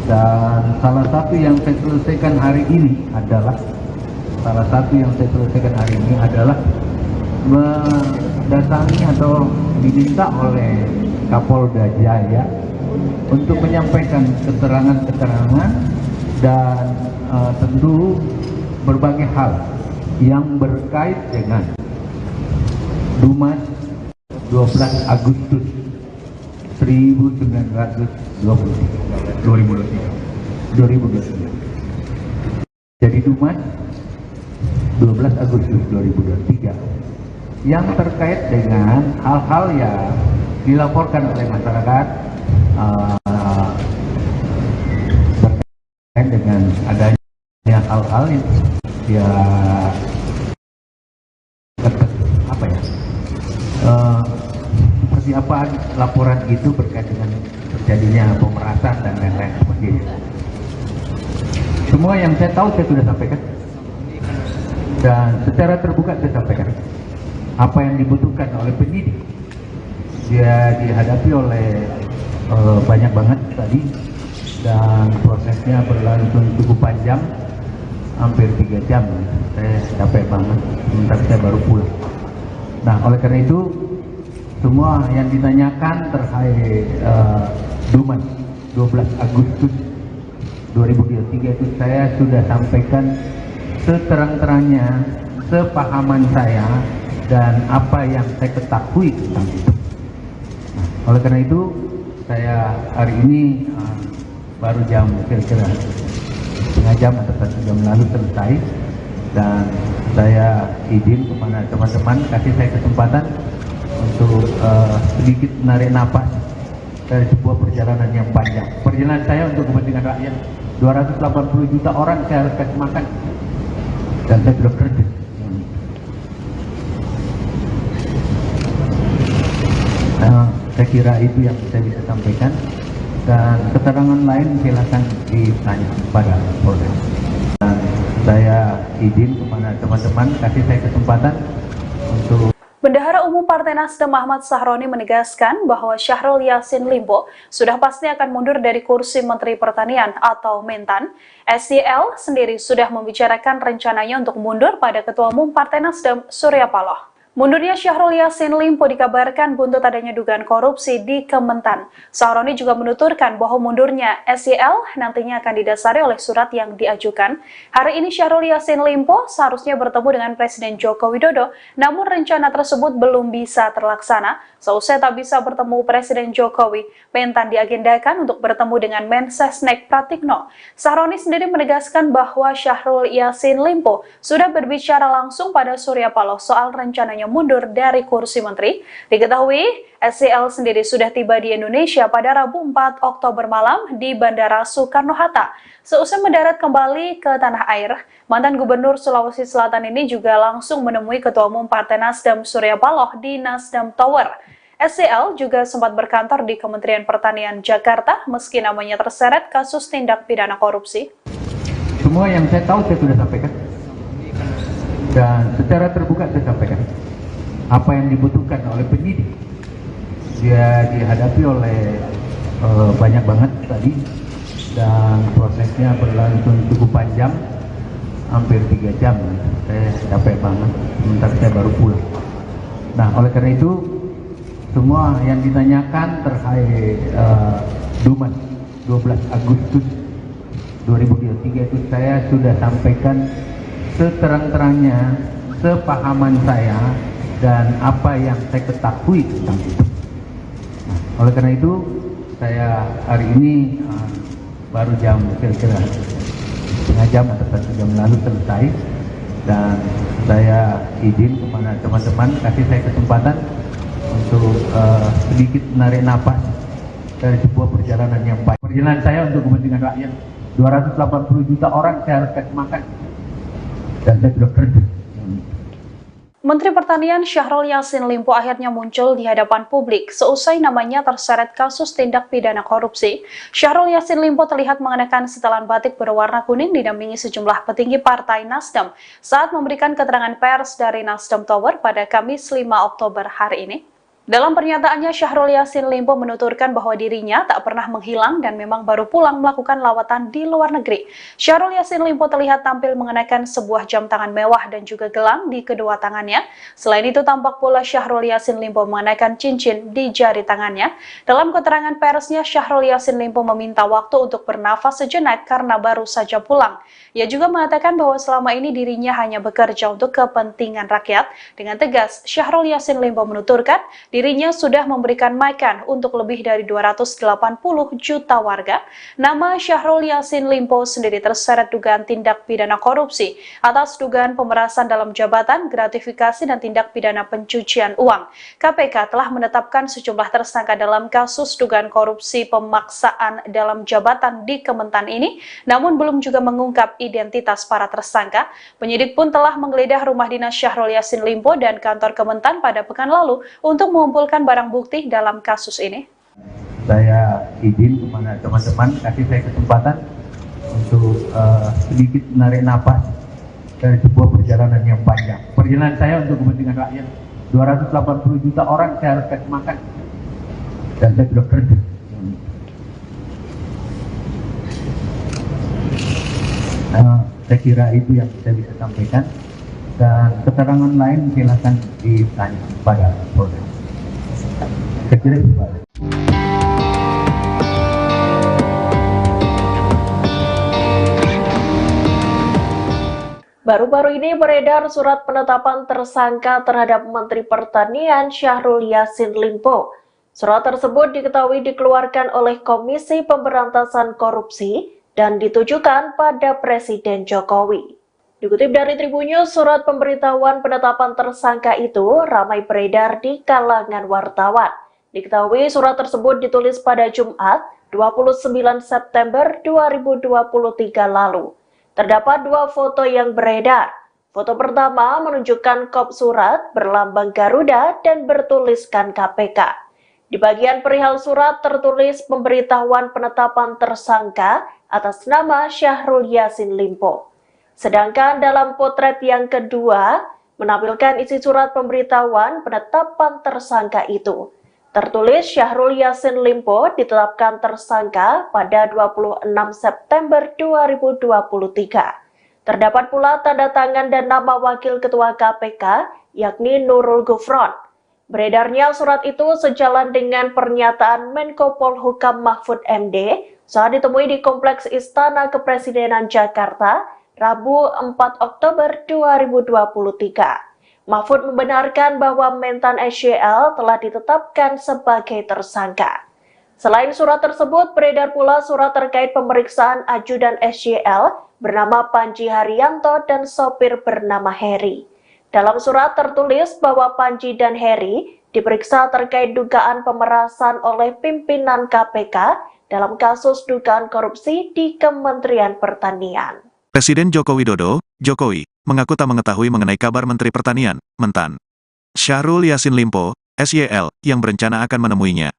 Dan salah satu yang saya selesaikan hari ini adalah mendatangi atau diminta oleh Kapolda Jaya untuk menyampaikan keterangan-keterangan dan tentu berbagai hal yang berkait dengan Dumas 12 Agustus 2023. Jadi Dumas 12 Agustus 2023 yang terkait dengan hal-hal yang dilaporkan oleh masyarakat terkait dengan adanya hal-hal yang seperti apa laporan itu berkait dengan terjadinya pemerasan dan lain-lain seperti itu. Semua yang saya tahu saya sudah sampaikan dan secara terbuka saya sampaikan apa yang dibutuhkan oleh penyidik. Dia dihadapi oleh banyak banget tadi dan prosesnya berlangsung cukup panjang, hampir 3 jam. Saya capek banget, sebentar saya baru pulang. Nah, oleh karena itu semua yang ditanyakan terkait Dumas 12 Agustus 2023 itu saya sudah sampaikan seterang-terangnya, sepahaman saya dan apa yang saya ketahui tentang itu. Nah, oleh karena itu saya hari ini baru jam kira-kira setengah jam atau 1 jam lalu selesai, dan saya izin kepada teman-teman kasih saya kesempatan untuk sedikit menarik napas dari sebuah perjalanan yang panjang. Perjalanan saya untuk kepentingan rakyat, 280 juta orang saya harus kasih makan, dan saya sudah kerja. Saya kira itu yang saya bisa sampaikan, dan keterangan lain silakan ditanya pada Polres. Dan saya izin kepada teman-teman kasih saya kesempatan untuk Bendahara Umum Partai Nasdem Ahmad Sahroni menegaskan bahwa Syahrul Yassin Limpo sudah pasti akan mundur dari kursi Menteri Pertanian atau Mentan. SYL sendiri sudah membicarakan rencananya untuk mundur pada Ketua Umum Partai Nasdem Surya Paloh. Mundurnya Syahrul Yassin Limpo dikabarkan buntut adanya dugaan korupsi di Kementan. Sahroni juga menuturkan bahwa mundurnya SYL nantinya akan didasari oleh surat yang diajukan. Hari ini Syahrul Yassin Limpo seharusnya bertemu dengan Presiden Joko Widodo, namun rencana tersebut belum bisa terlaksana. Seusai tak bisa bertemu Presiden Jokowi, Mentan diagendakan untuk bertemu dengan Mensesnek Pratikno. Sahroni sendiri menegaskan bahwa Syahrul Yassin Limpo sudah berbicara langsung pada Surya Paloh soal rencananya mundur dari kursi menteri. Diketahui, SYL sendiri sudah tiba di Indonesia pada Rabu 4 Oktober malam di Bandara Soekarno-Hatta. Seusai mendarat kembali ke tanah air, mantan Gubernur Sulawesi Selatan ini juga langsung menemui Ketua Umum Partai Nasdem Surya Paloh di Nasdem Tower. SYL juga sempat berkantor di Kementerian Pertanian Jakarta meski namanya terseret kasus tindak pidana korupsi. Semua yang saya tahu saya sudah sampaikan, dan secara terbuka saya sampaikan apa yang dibutuhkan oleh penyidik. Dia dihadapi oleh banyak banget tadi dan prosesnya berlangsung cukup panjang, hampir 3 jam. Saya capek banget, sebentar saya baru pulang. Nah, oleh karena itu semua yang ditanyakan terkait Dumas 12 Agustus 2023 itu saya sudah sampaikan seterang-terangnya, sepahaman saya dan apa yang saya ketahui tentang itu. Nah, oleh karena itu saya hari ini baru jam kira-kira setengah jam atau 1 jam lalu selesai, dan saya izin kepada teman-teman kasih saya kesempatan untuk sedikit menarik napas dari sebuah perjalanan yang baik. Perjalanan saya untuk kepentingan rakyat, 280 juta orang saya harus kasih makan, dan saya sudah kerja. Menteri Pertanian Syahrul Yassin Limpo akhirnya muncul di hadapan publik seusai namanya terseret kasus tindak pidana korupsi. Syahrul Yassin Limpo terlihat mengenakan setelan batik berwarna kuning didampingi sejumlah petinggi Partai Nasdem saat memberikan keterangan pers dari Nasdem Tower pada Kamis 5 Oktober hari ini. Dalam pernyataannya, Syahrul Yassin Limpo menuturkan bahwa dirinya tak pernah menghilang dan memang baru pulang melakukan lawatan di luar negeri. Syahrul Yassin Limpo terlihat tampil mengenakan sebuah jam tangan mewah dan juga gelang di kedua tangannya. Selain itu, tampak pula Syahrul Yassin Limpo mengenakan cincin di jari tangannya. Dalam keterangan persnya, Syahrul Yassin Limpo meminta waktu untuk bernafas sejenak karena baru saja pulang. Ia juga mengatakan bahwa selama ini dirinya hanya bekerja untuk kepentingan rakyat. Dengan tegas, Syahrul Yassin Limpo menuturkan dirinya sudah memberikan makan untuk lebih dari 280 juta warga. Nama Syahrul Yassin Limpo sendiri terseret dugaan tindak pidana korupsi atas dugaan pemerasan dalam jabatan, gratifikasi, dan tindak pidana pencucian uang. KPK telah menetapkan sejumlah tersangka dalam kasus dugaan korupsi pemaksaan dalam jabatan di Kementan ini, namun belum juga mengungkap identitas para tersangka. Penyidik pun telah menggeledah rumah dinas Syahrul Yassin Limpo dan kantor Kementan pada pekan lalu untuk mengumpulkan barang bukti dalam kasus ini. Saya izin kepada teman-teman, kasih saya kesempatan untuk sedikit menarik napas dari sebuah perjalanan yang panjang. Perjalanan saya untuk kepentingan rakyat. 280 juta orang saya harus kasih makan. Dan saya sudah kerja. Saya kira itu yang saya bisa sampaikan, dan keterangan lain silakan ditanya pada saudara. Saya kira itu Pak. Baru-baru ini beredar surat penetapan tersangka terhadap Menteri Pertanian Syahrul Yassin Limpo. Surat tersebut diketahui dikeluarkan oleh Komisi Pemberantasan Korupsi dan ditujukan pada Presiden Jokowi. Dikutip dari Tribunnews, surat pemberitahuan penetapan tersangka itu ramai beredar di kalangan wartawan. Diketahui surat tersebut ditulis pada Jumat 29 September 2023 lalu. Terdapat dua foto yang beredar. Foto pertama menunjukkan kop surat berlambang Garuda dan bertuliskan KPK. Di bagian perihal surat tertulis pemberitahuan penetapan tersangka atas nama Syahrul Yassin Limpo. Sedangkan dalam potret yang kedua menampilkan isi surat pemberitahuan penetapan tersangka itu. Tertulis Syahrul Yassin Limpo ditetapkan tersangka pada 26 September 2023. Terdapat pula tanda tangan dan nama Wakil Ketua KPK, yakni Nurul Gufron. Beredarnya surat itu sejalan dengan pernyataan Menko Polhukam Mahfud MD saat ditemui di Kompleks Istana Kepresidenan Jakarta, Rabu 4 Oktober 2023. Mahfud membenarkan bahwa Mentan SYL telah ditetapkan sebagai tersangka. Selain surat tersebut, beredar pula surat terkait pemeriksaan ajudan SYL bernama Panji Haryanto dan sopir bernama Heri. Dalam surat tertulis bahwa Panji dan Heri diperiksa terkait dugaan pemerasan oleh pimpinan KPK dalam kasus dugaan korupsi di Kementerian Pertanian. Presiden Joko Widodo, Jokowi, mengaku tak mengetahui mengenai kabar Menteri Pertanian, Mentan Syahrul Yassin Limpo, SYL, yang berencana akan menemuinya.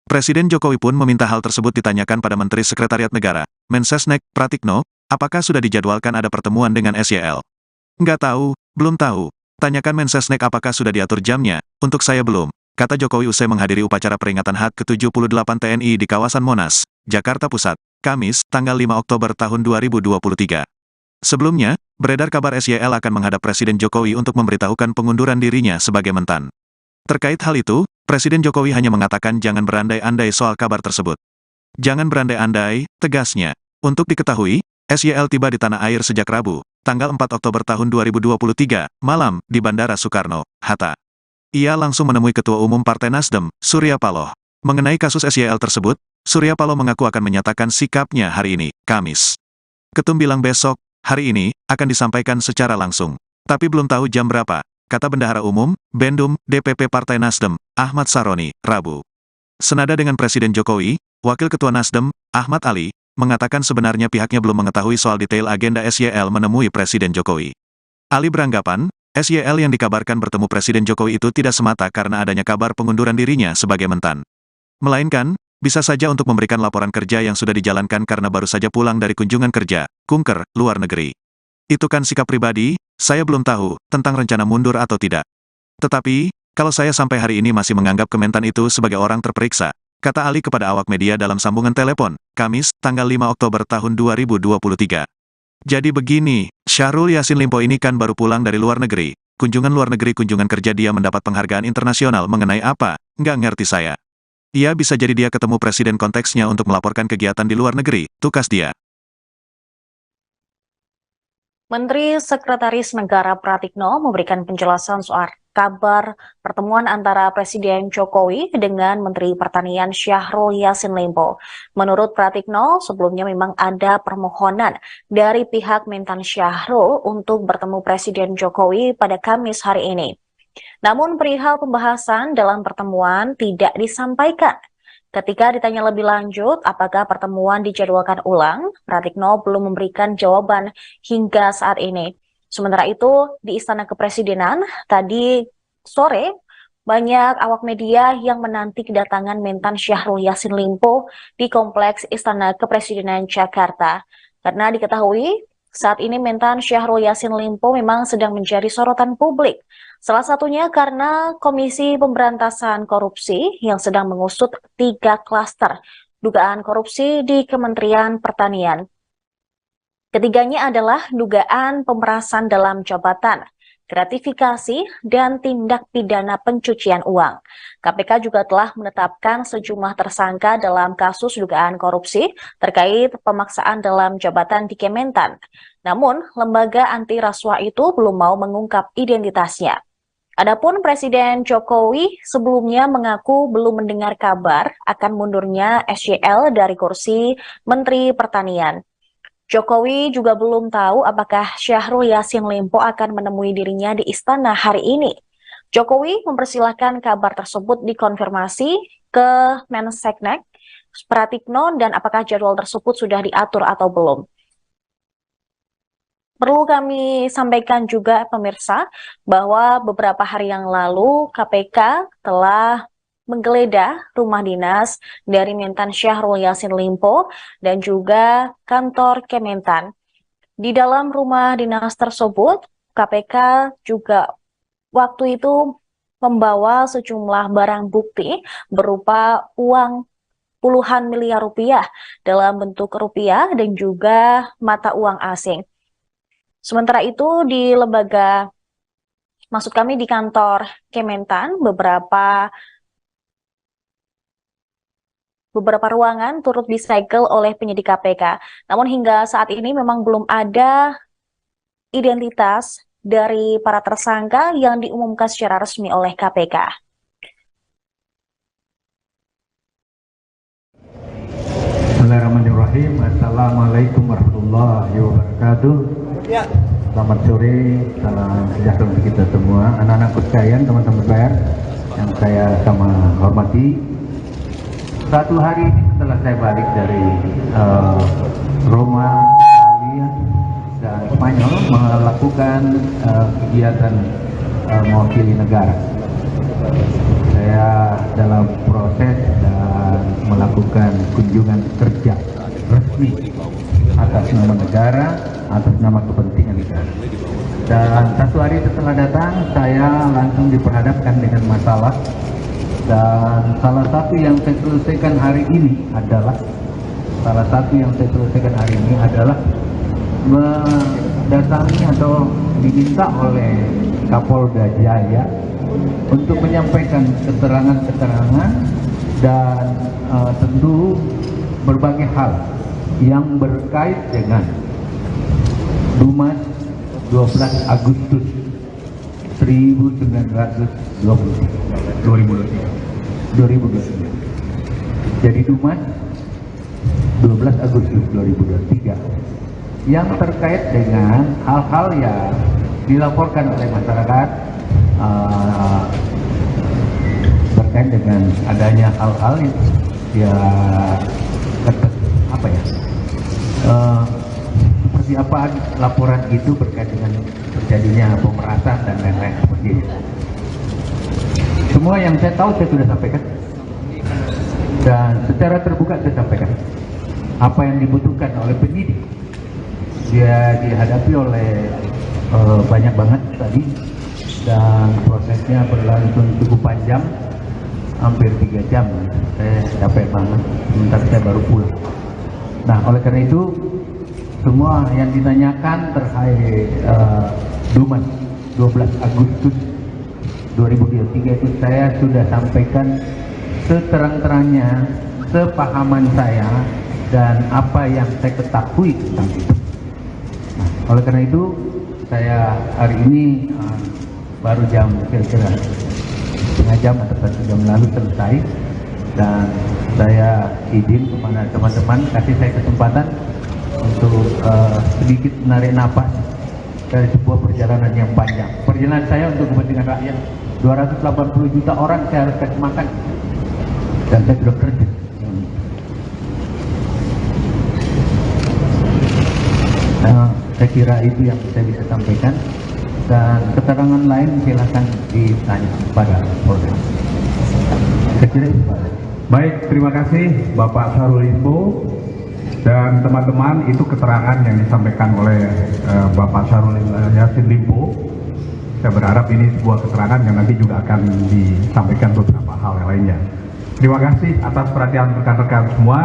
Presiden Jokowi pun meminta hal tersebut ditanyakan pada Menteri Sekretariat Negara, Mensesnek, Pratikno, apakah sudah dijadwalkan ada pertemuan dengan SYL. Nggak tahu, belum tahu. Tanyakan Mensesnek apakah sudah diatur jamnya, untuk saya belum, kata Jokowi usai menghadiri upacara peringatan HUT ke-78 TNI di kawasan Monas, Jakarta Pusat, Kamis, tanggal 5 Oktober tahun 2023. Sebelumnya, beredar kabar SYL akan menghadap Presiden Jokowi untuk memberitahukan pengunduran dirinya sebagai Mentan. Terkait hal itu, Presiden Jokowi hanya mengatakan jangan berandai-andai soal kabar tersebut. Jangan berandai-andai, tegasnya. Untuk diketahui, SYL tiba di tanah air sejak Rabu, tanggal 4 Oktober tahun 2023, malam, di Bandara Soekarno-Hatta. Ia langsung menemui Ketua Umum Partai Nasdem, Surya Paloh. Mengenai kasus SYL tersebut, Surya Paloh mengaku akan menyatakan sikapnya hari ini, Kamis. Ketum bilang besok, hari ini, akan disampaikan secara langsung. Tapi belum tahu jam berapa, kata Bendahara Umum, Bendum, DPP Partai Nasdem, Ahmad Saroni, Rabu. Senada dengan Presiden Jokowi, Wakil Ketua Nasdem, Ahmad Ali, mengatakan sebenarnya pihaknya belum mengetahui soal detail agenda SYL menemui Presiden Jokowi. Ali beranggapan, SYL yang dikabarkan bertemu Presiden Jokowi itu tidak semata karena adanya kabar pengunduran dirinya sebagai Mentan. Melainkan, bisa saja untuk memberikan laporan kerja yang sudah dijalankan karena baru saja pulang dari kunjungan kerja, kunker, luar negeri. Itu kan sikap pribadi, saya belum tahu, tentang rencana mundur atau tidak. Tetapi, Kalau saya sampai hari ini masih menganggap Kementan itu sebagai orang terperiksa, kata Ali kepada awak media dalam sambungan telepon, Kamis, tanggal 5 Oktober tahun 2023. Jadi begini, Syahrul Yassin Limpo ini kan baru pulang dari luar negeri. Kunjungan luar negeri kunjungan kerja dia mendapat penghargaan internasional mengenai apa? Nggak ngerti saya. Ia bisa jadi dia ketemu presiden konteksnya untuk melaporkan kegiatan di luar negeri, tukas dia. Menteri Sekretaris Negara Pratikno memberikan penjelasan soal kabar pertemuan antara Presiden Jokowi dengan Menteri Pertanian Syahrul Yassin Limpo. Menurut Pratikno, sebelumnya memang ada permohonan dari pihak Mentan Syahrul untuk bertemu Presiden Jokowi pada Kamis hari ini. Namun perihal pembahasan dalam pertemuan tidak disampaikan. Ketika ditanya lebih lanjut apakah pertemuan dijadwalkan ulang, Pratikno belum memberikan jawaban hingga saat ini. Sementara itu, di Istana Kepresidenan, tadi sore, banyak awak media yang menanti kedatangan Mentan Syahrul Yassin Limpo di Kompleks Istana Kepresidenan Jakarta. Karena diketahui, saat ini Mentan Syahrul Yassin Limpo memang sedang menjadi sorotan publik. Salah satunya karena Komisi Pemberantasan Korupsi yang sedang mengusut 3 klaster dugaan korupsi di Kementerian Pertanian. Ketiganya adalah dugaan pemerasan dalam jabatan, gratifikasi, dan tindak pidana pencucian uang. KPK juga telah menetapkan sejumlah tersangka dalam kasus dugaan korupsi terkait pemaksaan dalam jabatan di Kementan. Namun, lembaga anti rasuah itu belum mau mengungkap identitasnya. Adapun Presiden Jokowi sebelumnya mengaku belum mendengar kabar akan mundurnya SYL dari kursi Menteri Pertanian. Jokowi juga belum tahu apakah Syahrul Yassin Limpo akan menemui dirinya di istana hari ini. Jokowi mempersilahkan kabar tersebut dikonfirmasi ke Menseknek, Pratikno, dan apakah jadwal tersebut sudah diatur atau belum. Perlu kami sampaikan juga pemirsa bahwa beberapa hari yang lalu KPK telah menggeledah rumah dinas dari Mentan Syahrul Yassin Limpo dan juga kantor Kementan. Di dalam rumah dinas tersebut, KPK juga waktu itu membawa sejumlah barang bukti berupa uang puluhan miliar rupiah dalam bentuk rupiah dan juga mata uang asing. Sementara itu di di kantor Kementan, beberapa ruangan turut disegel oleh penyidik KPK. Namun hingga saat ini memang belum ada identitas dari para tersangka yang diumumkan secara resmi oleh KPK. Bismillahirrahmanirrahim. Assalamualaikum warahmatullahi wabarakatuh. Selamat sore, salam sejahtera untuk kita semua. Anak-anakku sekalian, teman-teman pers yang saya sama hormati. Satu hari setelah saya balik dari Roma, Italia, dan Spanyol melakukan kegiatan mewakili negara. Saya dalam proses dan melakukan kunjungan kerja resmi atas nama negara, atas nama kepentingan negara. Dan satu hari setelah datang, saya langsung diperhadapkan dengan masalah. Dan salah satu yang saya selesaikan hari ini adalah mendatangi atau diminta oleh Kapolda Jaya untuk menyampaikan keterangan-keterangan dan tentu berbagai hal yang berkait dengan Dumas 12 Agustus 2023. Jadi Dumas 12 Agustus 2023 yang terkait dengan hal-hal yang dilaporkan oleh masyarakat terkait dengan adanya hal-hal yang seperti apa laporan itu berkait dengan terjadinya pemerasan dan lain-lain seperti itu. Semua yang saya tahu saya sudah sampaikan dan secara terbuka saya sampaikan apa yang dibutuhkan oleh penyidik. Dia dihadapi oleh banyak banget tadi dan prosesnya berlangsung cukup panjang, hampir 3 jam. Saya capek banget, sebentar saya baru pulang. Nah, oleh karena itu semua yang ditanyakan terkait Dumas 12 Agustus 2023 itu saya sudah sampaikan seterang-terangnya, sepahaman saya dan apa yang saya ketahui tentang itu. Nah, oleh karena itu saya hari ini baru jam kira-kira setengah jam atau 1 jam lalu selesai, dan saya izin kepada teman-teman, kasih saya kesempatan untuk sedikit menarik napas dari sebuah perjalanan yang panjang. Perjalanan saya untuk kepentingan rakyat, 280 juta orang saya harus kasih makan, dan saya sudah kerja. Saya kira itu yang saya bisa sampaikan, dan keterangan lain silakan ditanya pada Polda. Saya kira itu, Pak. Baik, terima kasih Bapak Syahrul Limpo dan teman-teman. Itu keterangan yang disampaikan oleh Bapak Syahrul Yassin Limpo. Saya berharap ini sebuah keterangan yang nanti juga akan disampaikan beberapa hal yang lainnya. Terima kasih atas perhatian rekan-rekan semua.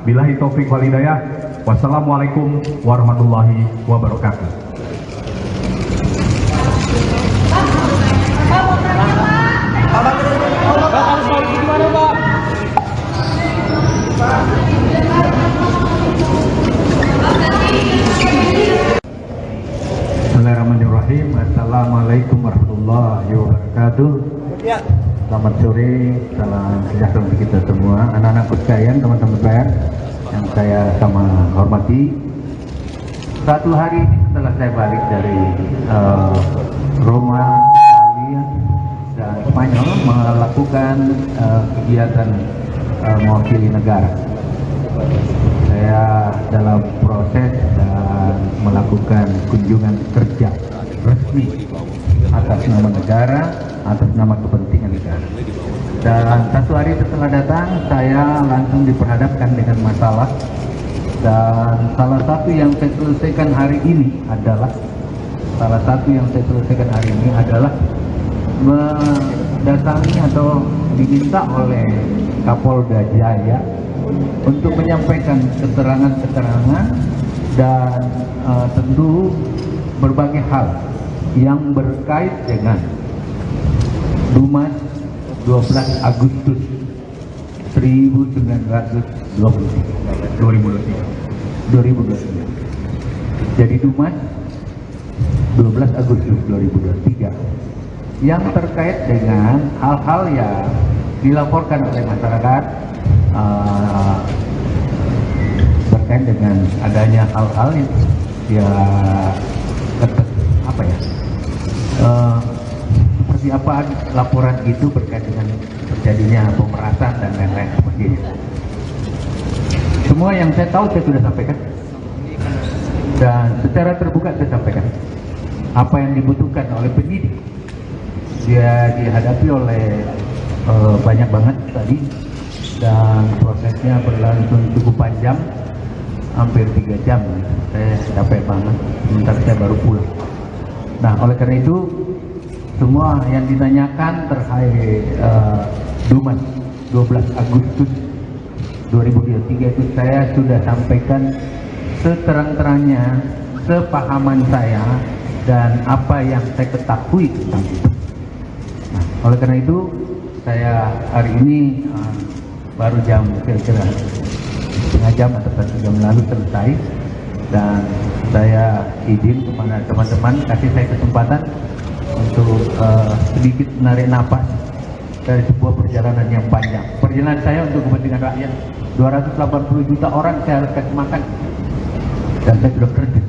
Billahi taufik wal hidayah. Wassalamualaikum warahmatullahi wabarakatuh. Bismillahirrahmanirrahim. Assalamualaikum warahmatullahi wabarakatuh. Selamat sore, salam sejahtera untuk kita semua, anak-anakku sekalian, teman-teman pers yang saya sama hormati. Satu hari setelah saya balik dari Roma, Italia, dan Spanyol melakukan kegiatan mewakili negara. Saya dalam proses dan melakukan kunjungan kerja resmi atas nama negara, atas nama kepentingan negara. Dan satu hari setelah datang, saya langsung diperhadapkan dengan masalah, dan salah satu yang saya selesaikan hari ini adalah mendatangi atau diminta oleh Kapolda Jaya untuk menyampaikan keterangan-keterangan dan tentu berbagai hal yang berkait dengan Dumas 12 Agustus 2023. Jadi Dumas 12 Agustus 2023 yang terkait dengan hal-hal yang dilaporkan oleh masyarakat berkait dengan adanya hal-hal yang seperti apa laporan itu berkait dengan terjadinya pemerasan dan lain-lain seperti itu. Semua yang saya tahu saya sudah sampaikan, dan secara terbuka saya sampaikan apa yang dibutuhkan oleh penyidik. Dia dihadapi oleh banyak banget tadi, dan prosesnya berlangsung cukup panjang, hampir 3 jam. Saya capek banget, sebentar saya baru pulang. Nah, oleh karena itu semua yang ditanyakan terkait Dumas 12 Agustus 2023 itu saya sudah sampaikan seterang-terangnya, sepahaman saya dan apa yang saya ketahui tentang itu. Nah, oleh karena itu saya hari ini baru jam kira-kira setengah jam atau 1 jam lalu selesai, dan saya izin kepada teman-teman, kasih saya kesempatan untuk sedikit menarik napas dari sebuah perjalanan yang panjang. Perjalanan saya untuk kepentingan rakyat, 280 juta orang saya harus kasih makan, dan saya sudah kerja.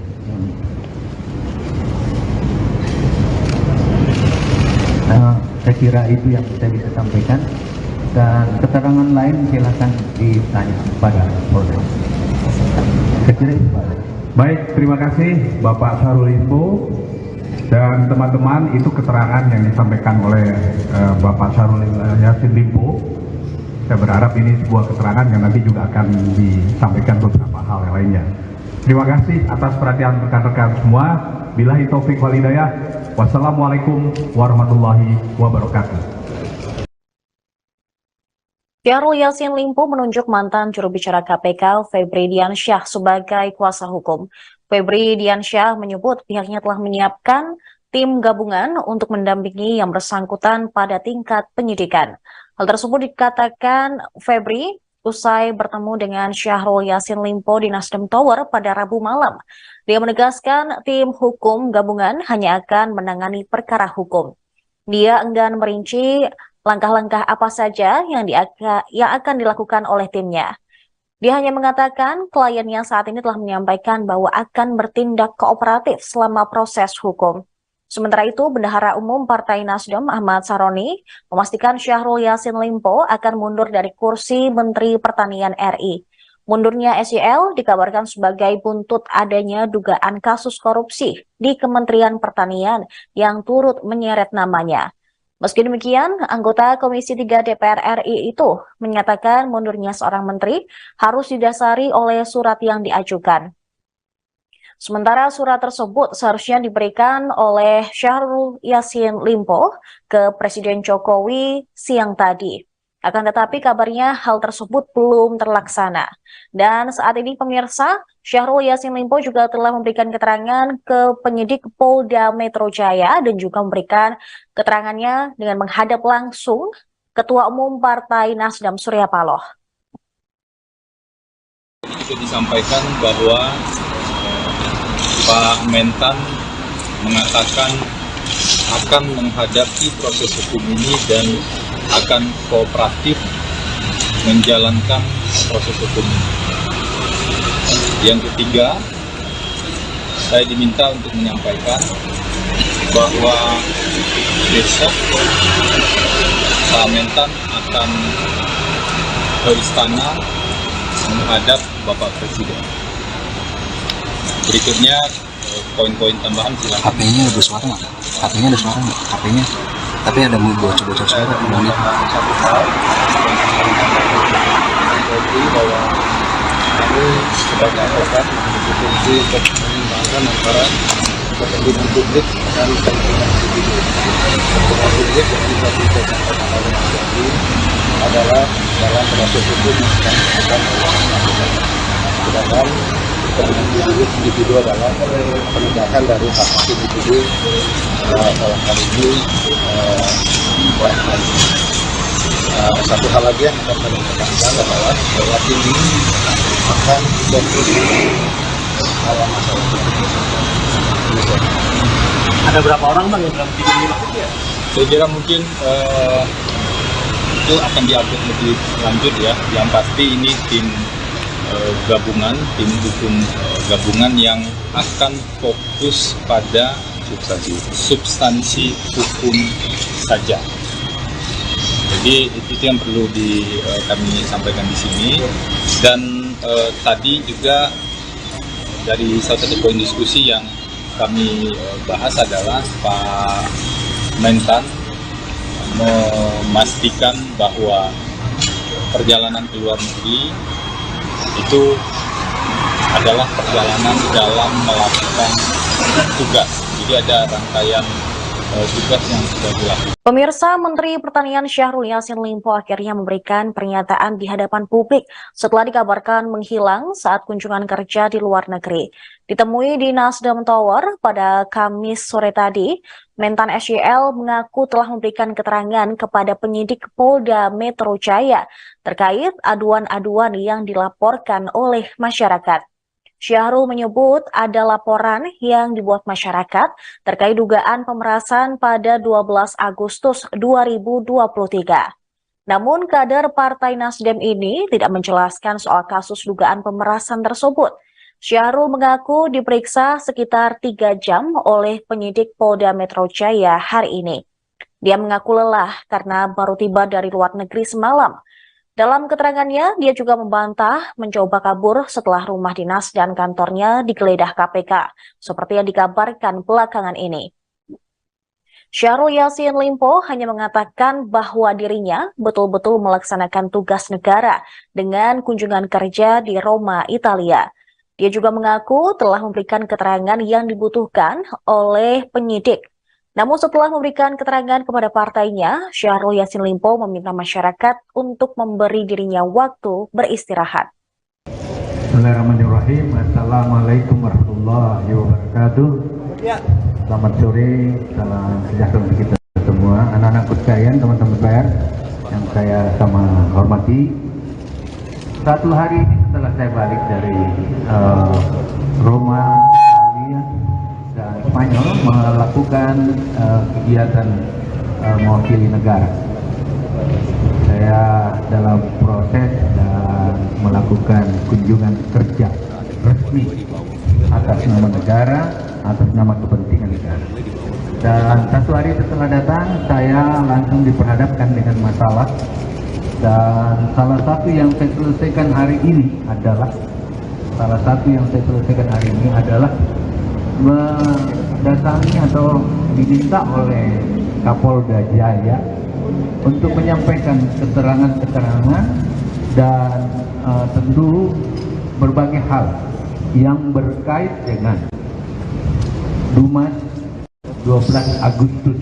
Saya kira itu yang saya bisa sampaikan, dan keterangan lain silakan ditanya pada Polda. Saya kira itu, Pak. Baik, terima kasih Bapak Syahrul Limpo dan teman-teman. Itu keterangan yang disampaikan oleh Bapak Syahrul Yassin Limpo. Saya berharap ini sebuah keterangan yang nanti juga akan disampaikan beberapa hal yang lainnya. Terima kasih atas perhatian rekan-rekan semua. Billahi taufik wal hidayah. Wassalamualaikum warahmatullahi wabarakatuh. Syahrul Yassin Limpo menunjuk mantan juru bicara KPK Febri Diansyah sebagai kuasa hukum. Febri Diansyah menyebut pihaknya telah menyiapkan tim gabungan untuk mendampingi yang bersangkutan pada tingkat penyidikan. Hal tersebut dikatakan Febri usai bertemu dengan Syahrul Yassin Limpo di Nasdem Tower pada Rabu malam. Dia menegaskan tim hukum gabungan hanya akan menangani perkara hukum. Dia enggan merinci langkah-langkah apa saja yang akan dilakukan oleh timnya. Dia hanya mengatakan kliennya saat ini telah menyampaikan bahwa akan bertindak kooperatif selama proses hukum. Sementara itu, Bendahara Umum Partai Nasdem Ahmad Saroni memastikan Syahrul Yassin Limpo akan mundur dari kursi Menteri Pertanian RI. Mundurnya SYL dikabarkan sebagai buntut adanya dugaan kasus korupsi di Kementerian Pertanian yang turut menyeret namanya. Meski demikian, anggota Komisi 3 DPR RI itu menyatakan mundurnya seorang menteri harus didasari oleh surat yang diajukan. Sementara surat tersebut seharusnya diberikan oleh Syahrul Yassin Limpo ke Presiden Jokowi siang tadi. Akan tetapi kabarnya hal tersebut belum terlaksana. Dan saat ini pemirsa, Syahrul Yassin Limpo juga telah memberikan keterangan ke penyidik Polda Metro Jaya dan juga memberikan keterangannya dengan menghadap langsung Ketua Umum Partai Nasdem Surya Paloh. Itu disampaikan bahwa Pak Mentan mengatakan akan menghadapi proses hukum ini dan akan kooperatif menjalankan proses hukum ini. Yang ketiga, saya diminta untuk menyampaikan bahwa besok Pak Mentan akan ke istana menghadap Bapak Presiden. Berikutnya poin-poin tambahan silakan. HP-nya ada suara nggak? HP-nya ada suara nggak? HP-nya. Tapi ada bocor-bocor suara. Satu hal jadi bahwa kami sebagai advokat memiliki fungsi untuk menyimbangkan antara kepentingan publik dan kepentingan individu. Kepentingan publik yang bisa disampaikan oleh Mas Yogi adalah dalam proses hukum yang sedang dilakukan oleh masyarakat. Sedangkan kepentingan individu adalah penegakan dari hak hak individu dalam hal ini satu hal lagi yang akan kami tekankan adalah bahwa ini akan fokus pada masalah Ada berapa orang bang yang dalam tim ini? Saya kira mungkin itu akan diupdate lebih lanjut ya. Yang pasti ini tim gabungan, tim hukum gabungan yang akan fokus pada substansi hukum saja. Jadi itu yang perlu kami sampaikan di sini. Dan tadi juga dari salah satu poin diskusi yang kami bahas adalah Pak Mentan memastikan bahwa perjalanan ke luar negeri itu adalah perjalanan dalam melakukan tugas. Jadi ada rangkaian tugas yang sudah dilakukan. Pemirsa, Menteri Pertanian Syahrul Yassin Limpo akhirnya memberikan pernyataan di hadapan publik setelah dikabarkan menghilang saat kunjungan kerja di luar negeri. Ditemui di Nasdem Tower pada Kamis sore tadi, Mentan SYL mengaku telah memberikan keterangan kepada penyidik Polda Metro Jaya terkait aduan-aduan yang dilaporkan oleh masyarakat. Syahrul menyebut ada laporan yang dibuat masyarakat terkait dugaan pemerasan pada 12 Agustus 2023. Namun kader Partai Nasdem ini tidak menjelaskan soal kasus dugaan pemerasan tersebut. Syahrul mengaku diperiksa sekitar 3 jam oleh penyidik Polda Metro Jaya hari ini. Dia mengaku lelah karena baru tiba dari luar negeri semalam. Dalam keterangannya, dia juga membantah mencoba kabur setelah rumah dinas dan kantornya digeledah KPK, seperti yang dikabarkan belakangan ini. Syahrul Yassin Limpo hanya mengatakan bahwa dirinya betul-betul melaksanakan tugas negara dengan kunjungan kerja di Roma, Italia. Dia juga mengaku telah memberikan keterangan yang dibutuhkan oleh penyidik. Namun setelah memberikan keterangan kepada partainya, Syahrul Yassin Limpo meminta masyarakat untuk memberi dirinya waktu beristirahat. Bismillahirrahmanirrahim. Assalamualaikum warahmatullahi wabarakatuh. Selamat sore, salam sejahtera untuk kita semua. Anak-anakku sekalian, teman-teman pers yang saya sama hormati. Satu hari ini setelah saya balik dari Roma, Italia, dan Spanyol melakukan kegiatan mewakili negara. Saya dalam proses dan melakukan kunjungan kerja resmi atas nama negara, atas nama kepentingan negara. Dan satu hari setelah datang, saya langsung diperhadapkan dengan masalah. Dan salah satu yang saya selesaikan hari ini adalah mendatangi atau diminta oleh Kapolda Jaya untuk menyampaikan keterangan-keterangan dan tentu berbagai hal yang berkait dengan Dumas 12 Agustus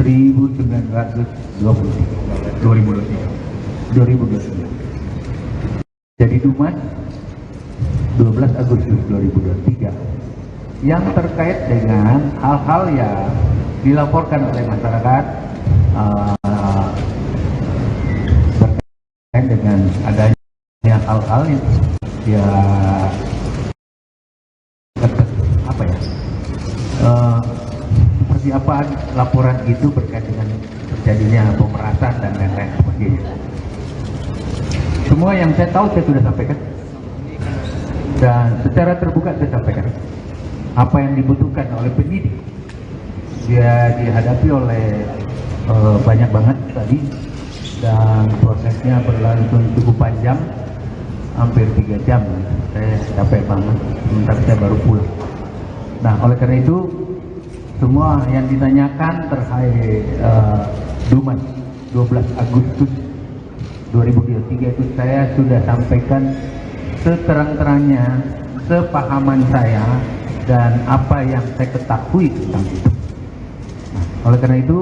2023. Jadi Dumas 12 Agustus 2023 yang terkait dengan hal-hal yang dilaporkan oleh masyarakat terkait dengan adanya hal-hal yang seperti apa laporan itu berkait dengan terjadinya pemerasan dan lain-lain sebagainya. Semua yang saya tahu saya sudah sampaikan dan secara terbuka saya sampaikan apa yang dibutuhkan oleh penyidik. Dia dihadapi oleh banyak banget tadi dan prosesnya berlangsung cukup panjang, hampir 3 jam. Saya capek banget, sebentar saya baru pulang. Nah, oleh karena itu semua yang ditanyakan terkait Dumas 12 Agustus 2023 itu saya sudah sampaikan seterang-terangnya, sepahaman saya dan apa yang saya ketahui tentang itu. Nah, oleh karena itu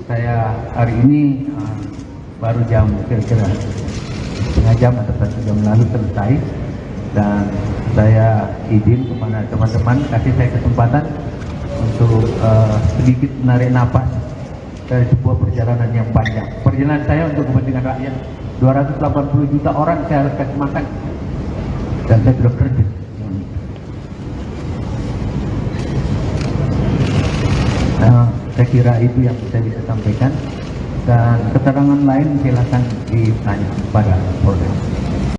saya hari ini baru jam kira-kira setengah jam atau 1 jam lalu selesai, dan saya izin kepada teman-teman kasih saya kesempatan untuk sedikit menarik napas dari sebuah perjalanan yang panjang. Perjalanan saya untuk kepentingan rakyat, 280 juta orang saya harus kasih makan, dan saya sudah kerja. Saya kira itu yang saya bisa sampaikan, dan keterangan lain silakan ditanya kepada Polda.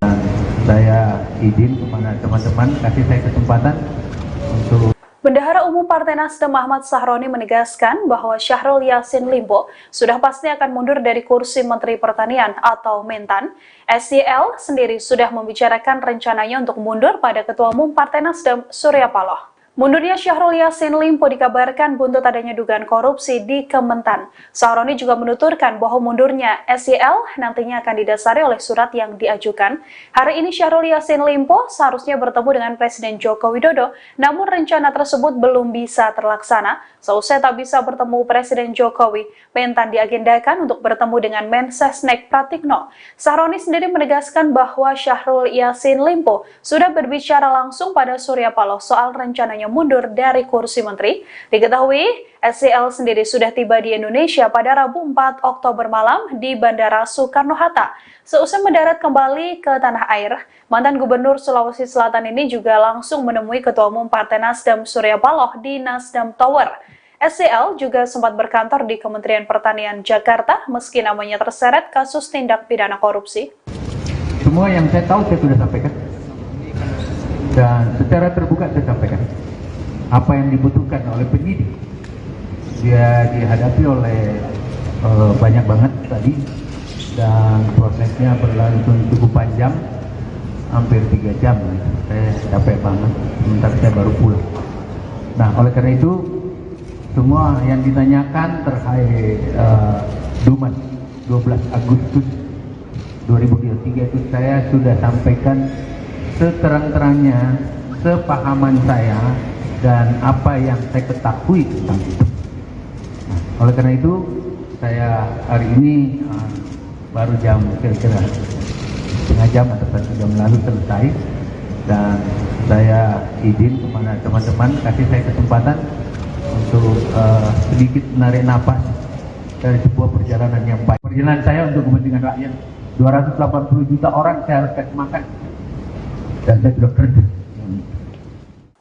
Dan saya izin kepada teman-teman kasih saya kesempatan untuk Bendahara Umum Partai Nasdem Ahmad Sahroni menegaskan bahwa Syahrul Yassin Limpo sudah pasti akan mundur dari kursi Menteri Pertanian atau Mentan. SYL sendiri sudah membicarakan rencananya untuk mundur pada Ketua Umum Partai Nasdem Surya Paloh. Mundurnya Syahrul Yassin Limpo dikabarkan buntut adanya dugaan korupsi di Kementan. Sahroni juga menuturkan bahwa mundurnya SYL nantinya akan didasari oleh surat yang diajukan. Hari ini Syahrul Yassin Limpo seharusnya bertemu dengan Presiden Joko Widodo, namun rencana tersebut belum bisa terlaksana. Seusai tak bisa bertemu Presiden Jokowi, Mentan diagendakan untuk bertemu dengan Mensesnek Pratikno. Sahroni sendiri menegaskan bahwa Syahrul Yassin Limpo sudah berbicara langsung pada Surya Paloh soal rencananya mundur dari kursi menteri. Diketahui, SYL sendiri sudah tiba di Indonesia pada Rabu 4 Oktober malam di Bandara Soekarno-Hatta. Seusai mendarat kembali ke tanah air, mantan Gubernur Sulawesi Selatan ini juga langsung menemui Ketua Umum Partai Nasdem Surya Paloh di Nasdem Tower. SYL juga sempat berkantor di Kementerian Pertanian Jakarta meski namanya terseret kasus tindak pidana korupsi. Semua yang saya tahu saya sudah sampaikan, dan secara terbuka saya sampaikan apa yang dibutuhkan oleh penyidik. Dia dihadapi oleh banyak banget tadi, dan prosesnya berlangsung cukup panjang, hampir 3 jam. Saya capek banget, sebentar saya baru pulang. Nah, oleh karena itu semua yang ditanyakan terkait Dumas 12 Agustus 2023 itu saya sudah sampaikan seterang-terangnya, sepahaman saya dan apa yang saya ketahui tentang itu. Oleh karena itu, saya hari ini baru jam kira-kira setengah jam atau 1 jam lalu selesai, dan saya izin kepada teman-teman kasih saya kesempatan untuk sedikit menarik napas dari sebuah perjalanan yang baik. Perjalanan saya untuk kepentingan rakyat, 280 juta orang saya harus kasih makan, dan saya sudah kerja.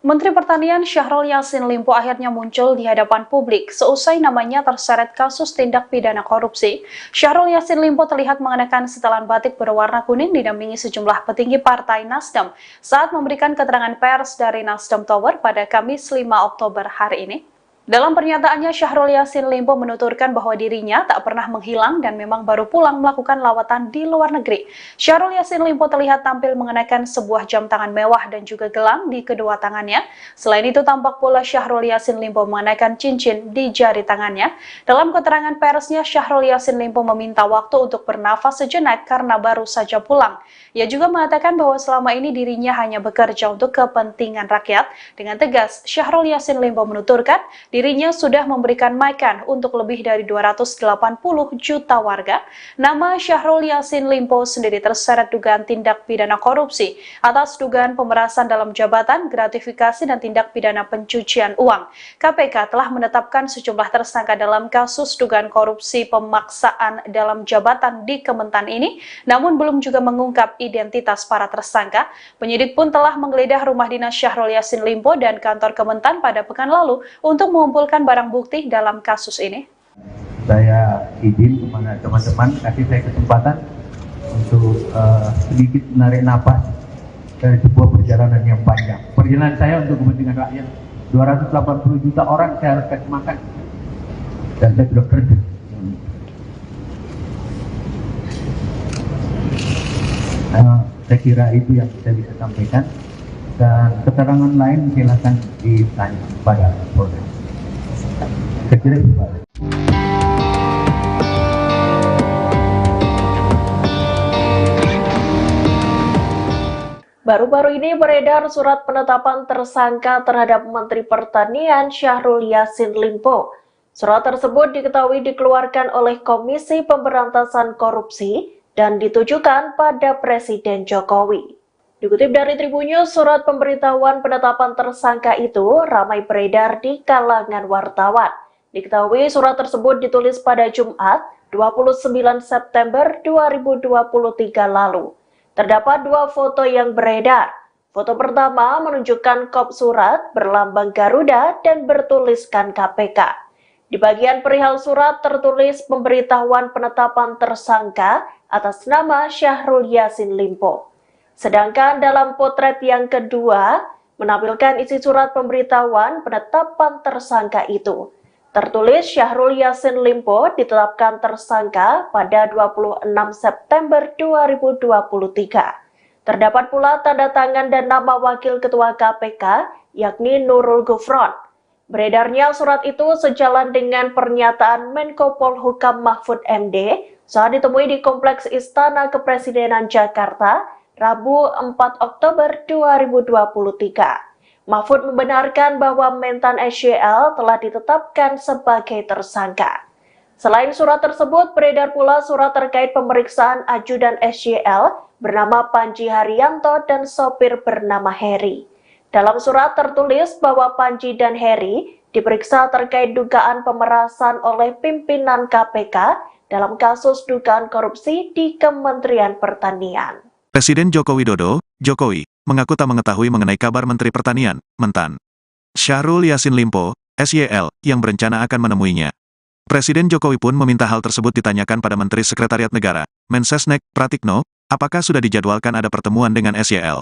Menteri Pertanian Syahrul Yassin Limpo akhirnya muncul di hadapan publik seusai namanya terseret kasus tindak pidana korupsi. Syahrul Yassin Limpo terlihat mengenakan setelan batik berwarna kuning didampingi sejumlah petinggi Partai Nasdem saat memberikan keterangan pers dari Nasdem Tower pada Kamis 5 Oktober hari ini. Dalam pernyataannya, Syahrul Yassin Limpo menuturkan bahwa dirinya tak pernah menghilang dan memang baru pulang melakukan lawatan di luar negeri. Syahrul Yassin Limpo terlihat tampil mengenakan sebuah jam tangan mewah dan juga gelang di kedua tangannya. Selain itu, tampak pula Syahrul Yassin Limpo mengenakan cincin di jari tangannya. Dalam keterangan persnya, Syahrul Yassin Limpo meminta waktu untuk bernafas sejenak karena baru saja pulang. Ia juga mengatakan bahwa selama ini dirinya hanya bekerja untuk kepentingan rakyat. Dengan tegas, Syahrul Yassin Limpo menuturkan dirinya sudah memberikan makan untuk lebih dari 280 juta warga. Nama Syahrul Yassin Limpo sendiri terseret dugaan tindak pidana korupsi atas dugaan pemerasan dalam jabatan, gratifikasi, dan tindak pidana pencucian uang. KPK telah menetapkan sejumlah tersangka dalam kasus dugaan korupsi pemaksaan dalam jabatan di Kementan ini, namun belum juga mengungkap identitas para tersangka. Penyidik pun telah menggeledah rumah dinas Syahrul Yassin Limpo dan kantor Kementan pada pekan lalu untuk mengumpulkan barang bukti dalam kasus ini. Saya izin kepada teman-teman kasih saya kesempatan untuk sedikit menarik napas dari sebuah perjalanan yang panjang. Perjalanan saya untuk kepentingan rakyat, 280 juta orang saya harus kasih makan, dan saya sudah kerja. Saya kira itu yang saya bisa sampaikan, dan keterangan lain silakan ditanya pada Polda. Saya kira itu, Pak. Baru-baru ini beredar surat penetapan tersangka terhadap Menteri Pertanian Syahrul Yassin Limpo. Surat tersebut diketahui dikeluarkan oleh Komisi Pemberantasan Korupsi dan ditujukan pada Presiden Jokowi. Dikutip dari Tribunnews, surat pemberitahuan penetapan tersangka itu ramai beredar di kalangan wartawan. Diketahui surat tersebut ditulis pada Jumat 29 September 2023 lalu. Terdapat dua foto yang beredar. Foto pertama menunjukkan kop surat berlambang Garuda dan bertuliskan KPK. Di bagian perihal surat tertulis pemberitahuan penetapan tersangka atas nama Syahrul Yassin Limpo. Sedangkan dalam potret yang kedua menampilkan isi surat pemberitahuan penetapan tersangka itu. Tertulis Syahrul Yassin Limpo ditetapkan tersangka pada 26 September 2023. Terdapat pula tanda tangan dan nama Wakil Ketua KPK, yakni Nurul Gufron. Beredarnya surat itu sejalan dengan pernyataan Menko Polhukam Mahfud MD saat ditemui di Kompleks Istana Kepresidenan Jakarta, Rabu 4 Oktober 2023. Mahfud membenarkan bahwa Mentan SYL telah ditetapkan sebagai tersangka. Selain surat tersebut, beredar pula surat terkait pemeriksaan ajudan SYL bernama Panji Haryanto dan sopir bernama Heri. Dalam surat tertulis bahwa Panji dan Heri diperiksa terkait dugaan pemerasan oleh pimpinan KPK dalam kasus dugaan korupsi di Kementerian Pertanian. Presiden Joko Widodo, Jokowi, mengaku tak mengetahui mengenai kabar Menteri Pertanian, Mentan Syahrul Yassin Limpo, SYL, yang berencana akan menemuinya. Presiden Jokowi pun meminta hal tersebut ditanyakan pada Menteri Sekretariat Negara, Mensesnek, Pratikno, apakah sudah dijadwalkan ada pertemuan dengan SYL.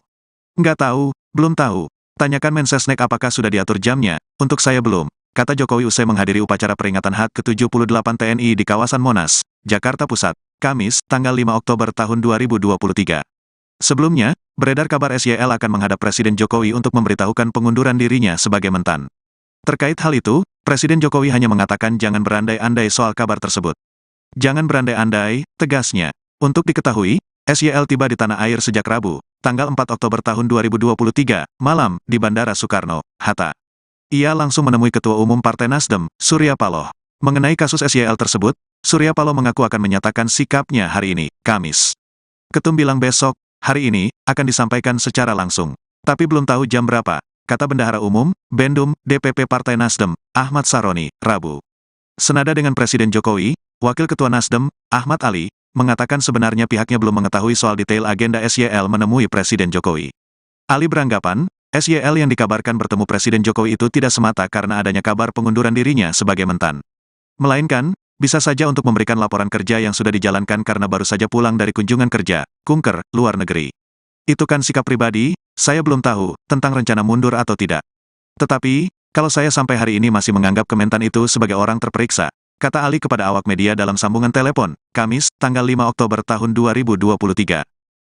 Nggak tahu, belum tahu. Tanyakan Mensesnek apakah sudah diatur jamnya, untuk saya belum, kata Jokowi usai menghadiri upacara peringatan HUT ke-78 TNI di kawasan Monas, Jakarta Pusat, Kamis, tanggal 5 Oktober tahun 2023. Sebelumnya, beredar kabar SYL akan menghadap Presiden Jokowi untuk memberitahukan pengunduran dirinya sebagai Mentan. Terkait hal itu, Presiden Jokowi hanya mengatakan jangan berandai-andai soal kabar tersebut. Jangan berandai-andai, tegasnya. Untuk diketahui, SYL tiba di tanah air sejak Rabu, tanggal 4 Oktober tahun 2023, malam, di Bandara Soekarno, Hatta. Ia langsung menemui Ketua Umum Partai Nasdem, Surya Paloh. Mengenai kasus SYL tersebut, Surya Paloh mengaku akan menyatakan sikapnya hari ini, Kamis. Ketum bilang besok, hari ini, akan disampaikan secara langsung. Tapi belum tahu jam berapa, kata Bendahara Umum, Bendum, DPP Partai Nasdem, Ahmad Saroni, Rabu. Senada dengan Presiden Jokowi, Wakil Ketua Nasdem, Ahmad Ali, mengatakan sebenarnya pihaknya belum mengetahui soal detail agenda SYL menemui Presiden Jokowi. Ali beranggapan, SYL yang dikabarkan bertemu Presiden Jokowi itu tidak semata karena adanya kabar pengunduran dirinya sebagai mentan. Melainkan, bisa saja untuk memberikan laporan kerja yang sudah dijalankan karena baru saja pulang dari kunjungan kerja, kunker, luar negeri. Itu kan sikap pribadi, saya belum tahu tentang rencana mundur atau tidak. Tetapi, kalau saya sampai hari ini masih menganggap Kementan itu sebagai orang terperiksa, kata Ali kepada awak media dalam sambungan telepon, Kamis, tanggal 5 Oktober tahun 2023.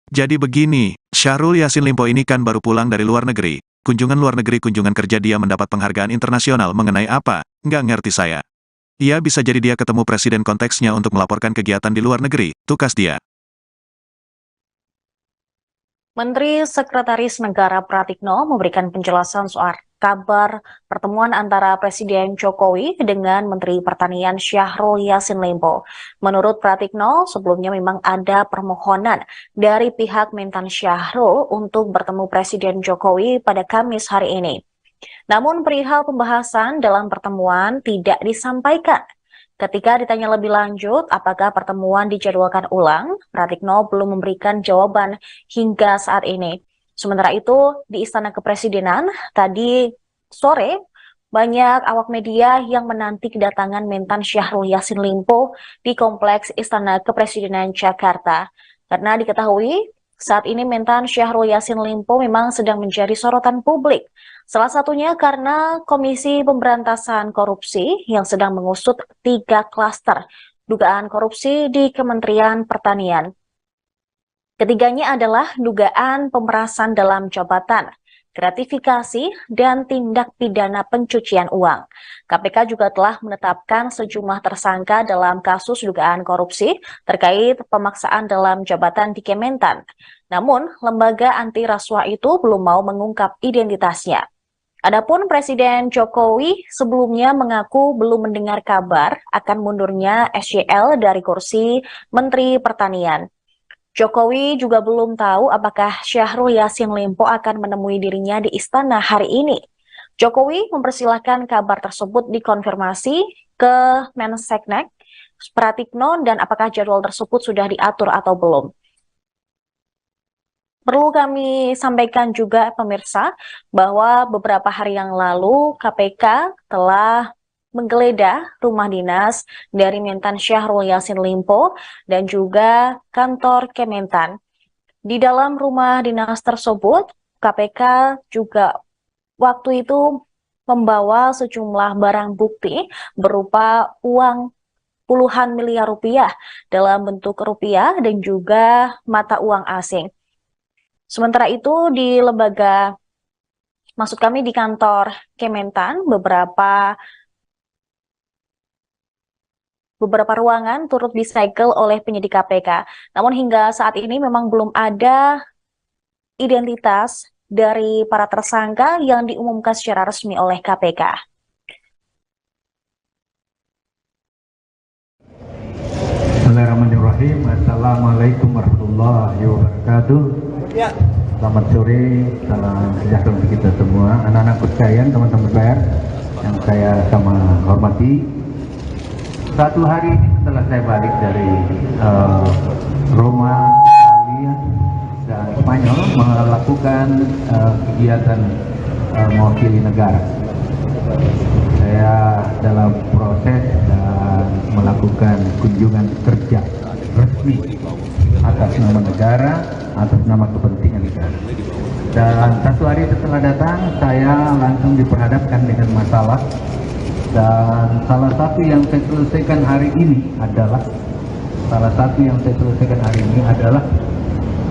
Jadi begini, Syahrul Yassin Limpo ini kan baru pulang dari luar negeri. Kunjungan luar negeri kunjungan kerja dia mendapat penghargaan internasional mengenai apa, nggak ngerti saya. Ia bisa jadi dia ketemu presiden konteksnya untuk melaporkan kegiatan di luar negeri, tukas dia. Menteri Sekretaris Negara Pratikno memberikan penjelasan soal kabar pertemuan antara Presiden Jokowi dengan Menteri Pertanian Syahrul Yassin Limpo. Menurut Pratikno, sebelumnya memang ada permohonan dari pihak Mentan Syahrul untuk bertemu Presiden Jokowi pada Kamis hari ini. Namun perihal pembahasan dalam pertemuan tidak disampaikan. Ketika ditanya lebih lanjut apakah pertemuan dijadwalkan ulang, Pratikno belum memberikan jawaban hingga saat ini. Sementara itu, di Istana Kepresidenan, tadi sore, banyak awak media yang menanti kedatangan Mentan Syahrul Yassin Limpo di Kompleks Istana Kepresidenan Jakarta. Karena diketahui, saat ini Mentan Syahrul Yassin Limpo memang sedang menjadi sorotan publik. Salah satunya karena Komisi Pemberantasan Korupsi yang sedang mengusut 3 klaster dugaan korupsi di Kementerian Pertanian. Ketiganya adalah dugaan pemerasan dalam jabatan, gratifikasi, dan tindak pidana pencucian uang. KPK juga telah menetapkan sejumlah tersangka dalam kasus dugaan korupsi terkait pemaksaan dalam jabatan di Kementan. Namun, lembaga anti rasuah itu belum mau mengungkap identitasnya. Adapun Presiden Jokowi sebelumnya mengaku belum mendengar kabar akan mundurnya SYL dari kursi Menteri Pertanian. Jokowi juga belum tahu apakah Syahrul Yassin Limpo akan menemui dirinya di istana hari ini. Jokowi mempersilahkan kabar tersebut dikonfirmasi ke Menseknek, Pratikno, dan apakah jadwal tersebut sudah diatur atau belum. Perlu kami sampaikan juga pemirsa bahwa beberapa hari yang lalu KPK telah menggeledah rumah dinas dari Mentan Syahrul Yassin Limpo dan juga kantor Kementan. Di dalam rumah dinas tersebut, KPK juga waktu itu membawa sejumlah barang bukti berupa uang puluhan miliar rupiah dalam bentuk rupiah dan juga mata uang asing. Sementara itu di di kantor Kementan, beberapa ruangan turut disegel oleh penyidik KPK. Namun hingga saat ini memang belum ada identitas dari para tersangka yang diumumkan secara resmi oleh KPK. Bismillahirrahmanirrahim. Assalamualaikum warahmatullahi wabarakatuh. Selamat sore, salam sejahtera untuk kita semua. Anak-anak sekalian, teman-teman pers yang saya sama hormati. Satu hari ini setelah saya balik dari Roma, Italia, dan Spanyol melakukan kegiatan mewakili negara. Saya dalam proses dan melakukan kunjungan kerja resmi atas nama negara, atas nama kepentingan negara. Dan satu hari setelah datang, saya langsung diperhadapkan dengan masalah. Dan salah satu yang saya selesaikan hari ini adalah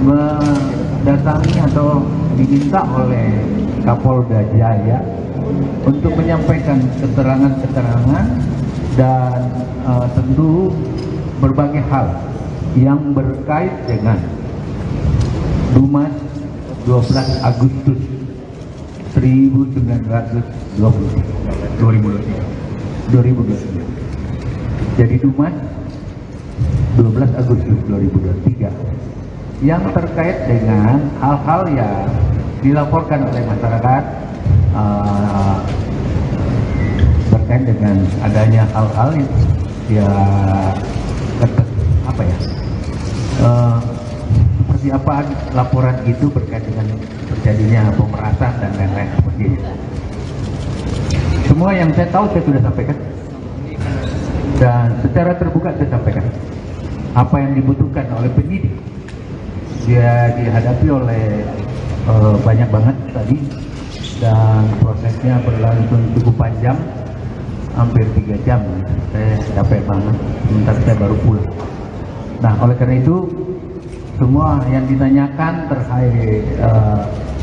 mendatangi atau diminta oleh Kapolda Jaya untuk menyampaikan keterangan-keterangan dan tentu berbagai hal yang berkait dengan Dumas 12 Agustus 2023. Jadi Dumas 12 Agustus 2023 yang terkait dengan hal-hal yang dilaporkan oleh masyarakat berkait dengan adanya hal-hal yang seperti apa laporan itu berkait dengan terjadinya pemerasan dan lain-lain seperti itu. Semua yang saya tahu saya sudah sampaikan dan secara terbuka saya sampaikan apa yang dibutuhkan oleh penyidik. Dia dihadapi oleh banyak banget tadi dan prosesnya berlangsung cukup panjang, hampir 3 jam. Saya capek banget, sebentar saya baru pulang. Nah, oleh karena itu semua yang ditanyakan terkait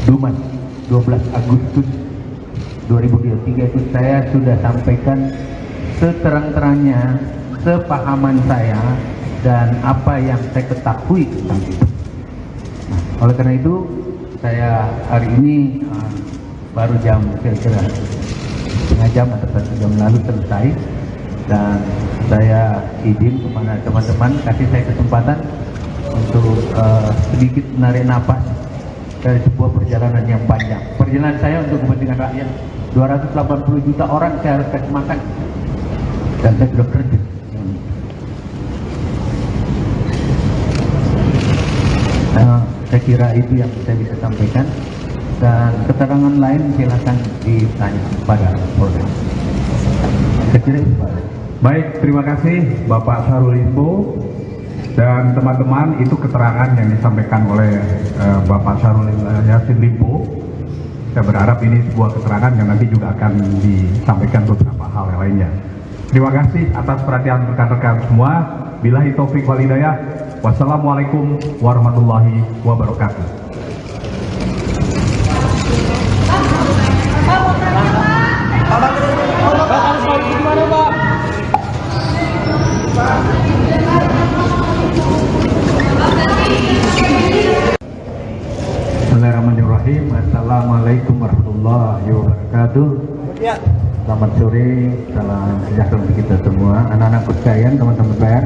Dumas 12 Agustus 2023 itu saya sudah sampaikan seterang-terangnya, sepahaman saya dan apa yang saya ketahui tentang itu. Nah, oleh karena itu saya hari ini baru jam kira-kira setengah jam atau 1 jam lalu selesai, dan saya izin kepada teman-teman kasih saya kesempatan untuk sedikit menarik napas dari sebuah perjalanan yang panjang. Perjalanan saya untuk kepentingan rakyat, 280 juta orang saya harus kasih makan, dan saya sudah kerja. Saya kira itu yang saya bisa sampaikan, dan keterangan lain silakan ditanya pada Polda. Saya kira itu Pak. Baik, terima kasih Bapak Syahrul Limpo dan teman-teman. Itu keterangan yang disampaikan oleh Bapak Syahrul Yassin Limpo. Saya berharap ini sebuah keterangan yang nanti juga akan disampaikan beberapa hal yang lainnya. Terima kasih atas perhatian rekan-rekan semua. Billahi taufik wal hidayah. Wassalamualaikum warahmatullahi wabarakatuh. Bismillahirrahmanirrahim. Assalamualaikum warahmatullahi wabarakatuh. Selamat sore, salam sejahtera untuk kita semua, anak-anak sekalian, teman-teman pers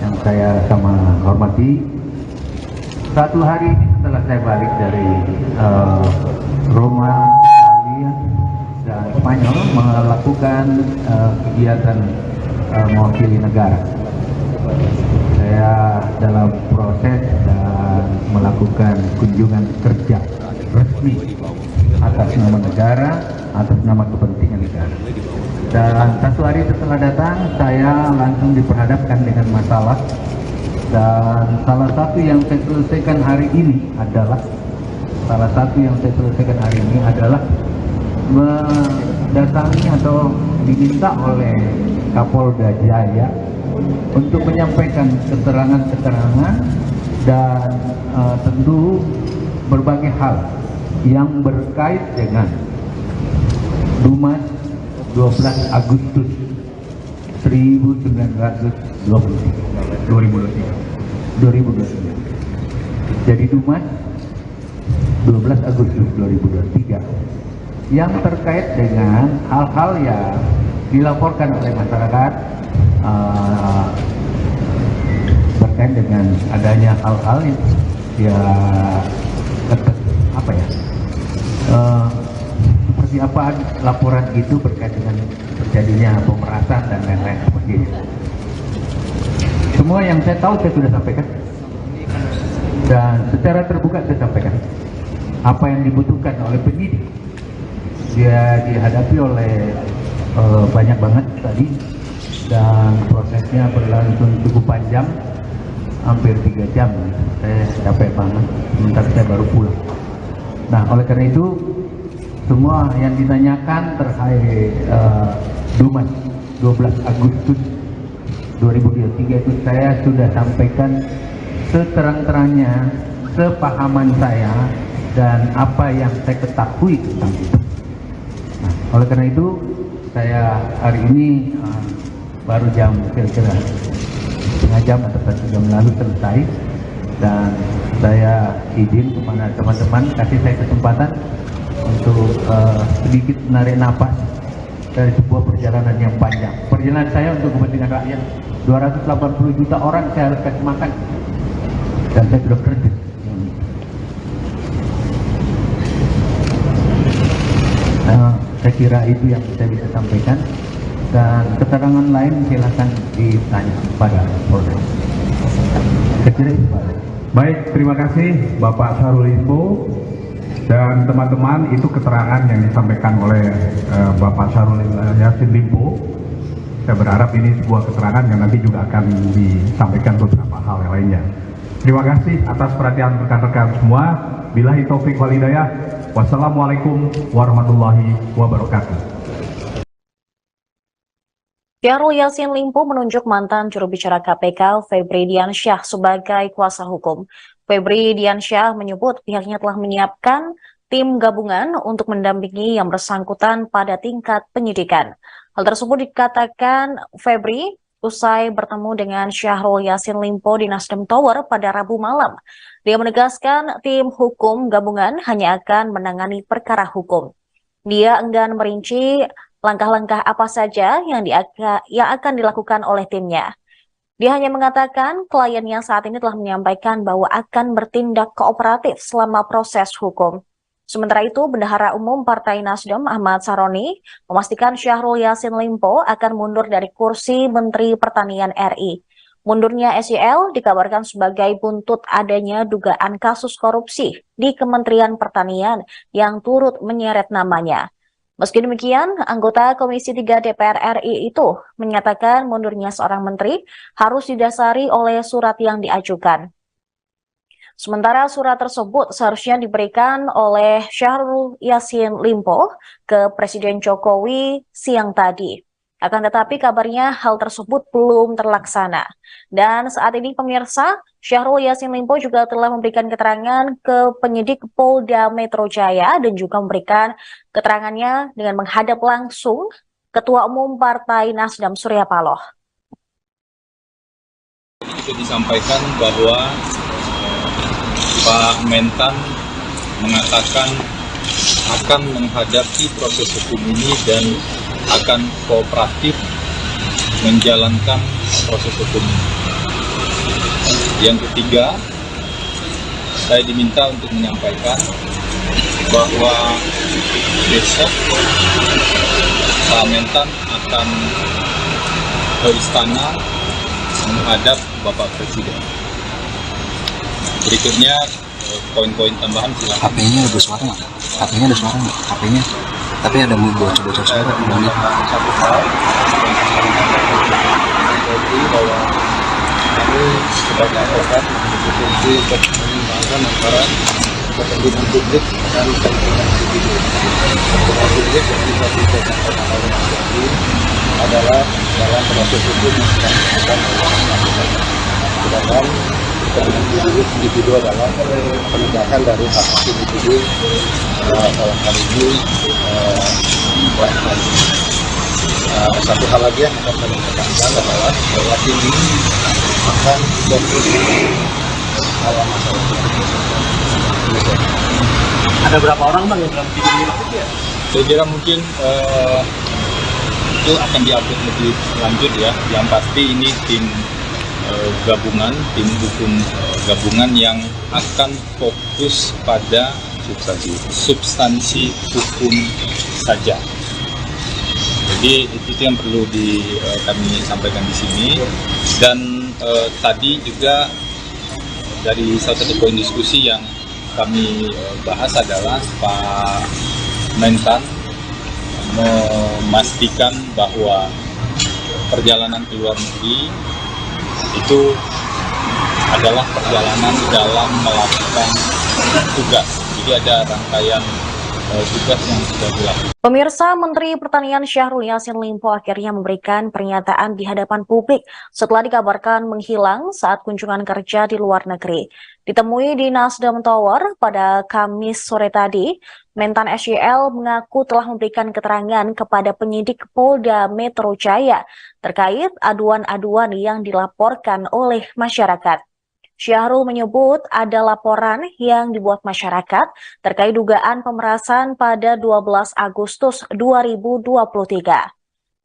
yang saya sama hormati. Satu hari ini setelah saya balik dari Roma, Italia dan Spanyol melakukan kegiatan mewakili negara. Saya dalam proses dan melakukan kunjungan kerja resmi atas nama negara, atas nama kepentingan negara. Dan satu hari setelah datang, saya langsung diperhadapkan dengan masalah, dan salah satu yang saya selesaikan hari ini adalah mendatangi atau diminta oleh Kapolda Jaya untuk menyampaikan keterangan-keterangan dan tentu berbagai hal yang berkait dengan Dumas 12 Agustus 2023. Jadi Dumas 12 Agustus 2023 yang terkait dengan hal-hal yang dilaporkan oleh masyarakat berkait dengan adanya hal-hal yang seperti apa laporan itu berkait dengan terjadinya pemerasan dan lain-lain seperti itu. Semua yang saya tahu saya sudah sampaikan, dan secara terbuka saya sampaikan apa yang dibutuhkan oleh penyidik. Dia dihadapi oleh banyak banget tadi, dan prosesnya berlangsung cukup panjang, hampir 3 jam. Saya capek banget, sebentar saya baru pulang. Nah, oleh karena itu semua yang ditanyakan terkait Dumas 12 Agustus 2023 itu saya sudah sampaikan seterang-terangnya, sepahaman saya dan apa yang saya ketahui tentang itu. Nah, oleh karena itu saya hari ini baru jam kira-kira setengah jam atau 1 jam lalu selesai, dan saya izin kepada teman-teman kasih saya kesempatan untuk sedikit menarik napas dari sebuah perjalanan yang panjang. Perjalanan saya untuk kepentingan rakyat, 280 juta orang saya harus kasih makan, dan saya sudah kerja. Saya kira itu yang saya bisa sampaikan, dan keterangan lain silakan ditanya pada Polda. Saya kira itu Pak. Baik, terima kasih Bapak Syahrul Limpo dan teman-teman. Itu keterangan yang disampaikan oleh Bapak Syahrul Yassin Limpo. Saya berharap ini sebuah keterangan yang nanti juga akan disampaikan beberapa hal yang lainnya. Terima kasih atas perhatian rekan-rekan semua. Billahi taufik wal hidayah. Wassalamualaikum warahmatullahi wabarakatuh. Syahrul Yassin Limpo menunjuk mantan juru bicara KPK Febri Diansyah sebagai kuasa hukum. Febri Diansyah menyebut pihaknya telah menyiapkan tim gabungan untuk mendampingi yang bersangkutan pada tingkat penyidikan. Hal tersebut dikatakan Febri usai bertemu dengan Syahrul Yassin Limpo di Nasdem Tower pada Rabu malam. Dia menegaskan tim hukum gabungan hanya akan menangani perkara hukum. Dia enggan merinci langkah-langkah apa saja yang akan dilakukan oleh timnya. Dia hanya mengatakan kliennya saat ini telah menyampaikan bahwa akan bertindak kooperatif selama proses hukum. Sementara itu, Bendahara Umum Partai Nasdem Ahmad Saroni memastikan Syahrul Yassin Limpo akan mundur dari kursi Menteri Pertanian RI. Mundurnya SYL dikabarkan sebagai buntut adanya dugaan kasus korupsi di Kementerian Pertanian yang turut menyeret namanya. Meski demikian, anggota Komisi 3 DPR RI itu menyatakan mundurnya seorang menteri harus didasari oleh surat yang diajukan. Sementara surat tersebut seharusnya diberikan oleh Syahrul Yassin Limpo ke Presiden Jokowi siang tadi. Akan tetapi kabarnya hal tersebut belum terlaksana. Dan saat ini pemirsa, Syahrul Yassin Limpo juga telah memberikan keterangan ke penyidik Polda Metro Jaya dan juga memberikan keterangannya dengan menghadap langsung Ketua Umum Partai Nasdem Surya Paloh. Itu disampaikan bahwa Pak Mentan mengatakan akan menghadapi proses hukum ini dan akan kooperatif menjalankan proses hukum ini. Yang ketiga, saya diminta untuk menyampaikan bahwa besok Pak Mentan akan ke istana menghadap Bapak Presiden. Berikutnya poin-poin tambahan silakan. HP-nya ada suara nggak? HP-nya ada suara nggak? HP-nya. Tapi ada bocor-bocor suara. Satu hal jadi bahwa kami sebagai advokat memiliki fungsi untuk menyimbangkan antara kepentingan publik dan kepentingan individu. Kepentingan publik yang bisa disampaikan oleh Mas Yogi adalah dalam proses hukum yang sedang dilakukan. Sedangkan kepentingan individu adalah penegakan dari hak individu dalam hal ini satu hal lagi yang akan kami tekankan adalah bahwa tim ini akan fokus dalam masalah Ada berapa orang bang yang dalam tim ini? Saya kira mungkin itu akan diupdate lebih lanjut ya. Yang pasti ini tim gabungan, tim hukum gabungan yang akan fokus pada substansi hukum saja. Jadi itu yang perlu kami sampaikan di sini. Dan tadi juga dari salah satu poin diskusi yang kami bahas adalah Pak Mentan memastikan bahwa perjalanan ke luar negeri itu adalah perjalanan dalam melakukan tugas. Jadi ada rangkaian tugas yang sudah dilakukan. Pemirsa, Menteri Pertanian Syahrul Yassin Limpo akhirnya memberikan pernyataan di hadapan publik setelah dikabarkan menghilang saat kunjungan kerja di luar negeri. Ditemui di Nasdem Tower pada Kamis sore tadi, Mentan SYL mengaku telah memberikan keterangan kepada penyidik Polda Metro Jaya terkait aduan-aduan yang dilaporkan oleh masyarakat. Syahrul menyebut ada laporan yang dibuat masyarakat terkait dugaan pemerasan pada 12 Agustus 2023.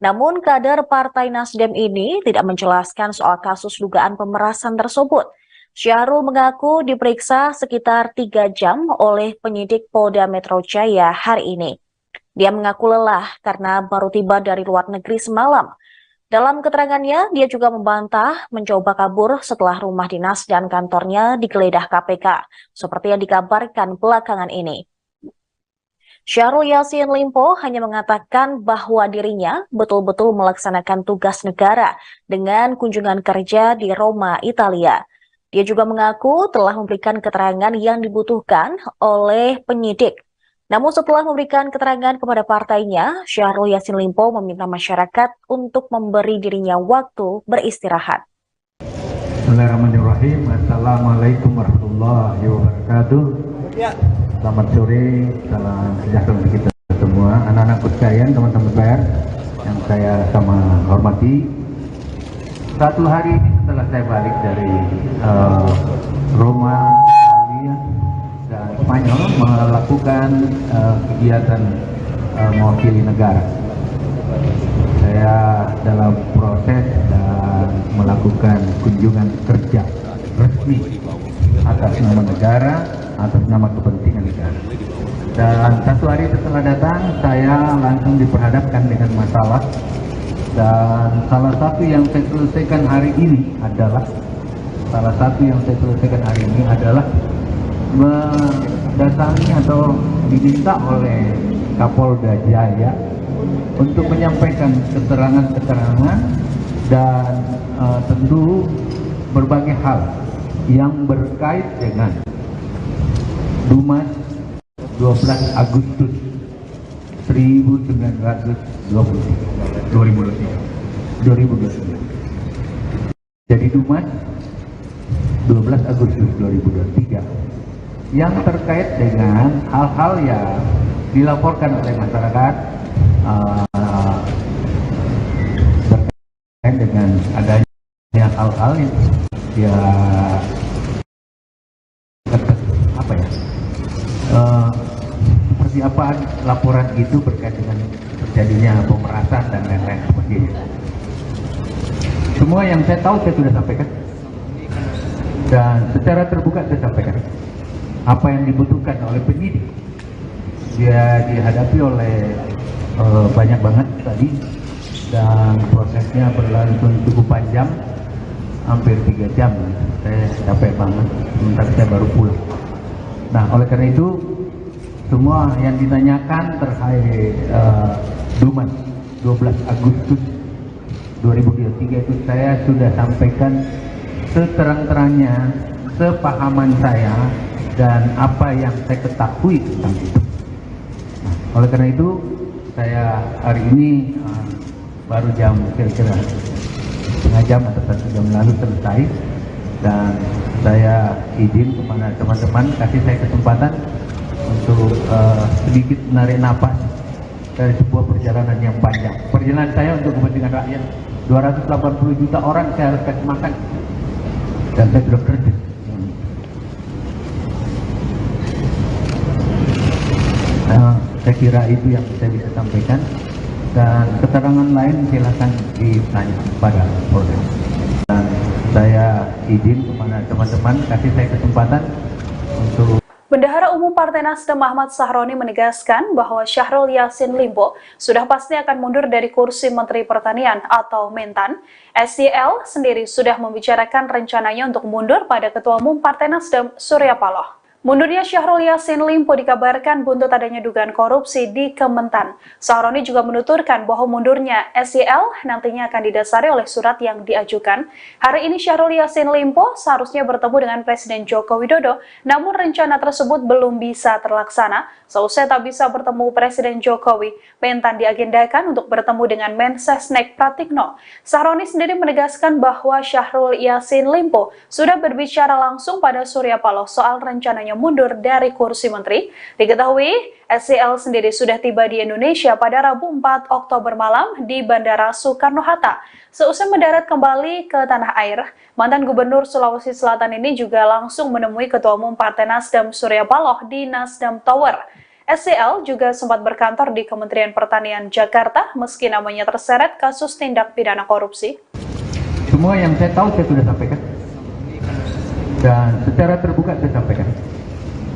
Namun kader Partai Nasdem ini tidak menjelaskan soal kasus dugaan pemerasan tersebut. Syahrul mengaku diperiksa sekitar 3 jam oleh penyidik Polda Metro Jaya hari ini. Dia mengaku lelah karena baru tiba dari luar negeri semalam. Dalam keterangannya, dia juga membantah mencoba kabur setelah rumah dinas dan kantornya digeledah KPK, seperti yang dikabarkan belakangan ini. Syahrul Yassin Limpo hanya mengatakan bahwa dirinya betul-betul melaksanakan tugas negara dengan kunjungan kerja di Roma, Italia. Dia juga mengaku telah memberikan keterangan yang dibutuhkan oleh penyidik. Namun setelah memberikan keterangan kepada partainya, Syahrul Yassin Limpo meminta masyarakat untuk memberi dirinya waktu beristirahat. Bismillahirrahmanirrahim. Assalamualaikum warahmatullahi wabarakatuh. Selamat sore, salam sejahtera untuk kita semua. Anak-anakku sekalian, teman-teman pers yang saya sama hormati. Satu hari setelah saya balik dari Roma, Italia, dan Spanyol melakukan kegiatan mewakili negara. Saya dalam proses dan melakukan kunjungan kerja resmi atas nama negara, atas nama kepentingan negara. Dan satu hari setelah datang, saya langsung diperhadapkan dengan masalah. Dan salah satu yang saya selesaikan hari ini adalah mendatangi atau diminta oleh Kapolda Jaya untuk menyampaikan keterangan-keterangan dan tentu berbagai hal yang berkait dengan Dumas 12 Agustus 2023. Jadi Dumas 12 Agustus 2023 yang terkait dengan hal-hal yang dilaporkan oleh masyarakat terkait dengan adanya hal-hal yang seperti apa laporan itu berkait dengan terjadinya pemerasan dan lain-lain sebagainya. Semua yang saya tahu saya sudah sampaikan dan secara terbuka saya sampaikan apa yang dibutuhkan oleh penyidik. Dia dihadapi oleh banyak banget tadi dan prosesnya berlangsung cukup panjang, hampir 3 jam. Saya capek banget, sementara saya baru pulang. Nah, oleh karena itu semua yang ditanyakan terkait Dumas 12 Agustus 2023 itu saya sudah sampaikan seterang-terangnya, sepahaman saya dan apa yang saya ketahui tentang itu. Nah, oleh karena itu saya hari ini baru jam kira-kira setengah jam atau 1 jam lalu selesai, dan saya izin kepada teman-teman kasih saya kesempatan untuk sedikit menarik napas dari sebuah perjalanan yang panjang. Perjalanan saya untuk kepentingan rakyat, 280 juta orang saya harus kasih makan, dan saya sudah kerja. Saya kira itu yang saya bisa sampaikan, dan keterangan lain silakan ditanya pada Polda. Dan saya izin kepada teman-teman kasih saya kesempatan untuk Bendahara Umum Partai Nasdem Ahmad Sahroni menegaskan bahwa Syahrul Yassin Limpo sudah pasti akan mundur dari kursi Menteri Pertanian atau Mentan. SYL sendiri sudah membicarakan rencananya untuk mundur pada Ketua Umum Partai Nasdem Surya Paloh. Mundurnya Syahrul Yassin Limpo dikabarkan buntut adanya dugaan korupsi di Kementan. Sahroni juga menuturkan bahwa mundurnya SYL nantinya akan didasari oleh surat yang diajukan. Hari ini Syahrul Yassin Limpo seharusnya bertemu dengan Presiden Joko Widodo, namun rencana tersebut belum bisa terlaksana. Seusai tak bisa bertemu Presiden Jokowi, Mentan diagendakan untuk bertemu dengan Mensesnek Pratikno. Sahroni sendiri menegaskan bahwa Syahrul Yassin Limpo sudah berbicara langsung pada Surya Paloh soal rencananya dirinya mundur dari kursi menteri. Diketahui, SYL sendiri sudah tiba di Indonesia pada Rabu 4 Oktober malam di Bandara Soekarno-Hatta. Seusai mendarat kembali ke tanah air, mantan Gubernur Sulawesi Selatan ini juga langsung menemui Ketua Umum Partai Nasdem Surya Paloh di Nasdem Tower. SYL juga sempat berkantor di Kementerian Pertanian Jakarta meski namanya terseret kasus tindak pidana korupsi. Semua yang saya tahu saya sudah sampaikan dan secara terbuka saya sampaikan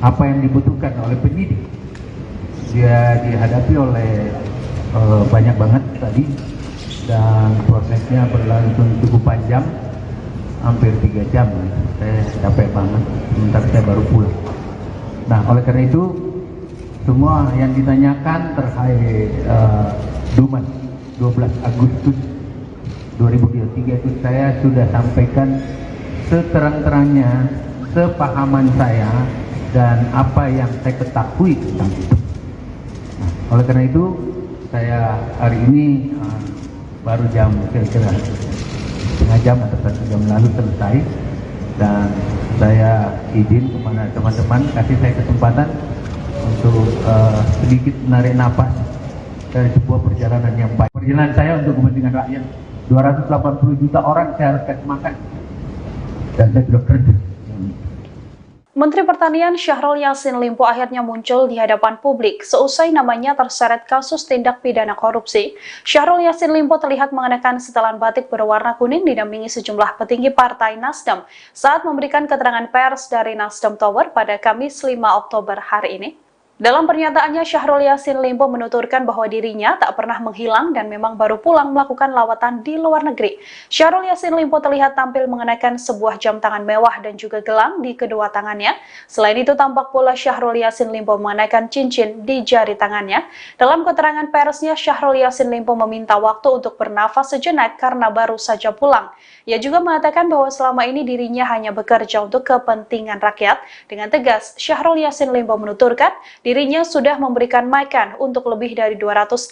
apa yang dibutuhkan oleh penyidik. Dia dihadapi oleh banyak banget tadi dan prosesnya berlangsung cukup panjang, hampir 3 jam. Saya capek banget, sebentar saya baru pulang. Nah, oleh karena itu semua yang ditanyakan terkait Dumas 12 Agustus 2023 itu saya sudah sampaikan seterang-terangnya, sepahaman saya dan apa yang saya ketahui tentang itu. Nah, oleh karena itu saya hari ini baru jam kira-kira setengah jam atau 1 jam lalu selesai dan saya izin kepada teman-teman kasih saya kesempatan untuk sedikit menarik napas dari sebuah perjalanan yang baik. Perjalanan saya untuk kepentingan rakyat, 280 juta orang saya harus kasih makan dan saya sudah kerja. Menteri Pertanian Syahrul Yassin Limpo akhirnya muncul di hadapan publik seusai namanya terseret kasus tindak pidana korupsi. Syahrul Yassin Limpo terlihat mengenakan setelan batik berwarna kuning didampingi sejumlah petinggi Partai Nasdem saat memberikan keterangan pers dari Nasdem Tower pada Kamis 5 Oktober hari ini. Dalam pernyataannya, Syahrul Yassin Limpo menuturkan bahwa dirinya tak pernah menghilang dan memang baru pulang melakukan lawatan di luar negeri. Syahrul Yassin Limpo terlihat tampil mengenakan sebuah jam tangan mewah dan juga gelang di kedua tangannya. Selain itu, tampak pula Syahrul Yassin Limpo mengenakan cincin di jari tangannya. Dalam keterangan persnya, Syahrul Yassin Limpo meminta waktu untuk bernafas sejenak karena baru saja pulang. Ia juga mengatakan bahwa selama ini dirinya hanya bekerja untuk kepentingan rakyat. Dengan tegas, Syahrul Yassin Limpo menuturkan dirinya sudah memberikan makan untuk lebih dari 280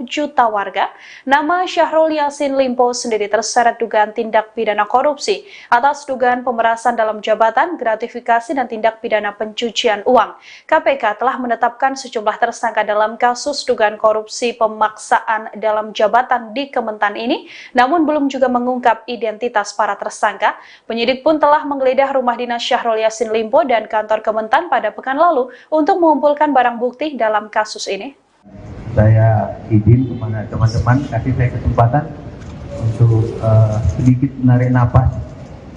juta warga. Nama Syahrul Yassin Limpo sendiri terseret dugaan tindak pidana korupsi atas dugaan pemerasan dalam jabatan, gratifikasi, dan tindak pidana pencucian uang. KPK telah menetapkan sejumlah tersangka dalam kasus dugaan korupsi pemaksaan dalam jabatan di Kementan ini, namun belum juga mengungkap identitas para tersangka. Penyidik pun telah menggeledah rumah dinas Syahrul Yassin Limpo dan kantor Kementan pada pekan lalu untuk mengumpulkan barang bukti dalam kasus ini. Saya izin kepada teman-teman kasih saya kesempatan untuk sedikit menarik napas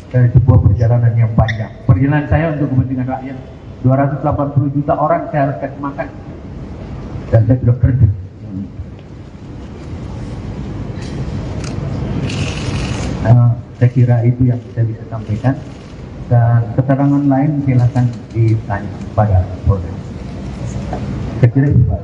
dari sebuah perjalanan yang panjang. Perjalanan saya untuk kepentingan rakyat, 280 juta orang saya harus kasih makan dan saya sudah kerja. Saya kira itu yang saya bisa sampaikan dan keterangan lain silakan ditanya pada Polda. Saya kira itu Pak.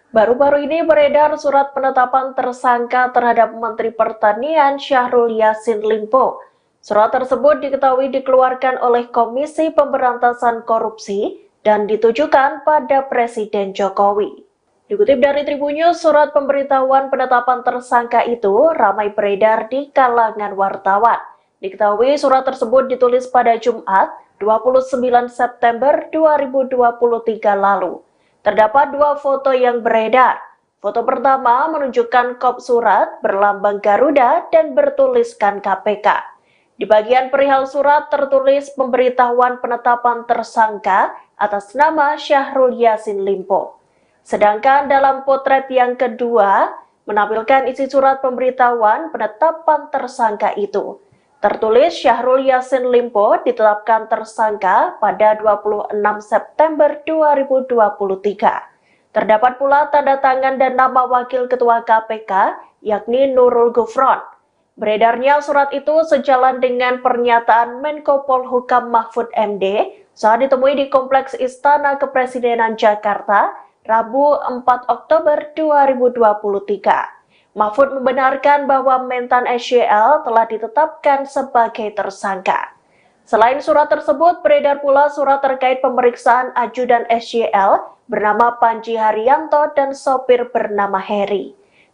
Baru-baru ini beredar surat penetapan tersangka terhadap Menteri Pertanian Syahrul Yassin Limpo. Surat tersebut diketahui dikeluarkan oleh Komisi Pemberantasan Korupsi dan ditujukan pada Presiden Jokowi. Dikutip dari Tribunnews, surat pemberitahuan penetapan tersangka itu ramai beredar di kalangan wartawan. Diketahui surat tersebut ditulis pada Jumat 29 September 2023 lalu. Terdapat 2 foto yang beredar. Foto pertama menunjukkan kop surat berlambang Garuda dan bertuliskan KPK. Di bagian perihal surat tertulis pemberitahuan penetapan tersangka atas nama Syahrul Yassin Limpo. Sedangkan dalam potret yang kedua menampilkan isi surat pemberitahuan penetapan tersangka itu. Tertulis Syahrul Yassin Limpo ditetapkan tersangka pada 26 September 2023. Terdapat pula tanda tangan dan nama Wakil Ketua KPK, yakni Nurul Gufron. Beredarnya surat itu sejalan dengan pernyataan Menko Polhukam Mahfud MD saat ditemui di Kompleks Istana Kepresidenan Jakarta, Rabu 4 Oktober 2023. Mahfud membenarkan bahwa mentan SYL telah ditetapkan sebagai tersangka. Selain surat tersebut, beredar pula surat terkait pemeriksaan ajudan SYL bernama Panji Haryanto dan sopir bernama Heri.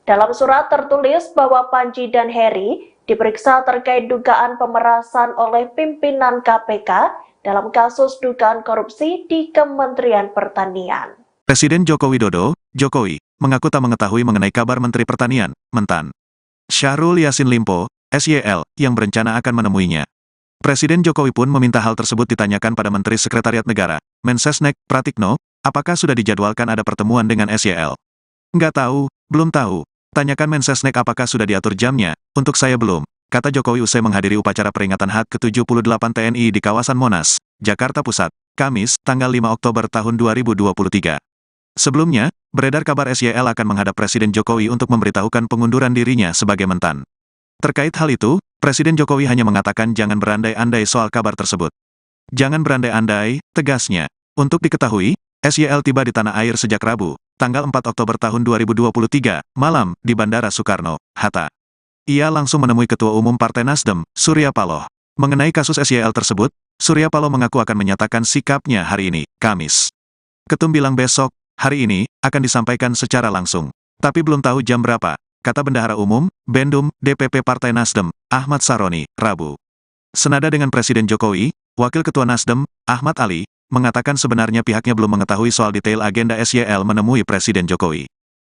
Dalam surat tertulis bahwa Panji dan Heri diperiksa terkait dugaan pemerasan oleh pimpinan KPK dalam kasus dugaan korupsi di Kementerian Pertanian. Presiden Joko Widodo, Jokowi, mengaku tak mengetahui mengenai kabar Menteri Pertanian, Mentan Syahrul Yassin Limpo, SYL, yang berencana akan menemuinya. Presiden Jokowi pun meminta hal tersebut ditanyakan pada Menteri Sekretariat Negara, Mensesnek, Pratikno, apakah sudah dijadwalkan ada pertemuan dengan SYL. Nggak tahu, belum tahu. Tanyakan Mensesnek apakah sudah diatur jamnya, untuk saya belum, kata Jokowi usai menghadiri upacara peringatan HUT ke-78 TNI di kawasan Monas, Jakarta Pusat, Kamis, tanggal 5 Oktober tahun 2023. Sebelumnya, beredar kabar SYL akan menghadap Presiden Jokowi untuk memberitahukan pengunduran dirinya sebagai Mentan. Terkait hal itu, Presiden Jokowi hanya mengatakan jangan berandai-andai soal kabar tersebut. Jangan berandai-andai, tegasnya. Untuk diketahui, SYL tiba di tanah air sejak Rabu, tanggal 4 Oktober tahun 2023, malam, di Bandara Soekarno, Hatta. Ia langsung menemui Ketua Umum Partai Nasdem, Surya Paloh. Mengenai kasus SYL tersebut, Surya Paloh mengaku akan menyatakan sikapnya hari ini, Kamis. Ketum bilang besok, hari ini, akan disampaikan secara langsung. Tapi belum tahu jam berapa, kata Bendahara Umum, Bendum, DPP Partai Nasdem, Ahmad Saroni, Rabu. Senada dengan Presiden Jokowi, Wakil Ketua Nasdem, Ahmad Ali, mengatakan sebenarnya pihaknya belum mengetahui soal detail agenda SYL menemui Presiden Jokowi.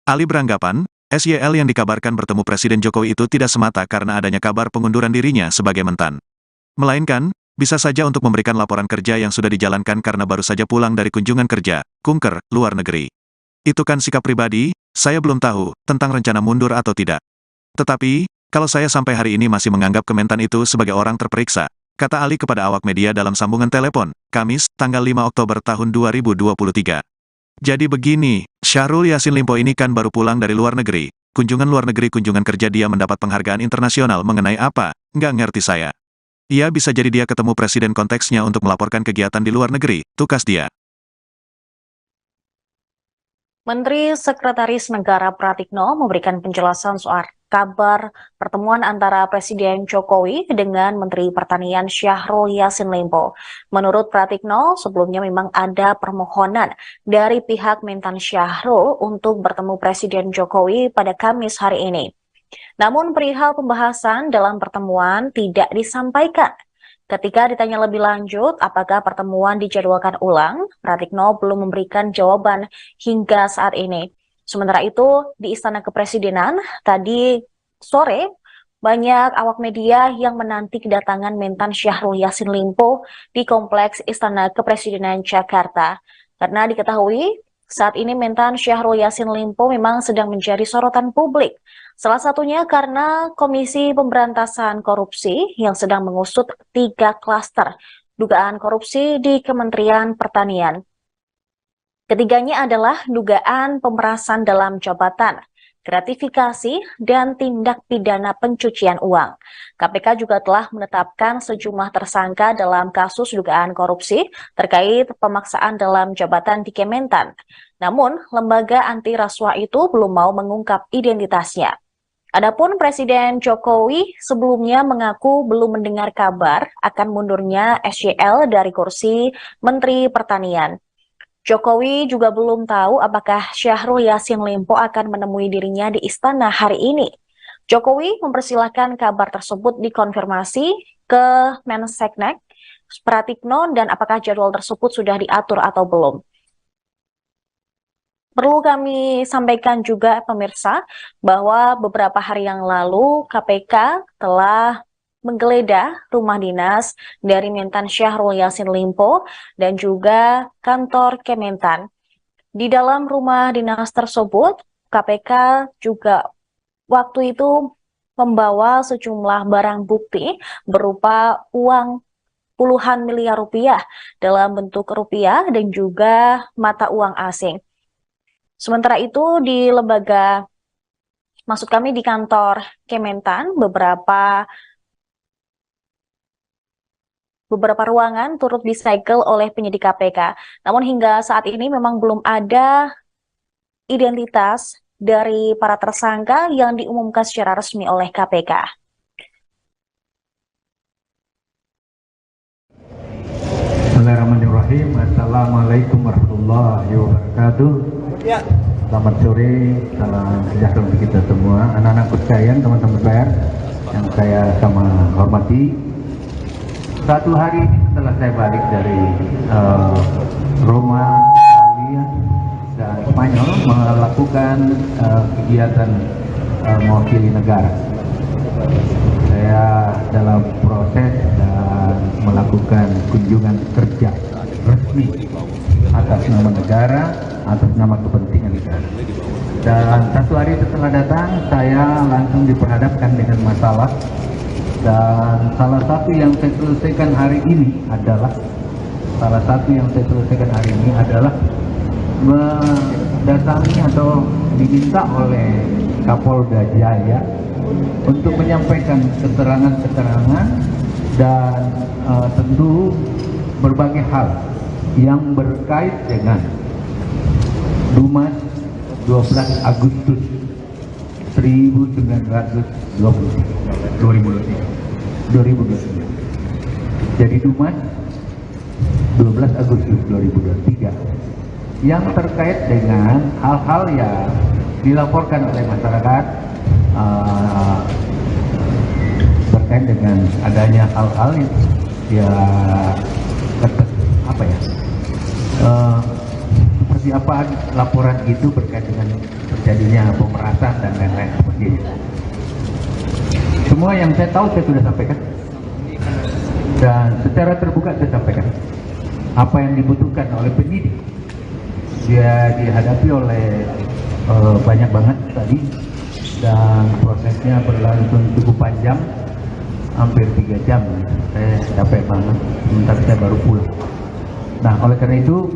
Ali beranggapan, SYL yang dikabarkan bertemu Presiden Jokowi itu tidak semata karena adanya kabar pengunduran dirinya sebagai Mentan. Melainkan, bisa saja untuk memberikan laporan kerja yang sudah dijalankan karena baru saja pulang dari kunjungan kerja, kunker, luar negeri. Itu kan sikap pribadi, saya belum tahu, tentang rencana mundur atau tidak. Tetapi, kalau saya sampai hari ini masih menganggap Kementan itu sebagai orang terperiksa, kata Ali kepada awak media dalam sambungan telepon, Kamis, tanggal 5 Oktober tahun 2023. Jadi begini, Syahrul Yassin Limpo ini kan baru pulang dari luar negeri. Kunjungan luar negeri kunjungan kerja dia mendapat penghargaan internasional mengenai apa, nggak ngerti saya. Ia bisa jadi dia ketemu presiden konteksnya untuk melaporkan kegiatan di luar negeri, tukas dia. Menteri Sekretaris Negara Pratikno memberikan penjelasan soal kabar pertemuan antara Presiden Jokowi dengan Menteri Pertanian Syahrul Yassin Limpo. Menurut Pratikno, sebelumnya memang ada permohonan dari pihak Mentan Syahrul untuk bertemu Presiden Jokowi pada Kamis hari ini. Namun perihal pembahasan dalam pertemuan tidak disampaikan. Ketika ditanya lebih lanjut apakah pertemuan dijadwalkan ulang, Pratikno belum memberikan jawaban hingga saat ini. Sementara itu, di Istana Kepresidenan, tadi sore, banyak awak media yang menanti kedatangan Mentan Syahrul Yassin Limpo di Kompleks Istana Kepresidenan Jakarta. Karena diketahui, saat ini Mentan Syahrul Yassin Limpo memang sedang menjadi sorotan publik. Salah satunya karena Komisi Pemberantasan Korupsi yang sedang mengusut 3 klaster dugaan korupsi di Kementerian Pertanian. Ketiganya adalah dugaan pemerasan dalam jabatan, gratifikasi, dan tindak pidana pencucian uang. KPK juga telah menetapkan sejumlah tersangka dalam kasus dugaan korupsi terkait pemaksaan dalam jabatan di Kementan. Namun, lembaga anti rasuah itu belum mau mengungkap identitasnya. Adapun Presiden Jokowi sebelumnya mengaku belum mendengar kabar akan mundurnya SYL dari kursi Menteri Pertanian. Jokowi juga belum tahu apakah Syahrul Yassin Limpo akan menemui dirinya di istana hari ini. Jokowi mempersilahkan kabar tersebut dikonfirmasi ke Mensesnek, Pratikno, dan apakah jadwal tersebut sudah diatur atau belum. Perlu kami sampaikan juga pemirsa bahwa beberapa hari yang lalu KPK telah menggeledah rumah dinas dari Mentan Syahrul Yassin Limpo dan juga kantor Kementan. Di dalam rumah dinas tersebut, KPK juga waktu itu membawa sejumlah barang bukti berupa uang puluhan miliar rupiah dalam bentuk rupiah dan juga mata uang asing. Sementara itu di di kantor Kementan, beberapa ruangan turut disegel oleh penyidik KPK. Namun hingga saat ini memang belum ada identitas dari para tersangka yang diumumkan secara resmi oleh KPK. Bismillahirrahmanirrahim. Assalamualaikum warahmatullahi wabarakatuh. Ya. Selamat sore, salam sejahtera untuk kita semua. Anak-anak sekalian, teman-teman pers yang saya sama hormati. Satu hari setelah saya balik dari Roma, Italia, dan Spanyol melakukan kegiatan mewakili negara. Saya dalam proses dan melakukan kunjungan kerja resmi atas nama negara, atas nama kepentingan negara. Dan satu hari setelah datang, saya langsung diperhadapkan dengan masalah. Dan salah satu yang saya selesaikan hari ini adalah mendatangi atau diminta oleh Kapolda Jaya untuk menyampaikan keterangan-keterangan dan tentu berbagai hal yang berkait dengan Dumas 12 Agustus 2023. Jadi Dumas 12 Agustus 2023 yang terkait dengan hal-hal yang dilaporkan oleh masyarakat berkait dengan adanya hal-hal yang seperti apa laporan itu berkait dengan terjadinya pemerasan dan lain-lain seperti itu. Semua yang saya tahu saya sudah sampaikan dan secara terbuka saya sampaikan apa yang dibutuhkan oleh penyidik. Dia dihadapi oleh banyak banget tadi dan prosesnya berlangsung cukup panjang, hampir 3 jam. Saya capek banget, sebentar saya baru pulang. Nah, oleh karena itu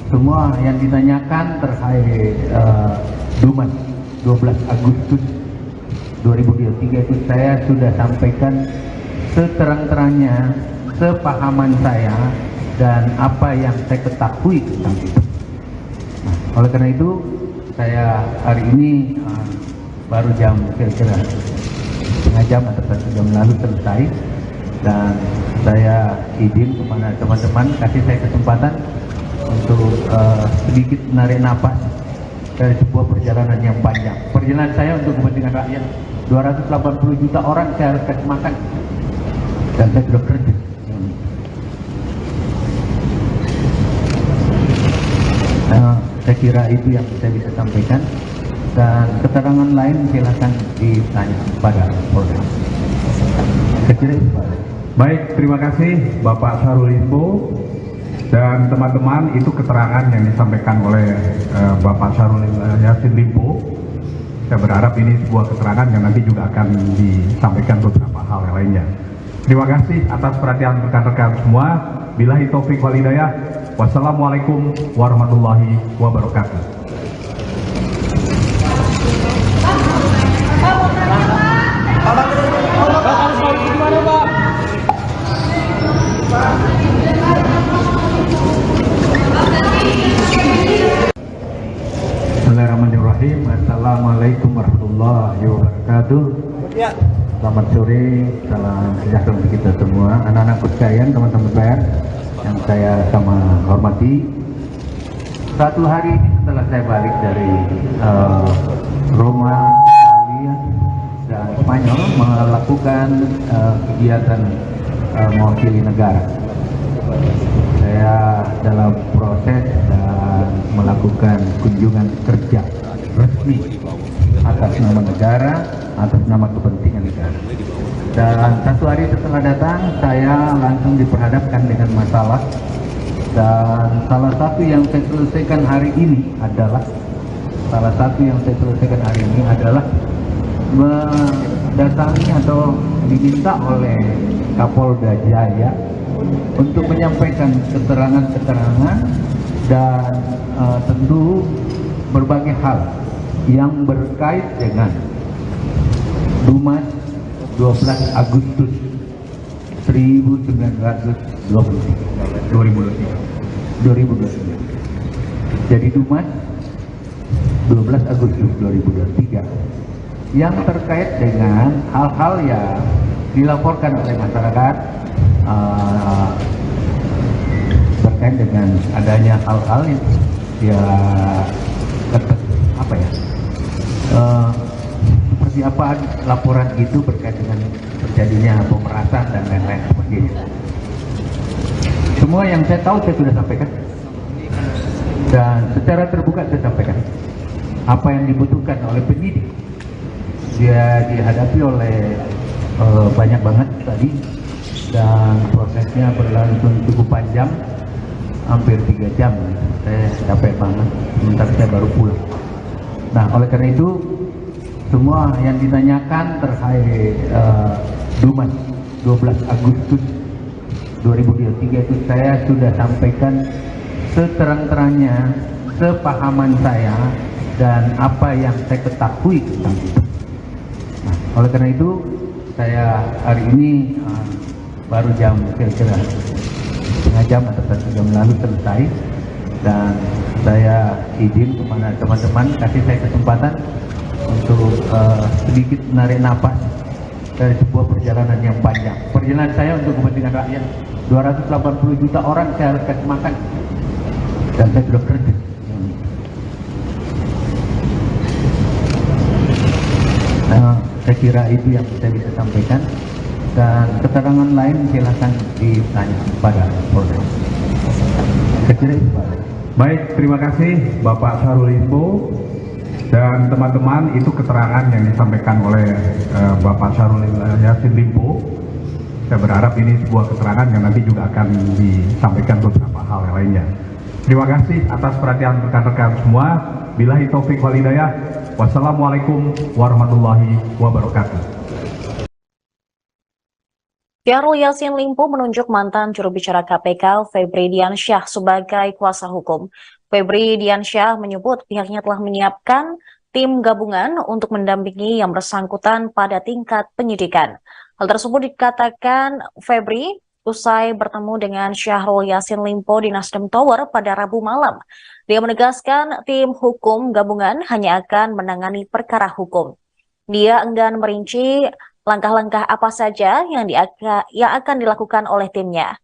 semua yang ditanyakan terkait Dumas 12 Agustus 2023 itu saya sudah sampaikan seterang-terangnya, sepahaman saya dan apa yang saya ketahui tentang itu. Nah, oleh karena itu saya hari ini baru jam kira-kira setengah jam atau 1 jam lalu selesai, dan saya izin kepada teman-teman kasih saya kesempatan untuk sedikit menarik napas dari sebuah perjalanan yang panjang. Perjalanan saya untuk kepentingan rakyat, 280 juta orang saya harus kasih makan, dan saya sudah kerja. Saya kira itu yang saya bisa sampaikan, dan keterangan lain silakan ditanya pada Polda. Saya kira itu, Pak. Baik, terima kasih Bapak Syahrul Limpo. Dan teman-teman, itu keterangan yang disampaikan oleh Bapak Syahrul Yassin Limpo. Saya berharap ini sebuah keterangan yang nanti juga akan disampaikan beberapa hal yang lainnya. Terima kasih atas perhatian rekan-rekan semua. Billahi taufik wal hidayah. Wassalamualaikum warahmatullahi wabarakatuh. Bismillahirrahmanirrahim. Assalamualaikum warahmatullahi wabarakatuh. Selamat sore, salam sejahtera untuk kita semua. Anak-anak sekalian, teman-teman pers yang saya sama hormati. Satu hari setelah saya balik dari Roma, Italia, dan Spanyol melakukan kegiatan mewakili negara. Saya dalam proses dan melakukan kunjungan kerja resmi atas nama negara, atas nama kepentingan negara. Dan satu hari setelah datang, saya langsung diperhadapkan dengan masalah. Dan salah satu yang saya selesaikan hari ini adalah mendatangi atau diminta oleh Kapolda Jaya untuk menyampaikan keterangan-keterangan dan tentu berbagai hal yang berkait dengan Dumas 12 Agustus 2023. Jadi Dumas 12 Agustus 2023 yang terkait dengan hal-hal yang dilaporkan oleh masyarakat berkait dengan adanya hal-hal yang seperti apa laporan itu berkait dengan terjadinya pemerasan dan lain-lain seperti itu. Semua yang saya tahu saya sudah sampaikan dan secara terbuka saya sampaikan apa yang dibutuhkan oleh penyidik. Dia dihadapi oleh banyak banget tadi dan prosesnya berlangsung cukup panjang, hampir 3 jam. Saya capek banget, sebentar saya baru pulang. Nah, oleh karena itu semua yang ditanyakan terkait Dumas 12 Agustus 2023 itu saya sudah sampaikan seterang-terangnya, sepahaman saya dan apa yang saya ketahui tentang itu. Nah, oleh karena itu saya hari ini baru jam kira-kira setengah jam atau 1 jam lalu selesai, dan saya izin kepada teman-teman kasih saya kesempatan untuk sedikit menarik napas dari sebuah perjalanan yang panjang. Perjalanan saya untuk kepentingan rakyat, 280 juta orang saya harus kasih makan, dan saya sudah kerja. Saya kira itu yang saya bisa sampaikan, dan keterangan lain silakan ditanya pada Polda. Saya kira itu, Pak. Baik, terima kasih Bapak Syahrul Limpo dan teman-teman. Itu keterangan yang disampaikan oleh Bapak Syahrul Yassin Limpo. Saya berharap ini sebuah keterangan yang nanti juga akan disampaikan beberapa hal yang lainnya. Terima kasih atas perhatian rekan-rekan semua. Billahi taufik wal hidayah. Wassalamualaikum warahmatullahi wabarakatuh. Syahrul Yassin Limpo menunjuk mantan juru bicara KPK Febri Diansyah sebagai kuasa hukum. Febri Diansyah menyebut pihaknya telah menyiapkan tim gabungan untuk mendampingi yang bersangkutan pada tingkat penyidikan. Hal tersebut dikatakan Febri usai bertemu dengan Syahrul Yassin Limpo di Nasdem Tower pada Rabu malam. Dia menegaskan tim hukum gabungan hanya akan menangani perkara hukum. Dia enggan merinci langkah-langkah apa saja yang akan dilakukan oleh timnya.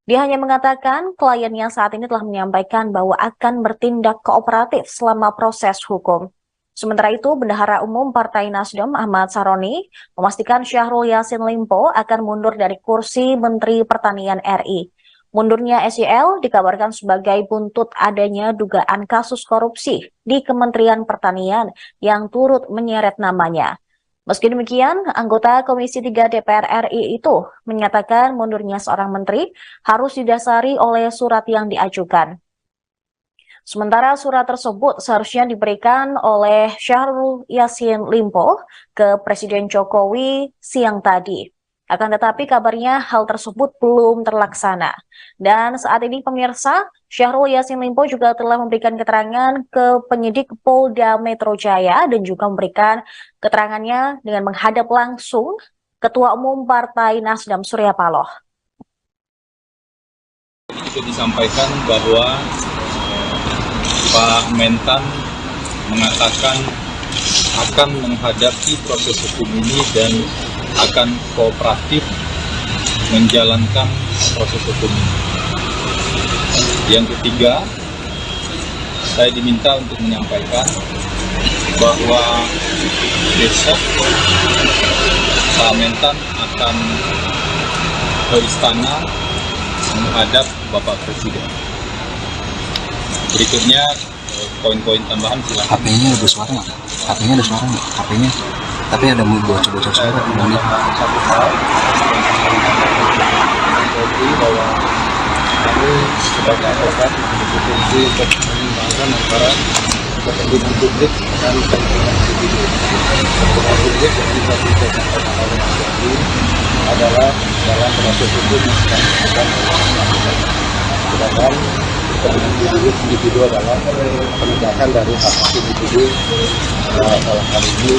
Dia hanya mengatakan kliennya saat ini telah menyampaikan bahwa akan bertindak kooperatif selama proses hukum. Sementara itu, Bendahara Umum Partai Nasdem Ahmad Saroni memastikan Syahrul Yassin Limpo akan mundur dari kursi Menteri Pertanian RI. Mundurnya SYL dikabarkan sebagai buntut adanya dugaan kasus korupsi di Kementerian Pertanian yang turut menyeret namanya. Meski demikian, anggota Komisi 3 DPR RI itu menyatakan mundurnya seorang menteri harus didasari oleh surat yang diajukan. Sementara surat tersebut seharusnya diberikan oleh Syahrul Yassin Limpo ke Presiden Jokowi siang tadi. Akan tetapi kabarnya hal tersebut belum terlaksana. Dan saat ini pemirsa, Syahrul Yassin Limpo juga telah memberikan keterangan ke penyidik Polda Metro Jaya dan juga memberikan keterangannya dengan menghadap langsung Ketua Umum Partai Nasdem Surya Paloh. Itu disampaikan bahwa Pak Mentan mengatakan akan menghadapi proses hukum ini dan akan kooperatif menjalankan proses hukum ini. Yang ketiga, saya diminta untuk menyampaikan bahwa besok Pak Mentan akan ke istana menghadap Bapak Presiden. Berikutnya poin-poin tambahan silakan. HP-nya ada suara nggak? HP-nya ada suara nggak? HP-nya. Tapi ada bocor-bocor suara. Satu hal bahwa kami sebagai advokat memiliki fungsi untuk menyimbangkan antara kepentingan publik dan kepentingan individu. Kepentingan publik yang bisa disampaikan oleh Mas Yadi adalah dalam proses hukum yang sedang dilakukan oleh masyarakat. Sedangkan kepentingan individu adalah penegakan dari hak individu dalam hal ini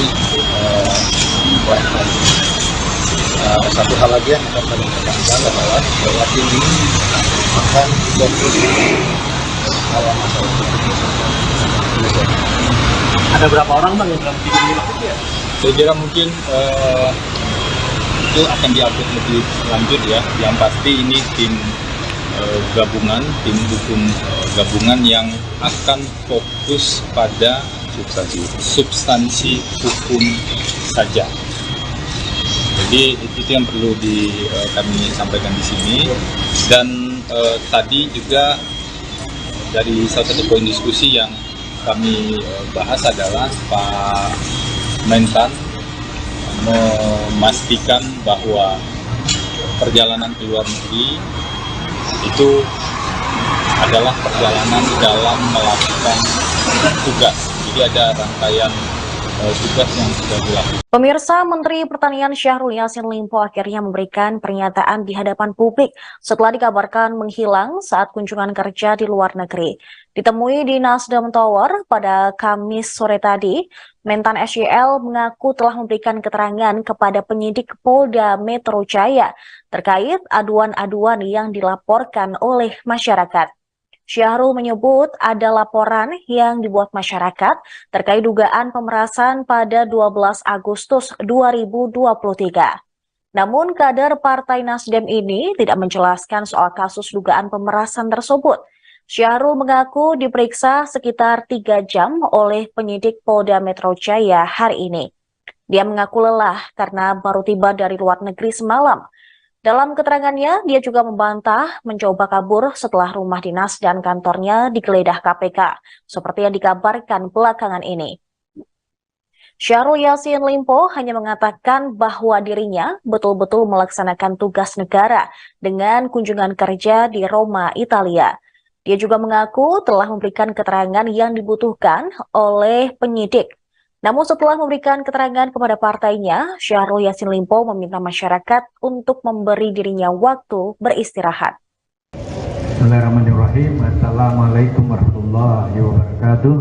satu hal lagi yang akan kami tekankan adalah bahwa ini akan fokus pada masalah. Ada berapa orang bang yang dalam video ini? Saya kira mungkin itu akan diupdate lebih lanjut ya. Yang pasti ini tim gabungan, tim hukum gabungan yang akan fokus pada substansi hukum saja. Jadi itu yang perlu kami sampaikan di sini. Dan tadi juga dari salah satu poin diskusi yang kami bahas adalah Pak Mentan memastikan bahwa perjalanan ke luar negeri itu adalah perjalanan dalam melakukan tugas. Jadi ada rangkaian tugas yang sudah dilakukan. Pemirsa, Menteri Pertanian Syahrul Yassin Limpo akhirnya memberikan pernyataan di hadapan publik setelah dikabarkan menghilang saat kunjungan kerja di luar negeri. Ditemui di Nasdem Tower pada Kamis sore tadi, Mentan SYL mengaku telah memberikan keterangan kepada penyidik Polda Metro Jaya terkait aduan-aduan yang dilaporkan oleh masyarakat. Syahrul menyebut ada laporan yang dibuat masyarakat terkait dugaan pemerasan pada 12 Agustus 2023. Namun kader Partai Nasdem ini tidak menjelaskan soal kasus dugaan pemerasan tersebut. Syahrul mengaku diperiksa sekitar 3 jam oleh penyidik Polda Metro Jaya hari ini. Dia mengaku lelah karena baru tiba dari luar negeri semalam. Dalam keterangannya, dia juga membantah mencoba kabur setelah rumah dinas dan kantornya digeledah KPK, seperti yang dikabarkan belakangan ini. Syahrul Yassin Limpo hanya mengatakan bahwa dirinya betul-betul melaksanakan tugas negara dengan kunjungan kerja di Roma, Italia. Dia juga mengaku telah memberikan keterangan yang dibutuhkan oleh penyidik. Namun setelah memberikan keterangan kepada partainya, Syahrul Yassin Limpo meminta masyarakat untuk memberi dirinya waktu beristirahat. Bismillahirrahmanirrahim. Assalamualaikum warahmatullahi wabarakatuh.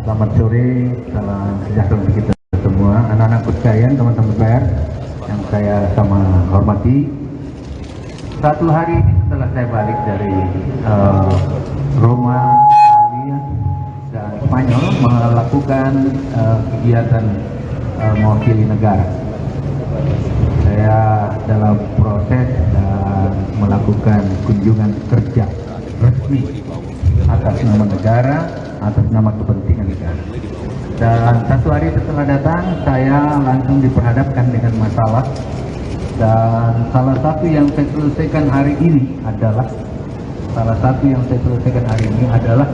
Selamat sore, salam sejahtera untuk kita semua. Anak-anakku sekalian, teman-teman PR yang saya sama hormati. Satu hari ini setelah saya balik dari Roma, Italia, dan Spanyol melakukan kegiatan mewakili negara. Saya dalam proses dan melakukan kunjungan kerja resmi atas nama negara, atas nama kepentingan negara. Dan satu hari setelah datang, saya langsung diperhadapkan dengan masalah. Dan salah satu yang saya selesaikan hari ini adalah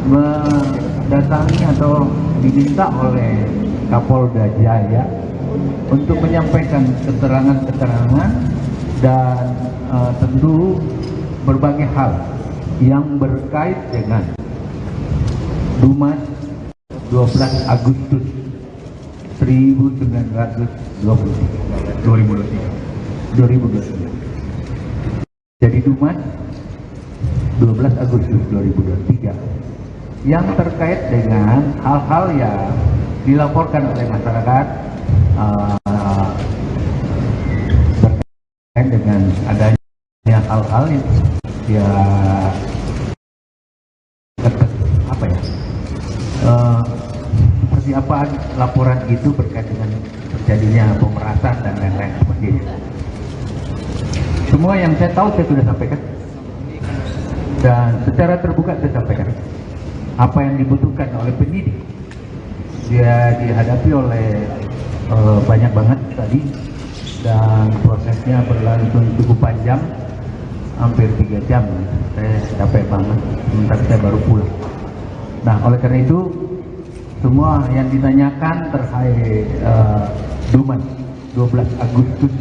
mendatangi atau diminta oleh Kapolda Jaya untuk menyampaikan keterangan-keterangan dan tentu berbagai hal yang berkait dengan Dumas 12 Agustus 2023. Jadi Dumas 12 Agustus 2023 yang terkait dengan hal-hal yang dilaporkan oleh masyarakat berkait dengan adanya hal-hal yang seperti apa laporan itu berkait dengan terjadinya pemerasan dan lain-lain seperti itu. Semua yang saya tahu saya sudah sampaikan dan secara terbuka saya sampaikan apa yang dibutuhkan oleh penyidik. Dia dihadapi oleh banyak banget tadi dan prosesnya berlangsung cukup panjang, hampir 3 jam. Saya capek banget, sementara saya baru pulang. Nah, oleh karena itu semua yang ditanyakan terkait Dumas 12 Agustus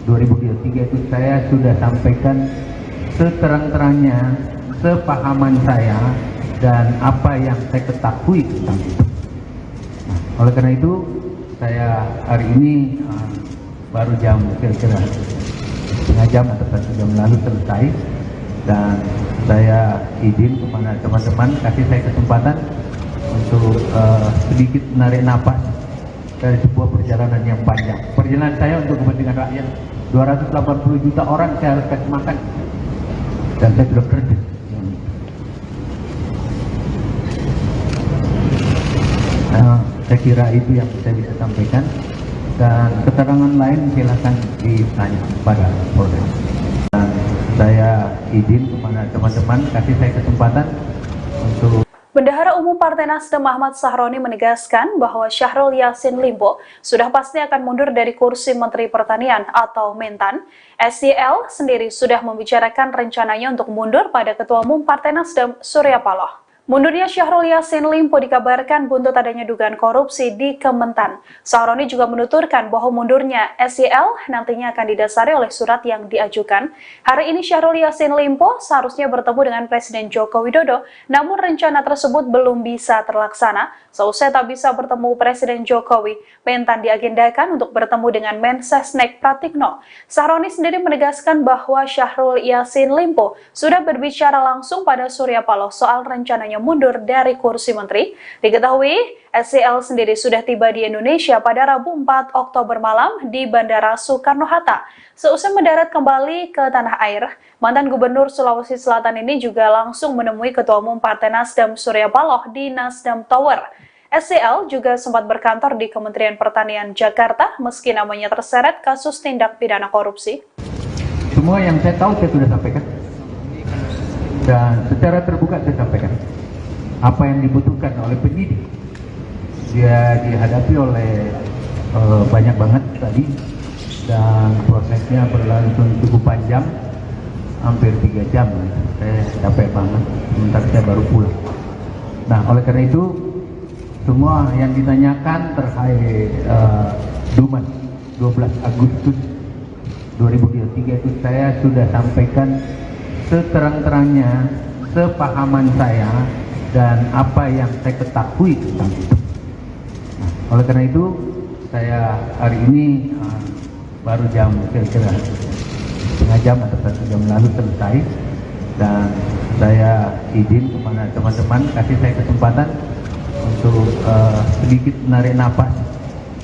2023 itu saya sudah sampaikan seterang-terangnya, sepahaman saya dan apa yang saya ketahui tentang itu. Nah, oleh karena itu saya hari ini baru jam kira-kira setengah jam atau 1 jam lalu selesai, dan saya izin kepada teman-teman kasih saya kesempatan untuk sedikit menarik napas dari sebuah perjalanan yang panjang. Perjalanan saya untuk kepentingan rakyat, 280 juta orang saya harus kasih makan, dan saya sudah kerja. Saya kira itu yang saya bisa sampaikan, dan keterangan lain silakan ditanya pada Polda. Dan saya izin kepada teman-teman kasih saya kesempatan untuk Bendahara Umum Partai Nasdem Ahmad Sahroni menegaskan bahwa Syahrul Yassin Limpo sudah pasti akan mundur dari kursi Menteri Pertanian atau Mentan. SYL sendiri sudah membicarakan rencananya untuk mundur pada Ketua Umum Partai Nasdem Surya Paloh. Mundurnya Syahrul Yassin Limpo dikabarkan buntut adanya dugaan korupsi di Kementan. Sahroni juga menuturkan bahwa mundurnya SYL nantinya akan didasari oleh surat yang diajukan. Hari ini Syahrul Yassin Limpo seharusnya bertemu dengan Presiden Joko Widodo, namun rencana tersebut belum bisa terlaksana. Seusai tak bisa bertemu Presiden Jokowi, Mentan diagendakan untuk bertemu dengan Mensesnek Pratikno. Sahroni sendiri menegaskan bahwa Syahrul Yassin Limpo sudah berbicara langsung pada Surya Paloh soal rencananya mundur dari kursi menteri. Diketahui, SYL sendiri sudah tiba di Indonesia pada Rabu 4 Oktober malam di Bandara Soekarno-Hatta. Seusai mendarat kembali ke tanah air, mantan Gubernur Sulawesi Selatan ini juga langsung menemui Ketua Umum Partai Nasdem Surya Paloh di Nasdem Tower. SYL juga sempat berkantor di Kementerian Pertanian Jakarta meski namanya terseret kasus tindak pidana korupsi. Semua yang saya tahu saya sudah sampaikan dan secara terbuka saya sampaikan apa yang dibutuhkan oleh penyidik. Dia dihadapi oleh banyak banget tadi dan prosesnya berlangsung cukup panjang, hampir 3 jam. Saya capek banget, sementara saya baru pulang. Nah, oleh karena itu semua yang ditanyakan terkait Dumas 12 Agustus 2023 itu saya sudah sampaikan seterang-terangnya, sepahaman saya dan apa yang saya ketahui tentang itu. Nah, oleh karena itu saya hari ini baru jam kira-kira setengah jam atau 1 jam lalu selesai, dan saya izin kepada teman-teman kasih saya kesempatan untuk sedikit menarik nafas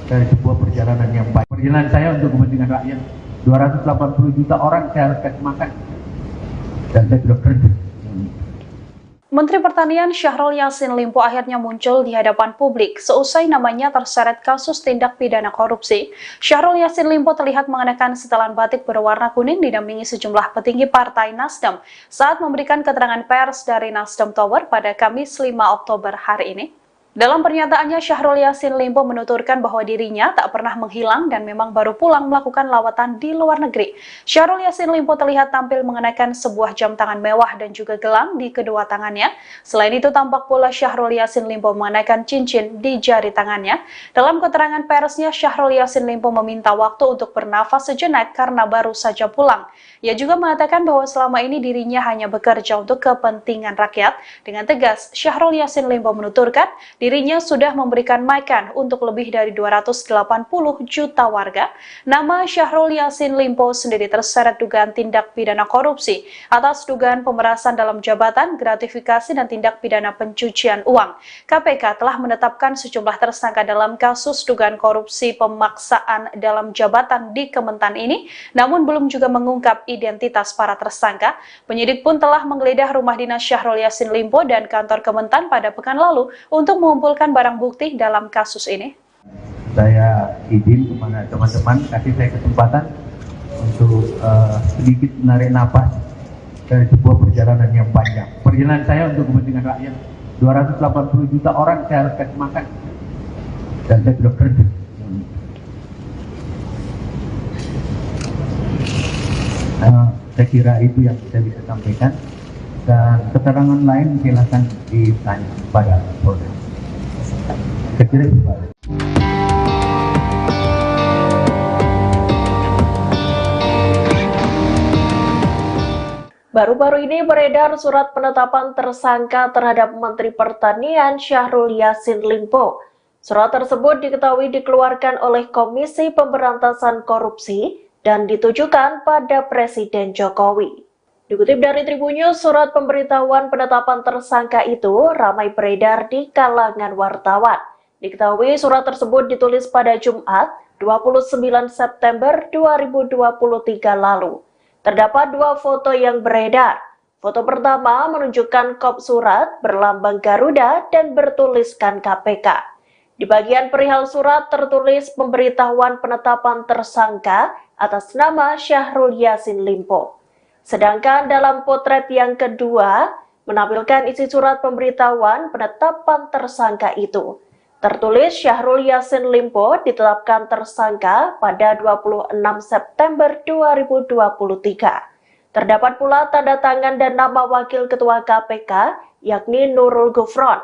dari sebuah perjalanan yang baik. Perjalanan saya untuk kepentingan rakyat. 280 juta orang saya harus kasih makan, dan saya sudah kerja. Menteri Pertanian Syahrul Yassin Limpo akhirnya muncul di hadapan publik seusai namanya terseret kasus tindak pidana korupsi. Syahrul Yassin Limpo terlihat mengenakan setelan batik berwarna kuning didampingi sejumlah petinggi Partai Nasdem saat memberikan keterangan pers dari Nasdem Tower pada Kamis 5 Oktober hari ini. Dalam pernyataannya, Syahrul Yassin Limpo menuturkan bahwa dirinya tak pernah menghilang dan memang baru pulang melakukan lawatan di luar negeri. Syahrul Yassin Limpo terlihat tampil mengenakan sebuah jam tangan mewah dan juga gelang di kedua tangannya. Selain itu, tampak pula Syahrul Yassin Limpo mengenakan cincin di jari tangannya. Dalam keterangan persnya, Syahrul Yassin Limpo meminta waktu untuk bernafas sejenak karena baru saja pulang. Ia juga mengatakan bahwa selama ini dirinya hanya bekerja untuk kepentingan rakyat. Dengan tegas, Syahrul Yassin Limpo menuturkan dirinya sudah memberikan makan untuk lebih dari 280 juta warga. Nama Syahrul Yassin Limpo sendiri terseret dugaan tindak pidana korupsi atas dugaan pemerasan dalam jabatan, gratifikasi, dan tindak pidana pencucian uang. KPK telah menetapkan sejumlah tersangka dalam kasus dugaan korupsi pemaksaan dalam jabatan di Kementan ini, namun belum juga mengungkap identitas para tersangka. Penyidik pun telah menggeledah rumah dinas Syahrul Yassin Limpo dan kantor Kementan pada pekan lalu untuk mengumpulkan barang bukti dalam kasus ini. Saya izin kepada teman-teman kasih saya kesempatan untuk sedikit menarik nafas dari sebuah perjalanan yang panjang. Perjalanan saya untuk kepentingan rakyat. 280 juta orang saya harus kasih makan, dan saya sudah kerja. Saya kira itu yang saya bisa sampaikan, dan keterangan lain silakan ditanya pada Polda. Saya kira itu, Pak. Baru-baru ini beredar surat penetapan tersangka terhadap Menteri Pertanian Syahrul Yassin Limpo. Surat tersebut diketahui dikeluarkan oleh Komisi Pemberantasan Korupsi dan ditujukan pada Presiden Jokowi. Dikutip dari Tribunnews, surat pemberitahuan penetapan tersangka itu ramai beredar di kalangan wartawan. Diketahui surat tersebut ditulis pada Jumat 29 September 2023 lalu. Terdapat 2 foto yang beredar. Foto pertama menunjukkan kop surat berlambang Garuda dan bertuliskan KPK. Di bagian perihal surat tertulis pemberitahuan penetapan tersangka atas nama Syahrul Yassin Limpo. Sedangkan dalam potret yang kedua menampilkan isi surat pemberitahuan penetapan tersangka itu. Tertulis Syahrul Yassin Limpo ditetapkan tersangka pada 26 September 2023. Terdapat pula tanda tangan dan nama Wakil Ketua KPK, yakni Nurul Gufron.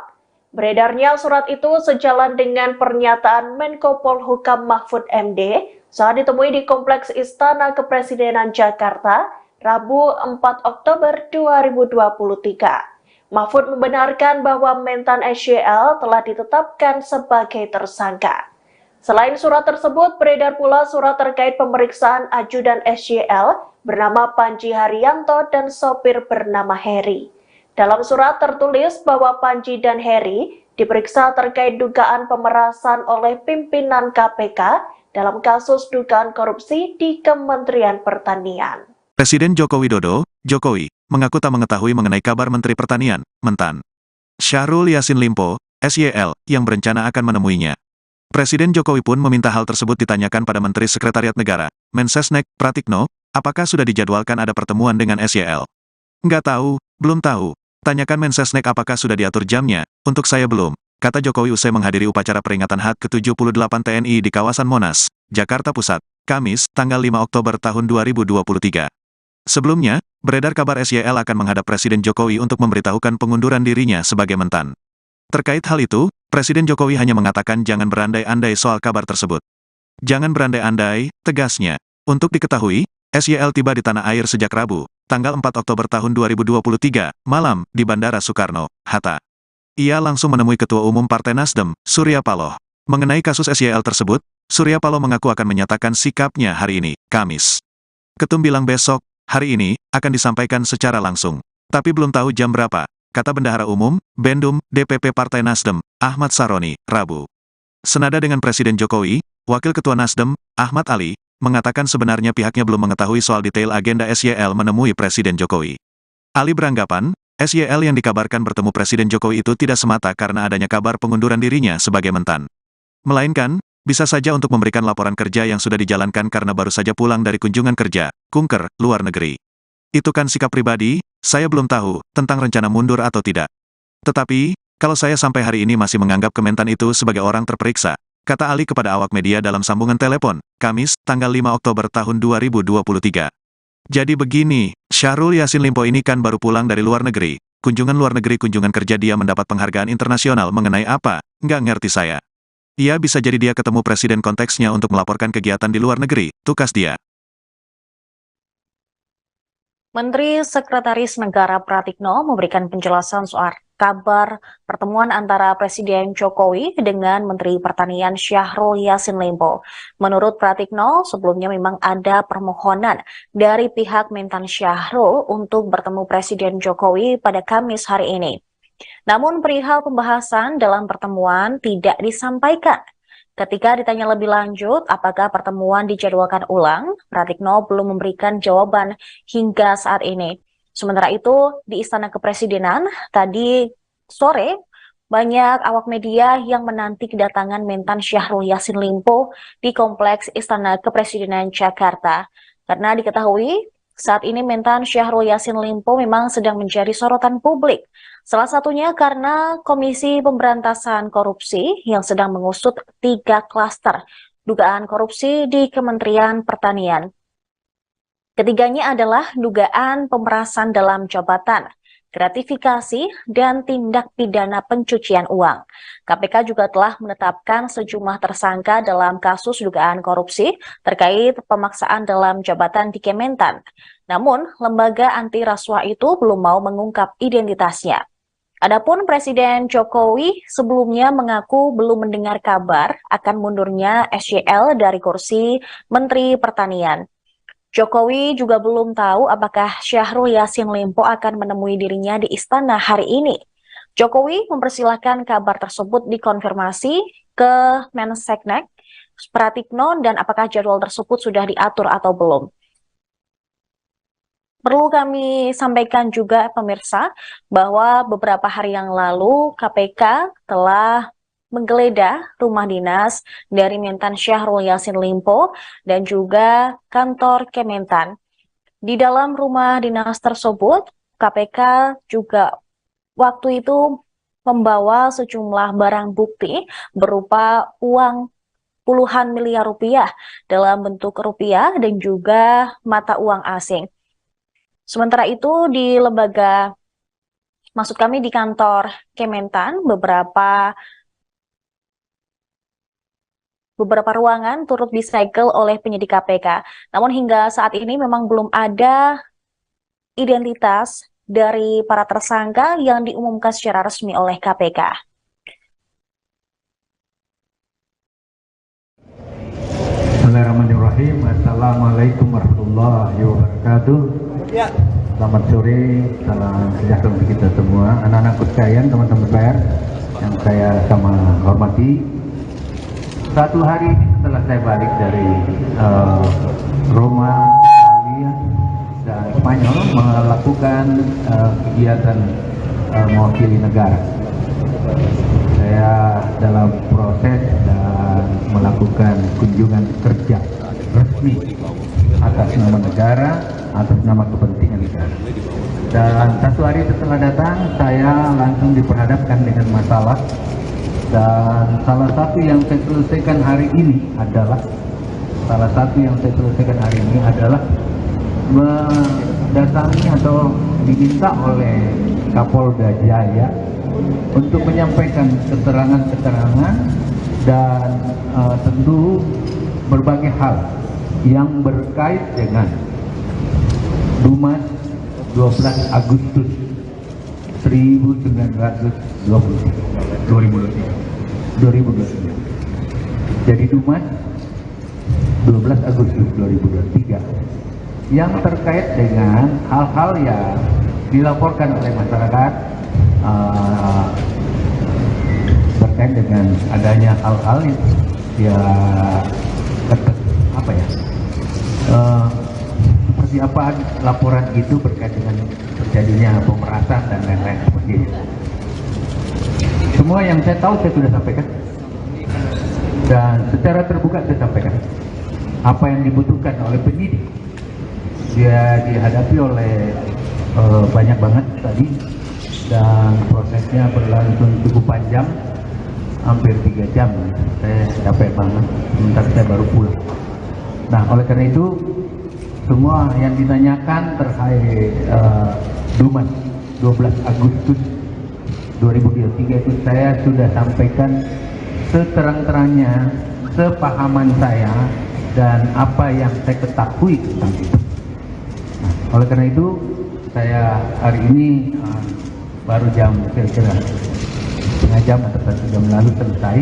Beredarnya surat itu sejalan dengan pernyataan Menko Polhukam Mahfud MD saat ditemui di Kompleks Istana Kepresidenan Jakarta, Rabu 4 Oktober 2023. Mahfud membenarkan bahwa Mentan SYL telah ditetapkan sebagai tersangka. Selain surat tersebut, beredar pula surat terkait pemeriksaan ajudan SYL bernama Panji Haryanto dan sopir bernama Heri. Dalam surat tertulis bahwa Panji dan Heri diperiksa terkait dugaan pemerasan oleh pimpinan KPK dalam kasus dugaan korupsi di Kementerian Pertanian. Presiden Joko Widodo, Jokowi, mengaku tak mengetahui mengenai kabar Menteri Pertanian, Mentan Syahrul Yassin Limpo, SYL, yang berencana akan menemuinya. Presiden Jokowi pun meminta hal tersebut ditanyakan pada Menteri Sekretariat Negara, Mensesnek, Pratikno, apakah sudah dijadwalkan ada pertemuan dengan SYL. Nggak tahu, belum tahu. Tanyakan Mensesnek apakah sudah diatur jamnya, untuk saya belum, kata Jokowi usai menghadiri upacara peringatan HUT ke-78 TNI di kawasan Monas, Jakarta Pusat, Kamis, tanggal 5 Oktober tahun 2023. Sebelumnya, beredar kabar SYL akan menghadap Presiden Jokowi untuk memberitahukan pengunduran dirinya sebagai Mentan. Terkait hal itu, Presiden Jokowi hanya mengatakan jangan berandai-andai soal kabar tersebut. Jangan berandai-andai, tegasnya. Untuk diketahui, SYL tiba di tanah air sejak Rabu, tanggal 4 Oktober tahun 2023, malam, di Bandara Soekarno-Hatta. Ia langsung menemui Ketua Umum Partai Nasdem, Surya Paloh. Mengenai kasus SYL tersebut, Surya Paloh mengaku akan menyatakan sikapnya hari ini, Kamis. Ketum bilang besok, hari ini, akan disampaikan secara langsung. Tapi belum tahu jam berapa, kata Bendahara Umum, Bendum, DPP Partai Nasdem, Ahmad Saroni, Rabu. Senada dengan Presiden Jokowi, Wakil Ketua Nasdem, Ahmad Ali, mengatakan sebenarnya pihaknya belum mengetahui soal detail agenda SYL menemui Presiden Jokowi. Ali beranggapan, SYL yang dikabarkan bertemu Presiden Jokowi itu tidak semata karena adanya kabar pengunduran dirinya sebagai Mentan. Melainkan, bisa saja untuk memberikan laporan kerja yang sudah dijalankan karena baru saja pulang dari kunjungan kerja, kunker, luar negeri. Itu kan sikap pribadi, saya belum tahu tentang rencana mundur atau tidak. Tetapi, kalau saya sampai hari ini masih menganggap Kementan itu sebagai orang terperiksa, kata Ali kepada awak media dalam sambungan telepon, Kamis, tanggal 5 Oktober tahun 2023. Jadi begini, Syahrul Yassin Limpo ini kan baru pulang dari luar negeri. Kunjungan luar negeri kunjungan kerja dia mendapat penghargaan internasional mengenai apa, nggak ngerti saya. Ia bisa jadi dia ketemu presiden konteksnya untuk melaporkan kegiatan di luar negeri, tukas dia. Menteri Sekretaris Negara Pratikno memberikan penjelasan soal kabar pertemuan antara Presiden Jokowi dengan Menteri Pertanian Syahrul Yassin Limpo. Menurut Pratikno, sebelumnya memang ada permohonan dari pihak Mentan Syahrul untuk bertemu Presiden Jokowi pada Kamis hari ini. Namun perihal pembahasan dalam pertemuan tidak disampaikan. Ketika ditanya lebih lanjut apakah pertemuan dijadwalkan ulang, Pratikno belum memberikan jawaban hingga saat ini. Sementara itu, di Istana Kepresidenan, tadi sore, banyak awak media yang menanti kedatangan Mentan Syahrul Yassin Limpo di Kompleks Istana Kepresidenan Jakarta. Karena diketahui, saat ini Mentan Syahrul Yassin Limpo memang sedang menjadi sorotan publik. Salah satunya karena Komisi Pemberantasan Korupsi yang sedang mengusut 3 klaster dugaan korupsi di Kementerian Pertanian. Ketiganya adalah dugaan pemerasan dalam jabatan, gratifikasi, dan tindak pidana pencucian uang. KPK juga telah menetapkan sejumlah tersangka dalam kasus dugaan korupsi terkait pemaksaan dalam jabatan di Kementan. Namun, lembaga anti rasuah itu belum mau mengungkap identitasnya. Adapun Presiden Jokowi sebelumnya mengaku belum mendengar kabar akan mundurnya SYL dari kursi Menteri Pertanian. Jokowi juga belum tahu apakah Syahrul Yassin Limpo akan menemui dirinya di istana hari ini. Jokowi mempersilahkan kabar tersebut dikonfirmasi ke Mensesnek, Pratikno, dan apakah jadwal tersebut sudah diatur atau belum. Perlu kami sampaikan juga pemirsa bahwa beberapa hari yang lalu KPK telah menggeledah rumah dinas dari Mentan Syahrul Yassin Limpo dan juga kantor Kementan. Di dalam rumah dinas tersebut, KPK juga waktu itu membawa sejumlah barang bukti berupa uang puluhan miliar rupiah dalam bentuk rupiah dan juga mata uang asing. Sementara itu di di kantor Kementan, beberapa ruangan turut disegel oleh penyidik KPK. Namun hingga saat ini memang belum ada identitas dari para tersangka yang diumumkan secara resmi oleh KPK. Bismillahirrahmanirrahim. Assalamualaikum warahmatullahi wabarakatuh. Selamat sore, salam sejahtera untuk kita semua, anak-anakku sekalian, teman-teman PR yang saya sama hormati. Satu hari setelah saya balik dari Roma, Italia, dan Spanyol melakukan kegiatan mewakili negara. Saya dalam proses dan melakukan kunjungan kerja resmi atas nama negara, atas nama kepentingan negara. Dan satu hari setelah datang, saya langsung diperhadapkan dengan masalah. Dan salah satu yang saya selesaikan hari ini adalah mendatangi atau diminta oleh Kapolda Jaya untuk menyampaikan keterangan-keterangan dan tentu berbagai hal yang berkait dengan Dumas 12 Agustus 2023. Jadi Dumas 12 Agustus 2023 yang terkait dengan hal-hal yang dilaporkan oleh masyarakat terkait dengan adanya hal-hal seperti apa laporan itu berkait dengan terjadinya pemerasan dan lain-lain seperti itu. Semua yang saya tahu saya sudah sampaikan dan secara terbuka saya sampaikan apa yang dibutuhkan oleh penyidik. Dia dihadapi oleh banyak banget tadi dan prosesnya berlangsung cukup panjang, hampir 3 jam. Saya capek banget, sementara saya baru pulang. Nah, oleh karena itu semua yang ditanyakan terkait Dumas 12 Agustus 2023 itu saya sudah sampaikan seterang-terangnya, sepahaman saya dan apa yang saya ketahui tentang itu. Nah, oleh karena itu saya hari ini baru jam kira-kira setengah jam atau 1 jam lalu selesai,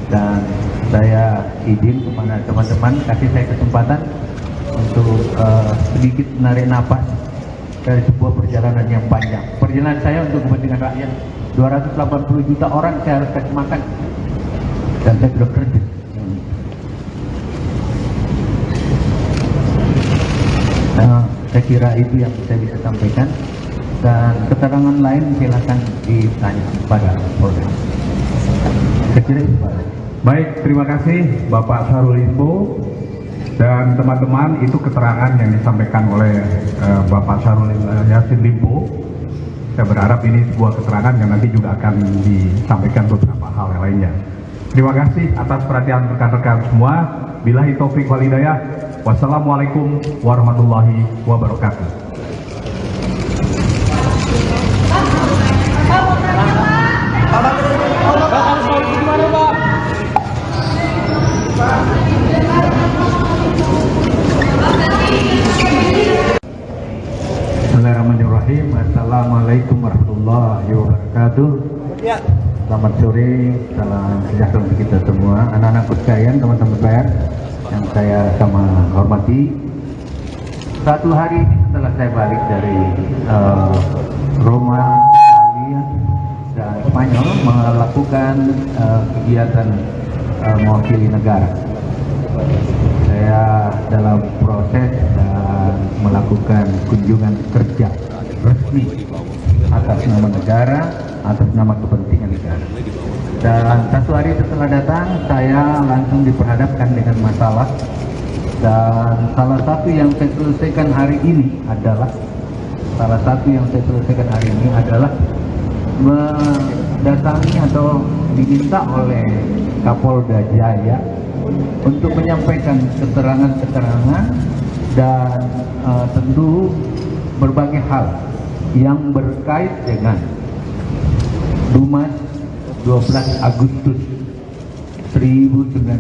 dan saya izin kepada teman-teman kasih saya kesempatan untuk sedikit menarik napas dari sebuah perjalanan yang panjang. Perjalanan saya untuk kepentingan rakyat, 280 juta orang saya harus kasih makan, dan saya sudah kerja. Saya kira itu yang saya bisa sampaikan, dan keterangan lain silakan ditanya kepada Polda. Saya kira itu, Pak. Baik, terima kasih Bapak Syahrul Limpo. Dan teman-teman, itu keterangan yang disampaikan oleh Bapak Syahrul Yassin Limpo. Saya berharap ini sebuah keterangan yang nanti juga akan disampaikan beberapa hal yang lainnya. Terima kasih atas perhatian rekan-rekan semua. Billahi taufik wal hidayah. Wassalamualaikum warahmatullahi wabarakatuh. Bismillahirrahmanirrahim. Assalamualaikum warahmatullahi wabarakatuh. Selamat sore, salam sejahtera untuk kita semua, anak-anakku sekalian, teman-teman PR yang saya sama hormati. Satu hari setelah saya balik dari Roma, Italia, dan Spanyol melakukan kegiatan mewakili negara. Saya dalam proses dan melakukan kunjungan kerja resmi atas nama negara, atas nama kepentingan negara. Dan satu hari setelah datang, saya langsung diperhadapkan dengan masalah. Dan salah satu yang saya selesaikan hari ini adalah mendatangi atau diminta oleh Kapolda Jaya untuk menyampaikan keterangan-keterangan dan tentu berbagai hal yang berkait dengan Dumas 12 Agustus 2023.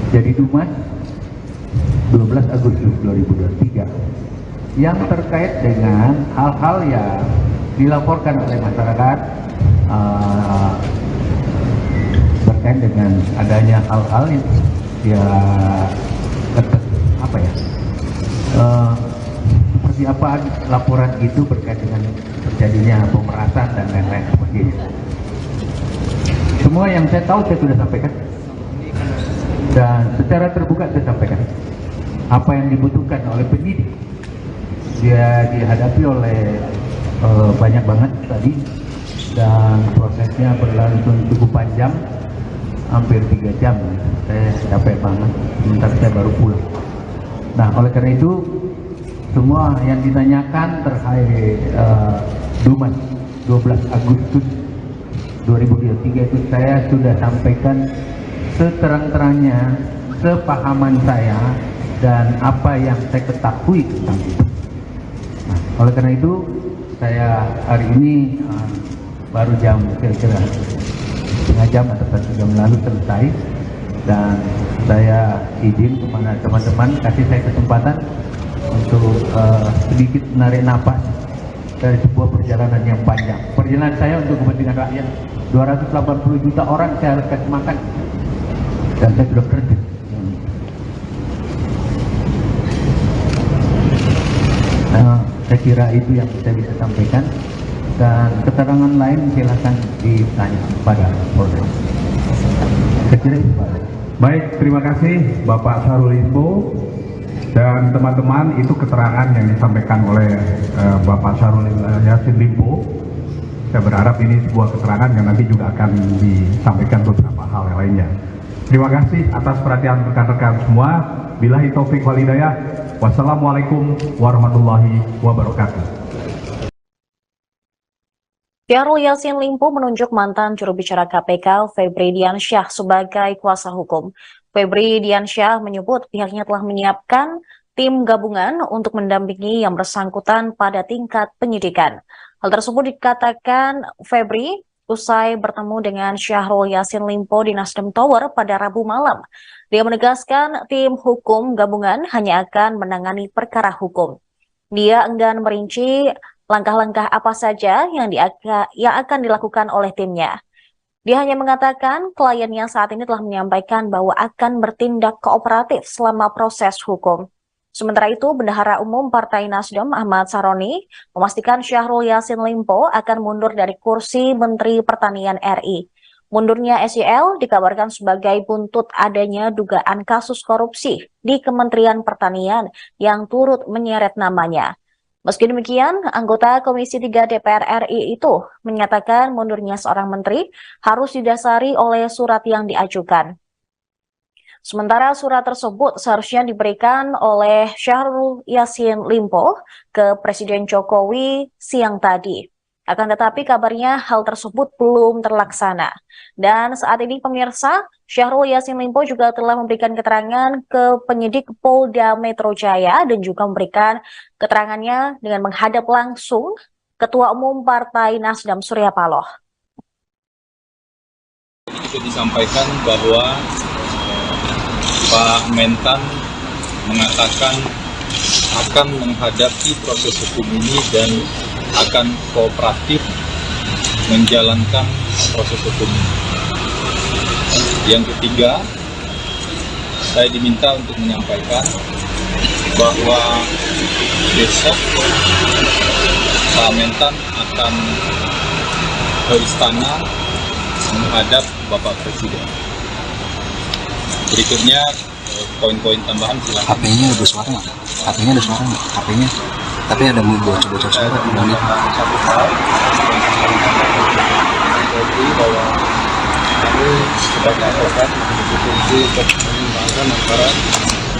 Jadi Dumas 12 Agustus 2023 yang terkait dengan hal-hal yang dilaporkan oleh masyarakat berkait dengan adanya hal-hal yang seperti apa laporan itu berkait dengan terjadinya pemerasan dan lain-lain seperti itu. Semua yang saya tahu saya sudah sampaikan dan secara terbuka saya sampaikan apa yang dibutuhkan oleh penyidik. Dia dihadapi oleh banyak banget tadi dan prosesnya berlangsung cukup panjang, hampir 3 jam. Saya capek banget, sebentar saya baru pulang. Nah, oleh karena itu semua yang ditanyakan terkait Dumas 12 Agustus 2023 itu saya sudah sampaikan seterang-terangnya, sepahaman saya dan apa yang saya ketahui tentang itu. Nah, oleh karena itu saya hari ini baru jam kira-kira setengah jam atau 1 jam lalu selesai, dan saya izin kepada teman-teman kasih saya kesempatan untuk sedikit menarik napas dari sebuah perjalanan yang panjang. Perjalanan saya untuk kepentingan rakyat, 280 juta orang saya harus kasih makan, dan saya sudah kerja. Saya kira itu yang saya bisa sampaikan, dan keterangan lain silakan ditanya pada Polda. Saya kira itu, Pak. Baik, terima kasih Bapak Syahrul Limpo. Dan teman-teman, itu keterangan yang disampaikan oleh Bapak Syahrul Yassin Limpo. Saya berharap ini sebuah keterangan yang nanti juga akan disampaikan beberapa hal yang lainnya. Terima kasih atas perhatian rekan-rekan semua. Billahi taufik wal hidayah. Wassalamualaikum warahmatullahi wabarakatuh. Syahrul Yassin Limpo menunjuk mantan juru bicara KPK Febri Diansyah sebagai kuasa hukum. Febri Diansyah menyebut pihaknya telah menyiapkan tim gabungan untuk mendampingi yang bersangkutan pada tingkat penyidikan. Hal tersebut dikatakan Febri usai bertemu dengan Syahrul Yassin Limpo di Nasdem Tower pada Rabu malam. Dia menegaskan tim hukum gabungan hanya akan menangani perkara hukum. Dia enggan merinci langkah-langkah apa saja yang akan dilakukan oleh timnya. Dia hanya mengatakan kliennya saat ini telah menyampaikan bahwa akan bertindak kooperatif selama proses hukum. Sementara itu, Bendahara Umum Partai Nasdem Ahmad Saroni memastikan Syahrul Yassin Limpo akan mundur dari kursi Menteri Pertanian RI. Mundurnya SYL dikabarkan sebagai buntut adanya dugaan kasus korupsi di Kementerian Pertanian yang turut menyeret namanya. Meski demikian, anggota Komisi 3 DPR RI itu menyatakan mundurnya seorang menteri harus didasari oleh surat yang diajukan. Sementara surat tersebut seharusnya diberikan oleh Syahrul Yassin Limpo ke Presiden Jokowi siang tadi. Akan tetapi kabarnya hal tersebut belum terlaksana. Dan saat ini pemirsa, Syahrul Yassin Limpo juga telah memberikan keterangan ke penyidik Polda Metro Jaya dan juga memberikan keterangannya dengan menghadap langsung Ketua Umum Partai Nasdem Surya Paloh. Juga disampaikan bahwa Pak Mentan mengatakan akan menghadapi proses hukum ini dan akan kooperatif menjalankan proses hukum ini. Yang ketiga, saya diminta untuk menyampaikan bahwa besok Pak Mentan akan ke istana menghadap Bapak Presiden. Berikutnya poin-poin tambahan silakan. HP-nya ada suara nggak? HP-nya ada suara nggak? HP-nya, tapi ada bocor-bocor suara di dalamnya. Satu hal bahwa kami sebagai advokat memiliki fungsi untuk menyeimbangkan antara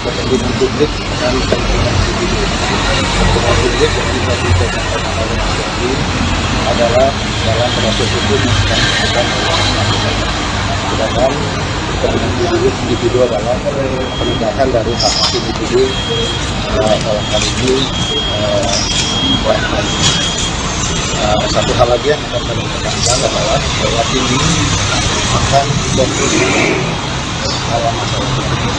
kepentingan publik dan kepentingan individu. Kepentingan publik yang bisa disampaikan oleh Mas Yogi adalah dalam proses hukum yang sedang dilakukan oleh masyarakat. Sedangkan kepentingan individu adalah penegakan dari hak hak individu dalam hal ini orang. Satu hal lagi yang akan kami tekankan adalah bahwa tim ini akan fokus dalam masalah itu.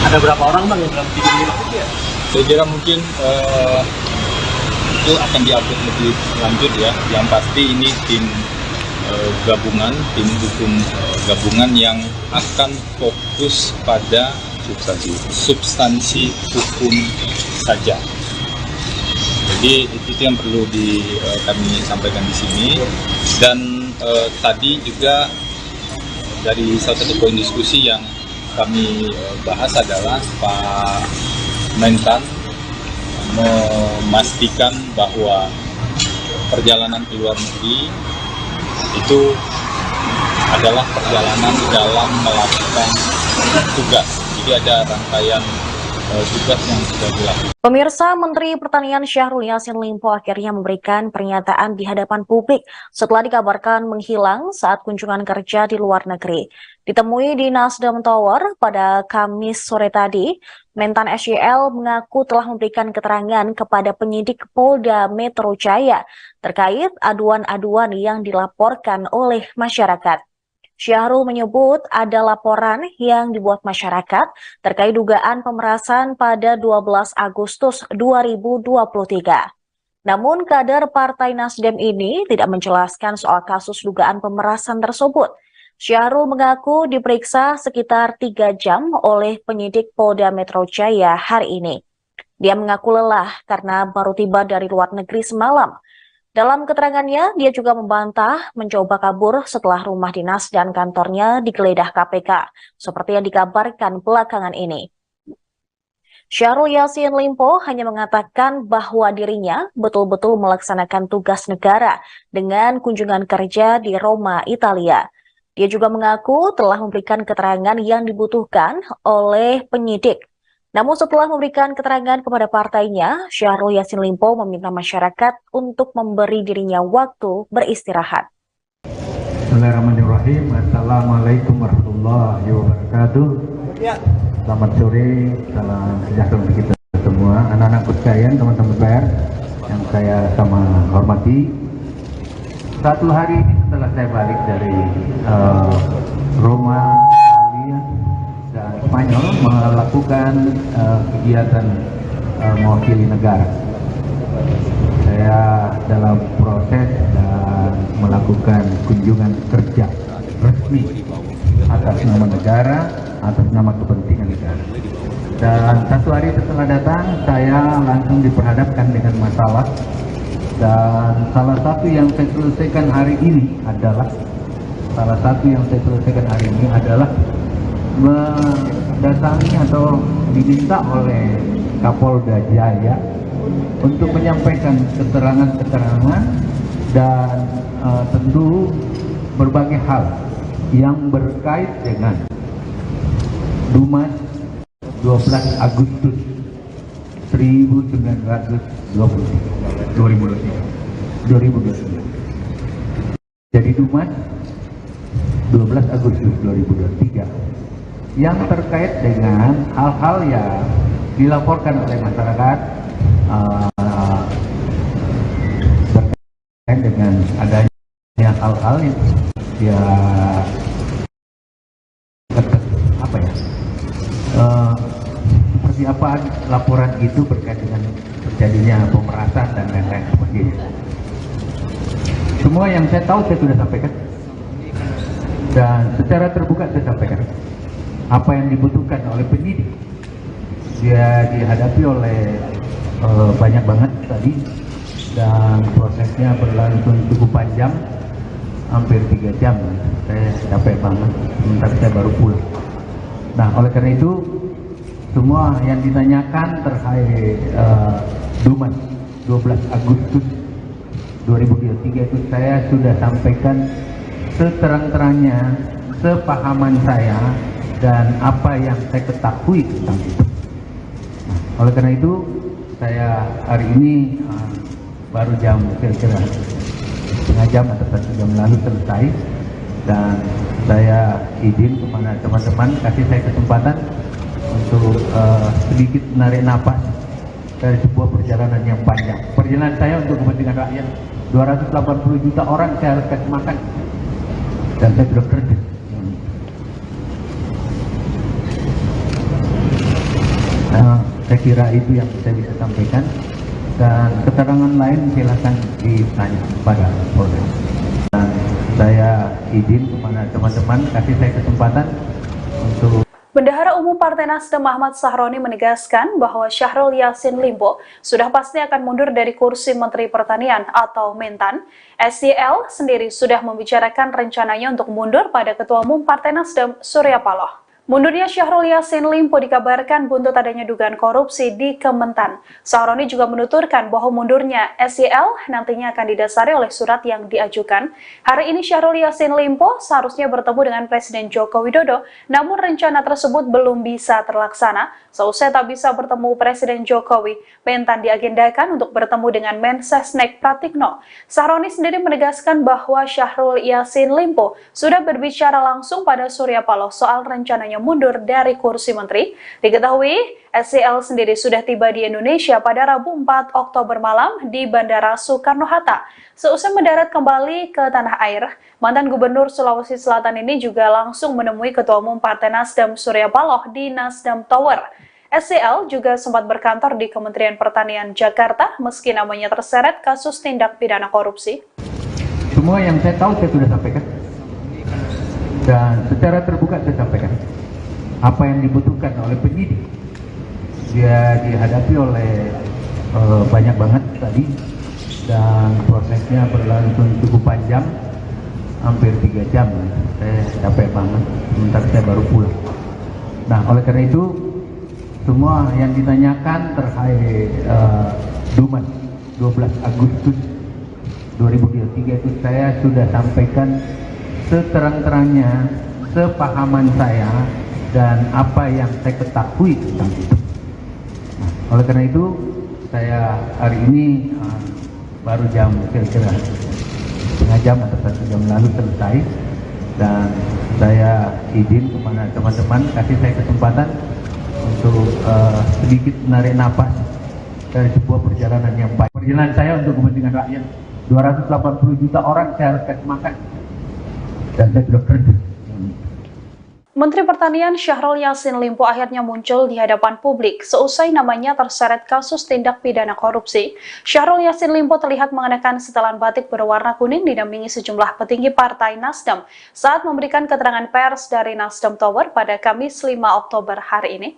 Ada berapa orang bang yang dalam tim ini? Saya kira mungkin itu akan diupdate lebih lanjut ya. Yang pasti ini tim gabungan, tim hukum gabungan yang akan fokus pada substansi hukum saja. Jadi itu yang perlu kami sampaikan di sini. Dan tadi juga dari salah satu poin diskusi yang kami bahas adalah Pak Mentan memastikan bahwa perjalanan ke luar negeri itu adalah perjalanan dalam melakukan tugas. Jadi ada rangkaian tugas yang sudah dilakukan. Pemirsa, Menteri Pertanian Syahrul Yassin Limpo akhirnya memberikan pernyataan di hadapan publik setelah dikabarkan menghilang saat kunjungan kerja di luar negeri. Ditemui di Nasdem Tower pada Kamis sore tadi, Mentan SYL mengaku telah memberikan keterangan kepada penyidik Polda Metro Jaya terkait aduan-aduan yang dilaporkan oleh masyarakat. Syahrul menyebut ada laporan yang dibuat masyarakat terkait dugaan pemerasan pada 12 Agustus 2023. Namun kader Partai Nasdem ini tidak menjelaskan soal kasus dugaan pemerasan tersebut. Syahrul mengaku diperiksa sekitar 3 jam oleh penyidik Polda Metro Jaya hari ini. Dia mengaku lelah karena baru tiba dari luar negeri semalam. Dalam keterangannya, dia juga membantah mencoba kabur setelah rumah dinas dan kantornya digeledah KPK, seperti yang dikabarkan belakangan ini. Syahrul Yassin Limpo hanya mengatakan bahwa dirinya betul-betul melaksanakan tugas negara dengan kunjungan kerja di Roma, Italia. Dia juga mengaku telah memberikan keterangan yang dibutuhkan oleh penyidik. Namun setelah memberikan keterangan kepada partainya, Syahrul Yassin Limpo meminta masyarakat untuk memberi dirinya waktu beristirahat. Bismillahirrahmanirrahim. Assalamualaikum warahmatullahi wabarakatuh. Selamat sore, salam sejahtera untuk kita semua. Anak-anakku sekalian, teman-teman pers yang saya sama hormati. Satu hari ini setelah saya balik dari Roma, Italia, dan Spanyol melakukan kegiatan mewakili negara. Saya dalam proses dan melakukan kunjungan kerja resmi atas nama negara, atas nama kepentingan negara. Dan satu hari setelah datang, saya langsung diperhadapkan dengan masalah. Dan salah satu yang saya selesaikan hari ini adalah mendatangi atau diminta oleh Kapolda Jaya untuk menyampaikan keterangan-keterangan dan tentu berbagai hal yang berkait dengan Dumas 12 Agustus 2023. Jadi Dumas 12 Agustus 2023 yang terkait dengan hal-hal yang dilaporkan oleh masyarakat berkait dengan adanya hal-hal yang seperti apa laporan itu berkait dengan terjadinya pemerasan dan lain-lain sebagainya. Semua yang saya tahu saya sudah sampaikan dan secara terbuka saya sampaikan apa yang dibutuhkan oleh penyidik. Dia dihadapi oleh banyak banget tadi dan prosesnya berlangsung cukup panjang, hampir 3 jam. Saya capek banget, sementara saya baru pulang. Nah, oleh karena itu semua yang ditanyakan terkait Dumas 12 Agustus 2023 itu saya sudah sampaikan seterang-terangnya, sepahaman saya dan apa yang saya ketahui tentang itu. Oleh karena itu, saya hari ini baru jam kira-kira setengah jam atau 1 jam lalu selesai, dan saya izin kepada teman-teman kasih saya kesempatan untuk sedikit menarik napas dari sebuah perjalanan yang panjang. Perjalanan saya untuk kepentingan rakyat, 280 juta orang saya harus kasih makan, dan saya sudah kerja. Saya kira itu yang saya bisa sampaikan, dan keterangan lain silakan ditanya pada Polres. Dan saya izin kepada teman-teman kasih saya kesempatan untuk Bendahara Umum Partai Nasdem Ahmad Sahroni menegaskan bahwa Syahrul Yassin Limpo sudah pasti akan mundur dari kursi Menteri Pertanian atau Mentan. SYL sendiri sudah membicarakan rencananya untuk mundur pada Ketua Umum Partai Nasdem Surya Paloh. Mundurnya Syahrul Yassin Limpo dikabarkan buntut adanya dugaan korupsi di Kementan. Sahroni juga menuturkan bahwa mundurnya SYL nantinya akan didasari oleh surat yang diajukan. Hari ini Syahrul Yassin Limpo seharusnya bertemu dengan Presiden Joko Widodo, namun rencana tersebut belum bisa terlaksana. Seusai tak bisa bertemu Presiden Jokowi, Mentan diagendakan untuk bertemu dengan Mensesnek Pratikno. Sahroni sendiri menegaskan bahwa Syahrul Yassin Limpo sudah berbicara langsung pada Surya Paloh soal rencananya mundur dari kursi menteri. Diketahui, SYL sendiri sudah tiba di Indonesia pada Rabu 4 Oktober malam di Bandara Soekarno-Hatta. Seusai mendarat kembali ke tanah air, mantan Gubernur Sulawesi Selatan ini juga langsung menemui Ketua Umum Partai Nasdem Surya Paloh di Nasdem Tower. SYL juga sempat berkantor di Kementerian Pertanian Jakarta meski namanya terseret kasus tindak pidana korupsi. semua yang saya tahu saya sudah sampaikan, dan secara terbuka saya sampaikan apa yang dibutuhkan oleh penyidik. Dia dihadapi oleh banyak banget tadi, dan prosesnya berlangsung cukup panjang, hampir 3 jam. Saya capek banget, sementara saya baru pulang. Nah, oleh karena itu, semua yang ditanyakan terkait Dumas 12 Agustus 2023 itu saya sudah sampaikan seterang-terangnya, sepahaman saya, dan apa yang saya ketahui tentang itu. Nah, oleh karena itu, saya hari ini baru jam kira-kira setengah jam atau 1 jam lalu selesai, dan saya izin kepada teman-teman kasih saya kesempatan untuk sedikit menarik napas dari sebuah perjalanan yang baik. Perjalanan saya untuk kepentingan rakyat, 280 juta orang saya harus kasih makan, dan saya sudah kerja. Menteri Pertanian Syahrul Yassin Limpo akhirnya muncul di hadapan publik seusai namanya terseret kasus tindak pidana korupsi. Syahrul Yassin Limpo terlihat mengenakan setelan batik berwarna kuning didampingi sejumlah petinggi Partai Nasdem saat memberikan keterangan pers dari Nasdem Tower pada Kamis 5 Oktober hari ini.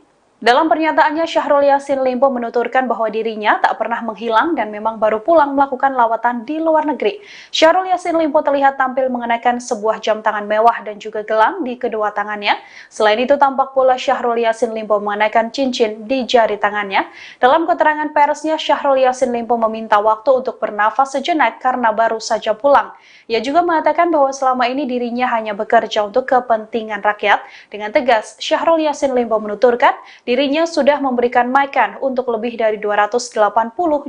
Dalam pernyataannya, Syahrul Yassin Limpo menuturkan bahwa dirinya tak pernah menghilang dan memang baru pulang melakukan lawatan di luar negeri. Syahrul Yassin Limpo terlihat tampil mengenakan sebuah jam tangan mewah dan juga gelang di kedua tangannya. Selain itu, tampak pula Syahrul Yassin Limpo mengenakan cincin di jari tangannya. Dalam keterangan persnya, Syahrul Yassin Limpo meminta waktu untuk bernafas sejenak karena baru saja pulang. Ia juga mengatakan bahwa selama ini dirinya hanya bekerja untuk kepentingan rakyat. Dengan tegas, Syahrul Yassin Limpo menuturkan dirinya sudah memberikan makan untuk lebih dari 280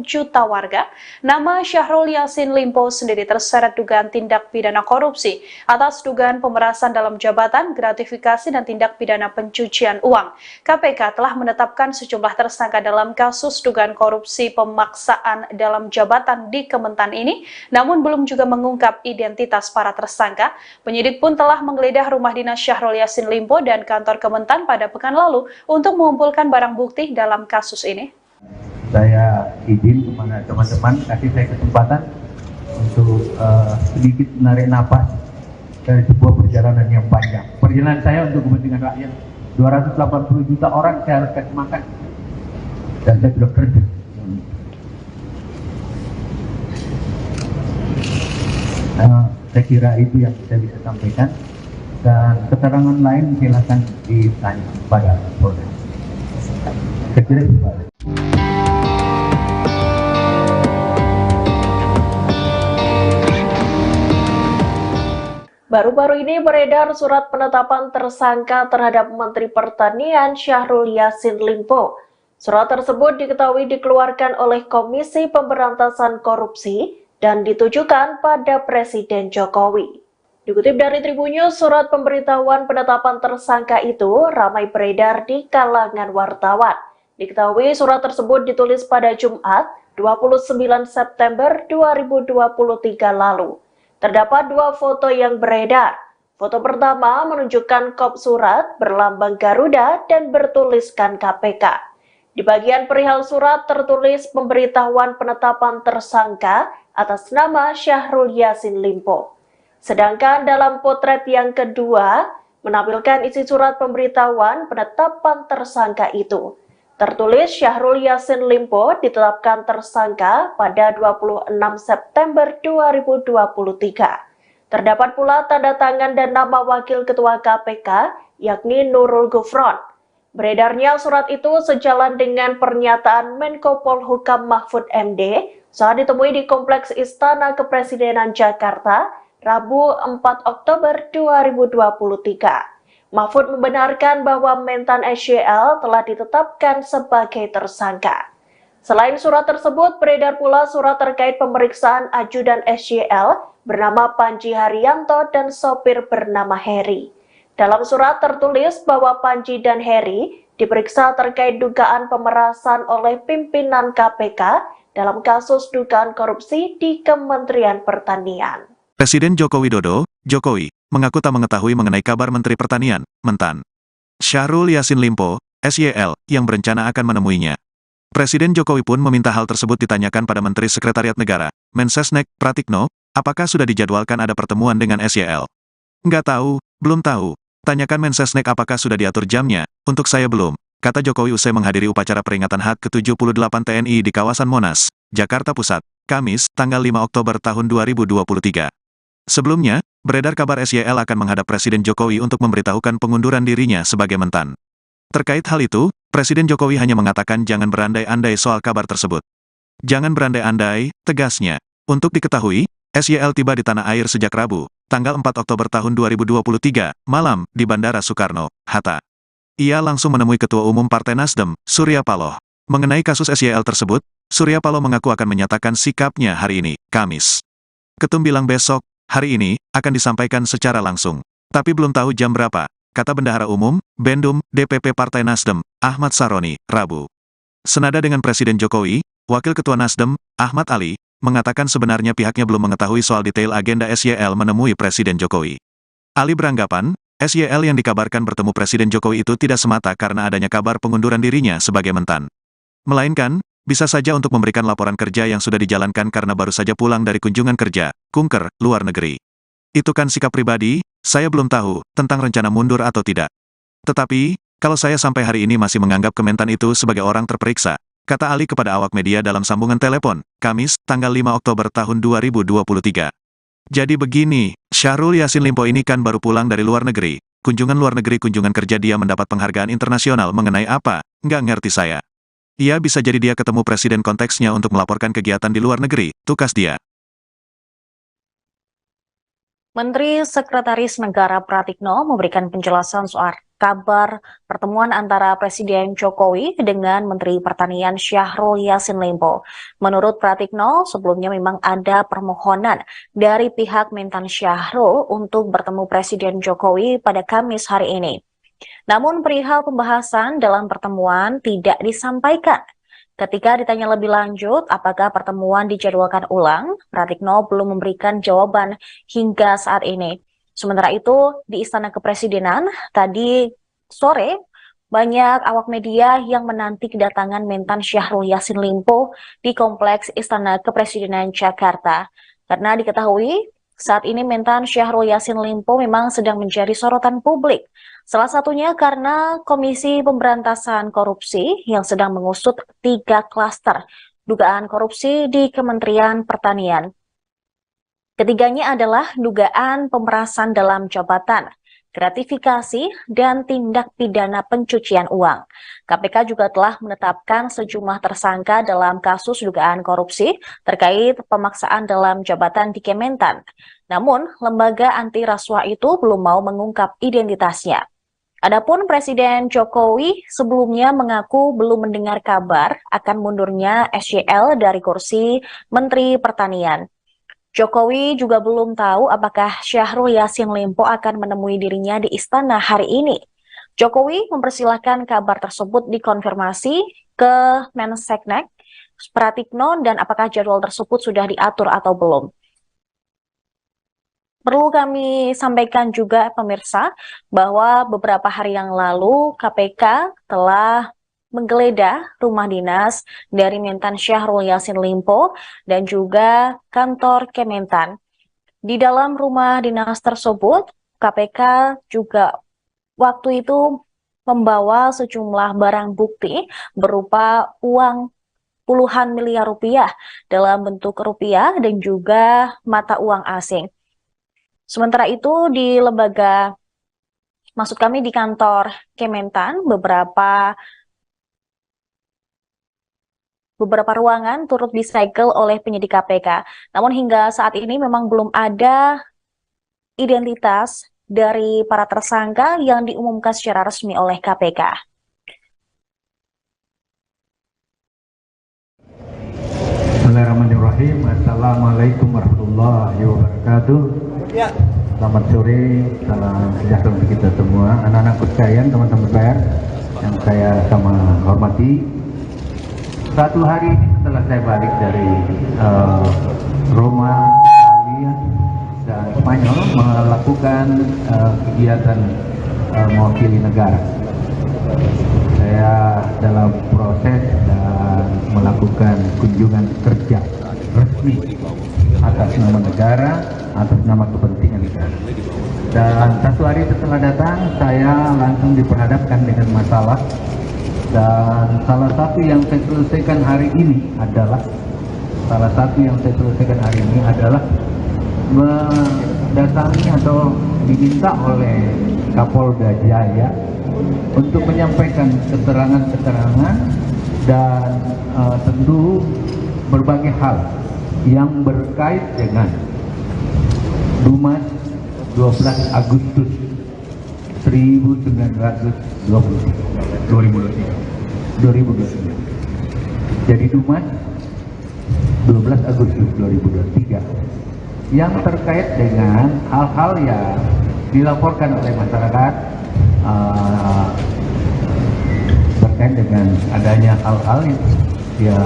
juta warga. Nama Syahrul Yassin Limpo sendiri terseret dugaan tindak pidana korupsi atas dugaan pemerasan dalam jabatan, gratifikasi, dan tindak pidana pencucian uang. KPK telah menetapkan sejumlah tersangka dalam kasus dugaan korupsi pemaksaan dalam jabatan di Kementan ini, namun belum juga mengungkap identitas para tersangka. Penyidik pun telah menggeledah rumah dinas Syahrul Yassin Limpo dan kantor Kementan pada pekan lalu untuk mengumpulkan barang bukti dalam kasus ini. Saya izin kepada teman-teman kasih saya kesempatan untuk sedikit menarik napas dari sebuah perjalanan yang panjang. Perjalanan saya untuk kepentingan rakyat, 280 juta orang saya harus kasih makan, dan saya sudah kerja. Saya kira itu yang saya bisa sampaikan, dan keterangan lain silakan ditanya pada Polres. Saya kira itu, Pak. Baru-baru ini beredar surat penetapan tersangka terhadap Menteri Pertanian Syahrul Yassin Limpo. Surat tersebut diketahui dikeluarkan oleh Komisi Pemberantasan Korupsi dan ditujukan pada Presiden Jokowi. Dikutip dari Tribunnews, surat pemberitahuan penetapan tersangka itu ramai beredar di kalangan wartawan. Diketahui surat tersebut ditulis pada Jumat 29 September 2023 lalu. Terdapat dua foto yang beredar. Foto pertama menunjukkan kop surat berlambang Garuda dan bertuliskan KPK. Di bagian perihal surat tertulis pemberitahuan penetapan tersangka atas nama Syahrul Yassin Limpo. Sedangkan dalam potret yang kedua, menampilkan isi surat pemberitahuan penetapan tersangka itu. Tertulis Syahrul Yassin Limpo ditetapkan tersangka pada 26 September 2023. Terdapat pula tanda tangan dan nama Wakil Ketua KPK, yakni Nurul Gufron. Beredarnya surat itu sejalan dengan pernyataan Menko Polhukam Mahfud MD saat ditemui di Kompleks Istana Kepresidenan Jakarta, Rabu 4 Oktober 2023. Mahfud membenarkan bahwa Mentan SYL telah ditetapkan sebagai tersangka. Selain surat tersebut, beredar pula surat terkait pemeriksaan ajudan SYL bernama Panji Haryanto dan sopir bernama Heri. Dalam surat tertulis bahwa Panji dan Heri diperiksa terkait dugaan pemerasan oleh pimpinan KPK dalam kasus dugaan korupsi di Kementerian Pertanian. Presiden Joko Widodo, Jokowi, mengaku tak mengetahui mengenai kabar Menteri Pertanian, Mentan Syahrul Yassin Limpo, SYL, yang berencana akan menemuinya. Presiden Jokowi pun meminta hal tersebut ditanyakan pada Menteri Sekretariat Negara, Mensesnek, Pratikno, apakah sudah dijadwalkan ada pertemuan dengan SYL. Nggak tahu, belum tahu. Tanyakan Mensesnek apakah sudah diatur jamnya, untuk saya belum, kata Jokowi usai menghadiri upacara peringatan HUT ke-78 TNI di kawasan Monas, Jakarta Pusat, Kamis, tanggal 5 Oktober tahun 2023. Sebelumnya, beredar kabar SYL akan menghadap Presiden Jokowi untuk memberitahukan pengunduran dirinya sebagai Mentan. Terkait hal itu, Presiden Jokowi hanya mengatakan jangan berandai-andai soal kabar tersebut. Jangan berandai-andai, tegasnya. Untuk diketahui, SYL tiba di tanah air sejak Rabu, tanggal 4 Oktober tahun 2023, malam, di Bandara Soekarno, Hatta. Ia langsung menemui Ketua Umum Partai Nasdem, Surya Paloh. Mengenai kasus SYL tersebut, Surya Paloh mengaku akan menyatakan sikapnya hari ini, Kamis. Ketum bilang besok, hari ini, akan disampaikan secara langsung. Tapi belum tahu jam berapa, kata Bendahara Umum, Bendum, DPP Partai Nasdem, Ahmad Saroni, Rabu. Senada dengan Presiden Jokowi, Wakil Ketua Nasdem, Ahmad Ali, mengatakan sebenarnya pihaknya belum mengetahui soal detail agenda SYL menemui Presiden Jokowi. Ali beranggapan, SYL yang dikabarkan bertemu Presiden Jokowi itu tidak semata karena adanya kabar pengunduran dirinya sebagai Mentan. Melainkan, bisa saja untuk memberikan laporan kerja yang sudah dijalankan karena baru saja pulang dari kunjungan kerja, kunker, luar negeri. Itu kan sikap pribadi, saya belum tahu, tentang rencana mundur atau tidak. Tetapi, kalau saya sampai hari ini masih menganggap Kementan itu sebagai orang terperiksa, kata Ali kepada awak media dalam sambungan telepon, Kamis, tanggal 5 Oktober tahun 2023. Jadi begini, Syahrul Yassin Limpo ini kan baru pulang dari luar negeri, kunjungan kerja dia mendapat penghargaan internasional mengenai apa, nggak ngerti saya. Ia bisa jadi dia ketemu presiden konteksnya untuk melaporkan kegiatan di luar negeri, tukas dia. Menteri Sekretaris Negara Pratikno memberikan penjelasan soal kabar pertemuan antara Presiden Jokowi dengan Menteri Pertanian Syahrul Yassin Limpo. Menurut Pratikno, sebelumnya memang ada permohonan dari pihak Mentan Syahrul untuk bertemu Presiden Jokowi pada Kamis hari ini. Namun perihal pembahasan dalam pertemuan tidak disampaikan. Ketika ditanya lebih lanjut apakah pertemuan dijadwalkan ulang, Pratikno belum memberikan jawaban hingga saat ini. Sementara itu, di Istana Kepresidenan, tadi sore, banyak awak media yang menanti kedatangan Mentan Syahrul Yassin Limpo di Kompleks Istana Kepresidenan Jakarta. Karena diketahui, saat ini Mentan Syahrul Yassin Limpo memang sedang menjadi sorotan publik. Salah satunya karena Komisi Pemberantasan Korupsi yang sedang mengusut 3 klaster dugaan korupsi di Kementerian Pertanian. Ketiganya adalah dugaan pemerasan dalam jabatan, gratifikasi, dan tindak pidana pencucian uang. KPK juga telah menetapkan sejumlah tersangka dalam kasus dugaan korupsi terkait pemaksaan dalam jabatan di Kementan. Namun, lembaga anti rasuah itu belum mau mengungkap identitasnya. Adapun Presiden Jokowi sebelumnya mengaku belum mendengar kabar akan mundurnya SYL dari kursi Menteri Pertanian. Jokowi juga belum tahu apakah Syahrul Yassin Limpo akan menemui dirinya di istana hari ini. Jokowi mempersilahkan kabar tersebut dikonfirmasi ke Menseknek, Pratikno, dan apakah jadwal tersebut sudah diatur atau belum. Perlu kami sampaikan juga pemirsa bahwa beberapa hari yang lalu KPK telah menggeledah rumah dinas dari Mentan Syahrul Yassin Limpo dan juga kantor Kementan. Di dalam rumah dinas tersebut, KPK juga waktu itu membawa sejumlah barang bukti berupa uang puluhan miliar rupiah dalam bentuk rupiah dan juga mata uang asing. Sementara itu di di kantor Kementan, beberapa ruangan turut disegel oleh penyidik KPK. Namun hingga saat ini memang belum ada identitas dari para tersangka yang diumumkan secara resmi oleh KPK. Bismillahirrahmanirrahim. Assalamualaikum warahmatullahi wabarakatuh. Selamat sore, salam sejahtera untuk kita semua. Anak-anak sekalian, teman-teman pers yang saya sama hormati. Satu hari setelah saya balik dari Roma, Italia, dan Spanyol melakukan kegiatan mewakili negara. Saya dalam proses dan melakukan kunjungan kerja resmi atas nama negara, atas nama kepentingan negara. Dan satu hari setelah datang, saya langsung diperhadapkan dengan masalah. Dan salah satu yang saya selesaikan hari ini adalah mendatangi atau diminta oleh Kapolda Jaya untuk menyampaikan keterangan-keterangan dan tentu berbagai hal yang berkait dengan Dumas 12 Agustus 2023. Jadi Dumas 12 Agustus 2023 yang terkait dengan hal-hal yang dilaporkan oleh masyarakat terkait dengan adanya hal-hal yang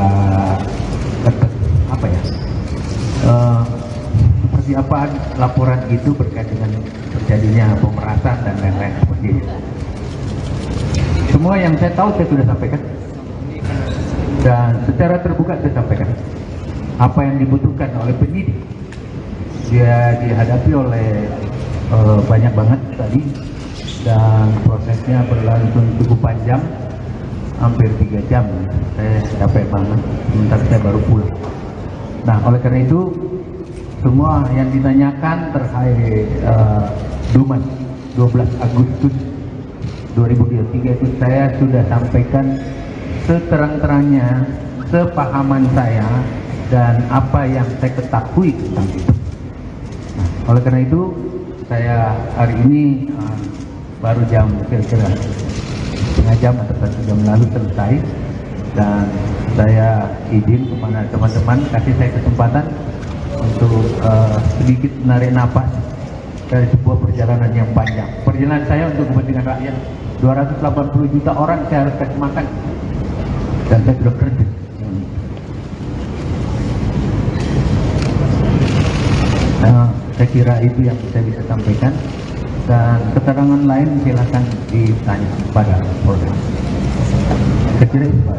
seperti apa laporan itu berkait dengan terjadinya pemerasan dan lain-lain seperti itu. Semua yang saya tahu saya sudah sampaikan dan secara terbuka saya sampaikan apa yang dibutuhkan oleh penyidik. Dia dihadapi oleh banyak banget tadi dan prosesnya berlangsung cukup panjang, hampir 3 jam. Saya capek banget, sementara saya baru pulang. Nah, oleh karena itu semua yang ditanyakan terkait Dumas 12 Agustus 2023 itu saya sudah sampaikan seterang-terangnya, sepahaman saya dan apa yang saya ketahui tentang itu. Nah, oleh karena itu saya hari ini baru jam kira-kira setengah jam atau 1 jam lalu selesai, dan saya izin kepada teman-teman kasih saya kesempatan untuk sedikit menarik napas dari sebuah perjalanan yang panjang. Perjalanan saya untuk kepentingan rakyat, 280 juta orang saya harus kasih makan, dan saya sudah kerja. Saya kira itu yang saya bisa sampaikan, dan keterangan lain silakan ditanya pada Polda. Saya kira itu, Pak.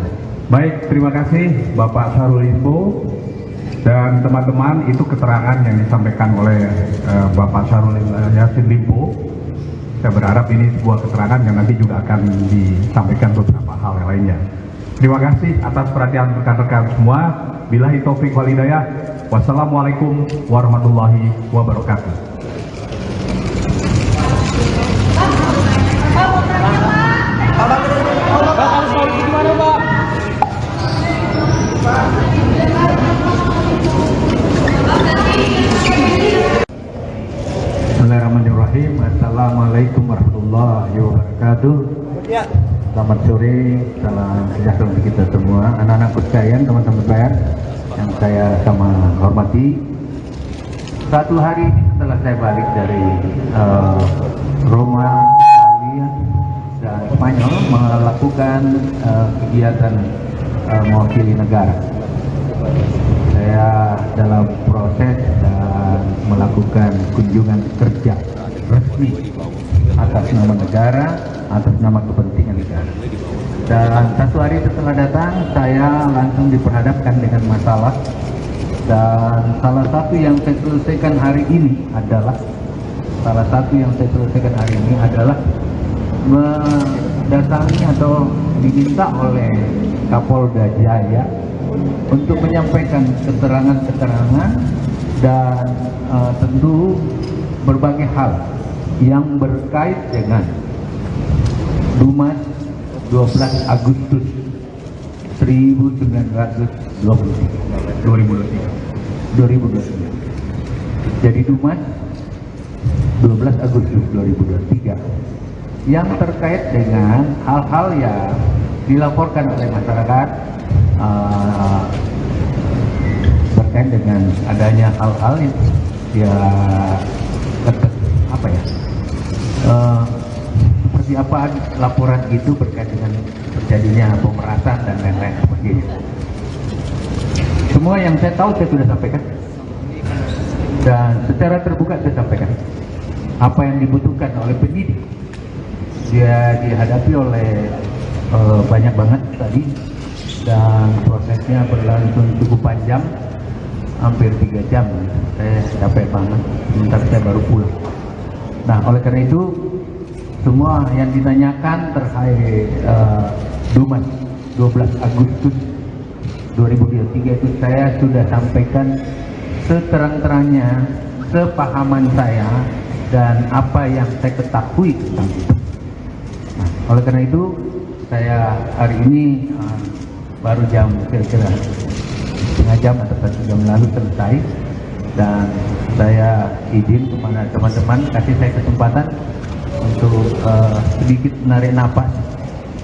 Baik, terima kasih Bapak Syahrul Limpo. Dan teman-teman, itu keterangan yang disampaikan oleh Bapak Syahrul Yassin Limpo. Saya berharap ini sebuah keterangan yang nanti juga akan disampaikan beberapa hal yang lainnya. Terima kasih atas perhatian rekan-rekan semua. Billahi taufiq wal hidayah. Wassalamualaikum warahmatullahi wabarakatuh. Bismillahirrahmanirrahim. Assalamualaikum warahmatullahi wabarakatuh. Selamat sore, salam sejahtera untuk kita semua, anak-anak sekalian, teman-teman pers yang saya sama hormati. Satu hari setelah saya balik dari Roma, Italia, dan Spanyol melakukan kegiatan mewakili negara. Saya dalam proses dan melakukan kunjungan kerja resmi atas nama negara, atas nama kepentingan negara. Dan satu hari setelah datang, saya langsung diperhadapkan dengan masalah. Dan salah satu yang saya selesaikan hari ini adalah mendatangi atau diminta oleh Kapolda Jaya untuk menyampaikan keterangan-keterangan dan tentu berbagai hal yang berkait dengan Dumas 12 Agustus 2023. Jadi Dumas 12 Agustus 2023 yang terkait dengan hal-hal yang dilaporkan oleh masyarakat berkait dengan adanya hal-hal yang seperti apa laporan itu berkait dengan terjadinya pemerasan dan lain-lain sebagainya. Semua yang saya tahu saya sudah sampaikan dan secara terbuka saya sampaikan apa yang dibutuhkan oleh penyidik. Dia dihadapi oleh banyak banget tadi dan prosesnya berlangsung cukup panjang, hampir 3 jam. Saya capek banget, sementara saya baru pulang. Nah, oleh karena itu semua yang ditanyakan terkait Dumas 12 Agustus 2023 itu saya sudah sampaikan seterang-terangnya, sepahaman saya dan apa yang saya ketahui tentang itu. Nah, oleh karena itu saya hari ini baru jam kira-kira setengah jam atau 1 jam lalu selesai, dan saya izin kepada teman-teman kasih saya kesempatan untuk sedikit menarik napas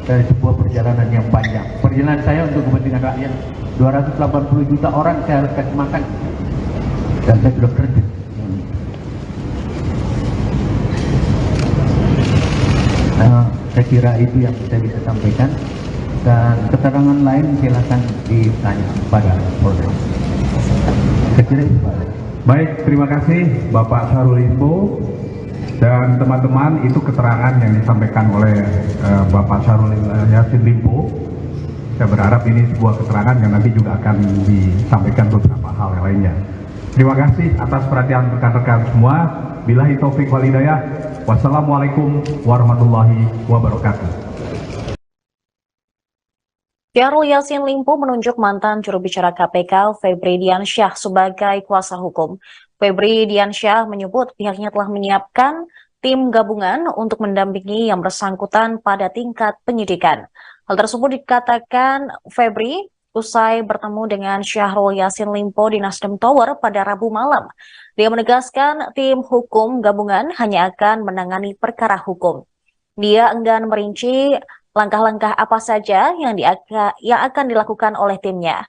dari sebuah perjalanan yang panjang. Perjalanan saya untuk kepentingan rakyat, 280 juta orang saya harus kasih makan, dan saya sudah kerja. Saya kira itu yang saya bisa sampaikan, dan keterangan lain silakan ditanya pada Polda. Saya kira itu Pak. Baik, terima kasih Bapak Syahrul Limpo dan teman-teman. Itu keterangan yang disampaikan oleh Bapak Syahrul Yassin Limpo. Saya berharap ini sebuah keterangan yang nanti juga akan disampaikan beberapa hal yang lainnya. Terima kasih atas perhatian rekan-rekan semua. Billahi taufik wal hidayah. Wassalamualaikum warahmatullahi wabarakatuh. Syahrul Yassin Limpo menunjuk mantan juru bicara KPK Febri Diansyah sebagai kuasa hukum. Febri Diansyah menyebut pihaknya telah menyiapkan tim gabungan untuk mendampingi yang bersangkutan pada tingkat penyidikan. Hal tersebut dikatakan Febri usai bertemu dengan Syahrul Yassin Limpo di Nasdem Tower pada Rabu malam. Dia menegaskan tim hukum gabungan hanya akan menangani perkara hukum. Dia enggan merinci langkah-langkah apa saja yang akan dilakukan oleh timnya.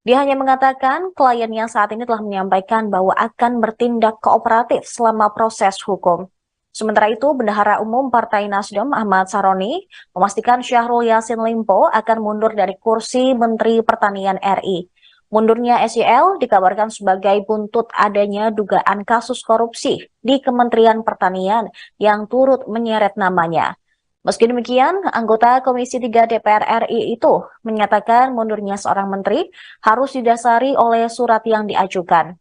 Dia hanya mengatakan kliennya saat ini telah menyampaikan bahwa akan bertindak kooperatif selama proses hukum. Sementara itu, Bendahara Umum Partai Nasdem Ahmad Saroni memastikan Syahrul Yassin Limpo akan mundur dari kursi Menteri Pertanian RI. Mundurnya SYL dikabarkan sebagai buntut adanya dugaan kasus korupsi di Kementerian Pertanian yang turut menyeret namanya. Meski demikian, anggota Komisi 3 DPR RI itu menyatakan mundurnya seorang menteri harus didasari oleh surat yang diajukan.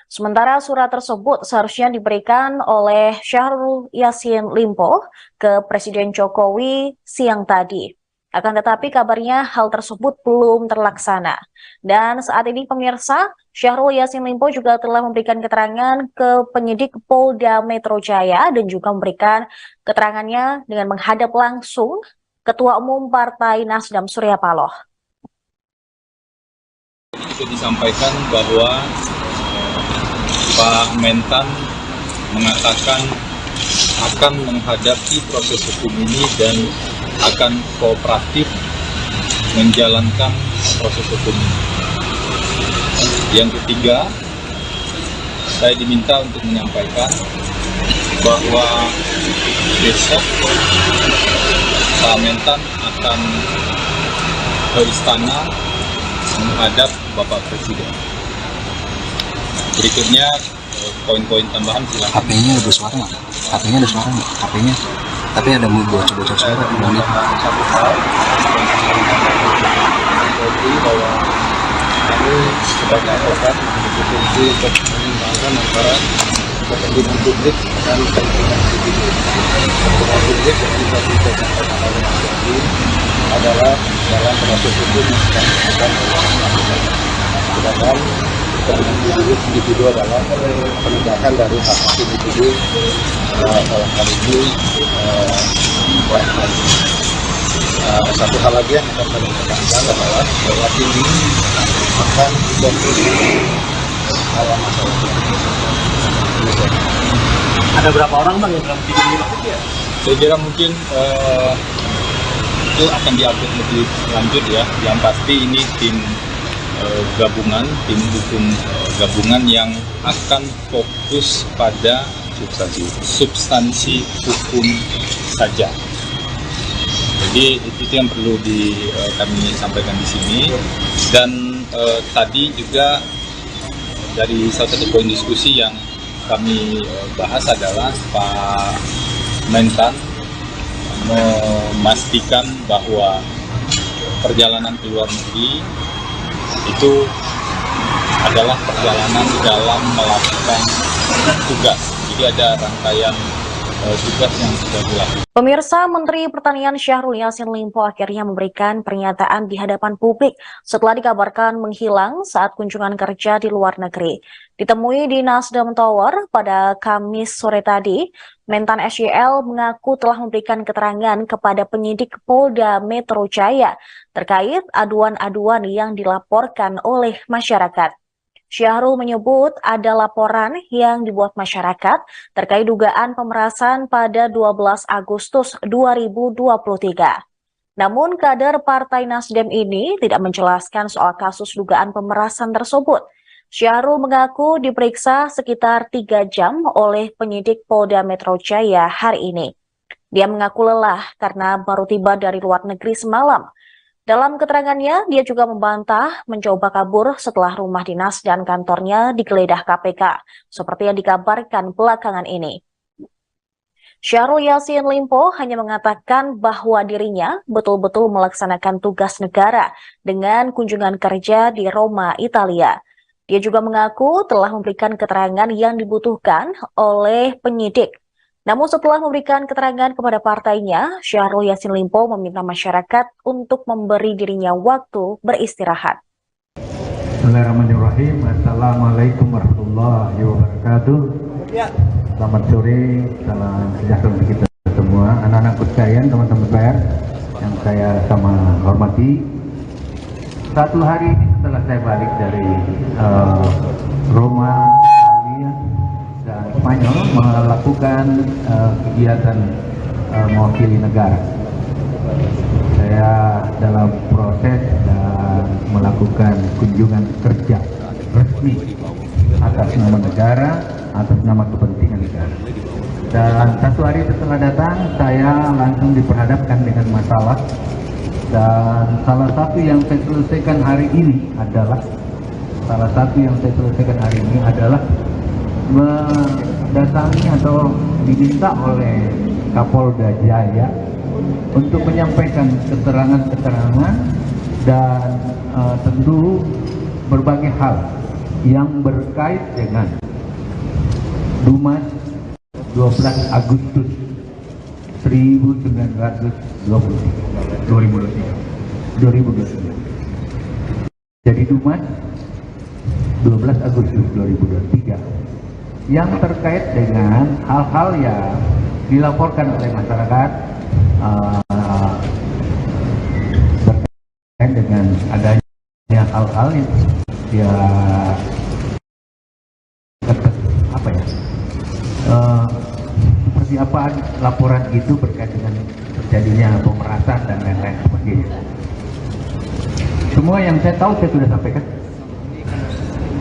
Sementara surat tersebut seharusnya diberikan oleh Syahrul Yassin Limpo ke Presiden Jokowi siang tadi. Akan tetapi kabarnya hal tersebut belum terlaksana. Dan saat ini pemirsa, Syahrul Yassin Limpo juga telah memberikan keterangan ke penyidik Polda Metro Jaya dan juga memberikan keterangannya dengan menghadap langsung Ketua Umum Partai Nasdem Surya Paloh. Itu disampaikan bahwa Pak Mentan mengatakan akan menghadapi proses hukum ini dan akan kooperatif menjalankan proses hukum ini. Yang ketiga, saya diminta untuk menyampaikan bahwa besok Pak Mentan akan ke istana menghadap Bapak Presiden. Berikutnya poin-poin tambahan silakan. HP-nya ada suara nggak? HP-nya ada suara nggak? HP-nya. Tapi ada bocor-bocor suara di dalamnya. Satu hal bahwa kami sebagai advokat memiliki fungsi untuk menyimbangkan antara kepentingan publik dan kepentingan individu. Kepentingan publik yang bisa disampaikan oleh Mas Yadi adalah dalam proses hukum yang sedang dilakukan oleh kpk. Sedangkan kepentingan individu adalah penegakan dari hak individu dalam hal ini orang. Satu hal lagi yang akan kami tekankan adalah bahwa ini akan dikonfirmasi dalam masalah ini. Ada berapa orang bang yang dalam video ini Bang? Saya kira mungkin itu akan diupdate lebih lanjut ya. Yang pasti ini tim gabungan, tim hukum gabungan yang akan fokus pada substansi hukum saja. Jadi itu yang perlu kami sampaikan di sini. Dan tadi juga dari salah satu poin diskusi yang kami bahas adalah Pak Mentan memastikan bahwa perjalanan ke luar negeri itu adalah perjalanan dalam melakukan tugas. Jadi ada rangkaian tugas yang sudah dilakukan. Pemirsa, Menteri Pertanian Syahrul Yassin Limpo akhirnya memberikan pernyataan di hadapan publik setelah dikabarkan menghilang saat kunjungan kerja di luar negeri. Ditemui di Nasdem Tower pada Kamis sore tadi, Mentan SYL mengaku telah memberikan keterangan kepada penyidik Polda Metro Jaya terkait aduan-aduan yang dilaporkan oleh masyarakat. Syahrul menyebut ada laporan yang dibuat masyarakat terkait dugaan pemerasan pada 12 Agustus 2023. Namun kader Partai Nasdem ini tidak menjelaskan soal kasus dugaan pemerasan tersebut. Syahrul mengaku diperiksa sekitar 3 jam oleh penyidik Polda Metro Jaya hari ini. Dia mengaku lelah karena baru tiba dari luar negeri semalam. Dalam keterangannya, dia juga membantah mencoba kabur setelah rumah dinas dan kantornya digeledah KPK, seperti yang dikabarkan belakangan ini. Syahrul Yassin Limpo hanya mengatakan bahwa dirinya betul-betul melaksanakan tugas negara dengan kunjungan kerja di Roma, Italia. Dia juga mengaku telah memberikan keterangan yang dibutuhkan oleh penyidik. Namun setelah memberikan keterangan kepada partainya, Syahrul Yassin Limpo meminta masyarakat untuk memberi dirinya waktu beristirahat. Bismillahirrahmanirrahim. Assalamualaikum warahmatullahi wabarakatuh. Selamat sore, salam sejahtera untuk kita semua. Anak-anak sekalian, teman-teman pers yang saya sama hormati. Satu hari ini setelah saya balik dari Roma, Italia, dan Spanyol melakukan kegiatan mewakili negara. Saya dalam proses dan melakukan kunjungan kerja resmi atas nama negara, atas nama kepentingan negara. Dan satu hari setelah datang, saya langsung diperhadapkan dengan masalah. Dan salah satu yang saya selesaikan hari ini adalah mendatangi atau diminta oleh Kapolda Jaya untuk menyampaikan keterangan-keterangan dan tentu berbagai hal yang berkait dengan Dumas 12 Agustus 2023. Jadi Dumas 12 Agustus 2023 yang terkait dengan hal-hal yang dilaporkan oleh masyarakat berkait dengan adanya hal-hal yang persiapan laporan itu berkait dengan terjadinya pemerasan dan lain-lain sebagainya. Semua yang saya tahu saya sudah sampaikan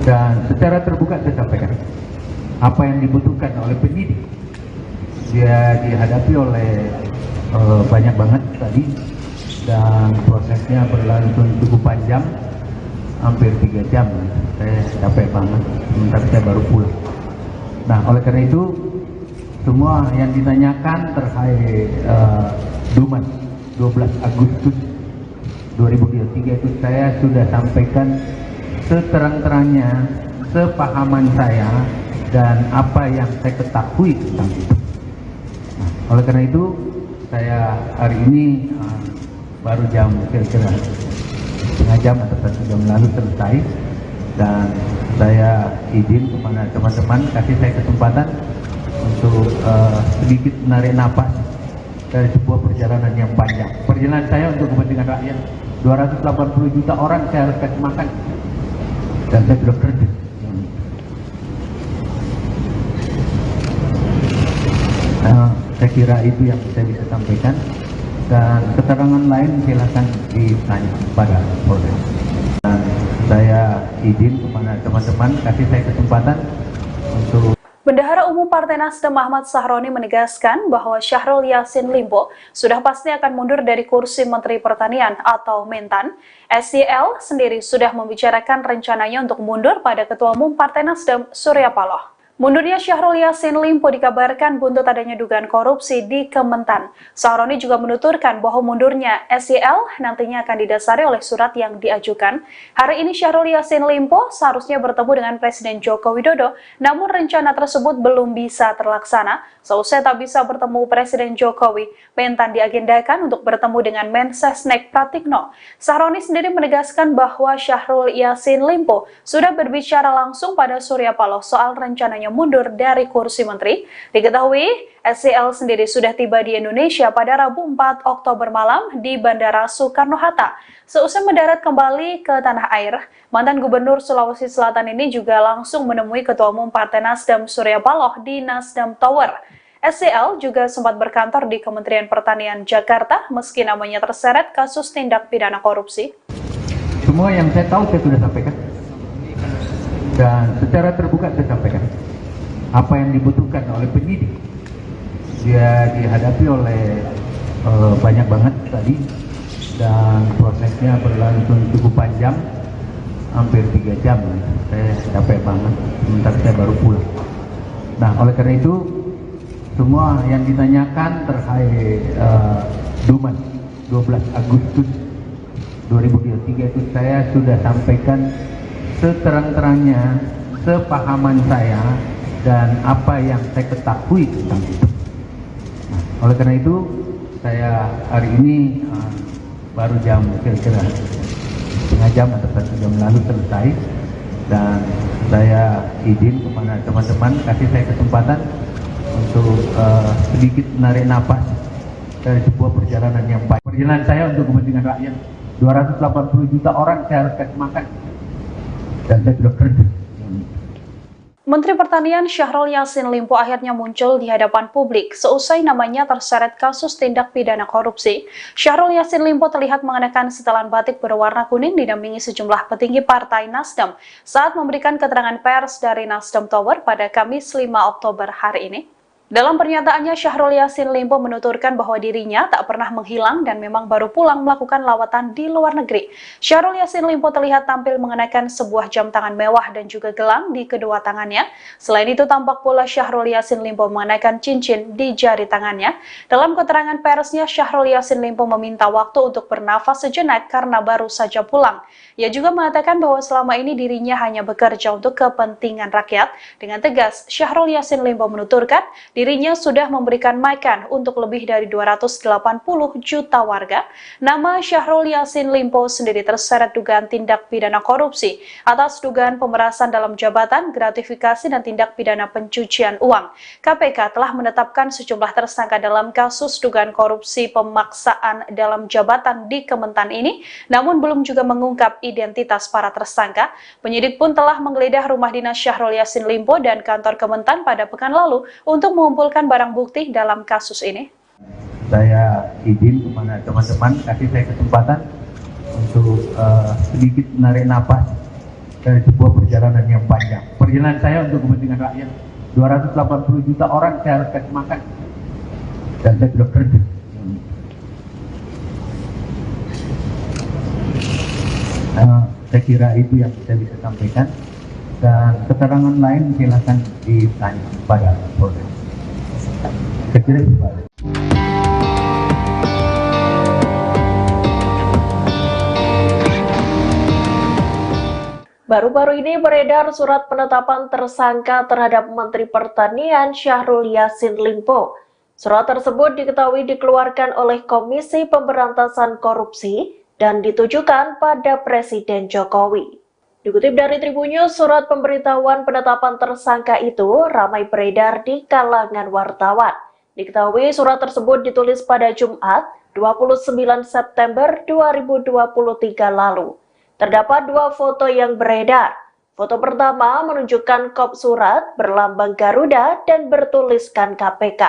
dan secara terbuka saya sampaikan apa yang dibutuhkan oleh penyidik. Dia dihadapi oleh banyak banget tadi dan prosesnya berlangsung cukup panjang, hampir 3 jam. Saya capek banget, sebentar saya baru pulang. Nah, oleh karena itu semua yang ditanyakan terkait Dumas 12 Agustus 2023 itu saya sudah sampaikan seterang-terangnya, sepahaman saya dan apa yang saya ketahui tentang itu. Nah, oleh karena itu saya hari ini baru jam kira-kira setengah jam atau 1 jam lalu selesai, dan saya izin kepada teman-teman kasih saya kesempatan untuk sedikit menarik napas dari sebuah perjalanan yang panjang. Perjalanan saya untuk kepentingan rakyat, 280 juta orang saya harus kasih makan, dan saya sudah kerja. Saya kira itu yang saya bisa sampaikan, dan keterangan lain silakan ditanya pada Polres. Dan saya izin kepada teman-teman kasih saya kesempatan untuk Bendahara Umum Partai Nasdem Ahmad Sahroni menegaskan bahwa Syahrul Yassin Limpo sudah pasti akan mundur dari kursi Menteri Pertanian atau Mentan. SYL sendiri sudah membicarakan rencananya untuk mundur pada Ketua Umum Partai Nasdem Surya Paloh. Mundurnya Syahrul Yassin Limpo dikabarkan buntut adanya dugaan korupsi di Kementan. Sahroni juga menuturkan bahwa mundurnya SYL nantinya akan didasari oleh surat yang diajukan. Hari ini Syahrul Yassin Limpo seharusnya bertemu dengan Presiden Joko Widodo, namun rencana tersebut belum bisa terlaksana. Seusai tak bisa bertemu Presiden Jokowi, Mentan diagendakan untuk bertemu dengan Mensesnek Pratikno. Sahroni sendiri menegaskan bahwa Syahrul Yassin Limpo sudah berbicara langsung pada Surya Paloh soal rencananya mundur dari kursi menteri. Diketahui, SYL sendiri sudah tiba di Indonesia pada Rabu 4 Oktober malam di Bandara Soekarno-Hatta. Seusai mendarat kembali ke tanah air, mantan Gubernur Sulawesi Selatan ini juga langsung menemui Ketua Umum Partai Nasdem Surya Paloh di Nasdem Tower. SYL juga sempat berkantor di Kementerian Pertanian Jakarta meski namanya terseret kasus tindak pidana korupsi. Semua yang saya tahu saya sudah sampaikan, dan secara terbuka saya sampaikan apa yang dibutuhkan oleh penyidik. Dia dihadapi oleh banyak banget tadi dan prosesnya berlangsung cukup panjang, hampir 3 jam. Saya capek banget, sebentar saya baru pulang. Nah, oleh karena itu semua yang ditanyakan terkait Dumas 12 Agustus 2023 itu saya sudah sampaikan seterang-terangnya, sepahaman saya dan apa yang saya ketahui tentang itu. Nah, oleh karena itu saya hari ini baru jam kira-kira setengah jam atau 1 jam lalu selesai, dan saya izin kepada teman-teman kasih saya kesempatan untuk sedikit menarik napas dari sebuah perjalanan yang baik. Perjalanan saya untuk kepentingan rakyat, 280 juta orang saya harus kasih makan, dan saya sudah kerja. Menteri Pertanian Syahrul Yassin Limpo akhirnya muncul di hadapan publik seusai namanya terseret kasus tindak pidana korupsi. Syahrul Yassin Limpo terlihat mengenakan setelan batik berwarna kuning didampingi sejumlah petinggi Partai Nasdem saat memberikan keterangan pers dari Nasdem Tower pada Kamis 5 Oktober hari ini. Dalam pernyataannya, Syahrul Yassin Limpo menuturkan bahwa dirinya tak pernah menghilang dan memang baru pulang melakukan lawatan di luar negeri. Syahrul Yassin Limpo terlihat tampil mengenakan sebuah jam tangan mewah dan juga gelang di kedua tangannya. Selain itu, tampak pula Syahrul Yassin Limpo mengenakan cincin di jari tangannya. Dalam keterangan persnya, Syahrul Yassin Limpo meminta waktu untuk bernafas sejenak karena baru saja pulang. Ia juga mengatakan bahwa selama ini dirinya hanya bekerja untuk kepentingan rakyat. Dengan tegas, Syahrul Yassin Limpo menuturkan dirinya sudah memberikan makan untuk lebih dari 280 juta warga. Nama Syahrul Yassin Limpo sendiri terseret dugaan tindak pidana korupsi atas dugaan pemerasan dalam jabatan, gratifikasi, dan tindak pidana pencucian uang. KPK telah menetapkan sejumlah tersangka dalam kasus dugaan korupsi pemaksaan dalam jabatan di Kementan ini, namun belum juga mengungkap identitas para tersangka. Penyidik pun telah menggeledah rumah dinas Syahrul Yassin Limpo dan kantor Kementan pada pekan lalu untuk mengumpulkan barang bukti dalam kasus ini. Saya izin kepada teman-teman, kasih saya kesempatan untuk sedikit menarik napas dari sebuah perjalanan yang panjang. Perjalanan saya untuk kepentingan rakyat. 280 juta orang saya harus kasih makan. Dan saya sudah kerja. Saya kira itu yang saya bisa sampaikan. Dan keterangan lain silakan ditanya pada Polres. Saya kira itu Pak. Baru-baru ini beredar surat penetapan tersangka terhadap Menteri Pertanian Syahrul Yassin Limpo. Surat tersebut diketahui dikeluarkan oleh Komisi Pemberantasan Korupsi dan ditujukan pada Presiden Jokowi. Dikutip dari Tribunnews, surat pemberitahuan penetapan tersangka itu ramai beredar di kalangan wartawan. Diketahui surat tersebut ditulis pada Jumat 29 September 2023 lalu. Terdapat dua foto yang beredar. Foto pertama menunjukkan kop surat berlambang Garuda dan bertuliskan KPK.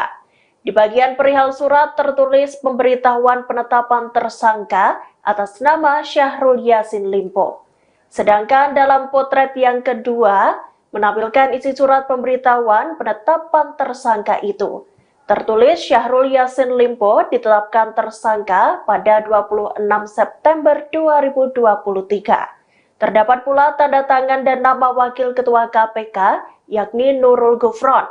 Di bagian perihal surat tertulis pemberitahuan penetapan tersangka atas nama Syahrul Yassin Limpo. Sedangkan dalam potret yang kedua menampilkan isi surat pemberitahuan penetapan tersangka itu. Tertulis Syahrul Yassin Limpo ditetapkan tersangka pada 26 September 2023. Terdapat pula tanda tangan dan nama Wakil Ketua KPK, yakni Nurul Gufron.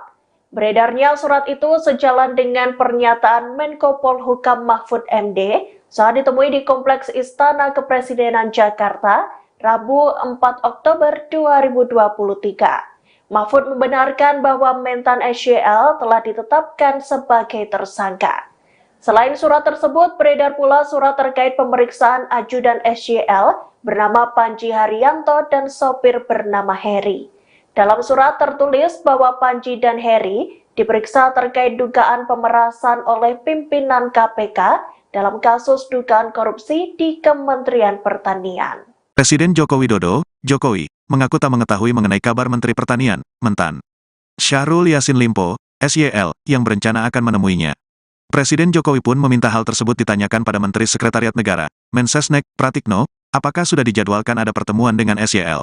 Beredarnya surat itu sejalan dengan pernyataan Menko Polhukam Mahfud MD saat ditemui di Kompleks Istana Kepresidenan Jakarta, Rabu 4 Oktober 2023. Mahfud membenarkan bahwa Mentan SYL telah ditetapkan sebagai tersangka. Selain surat tersebut, beredar pula surat terkait pemeriksaan ajudan SYL bernama Panji Haryanto dan sopir bernama Heri. Dalam surat tertulis bahwa Panji dan Heri diperiksa terkait dugaan pemerasan oleh pimpinan KPK dalam kasus dugaan korupsi di Kementerian Pertanian. Presiden Joko Widodo, Jokowi, mengaku tak mengetahui mengenai kabar Menteri Pertanian, Mentan Syahrul Yassin Limpo, SYL, yang berencana akan menemuinya. Presiden Jokowi pun meminta hal tersebut ditanyakan pada Menteri Sekretariat Negara, Mensesnek, Pratikno, apakah sudah dijadwalkan ada pertemuan dengan SYL.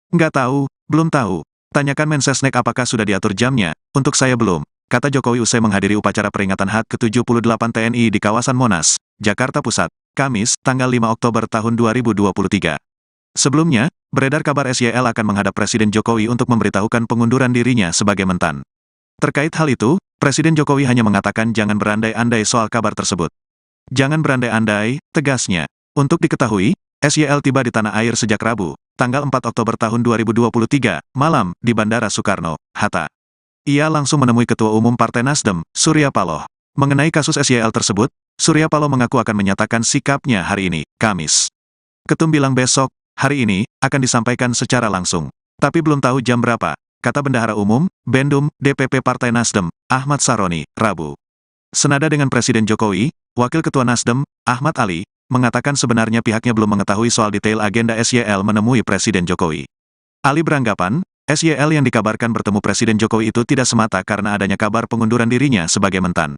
Nggak tahu, belum tahu. Tanyakan Mensesnek apakah sudah diatur jamnya, untuk saya belum, kata Jokowi usai menghadiri upacara peringatan HUT ke-78 TNI di kawasan Monas, Jakarta Pusat, Kamis, tanggal 5 Oktober tahun 2023. Sebelumnya, beredar kabar SYL akan menghadap Presiden Jokowi untuk memberitahukan pengunduran dirinya sebagai Mentan. Terkait hal itu, Presiden Jokowi hanya mengatakan jangan berandai-andai soal kabar tersebut. Jangan berandai-andai, tegasnya. Untuk diketahui, SYL tiba di tanah air sejak Rabu, tanggal 4 Oktober tahun 2023, malam, di Bandara Soekarno, Hatta. Ia langsung menemui Ketua Umum Partai Nasdem, Surya Paloh. Mengenai kasus SYL tersebut, Surya Paloh mengaku akan menyatakan sikapnya hari ini, Kamis. Ketum bilang besok, hari ini, akan disampaikan secara langsung. Tapi belum tahu jam berapa, kata Bendahara Umum, Bendum, DPP Partai Nasdem, Ahmad Saroni, Rabu. Senada dengan Presiden Jokowi, Wakil Ketua Nasdem, Ahmad Ali, mengatakan sebenarnya pihaknya belum mengetahui soal detail agenda SYL menemui Presiden Jokowi. Ali beranggapan, SYL yang dikabarkan bertemu Presiden Jokowi itu tidak semata karena adanya kabar pengunduran dirinya sebagai Mentan.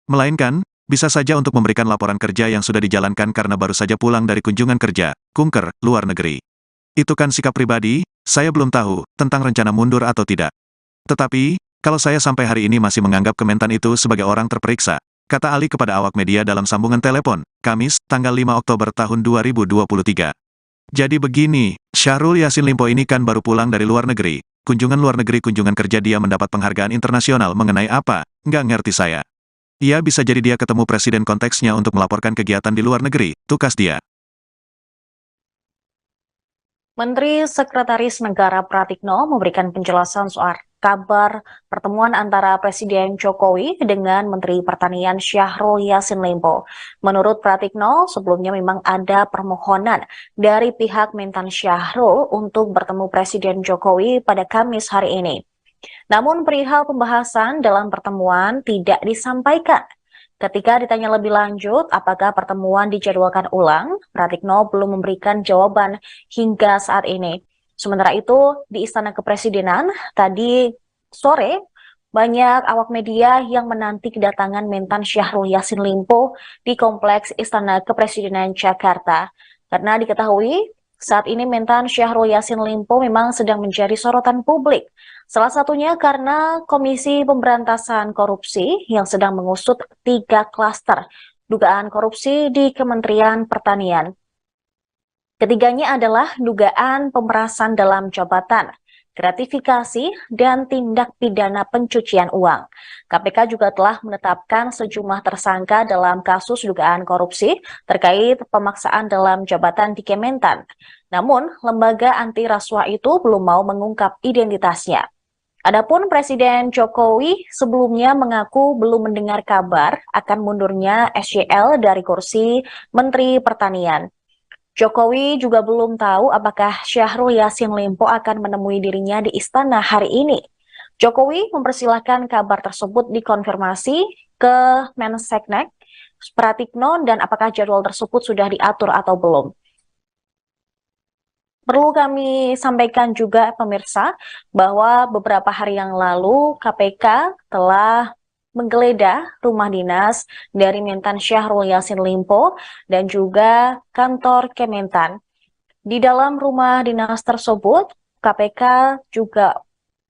Melainkan, bisa saja untuk memberikan laporan kerja yang sudah dijalankan karena baru saja pulang dari kunjungan kerja, kunker, luar negeri. Itu kan sikap pribadi, saya belum tahu, tentang rencana mundur atau tidak. Tetapi, kalau saya sampai hari ini masih menganggap Kementan itu sebagai orang terperiksa, kata Ali kepada awak media dalam sambungan telepon, Kamis, tanggal 5 Oktober tahun 2023. Jadi begini, Syahrul Yassin Limpo ini kan baru pulang dari luar negeri, kunjungan kerja dia mendapat penghargaan internasional mengenai apa, nggak ngerti saya. Ia bisa jadi dia ketemu presiden konteksnya untuk melaporkan kegiatan di luar negeri, tukas dia. Menteri Sekretaris Negara Pratikno memberikan penjelasan soal kabar pertemuan antara Presiden Jokowi dengan Menteri Pertanian Syahrul Yassin Limpo. Menurut Pratikno, sebelumnya memang ada permohonan dari pihak Mentan Syahrul untuk bertemu Presiden Jokowi pada Kamis hari ini. Namun perihal pembahasan dalam pertemuan tidak disampaikan. Ketika ditanya lebih lanjut apakah pertemuan dijadwalkan ulang, Pratikno belum memberikan jawaban hingga saat ini. Sementara itu, di Istana Kepresidenan, tadi sore, Banyak awak media yang menanti kedatangan Mentan Syahrul Yassin Limpo di Kompleks Istana Kepresidenan Jakarta. Karena diketahui saat ini Mentan Syahrul Yassin Limpo memang sedang menjadi sorotan publik. Salah satunya karena Komisi Pemberantasan Korupsi yang sedang mengusut 3 klaster dugaan korupsi di Kementerian Pertanian. Ketiganya adalah dugaan pemerasan dalam jabatan, gratifikasi, dan tindak pidana pencucian uang. KPK juga telah menetapkan sejumlah tersangka dalam kasus dugaan korupsi terkait pemaksaan dalam jabatan di Kementan. Namun, lembaga anti rasuah itu belum mau mengungkap identitasnya. Adapun Presiden Jokowi sebelumnya mengaku belum mendengar kabar akan mundurnya SYL dari kursi Menteri Pertanian. Jokowi juga belum tahu apakah Syahrul Yassin Limpo akan menemui dirinya di istana hari ini. Jokowi mempersilahkan kabar tersebut dikonfirmasi ke Menseknek, Pratikno, dan apakah jadwal tersebut sudah diatur atau belum. Perlu kami sampaikan juga pemirsa bahwa beberapa hari yang lalu KPK telah menggeledah rumah dinas dari Mentan Syahrul Yassin Limpo dan juga kantor Kementan. Di dalam rumah dinas tersebut, KPK juga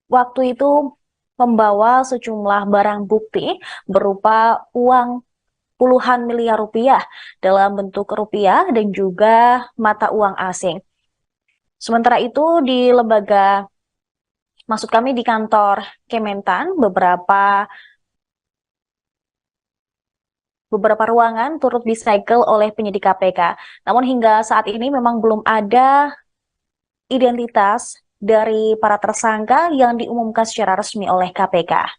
waktu itu membawa sejumlah barang bukti berupa uang puluhan miliar rupiah dalam bentuk rupiah dan juga mata uang asing. Sementara itu di di kantor Kementan, beberapa ruangan turut disegel oleh penyidik KPK. Namun hingga saat ini memang belum ada identitas dari para tersangka yang diumumkan secara resmi oleh KPK.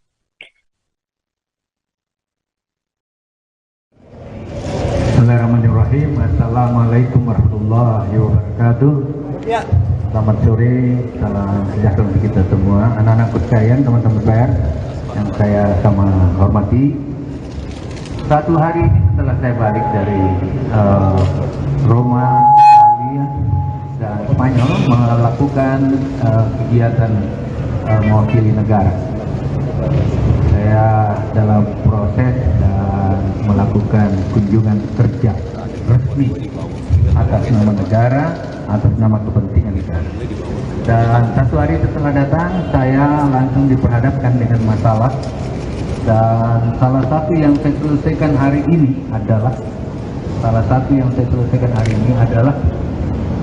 Bismillahirrahmanirrahim. Assalamualaikum warahmatullahi wabarakatuh. Selamat sore, salam sejahtera untuk kita semua. Anak-anakku sekalian, teman-teman pers yang saya sama hormati. Satu hari setelah saya balik dari Roma, Italia, dan Spanyol melakukan kegiatan mewakili negara. Saya dalam proses dan melakukan kunjungan kerja resmi atas nama negara, atas nama kepentingan negara. Dan satu hari setelah datang, saya langsung diperhadapkan dengan masalah. Dan salah satu yang saya selesaikan hari ini adalah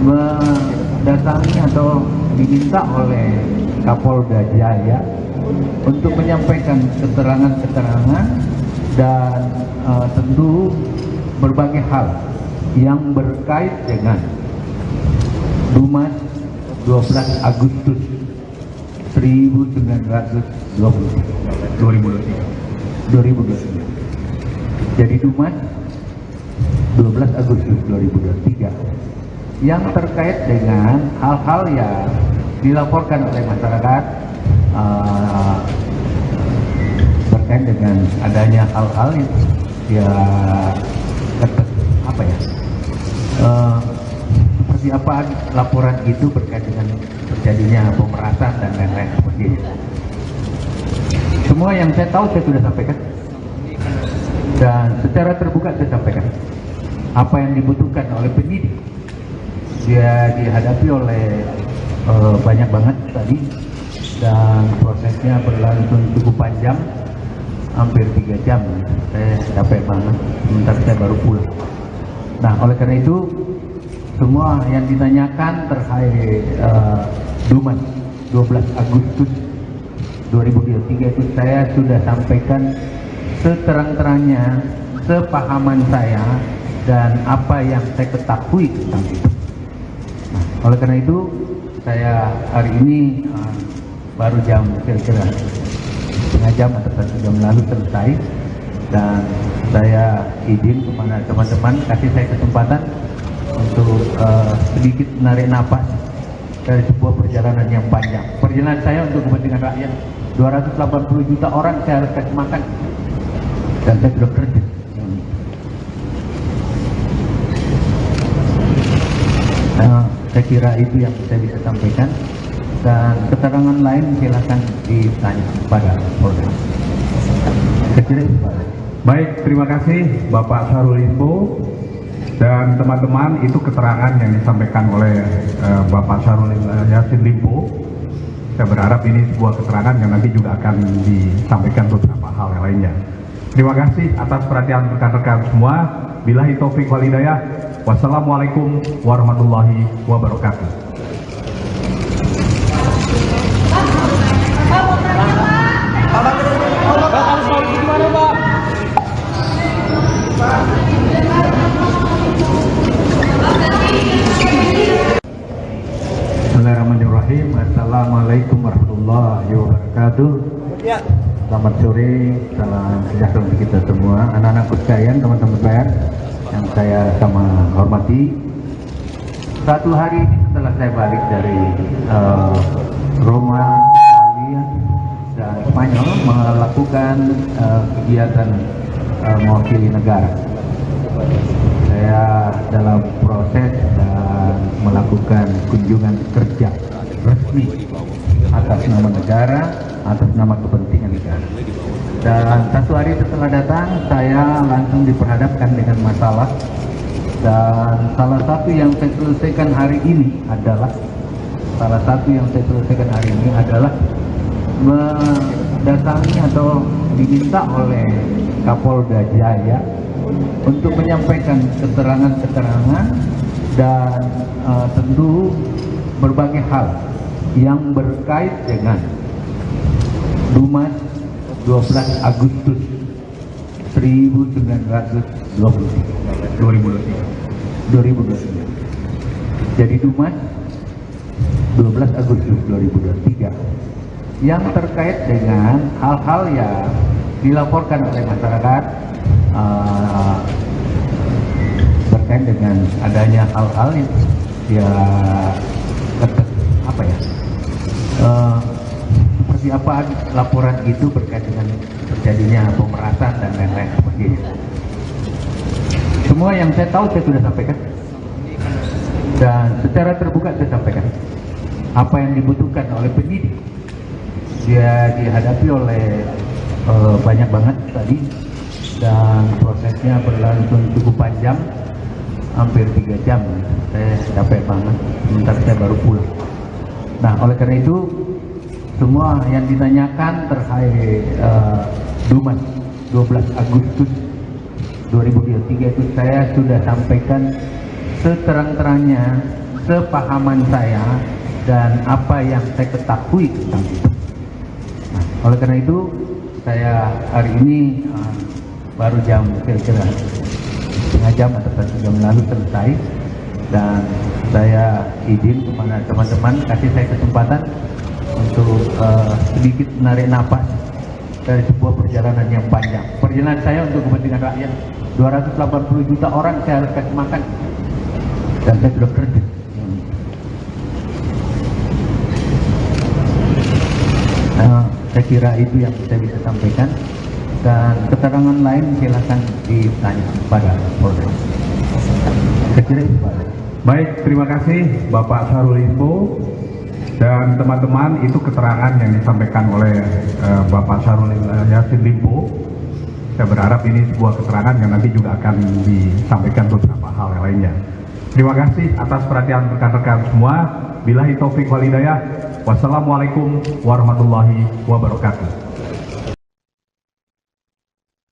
mendatangi atau diminta oleh Kapolda Jaya untuk menyampaikan keterangan-keterangan dan tentu berbagai hal yang berkait dengan Dumas 12 Agustus 2023. Jadi Dumas 12 Agustus 2023 yang terkait dengan hal-hal yang dilaporkan oleh masyarakat berkait dengan adanya hal-hal yang seperti apa laporan itu berkait dengan terjadinya pemerasan dan lain-lain seperti itu. Semua yang saya tahu saya sudah sampaikan dan secara terbuka saya sampaikan apa yang dibutuhkan oleh penyidik. Dia dihadapi oleh banyak banget tadi dan prosesnya berlangsung cukup panjang, hampir 3 jam. Saya capek banget, sebentar saya baru pulang. Nah, oleh karena itu semua yang ditanyakan terkait Dumas 12 Agustus 2023 itu saya sudah sampaikan seterang-terangnya, sepahaman saya dan apa yang saya ketahui tentang itu. Nah, oleh karena itu saya hari ini baru jam kira-kira setengah jam atau 1 jam lalu selesai, dan saya izin kepada teman-teman kasih saya kesempatan untuk sedikit menarik napas dari sebuah perjalanan yang panjang. Perjalanan saya untuk kepentingan rakyat, 280 juta orang saya harus kasih makan, dan saya sudah kerja. Saya kira itu yang saya bisa sampaikan. Dan keterangan lain silakan ditanya kepada Polda. Sekira itu, Pak. Baik, terima kasih Bapak Syahrul Limpo dan teman-teman, itu keterangan yang disampaikan oleh Bapak Syahrul Yassin Limpo. Saya berharap ini sebuah keterangan yang nanti juga akan disampaikan beberapa hal yang lainnya. Terima kasih atas perhatian rekan-rekan semua. Billahi taufik wal hidayah. Wassalamualaikum warahmatullahi wabarakatuh. Bismillahirrahmanirrahim. Assalamualaikum warahmatullahi wabarakatuh. Selamat sore, salam sejahtera untuk kita semua. Anak-anakku sekalian, teman-teman pers yang saya sama hormati. Satu hari setelah saya balik dari Roma, Italia, dan Spanyol melakukan kegiatan mewakili negara. Saya dalam proses dan melakukan kunjungan kerja resmi atas nama negara, atas nama kepentingan negara. Dan satu hari setelah datang, saya langsung diperhadapkan dengan masalah. Dan salah satu yang saya selesaikan hari ini adalah mendatangi atau diminta oleh Kapolda Jaya untuk menyampaikan keterangan-keterangan dan tentu berbagai hal yang berkait dengan Dumas 12 Agustus 2023. Jadi Dumas 12 Agustus 2023 yang terkait dengan hal-hal yang dilaporkan oleh masyarakat berkait dengan adanya hal-hal seperti apa laporan itu berkait dengan terjadinya pemerasan dan lain-lain sebagainya. Semua yang saya tahu saya sudah sampaikan dan secara terbuka saya sampaikan apa yang dibutuhkan oleh penyidik. Dia dihadapi oleh banyak banget tadi dan prosesnya berlangsung cukup panjang, hampir 3 jam. Saya capek banget, sebentar saya baru pulang. Nah, oleh karena itu semua yang ditanyakan terkait Dumas 12 Agustus 2023 itu saya sudah sampaikan seterang-terangnya, sepahaman saya dan apa yang saya ketahui tentang itu. Nah, oleh karena itu saya hari ini baru jam kira-kira setengah jam atau 1 jam lalu selesai, dan saya izin kepada teman-teman kasih saya kesempatan untuk sedikit menarik napas dari sebuah perjalanan yang panjang. Perjalanan saya untuk kepentingan rakyat, 280 juta orang saya harus kasih makan, dan saya sudah kerja. Saya kira itu yang saya bisa sampaikan, dan keterangan lain silakan ditanya kepada Polda. Saya kira itu, Pak. Baik, terima kasih Bapak Syahrul Limpo dan teman-teman, itu keterangan yang disampaikan oleh Bapak Syahrul Yassin Limpo. Saya berharap ini sebuah keterangan yang nanti juga akan disampaikan beberapa hal yang lainnya. Terima kasih atas perhatian rekan-rekan semua. Billahi taufik wal hidayah. Wassalamualaikum warahmatullahi wabarakatuh.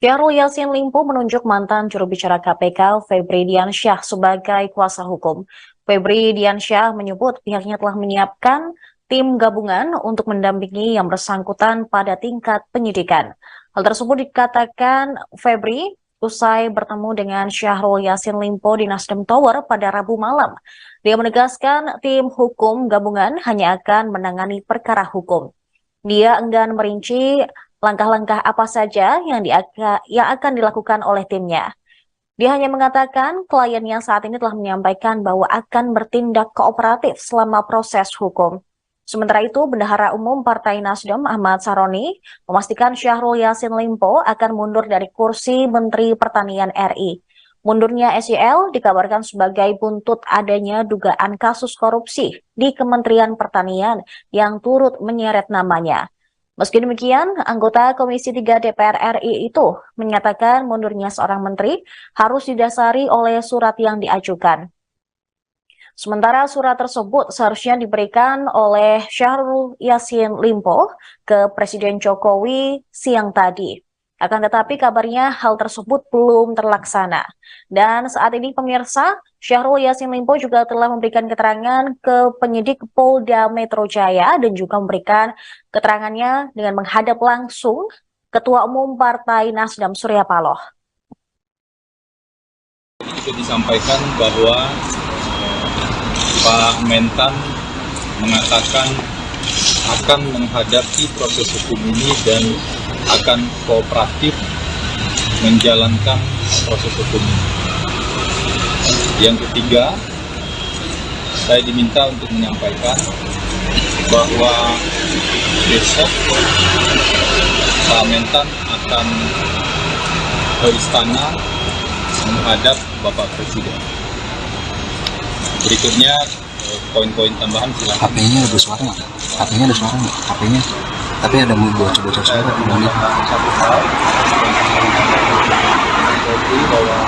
Syahrul Yassin Limpo menunjuk mantan juru bicara KPK Febri Diansyah sebagai kuasa hukum. Febri Diansyah menyebut pihaknya telah menyiapkan tim gabungan untuk mendampingi yang bersangkutan pada tingkat penyidikan. Hal tersebut dikatakan Febri usai bertemu dengan Syahrul Yassin Limpo di Nasdem Tower pada Rabu malam. Dia menegaskan tim hukum gabungan hanya akan menangani perkara hukum. Dia enggan merinci langkah-langkah apa saja yang akan dilakukan oleh timnya. Dia hanya mengatakan kliennya saat ini telah menyampaikan bahwa akan bertindak kooperatif selama proses hukum. Sementara itu, Bendahara Umum Partai Nasdem Ahmad Saroni memastikan Syahrul Yassin Limpo akan mundur dari kursi Menteri Pertanian RI. Mundurnya SYL dikabarkan sebagai buntut adanya dugaan kasus korupsi di Kementerian Pertanian yang turut menyeret namanya. Meski demikian, anggota Komisi 3 DPR RI itu menyatakan mundurnya seorang menteri harus didasari oleh surat yang diajukan. Sementara surat tersebut seharusnya diberikan oleh Syahrul Yassin Limpo ke Presiden Jokowi siang tadi. Akan tetapi kabarnya hal tersebut belum terlaksana. Dan saat ini pemirsa, Syahrul Yassin Limpo juga telah memberikan keterangan ke penyidik Polda Metro Jaya dan juga memberikan keterangannya dengan menghadap langsung Ketua Umum Partai Nasdem Surya Paloh. Itu disampaikan bahwa Pak Mentan mengatakan akan menghadapi proses hukum ini dan akan kooperatif menjalankan proses hukum ini. Yang ketiga, saya diminta untuk menyampaikan bahwa besok Pak Mentan akan ke istana menghadap Bapak Presiden. Berikutnya poin-poin tambahan silakan. HP-nya ada suara nggak? HP-nya ada suara nggak? HP-nya. Tapi ada bocor-bocor suara di dalam. Satu hal jadi bahwa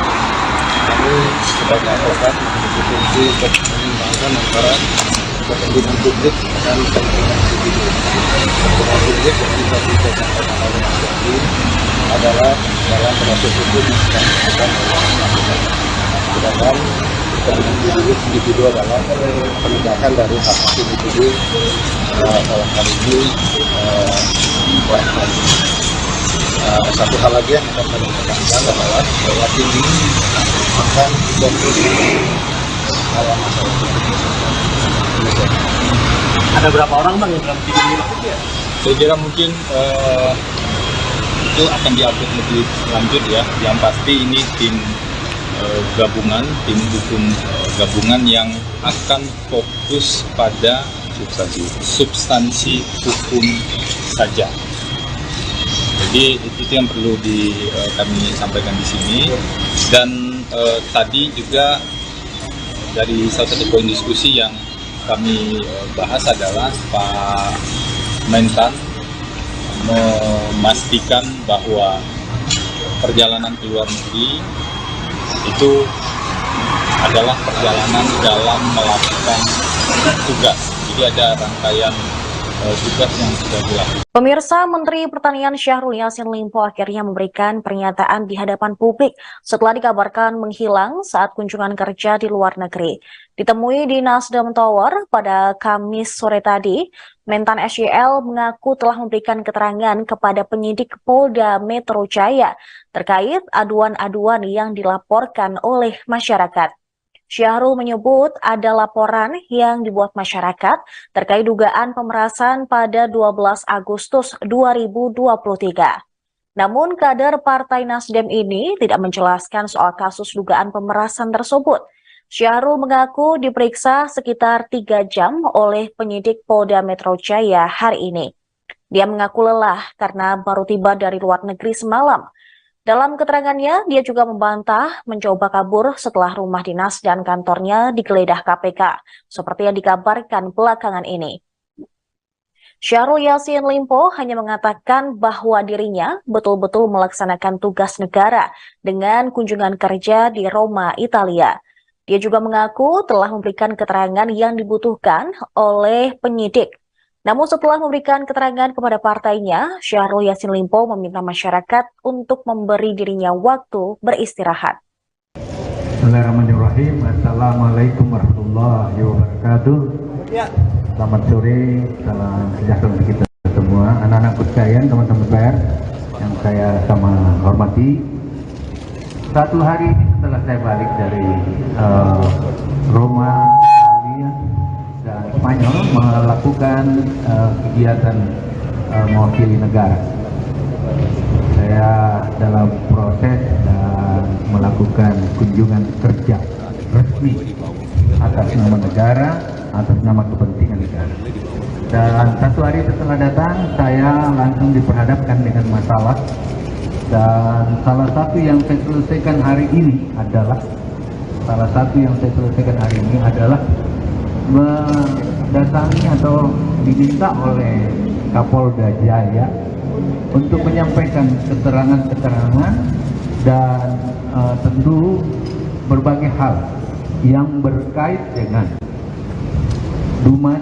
kami sebagai advokat memiliki fungsi untuk menyimbangkan antara kepentingan publik dan kepentingan individu. Kepentingan publik yang bisa disampaikan oleh Mas Yogi adalah dalam proses hukum yang sedang dilakukan oleh masyarakat. Sedangkan kepentingan individu adalah penegakan dari hak individu dalam hal ini satu hal lagi yang akan kami tekankan adalah bahwa ini akan dikontrol dalam masalah Ada berapa orang bang yang dalam tim ini? Saya kira mungkin itu akan diupdate lebih lanjut ya. Yang pasti ini tim gabungan, tim hukum gabungan yang akan fokus pada substansi hukum saja. Jadi itu yang perlu kami sampaikan di sini. Dan tadi juga dari salah satu poin diskusi yang kami bahas adalah Pak Mentan memastikan bahwa perjalanan ke luar negeri itu adalah perjalanan dalam melakukan tugas. Jadi ada rangkaian tugas yang sudah dilakukan. Pemirsa, Menteri Pertanian Syahrul Yassin Limpo akhirnya memberikan pernyataan di hadapan publik setelah dikabarkan menghilang saat kunjungan kerja di luar negeri. Ditemui di Nasdem Tower pada Kamis sore tadi, Mentan SYL mengaku telah memberikan keterangan kepada penyidik Polda Metro Jaya terkait aduan-aduan yang dilaporkan oleh masyarakat. Syahrul menyebut ada laporan yang dibuat masyarakat terkait dugaan pemerasan pada 12 Agustus 2023. Namun kader Partai Nasdem ini tidak menjelaskan soal kasus dugaan pemerasan tersebut. Syahrul mengaku diperiksa sekitar 3 jam oleh penyidik Polda Metro Jaya hari ini. Dia mengaku lelah karena baru tiba dari luar negeri semalam. Dalam keterangannya, dia juga membantah mencoba kabur setelah rumah dinas dan kantornya digeledah KPK, seperti yang dikabarkan belakangan ini. Syahrul Yassin Limpo hanya mengatakan bahwa dirinya betul-betul melaksanakan tugas negara dengan kunjungan kerja di Roma, Italia. Dia juga mengaku telah memberikan keterangan yang dibutuhkan oleh penyidik. Namun setelah memberikan keterangan kepada partainya, Syahrul Yassin Limpo meminta masyarakat untuk memberi dirinya waktu beristirahat. Bismillahirrahmanirrahim. Assalamualaikum warahmatullahi wabarakatuh. Selamat sore, salam sejahtera untuk kita semua. Anak-anak sekalian, teman-teman pers yang saya sama hormati. Satu hari ini setelah saya balik dari Roma, Italia, dan Spanyol melakukan kegiatan mewakili negara. Saya dalam proses dan melakukan kunjungan kerja resmi atas nama negara, atas nama kepentingan negara. Dan satu hari setelah datang, saya langsung diperhadapkan dengan masalah Dan salah satu yang saya selesaikan hari ini adalah mendatangi atau diminta oleh Kapolda Jaya untuk menyampaikan keterangan-keterangan dan tentu berbagai hal yang berkait dengan Dumas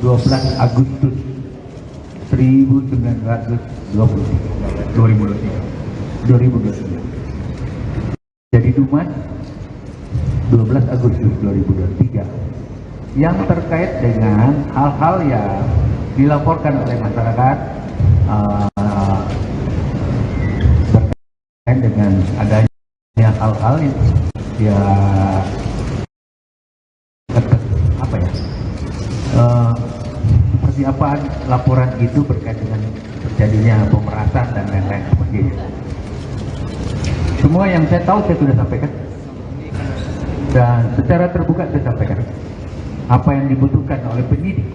12 Agustus 2023. Jadi Dumas 12 Agustus 2023 yang terkait dengan hal-hal yang dilaporkan oleh masyarakat berkait dengan adanya hal-hal yang seperti apa laporan itu berkait dengan terjadinya pemerasan dan lain-lain sebagainya. Semua yang saya tahu saya sudah sampaikan dan secara terbuka saya sampaikan apa yang dibutuhkan oleh penyidik.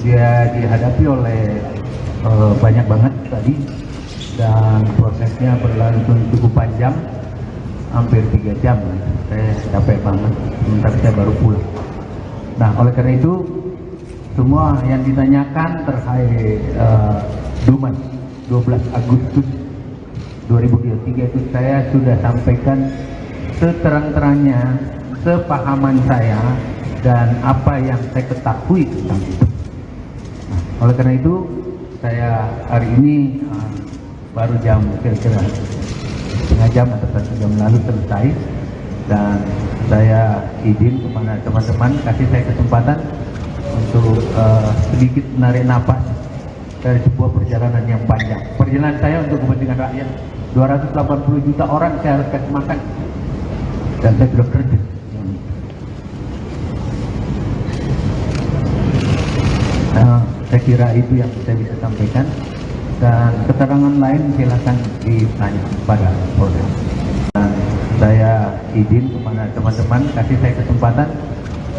Dia dihadapi oleh banyak banget tadi dan prosesnya berlangsung cukup panjang, hampir 3 jam. Saya capek banget, sebentar saya baru pulang. Nah, oleh karena itu semua yang ditanyakan terkait Dumas 12 Agustus 2023 itu saya sudah sampaikan seterang-terangnya, sepahaman saya dan apa yang saya ketahui tentang itu. Nah, oleh karena itu saya hari ini baru jam kira-kira setengah jam atau 1 jam lalu selesai, dan saya izin kepada teman-teman kasih saya kesempatan untuk sedikit menarik napas dari sebuah perjalanan yang panjang. Perjalanan saya untuk kepentingan rakyat, 280 juta orang saya harus kasih makan, dan saya sudah kerja. Saya kira itu yang saya bisa sampaikan, dan keterangan lain silakan ditanya pada Polda. Dan saya izin kepada teman-teman kasih saya kesempatan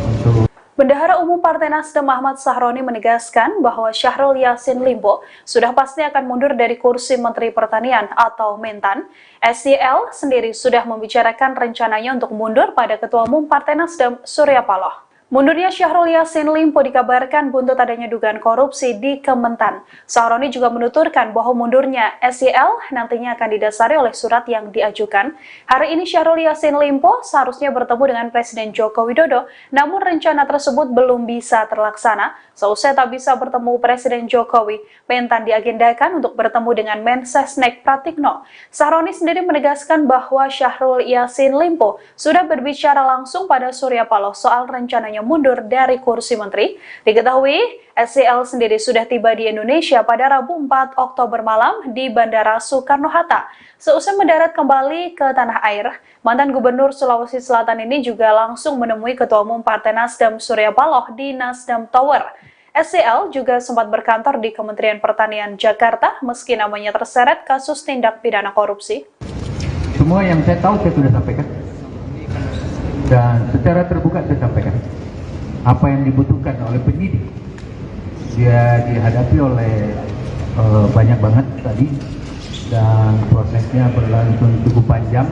untuk Bendahara Umum Partai Nasdem Ahmad Sahroni menegaskan bahwa Syahrul Yassin Limpo sudah pasti akan mundur dari kursi Menteri Pertanian atau Mentan. SYL sendiri sudah membicarakan rencananya untuk mundur pada Ketua Umum Partai Nasdem Surya Paloh. Mundurnya Syahrul Yassin Limpo dikabarkan buntut adanya dugaan korupsi di Kementan. Sahroni juga menuturkan bahwa mundurnya SYL nantinya akan didasari oleh surat yang diajukan. Hari ini Syahrul Yassin Limpo seharusnya bertemu dengan Presiden Joko Widodo, namun rencana tersebut belum bisa terlaksana. Seusai tak bisa bertemu Presiden Jokowi, Mentan diagendakan untuk bertemu dengan Mensesnek Pratikno. Sahroni sendiri menegaskan bahwa Syahrul Yassin Limpo sudah berbicara langsung pada Surya Paloh soal rencananya mundur dari kursi menteri. Diketahui, SYL sendiri sudah tiba di Indonesia pada Rabu 4 Oktober malam di Bandara Soekarno-Hatta. Seusai mendarat kembali ke tanah air, mantan Gubernur Sulawesi Selatan ini juga langsung menemui Ketua Umum Partai Nasdem Surya Paloh di Nasdem Tower. SYL juga sempat berkantor di Kementerian Pertanian Jakarta meski namanya terseret kasus tindak pidana korupsi. Semua yang saya tahu saya sudah sampaikan, dan secara terbuka saya sampaikan apa yang dibutuhkan oleh penyidik. Dia dihadapi oleh banyak banget tadi dan prosesnya berlangsung cukup panjang,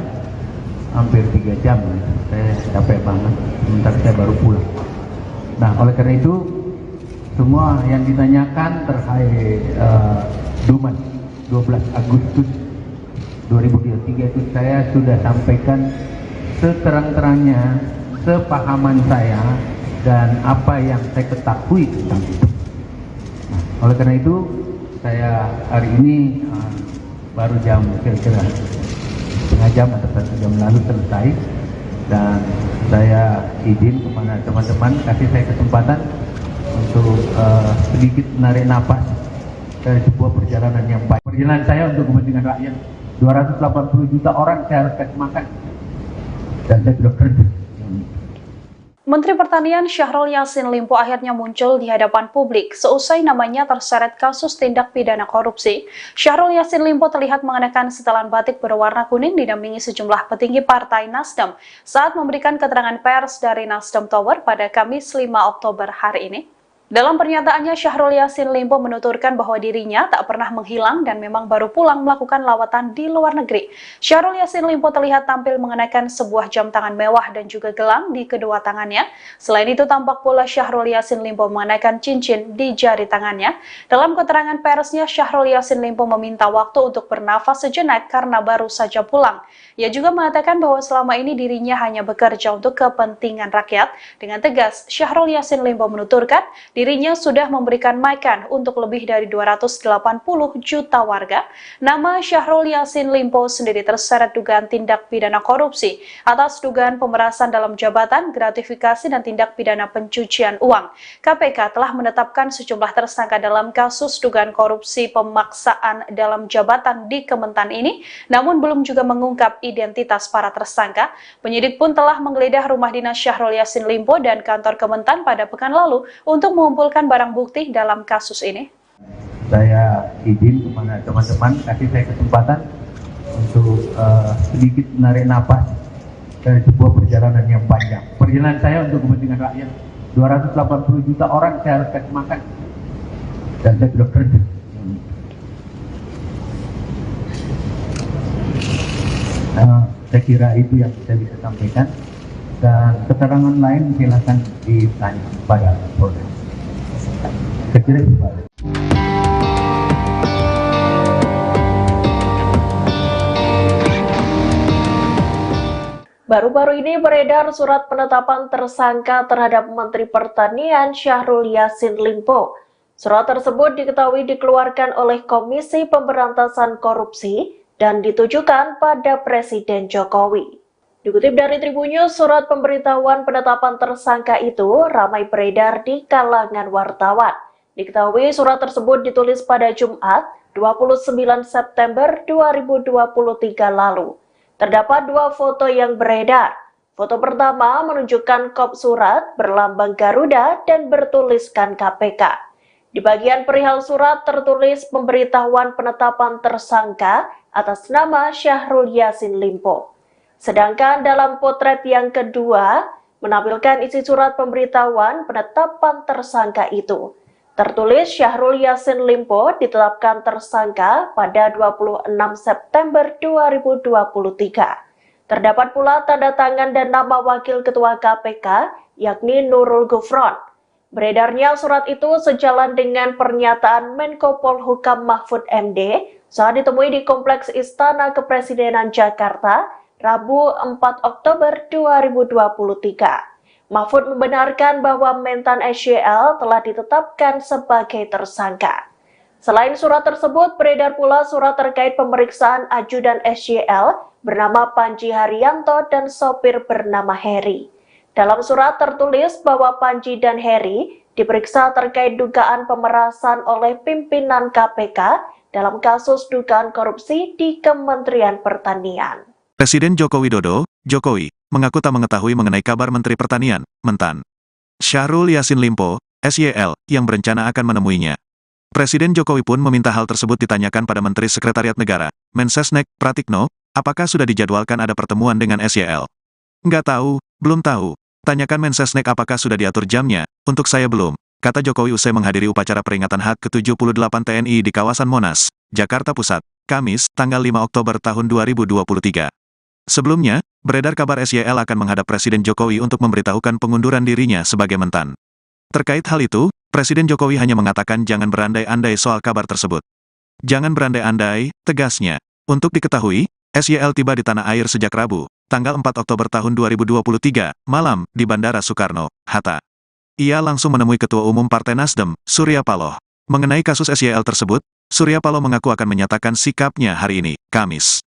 hampir 3 jam. Saya capek banget, sebentar saya baru pulang. Nah, oleh karena itu semua yang ditanyakan terkait Dumas 12 Agustus 2023 itu saya sudah sampaikan seterang-terangnya, sepahaman saya dan apa yang saya ketahui tentang itu. Nah, oleh karena itu saya hari ini baru jam kira-kira setengah jam atau 1 jam lalu selesai, dan saya izin kepada teman-teman kasih saya kesempatan untuk sedikit menarik napas dari sebuah perjalanan yang baik. Perjalanan saya untuk kepentingan rakyat, 280 juta orang saya harus kasih makan, dan saya sudah kerja. Menteri Pertanian Syahrul Yassin Limpo akhirnya muncul di hadapan publik seusai namanya terseret kasus tindak pidana korupsi. Syahrul Yassin Limpo terlihat mengenakan setelan batik berwarna kuning didampingi sejumlah petinggi Partai Nasdem saat memberikan keterangan pers dari Nasdem Tower pada Kamis 5 Oktober hari ini. Dalam pernyataannya, Syahrul Yassin Limpo menuturkan bahwa dirinya tak pernah menghilang dan memang baru pulang melakukan lawatan di luar negeri. Syahrul Yassin Limpo terlihat tampil mengenakan sebuah jam tangan mewah dan juga gelang di kedua tangannya. Selain itu, tampak pula Syahrul Yassin Limpo mengenakan cincin di jari tangannya. Dalam keterangan persnya, Syahrul Yassin Limpo meminta waktu untuk bernafas sejenak karena baru saja pulang. Ia juga mengatakan bahwa selama ini dirinya hanya bekerja untuk kepentingan rakyat. Dengan tegas, Syahrul Yassin Limpo menuturkan dirinya sudah memberikan makan untuk lebih dari 280 juta warga. Nama Syahrul Yassin Limpo sendiri terseret dugaan tindak pidana korupsi atas dugaan pemerasan dalam jabatan, gratifikasi, dan tindak pidana pencucian uang. KPK telah menetapkan sejumlah tersangka dalam kasus dugaan korupsi pemaksaan dalam jabatan di Kementan ini, namun belum juga mengungkap identitas para tersangka. Penyidik pun telah menggeledah rumah dinas Syahrul Yassin Limpo dan kantor Kementan pada pekan lalu untuk mengumpulkan barang bukti dalam kasus ini. Saya izin kepada teman-teman, kasih saya kesempatan untuk sedikit menarik napas dari sebuah perjalanan yang panjang. Perjalanan saya untuk kepentingan rakyat. 280 juta orang saya harus kasih makan. Dan saya sudah kerja. Saya kira itu yang saya bisa sampaikan. Dan keterangan lain silakan ditanya pada Polres. Saya kira itu Pak. Baru-baru ini beredar surat penetapan tersangka terhadap Menteri Pertanian Syahrul Yassin Limpo. Surat tersebut diketahui dikeluarkan oleh Komisi Pemberantasan Korupsi dan ditujukan pada Presiden Jokowi. Dikutip dari Tribunnews, surat pemberitahuan penetapan tersangka itu ramai beredar di kalangan wartawan. Diketahui surat tersebut ditulis pada Jumat 29 September 2023 lalu. Terdapat dua foto yang beredar. Foto pertama menunjukkan kop surat berlambang Garuda dan bertuliskan KPK. Di bagian perihal surat tertulis pemberitahuan penetapan tersangka atas nama Syahrul Yassin Limpo. Sedangkan dalam potret yang kedua menampilkan isi surat pemberitahuan penetapan tersangka itu. Tertulis Syahrul Yassin Limpo ditetapkan tersangka pada 26 September 2023. Terdapat pula tanda tangan dan nama Wakil Ketua KPK, yakni Nurul Gufron. Beredarnya surat itu sejalan dengan pernyataan Menko Polhukam Mahfud MD saat ditemui di Kompleks Istana Kepresidenan Jakarta, Rabu 4 Oktober 2023. Mahfud membenarkan bahwa Mentan SYL telah ditetapkan sebagai tersangka. Selain surat tersebut, beredar pula surat terkait pemeriksaan ajudan SYL bernama Panji Haryanto dan sopir bernama Heri. Dalam surat tertulis bahwa Panji dan Heri diperiksa terkait dugaan pemerasan oleh pimpinan KPK dalam kasus dugaan korupsi di Kementerian Pertanian. Presiden Joko Widodo, Jokowi, mengaku tak mengetahui mengenai kabar Menteri Pertanian, Mentan, Syahrul Yassin Limpo, SYL, yang berencana akan menemuinya. Presiden Jokowi pun meminta hal tersebut ditanyakan pada Menteri Sekretariat Negara, Mensesnek, Pratikno, apakah sudah dijadwalkan ada pertemuan dengan SYL. Nggak tahu, belum tahu. Tanyakan Mensesnek apakah sudah diatur jamnya, untuk saya belum, kata Jokowi usai menghadiri upacara peringatan HUT ke-78 TNI di kawasan Monas, Jakarta Pusat, Kamis, tanggal 5 Oktober tahun 2023. Sebelumnya, beredar kabar SYL akan menghadap Presiden Jokowi untuk memberitahukan pengunduran dirinya sebagai Mentan. Terkait hal itu, Presiden Jokowi hanya mengatakan jangan berandai-andai soal kabar tersebut. Jangan berandai-andai, tegasnya. Untuk diketahui, SYL tiba di tanah air sejak Rabu, tanggal 4 Oktober tahun 2023, malam, di Bandara Soekarno, Hatta. Ia langsung menemui Ketua Umum Partai Nasdem, Surya Paloh. Mengenai kasus SYL tersebut, Surya Paloh mengaku akan menyatakan sikapnya hari ini, Kamis.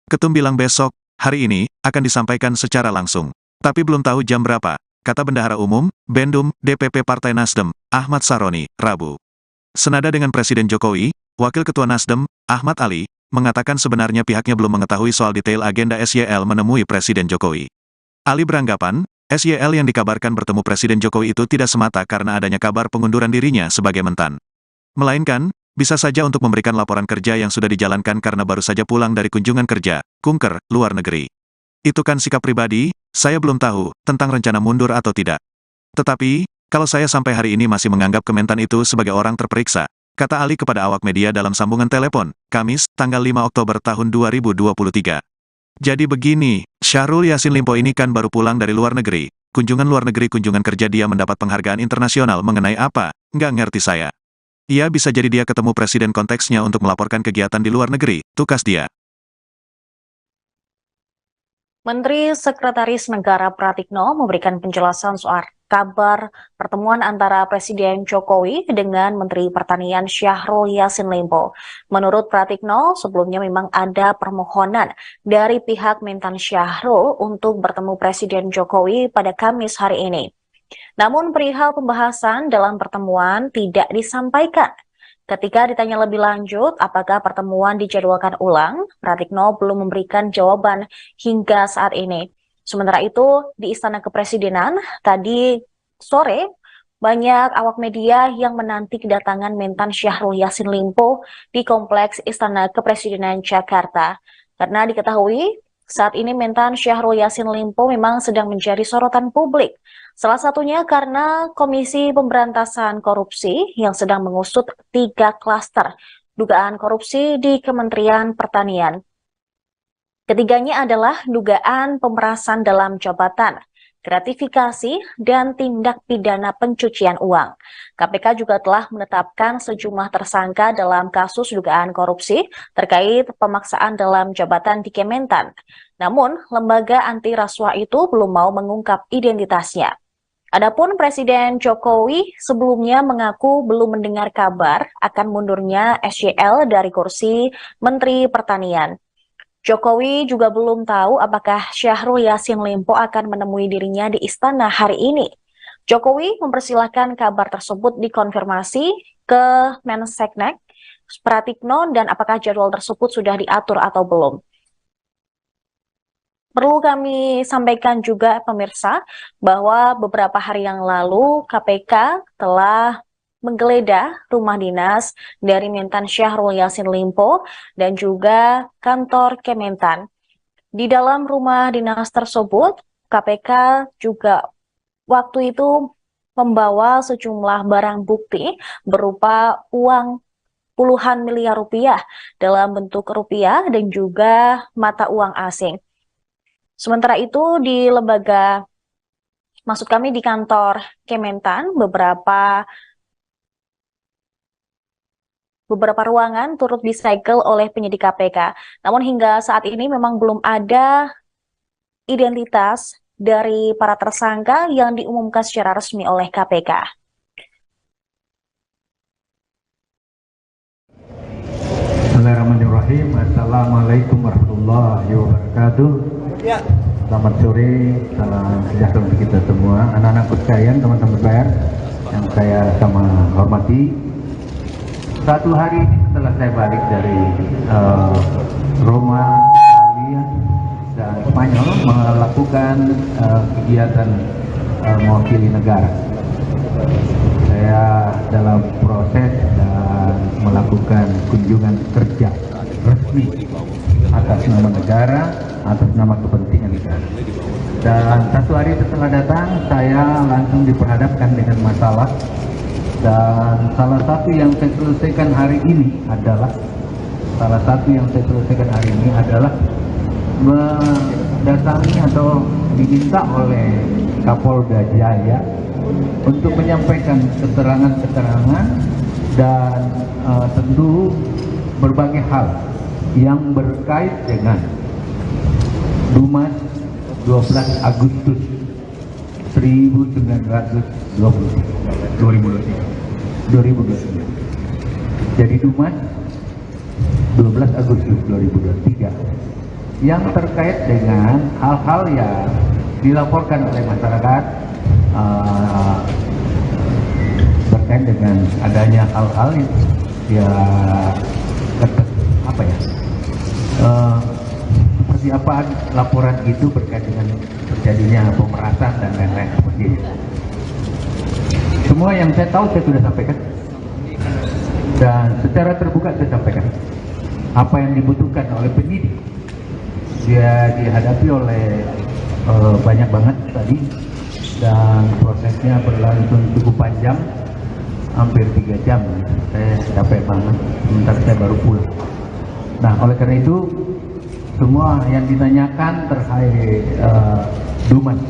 Ketum bilang besok, hari ini, akan disampaikan secara langsung. Tapi belum tahu jam berapa, kata Bendahara Umum, Bendum, DPP Partai Nasdem, Ahmad Saroni, Rabu. Senada dengan Presiden Jokowi, Wakil Ketua Nasdem, Ahmad Ali, mengatakan sebenarnya pihaknya belum mengetahui soal detail agenda SYL menemui Presiden Jokowi. Ali beranggapan, SYL yang dikabarkan bertemu Presiden Jokowi itu tidak semata karena adanya kabar pengunduran dirinya sebagai Mentan. Melainkan, bisa saja untuk memberikan laporan kerja yang sudah dijalankan karena baru saja pulang dari kunjungan kerja, kunker, luar negeri. Itu kan sikap pribadi, saya belum tahu, tentang rencana mundur atau tidak. Tetapi, Kalau saya sampai hari ini masih menganggap Kementan itu sebagai orang terperiksa, kata Ali kepada awak media dalam sambungan telepon, Kamis, tanggal 5 Oktober tahun 2023. Jadi begini, Syahrul Yassin Limpo ini kan baru pulang dari luar negeri. Kunjungan luar negeri kunjungan kerja dia mendapat penghargaan internasional mengenai apa? Nggak ngerti saya. Ia bisa jadi dia ketemu presiden konteksnya untuk melaporkan kegiatan di luar negeri, tukas dia. Menteri Sekretaris Negara Pratikno memberikan penjelasan soal kabar pertemuan antara Presiden Jokowi dengan Menteri Pertanian Syahrul Yassin Limpo. Menurut Pratikno, sebelumnya memang ada permohonan dari pihak Mentan Syahrul untuk bertemu Presiden Jokowi pada Kamis hari ini. Namun perihal pembahasan dalam pertemuan tidak disampaikan. Ketika ditanya lebih lanjut apakah pertemuan dijadwalkan ulang, Pratikno belum memberikan jawaban hingga saat ini. Sementara itu, di Istana Kepresidenan, tadi sore, banyak awak media yang menanti kedatangan Mentan Syahrul Yassin Limpo di Kompleks Istana Kepresidenan Jakarta. Karena diketahui, saat ini Mentan Syahrul Yassin Limpo memang sedang menjadi sorotan publik. Salah satunya karena Komisi Pemberantasan Korupsi yang sedang mengusut 3 klaster dugaan korupsi di Kementerian Pertanian. Ketiganya adalah dugaan pemerasan dalam jabatan, gratifikasi, dan tindak pidana pencucian uang. KPK juga telah menetapkan sejumlah tersangka dalam kasus dugaan korupsi terkait pemaksaan dalam jabatan di Kementan. Namun, lembaga anti rasuah itu belum mau mengungkap identitasnya. Adapun Presiden Jokowi sebelumnya mengaku belum mendengar kabar akan mundurnya SYL dari kursi Menteri Pertanian. Jokowi juga belum tahu apakah Syahrul Yassin Limpo akan menemui dirinya di istana hari ini. Jokowi mempersilahkan kabar tersebut dikonfirmasi ke Menseknek, Pratikno, dan apakah jadwal tersebut sudah diatur atau belum. Perlu kami sampaikan juga pemirsa bahwa beberapa hari yang lalu KPK telah menggeledah rumah dinas dari Mentan Syahrul Yassin Limpo dan juga kantor Kementan. Di dalam rumah dinas tersebut, KPK juga waktu itu membawa sejumlah barang bukti berupa uang puluhan miliar rupiah dalam bentuk rupiah dan juga mata uang asing. Sementara itu di di kantor Kementan, beberapa ruangan turut disegel oleh penyidik KPK. Namun hingga saat ini memang belum ada identitas dari para tersangka yang diumumkan secara resmi oleh KPK. Bismillahirrahmanirrahim. Assalamualaikum warahmatullahi wabarakatuh. Selamat sore, salam sejahtera untuk kita semua. Anak-anak sekalian, teman-teman pers yang saya sama hormati. Satu hari setelah saya balik dari Roma, Italia, dan Spanyol melakukan kegiatan mewakili negara. Saya dalam proses dan melakukan kunjungan kerja resmi atas nama negara, atas nama kepentingan negara. Dan satu hari setelah datang, saya langsung diperhadapkan dengan masalah. Dan salah satu yang saya selesaikan hari ini adalah mendatangi atau diminta oleh Kapolda Jaya untuk menyampaikan keterangan-keterangan dan tentu berbagai hal yang berkait dengan Dumas 12 Agustus 2023. Jadi Dumas 12 Agustus 2023 yang terkait dengan hal-hal yang dilaporkan oleh masyarakat berkait dengan adanya hal-hal yang seperti apa laporan itu berkait dengan terjadinya pemerasan dan lain-lain seperti itu. Semua yang saya tahu saya sudah sampaikan dan secara terbuka saya sampaikan apa yang dibutuhkan oleh penyidik. Dia dihadapi oleh banyak banget tadi dan prosesnya berlangsung cukup panjang, hampir 3 jam. Saya capek banget, sebentar saya baru pulang. Nah, oleh karena itu semua yang ditanyakan terkait Dumas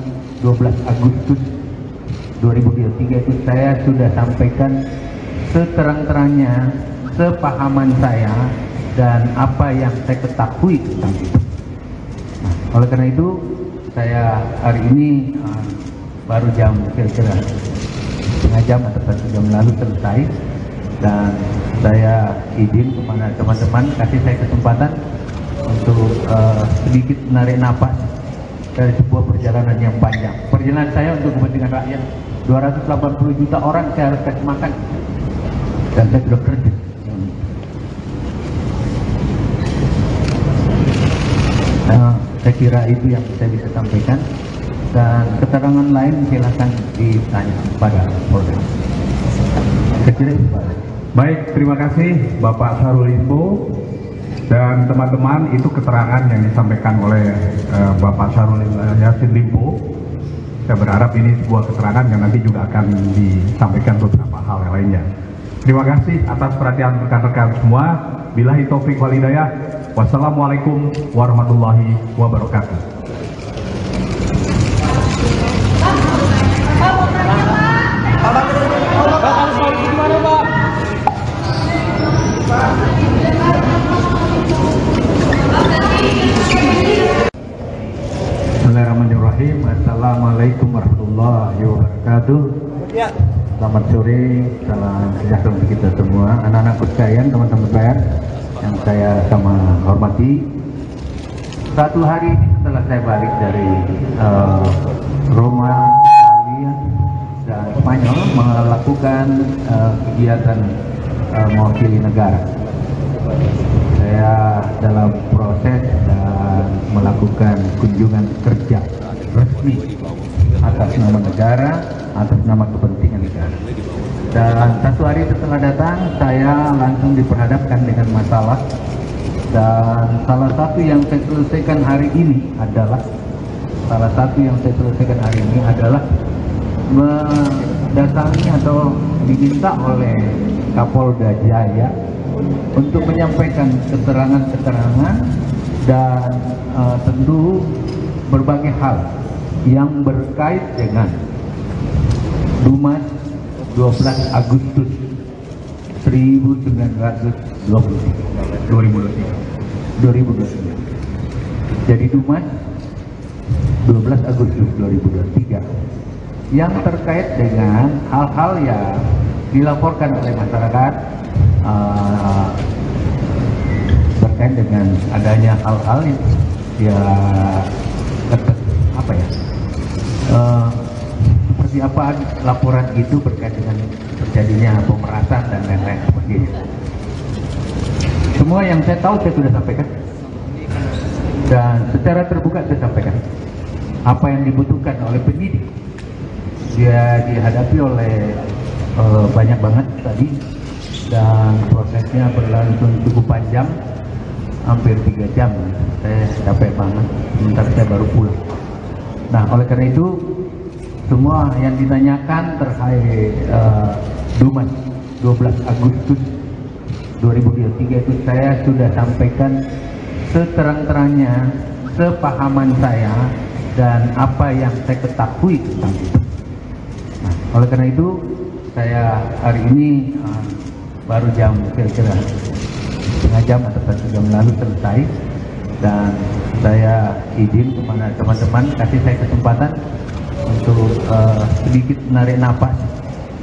12 Agustus 2023 itu saya sudah sampaikan seterang-terangnya, sepahaman saya dan apa yang saya ketahui tentang itu. Nah, oleh karena itu saya hari ini baru jam kira-kira setengah jam atau 1 jam lalu selesai, dan saya izin kepada teman-teman, kasih saya kesempatan untuk sedikit menarik napas dari sebuah perjalanan yang panjang. Perjalanan saya untuk kepentingan rakyat, 280 juta orang saya harus kasih makan, dan saya sudah kerja. Saya kira itu yang saya bisa sampaikan, dan keterangan lain silakan ditanya pada Polda. Saya kira itu, Pak. Baik, terima kasih Bapak Syahrul Limpo dan teman-teman. Itu keterangan yang disampaikan oleh Bapak Syahrul Yassin Limpo. Saya berharap ini sebuah keterangan yang nanti juga akan disampaikan beberapa hal yang lainnya. Terima kasih atas perhatian rekan-rekan semua. Billahi taufik wal hidayah. Wassalamualaikum warahmatullahi wabarakatuh. Bismillahirrahmanirrahim. Assalamualaikum warahmatullahi wabarakatuh. Selamat sore, salam sejahtera untuk kita semua, anak-anakku sekalian, teman-teman pers yang saya sama hormati. Satu hari setelah saya balik dari Roma, Italia, dan Spanyol melakukan kegiatan mewakili negara. Saya dalam proses dan melakukan kunjungan kerja resmi atas nama negara, atas nama kepentingan negara. Dan satu hari setelah datang, saya langsung diperhadapkan dengan masalah, dan salah satu yang saya selesaikan hari ini adalah mendatangi atau diminta oleh Kapolda Jaya untuk menyampaikan keterangan-keterangan dan tentu berbagai hal yang berkait dengan Dumas 12 Agustus 2023. Jadi Dumas 12 Agustus 2023 yang terkait dengan hal-hal yang dilaporkan oleh masyarakat terkait dengan adanya hal-hal seperti apa laporan itu berkait dengan terjadinya pemerasan dan lain-lain sebagainya. Semua yang saya tahu saya sudah sampaikan, dan secara terbuka saya sampaikan apa yang dibutuhkan oleh penyidik. Dia dihadapi oleh banyak banget tadi, dan prosesnya berlangsung cukup panjang, hampir 3 jam. Saya capek banget, sebentar saya baru pulang. Nah, oleh karena itu semua yang ditanyakan terkait Dumas 12 Agustus 2023 itu saya sudah sampaikan seterang-terangnya, sepahaman saya dan apa yang saya ketahui tentang itu. Nah, oleh karena itu saya hari ini baru jam kira-kira setengah jam atau 1 jam lalu selesai, dan saya izin kepada teman-teman, kasih saya kesempatan untuk sedikit menarik napas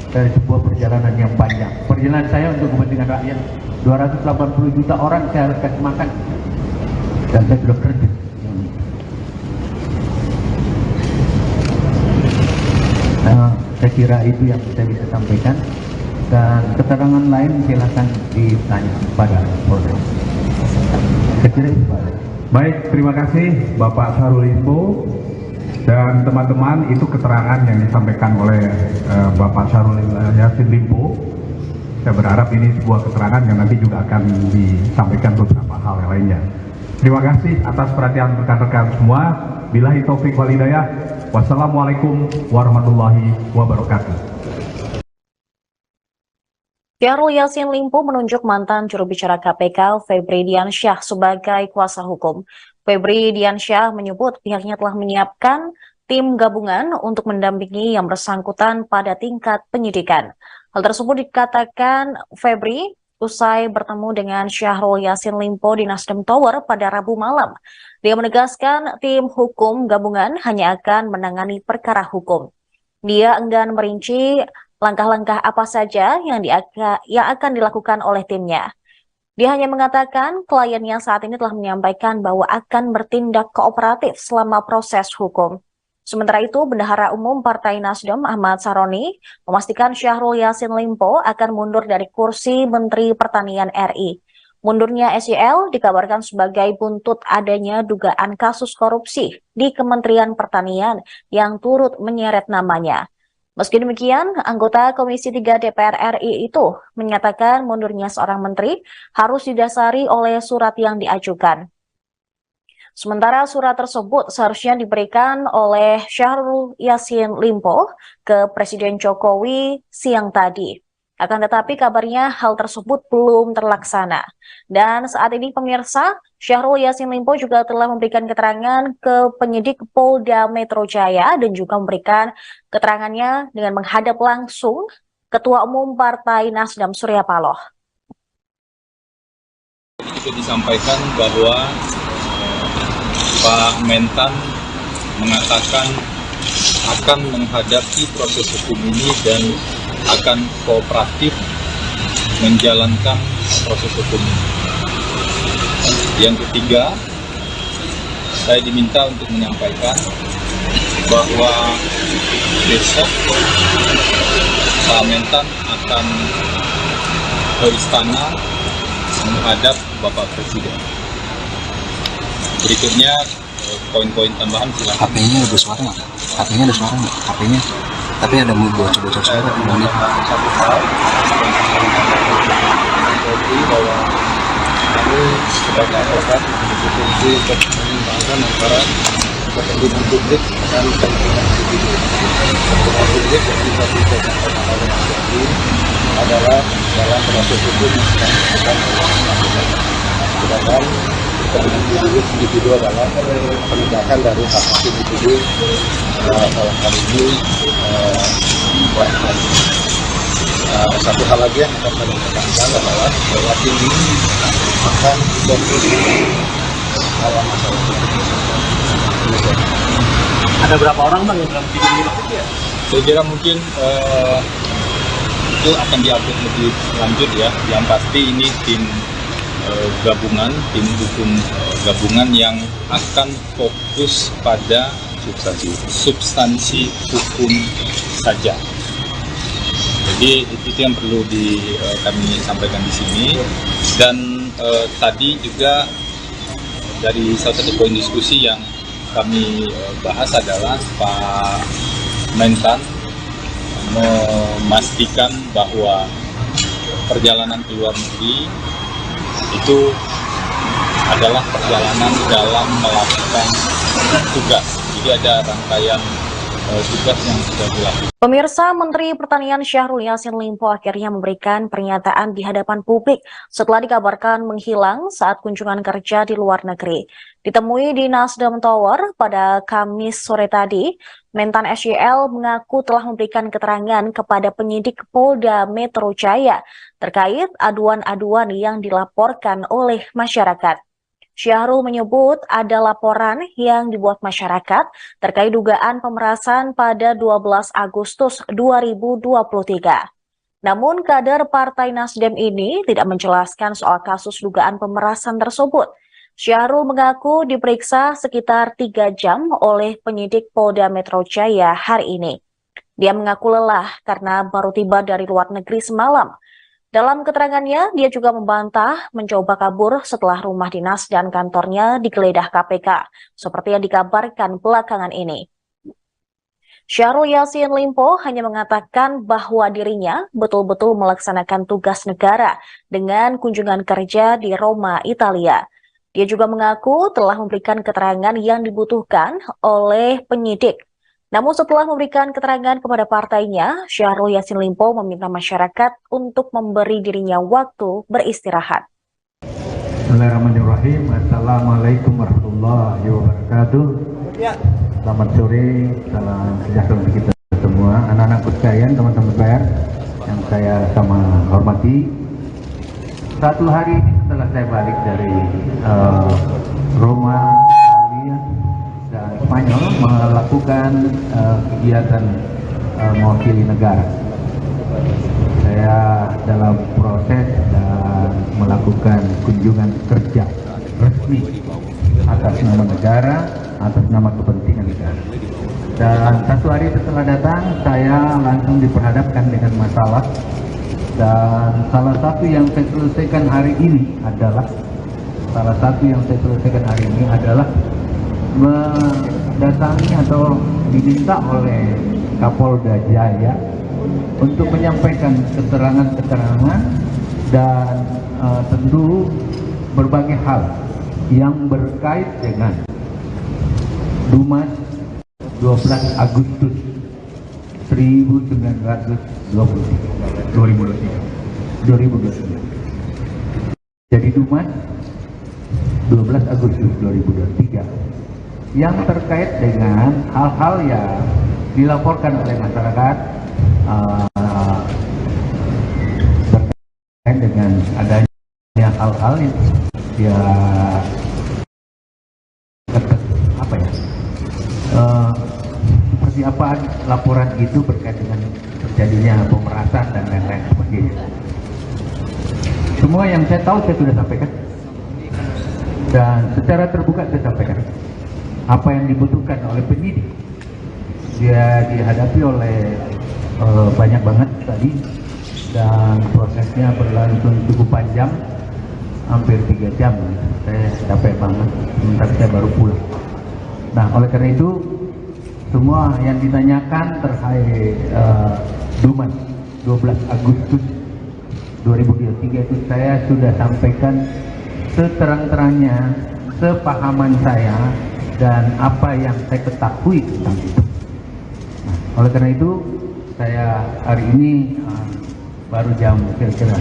dari sebuah perjalanan yang panjang. Perjalanan saya untuk kepentingan rakyat, 280 juta orang saya harus kasih makan, dan saya sudah kerja. Saya kira itu yang saya bisa sampaikan, dan keterangan lain silakan ditanya pada Polda. Saya kira itu, Pak. Baik, terima kasih Bapak Syahrul Limpo dan teman-teman. Itu keterangan yang disampaikan oleh Bapak Syahrul Yassin Limpo. Saya berharap ini sebuah keterangan yang nanti juga akan disampaikan beberapa hal yang lainnya. Terima kasih atas perhatian rekan-rekan semua. Billahi taufik wal hidayah. Wassalamualaikum warahmatullahi wabarakatuh. Syahrul Yassin Limpo menunjuk mantan juru bicara KPK Febri Diansyah sebagai kuasa hukum. Febri Diansyah menyebut pihaknya telah menyiapkan tim gabungan untuk mendampingi yang bersangkutan pada tingkat penyidikan. Hal tersebut dikatakan Febri usai bertemu dengan Syahrul Yassin Limpo di Nasdem Tower pada Rabu malam. Dia menegaskan tim hukum gabungan hanya akan menangani perkara hukum. Dia enggan merinci langkah-langkah apa saja yang akan dilakukan oleh timnya. Dia hanya mengatakan kliennya saat ini telah menyampaikan bahwa akan bertindak kooperatif selama proses hukum. Sementara itu, Bendahara Umum Partai Nasdem Ahmad Saroni memastikan Syahrul Yassin Limpo akan mundur dari kursi Menteri Pertanian RI. Mundurnya SYL dikabarkan sebagai buntut adanya dugaan kasus korupsi di Kementerian Pertanian yang turut menyeret namanya. Meski demikian, anggota Komisi 3 DPR RI itu menyatakan mundurnya seorang menteri harus didasari oleh surat yang diajukan. Sementara surat tersebut seharusnya diberikan oleh Syahrul Yassin Limpo ke Presiden Jokowi siang tadi. Akan tetapi kabarnya hal tersebut belum terlaksana. Dan saat ini pemirsa, Syahrul Yassin Limpo juga telah memberikan keterangan ke penyidik Polda Metro Jaya dan juga memberikan keterangannya dengan menghadap langsung Ketua Umum Partai Nasdem Surya Paloh. Itu disampaikan bahwa Pak Mentan mengatakan akan menghadapi proses hukum ini dan akan kooperatif menjalankan proses hukum ini. Yang ketiga, saya diminta untuk menyampaikan bahwa besok Pak Mentan akan ke istana menghadap Bapak Presiden. Berikutnya poin-poin tambahan silakan. HP-nya ada suara nggak? HP-nya ada suara nggak? HP-nya. Tapi ada bocor-bocor suara di mana? Satu hal jadi bahwa kami sebagai advokat memiliki fungsi untuk menyimbangkan antara kepentingan publik dan kepentingan individu. Kepentingan publik yang bisa disampaikan oleh Mas Yogi adalah dalam proses hukum yang sedang dilakukan. Sedangkan kepentingan individu adalah penegakan dari hak hak individu dalam hal ini satu hal lagi yang akan kami tekankan adalah bahwa tim ini akan fokus pada masalah Ada berapa orang bang yang dalam video ini? Saya kira mungkin itu akan diupdate lebih lanjut ya. Yang pasti ini tim gabungan, tim hukum gabungan yang akan fokus pada substansi hukum saja. Jadi itu yang perlu kami sampaikan di sini. Dan tadi juga dari salah satu poin diskusi yang kami bahas adalah Pak Mentan memastikan bahwa perjalanan ke luar negeri itu adalah perjalanan dalam melakukan tugas. Jadi ada rangkaian tugas yang sudah dilakukan. Pemirsa, Menteri Pertanian Syahrul Yassin Limpo akhirnya memberikan pernyataan di hadapan publik setelah dikabarkan menghilang saat kunjungan kerja di luar negeri. Ditemui di Nasdem Tower pada Kamis sore tadi, Mentan SYL mengaku telah memberikan keterangan kepada penyidik Polda Metro Jaya terkait aduan-aduan yang dilaporkan oleh masyarakat. Syahrul menyebut ada laporan yang dibuat masyarakat terkait dugaan pemerasan pada 12 Agustus 2023. Namun kader Partai Nasdem ini tidak menjelaskan soal kasus dugaan pemerasan tersebut. Syahrul mengaku diperiksa sekitar 3 jam oleh penyidik Polda Metro Jaya hari ini. Dia mengaku lelah karena baru tiba dari luar negeri semalam. Dalam keterangannya, dia juga membantah mencoba kabur setelah rumah dinas dan kantornya digeledah KPK, seperti yang dikabarkan belakangan ini. Syahrul Yassin Limpo hanya mengatakan bahwa dirinya betul-betul melaksanakan tugas negara dengan kunjungan kerja di Roma, Italia. Dia juga mengaku telah memberikan keterangan yang dibutuhkan oleh penyidik. Namun setelah memberikan keterangan kepada partainya, Syahrul Yassin Limpo meminta masyarakat untuk memberi dirinya waktu beristirahat. Bismillahirrahmanirrahim. Assalamualaikum warahmatullahi wabarakatuh. Selamat sore, salam sejahtera untuk kita semua, anak-anakku sekalian, teman-teman pers yang saya sama hormati. Satu hari ini setelah saya balik dari Roma, Italia, dan Spanyol melakukan kegiatan mewakili negara. Saya dalam proses dan melakukan kunjungan kerja resmi atas nama negara, atas nama kepentingan negara. Dan satu hari setelah datang, saya langsung diperhadapkan dengan masalah. Dan salah satu yang saya selesaikan hari ini adalah mendatangi atau diminta oleh Kapolda Jaya untuk menyampaikan keterangan-keterangan dan tentu berbagai hal yang berkait dengan Dumas 12 Agustus 2023. Jadi Dumas 12 Agustus 2023 yang terkait dengan hal-hal yang dilaporkan oleh masyarakat terkait dengan adanya hal-hal yang seperti apa laporan itu berkait dengan terjadinya pemerasan dan lain-lain sebagainya. Semua yang saya tahu saya sudah sampaikan dan secara terbuka saya sampaikan apa yang dibutuhkan oleh penyidik. Dia dihadapi oleh banyak banget tadi dan prosesnya berlangsung cukup panjang, hampir 3 jam. Saya capek banget, sebentar saya baru pulang. Nah, oleh karena itu semua yang ditanyakan terkait Dumas 12 Agustus 2023 itu saya sudah sampaikan seterang-terangnya, sepahaman saya dan apa yang saya ketahui tentang itu. Nah, oleh karena itu saya hari ini baru jam kira-kira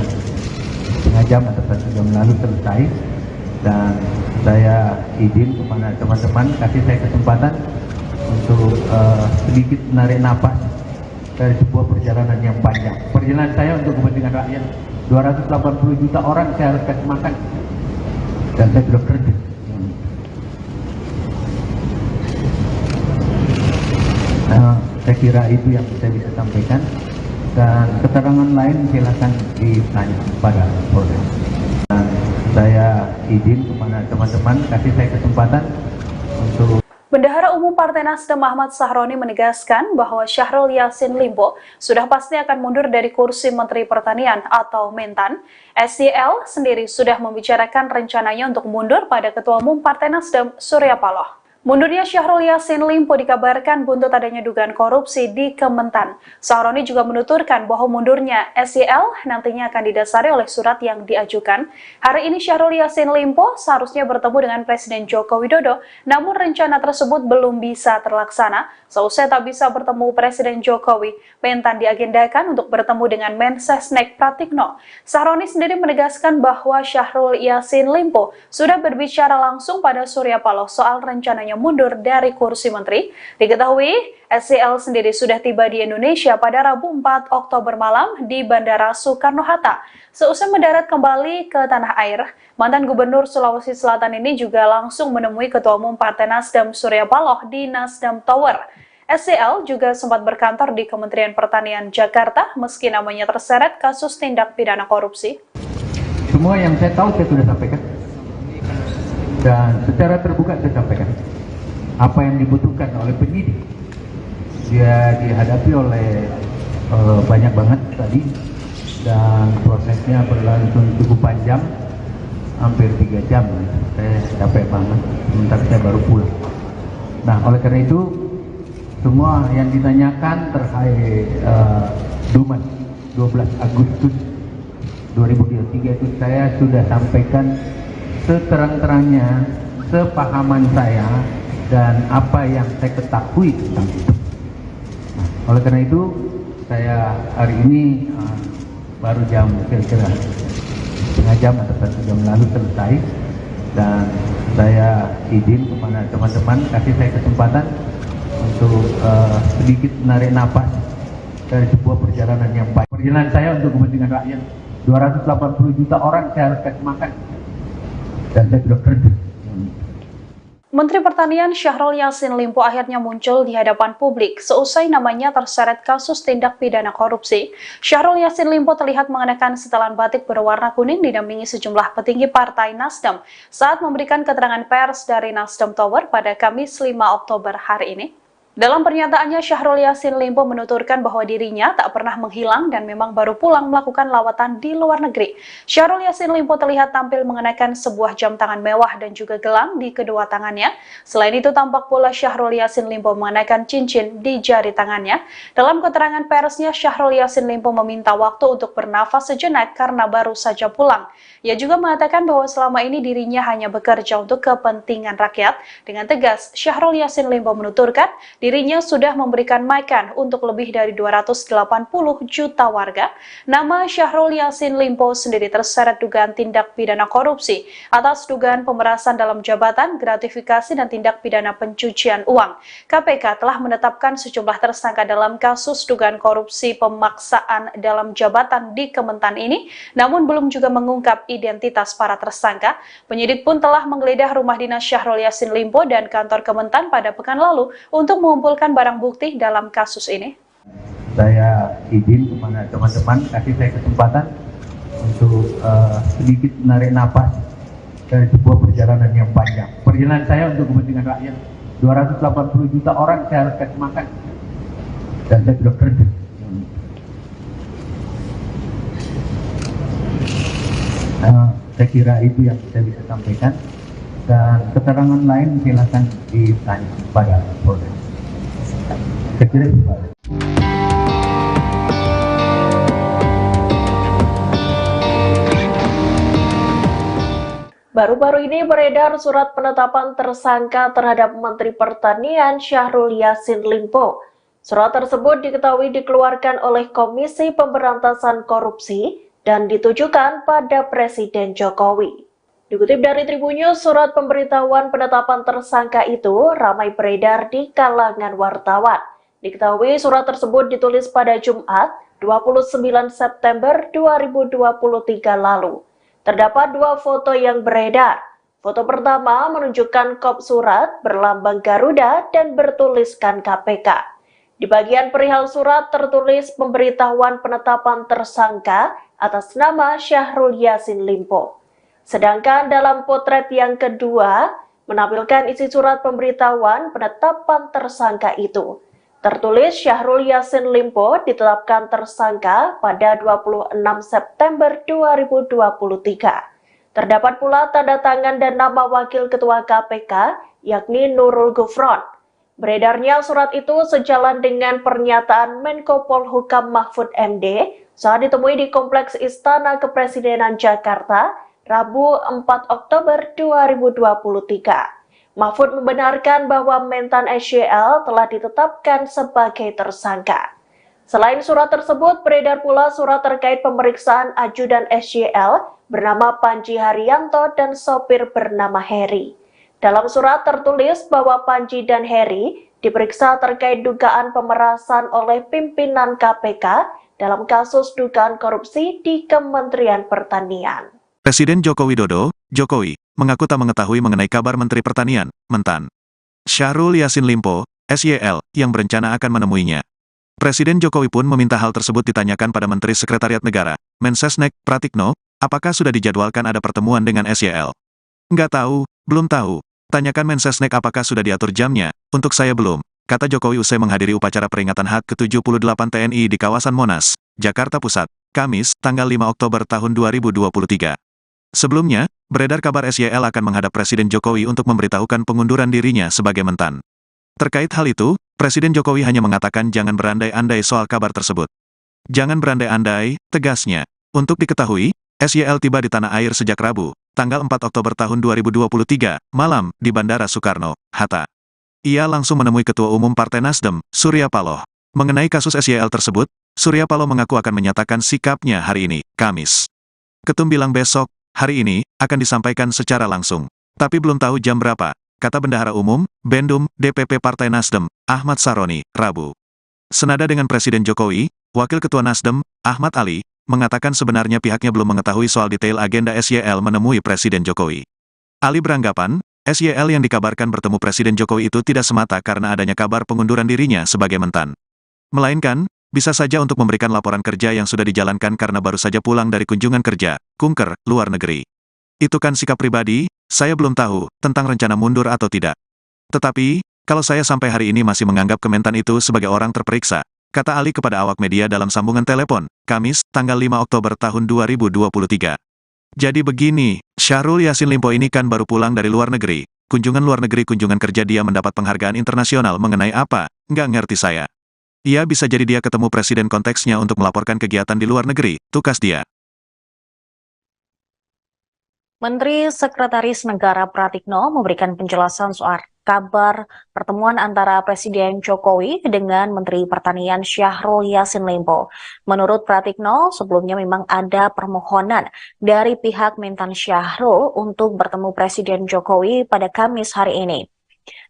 setengah jam atau 1 jam lalu selesai, dan saya izin kepada teman-teman kasih saya kesempatan untuk sedikit menarik napas dari sebuah perjalanan yang panjang. Perjalanan saya untuk kepentingan rakyat, 280 juta orang saya harus kasih makan, dan saya sudah kerja. Saya kira itu yang saya bisa sampaikan, dan keterangan lain silakan ditanya pada Polres. Dan saya izin kepada teman-teman kasih saya kesempatan untuk Bendahara Umum Partai Nasdem Ahmad Sahroni menegaskan bahwa Syahrul Yassin Limpo sudah pasti akan mundur dari kursi Menteri Pertanian atau Mentan. SYL sendiri sudah membicarakan rencananya untuk mundur pada Ketua Umum Partai Nasdem Surya Paloh. Mundurnya Syahrul Yassin Limpo dikabarkan buntut adanya dugaan korupsi di Kementan. Sahroni juga menuturkan bahwa mundurnya SYL nantinya akan didasari oleh surat yang diajukan. Hari ini Syahrul Yassin Limpo seharusnya bertemu dengan Presiden Joko Widodo, namun rencana tersebut belum bisa terlaksana. Seusai tak bisa bertemu Presiden Jokowi, Mentan diagendakan untuk bertemu dengan Mensesnek Pratikno. Sahroni sendiri menegaskan bahwa Syahrul Yassin Limpo sudah berbicara langsung pada Surya Paloh soal rencananya mundur dari kursi menteri. Diketahui, SYL sendiri sudah tiba di Indonesia pada Rabu 4 Oktober malam di Bandara Soekarno-Hatta. Seusai mendarat kembali ke tanah air, mantan Gubernur Sulawesi Selatan ini juga langsung menemui Ketua Umum Partai Nasdem Surya Paloh di Nasdem Tower. SYL juga sempat berkantor di Kementerian Pertanian Jakarta meski namanya terseret kasus tindak pidana korupsi. Semua yang saya tahu saya sudah sampaikan, dan secara terbuka saya sampaikan apa yang dibutuhkan oleh penyidik. Dia dihadapi oleh banyak banget tadi dan prosesnya berlangsung cukup panjang, hampir 3 jam. Saya capek banget, sebentar saya baru pulang. Nah, oleh karena itu semua yang ditanyakan terkait Dumas 12 Agustus 2023 itu saya sudah sampaikan seterang-terangnya, sepahaman saya dan apa yang saya ketahui tentang itu. Oleh karena itu, saya hari ini baru jam kira-kira setengah jam atau 1 jam lalu selesai, dan saya izin kepada teman-teman kasih saya kesempatan untuk sedikit menarik napas dari sebuah perjalanan yang baik. Perjalanan saya untuk kepentingan rakyat. 280 juta orang saya harus kasih makan, dan saya sudah kerja. Menteri Pertanian Syahrul Yassin Limpo akhirnya muncul di hadapan publik seusai namanya terseret kasus tindak pidana korupsi. Syahrul Yassin Limpo terlihat mengenakan setelan batik berwarna kuning didampingi sejumlah petinggi Partai Nasdem saat memberikan keterangan pers dari Nasdem Tower pada Kamis 5 Oktober hari ini. Dalam pernyataannya, Syahrul Yassin Limpo menuturkan bahwa dirinya tak pernah menghilang dan memang baru pulang melakukan lawatan di luar negeri. Syahrul Yassin Limpo terlihat tampil mengenakan sebuah jam tangan mewah dan juga gelang di kedua tangannya. Selain itu, tampak pula Syahrul Yassin Limpo mengenakan cincin di jari tangannya. Dalam keterangan persnya, Syahrul Yassin Limpo meminta waktu untuk bernafas sejenak karena baru saja pulang. Ia juga mengatakan bahwa selama ini dirinya hanya bekerja untuk kepentingan rakyat. Dengan tegas, Syahrul Yassin Limpo menuturkan dirinya sudah memberikan makan untuk lebih dari 280 juta warga. Nama Syahrul Yassin Limpo sendiri terseret dugaan tindak pidana korupsi atas dugaan pemerasan dalam jabatan, gratifikasi, dan tindak pidana pencucian uang. KPK telah menetapkan sejumlah tersangka dalam kasus dugaan korupsi pemaksaan dalam jabatan di Kementan ini, namun belum juga mengungkap identitas para tersangka. Penyidik pun telah menggeledah rumah dinas Syahrul Yassin Limpo dan kantor Kementan pada pekan lalu untuk mengumpulkan barang bukti dalam kasus ini. Saya izin kepada teman-teman kasih saya kesempatan untuk sedikit menarik napas dari sebuah perjalanan yang panjang. Perjalanan saya untuk kepentingan rakyat. 280 juta orang saya harus kasih makan, dan saya sudah kerja. Saya kira itu yang saya bisa sampaikan, dan keterangan lain silakan ditanya pada Polda. Saya kira itu, Pak. Baru-baru ini beredar surat penetapan tersangka terhadap Menteri Pertanian Syahrul Yassin Limpo. Surat tersebut diketahui dikeluarkan oleh Komisi Pemberantasan Korupsi dan ditujukan pada Presiden Jokowi. Dikutip dari Tribunnews, surat pemberitahuan penetapan tersangka itu ramai beredar di kalangan wartawan. Diketahui surat tersebut ditulis pada Jumat 29 September 2023 lalu. Terdapat dua foto yang beredar. Foto pertama menunjukkan kop surat berlambang Garuda dan bertuliskan KPK. Di bagian perihal surat tertulis pemberitahuan penetapan tersangka atas nama Syahrul Yassin Limpo. Sedangkan dalam potret yang kedua menampilkan isi surat pemberitahuan penetapan tersangka itu. Tertulis Syahrul Yassin Limpo ditetapkan tersangka pada 26 September 2023. Terdapat pula tanda tangan dan nama Wakil Ketua KPK, yakni Nurul Gufron. Beredarnya surat itu sejalan dengan pernyataan Menko Polhukam Mahfud MD saat ditemui di Kompleks Istana Kepresidenan Jakarta, Rabu 4 Oktober 2023. Mahfud membenarkan bahwa Mentan SYL telah ditetapkan sebagai tersangka. Selain surat tersebut, beredar pula surat terkait pemeriksaan ajudan SYL bernama Panji Haryanto dan sopir bernama Heri. Dalam surat tertulis bahwa Panji dan Heri diperiksa terkait dugaan pemerasan oleh pimpinan KPK dalam kasus dugaan korupsi di Kementerian Pertanian. Presiden Joko Widodo, Jokowi, mengaku tak mengetahui mengenai kabar Menteri Pertanian, Mentan Syahrul Yassin Limpo, SYL, yang berencana akan menemuinya. Presiden Jokowi pun meminta hal tersebut ditanyakan pada Menteri Sekretariat Negara, Mensesnek, Pratikno, apakah sudah dijadwalkan ada pertemuan dengan SYL. Nggak tahu, belum tahu. Tanyakan Mensesnek apakah sudah diatur jamnya, untuk saya belum, kata Jokowi usai menghadiri upacara peringatan HUT ke-78 TNI di kawasan Monas, Jakarta Pusat, Kamis, tanggal 5 Oktober tahun 2023. Sebelumnya, beredar kabar SYL akan menghadap Presiden Jokowi untuk memberitahukan pengunduran dirinya sebagai Mentan. Terkait hal itu, Presiden Jokowi hanya mengatakan jangan berandai-andai soal kabar tersebut. Jangan berandai-andai, tegasnya. Untuk diketahui, SYL tiba di tanah air sejak Rabu, tanggal 4 Oktober tahun 2023, malam, di Bandara Soekarno, Hatta. Ia langsung menemui Ketua Umum Partai Nasdem, Surya Paloh. Mengenai kasus SYL tersebut, Surya Paloh mengaku akan menyatakan sikapnya hari ini, Kamis. Ketum bilang besok, hari ini, akan disampaikan secara langsung. Tapi belum tahu jam berapa, kata Bendahara Umum, Bendum, DPP Partai Nasdem, Ahmad Saroni, Rabu. Senada dengan Presiden Jokowi, Wakil Ketua Nasdem, Ahmad Ali, mengatakan sebenarnya pihaknya belum mengetahui soal detail agenda SYL menemui Presiden Jokowi. Ali beranggapan, SYL yang dikabarkan bertemu Presiden Jokowi itu tidak semata karena adanya kabar pengunduran dirinya sebagai mentan. Melainkan, bisa saja untuk memberikan laporan kerja yang sudah dijalankan karena baru saja pulang dari kunjungan kerja, kunker, luar negeri. Itu kan sikap pribadi, saya belum tahu, tentang rencana mundur atau tidak. Tetapi, kalau saya sampai hari ini masih menganggap Kementan itu sebagai orang terperiksa, kata Ali kepada awak media dalam sambungan telepon, Kamis, tanggal 5 Oktober tahun 2023. Jadi begini, Syahrul Yassin Limpo ini kan baru pulang dari luar negeri, kunjungan kerja dia mendapat penghargaan internasional mengenai apa, nggak ngerti saya. Ia bisa jadi dia ketemu presiden konteksnya untuk melaporkan kegiatan di luar negeri, tukas dia. Menteri Sekretaris Negara Pratikno memberikan penjelasan soal kabar pertemuan antara Presiden Jokowi dengan Menteri Pertanian Syahrul Yassin Limpo. Menurut Pratikno, sebelumnya memang ada permohonan dari pihak Mentan Syahrul untuk bertemu Presiden Jokowi pada Kamis hari ini.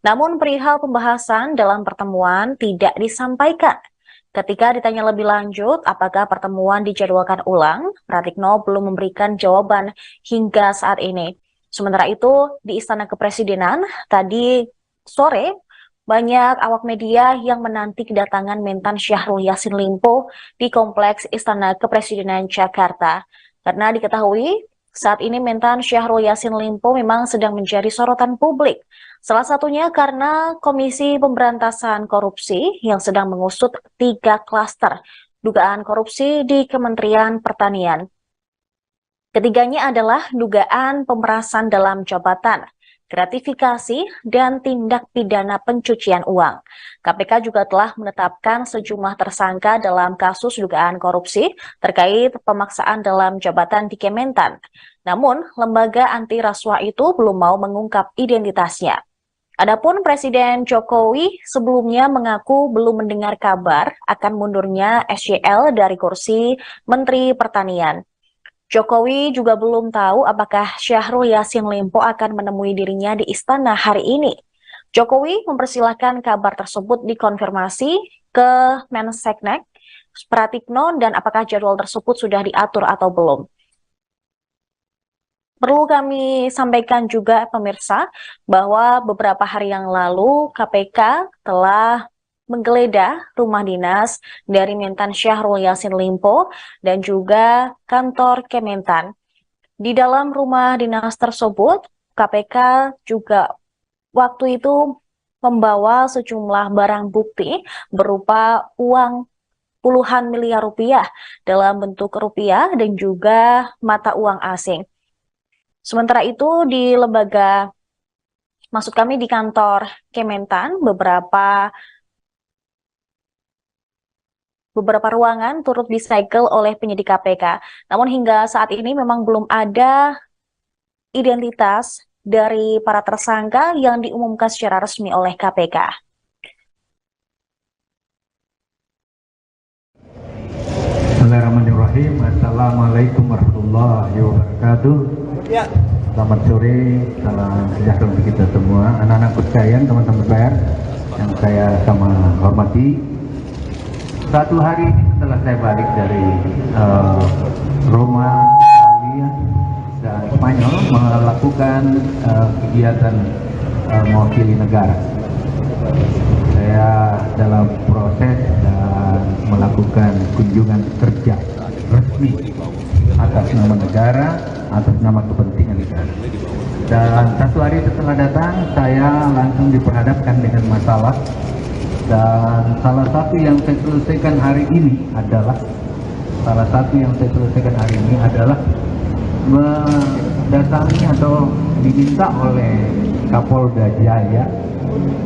Namun perihal pembahasan dalam pertemuan tidak disampaikan. Ketika ditanya lebih lanjut apakah pertemuan dijadwalkan ulang, Pratikno belum memberikan jawaban hingga saat ini. Sementara itu, di Istana Kepresidenan, tadi sore, banyak awak media yang menanti kedatangan Mentan Syahrul Yassin Limpo di Kompleks Istana Kepresidenan Jakarta. Karena diketahui, saat ini Mentan Syahrul Yassin Limpo memang sedang menjadi sorotan publik. Salah satunya karena Komisi Pemberantasan Korupsi yang sedang mengusut 3 klaster dugaan korupsi di Kementerian Pertanian. Ketiganya adalah dugaan pemerasan dalam jabatan, gratifikasi, dan tindak pidana pencucian uang. KPK juga telah menetapkan sejumlah tersangka dalam kasus dugaan korupsi terkait pemaksaan dalam jabatan di Kementan. Namun, lembaga anti rasuah itu belum mau mengungkap identitasnya. Adapun Presiden Jokowi sebelumnya mengaku belum mendengar kabar akan mundurnya SYL dari kursi Menteri Pertanian. Jokowi juga belum tahu apakah Syahrul Yassin Limpo akan menemui dirinya di istana hari ini. Jokowi mempersilahkan kabar tersebut dikonfirmasi ke Menseknek, Pratikno, dan apakah jadwal tersebut sudah diatur atau belum. Perlu kami sampaikan juga pemirsa bahwa beberapa hari yang lalu KPK telah menggeledah rumah dinas dari Mentan Syahrul Yassin Limpo dan juga kantor Kementan. Di dalam rumah dinas tersebut, KPK juga waktu itu membawa sejumlah barang bukti berupa uang puluhan miliar rupiah dalam bentuk rupiah dan juga mata uang asing. Sementara itu di di kantor Kementan, beberapa ruangan turut disegel oleh penyidik KPK. Namun hingga saat ini memang belum ada identitas dari para tersangka yang diumumkan secara resmi oleh KPK. Bismillahirrahmanirrahim. Assalamualaikum warahmatullahi wabarakatuh. Selamat sore, salam sejahtera untuk kita semua. Anak-anak sekalian, teman-teman pers yang saya sama hormati. Satu hari setelah saya balik dari Roma, Italia, dan Spanyol melakukan kegiatan mewakili negara. Saya dalam proses dan melakukan kunjungan kerja resmi atas nama negara, atas nama kepentingan negara. Dan satu hari setelah datang, saya langsung diperhadapkan dengan masalah. Dan salah satu yang saya selesaikan hari ini adalah mendatangi atau diminta oleh Kapolda Jaya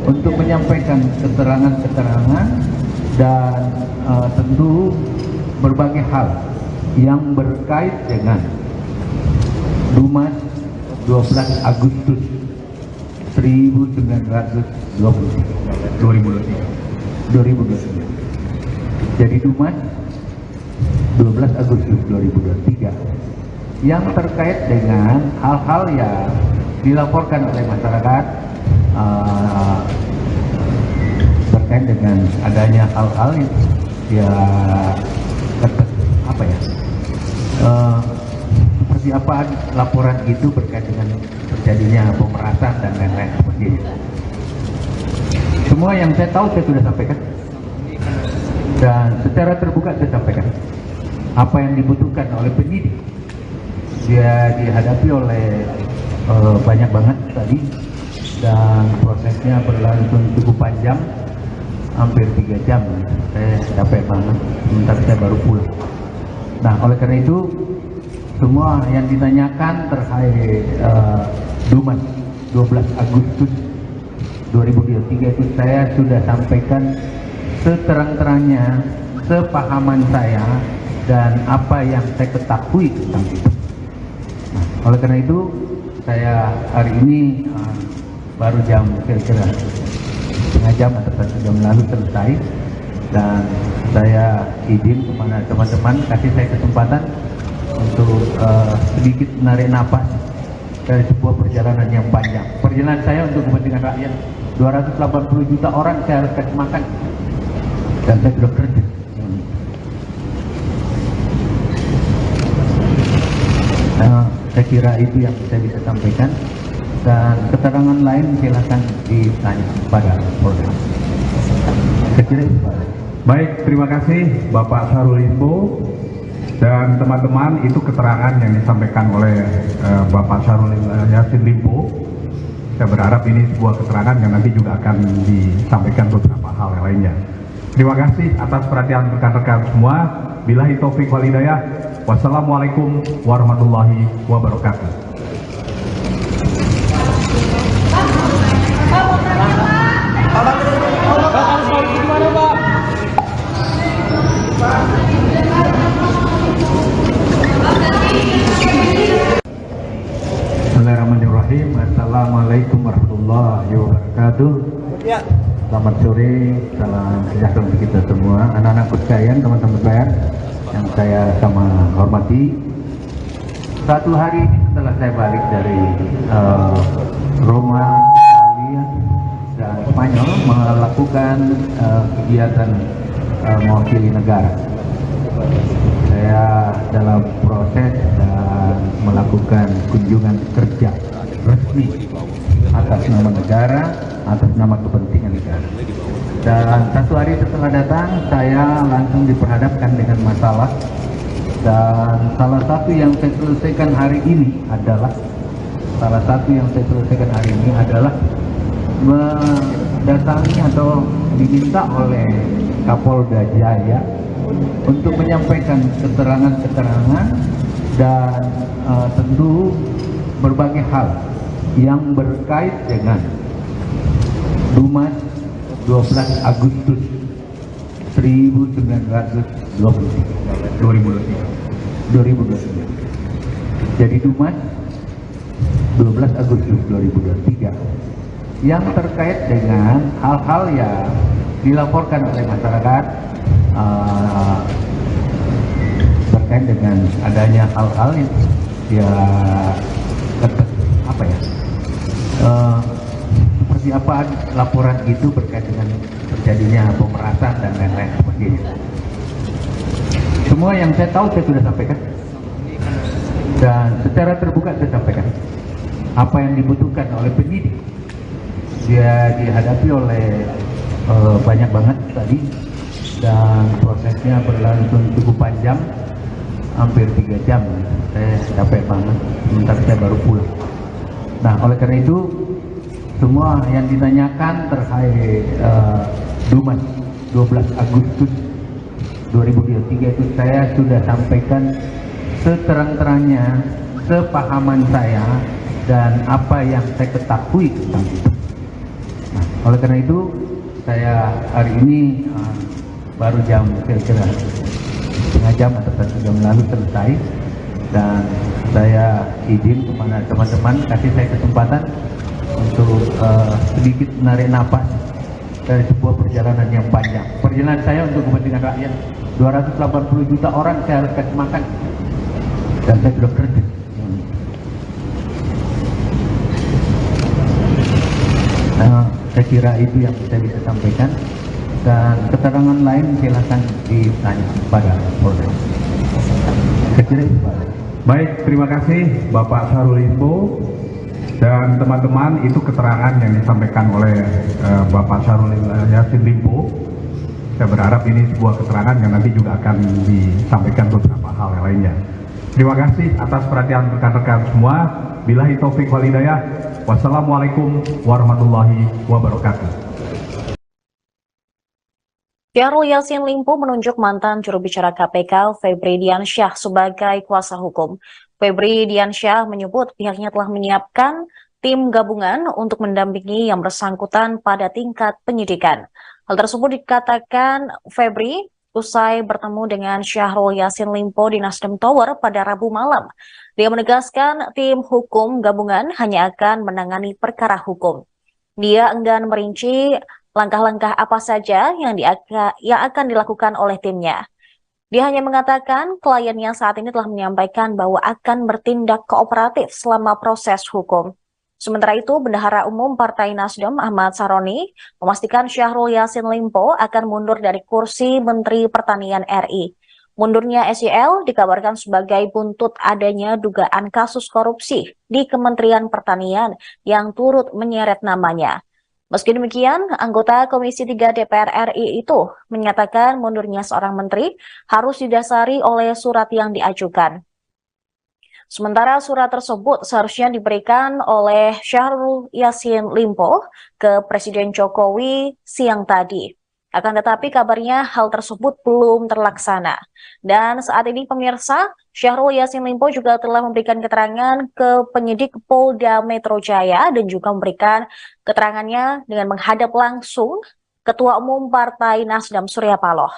untuk menyampaikan keterangan-keterangan dan tentu berbagai hal yang berkait dengan Dumas 12 Agustus 2023. Jadi Dumas 12 Agustus 2023 yang terkait dengan hal-hal yang dilaporkan oleh masyarakat terkait dengan adanya hal-hal seperti apa laporan itu berkait dengan terjadinya pemerasan dan lain-lain seperti itu. Semua yang saya tahu saya sudah sampaikan dan secara terbuka saya sampaikan apa yang dibutuhkan oleh penyidik. Dia dihadapi oleh banyak banget tadi dan prosesnya berlangsung cukup panjang, hampir 3 jam. Saya capek banget, sebentar saya baru pulang. Nah, oleh karena itu semua yang ditanyakan terkait Dumas 12 Agustus 2023 itu saya sudah sampaikan seterang-terangnya, sepahaman saya dan apa yang saya ketahui tentang itu. Nah, oleh karena itu saya hari ini baru jam kira-kira setengah jam atau 1 jam lalu selesai, dan saya izin kepada teman-teman kasih saya kesempatan untuk sedikit menarik napas dari sebuah perjalanan yang panjang. Perjalanan saya untuk kepentingan rakyat, 280 juta orang saya harus kasih makan, dan saya sudah kerja. Saya kira itu yang saya bisa sampaikan, dan keterangan lain silakan ditanya pada program. Saya kira itu, Pak. Baik, terima kasih Bapak Syahrul Limpo dan teman-teman. Itu keterangan yang disampaikan oleh Bapak Syahrul Yassin Limpo. Saya berharap ini sebuah keterangan yang nanti juga akan disampaikan beberapa hal yang lainnya. Terima kasih atas perhatian rekan-rekan semua. Billahi taufik wal hidayah. Wassalamualaikum warahmatullahi wabarakatuh. Bismillahirrahmanirrahim. Assalamualaikum warahmatullahi wabarakatuh. Selamat sore, salam sejahtera untuk kita semua, anak-anakku sekalian, teman-teman pers yang saya sama hormati. Satu hari setelah saya balik dari Roma, Italia, dan Spanyol melakukan kegiatan mewakili negara, saya dalam proses dan melakukan kunjungan kerja resmi atas nama negara, atas nama kepentingan negara. Dan satu hari setelah datang, saya langsung diperhadapkan dengan masalah, dan salah satu yang saya selesaikan hari ini adalah mendatangi atau diminta oleh Kapolda Jaya untuk menyampaikan keterangan-keterangan dan tentu berbagai hal yang berkait dengan Dumas 12 Agustus 2023. Jadi Dumas 12 Agustus 2023 yang terkait dengan hal-hal yang dilaporkan oleh masyarakat terkait dengan adanya hal-hal seperti apa laporan itu berkait dengan terjadinya pemerasan dan lain-lain seperti itu. Semua yang saya tahu saya sudah sampaikan, dan secara terbuka saya sampaikan apa yang dibutuhkan oleh penyidik. Dia dihadapi oleh banyak banget tadi, dan prosesnya berlangsung cukup panjang, hampir 3 jam. Saya capek banget, sebentar saya baru pulang. Nah, oleh karena itu semua yang ditanyakan terkait Dumas 12 Agustus 2023 itu saya sudah sampaikan seterang-terangnya, sepahaman saya dan apa yang saya ketahui tentang itu. Nah, oleh karena itu saya hari ini baru jam kira-kira setengah jam atau 1 jam lalu selesai, dan saya izin kepada teman-teman kasih saya kesempatan untuk sedikit menarik napas dari sebuah perjalanan yang panjang. Perjalanan saya untuk kepentingan rakyat, 280 juta orang saya harus kasih makan, dan saya sudah kerja. Saya kira itu yang saya bisa sampaikan, dan keterangan lain silakan ditanya pada Polres. Saya kira itu Pak. Baik, terima kasih Bapak Syahrul Limpo dan teman-teman, itu keterangan yang disampaikan oleh Bapak Syahrul Yassin Limpo. Saya berharap ini sebuah keterangan yang nanti juga akan disampaikan beberapa hal yang lainnya. Terima kasih atas perhatian rekan-rekan semua. Billahi taufik wal hidayah. Wassalamualaikum warahmatullahi wabarakatuh. Syahrul Yassin Limpo menunjuk mantan juru bicara KPK Febri Diansyah sebagai kuasa hukum. Febri Diansyah menyebut pihaknya telah menyiapkan tim gabungan untuk mendampingi yang bersangkutan pada tingkat penyidikan. Hal tersebut dikatakan Febri usai bertemu dengan Syahrul Yassin Limpo di Nasdem Tower pada Rabu malam. Dia menegaskan tim hukum gabungan hanya akan menangani perkara hukum. Dia enggan merinci langkah-langkah apa saja yang akan dilakukan oleh timnya. Dia hanya mengatakan kliennya saat ini telah menyampaikan bahwa akan bertindak kooperatif selama proses hukum. Sementara itu, Bendahara Umum Partai Nasdem Ahmad Saroni memastikan Syahrul Yassin Limpo akan mundur dari kursi Menteri Pertanian RI. Mundurnya SYL dikabarkan sebagai buntut adanya dugaan kasus korupsi di Kementerian Pertanian yang turut menyeret namanya. Meski demikian, anggota Komisi 3 DPR RI itu menyatakan mundurnya seorang menteri harus didasari oleh surat yang diajukan. Sementara surat tersebut seharusnya diberikan oleh Syahrul Yassin Limpo ke Presiden Jokowi siang tadi. Akan tetapi kabarnya hal tersebut belum terlaksana. Dan saat ini pemirsa, Syahrul Yassin Limpo juga telah memberikan keterangan ke penyidik Polda Metro Jaya dan juga memberikan keterangannya dengan menghadap langsung Ketua Umum Partai Nasdem Surya Paloh.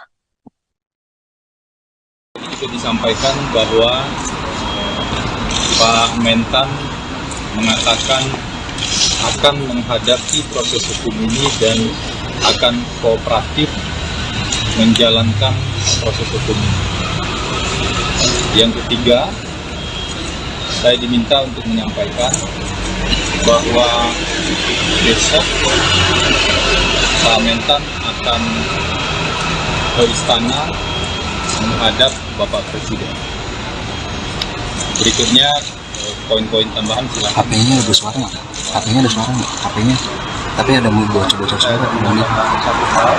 Itu disampaikan bahwa Pak Mentan mengatakan akan menghadapi proses hukum ini dan akan kooperatif menjalankan proses hukum ini. Yang ketiga, saya diminta untuk menyampaikan bahwa besok Pak Mentan akan ke istana menghadap Bapak Presiden. Berikutnya poin-poin tambahan silakan. HP-nya ada suara nggak? HP-nya ada suara nggak? HP-nya. Tapi ada bocor-bocor suara. Satu hal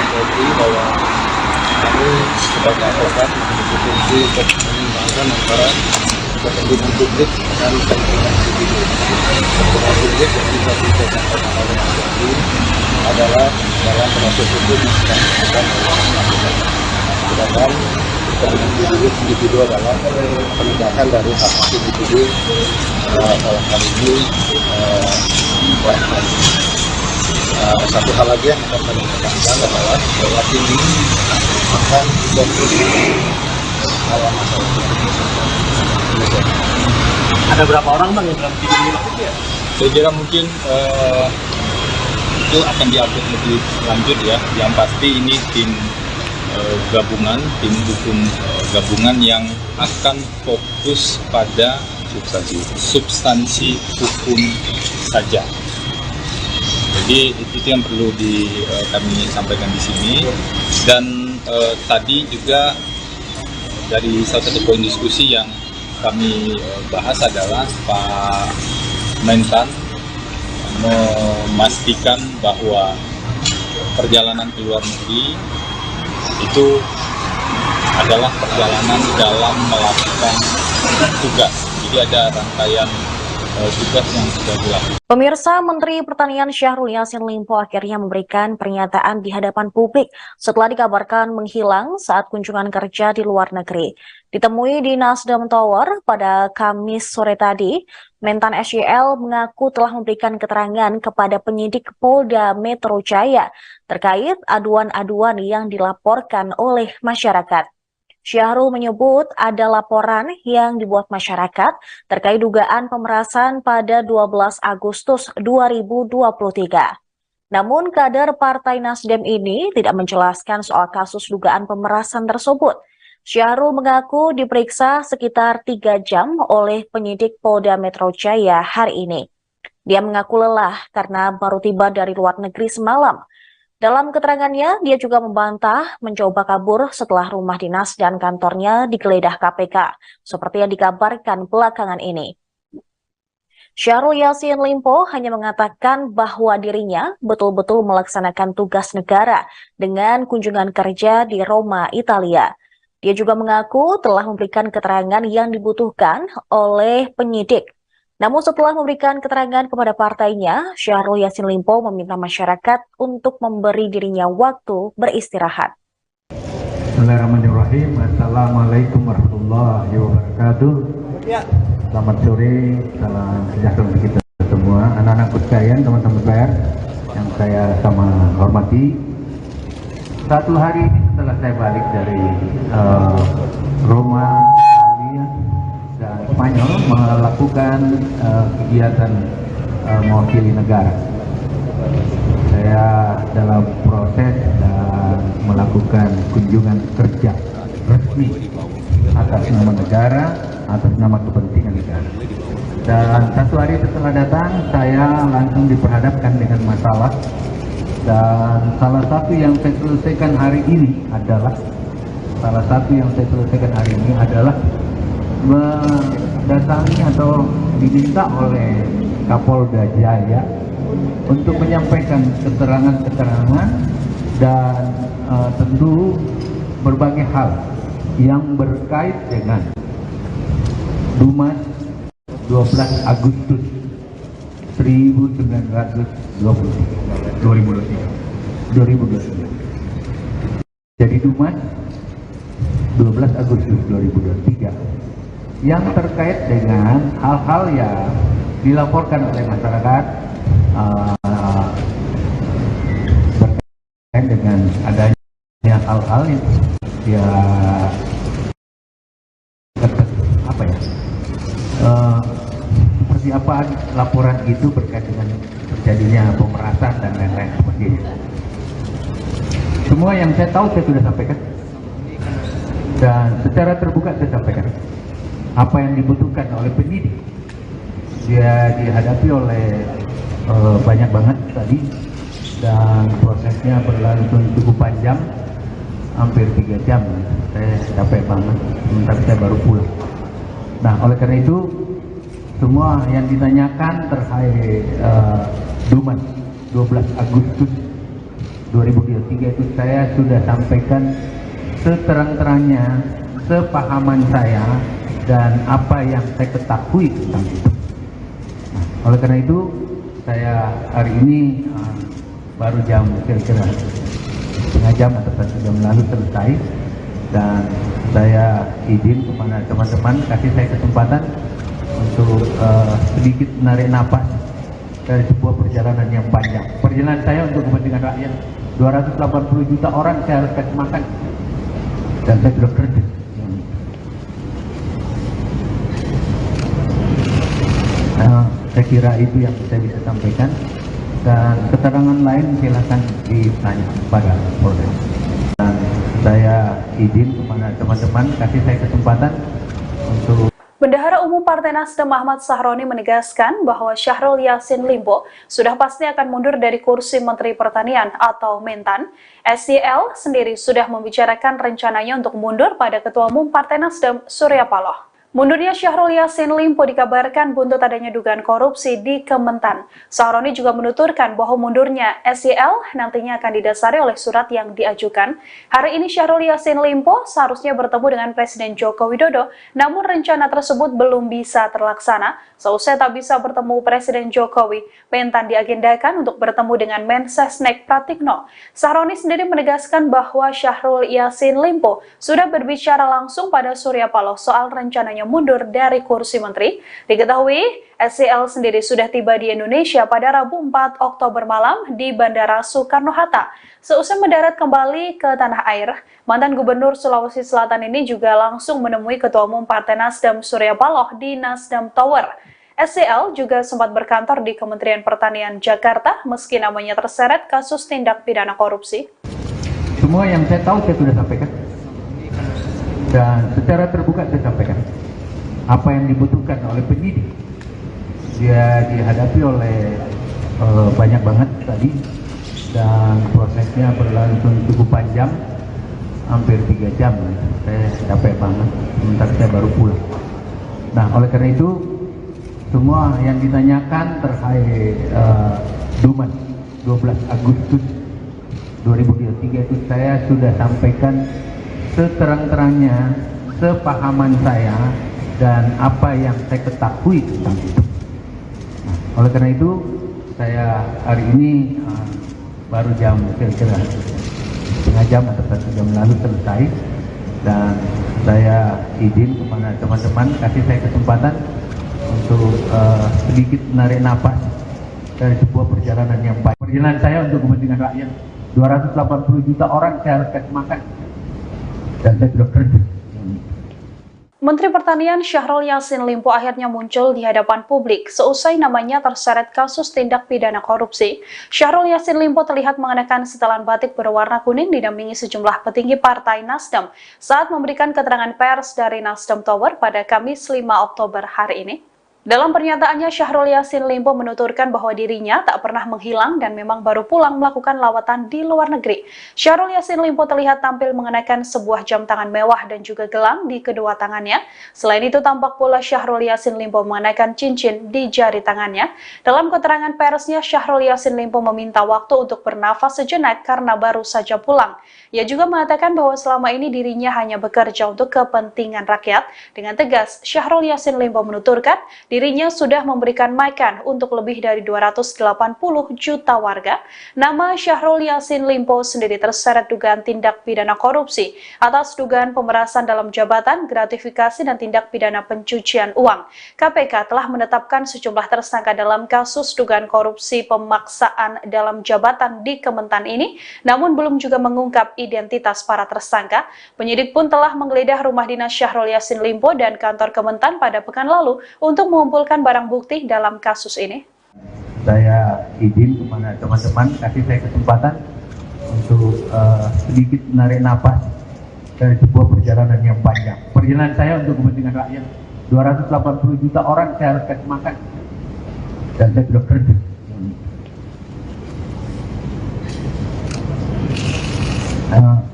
jadi bahwa kami sebagai advokat memiliki fungsi untuk menyimbangkan antara kepentingan publik dan kepentingan individu. Kepentingan publik yang bisa disampaikan oleh Mas Yogi adalah dalam proses hukum yang sedang dilakukan oleh masyarakat. Sedangkan kepentingan individu adalah penegakan dari hak hak individu dalam hal ini satu hal lagi yang akan kami tekankan adalah bahwa ini akan dikonstruksi dalam masalah Ada berapa orang bang yang dalam video ini? Saya kira mungkin itu akan diupdate lebih lanjut ya. Yang pasti ini tim gabungan, tim hukum gabungan yang akan fokus pada substansi hukum saja. Jadi itu yang perlu kami sampaikan di sini. Dan tadi juga dari salah satu poin diskusi yang kami bahas adalah Pak Mentan memastikan bahwa perjalanan ke luar negeri itu adalah perjalanan dalam melakukan tugas. Jadi ada rangkaian tugas yang sudah dilakukan. Pemirsa, Menteri Pertanian Syahrul Yassin Limpo akhirnya memberikan pernyataan di hadapan publik setelah dikabarkan menghilang saat kunjungan kerja di luar negeri. Ditemui di Nasdem Tower pada Kamis sore tadi, Mentan SYL mengaku telah memberikan keterangan kepada penyidik Polda Metro Jaya terkait aduan-aduan yang dilaporkan oleh masyarakat. Syahrul menyebut ada laporan yang dibuat masyarakat terkait dugaan pemerasan pada 12 Agustus 2023. Namun kader Partai Nasdem ini tidak menjelaskan soal kasus dugaan pemerasan tersebut. Syahrul mengaku diperiksa sekitar 3 jam oleh penyidik Polda Metro Jaya hari ini. Dia mengaku lelah karena baru tiba dari luar negeri semalam. Dalam keterangannya, dia juga membantah mencoba kabur setelah rumah dinas dan kantornya digeledah KPK, seperti yang dikabarkan belakangan ini. Syahrul Yassin Limpo hanya mengatakan bahwa dirinya betul-betul melaksanakan tugas negara dengan kunjungan kerja di Roma, Italia. Dia juga mengaku telah memberikan keterangan yang dibutuhkan oleh penyidik. Namun setelah memberikan keterangan kepada partainya, Syahrul Yassin Limpo meminta masyarakat untuk memberi dirinya waktu beristirahat. Bismillahirrahmanirrahim. Assalamualaikum warahmatullahi wabarakatuh. Selamat sore, salam sejahtera untuk kita semua. Anak-anakku sekalian, teman-teman pers yang saya sama hormati. Satu hari ini setelah saya balik dari Roma, Italia, dan Spanyol melakukan kegiatan mewakili negara. Saya dalam proses dan melakukan kunjungan kerja resmi atas nama negara, atas nama kepentingan negara. Dan satu hari setelah datang, saya langsung diperhadapkan dengan masalah. Dan salah satu yang saya selesaikan hari ini adalah mendatangi atau diminta oleh Kapolda Jaya untuk menyampaikan keterangan-keterangan dan tentu berbagai hal yang berkait dengan Dumas 12 Agustus 2023. Jadi Dumas 12 Agustus 2023 yang terkait dengan hal-hal yang dilaporkan oleh masyarakat berkait dengan adanya hal-hal yang seperti apa laporan itu berkait dengan terjadinya pemerasan dan lain-lain sebagainya. Semua yang saya tahu saya sudah sampaikan dan secara terbuka saya sampaikan apa yang dibutuhkan oleh penyidik. Dia dihadapi oleh banyak banget tadi dan prosesnya berlangsung cukup panjang, hampir 3 jam. Saya capek banget, sementara saya baru pulang. Nah, oleh karena itu semua yang ditanyakan terkait Dumas 12 Agustus 2023 itu saya sudah sampaikan seterang-terangnya, sepahaman saya dan apa yang saya ketahui tentang itu. Nah, oleh karena itu saya hari ini baru jam kira-kira setengah jam atau 1 jam lalu selesai, dan saya izin kepada teman-teman kasih saya kesempatan untuk sedikit menarik napas dari sebuah perjalanan yang panjang. Perjalanan saya untuk kepentingan rakyat, 280 juta orang saya harus kasih makan, dan saya sudah kerja. Saya kira itu yang saya bisa sampaikan, dan keterangan lain silakan ditanya pada Polda. Dan saya izin kepada teman-teman kasih saya kesempatan untuk Bendahara Umum Partai Nasdem Ahmad Sahroni menegaskan bahwa Syahrul Yassin Limpo sudah pasti akan mundur dari kursi Menteri Pertanian atau Mentan. SYL sendiri sudah membicarakan rencananya untuk mundur pada Ketua Umum Partai Nasdem Surya Paloh. Mundurnya Syahrul Yassin Limpo dikabarkan buntut adanya dugaan korupsi di Kementan. Sahroni juga menuturkan bahwa mundurnya SYL nantinya akan didasari oleh surat yang diajukan. Hari ini Syahrul Yassin Limpo seharusnya bertemu dengan Presiden Joko Widodo, namun rencana tersebut belum bisa terlaksana. Seusai tak bisa bertemu Presiden Jokowi, Mentan diagendakan untuk bertemu dengan Mensesnek Pratikno. Sahroni sendiri menegaskan bahwa Syahrul Yassin Limpo sudah berbicara langsung pada Surya Paloh soal rencananya namanya mundur dari kursi menteri. Diketahui, SYL sendiri sudah tiba di Indonesia pada Rabu 4 Oktober malam di Bandara Soekarno-Hatta. Seusai mendarat kembali ke tanah air, mantan Gubernur Sulawesi Selatan ini juga langsung menemui Ketua Umum Partai Nasdem Surya Paloh di Nasdem Tower. SYL juga sempat berkantor di Kementerian Pertanian Jakarta meski namanya terseret kasus tindak pidana korupsi. Semua yang saya tahu saya sudah sampaikan dan secara terbuka saya sampaikan apa yang dibutuhkan oleh penyidik. Dia dihadapi oleh banyak banget tadi dan prosesnya berlangsung cukup panjang, hampir 3 jam. Saya capek banget, sebentar saya baru pulang. Nah, oleh karena itu semua yang ditanyakan terkait Dumas 12 Agustus 2023 itu saya sudah sampaikan seterang-terangnya, sepahaman saya dan apa yang saya ketahui tentang itu. Nah, oleh karena itu saya hari ini baru jam kira-kira setengah jam atau 1 jam lalu selesai, dan saya izin kepada teman-teman kasih saya kesempatan untuk sedikit menarik napas dari sebuah perjalanan yang baik. Perjalanan saya untuk kepentingan rakyat, 280 juta orang saya harus kasih makan, dan saya sudah kerja. Menteri Pertanian Syahrul Yassin Limpo akhirnya muncul di hadapan publik seusai namanya terseret kasus tindak pidana korupsi. Syahrul Yassin Limpo terlihat mengenakan setelan batik berwarna kuning didampingi sejumlah petinggi Partai Nasdem saat memberikan keterangan pers dari Nasdem Tower pada Kamis 5 Oktober hari ini. Dalam pernyataannya, Syahrul Yassin Limpo menuturkan bahwa dirinya tak pernah menghilang dan memang baru pulang melakukan lawatan di luar negeri. Syahrul Yassin Limpo terlihat tampil mengenakan sebuah jam tangan mewah dan juga gelang di kedua tangannya. Selain itu, tampak pula Syahrul Yassin Limpo mengenakan cincin di jari tangannya. Dalam keterangan persnya, Syahrul Yassin Limpo meminta waktu untuk bernafas sejenak karena baru saja pulang. Ia juga mengatakan bahwa selama ini dirinya hanya bekerja untuk kepentingan rakyat. Dengan tegas, Syahrul Yassin Limpo menuturkan dirinya sudah memberikan makan untuk lebih dari 280 juta warga. Nama Syahrul Yassin Limpo sendiri terseret dugaan tindak pidana korupsi atas dugaan pemerasan dalam jabatan, gratifikasi, dan tindak pidana pencucian uang. KPK telah menetapkan sejumlah tersangka dalam kasus dugaan korupsi pemaksaan dalam jabatan di Kementan ini, namun belum juga mengungkap identitas para tersangka. Penyidik pun telah menggeledah rumah dinas Syahrul Yassin Limpo dan kantor Kementan pada pekan lalu untuk mengumpulkan barang bukti dalam kasus ini. Saya izin kepada teman-teman kasih saya kesempatan untuk sedikit menarik napas dari sebuah perjalanan yang panjang. Perjalanan saya untuk kepentingan rakyat, 280 juta orang saya harus kasih makan, dan saya sudah kerja.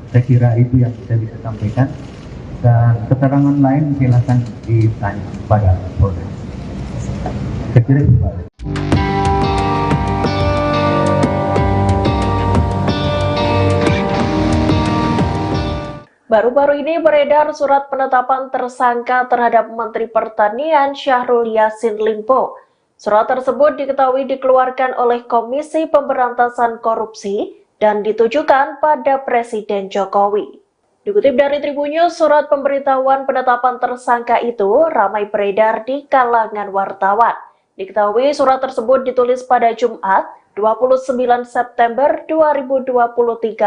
Saya kira itu yang saya bisa sampaikan, dan keterangan lain silakan ditanya pada Polda. Saya kira itu, Pak. Baru-baru ini beredar surat penetapan tersangka terhadap Menteri Pertanian Syahrul Yassin Limpo. Surat tersebut diketahui dikeluarkan oleh Komisi Pemberantasan Korupsi dan ditujukan pada Presiden Jokowi. Dikutip dari Tribunnews, surat pemberitahuan penetapan tersangka itu ramai beredar di kalangan wartawan. Diketahui surat tersebut ditulis pada Jumat 29 September 2023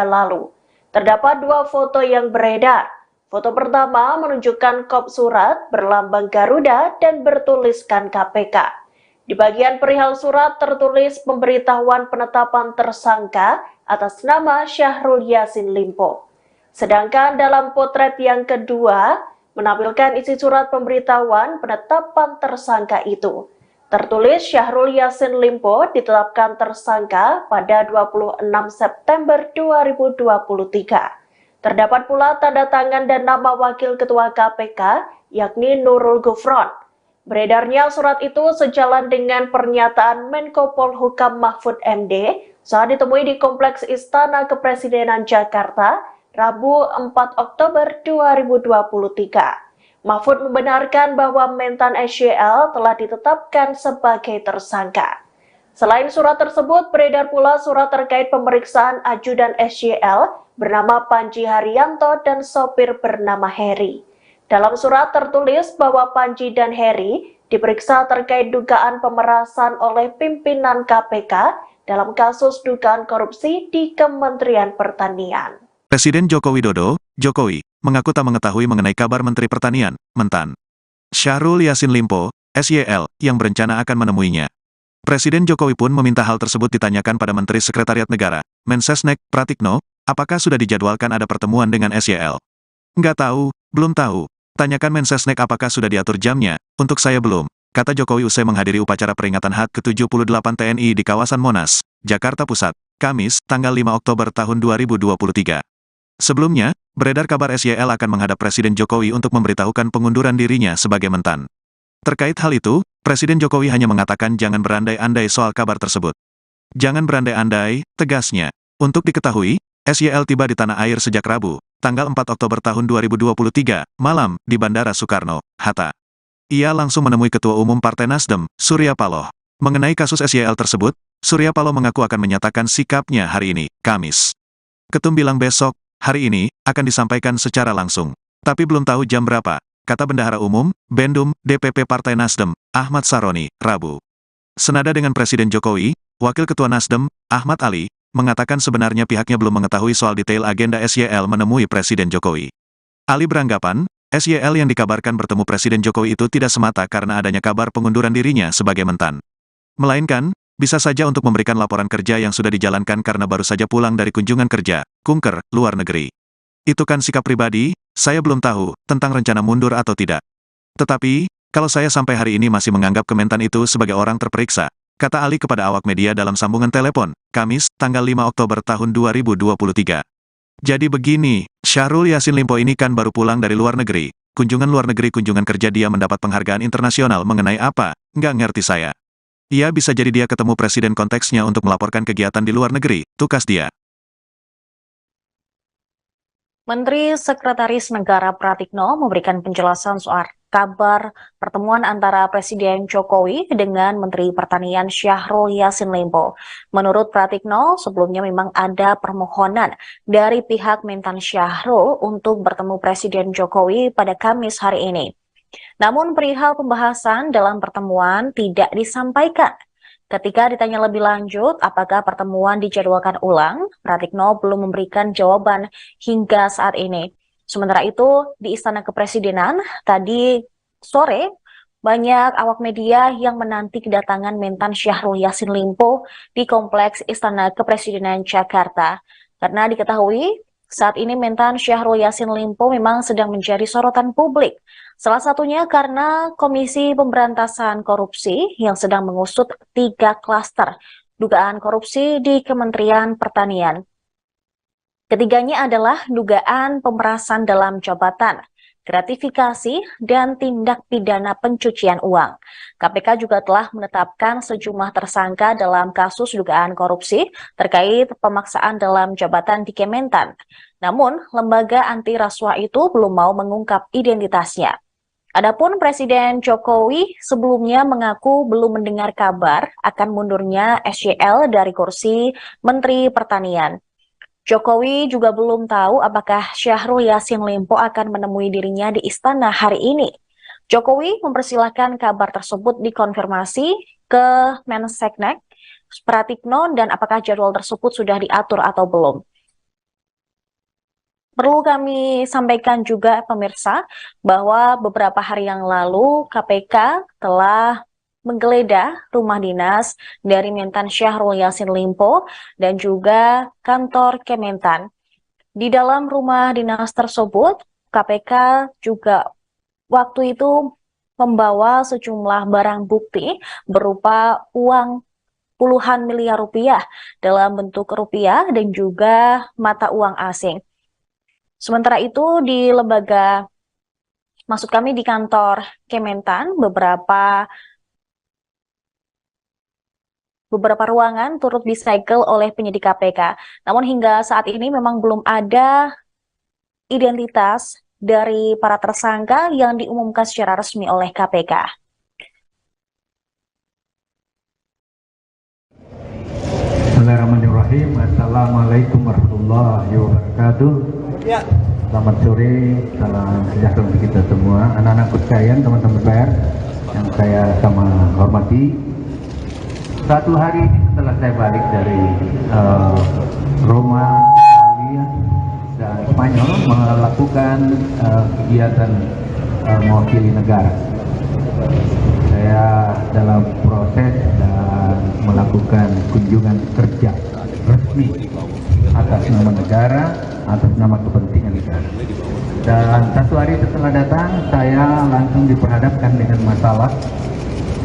lalu. Terdapat 2 foto yang beredar. Foto pertama menunjukkan kop surat berlambang Garuda dan bertuliskan KPK. Di bagian perihal surat tertulis pemberitahuan penetapan tersangka atas nama Syahrul Yassin Limpo. Sedangkan dalam potret yang kedua menampilkan isi surat pemberitahuan penetapan tersangka itu. Tertulis Syahrul Yassin Limpo ditetapkan tersangka pada 26 September 2023. Terdapat pula tanda tangan dan nama Wakil Ketua KPK, yakni Nurul Gufron. Beredarnya surat itu sejalan dengan pernyataan Menko Polhukam Mahfud MD saat ditemui di Kompleks Istana Kepresidenan Jakarta, Rabu 4 Oktober 2023. Mahfud membenarkan bahwa Mentan SYL telah ditetapkan sebagai tersangka. Selain surat tersebut, beredar pula surat terkait pemeriksaan ajudan SYL bernama Panji Haryanto dan sopir bernama Heri. Dalam surat tertulis bahwa Panji dan Heri diperiksa terkait dugaan pemerasan oleh pimpinan KPK dalam kasus dugaan korupsi di Kementerian Pertanian. Presiden Joko Widodo, Jokowi, mengaku tak mengetahui mengenai kabar Menteri Pertanian, Mentan Syahrul Yassin Limpo, SYL, yang berencana akan menemuinya. Presiden Jokowi pun meminta hal tersebut ditanyakan pada Menteri Sekretariat Negara, Mensesnek, Pratikno, apakah sudah dijadwalkan ada pertemuan dengan SYL. Nggak tahu, belum tahu. Tanyakan Mensesnek apakah sudah diatur jamnya, untuk saya belum, kata Jokowi usai menghadiri upacara peringatan HUT ke-78 TNI di kawasan Monas, Jakarta Pusat, Kamis, tanggal 5 Oktober tahun 2023. Sebelumnya, beredar kabar SYL akan menghadap Presiden Jokowi untuk memberitahukan pengunduran dirinya sebagai Mentan. Terkait hal itu, Presiden Jokowi hanya mengatakan jangan berandai-andai soal kabar tersebut. Jangan berandai-andai, tegasnya. Untuk diketahui, SYL tiba di tanah air sejak Rabu, tanggal 4 Oktober tahun 2023, malam, di Bandara Soekarno-Hatta. Ia langsung menemui Ketua Umum Partai Nasdem, Surya Paloh. Mengenai kasus SYL tersebut, Surya Paloh mengaku akan menyatakan sikapnya hari ini, Kamis. Ketum bilang besok, hari ini, akan disampaikan secara langsung. Tapi belum tahu jam berapa, kata Bendahara Umum, Bendum, DPP Partai Nasdem, Ahmad Saroni, Rabu. Senada dengan Presiden Jokowi, Wakil Ketua Nasdem, Ahmad Ali, mengatakan sebenarnya pihaknya belum mengetahui soal detail agenda SYL menemui Presiden Jokowi. Ali beranggapan, SYL yang dikabarkan bertemu Presiden Jokowi itu tidak semata karena adanya kabar pengunduran dirinya sebagai Mentan. Melainkan, bisa saja untuk memberikan laporan kerja yang sudah dijalankan karena baru saja pulang dari kunjungan kerja, kunker, luar negeri. Itu kan sikap pribadi, saya belum tahu, tentang rencana mundur atau tidak. Tetapi, kalau saya sampai hari ini masih menganggap Kementan itu sebagai orang terperiksa, kata Ali kepada awak media dalam sambungan telepon, Kamis, tanggal 5 Oktober tahun 2023. Jadi begini, Syahrul Yassin Limpo ini kan baru pulang dari luar negeri. Kunjungan luar negeri kunjungan kerja dia mendapat penghargaan internasional mengenai apa, nggak ngerti saya. Ia bisa jadi dia ketemu presiden konteksnya untuk melaporkan kegiatan di luar negeri, tukas dia. Menteri Sekretaris Negara Pratikno memberikan penjelasan soal kabar pertemuan antara Presiden Jokowi dengan Menteri Pertanian Syahrul Yassin Limpo. Menurut Pratikno, sebelumnya memang ada permohonan dari pihak Mentan Syahrul untuk bertemu Presiden Jokowi pada Kamis hari ini. Namun perihal pembahasan dalam pertemuan tidak disampaikan. Ketika ditanya lebih lanjut apakah pertemuan dijadwalkan ulang, Pratikno belum memberikan jawaban hingga saat ini. Sementara itu, di Istana Kepresidenan, tadi sore, banyak awak media yang menanti kedatangan Mentan Syahrul Yassin Limpo di Kompleks Istana Kepresidenan Jakarta. Karena diketahui, saat ini Mentan Syahrul Yassin Limpo memang sedang menjadi sorotan publik. Salah satunya karena Komisi Pemberantasan Korupsi yang sedang mengusut 3 klaster dugaan korupsi di Kementerian Pertanian. Ketiganya adalah dugaan pemerasan dalam jabatan, gratifikasi, dan tindak pidana pencucian uang. KPK juga telah menetapkan sejumlah tersangka dalam kasus dugaan korupsi terkait pemaksaan dalam jabatan di Kementan. Namun, lembaga anti rasuah itu belum mau mengungkap identitasnya. Adapun Presiden Jokowi sebelumnya mengaku belum mendengar kabar akan mundurnya SYL dari kursi Menteri Pertanian. Jokowi juga belum tahu apakah Syahrul Yassin Limpo akan menemui dirinya di istana hari ini. Jokowi mempersilahkan kabar tersebut dikonfirmasi ke Mensesnek, Pratikno, dan apakah jadwal tersebut sudah diatur atau belum. Perlu kami sampaikan juga pemirsa bahwa beberapa hari yang lalu KPK telah menggeledah rumah dinas dari Mentan Syahrul Yassin Limpo dan juga kantor Kementan. Di dalam rumah dinas tersebut, KPK juga waktu itu membawa sejumlah barang bukti berupa uang puluhan miliar rupiah dalam bentuk rupiah dan juga mata uang asing. Sementara itu di lembaga, maksud kami di kantor Kementan, beberapa ruangan turut disegel oleh penyidik KPK. Namun hingga saat ini memang belum ada identitas dari para tersangka yang diumumkan secara resmi oleh KPK. Bismillahirrahmanirrahim. Assalamualaikum warahmatullahi wabarakatuh. Ya. Selamat sore, salam sejahtera untuk kita semua. Anak-anak sekalian, teman-teman pers yang saya sama hormati. Satu hari setelah saya balik dari Roma, Italia, dan Spanyol melakukan kegiatan mewakili negara. Saya dalam proses dan melakukan kunjungan kerja resmi atas nama negara, atas nama kepentingan negara. Dan satu hari setelah datang, saya langsung diperhadapkan dengan masalah.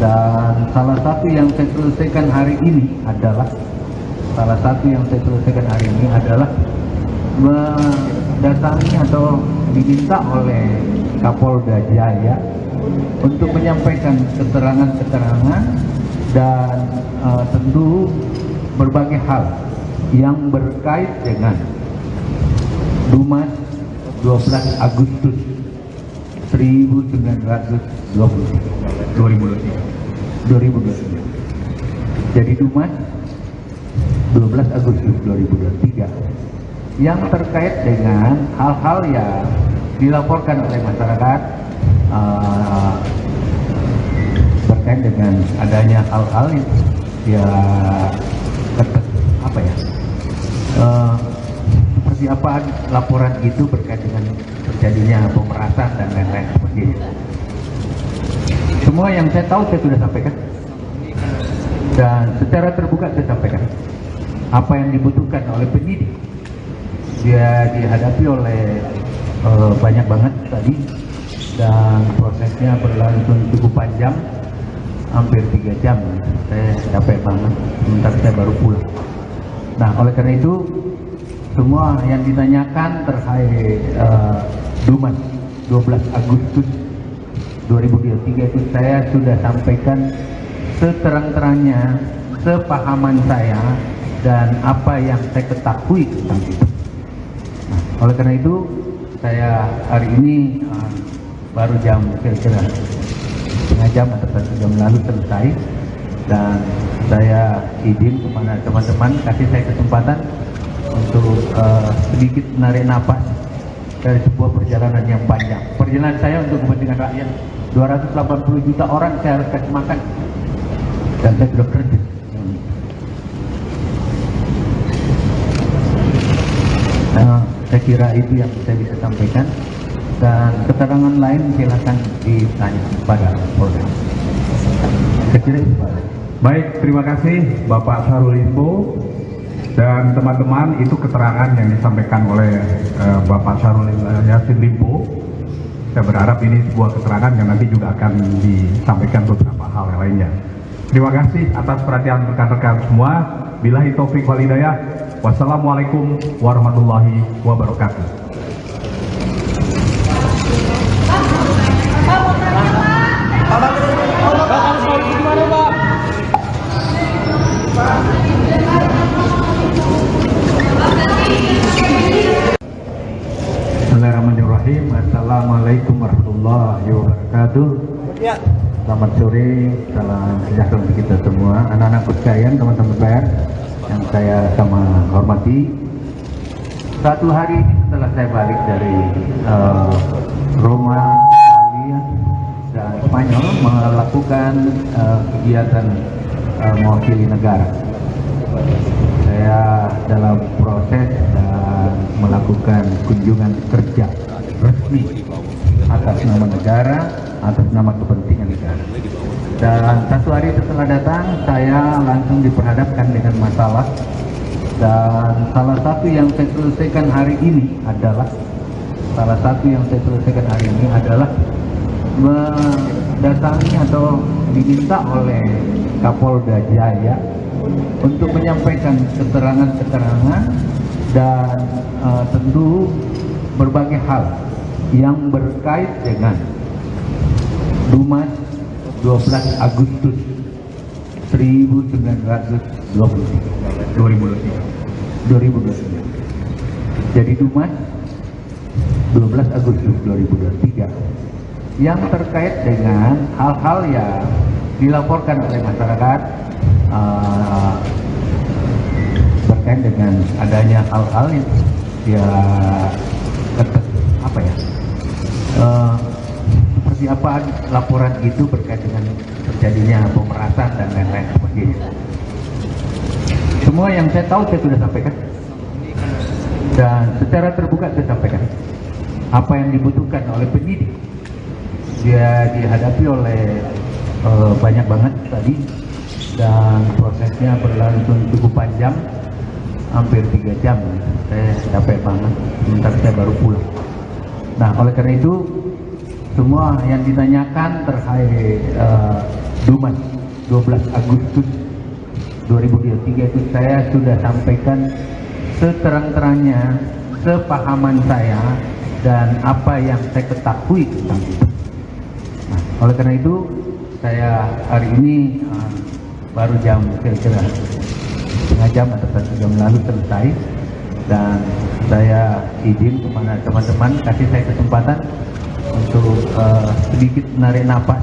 Dan salah satu yang saya selesaikan hari ini adalah mendatangi atau diminta oleh Kapolda Jaya untuk menyampaikan keterangan-keterangan dan tentu berbagai hal yang berkait dengan Dumas 12 Agustus 2023. Jadi Dumas 12 Agustus 2023 yang terkait dengan hal-hal yang dilaporkan oleh masyarakat berkait dengan adanya hal-hal yang seperti apa laporan itu berkait dengan terjadinya pemerasan dan lain-lain seperti itu. Semua yang saya tahu saya sudah sampaikan dan secara terbuka saya sampaikan apa yang dibutuhkan oleh penyidik. Dia dihadapi oleh banyak banget tadi dan prosesnya berlangsung cukup panjang, hampir 3 jam. Saya capek banget, sebentar saya baru pulang. Nah, oleh karena itu semua yang ditanyakan terkait Dumas 12 Agustus 2023 itu saya sudah sampaikan seterang-terangnya, sepahaman saya dan apa yang saya ketahui tentang itu. Nah, oleh karena itu saya hari ini baru jam kira-kira setengah jam atau 1 jam lalu selesai, dan saya izin kepada teman-teman kasih saya kesempatan untuk sedikit menarik napas dari sebuah perjalanan yang panjang. Perjalanan saya untuk kepentingan rakyat, 280 juta orang saya harus kasih makan, dan saya sudah kerja. Saya kira itu yang saya bisa sampaikan, dan keterangan lain silakan ditanya kepada Polda. Saya kira itu Pak. Baik, terima kasih Bapak Syahrul Limpo. Dan teman-teman, itu keterangan yang disampaikan oleh Bapak Syahrul Yassin Limpo. Saya berharap ini sebuah keterangan yang nanti juga akan disampaikan beberapa hal yang lainnya. Terima kasih atas perhatian rekan-rekan semua. Billahi taufik wal hidayah. Wassalamualaikum warahmatullahi wabarakatuh. Bismillahirrahmanirrahim. Assalamualaikum warahmatullahi wabarakatuh. Selamat sore, salam sejahtera untuk kita semua. Anak-anak sekalian, teman-teman pers yang saya sama hormati. Satu hari setelah saya balik dari Roma, Italia, dan Spanyol melakukan kegiatan mewakili negara. Saya dalam proses dan melakukan kunjungan kerja resmi atas nama negara, atas nama kepentingan negara. Dan satu hari setelah datang, saya langsung diperhadapkan dengan masalah. Dan salah satu yang saya selesaikan hari ini adalah mendatangi atau diminta oleh Kapolda Jaya untuk menyampaikan keterangan-keterangan dan tentu berbagai hal yang berkait dengan Dumas 12 Agustus 2023. Jadi Dumas 12 Agustus 2023 yang terkait dengan hal-hal yang dilaporkan oleh masyarakat berkait dengan adanya hal-hal yang seperti apa laporan itu berkait dengan terjadinya pemerasan dan lain-lain sebagainya. Semua yang saya tahu saya sudah sampaikan dan secara terbuka saya sampaikan apa yang dibutuhkan oleh penyidik. Dia dihadapi oleh banyak banget tadi dan prosesnya berlangsung cukup panjang, hampir 3 jam. Saya capek banget, sebentar saya baru pulang. Nah, oleh karena itu semua yang ditanyakan terkait Dumas 12 Agustus 2023 itu saya sudah sampaikan seterang-terangnya, sepahaman saya dan apa yang saya ketahui tentang itu. Nah, oleh karena itu saya hari ini baru jam kira-kira setengah jam atau 1 jam lalu selesai, dan saya izin kepada teman-teman kasih saya kesempatan untuk sedikit menarik napas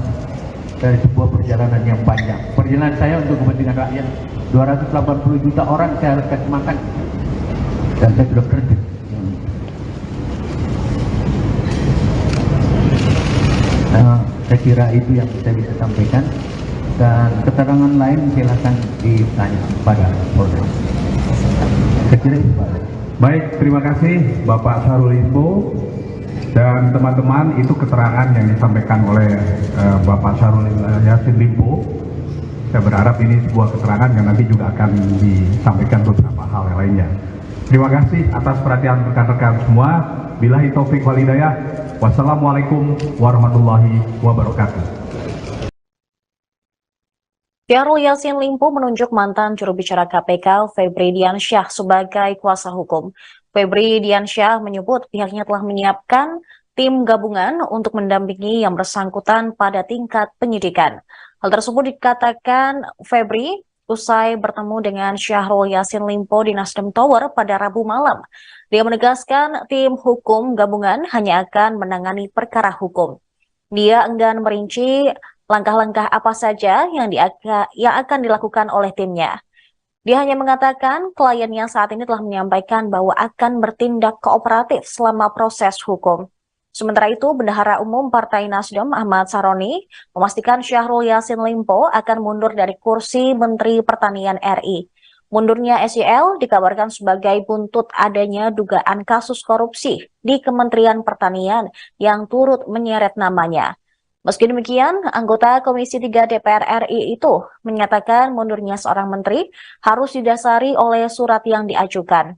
dari sebuah perjalanan yang panjang. Perjalanan saya untuk kepentingan rakyat, 280 juta orang saya harus kasih makan, dan saya sudah kerja. Saya kira itu yang saya bisa sampaikan, dan keterangan lain silakan ditanya pada Polda. Saya kira itu, Pak. Baik, terima kasih Bapak Syahrul Limpo dan teman-teman. Itu keterangan yang disampaikan oleh Bapak Syahrul Yassin Limpo. Saya berharap ini sebuah keterangan yang nanti juga akan disampaikan beberapa hal yang lainnya. Terima kasih atas perhatian rekan-rekan semua. Billahi taufik wal hidayah. Wassalamualaikum warahmatullahi wabarakatuh. Syahrul Yassin Limpo menunjuk mantan juru bicara KPK Febri Diansyah sebagai kuasa hukum. Febri Diansyah menyebut pihaknya telah menyiapkan tim gabungan untuk mendampingi yang bersangkutan pada tingkat penyidikan. Hal tersebut dikatakan Febri usai bertemu dengan Syahrul Yassin Limpo di Nasdem Tower pada Rabu malam. Dia menegaskan tim hukum gabungan hanya akan menangani perkara hukum. Dia enggan merinci langkah-langkah apa saja yang akan dilakukan oleh timnya. Dia hanya mengatakan kliennya saat ini telah menyampaikan bahwa akan bertindak kooperatif selama proses hukum. Sementara itu, Bendahara Umum Partai Nasdem Ahmad Saroni memastikan Syahrul Yassin Limpo akan mundur dari kursi Menteri Pertanian RI. Mundurnya SYL dikabarkan sebagai buntut adanya dugaan kasus korupsi di Kementerian Pertanian yang turut menyeret namanya. Meski demikian, anggota Komisi 3 DPR RI itu menyatakan mundurnya seorang menteri harus didasari oleh surat yang diajukan.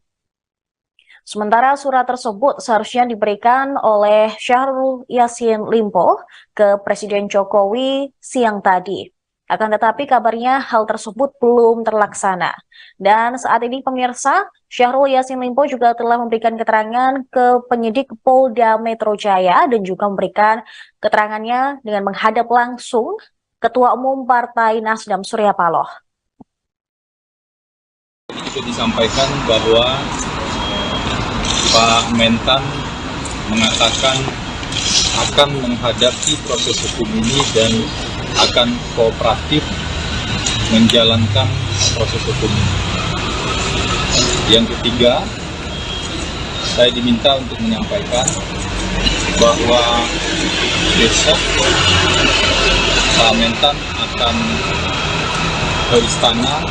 Sementara surat tersebut seharusnya diberikan oleh Syahrul Yassin Limpo ke Presiden Jokowi siang tadi. Akan tetapi kabarnya hal tersebut belum terlaksana. Dan saat ini pemirsa, Syahrul Yassin Limpo juga telah memberikan keterangan ke penyidik Polda Metro Jaya dan juga memberikan keterangannya dengan menghadap langsung Ketua Umum Partai Nasdem Surya Paloh. Itu disampaikan bahwa Pak Mentan mengatakan akan menghadapi proses hukum ini dan akan kooperatif menjalankan proses hukum ini. Yang ketiga, saya diminta untuk menyampaikan bahwa besok Pak Mentan akan ke istana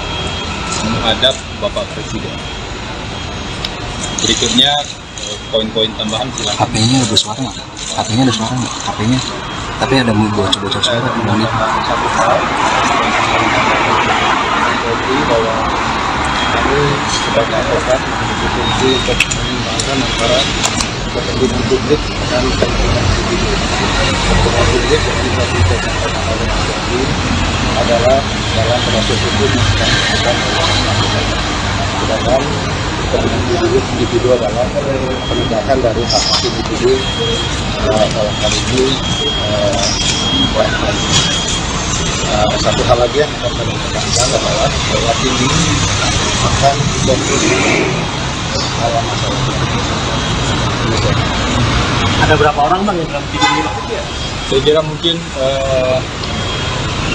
menghadap Bapak Presiden. Berikutnya poin-poin tambahan silakan. HP-nya ada suara nggak? HP-nya ada suara nggak? HP-nya. Tapi ada bocor-bocor suara. Satu hal jadi bahwa kami sebagai advokat memiliki fungsi untuk menyimbangkan antara kepentingan publik dan kepentingan individu. Kepentingan publik yang bisa disampaikan oleh Jokowi adalah dalam proses hukum yang sedang dilakukan. Sedangkan kepentingan individu adalah penegakan dari hak individu dalam kali ini. Satu hal lagi yang akan kami tekankan adalah bahwa tim ini akan fokus dalam masalah Ada berapa orang bang yang dalam tim ini? Saya kira mungkin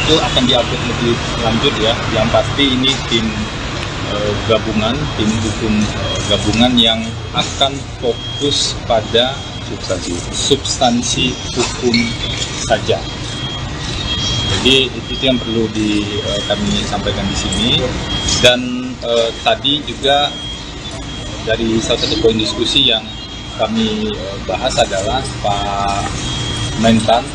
itu akan diupdate lebih lanjut ya. Yang pasti ini tim gabungan, tim hukum gabungan yang akan fokus pada substansi hukum saja. Jadi itu yang perlu kami sampaikan di sini. Dan tadi juga dari salah satu poin diskusi yang kami bahas adalah Pak Mentan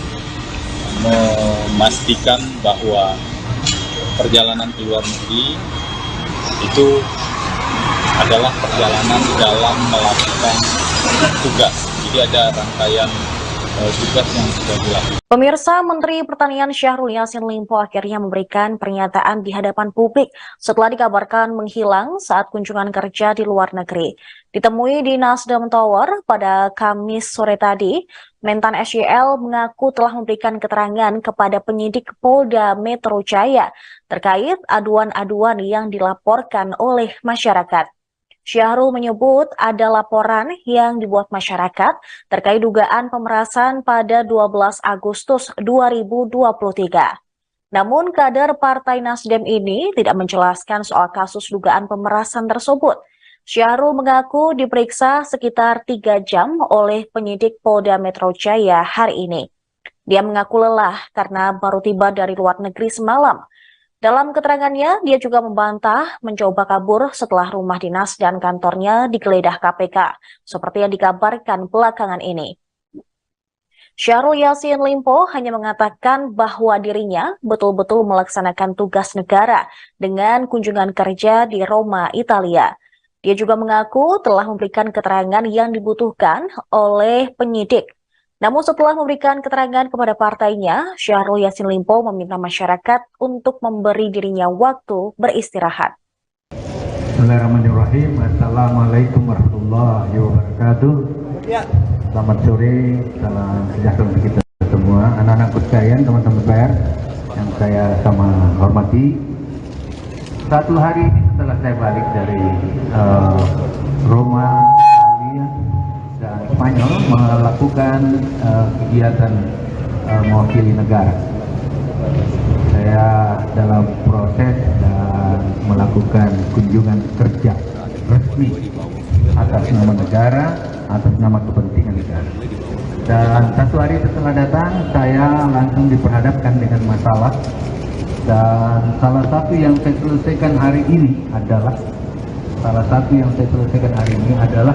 memastikan bahwa perjalanan ke luar negeri itu adalah perjalanan dalam melakukan tugas. Jadi ada rangkaian tugas yang sudah dilakukan. Pemirsa, Menteri Pertanian Syahrul Yassin Limpo akhirnya memberikan pernyataan di hadapan publik setelah dikabarkan menghilang saat kunjungan kerja di luar negeri. Ditemui di Nasdem Tower pada Kamis sore tadi, Mentan SYL mengaku telah memberikan keterangan kepada penyidik Polda Metro Jaya terkait aduan-aduan yang dilaporkan oleh masyarakat. Syahrul menyebut ada laporan yang dibuat masyarakat terkait dugaan pemerasan pada 12 Agustus 2023. Namun kader Partai Nasdem ini tidak menjelaskan soal kasus dugaan pemerasan tersebut. Syahrul mengaku diperiksa sekitar 3 jam oleh penyidik Polda Metro Jaya hari ini. Dia mengaku lelah karena baru tiba dari luar negeri semalam. Dalam keterangannya, dia juga membantah mencoba kabur setelah rumah dinas dan kantornya digeledah KPK, seperti yang dikabarkan belakangan ini. Syahrul Yassin Limpo hanya mengatakan bahwa dirinya betul-betul melaksanakan tugas negara dengan kunjungan kerja di Roma, Italia. Dia juga mengaku telah memberikan keterangan yang dibutuhkan oleh penyidik. Namun setelah memberikan keterangan kepada partainya, Syahrul Yassin Limpo meminta masyarakat untuk memberi dirinya waktu beristirahat. Bismillahirrahmanirrahim. Assalamualaikum warahmatullahi wabarakatuh. Selamat sore, salam sejahtera untuk kita semua. Anak-anakku sekalian, teman-teman PR yang saya sama hormati. Satu hari setelah saya balik dari Roma, Italia, dan Spanyol melakukan kegiatan mewakili negara. Saya dalam proses dan melakukan kunjungan kerja resmi atas nama negara, atas nama kepentingan negara. Dan satu hari setelah datang, saya langsung diperhadapkan dengan masalah. Dan salah satu yang saya selesaikan hari ini adalah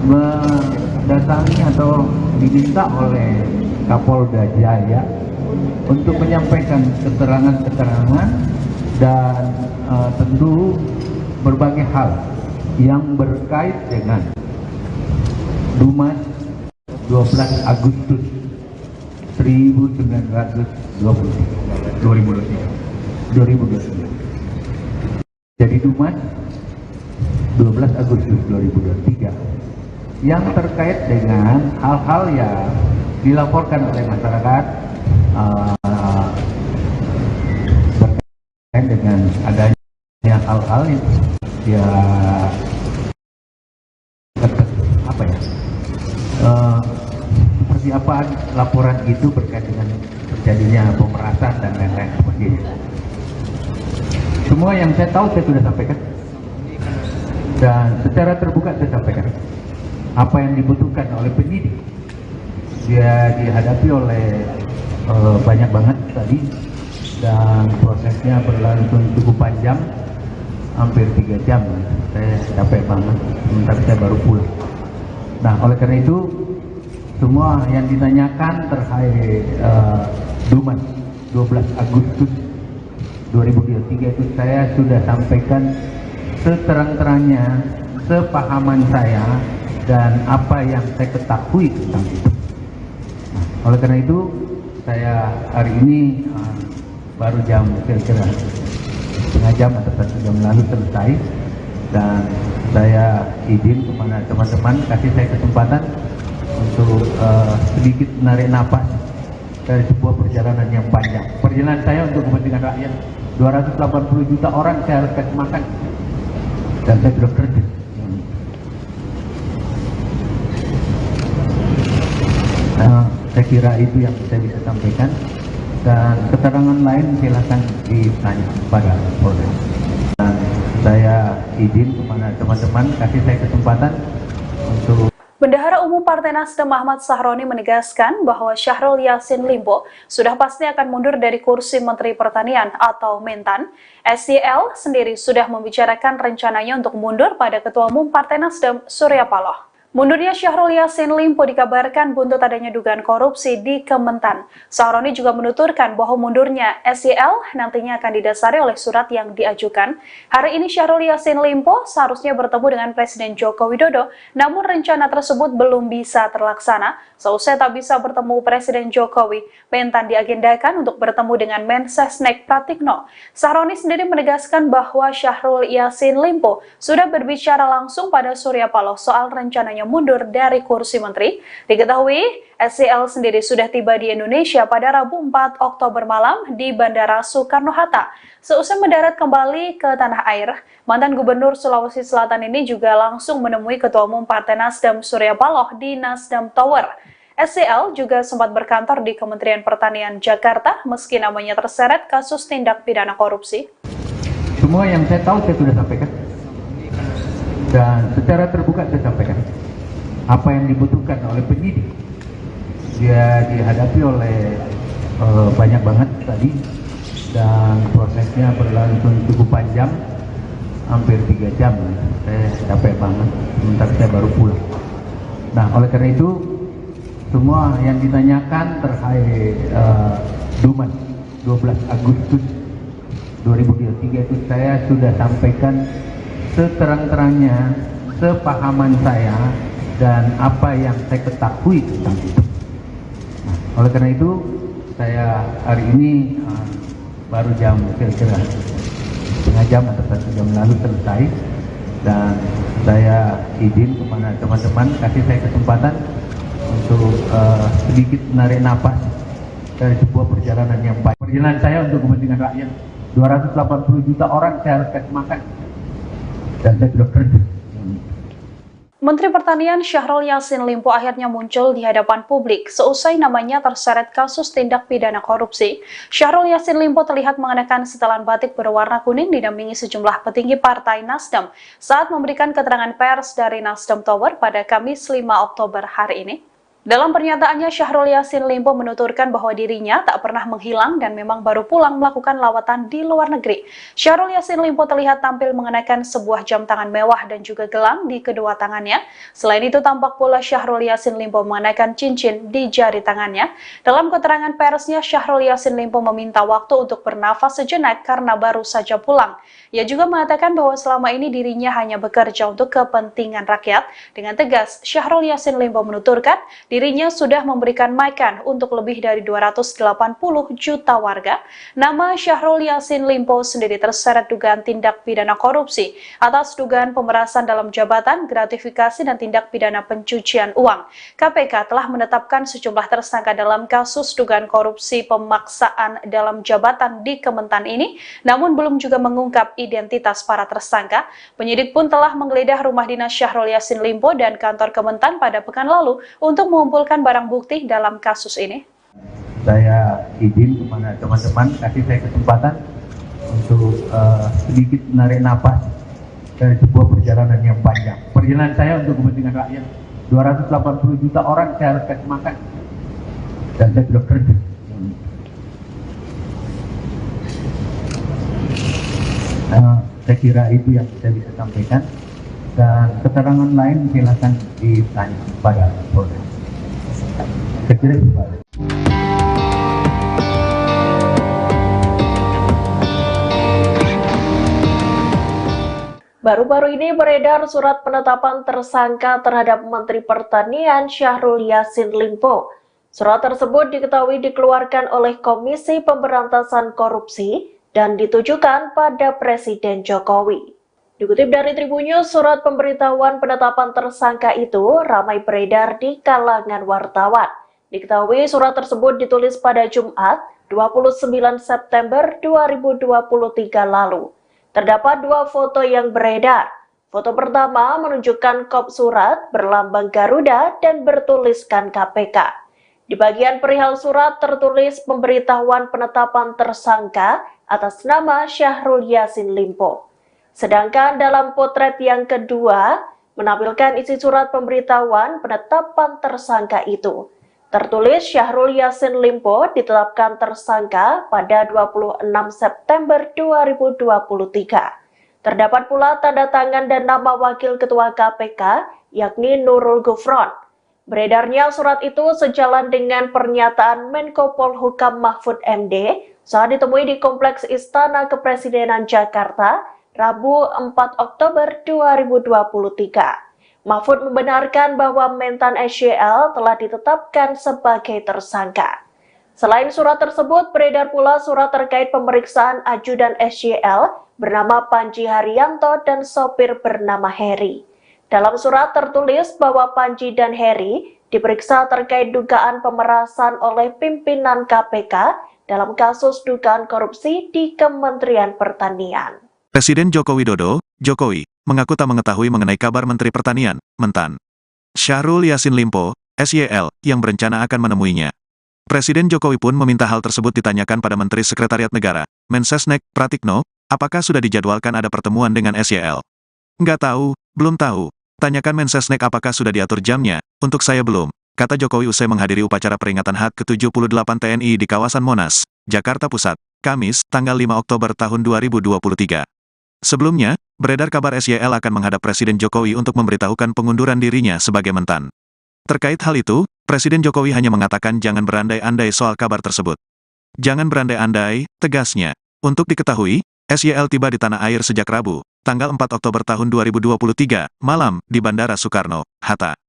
mendatangi atau diminta oleh Kapolda Jaya untuk menyampaikan keterangan-keterangan dan tentu berbagai hal yang berkait dengan Dumas 12 Agustus 2023. Jadi Dumas 12 Agustus 2023 yang terkait dengan hal-hal yang dilaporkan oleh masyarakat berkait dengan adanya hal-hal yang seperti apa laporan itu berkait dengan terjadinya pemerasan dan lain-lain seperti itu. Semua yang saya tahu saya sudah sampaikan dan secara terbuka saya sampaikan apa yang dibutuhkan oleh penyidik. Dia dihadapi oleh banyak banget tadi dan prosesnya berlangsung cukup panjang, hampir 3 jam. Saya capek banget, sementara saya baru pulang. Nah, oleh karena itu semua yang ditanyakan terkait Dumas 12 Agustus 2023 itu saya sudah sampaikan seterang-terangnya, sepahaman saya dan apa yang saya ketahui tentang itu. Nah, oleh karena itu saya hari ini baru jam kira-kira setengah jam atau 1 jam lalu selesai, dan saya izin kepada teman-teman kasih saya kesempatan untuk sedikit menarik napas dari sebuah perjalanan yang panjang. Perjalanan saya untuk kepentingan rakyat, 280 juta orang saya harus kasih makan, dan saya sudah kerja. Saya kira itu yang saya bisa sampaikan, dan keterangan lain silakan ditanya pada Polda. Dan saya izin kepada teman-teman kasih saya kesempatan untuk Bendahara Umum Partai Nasdem Ahmad Sahroni menegaskan bahwa Syahrul Yassin Limpo sudah pasti akan mundur dari kursi Menteri Pertanian atau Mentan. SYL sendiri sudah membicarakan rencananya untuk mundur pada Ketua Umum Partai Nasdem Surya Paloh. Mundurnya Syahrul Yassin Limpo dikabarkan buntut adanya dugaan korupsi di Kementan. Sahroni juga menuturkan bahwa mundurnya SYL nantinya akan didasari oleh surat yang diajukan. Hari ini Syahrul Yassin Limpo seharusnya bertemu dengan Presiden Joko Widodo, namun rencana tersebut belum bisa terlaksana. Seusai tak bisa bertemu Presiden Jokowi, Mentan diagendakan untuk bertemu dengan Mensesnek Pratikno. Sahroni sendiri menegaskan bahwa Syahrul Yassin Limpo sudah berbicara langsung pada Surya Paloh soal rencananya mundur dari kursi menteri. Diketahui, SYL sendiri sudah tiba di Indonesia pada Rabu 4 Oktober malam di Bandara Soekarno-Hatta. Seusai mendarat kembali ke tanah air, mantan Gubernur Sulawesi Selatan ini juga langsung menemui Ketua Umum Partai Nasdem Surya Paloh di Nasdem Tower. SYL juga sempat berkantor di Kementerian Pertanian Jakarta meski namanya terseret kasus tindak pidana korupsi. Semua yang saya tahu saya sudah sampaikan dan secara terbuka saya sampaikan apa yang dibutuhkan oleh penyidik. Dia dihadapi oleh banyak banget tadi dan prosesnya berlangsung cukup panjang, hampir 3 jam. Saya capek banget, sebentar saya baru pulang. Nah, oleh karena itu semua yang ditanyakan terkait Dumas 12 Agustus 2023 itu saya sudah sampaikan seterang-terangnya, sepahaman saya dan apa yang saya ketahui tentang itu. Nah, oleh karena itu saya hari ini baru jam kira-kira setengah jam atau 1 jam lalu selesai, dan saya izin kepada teman-teman kasih saya kesempatan untuk sedikit menarik napas dari sebuah perjalanan yang baik. Perjalanan saya untuk kepentingan rakyat, 280 juta orang saya harus kasih makan, dan saya sudah kerja. Menteri Pertanian Syahrul Yassin Limpo akhirnya muncul di hadapan publik seusai namanya terseret kasus tindak pidana korupsi. Syahrul Yassin Limpo terlihat mengenakan setelan batik berwarna kuning didampingi sejumlah petinggi Partai Nasdem saat memberikan keterangan pers dari Nasdem Tower pada Kamis 5 Oktober hari ini. Dalam pernyataannya, Syahrul Yassin Limpo menuturkan bahwa dirinya tak pernah menghilang dan memang baru pulang melakukan lawatan di luar negeri. Syahrul Yassin Limpo terlihat tampil mengenakan sebuah jam tangan mewah dan juga gelang di kedua tangannya. Selain itu, tampak pula Syahrul Yassin Limpo mengenakan cincin di jari tangannya. Dalam keterangan persnya, Syahrul Yassin Limpo meminta waktu untuk bernafas sejenak karena baru saja pulang. Ia juga mengatakan bahwa selama ini dirinya hanya bekerja untuk kepentingan rakyat. Dengan tegas, Syahrul Yassin Limpo menuturkan dirinya sudah memberikan makan untuk lebih dari 280 juta warga. Nama Syahrul Yassin Limpo sendiri terseret dugaan tindak pidana korupsi atas dugaan pemerasan dalam jabatan, gratifikasi, dan tindak pidana pencucian uang. KPK telah menetapkan sejumlah tersangka dalam kasus dugaan korupsi pemaksaan dalam jabatan di Kementan ini, namun belum juga mengungkap identitas para tersangka. Penyidik pun telah menggeledah rumah dinas Syahrul Yassin Limpo dan kantor Kementan pada pekan lalu untuk mengumpulkan barang bukti dalam kasus ini. Saya izin kepada teman-teman kasih saya kesempatan untuk sedikit menarik napas dari sebuah perjalanan yang panjang. Perjalanan saya untuk kepentingan rakyat, 280 juta orang saya harus kasih makan, dan saya sudah kerja. Saya kira itu yang saya bisa sampaikan, dan keterangan lain silakan ditanya pada Polda. Saya kira itu, Pak. Baru-baru ini beredar surat penetapan tersangka terhadap Menteri Pertanian Syahrul Yassin Limpo. Surat tersebut diketahui dikeluarkan oleh Komisi Pemberantasan Korupsi dan ditujukan pada Presiden Jokowi. Dikutip dari Tribunnews, surat pemberitahuan penetapan tersangka itu ramai beredar di kalangan wartawan. Diketahui surat tersebut ditulis pada Jumat 29 September 2023 lalu. Terdapat 2 foto yang beredar. Foto pertama menunjukkan kop surat berlambang Garuda dan bertuliskan KPK. Di bagian perihal surat tertulis pemberitahuan penetapan tersangka atas nama Syahrul Yassin Limpo. Sedangkan dalam potret yang kedua menampilkan isi surat pemberitahuan penetapan tersangka itu. Tertulis Syahrul Yassin Limpo ditetapkan tersangka pada 26 September 2023. Terdapat pula tanda tangan dan nama Wakil Ketua KPK, yakni Nurul Gufron. Beredarnya surat itu sejalan dengan pernyataan Menko Polhukam Mahfud MD saat ditemui di Kompleks Istana Kepresidenan Jakarta, Rabu 4 Oktober 2023. Mahfud membenarkan bahwa Mentan SYL telah ditetapkan sebagai tersangka. Selain surat tersebut, beredar pula surat terkait pemeriksaan ajudan SYL bernama Panji Haryanto dan sopir bernama Heri. Dalam surat tertulis bahwa Panji dan Heri diperiksa terkait dugaan pemerasan oleh pimpinan KPK dalam kasus dugaan korupsi di Kementerian Pertanian. Presiden Joko Widodo, Jokowi, mengaku tak mengetahui mengenai kabar Menteri Pertanian, Mentan Syahrul Yassin Limpo, SYL, yang berencana akan menemuinya. Presiden Jokowi pun meminta hal tersebut ditanyakan pada Menteri Sekretariat Negara, Mensesnek, Pratikno, apakah sudah dijadwalkan ada pertemuan dengan SYL. Nggak tahu, belum tahu. Tanyakan Mensesnek apakah sudah diatur jamnya, untuk saya belum, kata Jokowi usai menghadiri upacara peringatan HUT ke-78 TNI di kawasan Monas, Jakarta Pusat, Kamis, tanggal 5 Oktober tahun 2023. Sebelumnya, beredar kabar SYL akan menghadap Presiden Jokowi untuk memberitahukan pengunduran dirinya sebagai Mentan. Terkait hal itu, Presiden Jokowi hanya mengatakan jangan berandai-andai soal kabar tersebut. Jangan berandai-andai, tegasnya. Untuk diketahui, SYL tiba di tanah air sejak Rabu, tanggal 4 Oktober tahun 2023, malam, di Bandara Soekarno-Hatta.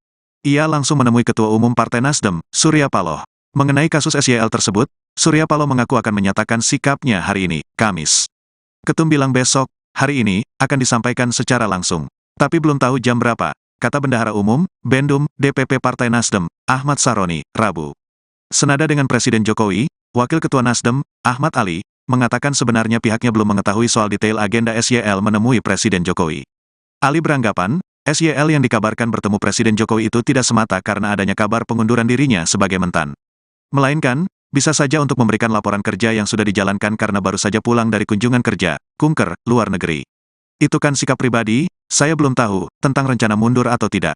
Ia langsung menemui Ketua Umum Partai Nasdem, Surya Paloh. Mengenai kasus SYL tersebut, Surya Paloh mengaku akan menyatakan sikapnya hari ini, Kamis. Ketum bilang besok, hari ini, akan disampaikan secara langsung. Tapi belum tahu jam berapa, kata Bendahara Umum, Bendum, DPP Partai Nasdem, Ahmad Saroni, Rabu. Senada dengan Presiden Jokowi, Wakil Ketua Nasdem, Ahmad Ali, mengatakan sebenarnya pihaknya belum mengetahui soal detail agenda SYL menemui Presiden Jokowi. Ali beranggapan, SYL yang dikabarkan bertemu Presiden Jokowi itu tidak semata karena adanya kabar pengunduran dirinya sebagai Mentan. Melainkan, bisa saja untuk memberikan laporan kerja yang sudah dijalankan karena baru saja pulang dari kunjungan kerja, kunker, luar negeri. Itu kan sikap pribadi, saya belum tahu, tentang rencana mundur atau tidak.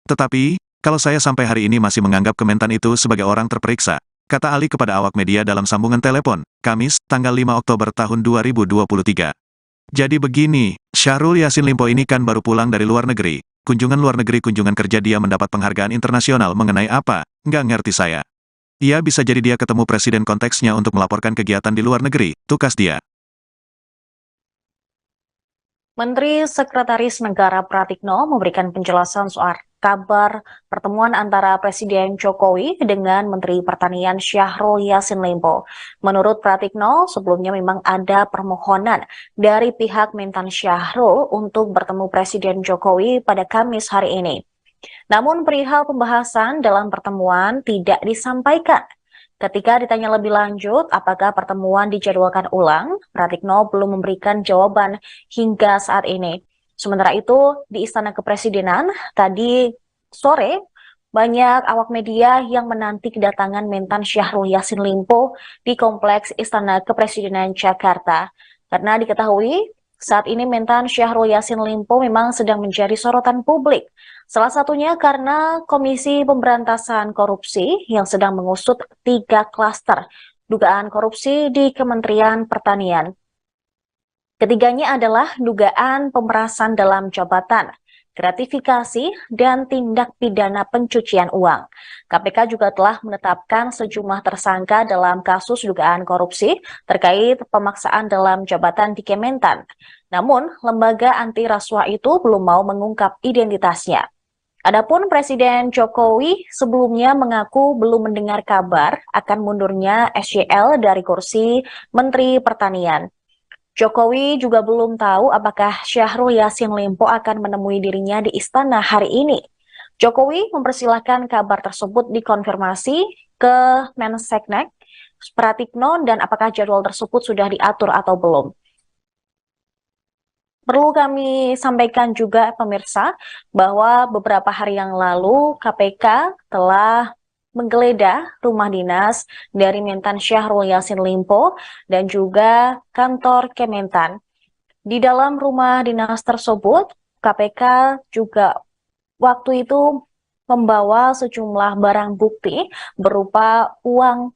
Tetapi, kalau saya sampai hari ini masih menganggap Kementan itu sebagai orang terperiksa, kata Ali kepada awak media dalam sambungan telepon, Kamis, tanggal 5 Oktober tahun 2023. Jadi begini, Syahrul Yassin Limpo ini kan baru pulang dari luar negeri. Kunjungan luar negeri kunjungan kerja dia mendapat penghargaan internasional mengenai apa, nggak ngerti saya. Ia bisa jadi dia ketemu presiden konteksnya untuk melaporkan kegiatan di luar negeri, tukas dia. Menteri Sekretaris Negara Pratikno memberikan penjelasan soal kabar pertemuan antara Presiden Jokowi dengan Menteri Pertanian Syahrul Yassin Limpo. Menurut Pratikno, sebelumnya memang ada permohonan dari pihak Mentan Syahrul untuk bertemu Presiden Jokowi pada Kamis hari ini. Namun perihal pembahasan dalam pertemuan tidak disampaikan. Ketika ditanya lebih lanjut apakah pertemuan dijadwalkan ulang, Pratikno belum memberikan jawaban hingga saat ini. Sementara itu, di Istana Kepresidenan, tadi sore, banyak awak media yang menanti kedatangan Mentan Syahrul Yassin Limpo di Kompleks Istana Kepresidenan Jakarta. Karena diketahui, saat ini Mentan Syahrul Yassin Limpo memang sedang menjadi sorotan publik. Salah satunya karena Komisi Pemberantasan Korupsi yang sedang mengusut 3 klaster dugaan korupsi di Kementerian Pertanian. Ketiganya adalah dugaan pemerasan dalam jabatan, gratifikasi, dan tindak pidana pencucian uang. KPK juga telah menetapkan sejumlah tersangka dalam kasus dugaan korupsi terkait pemaksaan dalam jabatan di Kementan. Namun, lembaga anti rasuah itu belum mau mengungkap identitasnya. Adapun Presiden Jokowi sebelumnya mengaku belum mendengar kabar akan mundurnya SYL dari kursi Menteri Pertanian. Jokowi juga belum tahu apakah Syahrul Yassin Limpo akan menemui dirinya di istana hari ini. Jokowi mempersilahkan kabar tersebut dikonfirmasi ke Mensesnek, Pratikno, dan apakah jadwal tersebut sudah diatur atau belum. Perlu kami sampaikan juga pemirsa bahwa beberapa hari yang lalu KPK telah menggeledah rumah dinas dari Mentan Syahrul Yassin Limpo dan juga kantor Kementan. Di dalam rumah dinas tersebut, KPK juga waktu itu membawa sejumlah barang bukti berupa uang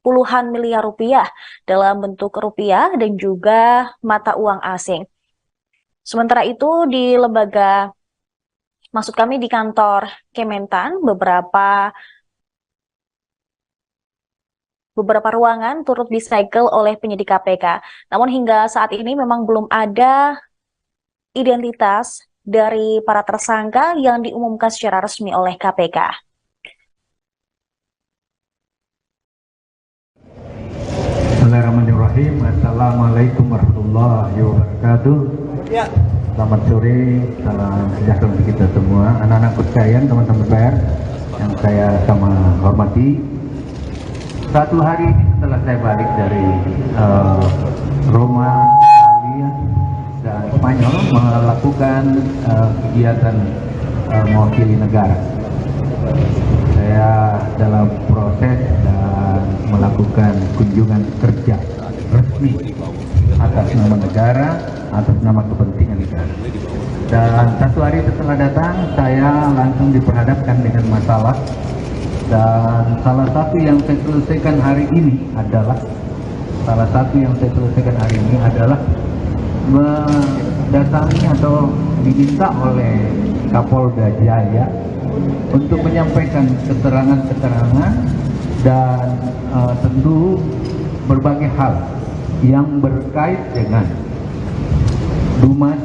puluhan miliar rupiah dalam bentuk rupiah dan juga mata uang asing. Sementara itu di di kantor Kementan, beberapa ruangan turut disegel oleh penyidik KPK. Namun hingga saat ini memang belum ada identitas dari para tersangka yang diumumkan secara resmi oleh KPK. Bismillahirrahmanirrahim. Assalamualaikum warahmatullahi wabarakatuh. Selamat sore, salam sejahtera untuk kita semua. Anak-anak sekalian, teman-teman pers yang saya sama hormati. Satu hari setelah saya balik dari Roma, Italia, dan Spanyol melakukan kegiatan mewakili negara. Saya dalam proses dan melakukan kunjungan kerja resmi atas nama negara, atas nama kepentingan negara. Dan satu hari setelah datang, saya langsung diperhadapkan dengan masalah. Dan salah satu yang saya selesaikan hari ini adalah mendatangi atau diminta oleh Kapolda Jaya untuk menyampaikan keterangan-keterangan dan tentu berbagai hal yang berkait dengan Dumas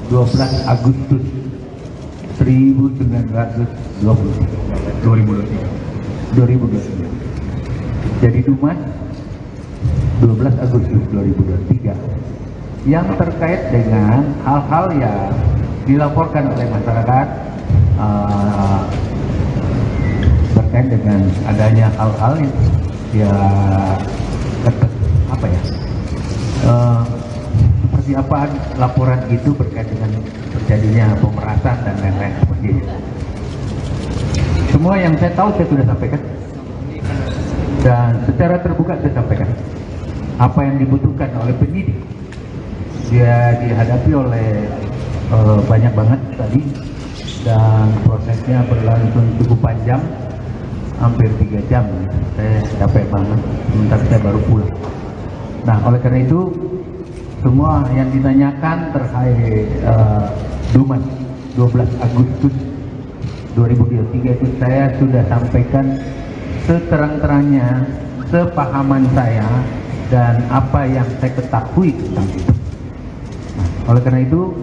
12 Agustus 2023. Jadi Dumas 12 Agustus 2023 yang terkait dengan hal-hal yang dilaporkan oleh masyarakat berkait dengan adanya hal-hal yang seperti apa laporan itu berkait dengan terjadinya pemerasan dan lain-lain seperti itu. Semua yang saya tahu saya sudah sampaikan dan secara terbuka saya sampaikan apa yang dibutuhkan oleh penyidik. Dia dihadapi oleh banyak banget tadi dan prosesnya berlangsung cukup panjang, hampir 3 jam. Saya capek banget, sebentar saya baru pulang. Nah, oleh karena itu semua yang ditanyakan terkait Dumas 12 Agustus 2023 itu saya sudah sampaikan seterang-terangnya, sepahaman saya dan apa yang saya ketahui tentang itu. Nah, oleh karena itu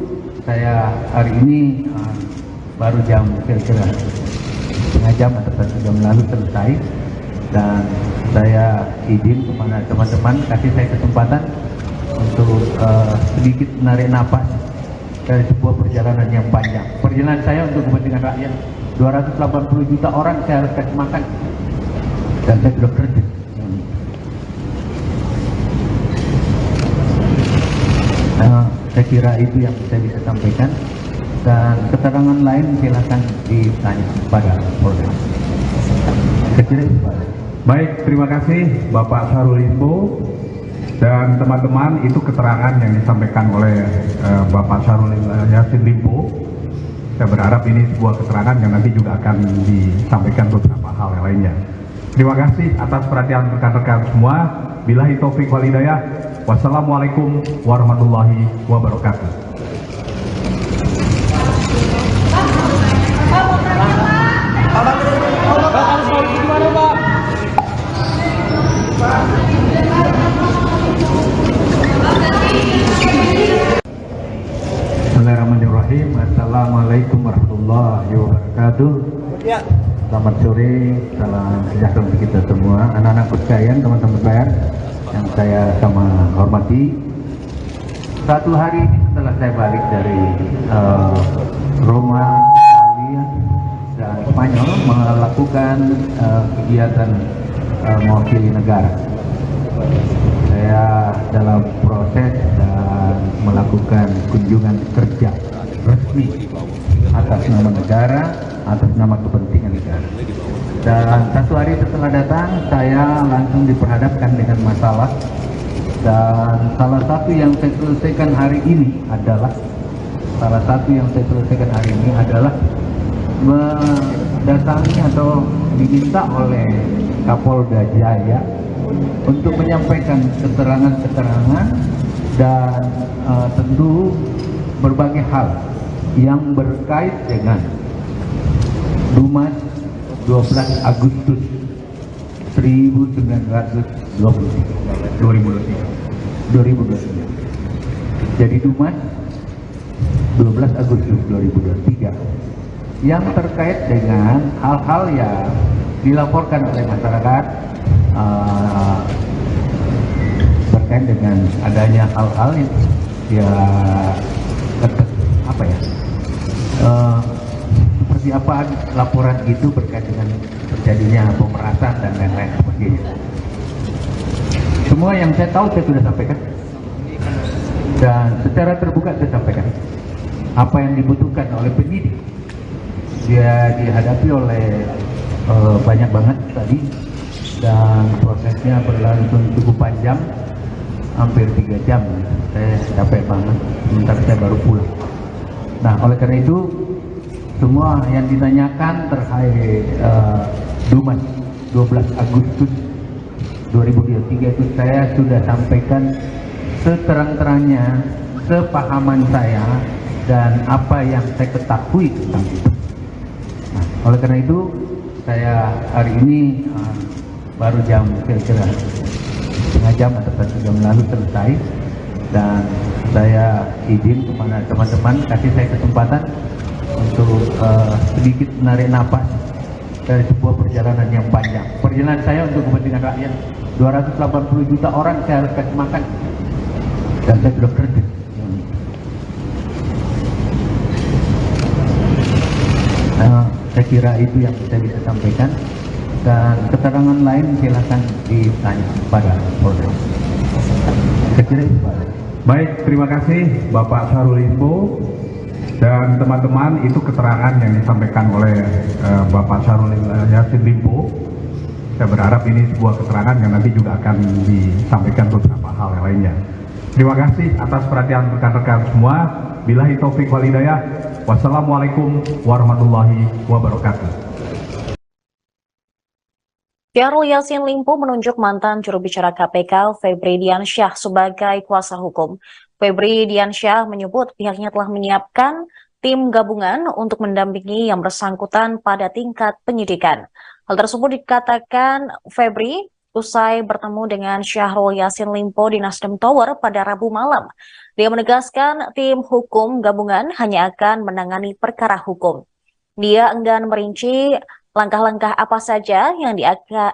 saya hari ini baru jam kira-kira setengah jam atau 1 jam lalu selesai, dan saya izin kepada teman-teman kasih saya kesempatan untuk sedikit menarik napas dari sebuah perjalanan yang panjang. Perjalanan saya untuk kepentingan rakyat, 280 juta orang saya harus kasih makan, dan saya sudah kerja. Saya kira itu yang saya bisa sampaikan, dan keterangan lain silakan ditanya kepada Polda. Saya kira itu, Pak. Baik, terima kasih Bapak Syahrul Limpo. Dan teman-teman, itu keterangan yang disampaikan oleh Bapak Syahrul Yassin Limpo. Saya berharap ini sebuah keterangan yang nanti juga akan disampaikan beberapa hal yang lainnya. Terima kasih atas perhatian rekan-rekan semua. Billahi taufik wal hidayah. Wassalamualaikum warahmatullahi wabarakatuh. Bismillahirrahmanirrahim. Assalamualaikum warahmatullahi wabarakatuh. Selamat sore, salam sejahtera untuk kita semua. Anak-anak sekalian, teman-teman pers yang saya sama hormati. Satu hari setelah saya balik dari Roma, Italia, dan Spanyol melakukan kegiatan mewakili negara. Saya dalam proses dan melakukan kunjungan kerja resmi atas nama negara, atas nama kepentingan negara. Dan satu hari setelah datang, saya langsung diperhadapkan dengan masalah. Dan salah satu yang saya selesaikan hari ini adalah mendatangi atau diminta oleh Kapolda Jaya untuk menyampaikan keterangan-keterangan dan tentu berbagai hal yang berkait dengan Dumas 12 Agustus 2023. Jadi Dumas 12 Agustus 2023 yang terkait dengan hal-hal yang dilaporkan oleh masyarakat berkait dengan adanya hal-hal yang seperti apa laporan itu berkait dengan terjadinya pemerasan dan lain-lain sebagainya. Semua yang saya tahu saya sudah sampaikan dan secara terbuka saya sampaikan apa yang dibutuhkan oleh penyidik. Dia dihadapi oleh banyak banget tadi dan prosesnya berlangsung cukup panjang, hampir 3 jam. Saya capek banget, sebentar saya baru pulang. Nah, oleh karena itu semua yang ditanyakan terkait Dumas 12 Agustus 2023 itu saya sudah sampaikan seterang-terangnya, sepahaman saya dan apa yang saya ketahui tentang itu. Nah, oleh karena itu saya hari ini baru jam kira-kira setengah jam atau 1 jam lalu selesai, dan saya izin kepada teman-teman kasih saya kesempatan untuk sedikit menarik napas dari sebuah perjalanan yang panjang. Perjalanan saya untuk kepentingan rakyat, 280 juta orang saya harus kasih makan, dan saya sudah kerja. Saya kira itu yang saya bisa sampaikan, dan keterangan lain silakan ditanya pada Polda. Saya kira itu Pak. Baik, terima kasih Bapak Syahrul Limpo dan teman-teman. Itu keterangan yang disampaikan oleh Bapak Syahrul Yassin Limpo. Saya berharap ini sebuah keterangan yang nanti juga akan disampaikan beberapa hal yang lainnya. Terima kasih atas perhatian rekan-rekan semua. Billahi taufik wal hidayah. Wassalamualaikum warahmatullahi wabarakatuh. Syahrul Yassin Limpo menunjuk mantan juru bicara KPK Febri Diansyah sebagai kuasa hukum. Febri Diansyah menyebut pihaknya telah menyiapkan tim gabungan untuk mendampingi yang bersangkutan pada tingkat penyidikan. Hal tersebut dikatakan Febri usai bertemu dengan Syahrul Yassin Limpo di Nasdem Tower pada Rabu malam. Dia menegaskan tim hukum gabungan hanya akan menangani perkara hukum. Dia enggan merinci langkah-langkah apa saja yang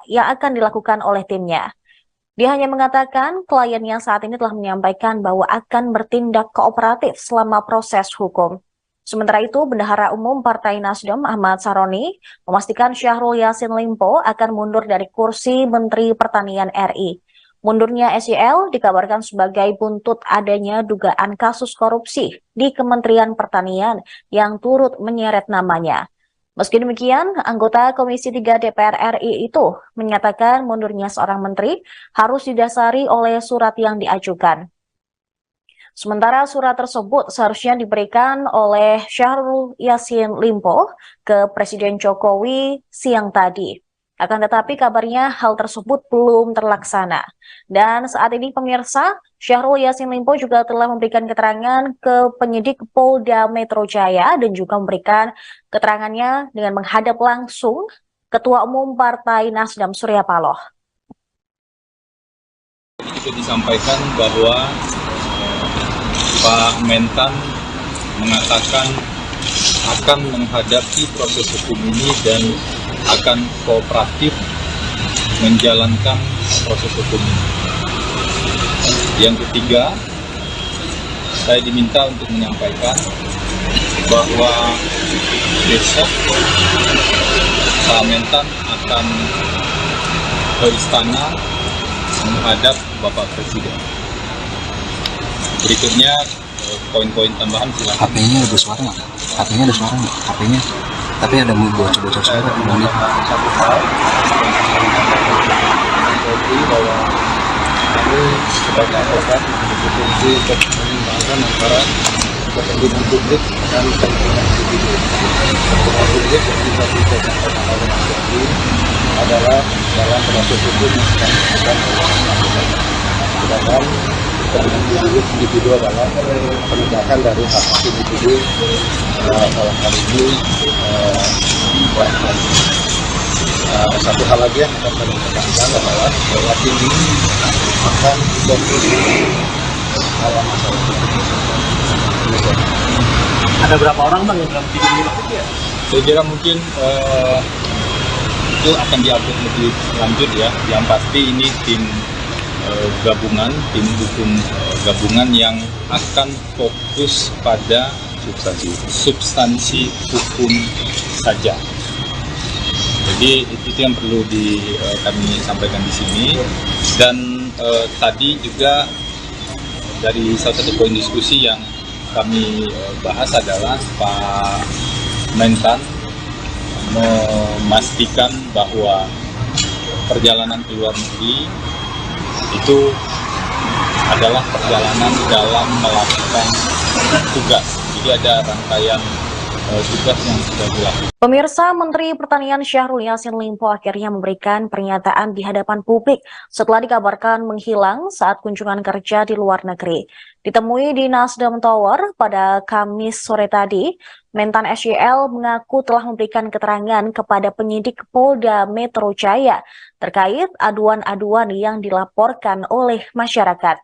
akan dilakukan oleh timnya. Dia hanya mengatakan kliennya saat ini telah menyampaikan bahwa akan bertindak kooperatif selama proses hukum. Sementara itu, Bendahara Umum Partai Nasdem Ahmad Saroni memastikan Syahrul Yassin Limpo akan mundur dari kursi Menteri Pertanian RI. Mundurnya SYL dikabarkan sebagai buntut adanya dugaan kasus korupsi di Kementerian Pertanian yang turut menyeret namanya. Meski demikian, anggota Komisi 3 DPR RI itu menyatakan mundurnya seorang menteri harus didasari oleh surat yang diajukan. Sementara surat tersebut seharusnya diberikan oleh Syahrul Yassin Limpo ke Presiden Jokowi siang tadi. Akan tetapi kabarnya hal tersebut belum terlaksana. Dan saat ini pemirsa, Syahrul Yassin Limpo juga telah memberikan keterangan ke penyidik Polda Metro Jaya dan juga memberikan keterangannya dengan menghadap langsung Ketua Umum Partai Nasdem Surya Paloh. Itu disampaikan bahwa Pak Mentan mengatakan akan menghadapi proses hukum ini dan akan kooperatif menjalankan proses hukum ini. Yang ketiga, saya diminta untuk menyampaikan bahwa besok Pak Mentan akan ke istana menghadap Bapak Presiden. Berikutnya poin-poin tambahan silakan. HP-nya ada suara nggak? HP-nya ada suara nggak? HP-nya, tapi ada bocor-bocor suara. Satu hal bahwa kami sebagai advokat memiliki fungsi untuk menyimbangkan antara kepentingan publik dan kepentingan pribadi. individu. Pertemuan publik yang bisa kita sampaikan oleh Mas Yogi adalah dalam proses hukum yang sedang dilakukan oleh KPK. Sedangkan keterangan individu adalah penegakan dari hak individu dalam hal ini. Satu hal lagi yang akan kami tekankan adalah bahwa tim ini akan fokus dalam masalah itu. Ada berapa orang bang yang dalam tim ini? Saya kira mungkin itu akan diupdate lebih lanjut ya. Yang pasti ini tim gabungan, tim hukum gabungan yang akan fokus pada substansi hukum saja. Jadi itu yang perlu kami sampaikan di sini. Dan tadi juga dari salah satu poin diskusi yang kami bahas adalah Pak Mentan memastikan bahwa perjalanan ke luar negeri itu adalah perjalanan dalam melakukan tugas. Jadi ada rangkaian tugas yang sudah dilakukan. Pemirsa, Menteri Pertanian Syahrul Yassin Limpo akhirnya memberikan pernyataan di hadapan publik setelah dikabarkan menghilang saat kunjungan kerja di luar negeri. Ditemui di Nasdem Tower pada Kamis sore tadi, Mentan SYL mengaku telah memberikan keterangan kepada penyidik Polda Metro Jaya terkait aduan-aduan yang dilaporkan oleh masyarakat.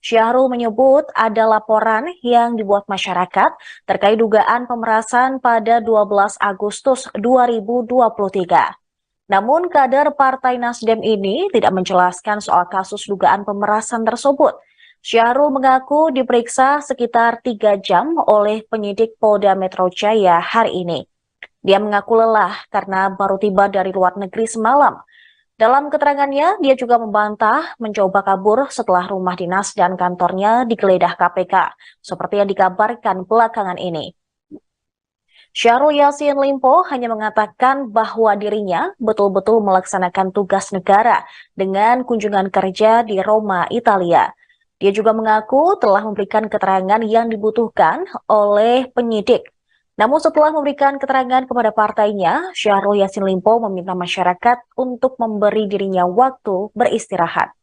Syahrul menyebut ada laporan yang dibuat masyarakat terkait dugaan pemerasan pada 12 Agustus 2023. Namun kader Partai Nasdem ini tidak menjelaskan soal kasus dugaan pemerasan tersebut. Syahrul mengaku diperiksa sekitar 3 jam oleh penyidik Polda Metro Jaya hari ini. Dia mengaku lelah karena baru tiba dari luar negeri semalam. Dalam keterangannya, dia juga membantah mencoba kabur setelah rumah dinas dan kantornya digeledah KPK, seperti yang dikabarkan belakangan ini. Syahrul Yassin Limpo hanya mengatakan bahwa dirinya betul-betul melaksanakan tugas negara dengan kunjungan kerja di Roma, Italia. Dia juga mengaku telah memberikan keterangan yang dibutuhkan oleh penyidik. Namun setelah memberikan keterangan kepada partainya, Syahrul Yassin Limpo meminta masyarakat untuk memberi dirinya waktu beristirahat.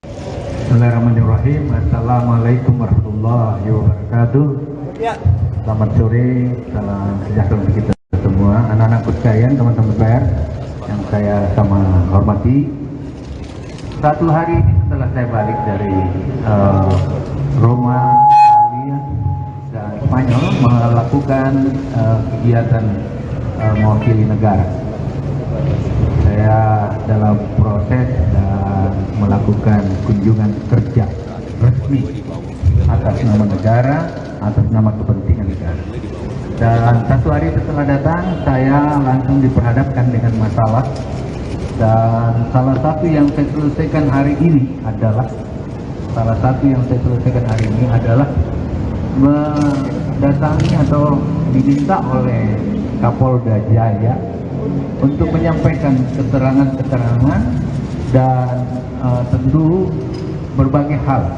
Bismillahirrahmanirrahim. Assalamualaikum warahmatullahi wabarakatuh. Selamat sore, salam sejahtera untuk kita semua. Anak-anakku sekalian, teman-teman pers yang saya sama hormati. Satu hari setelah saya balik dari Roma, Italia, dan Spanyol melakukan kegiatan mewakili negara. Saya dalam proses dan melakukan kunjungan kerja resmi atas nama negara, atas nama kepentingan negara. Dan satu hari setelah datang, saya langsung diperhadapkan dengan masalah. Dan salah satu yang saya selesaikan hari ini adalah mendatangi atau diminta oleh Kapolda Jaya untuk menyampaikan keterangan-keterangan dan tentu berbagai hal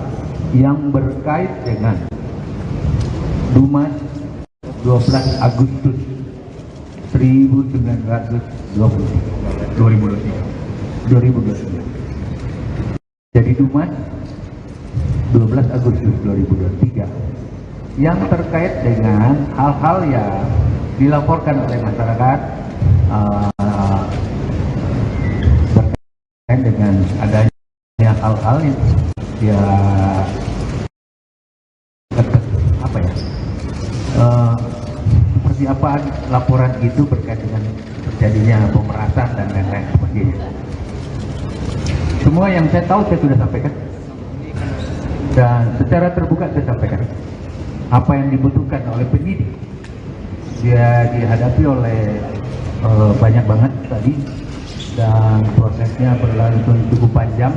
yang berkait dengan Dumas 12 Agustus 2023. Jadi Dumas 12 Agustus 2023 yang terkait dengan hal-hal yang dilaporkan oleh masyarakat berkait dengan adanya hal-hal yang seperti apa laporan itu berkait dengan terjadinya pemerasan dan lain-lain sebagainya. Semua yang saya tahu saya sudah sampaikan dan secara terbuka saya sampaikan apa yang dibutuhkan oleh penyidik. Dia dihadapi oleh banyak banget tadi dan prosesnya berlangsung cukup panjang,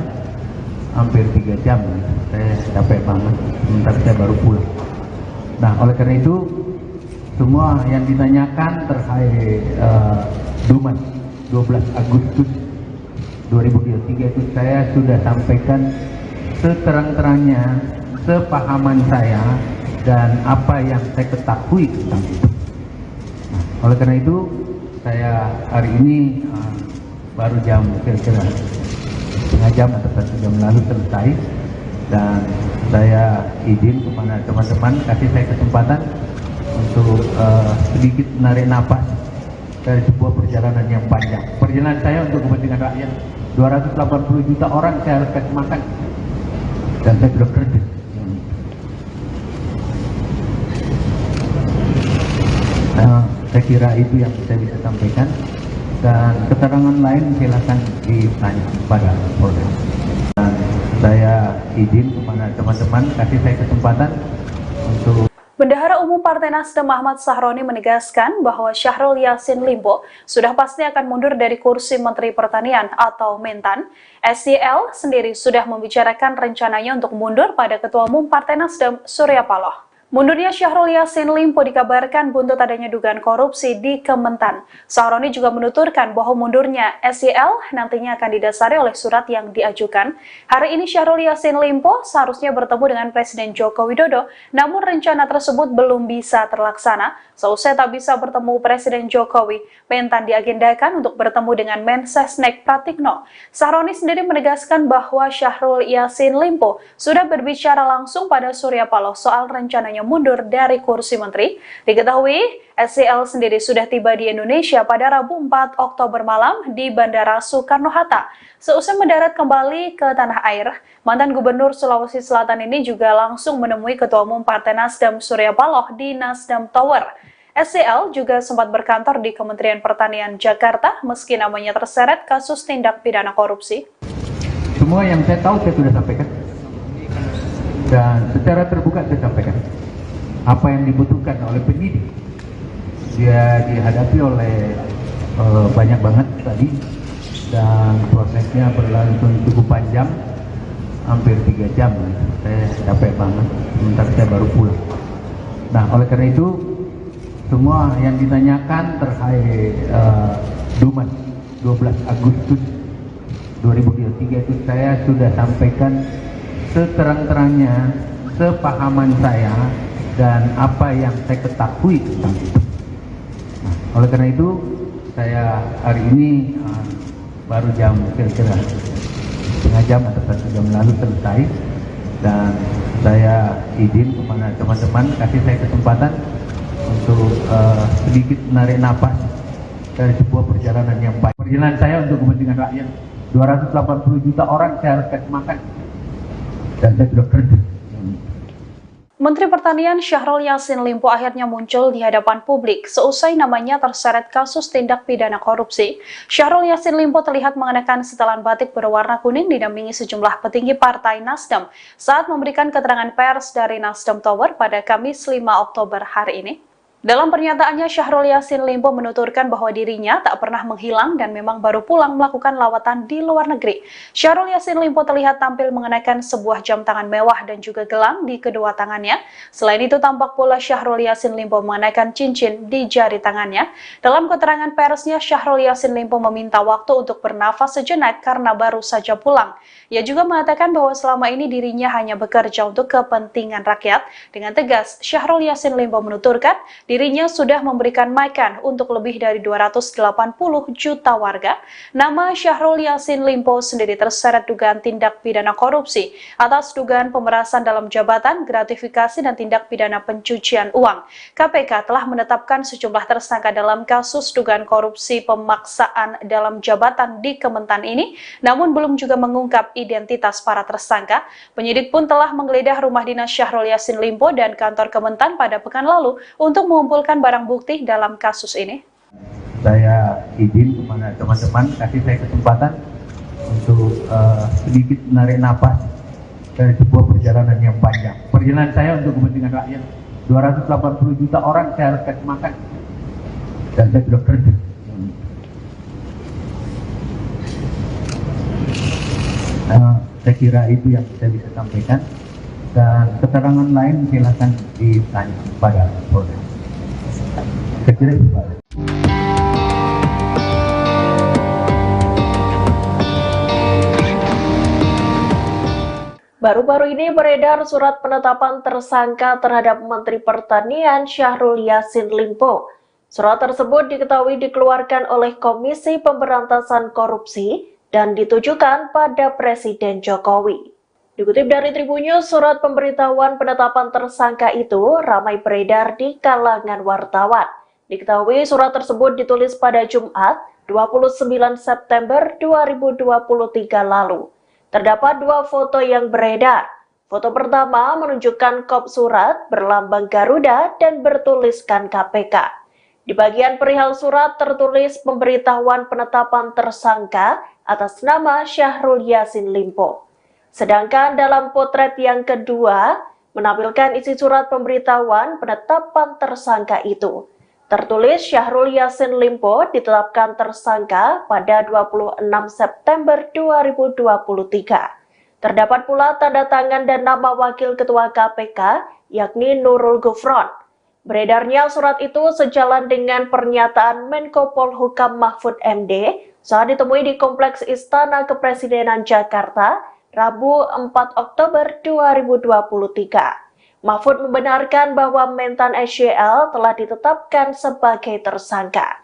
hampir 3 jam. Saya capek banget, sementara saya baru pulang. Nah, oleh karena itu semua yang ditanyakan terkait Dumas 12 Agustus 2023 itu saya sudah sampaikan seterang-terangnya, sepahaman saya dan apa yang saya ketahui tentang itu. Oleh karena itu, saya hari ini baru jam kira-kira setengah jam atau 1 jam lalu selesai, dan saya izin kepada teman-teman kasih saya kesempatan untuk sedikit menarik napas dari sebuah perjalanan yang panjang. Perjalanan saya untuk kepentingan rakyat, 280 juta orang saya harus kasih makan, dan saya sudah kerja. Saya kira itu yang saya bisa sampaikan, dan keterangan lain silakan ditanya pada Polda. Dan saya izin kepada teman-teman kasih saya kesempatan untuk Bendahara Umum Partai Nasdem Ahmad Sahroni menegaskan bahwa Syahrul Yassin Limpo sudah pasti akan mundur dari kursi Menteri Pertanian atau Mentan. SYL sendiri sudah membicarakan rencananya untuk mundur pada Ketua Umum Partai Nasdem Surya Paloh. Mundurnya Syahrul Yassin Limpo dikabarkan buntut adanya dugaan korupsi di Kementan. Sahroni juga menuturkan bahwa mundurnya SYL nantinya akan didasari oleh surat yang diajukan. Hari ini Syahrul Yassin Limpo seharusnya bertemu dengan Presiden Joko Widodo, namun rencana tersebut belum bisa terlaksana. Seusai tak bisa bertemu Presiden Jokowi, Mentan diagendakan untuk bertemu dengan Mensesnek Pratikno. Sahroni sendiri menegaskan bahwa Syahrul Yassin Limpo sudah berbicara langsung pada Surya Paloh soal rencananya mundur dari kursi menteri. Diketahui, SYL sendiri sudah tiba di Indonesia pada Rabu 4 Oktober malam di Bandara Soekarno-Hatta. Seusai mendarat kembali ke tanah air, mantan Gubernur Sulawesi Selatan ini juga langsung menemui Ketua Umum Partai Nasdem Surya Paloh di Nasdem Tower. SYL juga sempat berkantor di Kementerian Pertanian Jakarta meski namanya terseret kasus tindak pidana korupsi. Semua yang saya tahu saya sudah sampaikan, dan secara terbuka saya sampaikan apa yang dibutuhkan oleh penyidik. Dia dihadapi oleh banyak banget tadi, dan prosesnya berlangsung cukup panjang, hampir 3 jam. Saya capek banget, sementara saya baru pulang. Nah, oleh karena itu, semua yang ditanyakan terkait Dumas 12 Agustus 2023 itu saya sudah sampaikan seterang-terangnya, sepahaman saya, dan apa yang saya ketahui tentang itu. Nah, oleh karena itu, saya hari ini baru jam kira-kira setengah jam atau 1 jam lalu selesai, dan saya izin kepada teman-teman kasih saya kesempatan untuk sedikit menarik napas dari sebuah perjalanan yang baik. Perjalanan saya untuk kepentingan rakyat, 280 juta orang saya harus kasih makan, dan saya sudah kerja. Menteri Pertanian Syahrul Yassin Limpo akhirnya muncul di hadapan publik seusai namanya terseret kasus tindak pidana korupsi. Syahrul Yassin Limpo terlihat mengenakan setelan batik berwarna kuning didampingi sejumlah petinggi Partai Nasdem saat memberikan keterangan pers dari Nasdem Tower pada Kamis 5 Oktober hari ini. Dalam pernyataannya, Syahrul Yassin Limpo menuturkan bahwa dirinya tak pernah menghilang dan memang baru pulang melakukan lawatan di luar negeri. Syahrul Yassin Limpo terlihat tampil mengenakan sebuah jam tangan mewah dan juga gelang di kedua tangannya. Selain itu, tampak pula Syahrul Yassin Limpo mengenakan cincin di jari tangannya. Dalam keterangan persnya, Syahrul Yassin Limpo meminta waktu untuk bernafas sejenak karena baru saja pulang. Ia juga mengatakan bahwa selama ini dirinya hanya bekerja untuk kepentingan rakyat. Dengan tegas, Syahrul Yassin Limpo menuturkan dirinya sudah memberikan makan untuk lebih dari 280 juta warga. Nama Syahrul Yassin Limpo sendiri terseret dugaan tindak pidana korupsi atas dugaan pemerasan dalam jabatan, gratifikasi, dan tindak pidana pencucian uang. KPK telah menetapkan sejumlah tersangka dalam kasus dugaan korupsi pemaksaan dalam jabatan di Kementan ini, namun belum juga mengungkap identitas para tersangka. Penyidik pun telah menggeledah rumah dinas Syahrul Yassin Limpo dan kantor Kementan pada pekan lalu untuk mengumpulkan barang bukti dalam kasus ini. Saya izin kepada teman-teman kasih saya kesempatan untuk sedikit menarik napas dari sebuah perjalanan yang panjang. Perjalanan saya untuk kepentingan rakyat, 280 juta orang saya harus kasih makan, dan saya sudah kerja. Saya kira itu yang saya bisa sampaikan, dan keterangan lain silakan ditanya pada Polda. Saya kira itu, Pak. Baru-baru ini beredar surat penetapan tersangka terhadap Menteri Pertanian Syahrul Yassin Limpo. Surat tersebut diketahui dikeluarkan oleh Komisi Pemberantasan Korupsi dan ditujukan pada Presiden Jokowi. Dikutip dari Tribunnews, surat pemberitahuan penetapan tersangka itu ramai beredar di kalangan wartawan. Diketahui surat tersebut ditulis pada Jumat 29 September 2023 lalu. Terdapat dua foto yang beredar. Foto pertama menunjukkan kop surat berlambang Garuda dan bertuliskan KPK. Di bagian perihal surat tertulis pemberitahuan penetapan tersangka atas nama Syahrul Yassin Limpo. Sedangkan dalam potret yang kedua menampilkan isi surat pemberitahuan penetapan tersangka itu. Tertulis Syahrul Yassin Limpo ditetapkan tersangka pada 26 September 2023. Terdapat pula tanda tangan dan nama Wakil Ketua KPK yakni Nurul Gufron. Beredarnya surat itu sejalan dengan pernyataan Menko Polhukam Mahfud MD saat ditemui di Kompleks Istana Kepresidenan Jakarta, Rabu 4 Oktober 2023. Mahfud membenarkan bahwa Mentan SYL telah ditetapkan sebagai tersangka.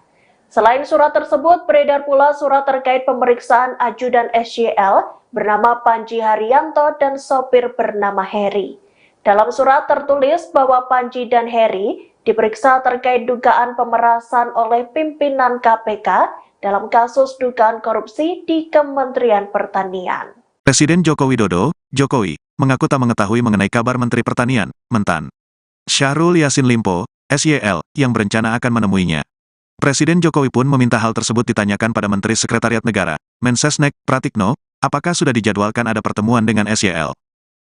Selain surat tersebut, beredar pula surat terkait pemeriksaan ajudan SYL bernama Panji Haryanto dan sopir bernama Heri. Dalam surat tertulis bahwa Panji dan Heri diperiksa terkait dugaan pemerasan oleh pimpinan KPK dalam kasus dugaan korupsi di Kementerian Pertanian. Presiden Joko Widodo, Jokowi, mengaku tak mengetahui mengenai kabar Menteri Pertanian, Mentan Syahrul Yassin Limpo, SYL, yang berencana akan menemuinya. Presiden Jokowi pun meminta hal tersebut ditanyakan pada Menteri Sekretariat Negara, Mensesnek, Pratikno, apakah sudah dijadwalkan ada pertemuan dengan SYL.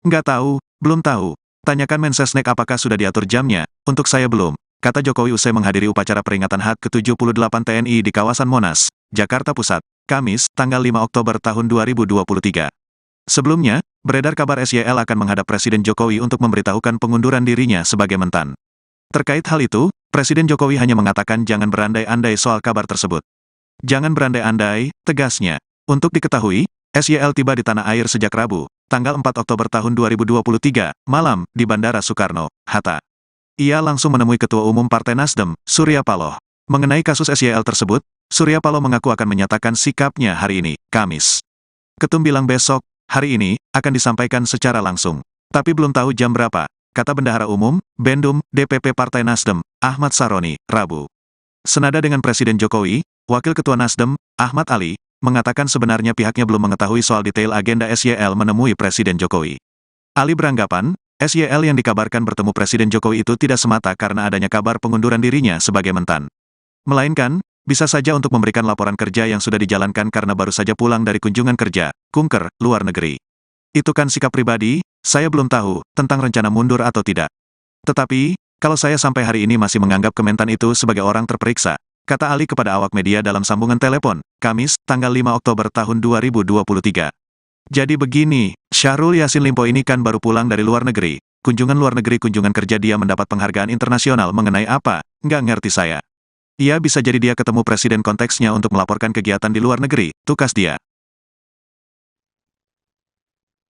Nggak tahu, belum tahu. Tanyakan Mensesnek apakah sudah diatur jamnya, untuk saya belum, kata Jokowi usai menghadiri upacara peringatan HUT ke-78 TNI di kawasan Monas, Jakarta Pusat, Kamis, tanggal 5 Oktober tahun 2023. Sebelumnya, beredar kabar SYL akan menghadap Presiden Jokowi untuk memberitahukan pengunduran dirinya sebagai Mentan. Terkait hal itu, Presiden Jokowi hanya mengatakan jangan berandai-andai soal kabar tersebut. Jangan berandai-andai, tegasnya. Untuk diketahui, SYL tiba di tanah air sejak Rabu, tanggal 4 Oktober tahun 2023, malam, di Bandara Soekarno, Hatta. Ia langsung menemui Ketua Umum Partai Nasdem, Surya Paloh. Mengenai kasus SYL tersebut, Surya Paloh mengaku akan menyatakan sikapnya hari ini, Kamis. Ketum bilang besok, hari ini, akan disampaikan secara langsung. Tapi belum tahu jam berapa, kata Bendahara Umum, Bendum, DPP Partai Nasdem, Ahmad Saroni, Rabu. Senada dengan Presiden Jokowi, Wakil Ketua Nasdem, Ahmad Ali, mengatakan sebenarnya pihaknya belum mengetahui soal detail agenda SYL menemui Presiden Jokowi. Ali beranggapan, SYL yang dikabarkan bertemu Presiden Jokowi itu tidak semata karena adanya kabar pengunduran dirinya sebagai Mentan. Melainkan, bisa saja untuk memberikan laporan kerja yang sudah dijalankan karena baru saja pulang dari kunjungan kerja, kunker, luar negeri. Itu kan sikap pribadi, saya belum tahu tentang rencana mundur atau tidak. Tetapi, kalau saya sampai hari ini masih menganggap Kementan itu sebagai orang terperiksa, kata Ali kepada awak media dalam sambungan telepon, Kamis, tanggal 5 Oktober tahun 2023. Jadi begini, Syahrul Yassin Limpo ini kan baru pulang dari luar negeri. Kunjungan luar negeri kunjungan kerja dia mendapat penghargaan internasional mengenai apa, nggak ngerti saya. Ia bisa jadi dia ketemu presiden konteksnya untuk melaporkan kegiatan di luar negeri, tukas dia.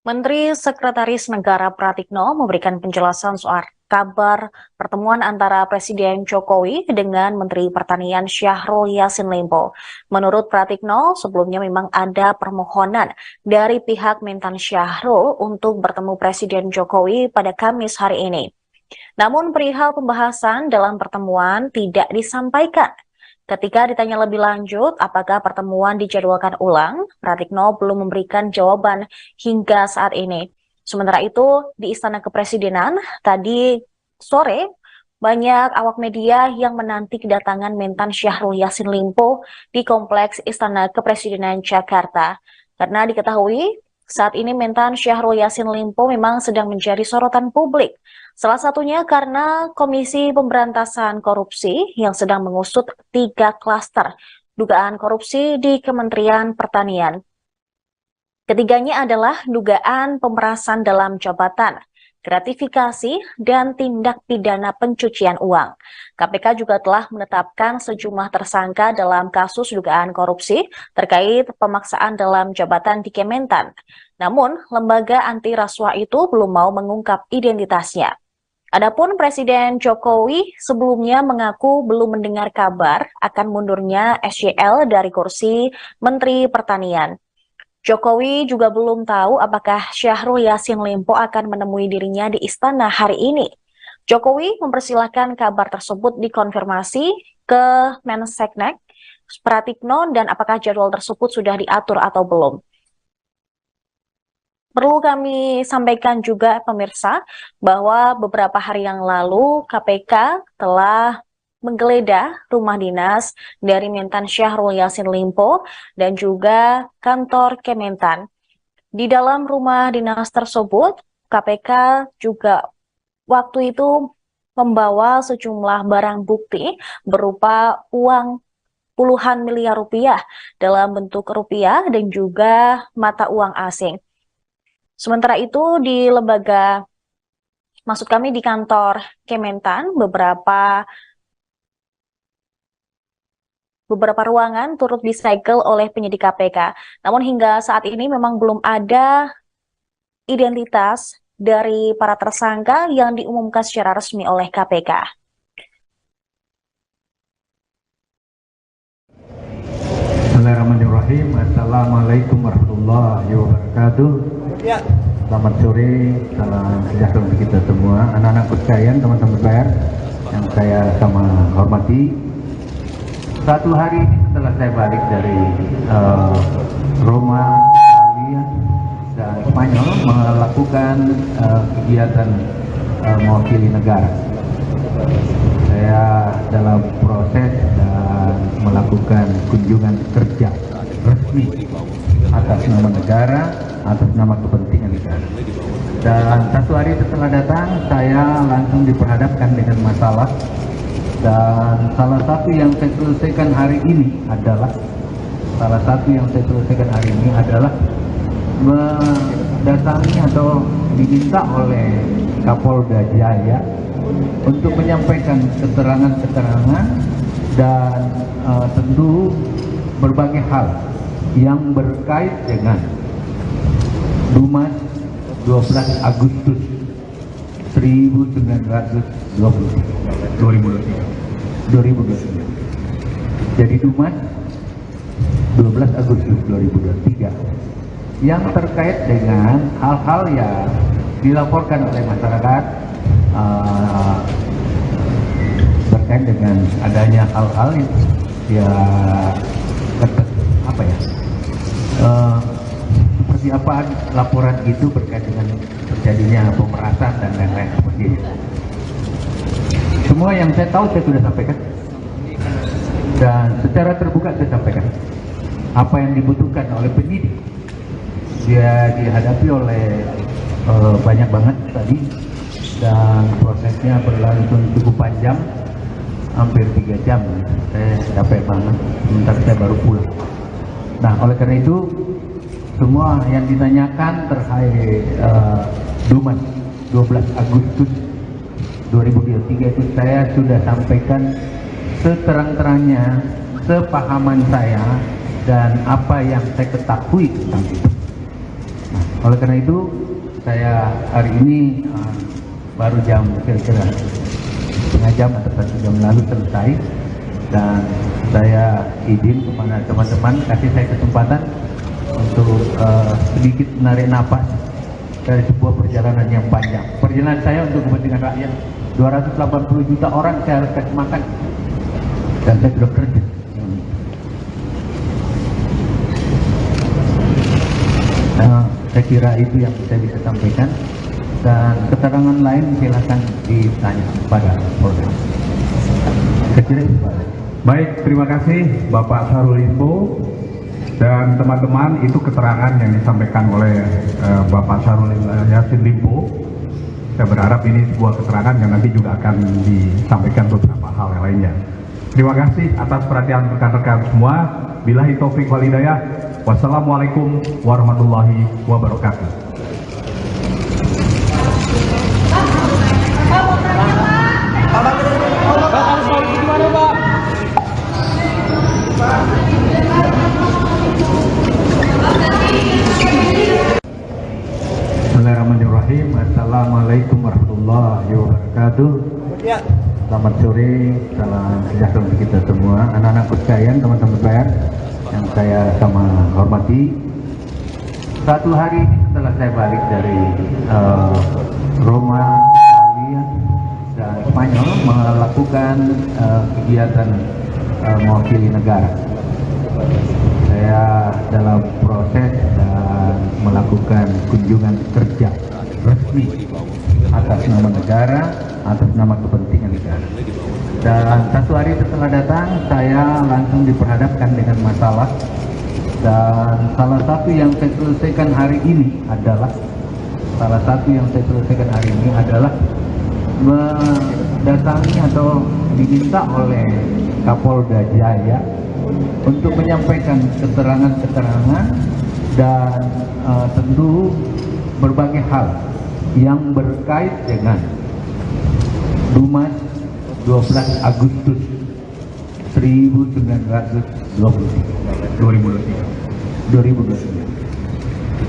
Menteri Sekretaris Negara Pratikno memberikan penjelasan soal kabar pertemuan antara Presiden Jokowi dengan Menteri Pertanian Syahrul Yassin Limpo. Menurut Pratikno, sebelumnya memang ada permohonan dari pihak Mentan Syahrul untuk bertemu Presiden Jokowi pada Kamis hari ini. Namun perihal pembahasan dalam pertemuan tidak disampaikan. Ketika ditanya lebih lanjut apakah pertemuan dijadwalkan ulang, Pratikno belum memberikan jawaban hingga saat ini. Sementara itu, di Istana Kepresidenan, tadi sore, banyak awak media yang menanti kedatangan Mentan Syahrul Yassin Limpo di Kompleks Istana Kepresidenan Jakarta. Karena diketahui, saat ini Mentan Syahrul Yassin Limpo memang sedang menjadi sorotan publik. Salah satunya karena Komisi Pemberantasan Korupsi yang sedang mengusut 3 klaster dugaan korupsi di Kementerian Pertanian. Ketiganya adalah dugaan pemerasan dalam jabatan, gratifikasi, dan tindak pidana pencucian uang. KPK juga telah menetapkan sejumlah tersangka dalam kasus dugaan korupsi terkait pemaksaan dalam jabatan di Kementan. Namun, lembaga anti rasuah itu belum mau mengungkap identitasnya. Adapun Presiden Jokowi sebelumnya mengaku belum mendengar kabar akan mundurnya SYL dari kursi Menteri Pertanian. Jokowi juga belum tahu apakah Syahrul Yassin Limpo akan menemui dirinya di istana hari ini. Jokowi mempersilahkan kabar tersebut dikonfirmasi ke Menseknek, Pratikno, dan apakah jadwal tersebut sudah diatur atau belum. Perlu kami sampaikan juga pemirsa bahwa beberapa hari yang lalu KPK telah menggeledah rumah dinas dari Mentan Syahrul Yassin Limpo dan juga kantor Kementan. Di dalam rumah dinas tersebut, KPK juga waktu itu membawa sejumlah barang bukti berupa uang puluhan miliar rupiah dalam bentuk rupiah dan juga mata uang asing. Sementara itu di di kantor Kementan, beberapa ruangan turut disegel oleh penyidik KPK. Namun hingga saat ini memang belum ada identitas dari para tersangka yang diumumkan secara resmi oleh KPK. Bismillahirrahmanirrahim. Assalamualaikum warahmatullahi wabarakatuh. Selamat sore, salam sejahtera untuk kita semua, anak-anak sekalian, teman-teman PR yang saya sama hormati. Satu hari setelah saya balik dari Roma, Italia, dan Spanyol melakukan kegiatan mewakili negara. Saya dalam proses dan melakukan kunjungan kerja resmi atas nama negara, atas nama kepentingan negara. Dan satu hari setelah datang, saya langsung diperhadapkan dengan masalah. Dan salah satu yang saya selesaikan hari ini adalah mendatangi atau diminta oleh Kapolda Jaya untuk menyampaikan keterangan-keterangan dan tentu berbagai hal yang berkait dengan Dumas 12 Agustus 2023. Jadi Dumas 12 Agustus 2023 yang terkait dengan hal-hal yang dilaporkan oleh masyarakat terkait dengan adanya hal-hal yang seperti apa laporan itu berkait dengan terjadinya pemerasan dan lain-lain seperti itu. Semua yang saya tahu saya sudah sampaikan dan secara terbuka saya sampaikan apa yang dibutuhkan oleh penyidik. Dia dihadapi oleh banyak banget tadi dan prosesnya berlangsung cukup panjang, hampir 3 jam. Saya capek banget, sebentar saya baru pulang. Nah, oleh karena itu semua yang ditanyakan terkait Dumas 12 Agustus 2023 itu saya sudah sampaikan seterang-terangnya, sepahaman saya dan apa yang saya ketahui tentang itu. Nah, oleh karena itu saya hari ini baru jam kira-kira setengah jam atau 1 jam lalu selesai, dan saya izin kepada teman-teman kasih saya kesempatan untuk sedikit menarik napas dari sebuah perjalanan yang panjang. Perjalanan saya untuk kepentingan rakyat, 280 juta orang saya harus kasih makan, dan saya sudah kerja. Saya kira itu yang saya bisa sampaikan, dan keterangan lain silakan ditanya kepada Polda. Saya kira itu, Pak. Baik, terima kasih Bapak Syahrul Limpo dan teman-teman. Itu keterangan yang disampaikan oleh Bapak Syahrul Yassin Limpo. Saya berharap ini sebuah keterangan yang nanti juga akan disampaikan beberapa hal yang lainnya. Terima kasih atas perhatian rekan-rekan semua. Billahi taufik wal hidayah. Wassalamualaikum warahmatullahi wabarakatuh. Bismillahirrahmanirrahim. Assalamualaikum warahmatullahi wabarakatuh. Selamat sore, salam sejahtera untuk kita semua, anak-anak sekalian, teman-teman pers yang saya sama hormati. Satu hari setelah saya balik dari Roma, Italia, dan Spanyol melakukan kegiatan mewakili negara. Saya dalam proses dan melakukan kunjungan kerja resmi atas nama negara, atas nama kepentingan negara. Dan satu hari setelah datang, saya langsung diperhadapkan dengan masalah. Dan salah satu yang saya selesaikan hari ini adalah mendatangi atau diminta oleh Kapolda Jaya untuk menyampaikan keterangan-keterangan dan tentu berbagai hal yang berkait dengan Dumas 12 Agustus 2023.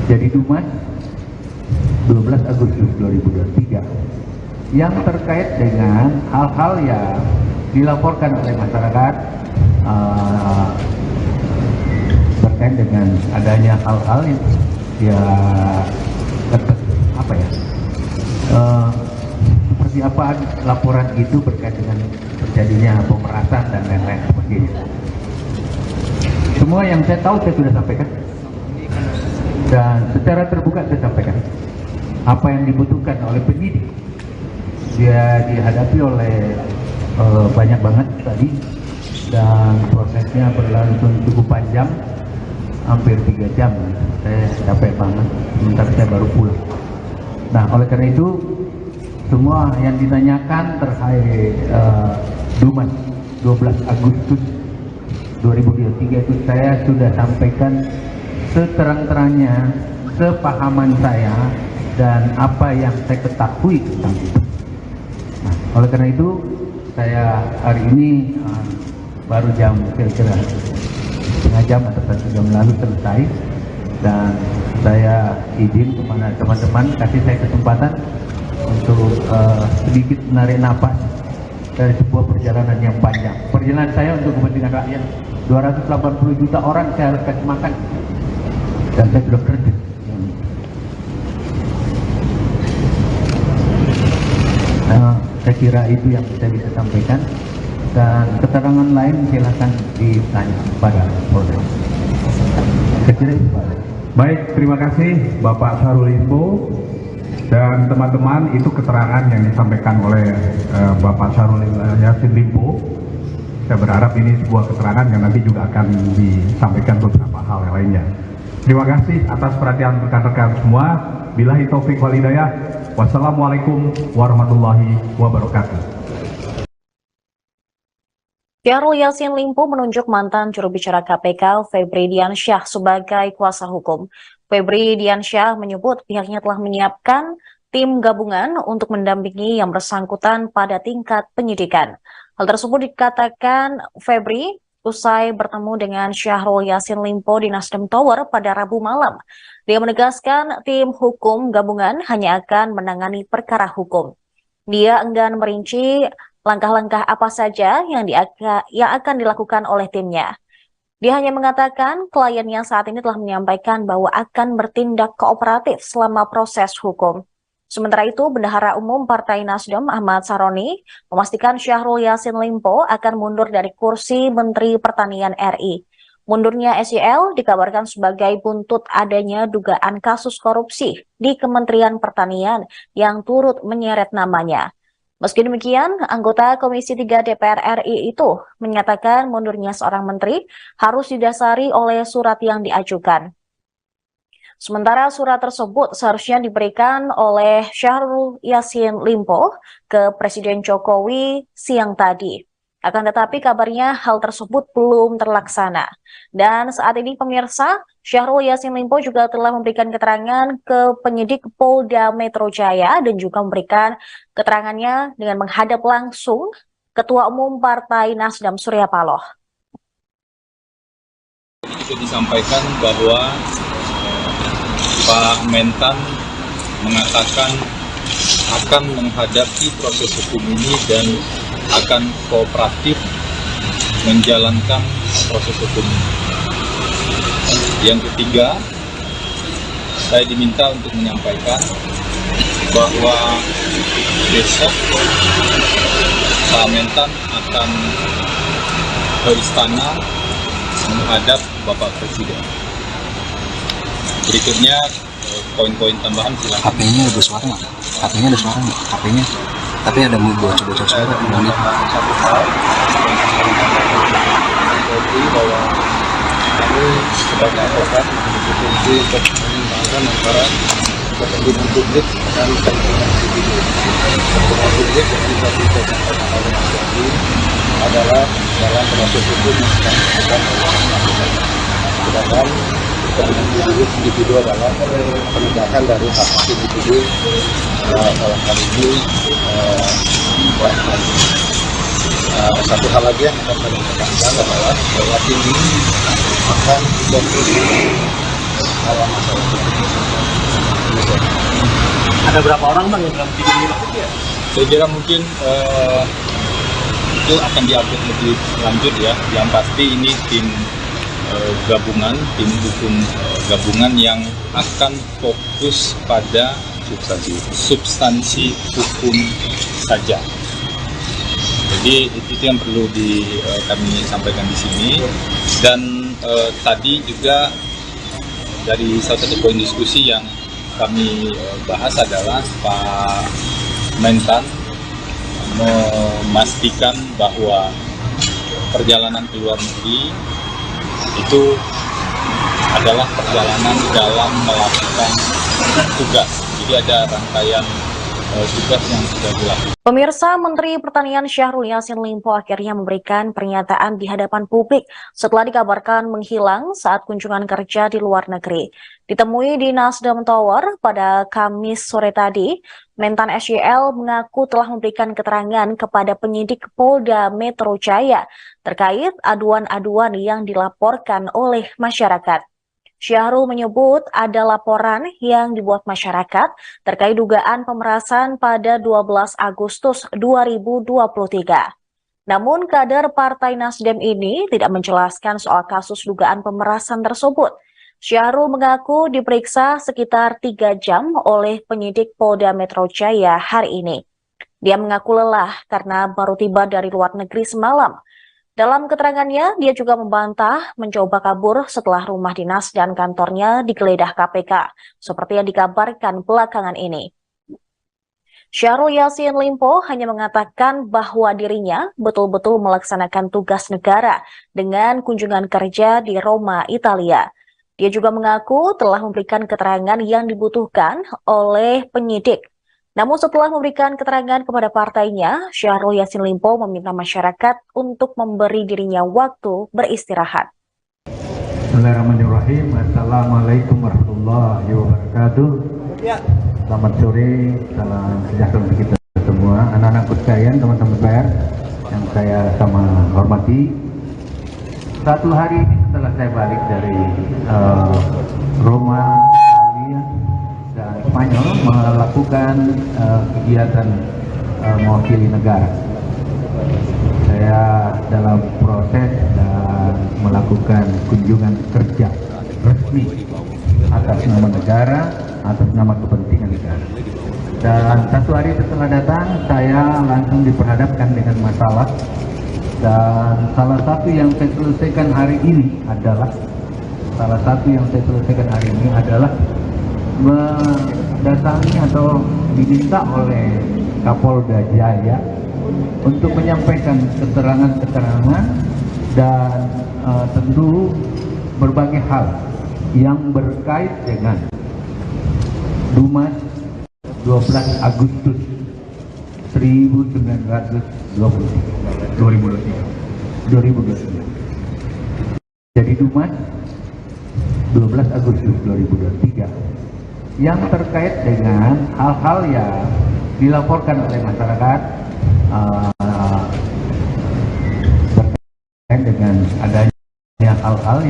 Jadi Dumas 12 Agustus 2023 yang terkait dengan hal-hal yang dilaporkan oleh masyarakat berkait dengan adanya hal-hal yang seperti apa laporan itu berkait dengan terjadinya pemerasan dan lain-lain sebagainya. Semua yang saya tahu saya sudah sampaikan dan secara terbuka saya sampaikan apa yang dibutuhkan oleh penyidik. Dia dihadapi oleh banyak banget tadi dan prosesnya berlangsung cukup panjang, hampir 3 jam. Saya capek banget, sebentar saya baru pulang. Nah, oleh karena itu semua yang ditanyakan terkait Dumas 12 Agustus 2023 itu saya sudah sampaikan seterang-terangnya, sepahaman saya dan apa yang saya ketahui tentang itu. Nah, oleh karena itu saya hari ini baru jam kira-kira setengah jam atau 1 jam lalu selesai, dan saya izin kepada teman-teman kasih saya kesempatan untuk sedikit menarik napas dari sebuah perjalanan yang panjang. Perjalanan saya untuk kepentingan rakyat, 280 juta orang saya harus kasih makan, dan saya sudah kerja. Saya kira itu yang saya bisa sampaikan, dan keterangan lain silakan ditanya pada Polda. Saya kira itu, Pak. Baik, terima kasih Bapak Syahrul Limpo dan teman-teman. Itu keterangan yang disampaikan oleh Bapak Syahrul Yassin Limpo. Saya berharap ini sebuah keterangan yang nanti juga akan disampaikan beberapa hal yang lainnya. Terima kasih atas perhatian rekan-rekan semua. Billahi taufik wal hidayah. Wassalamualaikum warahmatullahi wabarakatuh. Syahrul Yassin Limpo menunjuk mantan juru bicara KPK Febri Diansyah sebagai kuasa hukum. Febri Diansyah menyebut pihaknya telah menyiapkan tim gabungan untuk mendampingi yang bersangkutan pada tingkat penyidikan. Hal tersebut dikatakan Febri usai bertemu dengan Syahrul Yassin Limpo di Nasdem Tower pada Rabu malam. Dia menegaskan tim hukum gabungan hanya akan menangani perkara hukum. Dia enggan merinci langkah-langkah apa saja yang akan dilakukan oleh timnya. Dia hanya mengatakan kliennya saat ini telah menyampaikan bahwa akan bertindak kooperatif selama proses hukum. Sementara itu, Bendahara Umum Partai Nasdem Ahmad Saroni memastikan Syahrul Yassin Limpo akan mundur dari kursi Menteri Pertanian RI. Mundurnya SYL dikabarkan sebagai buntut adanya dugaan kasus korupsi di Kementerian Pertanian yang turut menyeret namanya. Meski demikian, anggota Komisi 3 DPR RI itu menyatakan mundurnya seorang menteri harus didasari oleh surat yang diajukan. Sementara surat tersebut seharusnya diberikan oleh Syahrul Yassin Limpo ke Presiden Jokowi siang tadi. Akan tetapi kabarnya hal tersebut belum terlaksana. Dan saat ini pemirsa, Syahrul Yassin Limpo juga telah memberikan keterangan ke penyidik Polda Metro Jaya dan juga memberikan keterangannya dengan menghadap langsung Ketua Umum Partai Nasdem Surya Paloh. Juga disampaikan bahwa Pak Mentan mengatakan akan menghadapi proses hukum ini dan akan kooperatif menjalankan proses hukum ini. Yang ketiga, saya diminta untuk menyampaikan bahwa besok Pak Mentan akan ke istana menghadap Bapak Presiden. Berikutnya poin-poin tambahan silakan. HP-nya ada suara nggak? HP-nya ada suara nggak? HP-nya. Tapi ada bocor-bocor suara. Satu hal bahwa kami sebagai advokat memiliki fungsi untuk menyimbangkan antara kepentingan publik dan kepentingan individu. Kepentingan publik yang bisa disampaikan oleh Mas Yadi adalah dalam proses hukum yang sedang dilakukan oleh masyarakat. Sedangkan kepentingan individu adalah penegakan dari hak individu dalam hal ini satu hal lagi yang akan kami tekankan adalah bahwa ini akan dikontrol dalam masyarakat. Ada berapa orang bang yang dalam video ini? Saya kira mungkin itu akan diupdate lebih lanjut ya. Yang pasti ini tim gabungan, tim hukum gabungan yang akan fokus pada substansi hukum saja. Jadi itu yang perlu kami sampaikan di sini. Dan tadi juga dari salah satu poin diskusi yang kami bahas adalah Pak Mentan memastikan bahwa perjalanan ke luar negeri itu adalah perjalanan dalam melakukan tugas. Jadi ada rangkaian tugas yang sudah dilakukan. Pemirsa, Menteri Pertanian Syahrul Yassin Limpo akhirnya memberikan pernyataan di hadapan publik setelah dikabarkan menghilang saat kunjungan kerja di luar negeri. Ditemui di Nasdem Tower pada Kamis sore tadi, Mentan SYL mengaku telah memberikan keterangan kepada penyidik Polda Metro Jaya terkait aduan-aduan yang dilaporkan oleh masyarakat. Syahrul menyebut ada laporan yang dibuat masyarakat terkait dugaan pemerasan pada 12 Agustus 2023. Namun kader Partai Nasdem ini tidak menjelaskan soal kasus dugaan pemerasan tersebut. Syahrul mengaku diperiksa sekitar 3 jam oleh penyidik Polda Metro Jaya hari ini. Dia mengaku lelah karena baru tiba dari luar negeri semalam. Dalam keterangannya, dia juga membantah mencoba kabur setelah rumah dinas dan kantornya digeledah KPK, seperti yang dikabarkan belakangan ini. Syahrul Yassin Limpo hanya mengatakan bahwa dirinya betul-betul melaksanakan tugas negara dengan kunjungan kerja di Roma, Italia. Dia juga mengaku telah memberikan keterangan yang dibutuhkan oleh penyidik. Namun setelah memberikan keterangan kepada partainya, Syahrul Yassin Limpo meminta masyarakat untuk memberi dirinya waktu beristirahat. Bismillahirrahmanirrahim. Assalamualaikum warahmatullahi wabarakatuh. Selamat sore, salam sejahtera untuk kita semua. Anak-anakku sekalian, teman-teman PR yang saya sama hormati. Satu hari setelah saya balik dari Roma, Italia, dan Spanyol melakukan kegiatan mewakili negara. Saya dalam proses dan melakukan kunjungan kerja resmi atas nama negara, atas nama kepentingan negara. Dan satu hari setelah datang, saya langsung diperhadapkan dengan masalah. Dan salah satu yang saya selesaikan hari ini adalah mendatangi atau diminta oleh Kapolda Jaya untuk menyampaikan keterangan-keterangan dan tentu berbagai hal yang berkait dengan Dumas 12 Agustus 2023. Jadi Dumas 12 Agustus 2023 yang terkait dengan hal-hal yang dilaporkan oleh masyarakat berkait dengan adanya hal-hal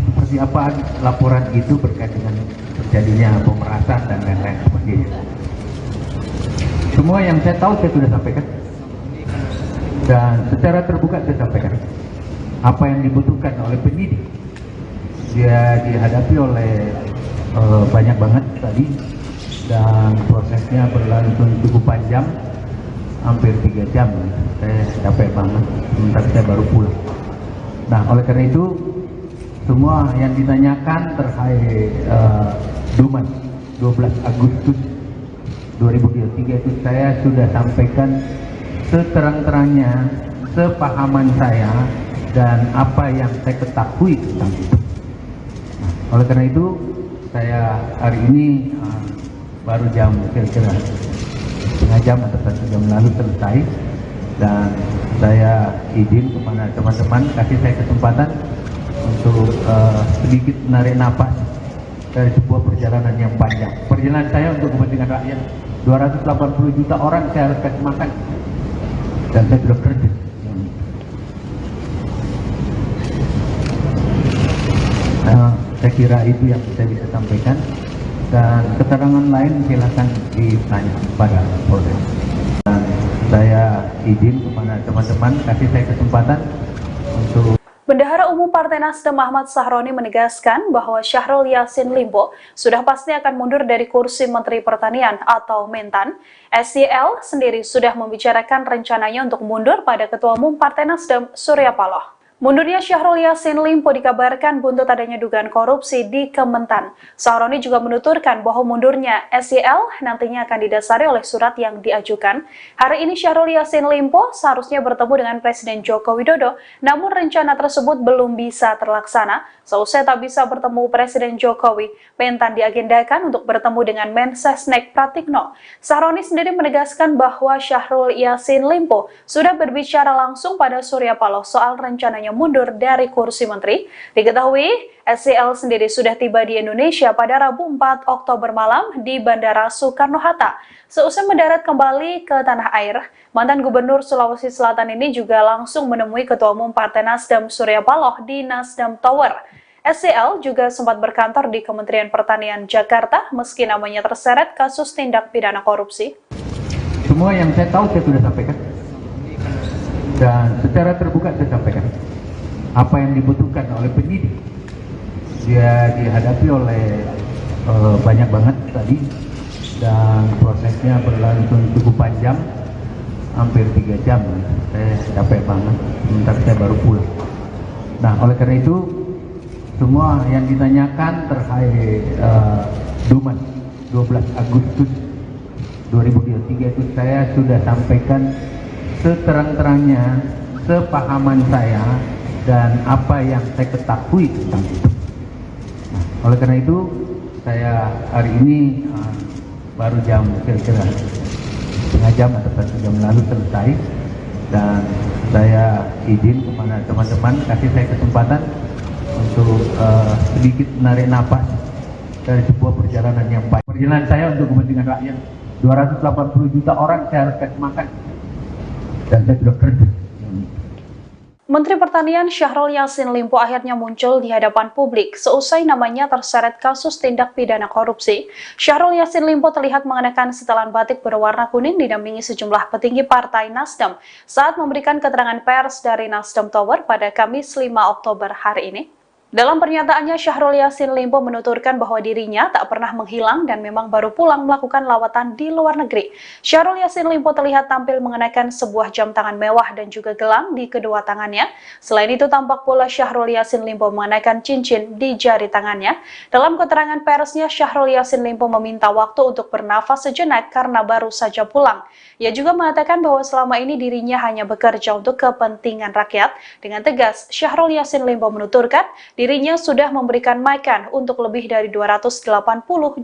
seperti seperti apa laporan itu berkait dengan terjadinya pemerasan dan lain-lain sebagainya. Semua yang saya tahu saya sudah sampaikan dan secara terbuka saya sampaikan apa yang dibutuhkan oleh penyidik. Dia dihadapi oleh banyak banget tadi dan prosesnya berlangsung cukup panjang, hampir 3 jam. Saya capek banget, sementara saya baru pulang. Nah, oleh karena itu semua yang ditanyakan terkait Dumas 12 Agustus 2023 itu saya sudah sampaikan seterang-terangnya, sepahaman saya dan apa yang saya ketahui tentang itu. Nah, oleh karena itu saya hari ini baru jam kira-kira setengah jam atau 1 jam lalu selesai, dan saya izin kepada teman-teman kasih saya kesempatan untuk sedikit menarik napas dari sebuah perjalanan yang panjang. Perjalanan saya untuk kepentingan rakyat, 280 juta orang saya harus kasih makan, dan saya sudah kerja. Saya kira itu yang saya bisa sampaikan, dan keterangan lain silakan ditanya pada Polres. Dan saya izin kepada teman-teman kasih saya kesempatan untuk Bendahara Umum Partai Nasdem Ahmad Sahroni menegaskan bahwa Syahrul Yassin Limpo sudah pasti akan mundur dari kursi Menteri Pertanian atau Mentan. SYL sendiri sudah membicarakan rencananya untuk mundur pada Ketua Umum Partai Nasdem Surya Paloh. Mundurnya Syahrul Yassin Limpo dikabarkan buntut adanya dugaan korupsi di Kementan. Sahroni juga menuturkan bahwa mundurnya SYL nantinya akan didasari oleh surat yang diajukan. Hari ini Syahrul Yassin Limpo seharusnya bertemu dengan Presiden Joko Widodo, namun rencana tersebut belum bisa terlaksana. Seusai tak bisa bertemu Presiden Jokowi, Mentan diagendakan untuk bertemu dengan Mensesnek Pratikno. Sahroni sendiri menegaskan bahwa Syahrul Yassin Limpo sudah berbicara langsung pada Surya Paloh soal rencananya mundur dari kursi menteri. Diketahui, SYL sendiri sudah tiba di Indonesia pada Rabu 4 Oktober malam di Bandara Soekarno-Hatta. Seusai mendarat kembali ke tanah air, mantan Gubernur Sulawesi Selatan ini juga langsung menemui Ketua Umum Partai Nasdem Surya Paloh di Nasdem Tower. SYL juga sempat berkantor di Kementerian Pertanian Jakarta meski namanya terseret kasus tindak pidana korupsi. Semua yang saya tahu saya sudah sampaikan dan secara terbuka saya sampaikan apa yang dibutuhkan oleh penyidik. Dia dihadapi oleh banyak banget tadi dan prosesnya berlangsung cukup panjang, hampir 3 jam. Saya capek banget, sementara saya baru pulang. Nah, oleh karena itu semua yang ditanyakan terkait Dumas 12 Agustus 2023 itu saya sudah sampaikan seterang-terangnya, sepahaman saya dan apa yang saya ketahui tentang itu. Nah, oleh karena itu saya hari ini baru jam kira-kira setengah jam atau 1 jam lalu selesai, dan saya izin kepada teman-teman kasih saya kesempatan untuk sedikit menarik napas dari sebuah perjalanan yang panjang. Perjalanan saya untuk kepentingan rakyat, 280 juta orang saya harus kasih makan, dan saya sudah kerja. Menteri Pertanian Syahrul Yassin Limpo akhirnya muncul di hadapan publik seusai namanya terseret kasus tindak pidana korupsi. Syahrul Yassin Limpo terlihat mengenakan setelan batik berwarna kuning didampingi sejumlah petinggi Partai Nasdem saat memberikan keterangan pers dari Nasdem Tower pada Kamis 5 Oktober hari ini. Dalam pernyataannya, Syahrul Yassin Limpo menuturkan bahwa dirinya tak pernah menghilang dan memang baru pulang melakukan lawatan di luar negeri. Syahrul Yassin Limpo terlihat tampil mengenakan sebuah jam tangan mewah dan juga gelang di kedua tangannya. Selain itu, tampak pula Syahrul Yassin Limpo mengenakan cincin di jari tangannya. Dalam keterangan persnya, Syahrul Yassin Limpo meminta waktu untuk bernafas sejenak karena baru saja pulang. Ia juga mengatakan bahwa selama ini dirinya hanya bekerja untuk kepentingan rakyat. Dengan tegas, Syahrul Yassin Limpo menuturkan dirinya sudah memberikan makan untuk lebih dari 280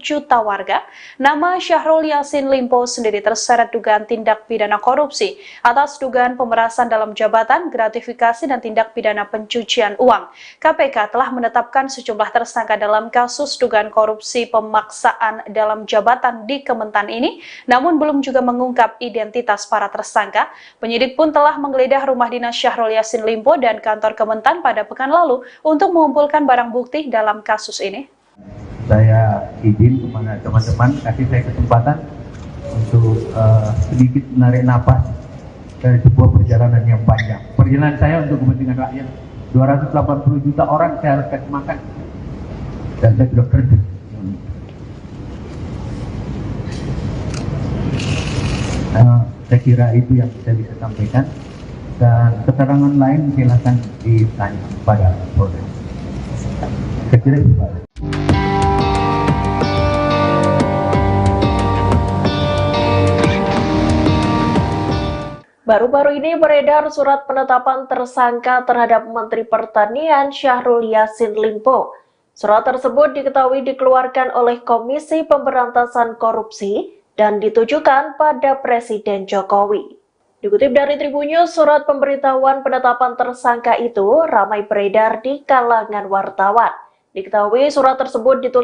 juta warga. Nama Syahrul Yassin Limpo sendiri terseret dugaan tindak pidana korupsi atas dugaan pemerasan dalam jabatan, gratifikasi, dan tindak pidana pencucian uang. KPK telah menetapkan sejumlah tersangka dalam kasus dugaan korupsi pemaksaan dalam jabatan di Kementan ini, namun belum juga mengungkap identitas para tersangka. Penyidik pun telah menggeledah rumah dinas Syahrul Yassin Limpo dan kantor Kementan pada pekan lalu untuk mengumpulkan barang bukti dalam kasus ini. Saya izin kepada teman-teman, kasih saya kesempatan untuk sedikit menarik napas dari sebuah perjalanan yang panjang. Perjalanan saya untuk kepentingan rakyat. 280 juta orang saya harus kasih makan. Dan saya sudah kerja. Saya kira itu yang saya bisa sampaikan. Dan keterangan lain silakan ditanya pada Polres. Saya kira itu Pak. Baru-baru ini beredar surat penetapan tersangka terhadap Menteri Pertanian Syahrul Yassin Limpo. Surat tersebut diketahui dikeluarkan oleh Komisi Pemberantasan Korupsi dan ditujukan pada Presiden Jokowi. Dikutip dari Tribunnews, surat pemberitahuan penetapan tersangka itu ramai beredar di kalangan wartawan. Diketahui surat tersebut ditulis